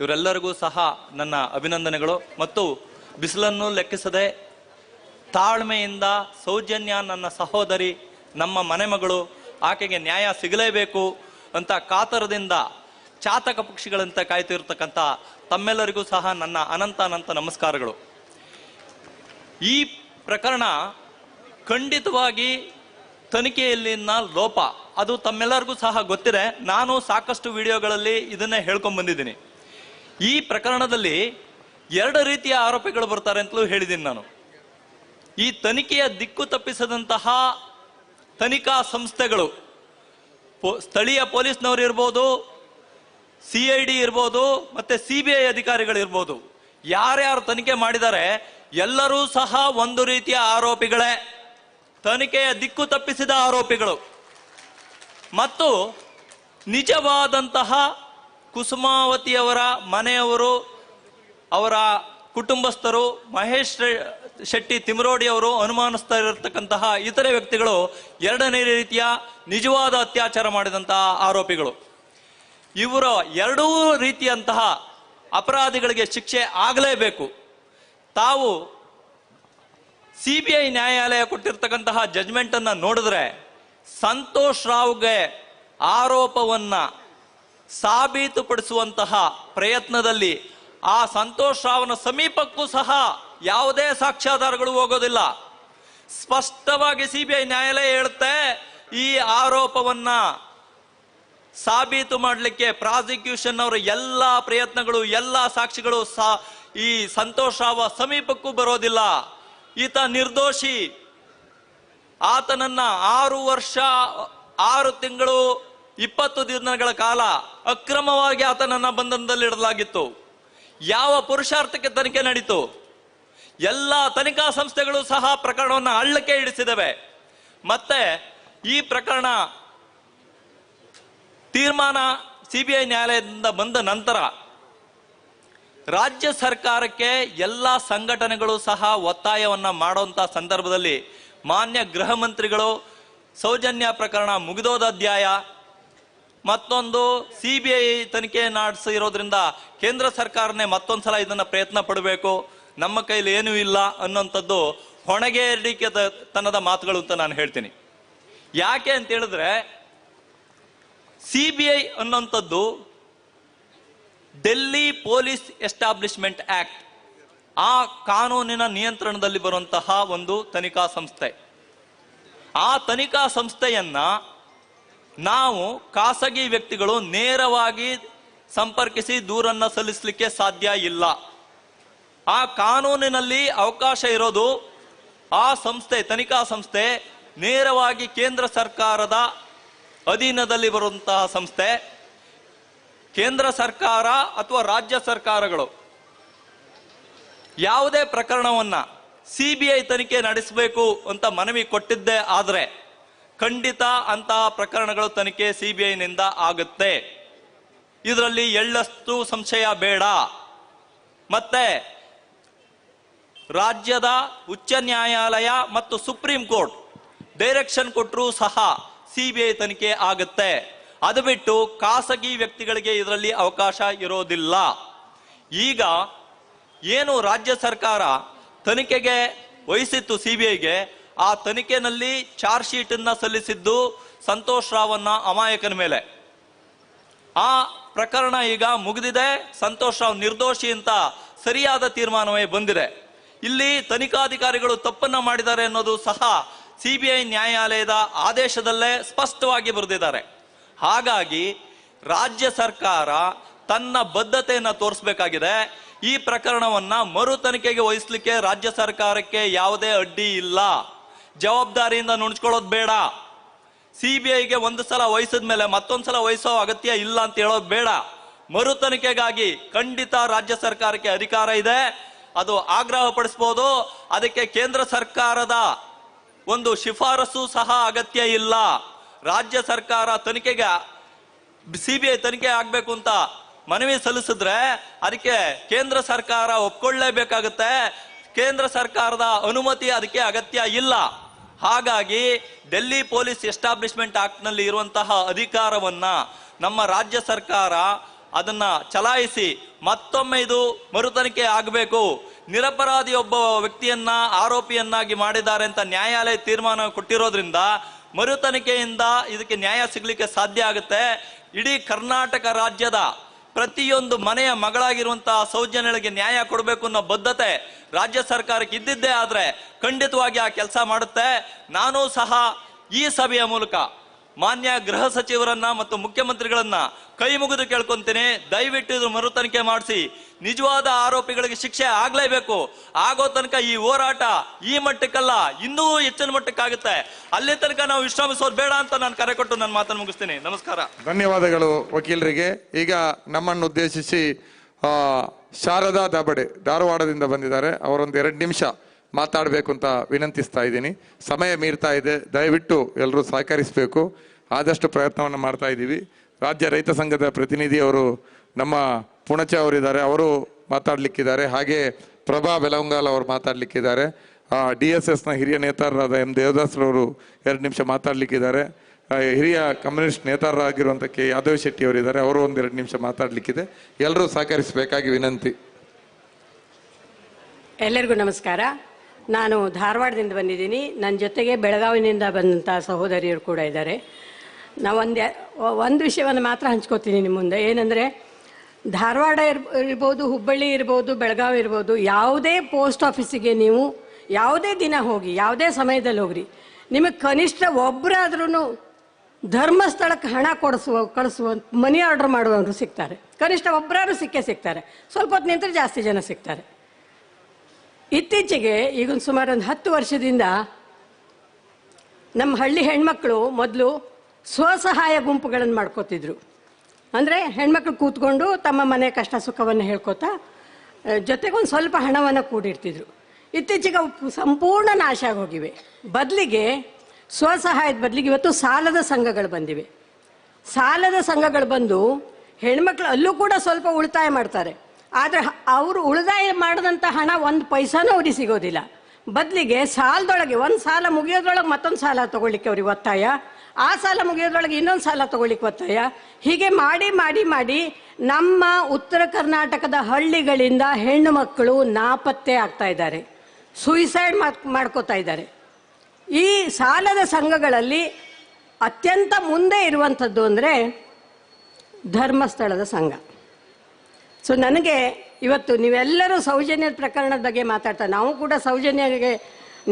ಇವರೆಲ್ಲರಿಗೂ ಸಹ ನನ್ನ ಅಭಿನಂದನೆಗಳು. ಮತ್ತು ಬಿಸಿಲನ್ನು ಲೆಕ್ಕಿಸದೆ ತಾಳ್ಮೆಯಿಂದ ಸೌಜನ್ಯ ನನ್ನ ಸಹೋದರಿ, ನಮ್ಮ ಮನೆ ಮಗಳು, ಆಕೆಗೆ ನ್ಯಾಯ ಸಿಗಲೇಬೇಕು ಅಂತ ಕಾತರದಿಂದ ಚಾತಕ ಪಕ್ಷಿಗಳಂತೆ ಕಾಯ್ತಿರ್ತಕ್ಕಂಥ ತಮ್ಮೆಲ್ಲರಿಗೂ ಸಹ ನನ್ನ ಅನಂತ ನಮಸ್ಕಾರಗಳು. ಈ ಪ್ರಕರಣ ಖಂಡಿತವಾಗಿ ತನಿಖೆಯಲ್ಲಿನ ಲೋಪ, ಅದು ತಮ್ಮೆಲ್ಲರಿಗೂ ಸಹ ಗೊತ್ತಿದೆ. ನಾನು ಸಾಕಷ್ಟು ವಿಡಿಯೋಗಳಲ್ಲಿ ಇದನ್ನೇ ಹೇಳ್ಕೊಂಡ್ ಬಂದಿದ್ದೀನಿ. ಈ ಪ್ರಕರಣದಲ್ಲಿ 2 ರೀತಿಯ ಆರೋಪಿಗಳು ಬರ್ತಾರೆ ಅಂತಲೂ ಹೇಳಿದ್ದೀನಿ ನಾನು. ಈ ತನಿಖೆಯ ದಿಕ್ಕು ತಪ್ಪಿಸದಂತಹ ತನಿಖಾ ಸಂಸ್ಥೆಗಳು, ಸ್ಥಳೀಯ ಪೊಲೀಸ್ನವರು ಇರ್ಬೋದು, CID ಇರ್ಬೋದು, ಮತ್ತೆ CBI ಅಧಿಕಾರಿಗಳು ಇರ್ಬೋದು, ಯಾರ್ಯಾರು ತನಿಖೆ ಮಾಡಿದ್ದಾರೆ ಎಲ್ಲರೂ ಸಹ ಒಂದು ರೀತಿಯ ಆರೋಪಿಗಳೇ, ತನಿಖೆಯ ದಿಕ್ಕು ತಪ್ಪಿಸಿದ ಆರೋಪಿಗಳು. ಮತ್ತು ನಿಜವಾದಂತಹ ಕುಸುಮಾವತಿಯವರ ಮನೆಯವರು, ಅವರ ಕುಟುಂಬಸ್ಥರು, ಮಹೇಶ್ ಶೆಟ್ಟಿ ತಿಮರೋಡಿ ಅವರು ಅನುಮಾನಿಸ್ತಾ ಇರತಕ್ಕಂತಹ ಇತರೆ ವ್ಯಕ್ತಿಗಳು 2ನೇ ರೀತಿಯ ನಿಜವಾದ ಅತ್ಯಾಚಾರ ಮಾಡಿದಂತಹ ಆರೋಪಿಗಳು. ಇವರ 2 ರೀತಿಯಂತಹ ಅಪರಾಧಿಗಳಿಗೆ ಶಿಕ್ಷೆ ಆಗಲೇಬೇಕು. ತಾವು CBI ನ್ಯಾಯಾಲಯ ಕೊಟ್ಟಿರ್ತಕ್ಕಂತಹ ಜಡ್ಜ್ಮೆಂಟ್ ಅನ್ನ ನೋಡಿದ್ರೆ ಸಂತೋಷ್ ರಾವ್ಗೆ ಆರೋಪವನ್ನ ಸಾಬೀತುಪಡಿಸುವಂತಹ ಪ್ರಯತ್ನದಲ್ಲಿ ಆ ಸಂತೋಷ್ ರಾವ್ನ ಸಮೀಪಕ್ಕೂ ಸಹ ಯಾವುದೇ ಸಾಕ್ಷ್ಯಾಧಾರಗಳು ಹೋಗೋದಿಲ್ಲ. ಸ್ಪಷ್ಟವಾಗಿ CBI ನ್ಯಾಯಾಲಯ ಹೇಳುತ್ತೆ, ಈ ಆರೋಪವನ್ನ ಸಾಬೀತು ಮಾಡಲಿಕ್ಕೆ ಪ್ರಾಸಿಕ್ಯೂಷನ್ ಅವರ ಎಲ್ಲಾ ಪ್ರಯತ್ನಗಳು, ಎಲ್ಲಾ ಸಾಕ್ಷಿಗಳು ಈ ಸಂತೋಷ್ ರಾವ್ ಸಮೀಪಕ್ಕೂ ಬರೋದಿಲ್ಲ. ಈತ ನಿರ್ದೋಷಿ. ಆತನನ್ನ 6 ವರ್ಷ 6 ತಿಂಗಳು 20 ದಿನಗಳ ಕಾಲ ಅಕ್ರಮವಾಗಿ ಆತನನ್ನ ಬಂಧನದಲ್ಲಿಡಲಾಗಿತ್ತು. ಯಾವ ಪುರುಷಾರ್ಥಕ್ಕೆ ತನಿಖೆ ನಡೀತು? ಎಲ್ಲ ತನಿಖಾ ಸಂಸ್ಥೆಗಳು ಸಹ ಪ್ರಕರಣವನ್ನು ಹಳ್ಳಕ್ಕೆ ಇಡಿಸಿದವೆ. ಮತ್ತೆ ಈ ಪ್ರಕರಣ ತೀರ್ಮಾನ CBI ನ್ಯಾಯಾಲಯದಿಂದ ಬಂದ ನಂತರ ರಾಜ್ಯ ಸರ್ಕಾರಕ್ಕೆ ಎಲ್ಲ ಸಂಘಟನೆಗಳು ಸಹ ಒತ್ತಾಯವನ್ನ ಮಾಡುವಂತ ಸಂದರ್ಭದಲ್ಲಿ ಮಾನ್ಯ ಗೃಹ ಮಂತ್ರಿಗಳು ಸೌಜನ್ಯ ಪ್ರಕರಣ ಮುಗಿದೋದ ಅಧ್ಯಾಯ, ಮತ್ತೊಂದು CBI ತನಿಖೆ ನಡೆಸಿರೋದ್ರಿಂದ ಕೇಂದ್ರ ಸರ್ಕಾರನೇ ಮತ್ತೊಂದ್ಸಲ ಇದನ್ನ ಪ್ರಯತ್ನ ಪಡಬೇಕು, ನಮ್ಮ ಕೈಲಿ ಏನೂ ಇಲ್ಲ ಅನ್ನೋಂಥದ್ದು ಹೊಣೆಗೇರಿಕೆ ತನದ ಮಾತುಗಳು ಅಂತ ನಾನು ಹೇಳ್ತೀನಿ. ಯಾಕೆ ಅಂತ ಹೇಳಿದ್ರೆ CBI ಅನ್ನೋಂಥದ್ದು ಡೆಲ್ಲಿ ಪೊಲೀಸ್ ಎಸ್ಟಾಬ್ಲಿಷ್ಮೆಂಟ್ ಆಕ್ಟ್, ಆ ಕಾನೂನಿನ ನಿಯಂತ್ರಣದಲ್ಲಿ ಬರುವಂತಹ ಒಂದು ತನಿಖಾ ಸಂಸ್ಥೆ. ಆ ತನಿಖಾ ಸಂಸ್ಥೆಯನ್ನ ನಾವು ಖಾಸಗಿ ವ್ಯಕ್ತಿಗಳು ನೇರವಾಗಿ ಸಂಪರ್ಕಿಸಿ ದೂರನ್ನ ಸಲ್ಲಿಸಲಿಕ್ಕೆ ಸಾಧ್ಯ ಇಲ್ಲ. ಆ ಕಾನೂನಿನಲ್ಲಿ ಅವಕಾಶ ಇರೋದು ಆ ಸಂಸ್ಥೆ, ತನಿಖಾ ಸಂಸ್ಥೆ ನೇರವಾಗಿ ಕೇಂದ್ರ ಸರ್ಕಾರದ ಅಧೀನದಲ್ಲಿ ಬರುವಂತಹ ಸಂಸ್ಥೆ. ಕೇಂದ್ರ ಸರ್ಕಾರ ಅಥವಾ ರಾಜ್ಯ ಸರ್ಕಾರಗಳು ಯಾವುದೇ ಪ್ರಕರಣವನ್ನ CBI ತನಿಖೆ ನಡೆಸಬೇಕು ಅಂತ ಮನವಿ ಕೊಟ್ಟಿದ್ದೇ ಆದ್ರೆ ಖಂಡಿತ ಅಂತಹ ಪ್ರಕರಣಗಳು ತನಿಖೆ CBI ನಿಂದ ಆಗುತ್ತೆ. ಇದರಲ್ಲಿ ಎಳ್ಳಷ್ಟು ಸಂಶಯ ಬೇಡ. ಮತ್ತೆ ರಾಜ್ಯದ ಉಚ್ಚ ನ್ಯಾಯಾಲಯ ಮತ್ತು ಸುಪ್ರೀಂ ಕೋರ್ಟ್ ಡೈರೆಕ್ಷನ್ ಕೊಟ್ಟರೂ ಸಹ CBI ತನಿಖೆ ಆಗುತ್ತೆ. ಅದು ಬಿಟ್ಟು ಖಾಸಗಿ ವ್ಯಕ್ತಿಗಳಿಗೆ ಇದರಲ್ಲಿ ಅವಕಾಶ ಇರೋದಿಲ್ಲ. ಈಗ ಏನು ರಾಜ್ಯ ಸರ್ಕಾರ ತನಿಖೆಗೆ ವಹಿಸಿತ್ತು CBIಗೆ, ಆ ತನಿಖೆನಲ್ಲಿ ಚಾರ್ಜ್ ಶೀಟ್ ಅನ್ನ ಸಲ್ಲಿಸಿದ್ದು ಸಂತೋಷ್ ರಾವನ್ನ ಅಮಾಯಕನ ಮೇಲೆ. ಆ ಪ್ರಕರಣ ಈಗ ಮುಗಿದಿದೆ. ಸಂತೋಷ್ ರಾವ್ ನಿರ್ದೋಷಿ ಅಂತ ಸರಿಯಾದ ತೀರ್ಮಾನವೇ ಬಂದಿದೆ. ಇಲ್ಲಿ ತನಿಖಾಧಿಕಾರಿಗಳು ತಪ್ಪನ್ನ ಮಾಡಿದ್ದಾರೆ ಅನ್ನೋದು ಸಹ CBI ನ್ಯಾಯಾಲಯದ ಆದೇಶದಲ್ಲೇ ಸ್ಪಷ್ಟವಾಗಿ ಬರೆದಿದ್ದಾರೆ. ಹಾಗಾಗಿ ರಾಜ್ಯ ಸರ್ಕಾರ ತನ್ನ ಬದ್ಧತೆಯನ್ನ ತೋರಿಸಬೇಕಾಗಿದೆ. ಈ ಪ್ರಕರಣವನ್ನ ಮರು ತನಿಖೆಗೆ ವಹಿಸ್ಲಿಕ್ಕೆ ರಾಜ್ಯ ಸರ್ಕಾರಕ್ಕೆ ಯಾವುದೇ ಅಡ್ಡಿ ಇಲ್ಲ. ಜವಾಬ್ದಾರಿಯಿಂದ ನುಣುಚ್ಕೊಳ್ಳೋದು ಬೇಡ. ಸಿಬಿಐಗೆ ಒಂದು ಸಲ ವಹಿಸಿದ ಮೇಲೆ ಮತ್ತೊಂದ್ಸಲ ವಹಿಸೋ ಅಗತ್ಯ ಇಲ್ಲ ಅಂತ ಹೇಳೋದು ಬೇಡ. ಮರು ತನಿಖೆಗಾಗಿ ಖಂಡಿತ ರಾಜ್ಯ ಸರ್ಕಾರಕ್ಕೆ ಅಧಿಕಾರ ಇದೆ, ಅದು ಆಗ್ರಹ ಪಡಿಸಬಹುದು. ಅದಕ್ಕೆ ಕೇಂದ್ರ ಸರ್ಕಾರದ ಒಂದು ಶಿಫಾರಸು ಸಹ ಅಗತ್ಯ ಇಲ್ಲ. ರಾಜ್ಯ ಸರ್ಕಾರ ತನಿಖೆಗೆ ಸಿಬಿಐ ತನಿಖೆ ಆಗ್ಬೇಕು ಅಂತ ಮನವಿ ಸಲ್ಲಿಸಿದ್ರೆ ಅದಕ್ಕೆ ಕೇಂದ್ರ ಸರ್ಕಾರ ಒಪ್ಕೊಳ್ಳೇಬೇಕಾಗುತ್ತೆ. ಕೇಂದ್ರ ಸರ್ಕಾರದ ಅನುಮತಿ ಅದಕ್ಕೆ ಅಗತ್ಯ ಇಲ್ಲ. ಹಾಗಾಗಿ ಡೆಲ್ಲಿ ಪೊಲೀಸ್ ಎಸ್ಟಾಬ್ಲಿಷ್ಮೆಂಟ್ ಆಕ್ಟ್ ನಲ್ಲಿ ಇರುವಂತಹ ಅಧಿಕಾರವನ್ನ ನಮ್ಮ ರಾಜ್ಯ ಸರ್ಕಾರ ಅದನ್ನ ಚಲಾಯಿಸಿ ಮತ್ತೊಮ್ಮೆ ಇದು ಮರು ತನಿಖೆ ಆಗಬೇಕು. ನಿರಪರಾಧಿ ಒಬ್ಬ ವ್ಯಕ್ತಿಯನ್ನ ಆರೋಪಿಯನ್ನಾಗಿ ಮಾಡಿದ್ದಾರೆ ಅಂತ ನ್ಯಾಯಾಲಯ ತೀರ್ಮಾನ ಕೊಟ್ಟಿರೋದ್ರಿಂದ ಮರು ತನಿಖೆಯಿಂದ ಇದಕ್ಕೆ ನ್ಯಾಯ ಸಿಗ್ಲಿಕ್ಕೆ ಸಾಧ್ಯ ಆಗುತ್ತೆ. ಇಡೀ ಕರ್ನಾಟಕ ರಾಜ್ಯದ ಪ್ರತಿಯೊಂದು ಮನೆಯ ಮಗಳಾಗಿರುವಂತಹ ಸೌಜನ್ಯಗಳಿಗೆ ನ್ಯಾಯ ಕೊಡಬೇಕು ಅನ್ನೋ ಬದ್ಧತೆ ರಾಜ್ಯ ಸರ್ಕಾರಕ್ಕೆ ಇದ್ದಿದ್ದೇ ಆದ್ರೆ ಖಂಡಿತವಾಗಿ ಆ ಕೆಲಸ ಮಾಡುತ್ತೆ. ನಾನು ಸಹ ಈ ಸಭೆಯ ಮೂಲಕ ಮಾನ್ಯ ಗೃಹ ಸಚಿವರನ್ನ ಮತ್ತು ಮುಖ್ಯಮಂತ್ರಿಗಳನ್ನ ಕೈ ಮುಗಿದು ಕೇಳ್ಕೊಂತೀನಿ, ದಯವಿಟ್ಟು ಇದು ಮರು ತನಿಖೆ ಮಾಡಿಸಿ. ನಿಜವಾದ ಆರೋಪಿಗಳಿಗೆ ಶಿಕ್ಷೆ ಆಗ್ಲೇಬೇಕು. ಆಗೋ ತನಕ ಈ ಹೋರಾಟ ಈ ಮಟ್ಟಕ್ಕಲ್ಲ, ಇನ್ನೂ ಹೆಚ್ಚಿನ ಮಟ್ಟಕ್ಕಾಗುತ್ತೆ. ಅಲ್ಲಿ ತನಕ ನಾವು ವಿಶ್ರಮಿಸೋದು ಬೇಡ ಅಂತ ನಾನು ಕರೆ ಕೊಟ್ಟು ನನ್ನ ಮಾತನ್ನು ಮುಗಿಸ್ತೀನಿ. ನಮಸ್ಕಾರ. ಧನ್ಯವಾದಗಳು ವಕೀಲರಿಗೆ. ಈಗ ನಮ್ಮನ್ನು ಉದ್ದೇಶಿಸಿ ಶಾರದಾ ದಾಬಡೆ ಧಾರವಾಡದಿಂದ ಬಂದಿದ್ದಾರೆ. ಅವರೊಂದು 2 ನಿಮಿಷ ಮಾತಾಡಬೇಕು ಅಂತ ವಿನಂತಿಸ್ತಾ ಇದ್ದೀನಿ. ಸಮಯ ಮೀರ್ತಾ ಇದೆ, ದಯವಿಟ್ಟು ಎಲ್ಲರೂ ಸಹಕರಿಸಬೇಕು. ಆದಷ್ಟು ಪ್ರಯತ್ನವನ್ನು ಮಾಡ್ತಾ ಇದ್ದೀವಿ. ರಾಜ್ಯ ರೈತ ಸಂಘದ ಪ್ರತಿನಿಧಿಯವರು ನಮ್ಮ ಪುಣಚ ಅವರಿದ್ದಾರೆ, ಅವರು ಮಾತಾಡಲಿಕ್ಕಿದ್ದಾರೆ. ಹಾಗೆ ಪ್ರಭಾ ಬೆಲವಂಗಾಲ್ ಅವರು ಮಾತಾಡಲಿಕ್ಕಿದ್ದಾರೆ. DSSನ ಹಿರಿಯ ನೇತಾರರಾದ M ದೇವದಾಸ್ರವರು 2 ನಿಮಿಷ ಮಾತಾಡಲಿಕ್ಕಿದ್ದಾರೆ. ಹಿರಿಯ ಕಮ್ಯುನಿಸ್ಟ್ ನೇತಾರರಾಗಿರುವಂಥ ಕೆ ಯಾದವ್ ಶೆಟ್ಟಿ ಅವರಿದ್ದಾರೆ, ಅವರು 1-2 ನಿಮಿಷ ಮಾತಾಡಲಿಕ್ಕಿದೆ. ಎಲ್ಲರೂ ಸಹಕರಿಸಬೇಕಾಗಿ ವಿನಂತಿ. ಎಲ್ಲರಿಗೂ ನಮಸ್ಕಾರ. ನಾನು ಧಾರವಾಡದಿಂದ ಬಂದಿದ್ದೀನಿ. ನನ್ನ ಜೊತೆಗೆ ಬೆಳಗಾವಿನಿಂದ ಬಂದಂಥ ಸಹೋದರಿಯರು ಕೂಡ ಇದ್ದಾರೆ. ನಾವು ಒಂದು ವಿಷಯವನ್ನು ಮಾತ್ರ ಹಂಚ್ಕೋತೀನಿ ನಿಮ್ಮ ಮುಂದೆ. ಏನಂದರೆ, ಧಾರವಾಡ ಇರ್ಬೋದು, ಹುಬ್ಬಳ್ಳಿ ಇರ್ಬೋದು, ಬೆಳಗಾವಿ ಇರ್ಬೋದು, ಯಾವುದೇ ಪೋಸ್ಟ್ ಆಫೀಸಿಗೆ ನೀವು ಯಾವುದೇ ದಿನ ಹೋಗಿ, ಯಾವುದೇ ಸಮಯದಲ್ಲಿ ಹೋಗ್ರಿ, ನಿಮಗೆ ಕನಿಷ್ಠ ಒಬ್ಬರಾದ್ರೂ ಧರ್ಮಸ್ಥಳಕ್ಕೆ ಹಣ ಕಳಿಸುವ ಮನಿ ಆರ್ಡರ್ ಮಾಡುವವರು ಸಿಗ್ತಾರೆ. ಕನಿಷ್ಠ ಒಬ್ಬರಾದ್ರೂ ಸಿಗ್ತಾರೆ. ಸ್ವಲ್ಪ ಹೊತ್ತು ನಿಂತರೆ ಜಾಸ್ತಿ ಜನ ಸಿಗ್ತಾರೆ. ಇತ್ತೀಚೆಗೆ ಈಗ ಸುಮಾರು ಒಂದು 10 ವರ್ಷದಿಂದ ನಮ್ಮ ಹಳ್ಳಿ ಹೆಣ್ಮಕ್ಳು ಮೊದಲು ಸ್ವಸಹಾಯ ಗುಂಪುಗಳನ್ನು ಮಾಡ್ಕೋತಿದ್ರು. ಅಂದರೆ ಹೆಣ್ಮಕ್ಳು ಕೂತ್ಕೊಂಡು ತಮ್ಮ ಮನೆ ಕಷ್ಟ ಸುಖವನ್ನು ಹೇಳ್ಕೊತಾ ಜೊತೆಗೊಂದು ಸ್ವಲ್ಪ ಹಣವನ್ನು ಕೂಡಿಡ್ತಿದ್ರು. ಇತ್ತೀಚೆಗೆ ಸಂಪೂರ್ಣ ನಾಶ ಆಗೋಗಿವೆ. ಬದಲಿಗೆ ಸ್ವಸಹಾಯದ ಬದಲಿಗೆ ಇವತ್ತು ಸಾಲದ ಸಂಘಗಳು ಬಂದಿವೆ. ಸಾಲದ ಸಂಘಗಳು ಬಂದು ಹೆಣ್ಮಕ್ಳು ಅಲ್ಲೂ ಕೂಡ ಸ್ವಲ್ಪ ಉಳಿತಾಯ ಮಾಡ್ತಾರೆ. ಆದರೆ ಅವರು ಉಳಿತಾಯ ಮಾಡಿದಂಥ ಹಣ 1 ಪೈಸಾನೂ ಅವ್ರಿಗೆ ಸಿಗೋದಿಲ್ಲ. ಬದಲಿಗೆ ಸಾಲದೊಳಗೆ ಒಂದು ಸಾಲ ಮುಗಿಯೋದ್ರೊಳಗೆ ಮತ್ತೊಂದು ಸಾಲ ತೊಗೊಳ್ಳಿಕ್ಕೆ ಅವ್ರಿಗೆ ಒತ್ತಾಯ, ಆ ಸಾಲ ಮುಗಿಯೋದ್ರೊಳಗೆ ಇನ್ನೊಂದು ಸಾಲ ತೊಗೊಳ್ಳಿಕ್ಕೆ ಒತ್ತಾಯ. ಹೀಗೆ ಮಾಡಿ ಮಾಡಿ ಮಾಡಿ ನಮ್ಮ ಉತ್ತರ ಕರ್ನಾಟಕದ ಹಳ್ಳಿಗಳಿಂದ ಹೆಣ್ಣು ಮಕ್ಕಳು ನಾಪತ್ತೆ ಆಗ್ತಾ ಇದ್ದಾರೆ, ಸೂಯಿಸೈಡ್ ಮಾಡ್ಕೋತಾ ಇದ್ದಾರೆ. ಈ ಸಾಲದ ಸಂಘಗಳಲ್ಲಿ ಅತ್ಯಂತ ಮುಂದೆ ಇರುವಂಥದ್ದು ಅಂದರೆ ಧರ್ಮಸ್ಥಳದ ಸಂಘ. ಸೊ ನನಗೆ ಇವತ್ತು ನೀವೆಲ್ಲರೂ ಸೌಜನ್ಯದ ಪ್ರಕರಣದ ಬಗ್ಗೆ ಮಾತಾಡ್ತಾರೆ. ನಾವು ಕೂಡ ಸೌಜನ್ಯಗೆ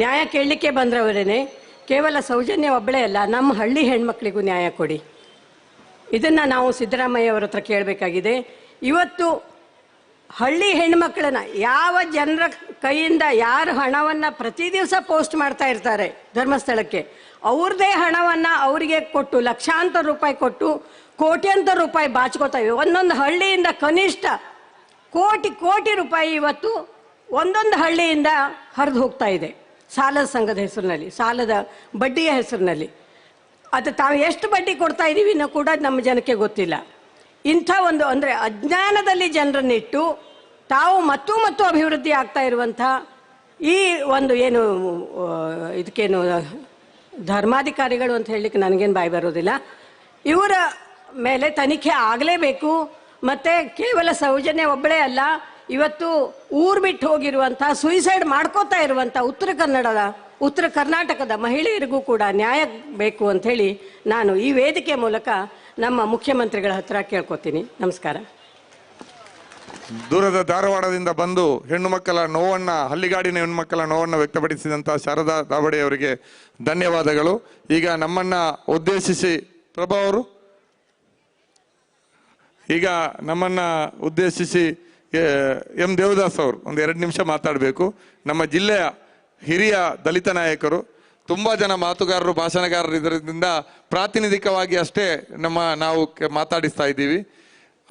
ನ್ಯಾಯ ಕೇಳಲಿಕ್ಕೆ ಬಂದ್ರವರೇನೆ. ಕೇವಲ ಸೌಜನ್ಯ ಒಬ್ಬಳೇ ಅಲ್ಲ, ನಮ್ಮ ಹಳ್ಳಿ ಹೆಣ್ಮಕ್ಳಿಗೂ ನ್ಯಾಯ ಕೊಡಿ. ಇದನ್ನು ನಾವು ಸಿದ್ದರಾಮಯ್ಯ ಅವರ ಹತ್ರ ಕೇಳಬೇಕಾಗಿದೆ. ಇವತ್ತು ಹಳ್ಳಿ ಹೆಣ್ಮಕ್ಳನ್ನ ಯಾವ ಜನರ ಕೈಯಿಂದ ಯಾರು ಹಣವನ್ನು ಪ್ರತಿ ದಿವಸ ಪೋಸ್ಟ್ ಮಾಡ್ತಾ ಇರ್ತಾರೆ ಧರ್ಮಸ್ಥಳಕ್ಕೆ, ಅವ್ರದ್ದೇ ಹಣವನ್ನು ಅವರಿಗೆ ಕೊಟ್ಟು ಲಕ್ಷಾಂತರ ರೂಪಾಯಿ ಕೊಟ್ಟು ಕೋಟ್ಯಂತರ ರೂಪಾಯಿ ಬಾಚ್ಕೋತಾಯಿವೆ. ಒಂದೊಂದು ಹಳ್ಳಿಯಿಂದ ಕನಿಷ್ಠ ಕೋಟಿ ರೂಪಾಯಿ ಇವತ್ತು ಒಂದೊಂದು ಹಳ್ಳಿಯಿಂದ ಹರಿದು ಹೋಗ್ತಾ ಇದೆ ಸಾಲದ ಸಂಘದ ಹೆಸರಿನಲ್ಲಿ, ಸಾಲದ ಬಡ್ಡಿಯ ಹೆಸರಿನಲ್ಲಿ. ಅದು ತಾವು ಎಷ್ಟು ಬಡ್ಡಿ ಕೊಡ್ತಾ ಇದ್ದೀವಿ ಅನ್ನೋ ಕೂಡ ನಮ್ಮ ಜನಕ್ಕೆ ಗೊತ್ತಿಲ್ಲ. ಇಂಥ ಒಂದು ಅಂದರೆ ಅಜ್ಞಾನದಲ್ಲಿ ಜನರನ್ನಿಟ್ಟು ತಾವು ಮತ್ತು ಅಭಿವೃದ್ಧಿ ಆಗ್ತಾ ಇರುವಂಥ ಈ ಒಂದು ಏನು ಇದಕ್ಕೇನು ಧರ್ಮಾಧಿಕಾರಿಗಳು ಅಂತ ಹೇಳಲಿಕ್ಕೆ ನನಗೇನು ಬಾಯಿ ಬರೋದಿಲ್ಲ, ಇವರ ಮೇಲೆ ತನಿಖೆ ಆಗಲೇಬೇಕು. ಮತ್ತು ಕೇವಲ ಸೌಜನ್ಯ ಒಬ್ಬಳೇ ಅಲ್ಲ, ಇವತ್ತು ಊರು ಬಿಟ್ಟು ಹೋಗಿರುವಂಥ ಸೂಯಿಸೈಡ್ ಮಾಡ್ಕೋತಾ ಇರುವಂಥ ಉತ್ತರ ಕರ್ನಾಟಕದ ಮಹಿಳೆಯರಿಗೂ ಕೂಡ ನ್ಯಾಯ ಬೇಕು ಅಂಥೇಳಿ ನಾನು ಈ ವೇದಿಕೆ ಮೂಲಕ ನಮ್ಮ ಮುಖ್ಯಮಂತ್ರಿಗಳ ಹತ್ರ ಕೇಳ್ಕೊತೀನಿ. ನಮಸ್ಕಾರ. ದೂರದ ಧಾರವಾಡದಿಂದ ಬಂದು ಹೆಣ್ಣು ಮಕ್ಕಳ ನೋವನ್ನು, ಹಳ್ಳಿಗಾಡಿನ ಹೆಣ್ಣು ಮಕ್ಕಳ ನೋವನ್ನು ವ್ಯಕ್ತಪಡಿಸಿದಂಥ ಶಾರದಾ ದಾಬಡೆ ಅವರಿಗೆ ಧನ್ಯವಾದಗಳು. ಈಗ ನಮ್ಮನ್ನು ಉದ್ದೇಶಿಸಿ ಪ್ರಭಾ ಅವರು ಈಗ ನಮ್ಮನ್ನ ಉದ್ದೇಶಿಸಿ ಎಂ ದೇವದಾಸ್ ಅವರು ಒಂದು 2 ನಿಮಿಷ ಮಾತಾಡಬೇಕು. ನಮ್ಮ ಜಿಲ್ಲೆಯ ಹಿರಿಯ ದಲಿತ ನಾಯಕರು, ತುಂಬಾ ಜನ ಮಾತುಗಾರರು, ಭಾಷಣಗಾರರು ಇದರಿಂದ ಪ್ರಾತಿನಿಧಿಕವಾಗಿ ಅಷ್ಟೇ ನಾವು ಮಾತಾಡಿಸ್ತಾ ಇದ್ದೀವಿ.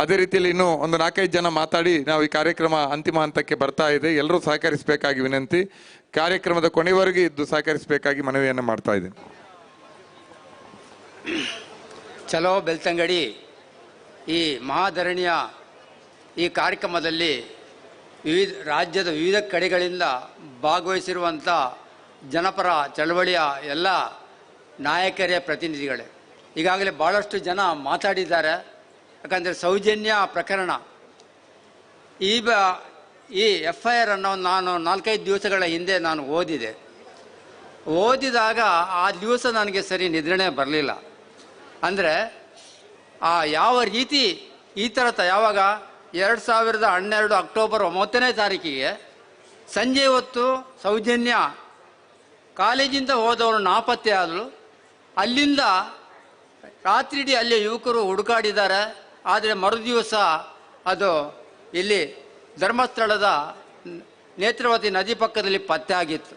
ಅದೇ ರೀತಿಯಲ್ಲಿ ಇನ್ನೂ ಒಂದು 4-5 ಜನ ಮಾತಾಡಿ ನಾವು ಈ ಕಾರ್ಯಕ್ರಮ ಅಂತಿಮ ಹಂತಕ್ಕೆ ಬರ್ತಾ ಇದೆ. ಎಲ್ಲರೂ ಸಹಕರಿಸಬೇಕಾಗಿ ವಿನಂತಿ. ಕಾರ್ಯಕ್ರಮದ ಕೊನೆವರೆಗೂ ಇದ್ದು ಸಹಕರಿಸಬೇಕಾಗಿ ಮನವಿಯನ್ನು ಮಾಡ್ತಾ ಇದ್ದೀನಿ. ಚಲೋ ಬೆಳ್ತಂಗಡಿ ಈ ಮಹಾಧರಣಿಯ ಈ ಕಾರ್ಯಕ್ರಮದಲ್ಲಿ ರಾಜ್ಯದ ವಿವಿಧ ಕಡೆಗಳಿಂದ ಭಾಗವಹಿಸಿರುವಂಥ ಜನಪರ ಚಳವಳಿಯ ಎಲ್ಲ ನಾಯಕರೇ ಪ್ರತಿನಿಧಿಗಳೇ. ಈಗಾಗಲೇ ಭಾಳಷ್ಟು ಜನ ಮಾತಾಡಿದ್ದಾರೆ. ಯಾಕಂದರೆ ಸೌಜನ್ಯ ಪ್ರಕರಣ ಈ FIR ಅನ್ನು ನಾನು 4-5 ದಿವಸಗಳ ಹಿಂದೆ ನಾನು ಓದಿದಾಗ ಆ ದಿವಸ ನನಗೆ ಸರಿ ನಿದ್ರಣೆ ಬರಲಿಲ್ಲ. ಅಂದರೆ ಯಾವ ರೀತಿ ಈ ಥರ ಯಾವಾಗ 2012 ಅಕ್ಟೋಬರ್ 9ನೇ ತಾರೀಕಿಗೆ ಸಂಜೆ ಹೊತ್ತು ಸೌಜನ್ಯ ಕಾಲೇಜಿಂದ ಹೋದವರು ನಾಪತ್ತೆ ಆದಳು. ಅಲ್ಲಿಂದ ರಾತ್ರಿಡೀ ಅಲ್ಲಿ ಯುವಕರು ಹುಡುಕಾಡಿದ್ದಾರೆ. ಆದರೆ ಮರುದಿವಸ ಅದು ಇಲ್ಲಿ ಧರ್ಮಸ್ಥಳದ ನೇತ್ರಾವತಿ ನದಿ ಪಕ್ಕದಲ್ಲಿ ಪತ್ತೆ ಆಗಿತ್ತು.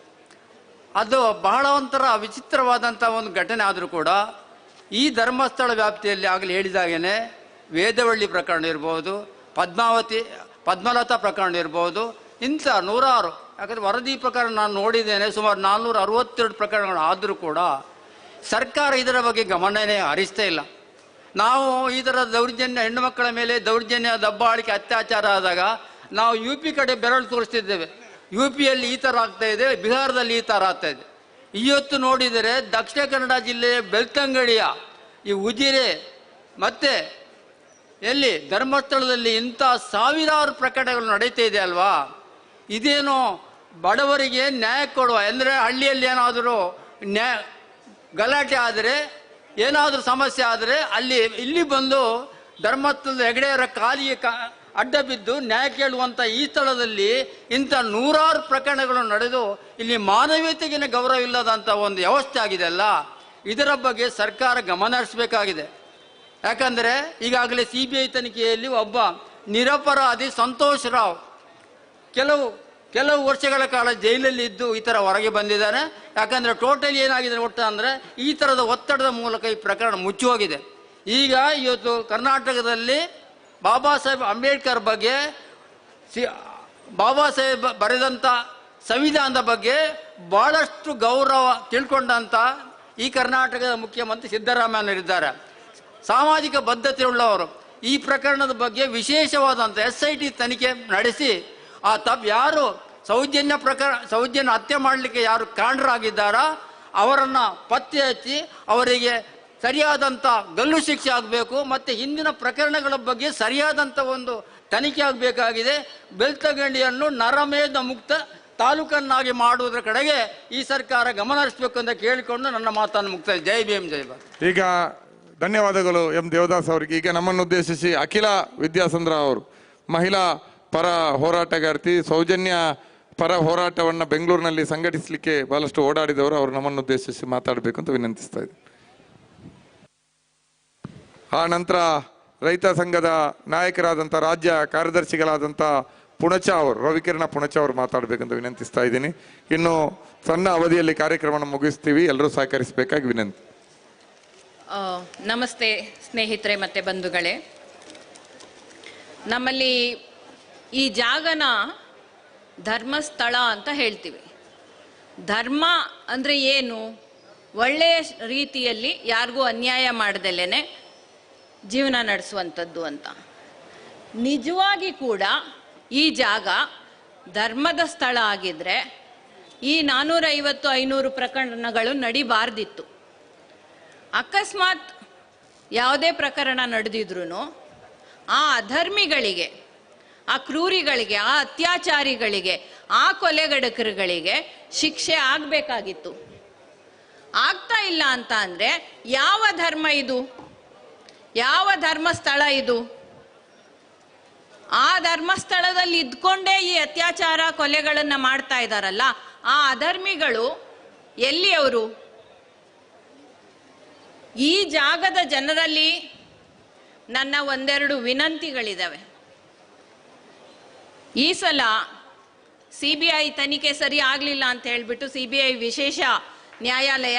ಅದು ಬಹಳ ಒಂಥರ ವಿಚಿತ್ರವಾದಂಥ ಒಂದು ಘಟನೆ ಆದರೂ ಕೂಡ ಈ ಧರ್ಮಸ್ಥಳ ವ್ಯಾಪ್ತಿಯಲ್ಲಿ ಆಗಲೇ ಹೇಳಿದಾಗೇ ವೇದವಳ್ಳಿ ಪ್ರಕರಣ ಇರ್ಬೋದು, ಪದ್ಮಲತಾ ಪ್ರಕರಣ ಇರ್ಬೋದು, ಇಂಥ 100 ಯಾಕಂದರೆ ವರದಿ ಪ್ರಕರಣ ನಾನು ನೋಡಿದ್ದೇನೆ. ಸುಮಾರು 462 ಪ್ರಕರಣಗಳು ಆದರೂ ಕೂಡ ಸರ್ಕಾರ ಇದರ ಬಗ್ಗೆ ಗಮನನೇ ಹರಿಸ್ತಾ ಇಲ್ಲ. ನಾವು ಈ ಥರ ದೌರ್ಜನ್ಯ, ಹೆಣ್ಣು ಮಕ್ಕಳ ಮೇಲೆ ದೌರ್ಜನ್ಯ, ದಬ್ಬಾಳಿಕೆ, ಅತ್ಯಾಚಾರ ಆದಾಗ ನಾವು UP ಕಡೆ ಬೆರಳು ತೋರಿಸ್ತಿದ್ದೇವೆ. UPಯಲ್ಲಿ ಈ ಥರ ಆಗ್ತಾ ಇದೆ, ಬಿಹಾರದಲ್ಲಿ ಈ ಥರ ಆಗ್ತಾ ಇದೆ. ಇವತ್ತು ನೋಡಿದರೆ ದಕ್ಷಿಣ ಕನ್ನಡ ಜಿಲ್ಲೆಯ ಬೆಳ್ತಂಗಡಿಯ ಈ ಉಜಿರೆ ಮತ್ತು ಎಲ್ಲಿ ಧರ್ಮಸ್ಥಳದಲ್ಲಿ ಇಂಥ ಸಾವಿರಾರು ಪ್ರಕರಣಗಳು ನಡೀತಾ ಇದೆ ಅಲ್ವಾ. ಇದೇನೋ ಬಡವರಿಗೆ ನ್ಯಾಯ ಕೊಡುವ, ಅಂದರೆ ಹಳ್ಳಿಯಲ್ಲಿ ಏನಾದರೂ ಗಲಾಟೆ ಆದರೆ, ಏನಾದರೂ ಸಮಸ್ಯೆ ಆದರೆ ಇಲ್ಲಿ ಬಂದು ಧರ್ಮಸ್ಥಳದ ಹೆಗಡೆಯರ ಕಾಲಿಗೆ ಅಡ್ಡ ಬಿದ್ದು ನ್ಯಾಯ ಕೇಳುವಂಥ ಈ ಸ್ಥಳದಲ್ಲಿ ಇಂಥ 100 ಪ್ರಕರಣಗಳು ನಡೆದು ಇಲ್ಲಿ ಮಾನವೀಯತೆಗಿನ ಗೌರವ ಇಲ್ಲದಂಥ ಒಂದು ವ್ಯವಸ್ಥೆ ಆಗಿದೆ ಅಲ್ಲ. ಇದರ ಬಗ್ಗೆ ಸರ್ಕಾರ ಗಮನ ಹರಿಸಬೇಕಾಗಿದೆ. ಯಾಕಂದರೆ ಈಗಾಗಲೇ CBI ತನಿಖೆಯಲ್ಲಿ ಒಬ್ಬ ನಿರಪರಾಧಿ ಸಂತೋಷ್ ರಾವ್ ಕೆಲವು ವರ್ಷಗಳ ಕಾಲ ಜೈಲಲ್ಲಿ ಇದ್ದು ಈ ಥರ ಹೊರಗೆ ಬಂದಿದ್ದಾನೆ. ಯಾಕಂದರೆ ಟೋಟಲಿ ಏನಾಗಿದೆ ಒಟ್ಟು ಅಂದರೆ ಈ ಥರದ ಒತ್ತಡದ ಮೂಲಕ ಈ ಪ್ರಕರಣ ಮುಚ್ಚಿ ಹೋಗಿದೆ. ಈಗ ಇವತ್ತು ಕರ್ನಾಟಕದಲ್ಲಿ ಬಾಬಾ ಸಾಹೇಬ್ ಅಂಬೇಡ್ಕರ್ ಬಗ್ಗೆ, ಬಾಬಾ ಸಾಹೇಬ್ ಬರೆದಂಥ ಸಂವಿಧಾನದ ಬಗ್ಗೆ ಭಾಳಷ್ಟು ಗೌರವ ತಿಳ್ಕೊಂಡಂಥ ಈ ಕರ್ನಾಟಕದ ಮುಖ್ಯಮಂತ್ರಿ ಸಿದ್ದರಾಮಯ್ಯನವರಿದ್ದಾರೆ. ಸಾಮಾಜಿಕ ಬದ್ಧತೆ ಉಳ್ಳವರು. ಈ ಪ್ರಕರಣದ ಬಗ್ಗೆ ವಿಶೇಷವಾದಂಥ SIT ತನಿಖೆ ನಡೆಸಿ ಯಾರು ಸೌಜನ್ಯ ಹತ್ಯೆ ಮಾಡಲಿಕ್ಕೆ ಯಾರು ಕಾರಣರಾಗಿದ್ದಾರೋ ಅವರನ್ನು ಪತ್ತೆ ಹಚ್ಚಿ ಅವರಿಗೆ ಸರಿಯಾದಂಥ ಗಲ್ಲು ಶಿಕ್ಷೆ ಆಗಬೇಕು. ಮತ್ತು ಹಿಂದಿನ ಪ್ರಕರಣಗಳ ಬಗ್ಗೆ ಸರಿಯಾದಂಥ ಒಂದು ತನಿಖೆ ಆಗಬೇಕಾಗಿದೆ. ಬೆಳ್ತಂಗಡಿಯನ್ನು ನರಮೇಧ ಮುಕ್ತ ತಾಲೂಕನ್ನಾಗಿ ಮಾಡುವುದರ ಕಡೆಗೆ ಈ ಸರ್ಕಾರ ಗಮನ ಹರಿಸಬೇಕು ಅಂತ ಕೇಳಿಕೊಂಡು ನನ್ನ ಮಾತನ್ನು ಮುಕ್ತಾಯ. ಜೈ ಭೀಮ್, ಜೈ ಭಾರತ್. ಈಗ ಧನ್ಯವಾದಗಳು ಎಂ ದೇವದಾಸ್ ಅವರಿಗೆ. ಈಗ ನಮ್ಮನ್ನು ಉದ್ದೇಶಿಸಿ ಅಖಿಲ ವಿದ್ಯಾಸಂದ್ರ ಅವರು, ಮಹಿಳಾ ಪರ ಹೋರಾಟಗಾರ್ತಿ, ಸೌಜನ್ಯ ಪರ ಹೋರಾಟವನ್ನು ಬೆಂಗಳೂರಿನಲ್ಲಿ ಸಂಘಟಿಸಲಿಕ್ಕೆ ಬಹಳಷ್ಟು ಓಡಾಡಿದವರು, ಅವರು ನಮ್ಮನ್ನು ಉದ್ದೇಶಿಸಿ ಮಾತಾಡಬೇಕು ಅಂತ ವಿನಂತಿಸ್ತಾ ಇದ್ದೀನಿ. ಆ ನಂತರ ರೈತ ಸಂಘದ ನಾಯಕರಾದಂಥ ರಾಜ್ಯ ಕಾರ್ಯದರ್ಶಿಗಳಾದಂಥ ಪುಣಚ ಅವರು, ರವಿಕಿರಣ ಪುಣಚ ಅವರು ಮಾತಾಡಬೇಕಂತ ವಿನಂತಿಸ್ತಾ ಇದ್ದೀನಿ. ಇನ್ನು ಸಣ್ಣ ಅವಧಿಯಲ್ಲಿ ಕಾರ್ಯಕ್ರಮವನ್ನು ಮುಗಿಸ್ತೀವಿ, ಎಲ್ಲರೂ ಸಹಕರಿಸಬೇಕಾಗಿ ವಿನಂತಿ. ನಮಸ್ತೆ ಸ್ನೇಹಿತರೆ ಮತ್ತು ಬಂಧುಗಳೇ. ನಮ್ಮಲ್ಲಿ ಈ ಜಾಗನ ಧರ್ಮಸ್ಥಳ ಅಂತ ಹೇಳ್ತೀವಿ. ಧರ್ಮ ಅಂದರೆ ಏನು? ಒಳ್ಳೆಯ ರೀತಿಯಲ್ಲಿ ಯಾರಿಗೂ ಅನ್ಯಾಯ ಮಾಡ್ದಲೇನೆ ಜೀವನ ನಡೆಸುವಂಥದ್ದು ಅಂತ. ನಿಜವಾಗಿ ಕೂಡ ಈ ಜಾಗ ಧರ್ಮದ ಸ್ಥಳ ಆಗಿದ್ರೆ ಈ 450-500 ಪ್ರಕರಣಗಳು ನಡಿಬಾರ್ದಿತ್ತು. ಅಕಸ್ಮಾತ್ ಯಾವುದೇ ಪ್ರಕರಣ ನಡೆದಿದ್ರು ಆ ಅಧರ್ಮಿಗಳಿಗೆ, ಆ ಕ್ರೂರಿಗಳಿಗೆ, ಆ ಅತ್ಯಾಚಾರಿಗಳಿಗೆ, ಆ ಕೊಲೆಗಡಕರುಗಳಿಗೆ ಶಿಕ್ಷೆ ಆಗಬೇಕಾಗಿತ್ತು. ಆಗ್ತಾ ಇಲ್ಲ ಅಂತ ಅಂದರೆ ಯಾವ ಧರ್ಮ ಇದು? ಯಾವ ಧರ್ಮಸ್ಥಳ ಇದು? ಆ ಧರ್ಮಸ್ಥಳದಲ್ಲಿ ಇದ್ಕೊಂಡೇ ಈ ಅತ್ಯಾಚಾರ ಕೊಲೆಗಳನ್ನು ಮಾಡ್ತಾ ಇದ್ದಾರಲ್ಲ, ಆ ಅಧರ್ಮಿಗಳು ಎಲ್ಲಿ ಅವರು? ಈ ಜಾಗದ ಜನರಲ್ಲಿ ನನ್ನ ಒಂದೆರಡು ವಿನಂತಿಗಳಿದ್ದಾವೆ. ಈ ಸಲ CBI ತನಿಖೆ ಸರಿ ಆಗಲಿಲ್ಲ ಅಂತ ಹೇಳಿಬಿಟ್ಟು CBI ವಿಶೇಷ ನ್ಯಾಯಾಲಯ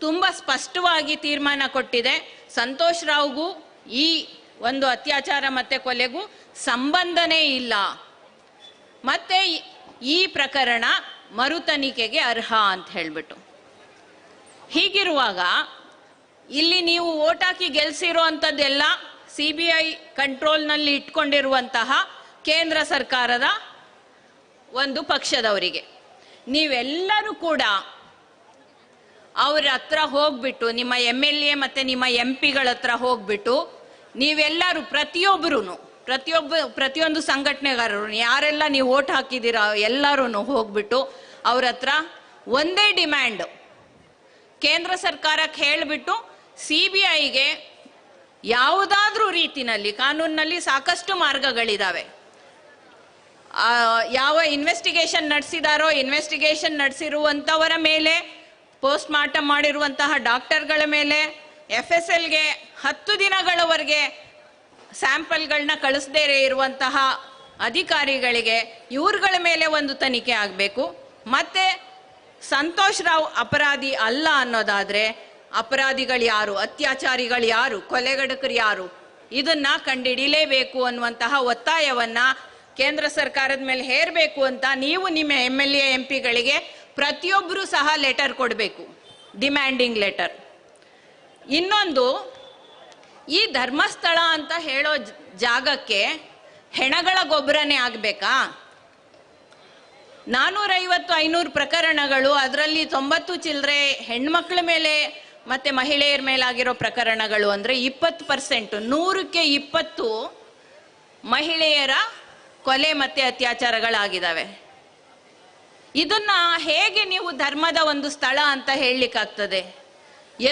ತುಂಬ ಸ್ಪಷ್ಟವಾಗಿ ತೀರ್ಮಾನ ಕೊಟ್ಟಿದೆ. ಸಂತೋಷ್ ರಾವ್ಗೂ ಈ ಒಂದು ಅತ್ಯಾಚಾರ ಮತ್ತು ಕೊಲೆಗೂ ಸಂಬಂಧನೇ ಇಲ್ಲ, ಮತ್ತೆ ಈ ಪ್ರಕರಣ ಮರು ತನಿಖೆಗೆ ಅರ್ಹ ಅಂತ ಹೇಳಿಬಿಟ್ಟು. ಹೀಗಿರುವಾಗ ಇಲ್ಲಿ ನೀವು ಓಟ್ ಹಾಕಿ ಗೆಲ್ಸಿರೋ ಅಂಥದ್ದೆಲ್ಲ CBI ಕಂಟ್ರೋಲ್ನಲ್ಲಿ ಇಟ್ಕೊಂಡಿರುವಂತಹ ಕೇಂದ್ರ ಸರ್ಕಾರದ ಒಂದು ಪಕ್ಷದವರಿಗೆ. ನೀವೆಲ್ಲರೂ ಕೂಡ ಅವ್ರ ಹತ್ರ ಹೋಗ್ಬಿಟ್ಟು, ನಿಮ್ಮ MLA ಮತ್ತು ನಿಮ್ಮ MP ಗಳ ಹತ್ರ ಹೋಗ್ಬಿಟ್ಟು, ನೀವೆಲ್ಲರೂ ಪ್ರತಿಯೊಂದು ಸಂಘಟನೆಗಾರರು ಯಾರೆಲ್ಲ ನೀವು ಓಟ್ ಹಾಕಿದ್ದೀರಾ ಎಲ್ಲರೂ ಹೋಗ್ಬಿಟ್ಟು ಅವ್ರ ಹತ್ರ ಒಂದೇ ಡಿಮ್ಯಾಂಡ್, ಕೇಂದ್ರ ಸರ್ಕಾರಕ್ಕೆ ಹೇಳಿಬಿಟ್ಟು CBIಗೆ ಯಾವುದಾದ್ರೂ ರೀತಿನಲ್ಲಿ, ಕಾನೂನಿನಲ್ಲಿ ಸಾಕಷ್ಟು ಮಾರ್ಗಗಳಿದ್ದಾವೆ, ಯಾವ ಇನ್ವೆಸ್ಟಿಗೇಷನ್ ನಡೆಸಿದಾರೋ ಇನ್ವೆಸ್ಟಿಗೇಷನ್ ನಡೆಸಿರುವಂಥವರ ಮೇಲೆ, ಪೋಸ್ಟ್ ಮಾರ್ಟಮ್ ಮಾಡಿರುವಂತಹ ಡಾಕ್ಟರ್ಗಳ ಮೇಲೆ, FSLಗೆ 10 ದಿನಗಳವರೆಗೆ ಸ್ಯಾಂಪಲ್ಗಳನ್ನ ಕಳಿಸದೇ ಇರುವಂತಹ ಅಧಿಕಾರಿಗಳಿಗೆ, ಇವ್ರುಗಳ ಮೇಲೆ ಒಂದು ತನಿಖೆ ಆಗಬೇಕು. ಮತ್ತೆ ಸಂತೋಷ್ ರಾವ್ ಅಪರಾಧಿ ಅಲ್ಲ ಅನ್ನೋದಾದ್ರೆ ಅಪರಾಧಿಗಳು ಯಾರು, ಅತ್ಯಾಚಾರಿಗಳು ಯಾರು, ಕೊಲೆಗಡಕರು ಯಾರು, ಇದನ್ನ ಕಂಡುಹಿಡಿಯಲೇಬೇಕು ಅನ್ನುವಂತಹ ಒತ್ತಾಯವನ್ನ ಕೇಂದ್ರ ಸರ್ಕಾರದ ಮೇಲೆ ಹೇರಬೇಕು ಅಂತ ನೀವು ನಿಮ್ಮ MLA MP ಗಳಿಗೆ ಪ್ರತಿಯೊಬ್ಬರು ಸಹ ಲೆಟರ್ ಕೊಡಬೇಕು, ಡಿಮ್ಯಾಂಡಿಂಗ್ ಲೆಟರ್. ಇನ್ನೊಂದು, ಈ ಧರ್ಮಸ್ಥಳ ಅಂತ ಹೇಳೋ ಜಾಗಕ್ಕೆ ಹೆಣಗಳ ಗೊಬ್ಬರನೇ ಆಗಬೇಕಾ? 450-500 ಪ್ರಕರಣಗಳು, ಅದರಲ್ಲಿ 90 ಚಿಲ್ಲರೆ ಹೆಣ್ಮಕ್ಳ ಮೇಲೆ ಮತ್ತೆ ಮಹಿಳೆಯರ ಮೇಲಾಗಿರೋ ಪ್ರಕರಣಗಳು ಅಂದರೆ 20%, 100ಕ್ಕೆ 20 ಮಹಿಳೆಯರ ಕೊಲೆ ಮತ್ತೆ ಅತ್ಯಾಚಾರಗಳಾಗಿದ್ದಾವೆ. ಇದನ್ನ ಹೇಗೆ ನೀವು ಧರ್ಮದ ಒಂದು ಸ್ಥಳ ಅಂತ ಹೇಳಲಿಕ್ಕಾಗ್ತದೆ?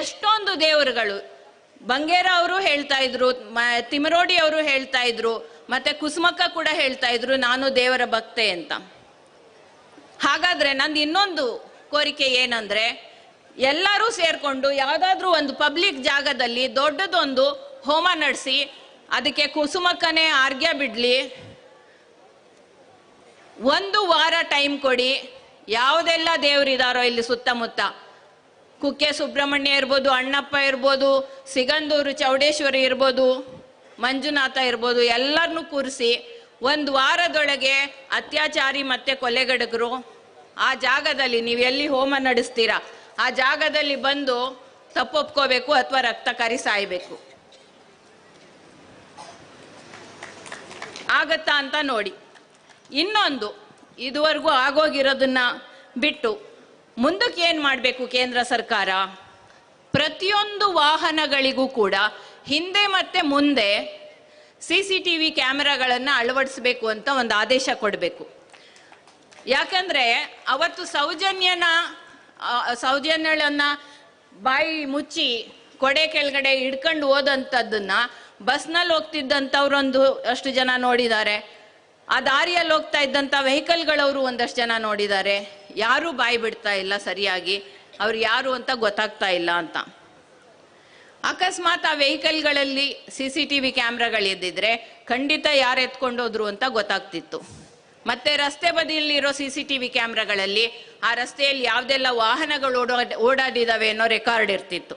ಎಷ್ಟೊಂದು ದೇವರುಗಳು, ಬಂಗೇರ ಅವರು ಹೇಳ್ತಾ ಇದ್ರು, ತಿಮರೋಡಿ ಅವರು ಹೇಳ್ತಾ ಇದ್ರು, ಮತ್ತೆ ಕುಸುಮಕ್ಕ ಕೂಡ ಹೇಳ್ತಾ ಇದ್ರು ನಾನು ದೇವರ ಭಕ್ತೆ ಅಂತ. ಹಾಗಾದ್ರೆ ನಂದು ಇನ್ನೊಂದು ಕೋರಿಕೆ ಏನಂದ್ರೆ, ಎಲ್ಲರೂ ಸೇರ್ಕೊಂಡು ಯಾವುದಾದ್ರೂ ಒಂದು ಪಬ್ಲಿಕ್ ಜಾಗದಲ್ಲಿ ದೊಡ್ಡದೊಂದು ಹೋಮ ನಡೆಸಿ ಅದಕ್ಕೆ ಕುಸುಮಕ್ಕನೇ ಆರ್ಗ್ಯ ಬಿಡ್ಲಿ, 1 ವಾರ ಟೈಮ್ ಕೊಡಿ. ಯಾವುದೆಲ್ಲ ದೇವರಿದಾರೋ ಇಲ್ಲಿ ಸುತ್ತಮುತ್ತ, ಕುಕ್ಕೆ ಸುಬ್ರಹ್ಮಣ್ಯ ಇರ್ಬೋದು, ಅಣ್ಣಪ್ಪ ಇರ್ಬೋದು, ಸಿಗಂದೂರು ಚೌಡೇಶ್ವರಿ ಇರ್ಬೋದು, ಮಂಜುನಾಥ ಇರ್ಬೋದು, ಎಲ್ಲರನ್ನೂ ಕೂರಿಸಿ 1 ವಾರದೊಳಗೆ ಅತ್ಯಾಚಾರಿ ಮತ್ತೆ ಕೊಲೆಗಡಕರು ಆ ಜಾಗದಲ್ಲಿ, ನೀವು ಎಲ್ಲಿ ಹೋಮ ನಡೆಸ್ತೀರಾ ಆ ಜಾಗದಲ್ಲಿ ಬಂದು ತಪ್ಪೊಪ್ಕೋಬೇಕು ಅಥವಾ ರಕ್ತ ಕರಿ ಸಾಯ್ಬೇಕು. ಆಗತ್ತಾ ಅಂತ ನೋಡಿ. ಇನ್ನೊಂದು, ಇದುವರೆಗೂ ಆಗೋಗಿರೋದನ್ನ ಬಿಟ್ಟು ಮುಂದಕ್ಕೆ ಏನು ಮಾಡಬೇಕು ಕೇಂದ್ರ ಸರ್ಕಾರ? ಪ್ರತಿಯೊಂದು ವಾಹನಗಳಿಗೂ ಕೂಡ ಹಿಂದೆ ಮತ್ತೆ ಮುಂದೆ CCTV ಕ್ಯಾಮೆರಾಗಳನ್ನು ಅಳವಡಿಸಬೇಕು ಅಂತ ಒಂದು ಆದೇಶ ಕೊಡಬೇಕು. ಯಾಕಂದ್ರೆ ಅವತ್ತು ಸೌಜನ್ಯಳನ್ನ ಬಾಯಿ ಮುಚ್ಚಿ ಕೊಡೆ ಕೆಳಗಡೆ ಹಿಡ್ಕೊಂಡು ಹೋದಂಥದ್ದನ್ನ ಬಸ್ನಲ್ಲಿ ಹೋಗ್ತಿದ್ದಂಥವ್ರೊಂದು ಅಷ್ಟು ಜನ ನೋಡಿದ್ದಾರೆ, ಆ ದಾರಿಯಲ್ಲಿ ಹೋಗ್ತಾ ಇದ್ದಂಥ ವೆಹಿಕಲ್ಗಳವರು ಒಂದಷ್ಟು ಜನ ನೋಡಿದ್ದಾರೆ. ಯಾರೂ ಬಾಯಿ ಬಿಡ್ತಾ ಇಲ್ಲ ಸರಿಯಾಗಿ, ಅವ್ರು ಯಾರು ಅಂತ ಗೊತ್ತಾಗ್ತಾ ಇಲ್ಲ ಅಂತ. ಅಕಸ್ಮಾತ್ ಆ ವೆಹಿಕಲ್ಗಳಲ್ಲಿ CCTV ಕ್ಯಾಮ್ರಾಗಳಿದ್ದಿದ್ರೆ ಖಂಡಿತ ಯಾರು ಎತ್ಕೊಂಡೋದ್ರು ಅಂತ ಗೊತ್ತಾಗ್ತಿತ್ತು. ಮತ್ತೆ ರಸ್ತೆ ಬದಿಯಲ್ಲಿರೋ CCTV ಕ್ಯಾಮ್ರಾಗಳಲ್ಲಿ ಆ ರಸ್ತೆಯಲ್ಲಿ ಯಾವುದೆಲ್ಲ ವಾಹನಗಳು ಓಡಾಡಿದಾವೆ ಅನ್ನೋ ರೆಕಾರ್ಡ್ ಇರ್ತಿತ್ತು.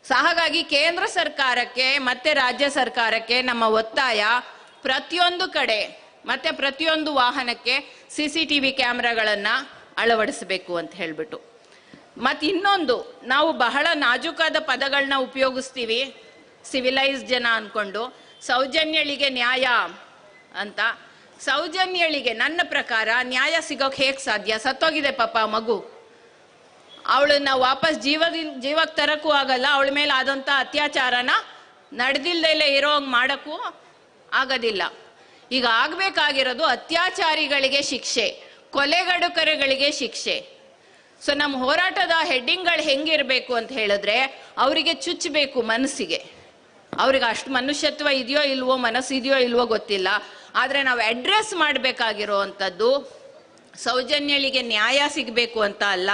ಹಾಗಾಗಿ ಕೇಂದ್ರ ಸರ್ಕಾರಕ್ಕೆ ಮತ್ತೆ ರಾಜ್ಯ ಸರ್ಕಾರಕ್ಕೆ ನಮ್ಮ ಒತ್ತಾಯ, ಪ್ರತಿಯೊಂದು ಕಡೆ ಮತ್ತೆ ಪ್ರತಿಯೊಂದು ವಾಹನಕ್ಕೆ CCTV ಕ್ಯಾಮ್ರಾಗಳನ್ನು ಅಳವಡಿಸಬೇಕು ಅಂತ ಹೇಳ್ಬಿಟ್ಟು. ಮತ್ತು ಇನ್ನೊಂದು, ನಾವು ಬಹಳ ನಾಜೂಕಾದ ಪದಗಳನ್ನ ಉಪಯೋಗಿಸ್ತೀವಿ ಸಿವಿಲೈಸ್ ಜನ ಅನ್ಕೊಂಡು. ಸೌಜನ್ಯಳಿಗೆ ನ್ಯಾಯ ಅಂತ. ಸೌಜನ್ಯಳಿಗೆ ನನ್ನ ಪ್ರಕಾರ ನ್ಯಾಯ ಸಿಗೋಕೆ ಹೇಗೆ ಸಾಧ್ಯ? ಸತ್ತೋಗಿದೆ ಪಾಪ ಮಗು, ಅವಳನ್ನ ವಾಪಸ್ ಜೀವಕ್ಕೆ ತರಕ್ಕೂ ಆಗಲ್ಲ, ಅವಳ ಮೇಲೆ ಆದಂಥ ಅತ್ಯಾಚಾರನ ನಡೆದಿಲ್ದಲೇ ಇರೋಂಗೆ ಮಾಡೋಕ್ಕೂ ಆಗೋದಿಲ್ಲ. ಈಗ ಆಗಬೇಕಾಗಿರೋದು ಅತ್ಯಾಚಾರಿಗಳಿಗೆ ಶಿಕ್ಷೆ, ಕೊಲೆಗಡುಕರುಗಳಿಗೆ ಶಿಕ್ಷೆ. ಸೊ ನಮ್ಮ ಹೋರಾಟದ ಹೆಡ್ಡಿಂಗ್ಗಳು ಹೆಂಗಿರಬೇಕು ಅಂತ ಹೇಳಿದ್ರೆ, ಅವರಿಗೆ ಚುಚ್ಚಬೇಕು ಮನಸ್ಸಿಗೆ. ಅವ್ರಿಗೆ ಅಷ್ಟು ಮನುಷ್ಯತ್ವ ಇದೆಯೋ ಇಲ್ವೋ, ಮನಸ್ಸಿದೆಯೋ ಇಲ್ವೋ ಗೊತ್ತಿಲ್ಲ. ಆದರೆ ನಾವು ಅಡ್ರೆಸ್ ಮಾಡಬೇಕಾಗಿರೋ ಅಂಥದ್ದು ಸೌಜನ್ಯಳಿಗೆ ನ್ಯಾಯ ಸಿಗಬೇಕು ಅಂತ ಅಲ್ಲ,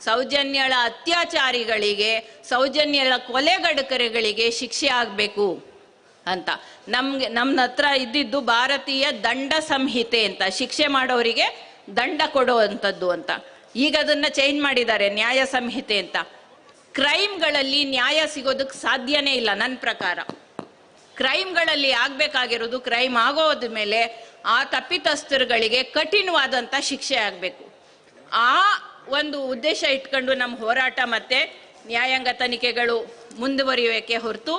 ಸೌಜನ್ಯಳ ಅತ್ಯಾಚಾರಿಗಳಿಗೆ, ಸೌಜನ್ಯಳ ಕೊಲೆಗಡುಕರುಗಳಿಗೆ ಶಿಕ್ಷೆ ಆಗಬೇಕು ಅಂತ. ನಮ್ಮ ಹತ್ರ ಇದ್ದಿದ್ದು ಭಾರತೀಯ ದಂಡ ಸಂಹಿತೆ ಅಂತ, ಶಿಕ್ಷೆ ಮಾಡೋರಿಗೆ ದಂಡ ಕೊಡುವಂಥದ್ದು ಅಂತ. ಈಗ ಅದನ್ನ ಚೇಂಜ್ ಮಾಡಿದ್ದಾರೆ, ನ್ಯಾಯ ಸಂಹಿತೆ ಅಂತ. ಕ್ರೈಮ್ಗಳಲ್ಲಿ ನ್ಯಾಯ ಸಿಗೋದಕ್ಕೆ ಸಾಧ್ಯನೇ ಇಲ್ಲ ನನ್ನ ಪ್ರಕಾರ. ಕ್ರೈಮ್ಗಳಲ್ಲಿ ಆಗ್ಬೇಕಾಗಿರೋದು, ಕ್ರೈಮ್ ಆಗೋದ ಮೇಲೆ ಆ ತಪ್ಪಿತಸ್ಥರುಗಳಿಗೆ ಕಠಿಣವಾದಂಥ ಶಿಕ್ಷೆ ಆಗಬೇಕು. ಆ ಒಂದು ಉದ್ದೇಶ ಇಟ್ಕೊಂಡು ನಮ್ಮ ಹೋರಾಟ ಮತ್ತೆ ನ್ಯಾಯಾಂಗ ತನಿಖೆಗಳು ಮುಂದುವರಿಯೋಕೆ ಹೊರತು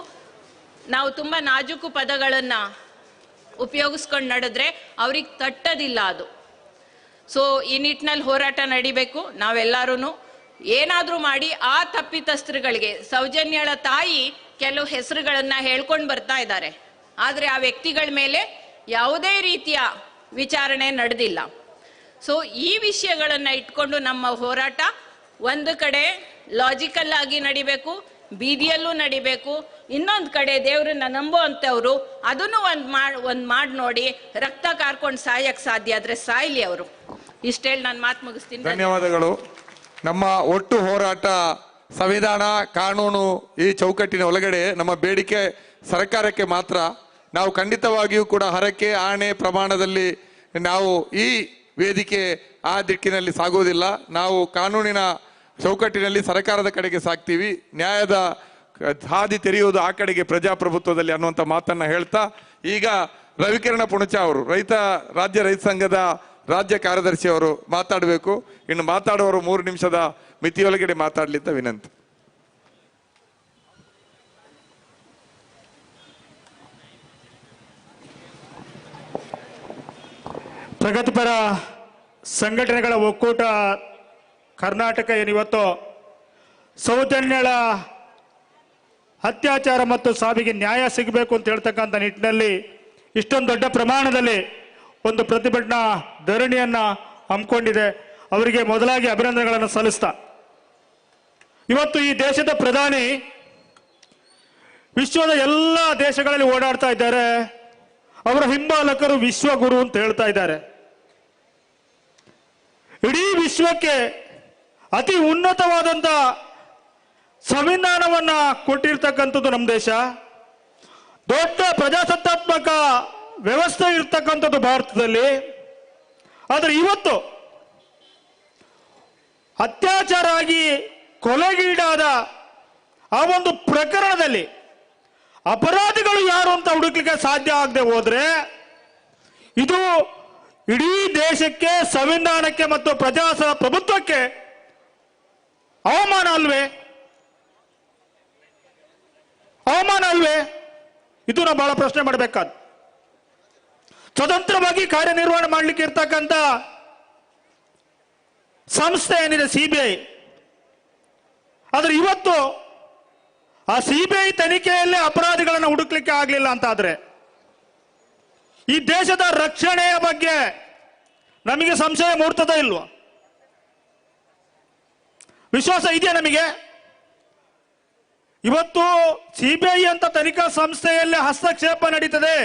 ನಾವು ತುಂಬ ನಾಜೂಕು ಪದಗಳನ್ನು ಉಪಯೋಗಿಸ್ಕೊಂಡು ನಡೆದ್ರೆ ಅವ್ರಿಗೆ ತಟ್ಟದಿಲ್ಲ ಅದು. ಸೊ ಈ ನಿಟ್ಟಿನಲ್ಲಿ ಹೋರಾಟ ನಡಿಬೇಕು. ನಾವೆಲ್ಲರೂ ಏನಾದರೂ ಮಾಡಿ ಆ ತಪ್ಪಿತಸ್ಥರುಗಳಿಗೆ, ಸೌಜನ್ಯಳ ತಾಯಿ ಕೆಲವು ಹೆಸರುಗಳನ್ನು ಹೇಳ್ಕೊಂಡು ಬರ್ತಾ ಇದ್ದಾರೆ, ಆದರೆ ಆ ವ್ಯಕ್ತಿಗಳ ಮೇಲೆ ಯಾವುದೇ ರೀತಿಯ ವಿಚಾರಣೆ ನಡೆದಿಲ್ಲ. ಸೊ ಈ ವಿಷಯಗಳನ್ನು ಇಟ್ಕೊಂಡು ನಮ್ಮ ಹೋರಾಟ ಒಂದು ಕಡೆ ಲಾಜಿಕಲ್ ಆಗಿ ನಡಿಬೇಕು, ಬೀದಿಯಲ್ಲೂ ನಡಿಬೇಕು. ಇನ್ನೊಂದು ಕಡೆ ದೇವ್ರನ್ನ ನಂಬುವಂಥವ್ರು ಅದನ್ನು ಒಂದು ಮಾಡಿ ನೋಡಿ ರಕ್ತ ಕಾರ್ಕೊಂಡು ಸಾಯಕ್ಕೆ ಸಾಧ್ಯ ಆದರೆ ಸಾಯ್ಲಿ ಅವರು. ಇಷ್ಟೇಳಿ ನಾನು ಮಾತು ಮುಗಿಸ್ತೀನಿ. ಧನ್ಯವಾದಗಳು. ನಮ್ಮ ಒಟ್ಟು ಹೋರಾಟ ಸಂವಿಧಾನ, ಕಾನೂನು ಈ ಚೌಕಟ್ಟಿನ ಒಳಗಡೆ ನಮ್ಮ ಬೇಡಿಕೆ ಸರ್ಕಾರಕ್ಕೆ ಮಾತ್ರ. ನಾವು ಖಂಡಿತವಾಗಿಯೂ ಕೂಡ ಹರಕೆ, ಆಣೆ, ಪ್ರಮಾಣದಲ್ಲಿ ನಾವು ಈ ವೇದಿಕೆ ಆ ದಿಕ್ಕಿನಲ್ಲಿ ಸಾಗುವುದಿಲ್ಲ. ನಾವು ಕಾನೂನಿನ ಚೌಕಟ್ಟಿನಲ್ಲಿ ಸರ್ಕಾರದ ಕಡೆಗೆ ಸಾಗ್ತೀವಿ. ನ್ಯಾಯದ ಹಾದಿ ತೆರೆಯುವುದು ಆ ಕಡೆಗೆ ಪ್ರಜಾಪ್ರಭುತ್ವದಲ್ಲಿ ಅನ್ನುವಂಥ ಮಾತನ್ನ ಹೇಳ್ತಾ, ಈಗ ರವಿಕಿರಣ ಪುಣಚ ಅವರು ರಾಜ್ಯ ರೈತ ಸಂಘದ ರಾಜ್ಯ ಕಾರ್ಯದರ್ಶಿ ಅವರು ಮಾತಾಡಬೇಕು. ಇನ್ನು ಮಾತಾಡುವವರು 3 ನಿಮಿಷದ ಮಿತಿಯೊಳಗಡೆ ಮಾತಾಡ್ಲಿಂತ ವಿನಂತಿ. ಪ್ರಗತಿಪರ ಸಂಘಟನೆಗಳ ಒಕ್ಕೂಟ ಕರ್ನಾಟಕ ಏನಿವತ್ತು ಸೌಜನ್ಯಳ ಅತ್ಯಾಚಾರ ಮತ್ತು ಸಾವಿಗೆ ನ್ಯಾಯ ಸಿಗಬೇಕು ಅಂತ ಹೇಳ್ತಕ್ಕಂಥ ನಿಟ್ಟಿನಲ್ಲಿ ಇಷ್ಟೊಂದು ದೊಡ್ಡ ಪ್ರಮಾಣದಲ್ಲಿ ಒಂದು ಪ್ರತಿಭಟನಾ ಧರಣಿಯನ್ನ ಹಮ್ಮಿಕೊಂಡಿದೆ. ಅವರಿಗೆ ಮೊದಲಾಗಿ ಅಭಿನಂದನೆಗಳನ್ನು ಸಲ್ಲಿಸ್ತಾ, ಇವತ್ತು ಈ ದೇಶದ ಪ್ರಧಾನಿ ವಿಶ್ವದ ಎಲ್ಲ ದೇಶಗಳಲ್ಲಿ ಓಡಾಡ್ತಾ ಇದ್ದಾರೆ. ಅವರ ಹಿಂಬಾಲಕರು ವಿಶ್ವಗುರು ಅಂತ ಹೇಳ್ತಾ ಇದ್ದಾರೆ. ಇಡೀ ವಿಶ್ವಕ್ಕೆ ಅತಿ ಉನ್ನತವಾದಂತ ಸಂವಿಧಾನವನ್ನ ಕೊಟ್ಟಿರ್ತಕ್ಕಂಥದ್ದು ನಮ್ಮ ದೇಶ. ದೊಡ್ಡ ಪ್ರಜಾಸತ್ತಾತ್ಮಕ ವ್ಯವಸ್ಥೆ ಇರ್ತಕ್ಕಂಥದ್ದು ಭಾರತದಲ್ಲಿ. ಆದರೆ ಇವತ್ತು ಅತ್ಯಾಚಾರ ಆಗಿ ಕೊಲೆಗೀಡಾದ ಆ ಒಂದು ಪ್ರಕರಣದಲ್ಲಿ ಅಪರಾಧಿಗಳು ಯಾರು ಅಂತ ಹುಡುಕ್ಲಿಕ್ಕೆ ಸಾಧ್ಯ ಆಗದೆ ಹೋದ್ರೆ ಇದು ಇಡೀ ದೇಶಕ್ಕೆ, ಸಂವಿಧಾನಕ್ಕೆ ಮತ್ತು ಪ್ರಜಾಪ್ರಭುತ್ವಕ್ಕೆ ಅವಮಾನ ಅಲ್ವೇ? ಅವಮಾನ ಅಲ್ವೇ? ಇದು ನಾವು ಬಹಳ ಪ್ರಶ್ನೆ ಮಾಡಬೇಕಾದ. ಸ್ವತಂತ್ರವಾಗಿ ಕಾರ್ಯನಿರ್ವಹಣೆ ಮಾಡಲಿಕ್ಕೆ ಇರ್ತಕ್ಕಂಥ ಸಂಸ್ಥೆ ಏನಿದೆ ಸಿಬಿಐ, ಆದ್ರೆ ಇವತ್ತು ಆ ಸಿಬಿಐ ತನಿಖೆಯಲ್ಲೇ ಅಪರಾಧಿಗಳನ್ನು ಹುಡುಕ್ಲಿಕ್ಕೆ ಆಗ್ಲಿಲ್ಲ ಅಂತ ಆದ್ರೆ ಈ ದೇಶದ ರಕ್ಷಣೆಯ ಬಗ್ಗೆ ನಮಗೆ ಸಂಶಯ ಮೂಡ್ತದ ಇಲ್ವಾ? ವಿಶ್ವಾಸ ಇದೆಯಾ ನಮಗೆ? ಇವತ್ತು ಸಿಬಿಐ ಅಂತ ತನಿಖಾ ಸಂಸ್ಥೆಯಲ್ಲೇ ಹಸ್ತಕ್ಷೇಪ ನಡೀತದೆ,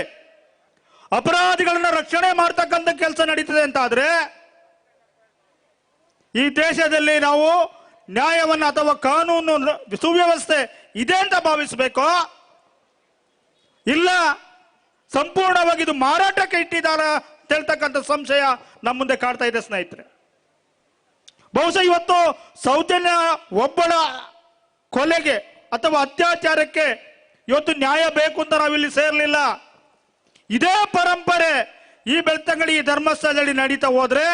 ಅಪರಾಧಿಗಳನ್ನ ರಕ್ಷಣೆ ಮಾಡ್ತಕ್ಕಂಥ ಕೆಲಸ ನಡೀತದೆ ಅಂತ ಆದ್ರೆ ಈ ದೇಶದಲ್ಲಿ ನಾವು ನ್ಯಾಯವನ್ನ ಅಥವಾ ಕಾನೂನು ಸುವ್ಯವಸ್ಥೆ ಇದೆ ಅಂತ ಭಾವಿಸಬೇಕೋ ಇಲ್ಲ ಸಂಪೂರ್ಣವಾಗಿ ಇದು ಮಾರಾಟಕ್ಕೆ ಇಟ್ಟಿದ್ದಾರ ಹೇಳ್ತಕ್ಕಂಥ ಸಂಶಯ ನಮ್ಮ ಮುಂದೆ ಕಾಡ್ತಾ ಇದೆ ಸ್ನೇಹಿತರೆ. ಬಹುಶಃ ಇವತ್ತು ಸೌಜನ್ಯ ಒಬ್ಬಳ ಕೊಲೆಗೆ ಅಥವಾ ಅತ್ಯಾಚಾರಕ್ಕೆ ಇವತ್ತು ನ್ಯಾಯ ಬೇಕು ಅಂತ ನಾವಿಲ್ಲಿ ಸೇರ್ಲಿಲ್ಲ. ಇದೇ ಪರಂಪರೆ ಈ ಬೆಳ್ತಂಗಡಿ ಧರ್ಮಸ್ಥಳದಲ್ಲಿ ನಡೀತಾ ಹೋದ್ರೆ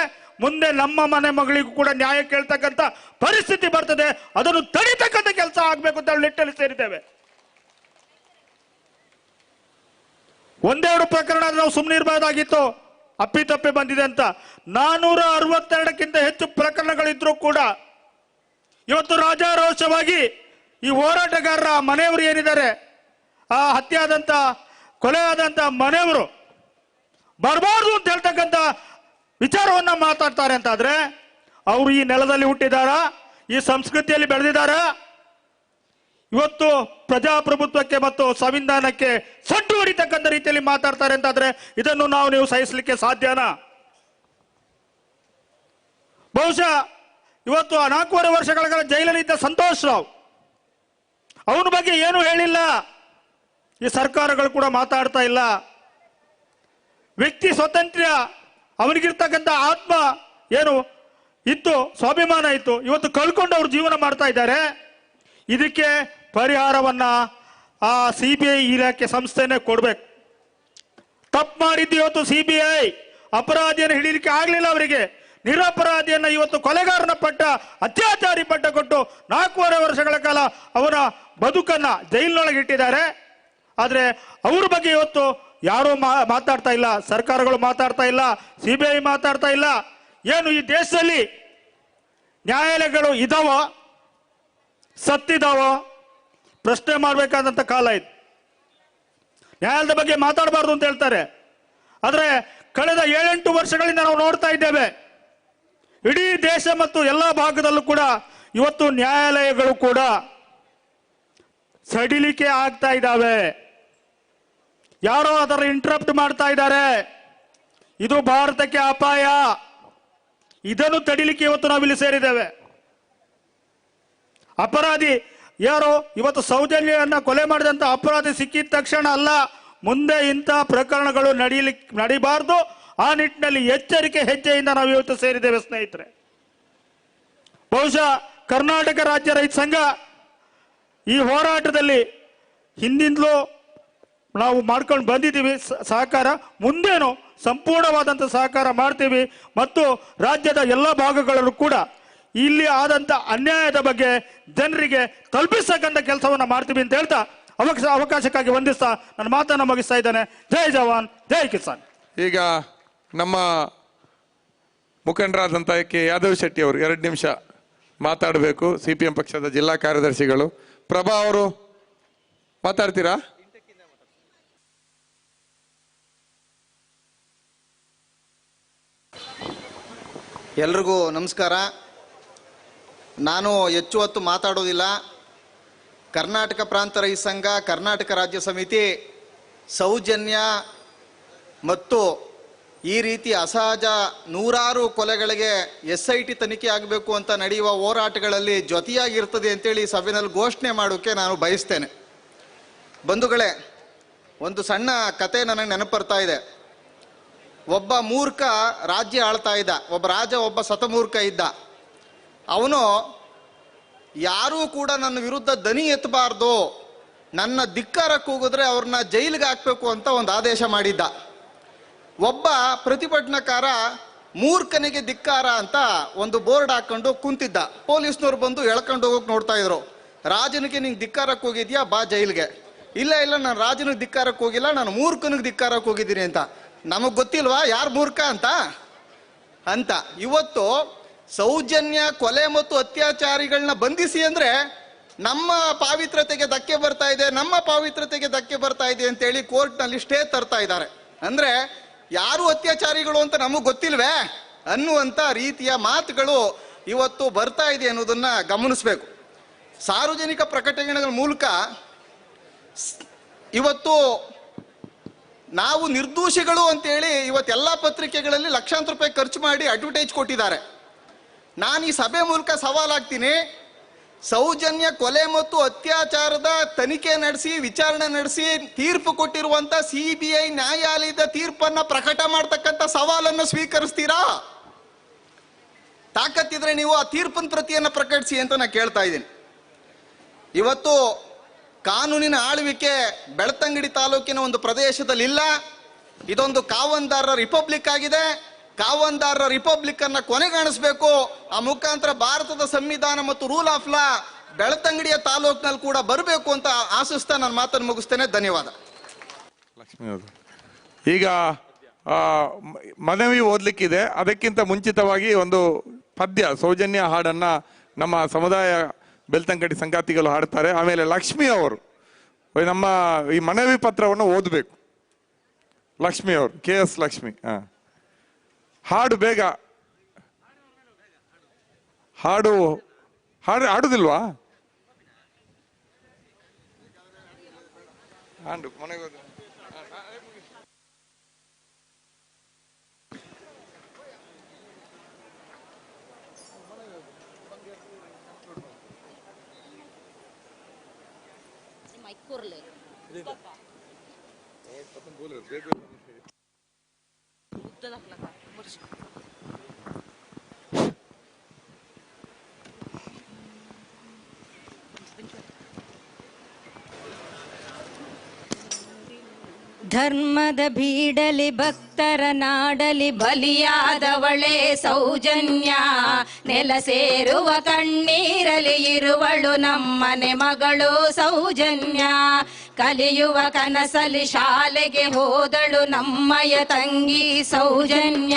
ಮುಂದೆ ನಮ್ಮ ಮನೆ ಮಗಳಿಗೂ ಕೂಡ ನ್ಯಾಯ ಕೇಳ್ತಕ್ಕಂಥ ಪರಿಸ್ಥಿತಿ ಬರ್ತದೆ. ಅದನ್ನು ತಡಿತಕ್ಕಂಥ ಕೆಲಸ ಆಗ್ಬೇಕು ಅಂತ ನಿಟ್ಟಲ್ಲಿ ಸೇರಿದ್ದೇವೆ. ಒಂದೆರಡು ಪ್ರಕರಣ ನಾವು ಸುಮ್ಮನೆ ಇರಬಹುದಾಗಿತ್ತು, ಅಪ್ಪಿತಪ್ಪಿ ಬಂದಿದೆ ಅಂತ. 462ಕ್ಕಿಂತ ಹೆಚ್ಚು ಪ್ರಕರಣಗಳಿದ್ರೂ ಕೂಡ ಇವತ್ತು ರಾಜಾರೋಷವಾಗಿ ಈ ಹೋರಾಟಗಾರರ ಮನೆಯವರು ಏನಿದ್ದಾರೆ, ಆ ಹತ್ಯೆಯಾದಂತ ಕೊಲೆ ಆದಂತ ಮನೆಯವರು ಬರಬಾರ್ದು ಅಂತ ಹೇಳ್ತಕ್ಕಂಥ ವಿಚಾರವನ್ನ ಮಾತಾಡ್ತಾರೆ ಅಂತಾದ್ರೆ ಅವರು ಈ ನೆಲದಲ್ಲಿ ಹುಟ್ಟಿದಾರ, ಈ ಸಂಸ್ಕೃತಿಯಲ್ಲಿ ಬೆಳೆದಿದ್ದಾರ? ಇವತ್ತು ಪ್ರಜಾಪ್ರಭುತ್ವಕ್ಕೆ ಮತ್ತು ಸಂವಿಧಾನಕ್ಕೆ ಸಡ್ಡು ಹೊಡಿತಕ್ಕಂಥ ರೀತಿಯಲ್ಲಿ ಮಾತಾಡ್ತಾರೆ ಅಂತಾದ್ರೆ ಇದನ್ನು ನೀವು ಸಹಿಸಲಿಕ್ಕೆ ಸಾಧ್ಯನಾ? ಬಹುಶಃ ಇವತ್ತು 4.5 ವರ್ಷಗಳ ಜೈಲಲ್ಲಿದ್ದ ಸಂತೋಷ್ ರಾವ್ ಅವನ ಬಗ್ಗೆ ಏನು ಹೇಳಿಲ್ಲ. ಈ ಸರ್ಕಾರಗಳು ಕೂಡ ಮಾತಾಡ್ತಾ ಇಲ್ಲ. ವ್ಯಕ್ತಿ ಸ್ವಾತಂತ್ರ್ಯ, ಅವನಿಗಿರ್ತಕ್ಕಂಥ ಆತ್ಮ ಏನು ಇತ್ತು, ಸ್ವಾಭಿಮಾನ ಇತ್ತು, ಇವತ್ತು ಕಳ್ಕೊಂಡು ಅವ್ರು ಜೀವನ ಮಾಡ್ತಾ ಇದ್ದಾರೆ. ಇದಕ್ಕೆ ಪರಿಹಾರವನ್ನ ಆ CBI ಇಲಾಖೆ ಸಂಸ್ಥೆನೇ ಕೊಡ್ಬೇಕು. ತಪ್ಪು ಮಾಡಿದ್ದು ಇವತ್ತು CBI ಅಪರಾಧಿಯನ್ನು ಹಿಡಿಲಿಕ್ಕೆ ಆಗ್ಲಿಲ್ಲ ಅವರಿಗೆ. ನಿರಪರಾಧಿಯನ್ನ ಇವತ್ತು ಕೊಲೆಗಾರನ ಪಟ್ಟ, ಅತ್ಯಾಚಾರಿ ಪಟ್ಟ ಕೊಟ್ಟು 4.5 ವರ್ಷಗಳ ಕಾಲ ಅವರ ಬದುಕನ್ನ ಜೈಲಿನೊಳಗೆ ಇಟ್ಟಿದ್ದಾರೆ. ಆದ್ರೆ ಅವ್ರ ಬಗ್ಗೆ ಇವತ್ತು ಯಾರೂ ಮಾತಾಡ್ತಾ ಇಲ್ಲ, ಸರ್ಕಾರಗಳು ಮಾತಾಡ್ತಾ ಇಲ್ಲ, CBI ಮಾತಾಡ್ತಾ ಇಲ್ಲ. ಏನು ಈ ದೇಶದಲ್ಲಿ ನ್ಯಾಯಾಲಯಗಳು ಇದಾವ, ಸತ್ತಿದಾವ, ಪ್ರಶ್ನೆ ಮಾಡಬೇಕಾದಂತ ಕಾಲ ಇದು. ನ್ಯಾಯಾಲಯದ ಬಗ್ಗೆ ಮಾತಾಡಬಾರ್ದು ಅಂತ ಹೇಳ್ತಾರೆ. ಆದ್ರೆ ಕಳೆದ 7-8 ವರ್ಷಗಳಿಂದ ನಾವು ನೋಡ್ತಾ ಇದ್ದೇವೆ, ಇಡೀ ದೇಶ ಮತ್ತು ಎಲ್ಲ ಭಾಗದಲ್ಲೂ ಕೂಡ ಇವತ್ತು ನ್ಯಾಯಾಲಯಗಳು ಕೂಡ ಸಡಿಲಿಕೆ ಆಗ್ತಾ ಇದ್ದಾವೆ. ಯಾರೋ ಅದರ ಇಂಟರಪ್ಟ್ ಮಾಡ್ತಾ ಇದ್ದಾರೆ. ಇದು ಭಾರತಕ್ಕೆ ಅಪಾಯ. ಇದನ್ನು ತಡಿಲಿಕ್ಕೆ ಇವತ್ತು ನಾವಿಲ್ಲಿ ಸೇರಿದ್ದೇವೆ. ಅಪರಾಧಿ ಯಾರೋ ಇವತ್ತು ಸೌಜನ್ಯವನ್ನ ಕೊಲೆ ಮಾಡಿದಂತ ಅಪರಾಧಿ ಸಿಕ್ಕಿದ ತಕ್ಷಣ ಅಲ್ಲ, ಮುಂದೆ ಇಂಥ ಪ್ರಕರಣಗಳು ನಡೀಬಾರ್ದು. ಆ ನಿಟ್ಟಿನಲ್ಲಿ ಎಚ್ಚರಿಕೆ ಹೆಜ್ಜೆಯಿಂದ ನಾವು ಇವತ್ತು ಸೇರಿದ್ದೇವೆ ಸ್ನೇಹಿತರೆ. ಬಹುಶಃ ಕರ್ನಾಟಕ ರಾಜ್ಯ ರೈತ ಸಂಘ ಈ ಹೋರಾಟದಲ್ಲಿ ಹಿಂದಿಂದಲೂ ನಾವು ಮಾಡ್ಕೊಂಡು ಬಂದಿದ್ದೀವಿ ಸಹಕಾರ. ಮುಂದೇನು ಸಂಪೂರ್ಣವಾದಂಥ ಸಹಕಾರ ಮಾಡ್ತೀವಿ ಮತ್ತು ರಾಜ್ಯದ ಎಲ್ಲ ಭಾಗಗಳಲ್ಲೂ ಕೂಡ ಇಲ್ಲಿ ಆದಂಥ ಅನ್ಯಾಯದ ಬಗ್ಗೆ ಜನರಿಗೆ ತಲುಪಿಸತಕ್ಕಂಥ ಕೆಲಸವನ್ನು ಮಾಡ್ತೀವಿ ಅಂತ ಹೇಳ್ತಾ ಅವಕಾಶಕ್ಕಾಗಿ ವಂದಿಸ್ತಾ ನನ್ನ ಮಾತನ್ನು ಮುಗಿಸ್ತಾ ಇದ್ದೇನೆ. ಜೈ ಜವಾನ್, ಜೈ ಕಿಸಾನ್. ಈಗ ನಮ್ಮ ಮುಖಂಡರಾದಂಥ ಕೆ ಯಾದವ್ ಶೆಟ್ಟಿ ಅವರು 2 ನಿಮಿಷ ಮಾತಾಡಬೇಕು. CPM ಪಕ್ಷದ ಜಿಲ್ಲಾ ಕಾರ್ಯದರ್ಶಿಗಳು. ಪ್ರಭಾ ಅವರು ಮಾತಾಡ್ತೀರಾ? ಎಲ್ರಿಗೂ ನಮಸ್ಕಾರ. ನಾನು ಹೆಚ್ಚು ಹೊತ್ತು ಮಾತಾಡೋದಿಲ್ಲ. ಕರ್ನಾಟಕ ಪ್ರಾಂತ ರೈತ ಸಂಘ, ಕರ್ನಾಟಕ ರಾಜ್ಯ ಸಮಿತಿ ಸೌಜನ್ಯ ಮತ್ತು ಈ ರೀತಿ ಅಸಹಜ 100 ಕೊಲೆಗಳಿಗೆ SIT ತನಿಖೆ ಆಗಬೇಕು ಅಂತ ನಡೆಯುವ ಹೋರಾಟಗಳಲ್ಲಿ ಜೊತೆಯಾಗಿರ್ತದೆ ಅಂತೇಳಿ ಸಭೆಯಲ್ಲಿ ಘೋಷಣೆ ಮಾಡೋಕ್ಕೆ ನಾನು ಬಯಸ್ತೇನೆ. ಬಂಧುಗಳೇ, ಒಂದು ಸಣ್ಣ ಕತೆ ನನಗೆ ನೆನಪು ಬರ್ತಾ ಇದೆ. ಒಬ್ಬ ಮೂರ್ಖ ರಾಜ್ಯ ಆಳ್ತಾ ಇದ್ದ. ಒಬ್ಬ ರಾಜ, ಒಬ್ಬ ಸತಮೂರ್ಖ ಇದ್ದ. ಅವನು ಯಾರೂ ಕೂಡ ನನ್ನ ವಿರುದ್ಧ ದನಿ ಎತ್ತಬಾರ್ದು, ನನ್ನ ಧಿಕ್ಕಾರಕ್ಕೆ ಹೋಗಿದ್ರೆ ಅವ್ರನ್ನ ಜೈಲಿಗೆ ಹಾಕ್ಬೇಕು ಅಂತ ಒಂದು ಆದೇಶ ಮಾಡಿದ್ದ. ಒಬ್ಬ ಪ್ರತಿಭಟನಾಕಾರ ಮೂರ್ಖನಿಗೆ ಧಿಕ್ಕಾರ ಅಂತ ಒಂದು ಬೋರ್ಡ್ ಹಾಕೊಂಡು ಕುಂತಿದ್ದ. ಪೊಲೀಸ್ನವ್ರು ಬಂದು ಎಳ್ಕೊಂಡು ಹೋಗೋಕೆ ನೋಡ್ತಾ ಇದ್ರು. ರಾಜನಿಗೆ ನಿಂಗೆ ಧಿಕ್ಕಾರಕ್ಕೆ ಹೋಗಿದ್ಯಾ, ಬಾ ಜೈಲಿಗೆ. ಇಲ್ಲ ಇಲ್ಲ, ನಾನು ರಾಜನಿಗೆ ಧಿಕ್ಕಾರಕ್ಕೆ ಹೋಗಿಲ್ಲ, ನಾನು ಮೂರ್ಖನಿಗೆ ಧಿಕ್ಕಾರಕ್ಕೆ ಹೋಗಿದ್ದೀನಿ ಅಂತ. ನಮಗೆ ಗೊತ್ತಿಲ್ವಾ ಯಾರು ಮೂರ್ಖ ಅಂತ. ಇವತ್ತು ಸೌಜನ್ಯ ಕೊಲೆ ಮತ್ತು ಅತ್ಯಾಚಾರಿಗಳನ್ನ ಬಂಧಿಸಿ ಅಂದ್ರೆ ನಮ್ಮ ಪಾವಿತ್ರತೆಗೆ ಧಕ್ಕೆ ಬರ್ತಾ ಇದೆ, ನಮ್ಮ ಪಾವಿತ್ರತೆಗೆ ಧಕ್ಕೆ ಬರ್ತಾ ಇದೆ ಅಂತೇಳಿ ಕೋರ್ಟ್ನಲ್ಲಿ ಸ್ಟೇ ತರ್ತಾ ಇದ್ದಾರೆ. ಅಂದ್ರೆ ಯಾರು ಅತ್ಯಾಚಾರಿಗಳು ಅಂತ ನಮಗೆ ಗೊತ್ತಿಲ್ವೇ ಅನ್ನುವಂಥ ರೀತಿಯ ಮಾತುಗಳು ಇವತ್ತು ಬರ್ತಾ ಇದೆ ಅನ್ನೋದನ್ನ ಗಮನಿಸಬೇಕು. ಸಾರ್ವಜನಿಕ ಪ್ರಕಟಣೆಗಳ ಮೂಲಕ ಇವತ್ತು ನಾವು ನಿರ್ದೋಷಿಗಳು ಅಂತೇಳಿ ಇವತ್ತೆಲ್ಲ ಪತ್ರಿಕೆಗಳಲ್ಲಿ ಲಕ್ಷಾಂತರ ರೂಪಾಯಿ ಖರ್ಚು ಮಾಡಿ ಅಡ್ವರ್ಟೈಸ್ ಕೊಟ್ಟಿದ್ದಾರೆ. ನಾನು ಈ ಸಭೆ ಮೂಲಕ ಸವಾಲಾಗ್ತೀನಿ, ಸೌಜನ್ಯ ಕೊಲೆ ಮತ್ತು ಅತ್ಯಾಚಾರದ ತನಿಖೆ ನಡೆಸಿ ವಿಚಾರಣೆ ನಡೆಸಿ ತೀರ್ಪು ಕೊಟ್ಟಿರುವಂತ CBI ನ್ಯಾಯಾಲಯದ ತೀರ್ಪನ್ನ ಪ್ರಕಟ ಮಾಡತಕ್ಕಂಥ ಸವಾಲನ್ನು ಸ್ವೀಕರಿಸ್ತೀರಾ? ತಾಕತ್ತಿದ್ರೆ ನೀವು ಆ ತೀರ್ಪಿನ ಪ್ರತಿಯನ್ನು ಪ್ರಕಟಿಸಿ ಅಂತ ನಾನು ಕೇಳ್ತಾ ಇದ್ದೀನಿ. ಇವತ್ತು ಕಾನೂನಿನ ಆಳ್ವಿಕೆ ಬೆಳ್ತಂಗಡಿ ತಾಲೂಕಿನ ಒಂದು ಪ್ರದೇಶದಲ್ಲಿ ಇಲ್ಲ. ಇದೊಂದು ಕಾವಂದಾರರ ರಿಪಬ್ಲಿಕ್ ಆಗಿದೆ. ಕಾವಂದಾರರ ರಿಪಬ್ಲಿಕ್ ಅನ್ನ ಕೊನೆಗಾಣಿಸಬೇಕು. ಆ ಮುಖಾಂತರ ಭಾರತದ ಸಂವಿಧಾನ ಮತ್ತು ರೂಲ್ ಆಫ್ ಲಾ ಬೆಳ್ತಂಗಡಿಯ ತಾಲೂಕಿನಲ್ಲಿ ಕೂಡ ಬರಬೇಕು ಅಂತ ಆಶಿಸ್ತಾ ನಾನು ಮಾತನ್ನು ಮುಗಿಸ್ತೇನೆ. ಧನ್ಯವಾದ. ಲಕ್ಷ್ಮೀ ಅವರು ಈಗ ಮನವಿ ಓದ್ಲಿಕ್ಕಿದೆ. ಅದಕ್ಕಿಂತ ಮುಂಚಿತವಾಗಿ ಒಂದು ಪದ್ಯ ಸೌಜನ್ಯ ಹಾಡನ್ನ ನಮ್ಮ ಸಮುದಾಯ ಬೆಳ್ತಂಗಡಿ ಸಂಗಾತಿಗಳು ಹಾಡ್ತಾರೆ. ಆಮೇಲೆ ಲಕ್ಷ್ಮಿ ಅವರು ನಮ್ಮ ಈ ಮನವಿ ಪತ್ರವನ್ನು ಓದಬೇಕು. ಲಕ್ಷ್ಮಿ ಅವರು, KS ಲಕ್ಷ್ಮಿ. ಹಾಡು ಬೇಗ ಹಾಡು ಹಾಡುದಿಲ್ವಾ? ಹಾಡು ಮನೆಗೆ ಧರ್ಮದ ಬೀಡಲಿ ಭಕ್ತರ ನಾಡಲಿ ಬಲಿಯಾದವಳೇ ಸೌಜನ್ಯ, ನೆಲ ಸೇರುವ ಕಣ್ಣೀರಲಿ ಇರುವಳು ನಮ್ಮನೆ ಮಗಳು ಸೌಜನ್ಯ. ಕಲಿಯುವ ಕನಸಲಿ ಶಾಲೆಗೆ ಹೋದಳು ನಮ್ಮಯ ತಂಗಿ ಸೌಜನ್ಯ.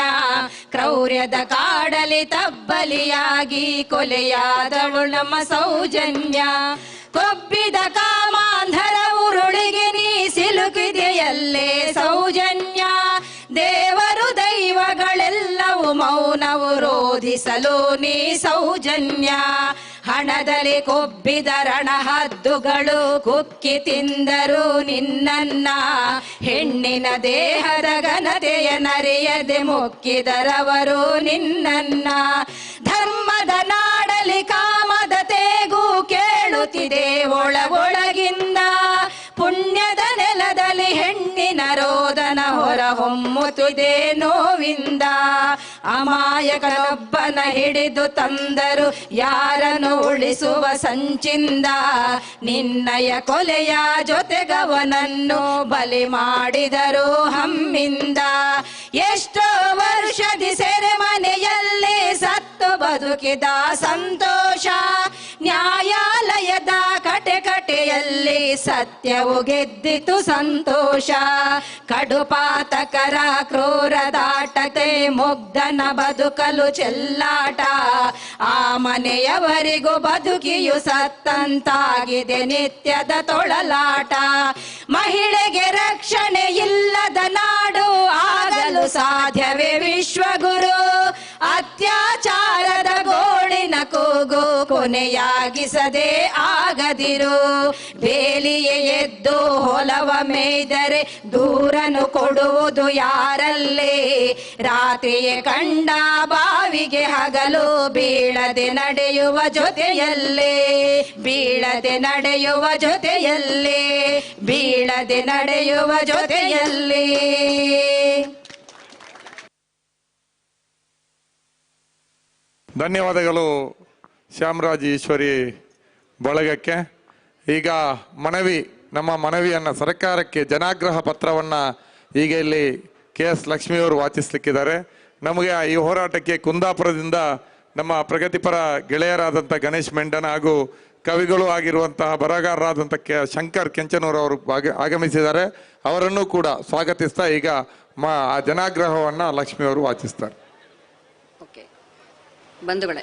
ಕ್ರೌರ್ಯದ ಕಾಡಲಿ ತಬ್ಬಲಿಯಾಗಿ ಕೊಲೆಯಾದವಳು ನಮ್ಮ ಸೌಜನ್ಯ. ಕೊಬ್ಬಿದ ಕಾಮಾಂಧರ ಉರುಳಿಗೆ ನೀ ಸಿಲುಕಿದೆಯಲ್ಲೇ ಸೌಜನ್ಯ. ದೇವರು ದೈವಗಳೆಲ್ಲವೂ ಮೌನವು ರೋಧಿಸಲು ನೀ ಸೌಜನ್ಯ. ಹಣದಲ್ಲಿ ಕೊಬ್ಬಿದ ರಣಹದ್ದುಗಳು ಕುಕ್ಕಿ ತಿಂದರು ನಿನ್ನನ್ನ. ಹೆಣ್ಣಿನ ದೇಹದ ಘನತೆಯ ನರಿಯದೆ ಮೊಕ್ಕಿದರವರು ನಿನ್ನನ್ನ. ಧರ್ಮದ ನಾಡಲಿ ಕಾಮದ ತೇಗು ಕೇಳುತ್ತಿದೆ ಒಳಗೊಳಗಿಂದ. ಪುಣ್ಯದ ನೆಲದಲ್ಲಿ ಹೆಣ್ಣಿನ ರೋದನ ಹೊರ ಹೊಮ್ಮುತ್ತಿದೆ ನೋವಿಂದ. ಅಮಾಯಕನೊಬ್ಬನ ಹಿಡಿದು ತಂದರು ಯಾರನ್ನು ಉಳಿಸುವ ಸಂಚಿಂದ. ನಿನ್ನಯ ಕೊಲೆಯ ಜೊತೆಗವನನ್ನು ಬಲಿ ಮಾಡಿದರು ಹಮ್ಮಿಂದ. ಎಷ್ಟೋ ವರ್ಷದಿ ಸೆರೆಮನೆಯಲ್ಲಿ ಸತ್ತು ಬದುಕಿದ ಸಂತೋಷ. ನ್ಯಾಯಾಲಯದ ಕಟೆಕಟೆಯಲ್ಲಿ ಸತ್ಯವು ಗೆದ್ದಿತು ಸಂತೋಷ. ಕಡುಪಾತಕರ ಕ್ರೂರದಾಟತೆ ಮುಗ್ಧನ ಬದುಕಲು ಚೆಲ್ಲಾಟ. ಆ ಮನೆಯವರಿಗೂ ಬದುಕಿಯು ಸತ್ತಂತಾಗಿದೆ ನಿತ್ಯದ ತೊಳಲಾಟ. ಮಹಿಳೆಗೆ ರಕ್ಷಣೆ ಇಲ್ಲದ ನಾಡು ಆಗಲು ಸಾಧ್ಯವೇ ವಿಶ್ವಗುರು. ಅತ್ಯಾಚಾರದ ಗೋಳಿನ ಕೂಗು ಕೊನೆಯಾಗಿಸದೆ ಆಗದಿರು. ಬೇಲಿಯೇ ಎದ್ದು ಹೊಲವ ಮೇಯ್ದರೆ ದೂರನು ಕೊಡುವುದು ಯಾರಲ್ಲೇ. ರಾತ್ರಿಯೇ ಕಂಡ ಬಾವಿಗೆ ಹಗಲು ಬೀಳದೆ ನಡೆಯುವ ಜೊತೆಯಲ್ಲೇ. ಬೀಳದೆ ನಡೆಯುವ ಜೊತೆಯಲ್ಲೇ. ಬೀಳದೆ ನಡೆಯುವ ಜೊತೆಯಲ್ಲೇ. ಧನ್ಯವಾದಗಳು ಶ್ಯಾಮರಾಜ್ ಈಶ್ವರಿ ಬಳಗಕ್ಕೆ. ಈಗ ನಮ್ಮ ಮನವಿಯನ್ನು ಸರ್ಕಾರಕ್ಕೆ ಜನಾಗ್ರಹ ಪತ್ರವನ್ನು ಈಗ ಇಲ್ಲಿ KS ಲಕ್ಷ್ಮಿಯವರು ವಾಚಿಸ್ಲಿಕ್ಕಿದ್ದಾರೆ. ನಮಗೆ ಈ ಹೋರಾಟಕ್ಕೆ ಕುಂದಾಪುರದಿಂದ ನಮ್ಮ ಪ್ರಗತಿಪರ ಗೆಳೆಯರಾದಂಥ ಗಣೇಶ್ ಮೆಂಡನ್ ಹಾಗೂ ಕವಿಗಳು ಆಗಿರುವಂತಹ ಬರಹಗಾರರಾದಂಥ ಶಂಕರ್ ಕೆಂಚನೂರು ಅವರು ಆಗಮಿಸಿದ್ದಾರೆ. ಅವರನ್ನು ಕೂಡ ಸ್ವಾಗತಿಸ್ತಾ ಈಗ ಆ ಜನಾಗ್ರಹವನ್ನು ಲಕ್ಷ್ಮಿಯವರು ವಾಚಿಸ್ತಾರೆ. ಬಂಧುಗಳೇ,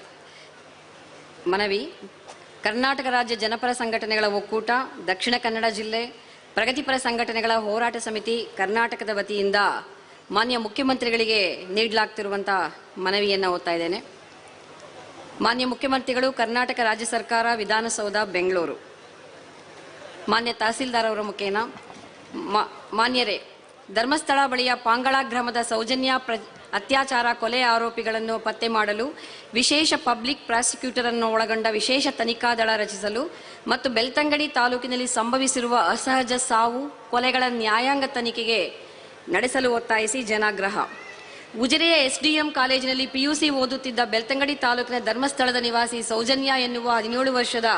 ಮನವಿ. ಕರ್ನಾಟಕ ರಾಜ್ಯ ಜನಪರ ಸಂಘಟನೆಗಳ ಒಕ್ಕೂಟ, ದಕ್ಷಿಣ ಕನ್ನಡ ಜಿಲ್ಲೆ ಪ್ರಗತಿಪರ ಸಂಘಟನೆಗಳ ಹೋರಾಟ ಸಮಿತಿ ಕರ್ನಾಟಕದ ವತಿಯಿಂದ ಮಾನ್ಯ ಮುಖ್ಯಮಂತ್ರಿಗಳಿಗೆ ನೀಡಲಾಗ್ತಿರುವಂಥ ಮನವಿಯನ್ನು ಓದ್ತಾ ಇದ್ದೇನೆ. ಮಾನ್ಯ ಮುಖ್ಯಮಂತ್ರಿಗಳು, ಕರ್ನಾಟಕ ರಾಜ್ಯ ಸರ್ಕಾರ, ವಿಧಾನಸೌಧ, ಬೆಂಗಳೂರು. ಮಾನ್ಯ ತಹಸೀಲ್ದಾರ್ ಅವರ ಮುಖೇನ, ಮಾನ್ಯರೇ, ಧರ್ಮಸ್ಥಳ ಬಳಿಯ ಪಾಂಗಳ ಗ್ರಾಮದ ಸೌಜನ್ಯ ಅತ್ಯಾಚಾರ ಕೊಲೆ ಆರೋಪಿಗಳನ್ನು ಪತ್ತೆ ಮಾಡಲು ವಿಶೇಷ ಪಬ್ಲಿಕ್ ಪ್ರಾಸಿಕ್ಯೂಟರ್ ಅನ್ನು ಒಳಗೊಂಡ ವಿಶೇಷ ತನಿಖಾ ದಳ ರಚಿಸಲು ಮತ್ತು ಬೆಳ್ತಂಗಡಿ ತಾಲೂಕಿನಲ್ಲಿ ಸಂಭವಿಸಿರುವ ಅಸಹಜ ಸಾವು ಕೊಲೆಗಳ ನ್ಯಾಯಾಂಗ ತನಿಖೆಗೆ ನಡೆಸಲು ಒತ್ತಾಯಿಸಿ ಜನಾಗ್ರಹ. ಉಜಿರೆಯ SDM ಕಾಲೇಜಿನಲ್ಲಿ PUC ಓದುತ್ತಿದ್ದ ಬೆಳ್ತಂಗಡಿ ತಾಲೂಕಿನ ಧರ್ಮಸ್ಥಳದ ನಿವಾಸಿ ಸೌಜನ್ಯ ಎನ್ನುವ 17 ವರ್ಷದ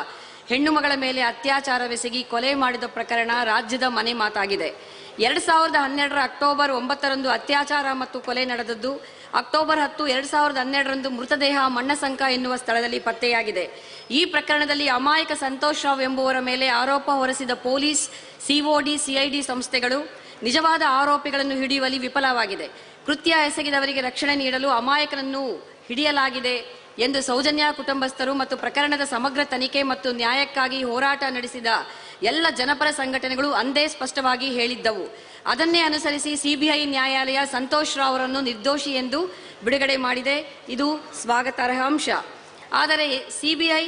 ಹೆಣ್ಣು ಮಗಳ ಮೇಲೆ ಅತ್ಯಾಚಾರವೆಸಗಿ ಕೊಲೆ ಮಾಡಿದ ಪ್ರಕರಣ ರಾಜ್ಯದ ಮನೆ ಮಾತಾಗಿದೆ. 2012 ಅಕ್ಟೋಬರ್ 9ರಂದು ಅತ್ಯಾಚಾರ ಮತ್ತು ಕೊಲೆ ನಡೆದದ್ದು. ಅಕ್ಟೋಬರ್ 10, 2012ರಂದು ಮೃತದೇಹ ಮಣ್ಣಸಂಕ ಎನ್ನುವ ಸ್ಥಳದಲ್ಲಿ ಪತ್ತೆಯಾಗಿದೆ. ಈ ಪ್ರಕರಣದಲ್ಲಿ ಅಮಾಯಕ ಸಂತೋಷ್ ರಾವ್ ಎಂಬುವರ ಮೇಲೆ ಆರೋಪ ಹೊರಿಸಿದ ಪೊಲೀಸ್, COD, CID ಸಂಸ್ಥೆಗಳು ನಿಜವಾದ ಆರೋಪಿಗಳನ್ನು ಹಿಡಿಯುವಲ್ಲಿ ವಿಫಲವಾಗಿದೆ. ಕೃತ್ಯ ಎಸಗಿದವರಿಗೆ ರಕ್ಷಣೆ ನೀಡಲು ಅಮಾಯಕನನ್ನು ಹಿಡಿಯಲಾಗಿದೆ ಎಂದು ಸೌಜನ್ಯ ಕುಟುಂಬಸ್ಥರು ಮತ್ತು ಪ್ರಕರಣದ ಸಮಗ್ರ ತನಿಖೆ ಮತ್ತು ನ್ಯಾಯಕ್ಕಾಗಿ ಹೋರಾಟ ನಡೆಸಿದ ಎಲ್ಲ ಜನಪರ ಸಂಘಟನೆಗಳು ಅಂದೇ ಸ್ಪಷ್ಟವಾಗಿ ಹೇಳಿದ್ದವು. ಅದನ್ನೇ ಅನುಸರಿಸಿ CBI ನ್ಯಾಯಾಲಯ ಸಂತೋಷ್ ರಾವ್ ಅವರನ್ನು ನಿರ್ದೋಷಿ ಎಂದು ಬಿಡುಗಡೆ ಮಾಡಿದೆ. ಇದು ಸ್ವಾಗತಾರ್ಹ ಅಂಶ. ಆದರೆ CBI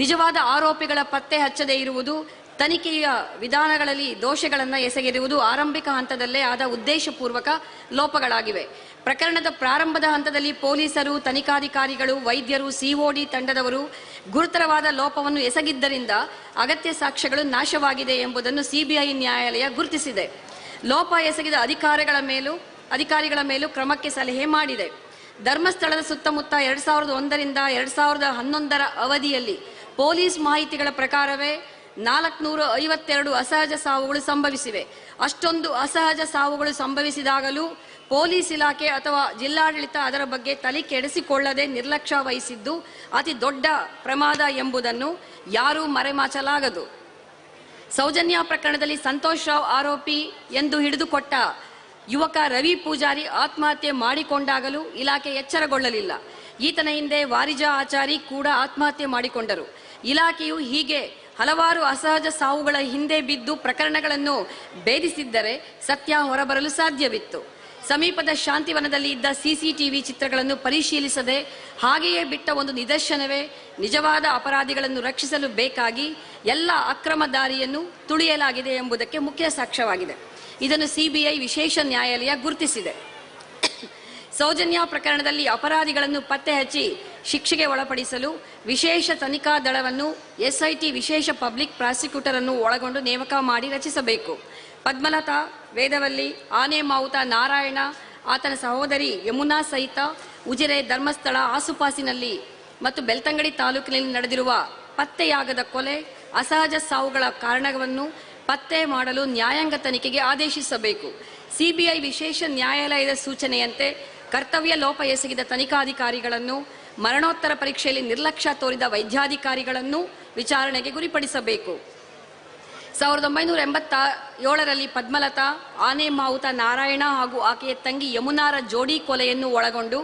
ನಿಜವಾದ ಆರೋಪಿಗಳ ಪತ್ತೆ ಹಚ್ಚದೇ ಇರುವುದು, ತನಿಖೆಯ ವಿಧಾನಗಳಲ್ಲಿ ದೋಷಗಳನ್ನು ಎಸಗಿರುವುದು ಆರಂಭಿಕ ಹಂತದಲ್ಲೇ ಆದ ಉದ್ದೇಶಪೂರ್ವಕ ಲೋಪಗಳಾಗಿವೆ. ಪ್ರಕರಣದ ಪ್ರಾರಂಭದ ಹಂತದಲ್ಲಿ ಪೊಲೀಸರು, ತನಿಖಾಧಿಕಾರಿಗಳು, ವೈದ್ಯರು, COD ತಂಡದವರು ಗುರುತರವಾದ ಲೋಪವನ್ನು ಎಸಗಿದ್ದರಿಂದ ಅಗತ್ಯ ಸಾಕ್ಷ್ಯಗಳು ನಾಶವಾಗಿದೆ ಎಂಬುದನ್ನು CBI ನ್ಯಾಯಾಲಯ ಗುರುತಿಸಿದೆ. ಲೋಪ ಎಸಗಿದ ಅಧಿಕಾರಿಗಳ ಮೇಲೂ ಕ್ರಮಕ್ಕೆ ಸಲಹೆ ಮಾಡಿದೆ. ಧರ್ಮಸ್ಥಳದ ಸುತ್ತಮುತ್ತ 2001ರಿಂದ 2011 ಅವಧಿಯಲ್ಲಿ ಪೊಲೀಸ್ ಮಾಹಿತಿಗಳ ಪ್ರಕಾರವೇ 452 ಅಸಹಜ ಸಾವುಗಳು ಸಂಭವಿಸಿವೆ. ಅಷ್ಟೊಂದು ಅಸಹಜ ಸಾವುಗಳು ಸಂಭವಿಸಿದಾಗಲೂ ಪೊಲೀಸ್ ಇಲಾಖೆ ಅಥವಾ ಜಿಲ್ಲಾಡಳಿತ ಅದರ ಬಗ್ಗೆ ತಲೆ ಕೆಡಿಸಿಕೊಳ್ಳದೆ ನಿರ್ಲಕ್ಷ್ಯ ವಹಿಸಿದ್ದು ಅತಿ ದೊಡ್ಡ ಪ್ರಮಾದ ಎಂಬುದನ್ನು ಯಾರೂ ಮರೆಮಾಚಲಾಗದು. ಸೌಜನ್ಯ ಪ್ರಕರಣದಲ್ಲಿ ಸಂತೋಷ್ ರಾವ್ ಆರೋಪಿ ಎಂದು ಹಿಡಿದುಕೊಟ್ಟ ಯುವಕ ರವಿ ಪೂಜಾರಿ ಆತ್ಮಹತ್ಯೆ ಮಾಡಿಕೊಂಡಾಗಲೂ ಇಲಾಖೆ ಎಚ್ಚರಗೊಳ್ಳಲಿಲ್ಲ. ಈತನ ಹಿಂದೆ ವಾರಿಜಾ ಆಚಾರಿ ಕೂಡ ಆತ್ಮಹತ್ಯೆ ಮಾಡಿಕೊಂಡರು. ಇಲಾಖೆಯು ಹೀಗೆ ಹಲವಾರು ಅಸಹಜ ಸಾವುಗಳ ಹಿಂದೆ ಬಿದ್ದು ಪ್ರಕರಣಗಳನ್ನು ಭೇದಿಸಿದ್ದರೆ ಸತ್ಯ ಹೊರಬರಲು ಸಾಧ್ಯವಿತ್ತು. ಸಮೀಪದ ಶಾಂತಿವನದಲ್ಲಿ ಇದ್ದ ಸಿಸಿಟಿವಿ ಚಿತ್ರಗಳನ್ನು ಪರಿಶೀಲಿಸದೆ ಹಾಗೆಯೇ ಬಿಟ್ಟ ಒಂದು ನಿದರ್ಶನವೇ ನಿಜವಾದ ಅಪರಾಧಿಗಳನ್ನು ರಕ್ಷಿಸಲು ಬೇಕಾಗಿ ಎಲ್ಲ ಅಕ್ರಮ ದಾರಿಯನ್ನು ತುಳಿಯಲಾಗಿದೆ ಎಂಬುದಕ್ಕೆ ಮುಖ್ಯ ಸಾಕ್ಷ್ಯವಾಗಿದೆ. ಇದನ್ನು ಸಿಬಿಐ ವಿಶೇಷ ನ್ಯಾಯಾಲಯ ಗುರುತಿಸಿದೆ. ಸೌಜನ್ಯ ಪ್ರಕರಣದಲ್ಲಿ ಅಪರಾಧಿಗಳನ್ನು ಪತ್ತೆ ಹಚ್ಚಿ ಶಿಕ್ಷೆಗೆ ಒಳಪಡಿಸಲು ವಿಶೇಷ ತನಿಖಾ ದಳವನ್ನು ಎಸ್ಐಟಿ ವಿಶೇಷ ಪಬ್ಲಿಕ್ ಪ್ರಾಸಿಕ್ಯೂಟರ್ ಅನ್ನು ಒಳಗೊಂಡು ನೇಮಕ ಮಾಡಿ ರಚಿಸಬೇಕು. ಪದ್ಮಲತಾ, ವೇದವಲ್ಲಿ, ಆನೆ ಮಾವುತ ನಾರಾಯಣ, ಆತನ ಸಹೋದರಿ ಯಮುನಾ ಸಹಿತ ಉಜಿರೆ, ಧರ್ಮಸ್ಥಳ, ಆಸುಪಾಸಿನಲ್ಲಿ ಮತ್ತು ಬೆಳ್ತಂಗಡಿ ತಾಲೂಕಿನಲ್ಲಿ ನಡೆದಿರುವ ಪತ್ತೆಯಾಗದ ಕೊಲೆ, ಅಸಹಜ ಸಾವುಗಳ ಕಾರಣವನ್ನು ಪತ್ತೆ ಮಾಡಲು ನ್ಯಾಯಾಂಗ ತನಿಖೆಗೆ ಆದೇಶಿಸಬೇಕು. ಸಿಬಿಐ ವಿಶೇಷ ನ್ಯಾಯಾಲಯದ ಸೂಚನೆಯಂತೆ ಕರ್ತವ್ಯ ಲೋಪ ಎಸಗಿದ ತನಿಖಾಧಿಕಾರಿಗಳನ್ನು, ಮರಣೋತ್ತರ ಪರೀಕ್ಷೆಯಲ್ಲಿ ನಿರ್ಲಕ್ಷ್ಯ ತೋರಿದ ವೈದ್ಯಾಧಿಕಾರಿಗಳನ್ನು ವಿಚಾರಣೆಗೆ ಗುರಿಪಡಿಸಬೇಕು. 1987ರಲ್ಲಿ ಪದ್ಮಲತಾ, ಆನೆ ಮಾವುತ ನಾರಾಯಣ ಹಾಗೂ ಆಕೆಯ ತಂಗಿ ಯಮುನಾರ ಜೋಡಿ ಕೊಲೆಯನ್ನು ಒಳಗೊಂಡು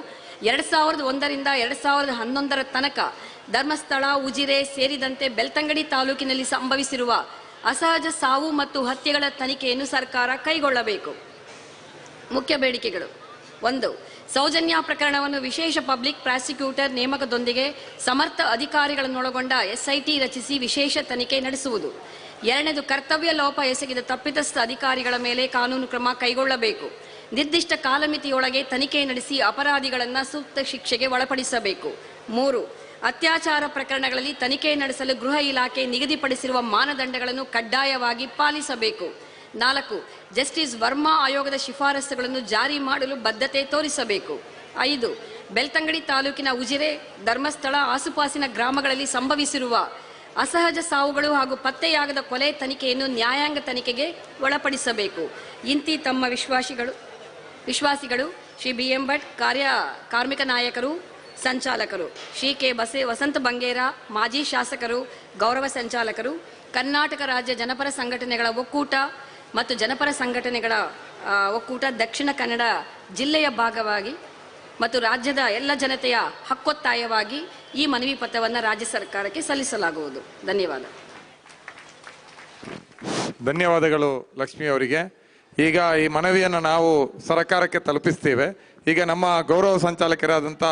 2001ರಿಂದ 2011 ತನಕ ಧರ್ಮಸ್ಥಳ, ಉಜಿರೆ ಸೇರಿದಂತೆ ಬೆಳ್ತಂಗಡಿ ತಾಲೂಕಿನಲ್ಲಿ ಸಂಭವಿಸಿರುವ ಅಸಹಜ ಸಾವು ಮತ್ತು ಹತ್ಯೆಗಳ ತನಿಖೆಯನ್ನು ಸರ್ಕಾರ ಕೈಗೊಳ್ಳಬೇಕು. ಮುಖ್ಯ ಬೇಡಿಕೆಗಳು: 1. ಸೌಜನ್ಯ ಪ್ರಕರಣವನ್ನು ವಿಶೇಷ ಪಬ್ಲಿಕ್ ಪ್ರಾಸಿಕ್ಯೂಟರ್ ನೇಮಕದೊಂದಿಗೆ ಸಮರ್ಥ ಅಧಿಕಾರಿಗಳನ್ನೊಳಗೊಂಡ ಎಸ್ಐಟಿ ರಚಿಸಿ ವಿಶೇಷ ತನಿಖೆ ನಡೆಸುವುದು. 2. ಕರ್ತವ್ಯ ಲೋಪ ಎಸಗಿದ ತಪ್ಪಿತಸ್ಥ ಅಧಿಕಾರಿಗಳ ಮೇಲೆ ಕಾನೂನು ಕ್ರಮ ಕೈಗೊಳ್ಳಬೇಕು. ನಿರ್ದಿಷ್ಟ ಕಾಲಮಿತಿಯೊಳಗೆ ತನಿಖೆ ನಡೆಸಿ ಅಪರಾಧಿಗಳನ್ನು ಸೂಕ್ತ ಶಿಕ್ಷೆಗೆ ಒಳಪಡಿಸಬೇಕು. 3. ಅತ್ಯಾಚಾರ ಪ್ರಕರಣಗಳಲ್ಲಿ ತನಿಖೆ ನಡೆಸಲು ಗೃಹ ಇಲಾಖೆ ನಿಗದಿಪಡಿಸಿರುವ ಮಾನದಂಡಗಳನ್ನು ಕಡ್ಡಾಯವಾಗಿ ಪಾಲಿಸಬೇಕು. 4. ಜಸ್ಟಿಸ್ ವರ್ಮಾ ಆಯೋಗದ ಶಿಫಾರಸುಗಳನ್ನು ಜಾರಿ ಮಾಡಲು ಬದ್ಧತೆ ತೋರಿಸಬೇಕು. 5. ಬೆಳ್ತಂಗಡಿ ತಾಲೂಕಿನ ಉಜಿರೆ, ಧರ್ಮಸ್ಥಳ, ಆಸುಪಾಸಿನ ಗ್ರಾಮಗಳಲ್ಲಿ ಸಂಭವಿಸಿರುವ ಅಸಹಜ ಸಾವುಗಳು ಹಾಗೂ ಪತ್ತೆಯಾಗದ ಕೊಲೆ ತನಿಖೆಯನ್ನು ನ್ಯಾಯಾಂಗ ತನಿಖೆಗೆ ಒಳಪಡಿಸಬೇಕು. ಇಂತಿ ತಮ್ಮ ವಿಶ್ವಾಸಿಗಳು ಶ್ರೀ BM ಭಟ್, ಕಾರ್ಮಿಕ ನಾಯಕರು, ಸಂಚಾಲಕರು, ಶ್ರೀ ಕೆ ವಸಂತ ಬಂಗೇರ, ಮಾಜಿ ಶಾಸಕರು, ಗೌರವ ಸಂಚಾಲಕರು, ಕರ್ನಾಟಕ ರಾಜ್ಯ ಜನಪರ ಸಂಘಟನೆಗಳ ಒಕ್ಕೂಟ ಮತ್ತು ಜನಪರ ಸಂಘಟನೆಗಳ ಒಕ್ಕೂಟ ದಕ್ಷಿಣ ಕನ್ನಡ ಜಿಲ್ಲೆಯ ಭಾಗವಾಗಿ ಮತ್ತು ರಾಜ್ಯದ ಎಲ್ಲ ಜನತೆಯ ಹಕ್ಕೊತ್ತಾಯವಾಗಿ ಈ ಮನವಿ ಪತ್ರವನ್ನು ರಾಜ್ಯ ಸರ್ಕಾರಕ್ಕೆ ಸಲ್ಲಿಸಲಾಗುವುದು. ಧನ್ಯವಾದಗಳು ಲಕ್ಷ್ಮಿ ಅವರಿಗೆ. ಈಗ ಈ ಮನವಿಯನ್ನು ನಾವು ಸರ್ಕಾರಕ್ಕೆ ತಲುಪಿಸ್ತೇವೆ. ಈಗ ನಮ್ಮ ಗೌರವ ಸಂಚಾಲಕರಾದಂಥ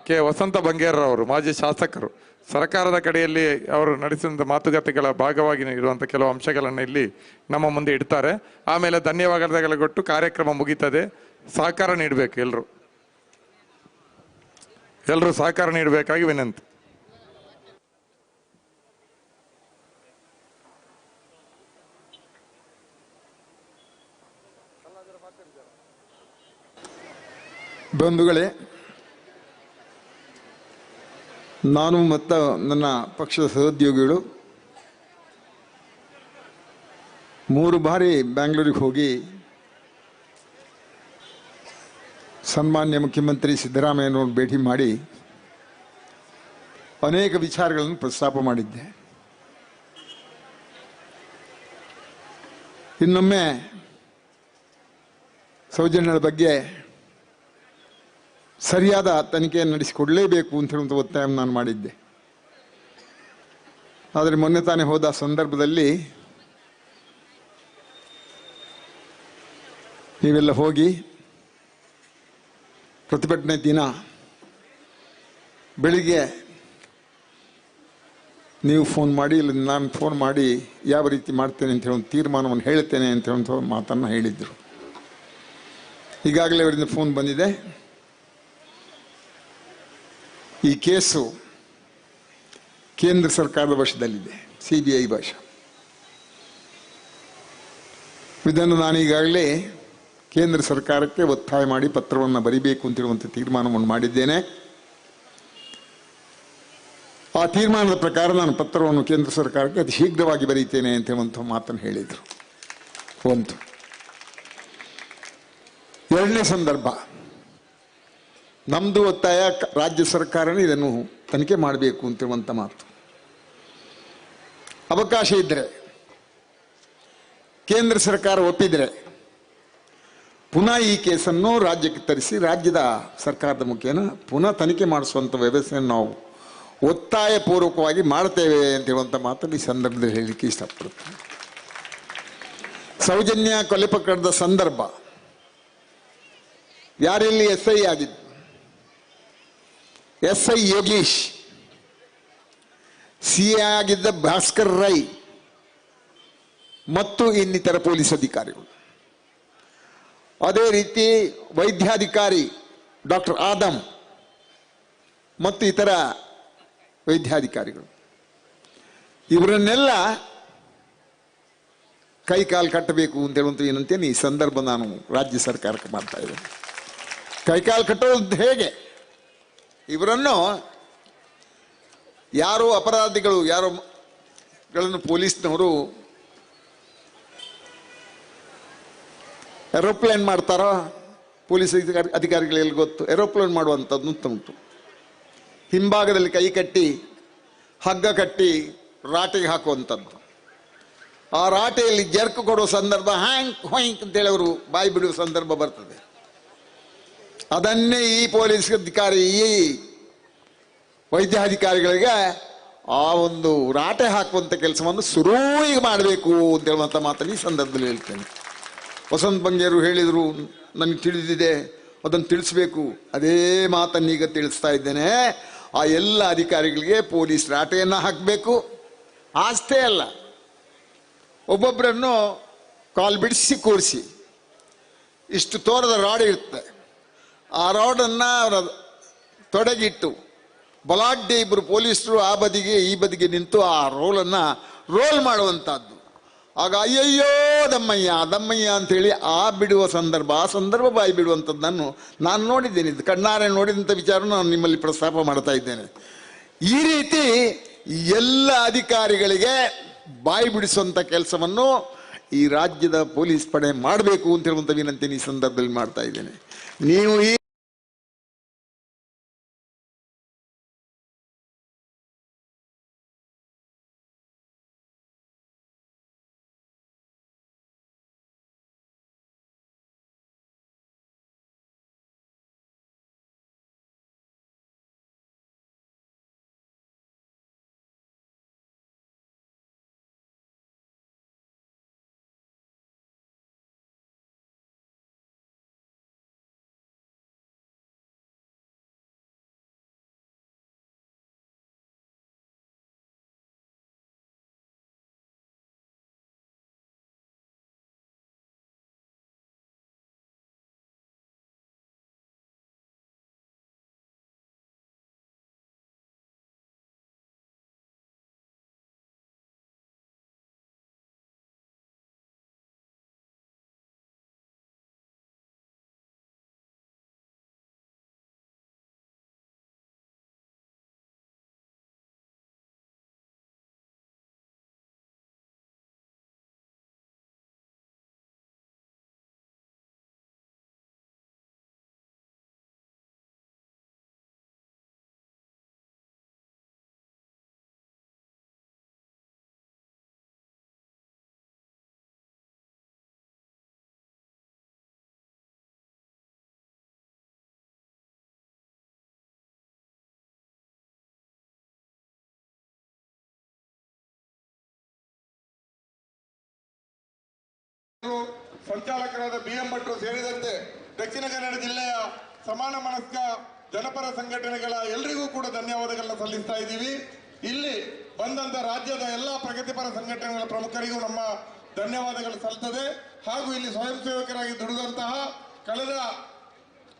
ಕೆ ವಸಂತ ಬಂಗೇರರವರು, ಮಾಜಿ ಶಾಸಕರು, ಸರ್ಕಾರದ ಕಡೆಯಲ್ಲಿ ಅವರು ನಡೆಸಿದ ಮಾತುಕತೆಗಳ ಭಾಗವಾಗಿ ಇರುವಂಥ ಕೆಲವು ಅಂಶಗಳನ್ನು ಇಲ್ಲಿ ನಮ್ಮ ಮುಂದೆ ಇಡ್ತಾರೆ. ಆಮೇಲೆ ಧನ್ಯವಾದಗಳು ಕೊಟ್ಟು ಕಾರ್ಯಕ್ರಮ ಮುಗೀತದೆ. ಸಹಕಾರ ನೀಡಬೇಕು, ಎಲ್ಲರೂ ಸಹಕಾರ ನೀಡಬೇಕಾಗಿ ವಿನಂತಿ. ಬಂಧುಗಳೇ, ನಾನು ಮತ್ತು ನನ್ನ ಪಕ್ಷದ ಸಹೋದ್ಯೋಗಿಗಳು 3 ಬಾರಿ ಬ್ಯಾಂಗ್ಳೂರಿಗೆ ಹೋಗಿ ಸನ್ಮಾನ್ಯ ಮುಖ್ಯಮಂತ್ರಿ ಸಿದ್ದರಾಮಯ್ಯನವ್ರನ್ನ ಭೇಟಿ ಮಾಡಿ ಅನೇಕ ವಿಚಾರಗಳನ್ನು ಪ್ರಸ್ತಾಪ ಮಾಡಿದ್ದೆ. ಇನ್ನೊಮ್ಮೆ ಸೌಜನ್ಯಗಳ ಬಗ್ಗೆ ಸರಿಯಾದ ತನಿಖೆಯನ್ನು ನಡೆಸಿಕೊಡಲೇಬೇಕು ಅಂತ ಹೇಳುವಂಥ ಒತ್ತಾಯ ನಾನು ಮಾಡಿದ್ದೆ. ಆದರೆ ಮೊನ್ನೆ ತಾನೇ ಹೋದ ಸಂದರ್ಭದಲ್ಲಿ ನೀವೆಲ್ಲ ಹೋಗಿ ಪ್ರತಿಭಟನೆ ದಿನ ಬೆಳಿಗ್ಗೆ ನೀವು ಫೋನ್ ಮಾಡಿ, ಇಲ್ಲ ನಾನು ಫೋನ್ ಮಾಡಿ ಯಾವ ರೀತಿ ಮಾಡ್ತೇನೆ ಅಂತ ಹೇಳೋ ತೀರ್ಮಾನವನ್ನು ಹೇಳ್ತೇನೆ ಅಂತ ಹೇಳುವಂಥ ಮಾತನ್ನು ಹೇಳಿದರು. ಈಗಾಗಲೇ ಅವರಿಂದ ಫೋನ್ ಬಂದಿದೆ. ಈ ಕೇಸು ಕೇಂದ್ರ ಸರ್ಕಾರದ ವಶದಲ್ಲಿದೆ, CBI ವಶ. ಇದನ್ನು ನಾನೀಗಾಗಲೇ ಕೇಂದ್ರ ಸರ್ಕಾರಕ್ಕೆ ಒತ್ತಾಯ ಮಾಡಿ ಪತ್ರವನ್ನು ಬರಿಬೇಕು ಅಂತೇಳುವಂಥ ತೀರ್ಮಾನವನ್ನು ಮಾಡಿದ್ದೇನೆ. ಆ ತೀರ್ಮಾನದ ಪ್ರಕಾರ ನಾನು ಪತ್ರವನ್ನು ಕೇಂದ್ರ ಸರ್ಕಾರಕ್ಕೆ ಅತಿ ಶೀಘ್ರವಾಗಿ ಬರೀತೇನೆ ಅಂತ ಹೇಳುವಂಥ ಮಾತನ್ನು ಹೇಳಿದರು. ಒಂದು. ಎರಡನೇ ಸಂದರ್ಭ, ನಮ್ಮದು ಒತ್ತಾಯ ರಾಜ್ಯ ಸರ್ಕಾರನೇ ಇದನ್ನು ತನಿಖೆ ಮಾಡಬೇಕು ಅಂತೇಳುವಂಥ ಮಾತು. ಅವಕಾಶ ಇದ್ದರೆ, ಕೇಂದ್ರ ಸರ್ಕಾರ ಒಪ್ಪಿದರೆ ಪುನಃ ಈ ಕೇಸನ್ನು ರಾಜ್ಯಕ್ಕೆ ತರಿಸಿ ರಾಜ್ಯದ ಸರ್ಕಾರದ ಮುಖೇನ ಪುನಃ ತನಿಖೆ ಮಾಡಿಸುವಂಥ ವ್ಯವಸ್ಥೆಯನ್ನು ನಾವು ಒತ್ತಾಯಪೂರ್ವಕವಾಗಿ ಮಾಡ್ತೇವೆ ಅಂತ ಹೇಳುವಂಥ ಮಾತನ್ನು ಈ ಸಂದರ್ಭದಲ್ಲಿ ಹೇಳಲಿಕ್ಕೆ ಇಷ್ಟಪಡ್ತೀನಿ. ಸೌಜನ್ಯ ಕೊಲೆ ಪ್ರಕರಣದ ಸಂದರ್ಭ, ಯಾರೆಲ್ಲಿ SI ಆಗಿದ್ದು, SI ಯೋಗೀಶ್, CA ಆಗಿದ್ದ ಭಾಸ್ಕರ್ ರೈ ಮತ್ತು ಇನ್ನಿತರ ಪೊಲೀಸ್ ಅಧಿಕಾರಿಗಳು, ಅದೇ ರೀತಿ ವೈದ್ಯಾಧಿಕಾರಿ ಡಾಕ್ಟರ್ ಆದಮ್ ಮತ್ತು ಇತರ ವೈದ್ಯಾಧಿಕಾರಿಗಳು, ಇವರನ್ನೆಲ್ಲ ಕೈಕಾಲು ಕಟ್ಟಬೇಕು ಅಂತ ಹೇಳುವಂಥ ವಿನಂತಿಯನ್ನು ಈ ಸಂದರ್ಭ ನಾನು ರಾಜ್ಯ ಸರ್ಕಾರಕ್ಕೆ ಮಾಡ್ತಾ ಇದ್ದೇನೆ. ಕೈಕಾಲು ಕಟ್ಟೋದು ಹೇಗೆ? ಇವರನ್ನು ಯಾರೋ ಅಪರಾಧಿಗಳು, ಯಾರೋಗಳನ್ನು ಪೊಲೀಸ್ನವರು ಏರೋಪ್ಲೇನ್ ಮಾಡ್ತಾರೋ, ಪೊಲೀಸ್ ಅಧಿಕಾರಿಗಳಿಗೆ ಗೊತ್ತು, ಏರೋಪ್ಲೇನ್ ಮಾಡುವಂಥದ್ದು ಉಂಟು. ಹಿಂಭಾಗದಲ್ಲಿ ಕೈ ಕಟ್ಟಿ ಹಗ್ಗ ಕಟ್ಟಿ ರಾಟೆಗೆ ಹಾಕುವಂಥದ್ದು. ಆ ರಾಟೆಯಲ್ಲಿ ಜರ್ಕ್ ಕೊಡುವ ಸಂದರ್ಭ ಹ್ಯಾಂಕ್ ಹೊಯ್ಕ್ ಅಂತೇಳಿ ಅವರು ಬಾಯಿ ಬಿಡುವ ಸಂದರ್ಭ ಬರ್ತದೆ. ಅದನ್ನೇ ಈ ಪೊಲೀಸ್ ಅಧಿಕಾರಿ, ಈ ವೈದ್ಯಾಧಿಕಾರಿಗಳಿಗೆ ಆ ಒಂದು ರಾಟೆ ಹಾಕುವಂಥ ಕೆಲಸವನ್ನು ಶುರುವಿಗೆ ಮಾಡಬೇಕು ಅಂತ ಹೇಳುವಂಥ ಮಾತನ್ನು ಈ ಸಂದರ್ಭದಲ್ಲಿ ಹೇಳ್ತೇನೆ. ವಸಂತ ಬಂಗೇರು ಹೇಳಿದರು, ನನಗೆ ತಿಳಿದಿದೆ, ಅದನ್ನು ತಿಳಿಸ್ಬೇಕು. ಅದೇ ಮಾತನ್ನು ಈಗ ತಿಳಿಸ್ತಾ ಇದ್ದೇನೆ. ಆ ಎಲ್ಲ ಅಧಿಕಾರಿಗಳಿಗೆ ಪೊಲೀಸ್ ರಾಟೆಯನ್ನು ಹಾಕಬೇಕು. ಅಷ್ಟೇ ಅಲ್ಲ, ಒಬ್ಬೊಬ್ಬರನ್ನು ಕಾಲು ಬಿಡಿಸಿ ಕೂರಿಸಿ ಇಷ್ಟು ತೋರದ ರಾಡ್ ಇರುತ್ತೆ, ಆ ರಾಡನ್ನು ಅವರ ತೊಡಗಿಟ್ಟು ಬಲಾಢ್ಯ ಇಬ್ಬರು ಪೊಲೀಸರು ಆ ಬದಿಗೆ ಈ ಬದಿಗೆ ನಿಂತು ಆ ರೋಲ್ ಮಾಡುವಂಥದ್ದು. ಆಗ ಅಯ್ಯಯ್ಯೋ ದಮ್ಮಯ್ಯ ದಮ್ಮಯ್ಯ ಅಂಥೇಳಿ ಆ ಬಿಡುವ ಸಂದರ್ಭ, ಆ ಸಂದರ್ಭ ಬಾಯಿ ಬಿಡುವಂಥದ್ದನ್ನು ನಾನು ನೋಡಿದ್ದೇನೆ. ಇದು ಕಣ್ಣಾರೆ ನೋಡಿದಂಥ ವಿಚಾರ ನಾನು ನಿಮ್ಮಲ್ಲಿ ಪ್ರಸ್ತಾಪ ಮಾಡ್ತಾ ಇದ್ದೇನೆ. ಈ ರೀತಿ ಎಲ್ಲ ಅಧಿಕಾರಿಗಳಿಗೆ ಬಾಯಿ ಬಿಡಿಸುವಂಥ ಕೆಲಸವನ್ನು ಈ ರಾಜ್ಯದ ಪೊಲೀಸ್ ಪಡೆ ಮಾಡಬೇಕು ಅಂತ ಹೇಳುವಂಥ ವಿನಂತಿ ಈ ಸಂದರ್ಭದಲ್ಲಿ ಮಾಡ್ತಾ ಇದ್ದೇನೆ. ನೀವು ಈ ಸಂಚಾಲಕರಾದ BM ಭಟ್ರು ಸೇರಿದಂತೆ ದಕ್ಷಿಣ ಕನ್ನಡ ಜಿಲ್ಲೆಯ ಸಮಾನ ಮನಸ್ಕ ಜನಪರ ಸಂಘಟನೆಗಳ ಎಲ್ಲರಿಗೂ ಕೂಡ ಧನ್ಯವಾದಗಳನ್ನ ಸಲ್ಲಿಸ್ತಾ ಇದ್ದೀವಿ. ಇಲ್ಲಿ ಬಂದಂತ ರಾಜ್ಯದ ಎಲ್ಲ ಪ್ರಗತಿಪರ ಸಂಘಟನೆಗಳ ಪ್ರಮುಖರಿಗೂ ನಮ್ಮ ಧನ್ಯವಾದಗಳು ಸಲ್ತದೆ. ಹಾಗೂ ಇಲ್ಲಿ ಸ್ವಯಂ ಸೇವಕರಾಗಿ ದುಡಿದಂತಹ ಕಳೆದ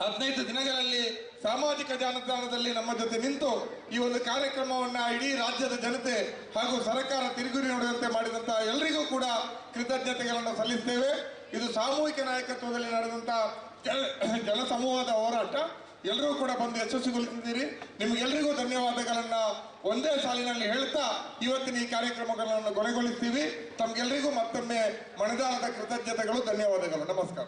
15 ದಿನಗಳಲ್ಲಿ ಸಾಮಾಜಿಕ ಜಾಲತಾಣದಲ್ಲಿ ನಮ್ಮ ಜೊತೆ ನಿಂತು ಈ ಒಂದು ಕಾರ್ಯಕ್ರಮವನ್ನ ಇಡೀ ರಾಜ್ಯದ ಜನತೆ ಹಾಗೂ ಸರ್ಕಾರ ತಿರುಗುರಿ ನೋಡುವಂತೆ ಮಾಡಿದಂತಹ ಎಲ್ರಿಗೂ ಕೂಡ ಕೃತಜ್ಞತೆಗಳನ್ನು ಸಲ್ಲಿಸ್ತೇವೆ. ಇದು ಸಾಮೂಹಿಕ ನಾಯಕತ್ವದಲ್ಲಿ ನಡೆದಂತಹ ಜನಸಮೂಹದ ಹೋರಾಟ. ಎಲ್ಲರೂ ಕೂಡ ಬಂದು ಯಶಸ್ವಿಗೊಳಿಸಿದ್ದೀರಿ. ನಿಮ್ಗೆಲ್ರಿಗೂ ಧನ್ಯವಾದಗಳನ್ನ ಒಂದೇ ಸಾಲಿನಲ್ಲಿ ಹೇಳ್ತಾ ಇವತ್ತಿನ ಈ ಕಾರ್ಯಕ್ರಮಗಳನ್ನು ಕೊನೆಗೊಳಿಸ್ತೀವಿ. ತಮ್ಗೆಲ್ರಿಗೂ ಮತ್ತೊಮ್ಮೆ ಮಣದಾಳದ ಕೃತಜ್ಞತೆಗಳು, ಧನ್ಯವಾದಗಳು. ನಮಸ್ಕಾರ.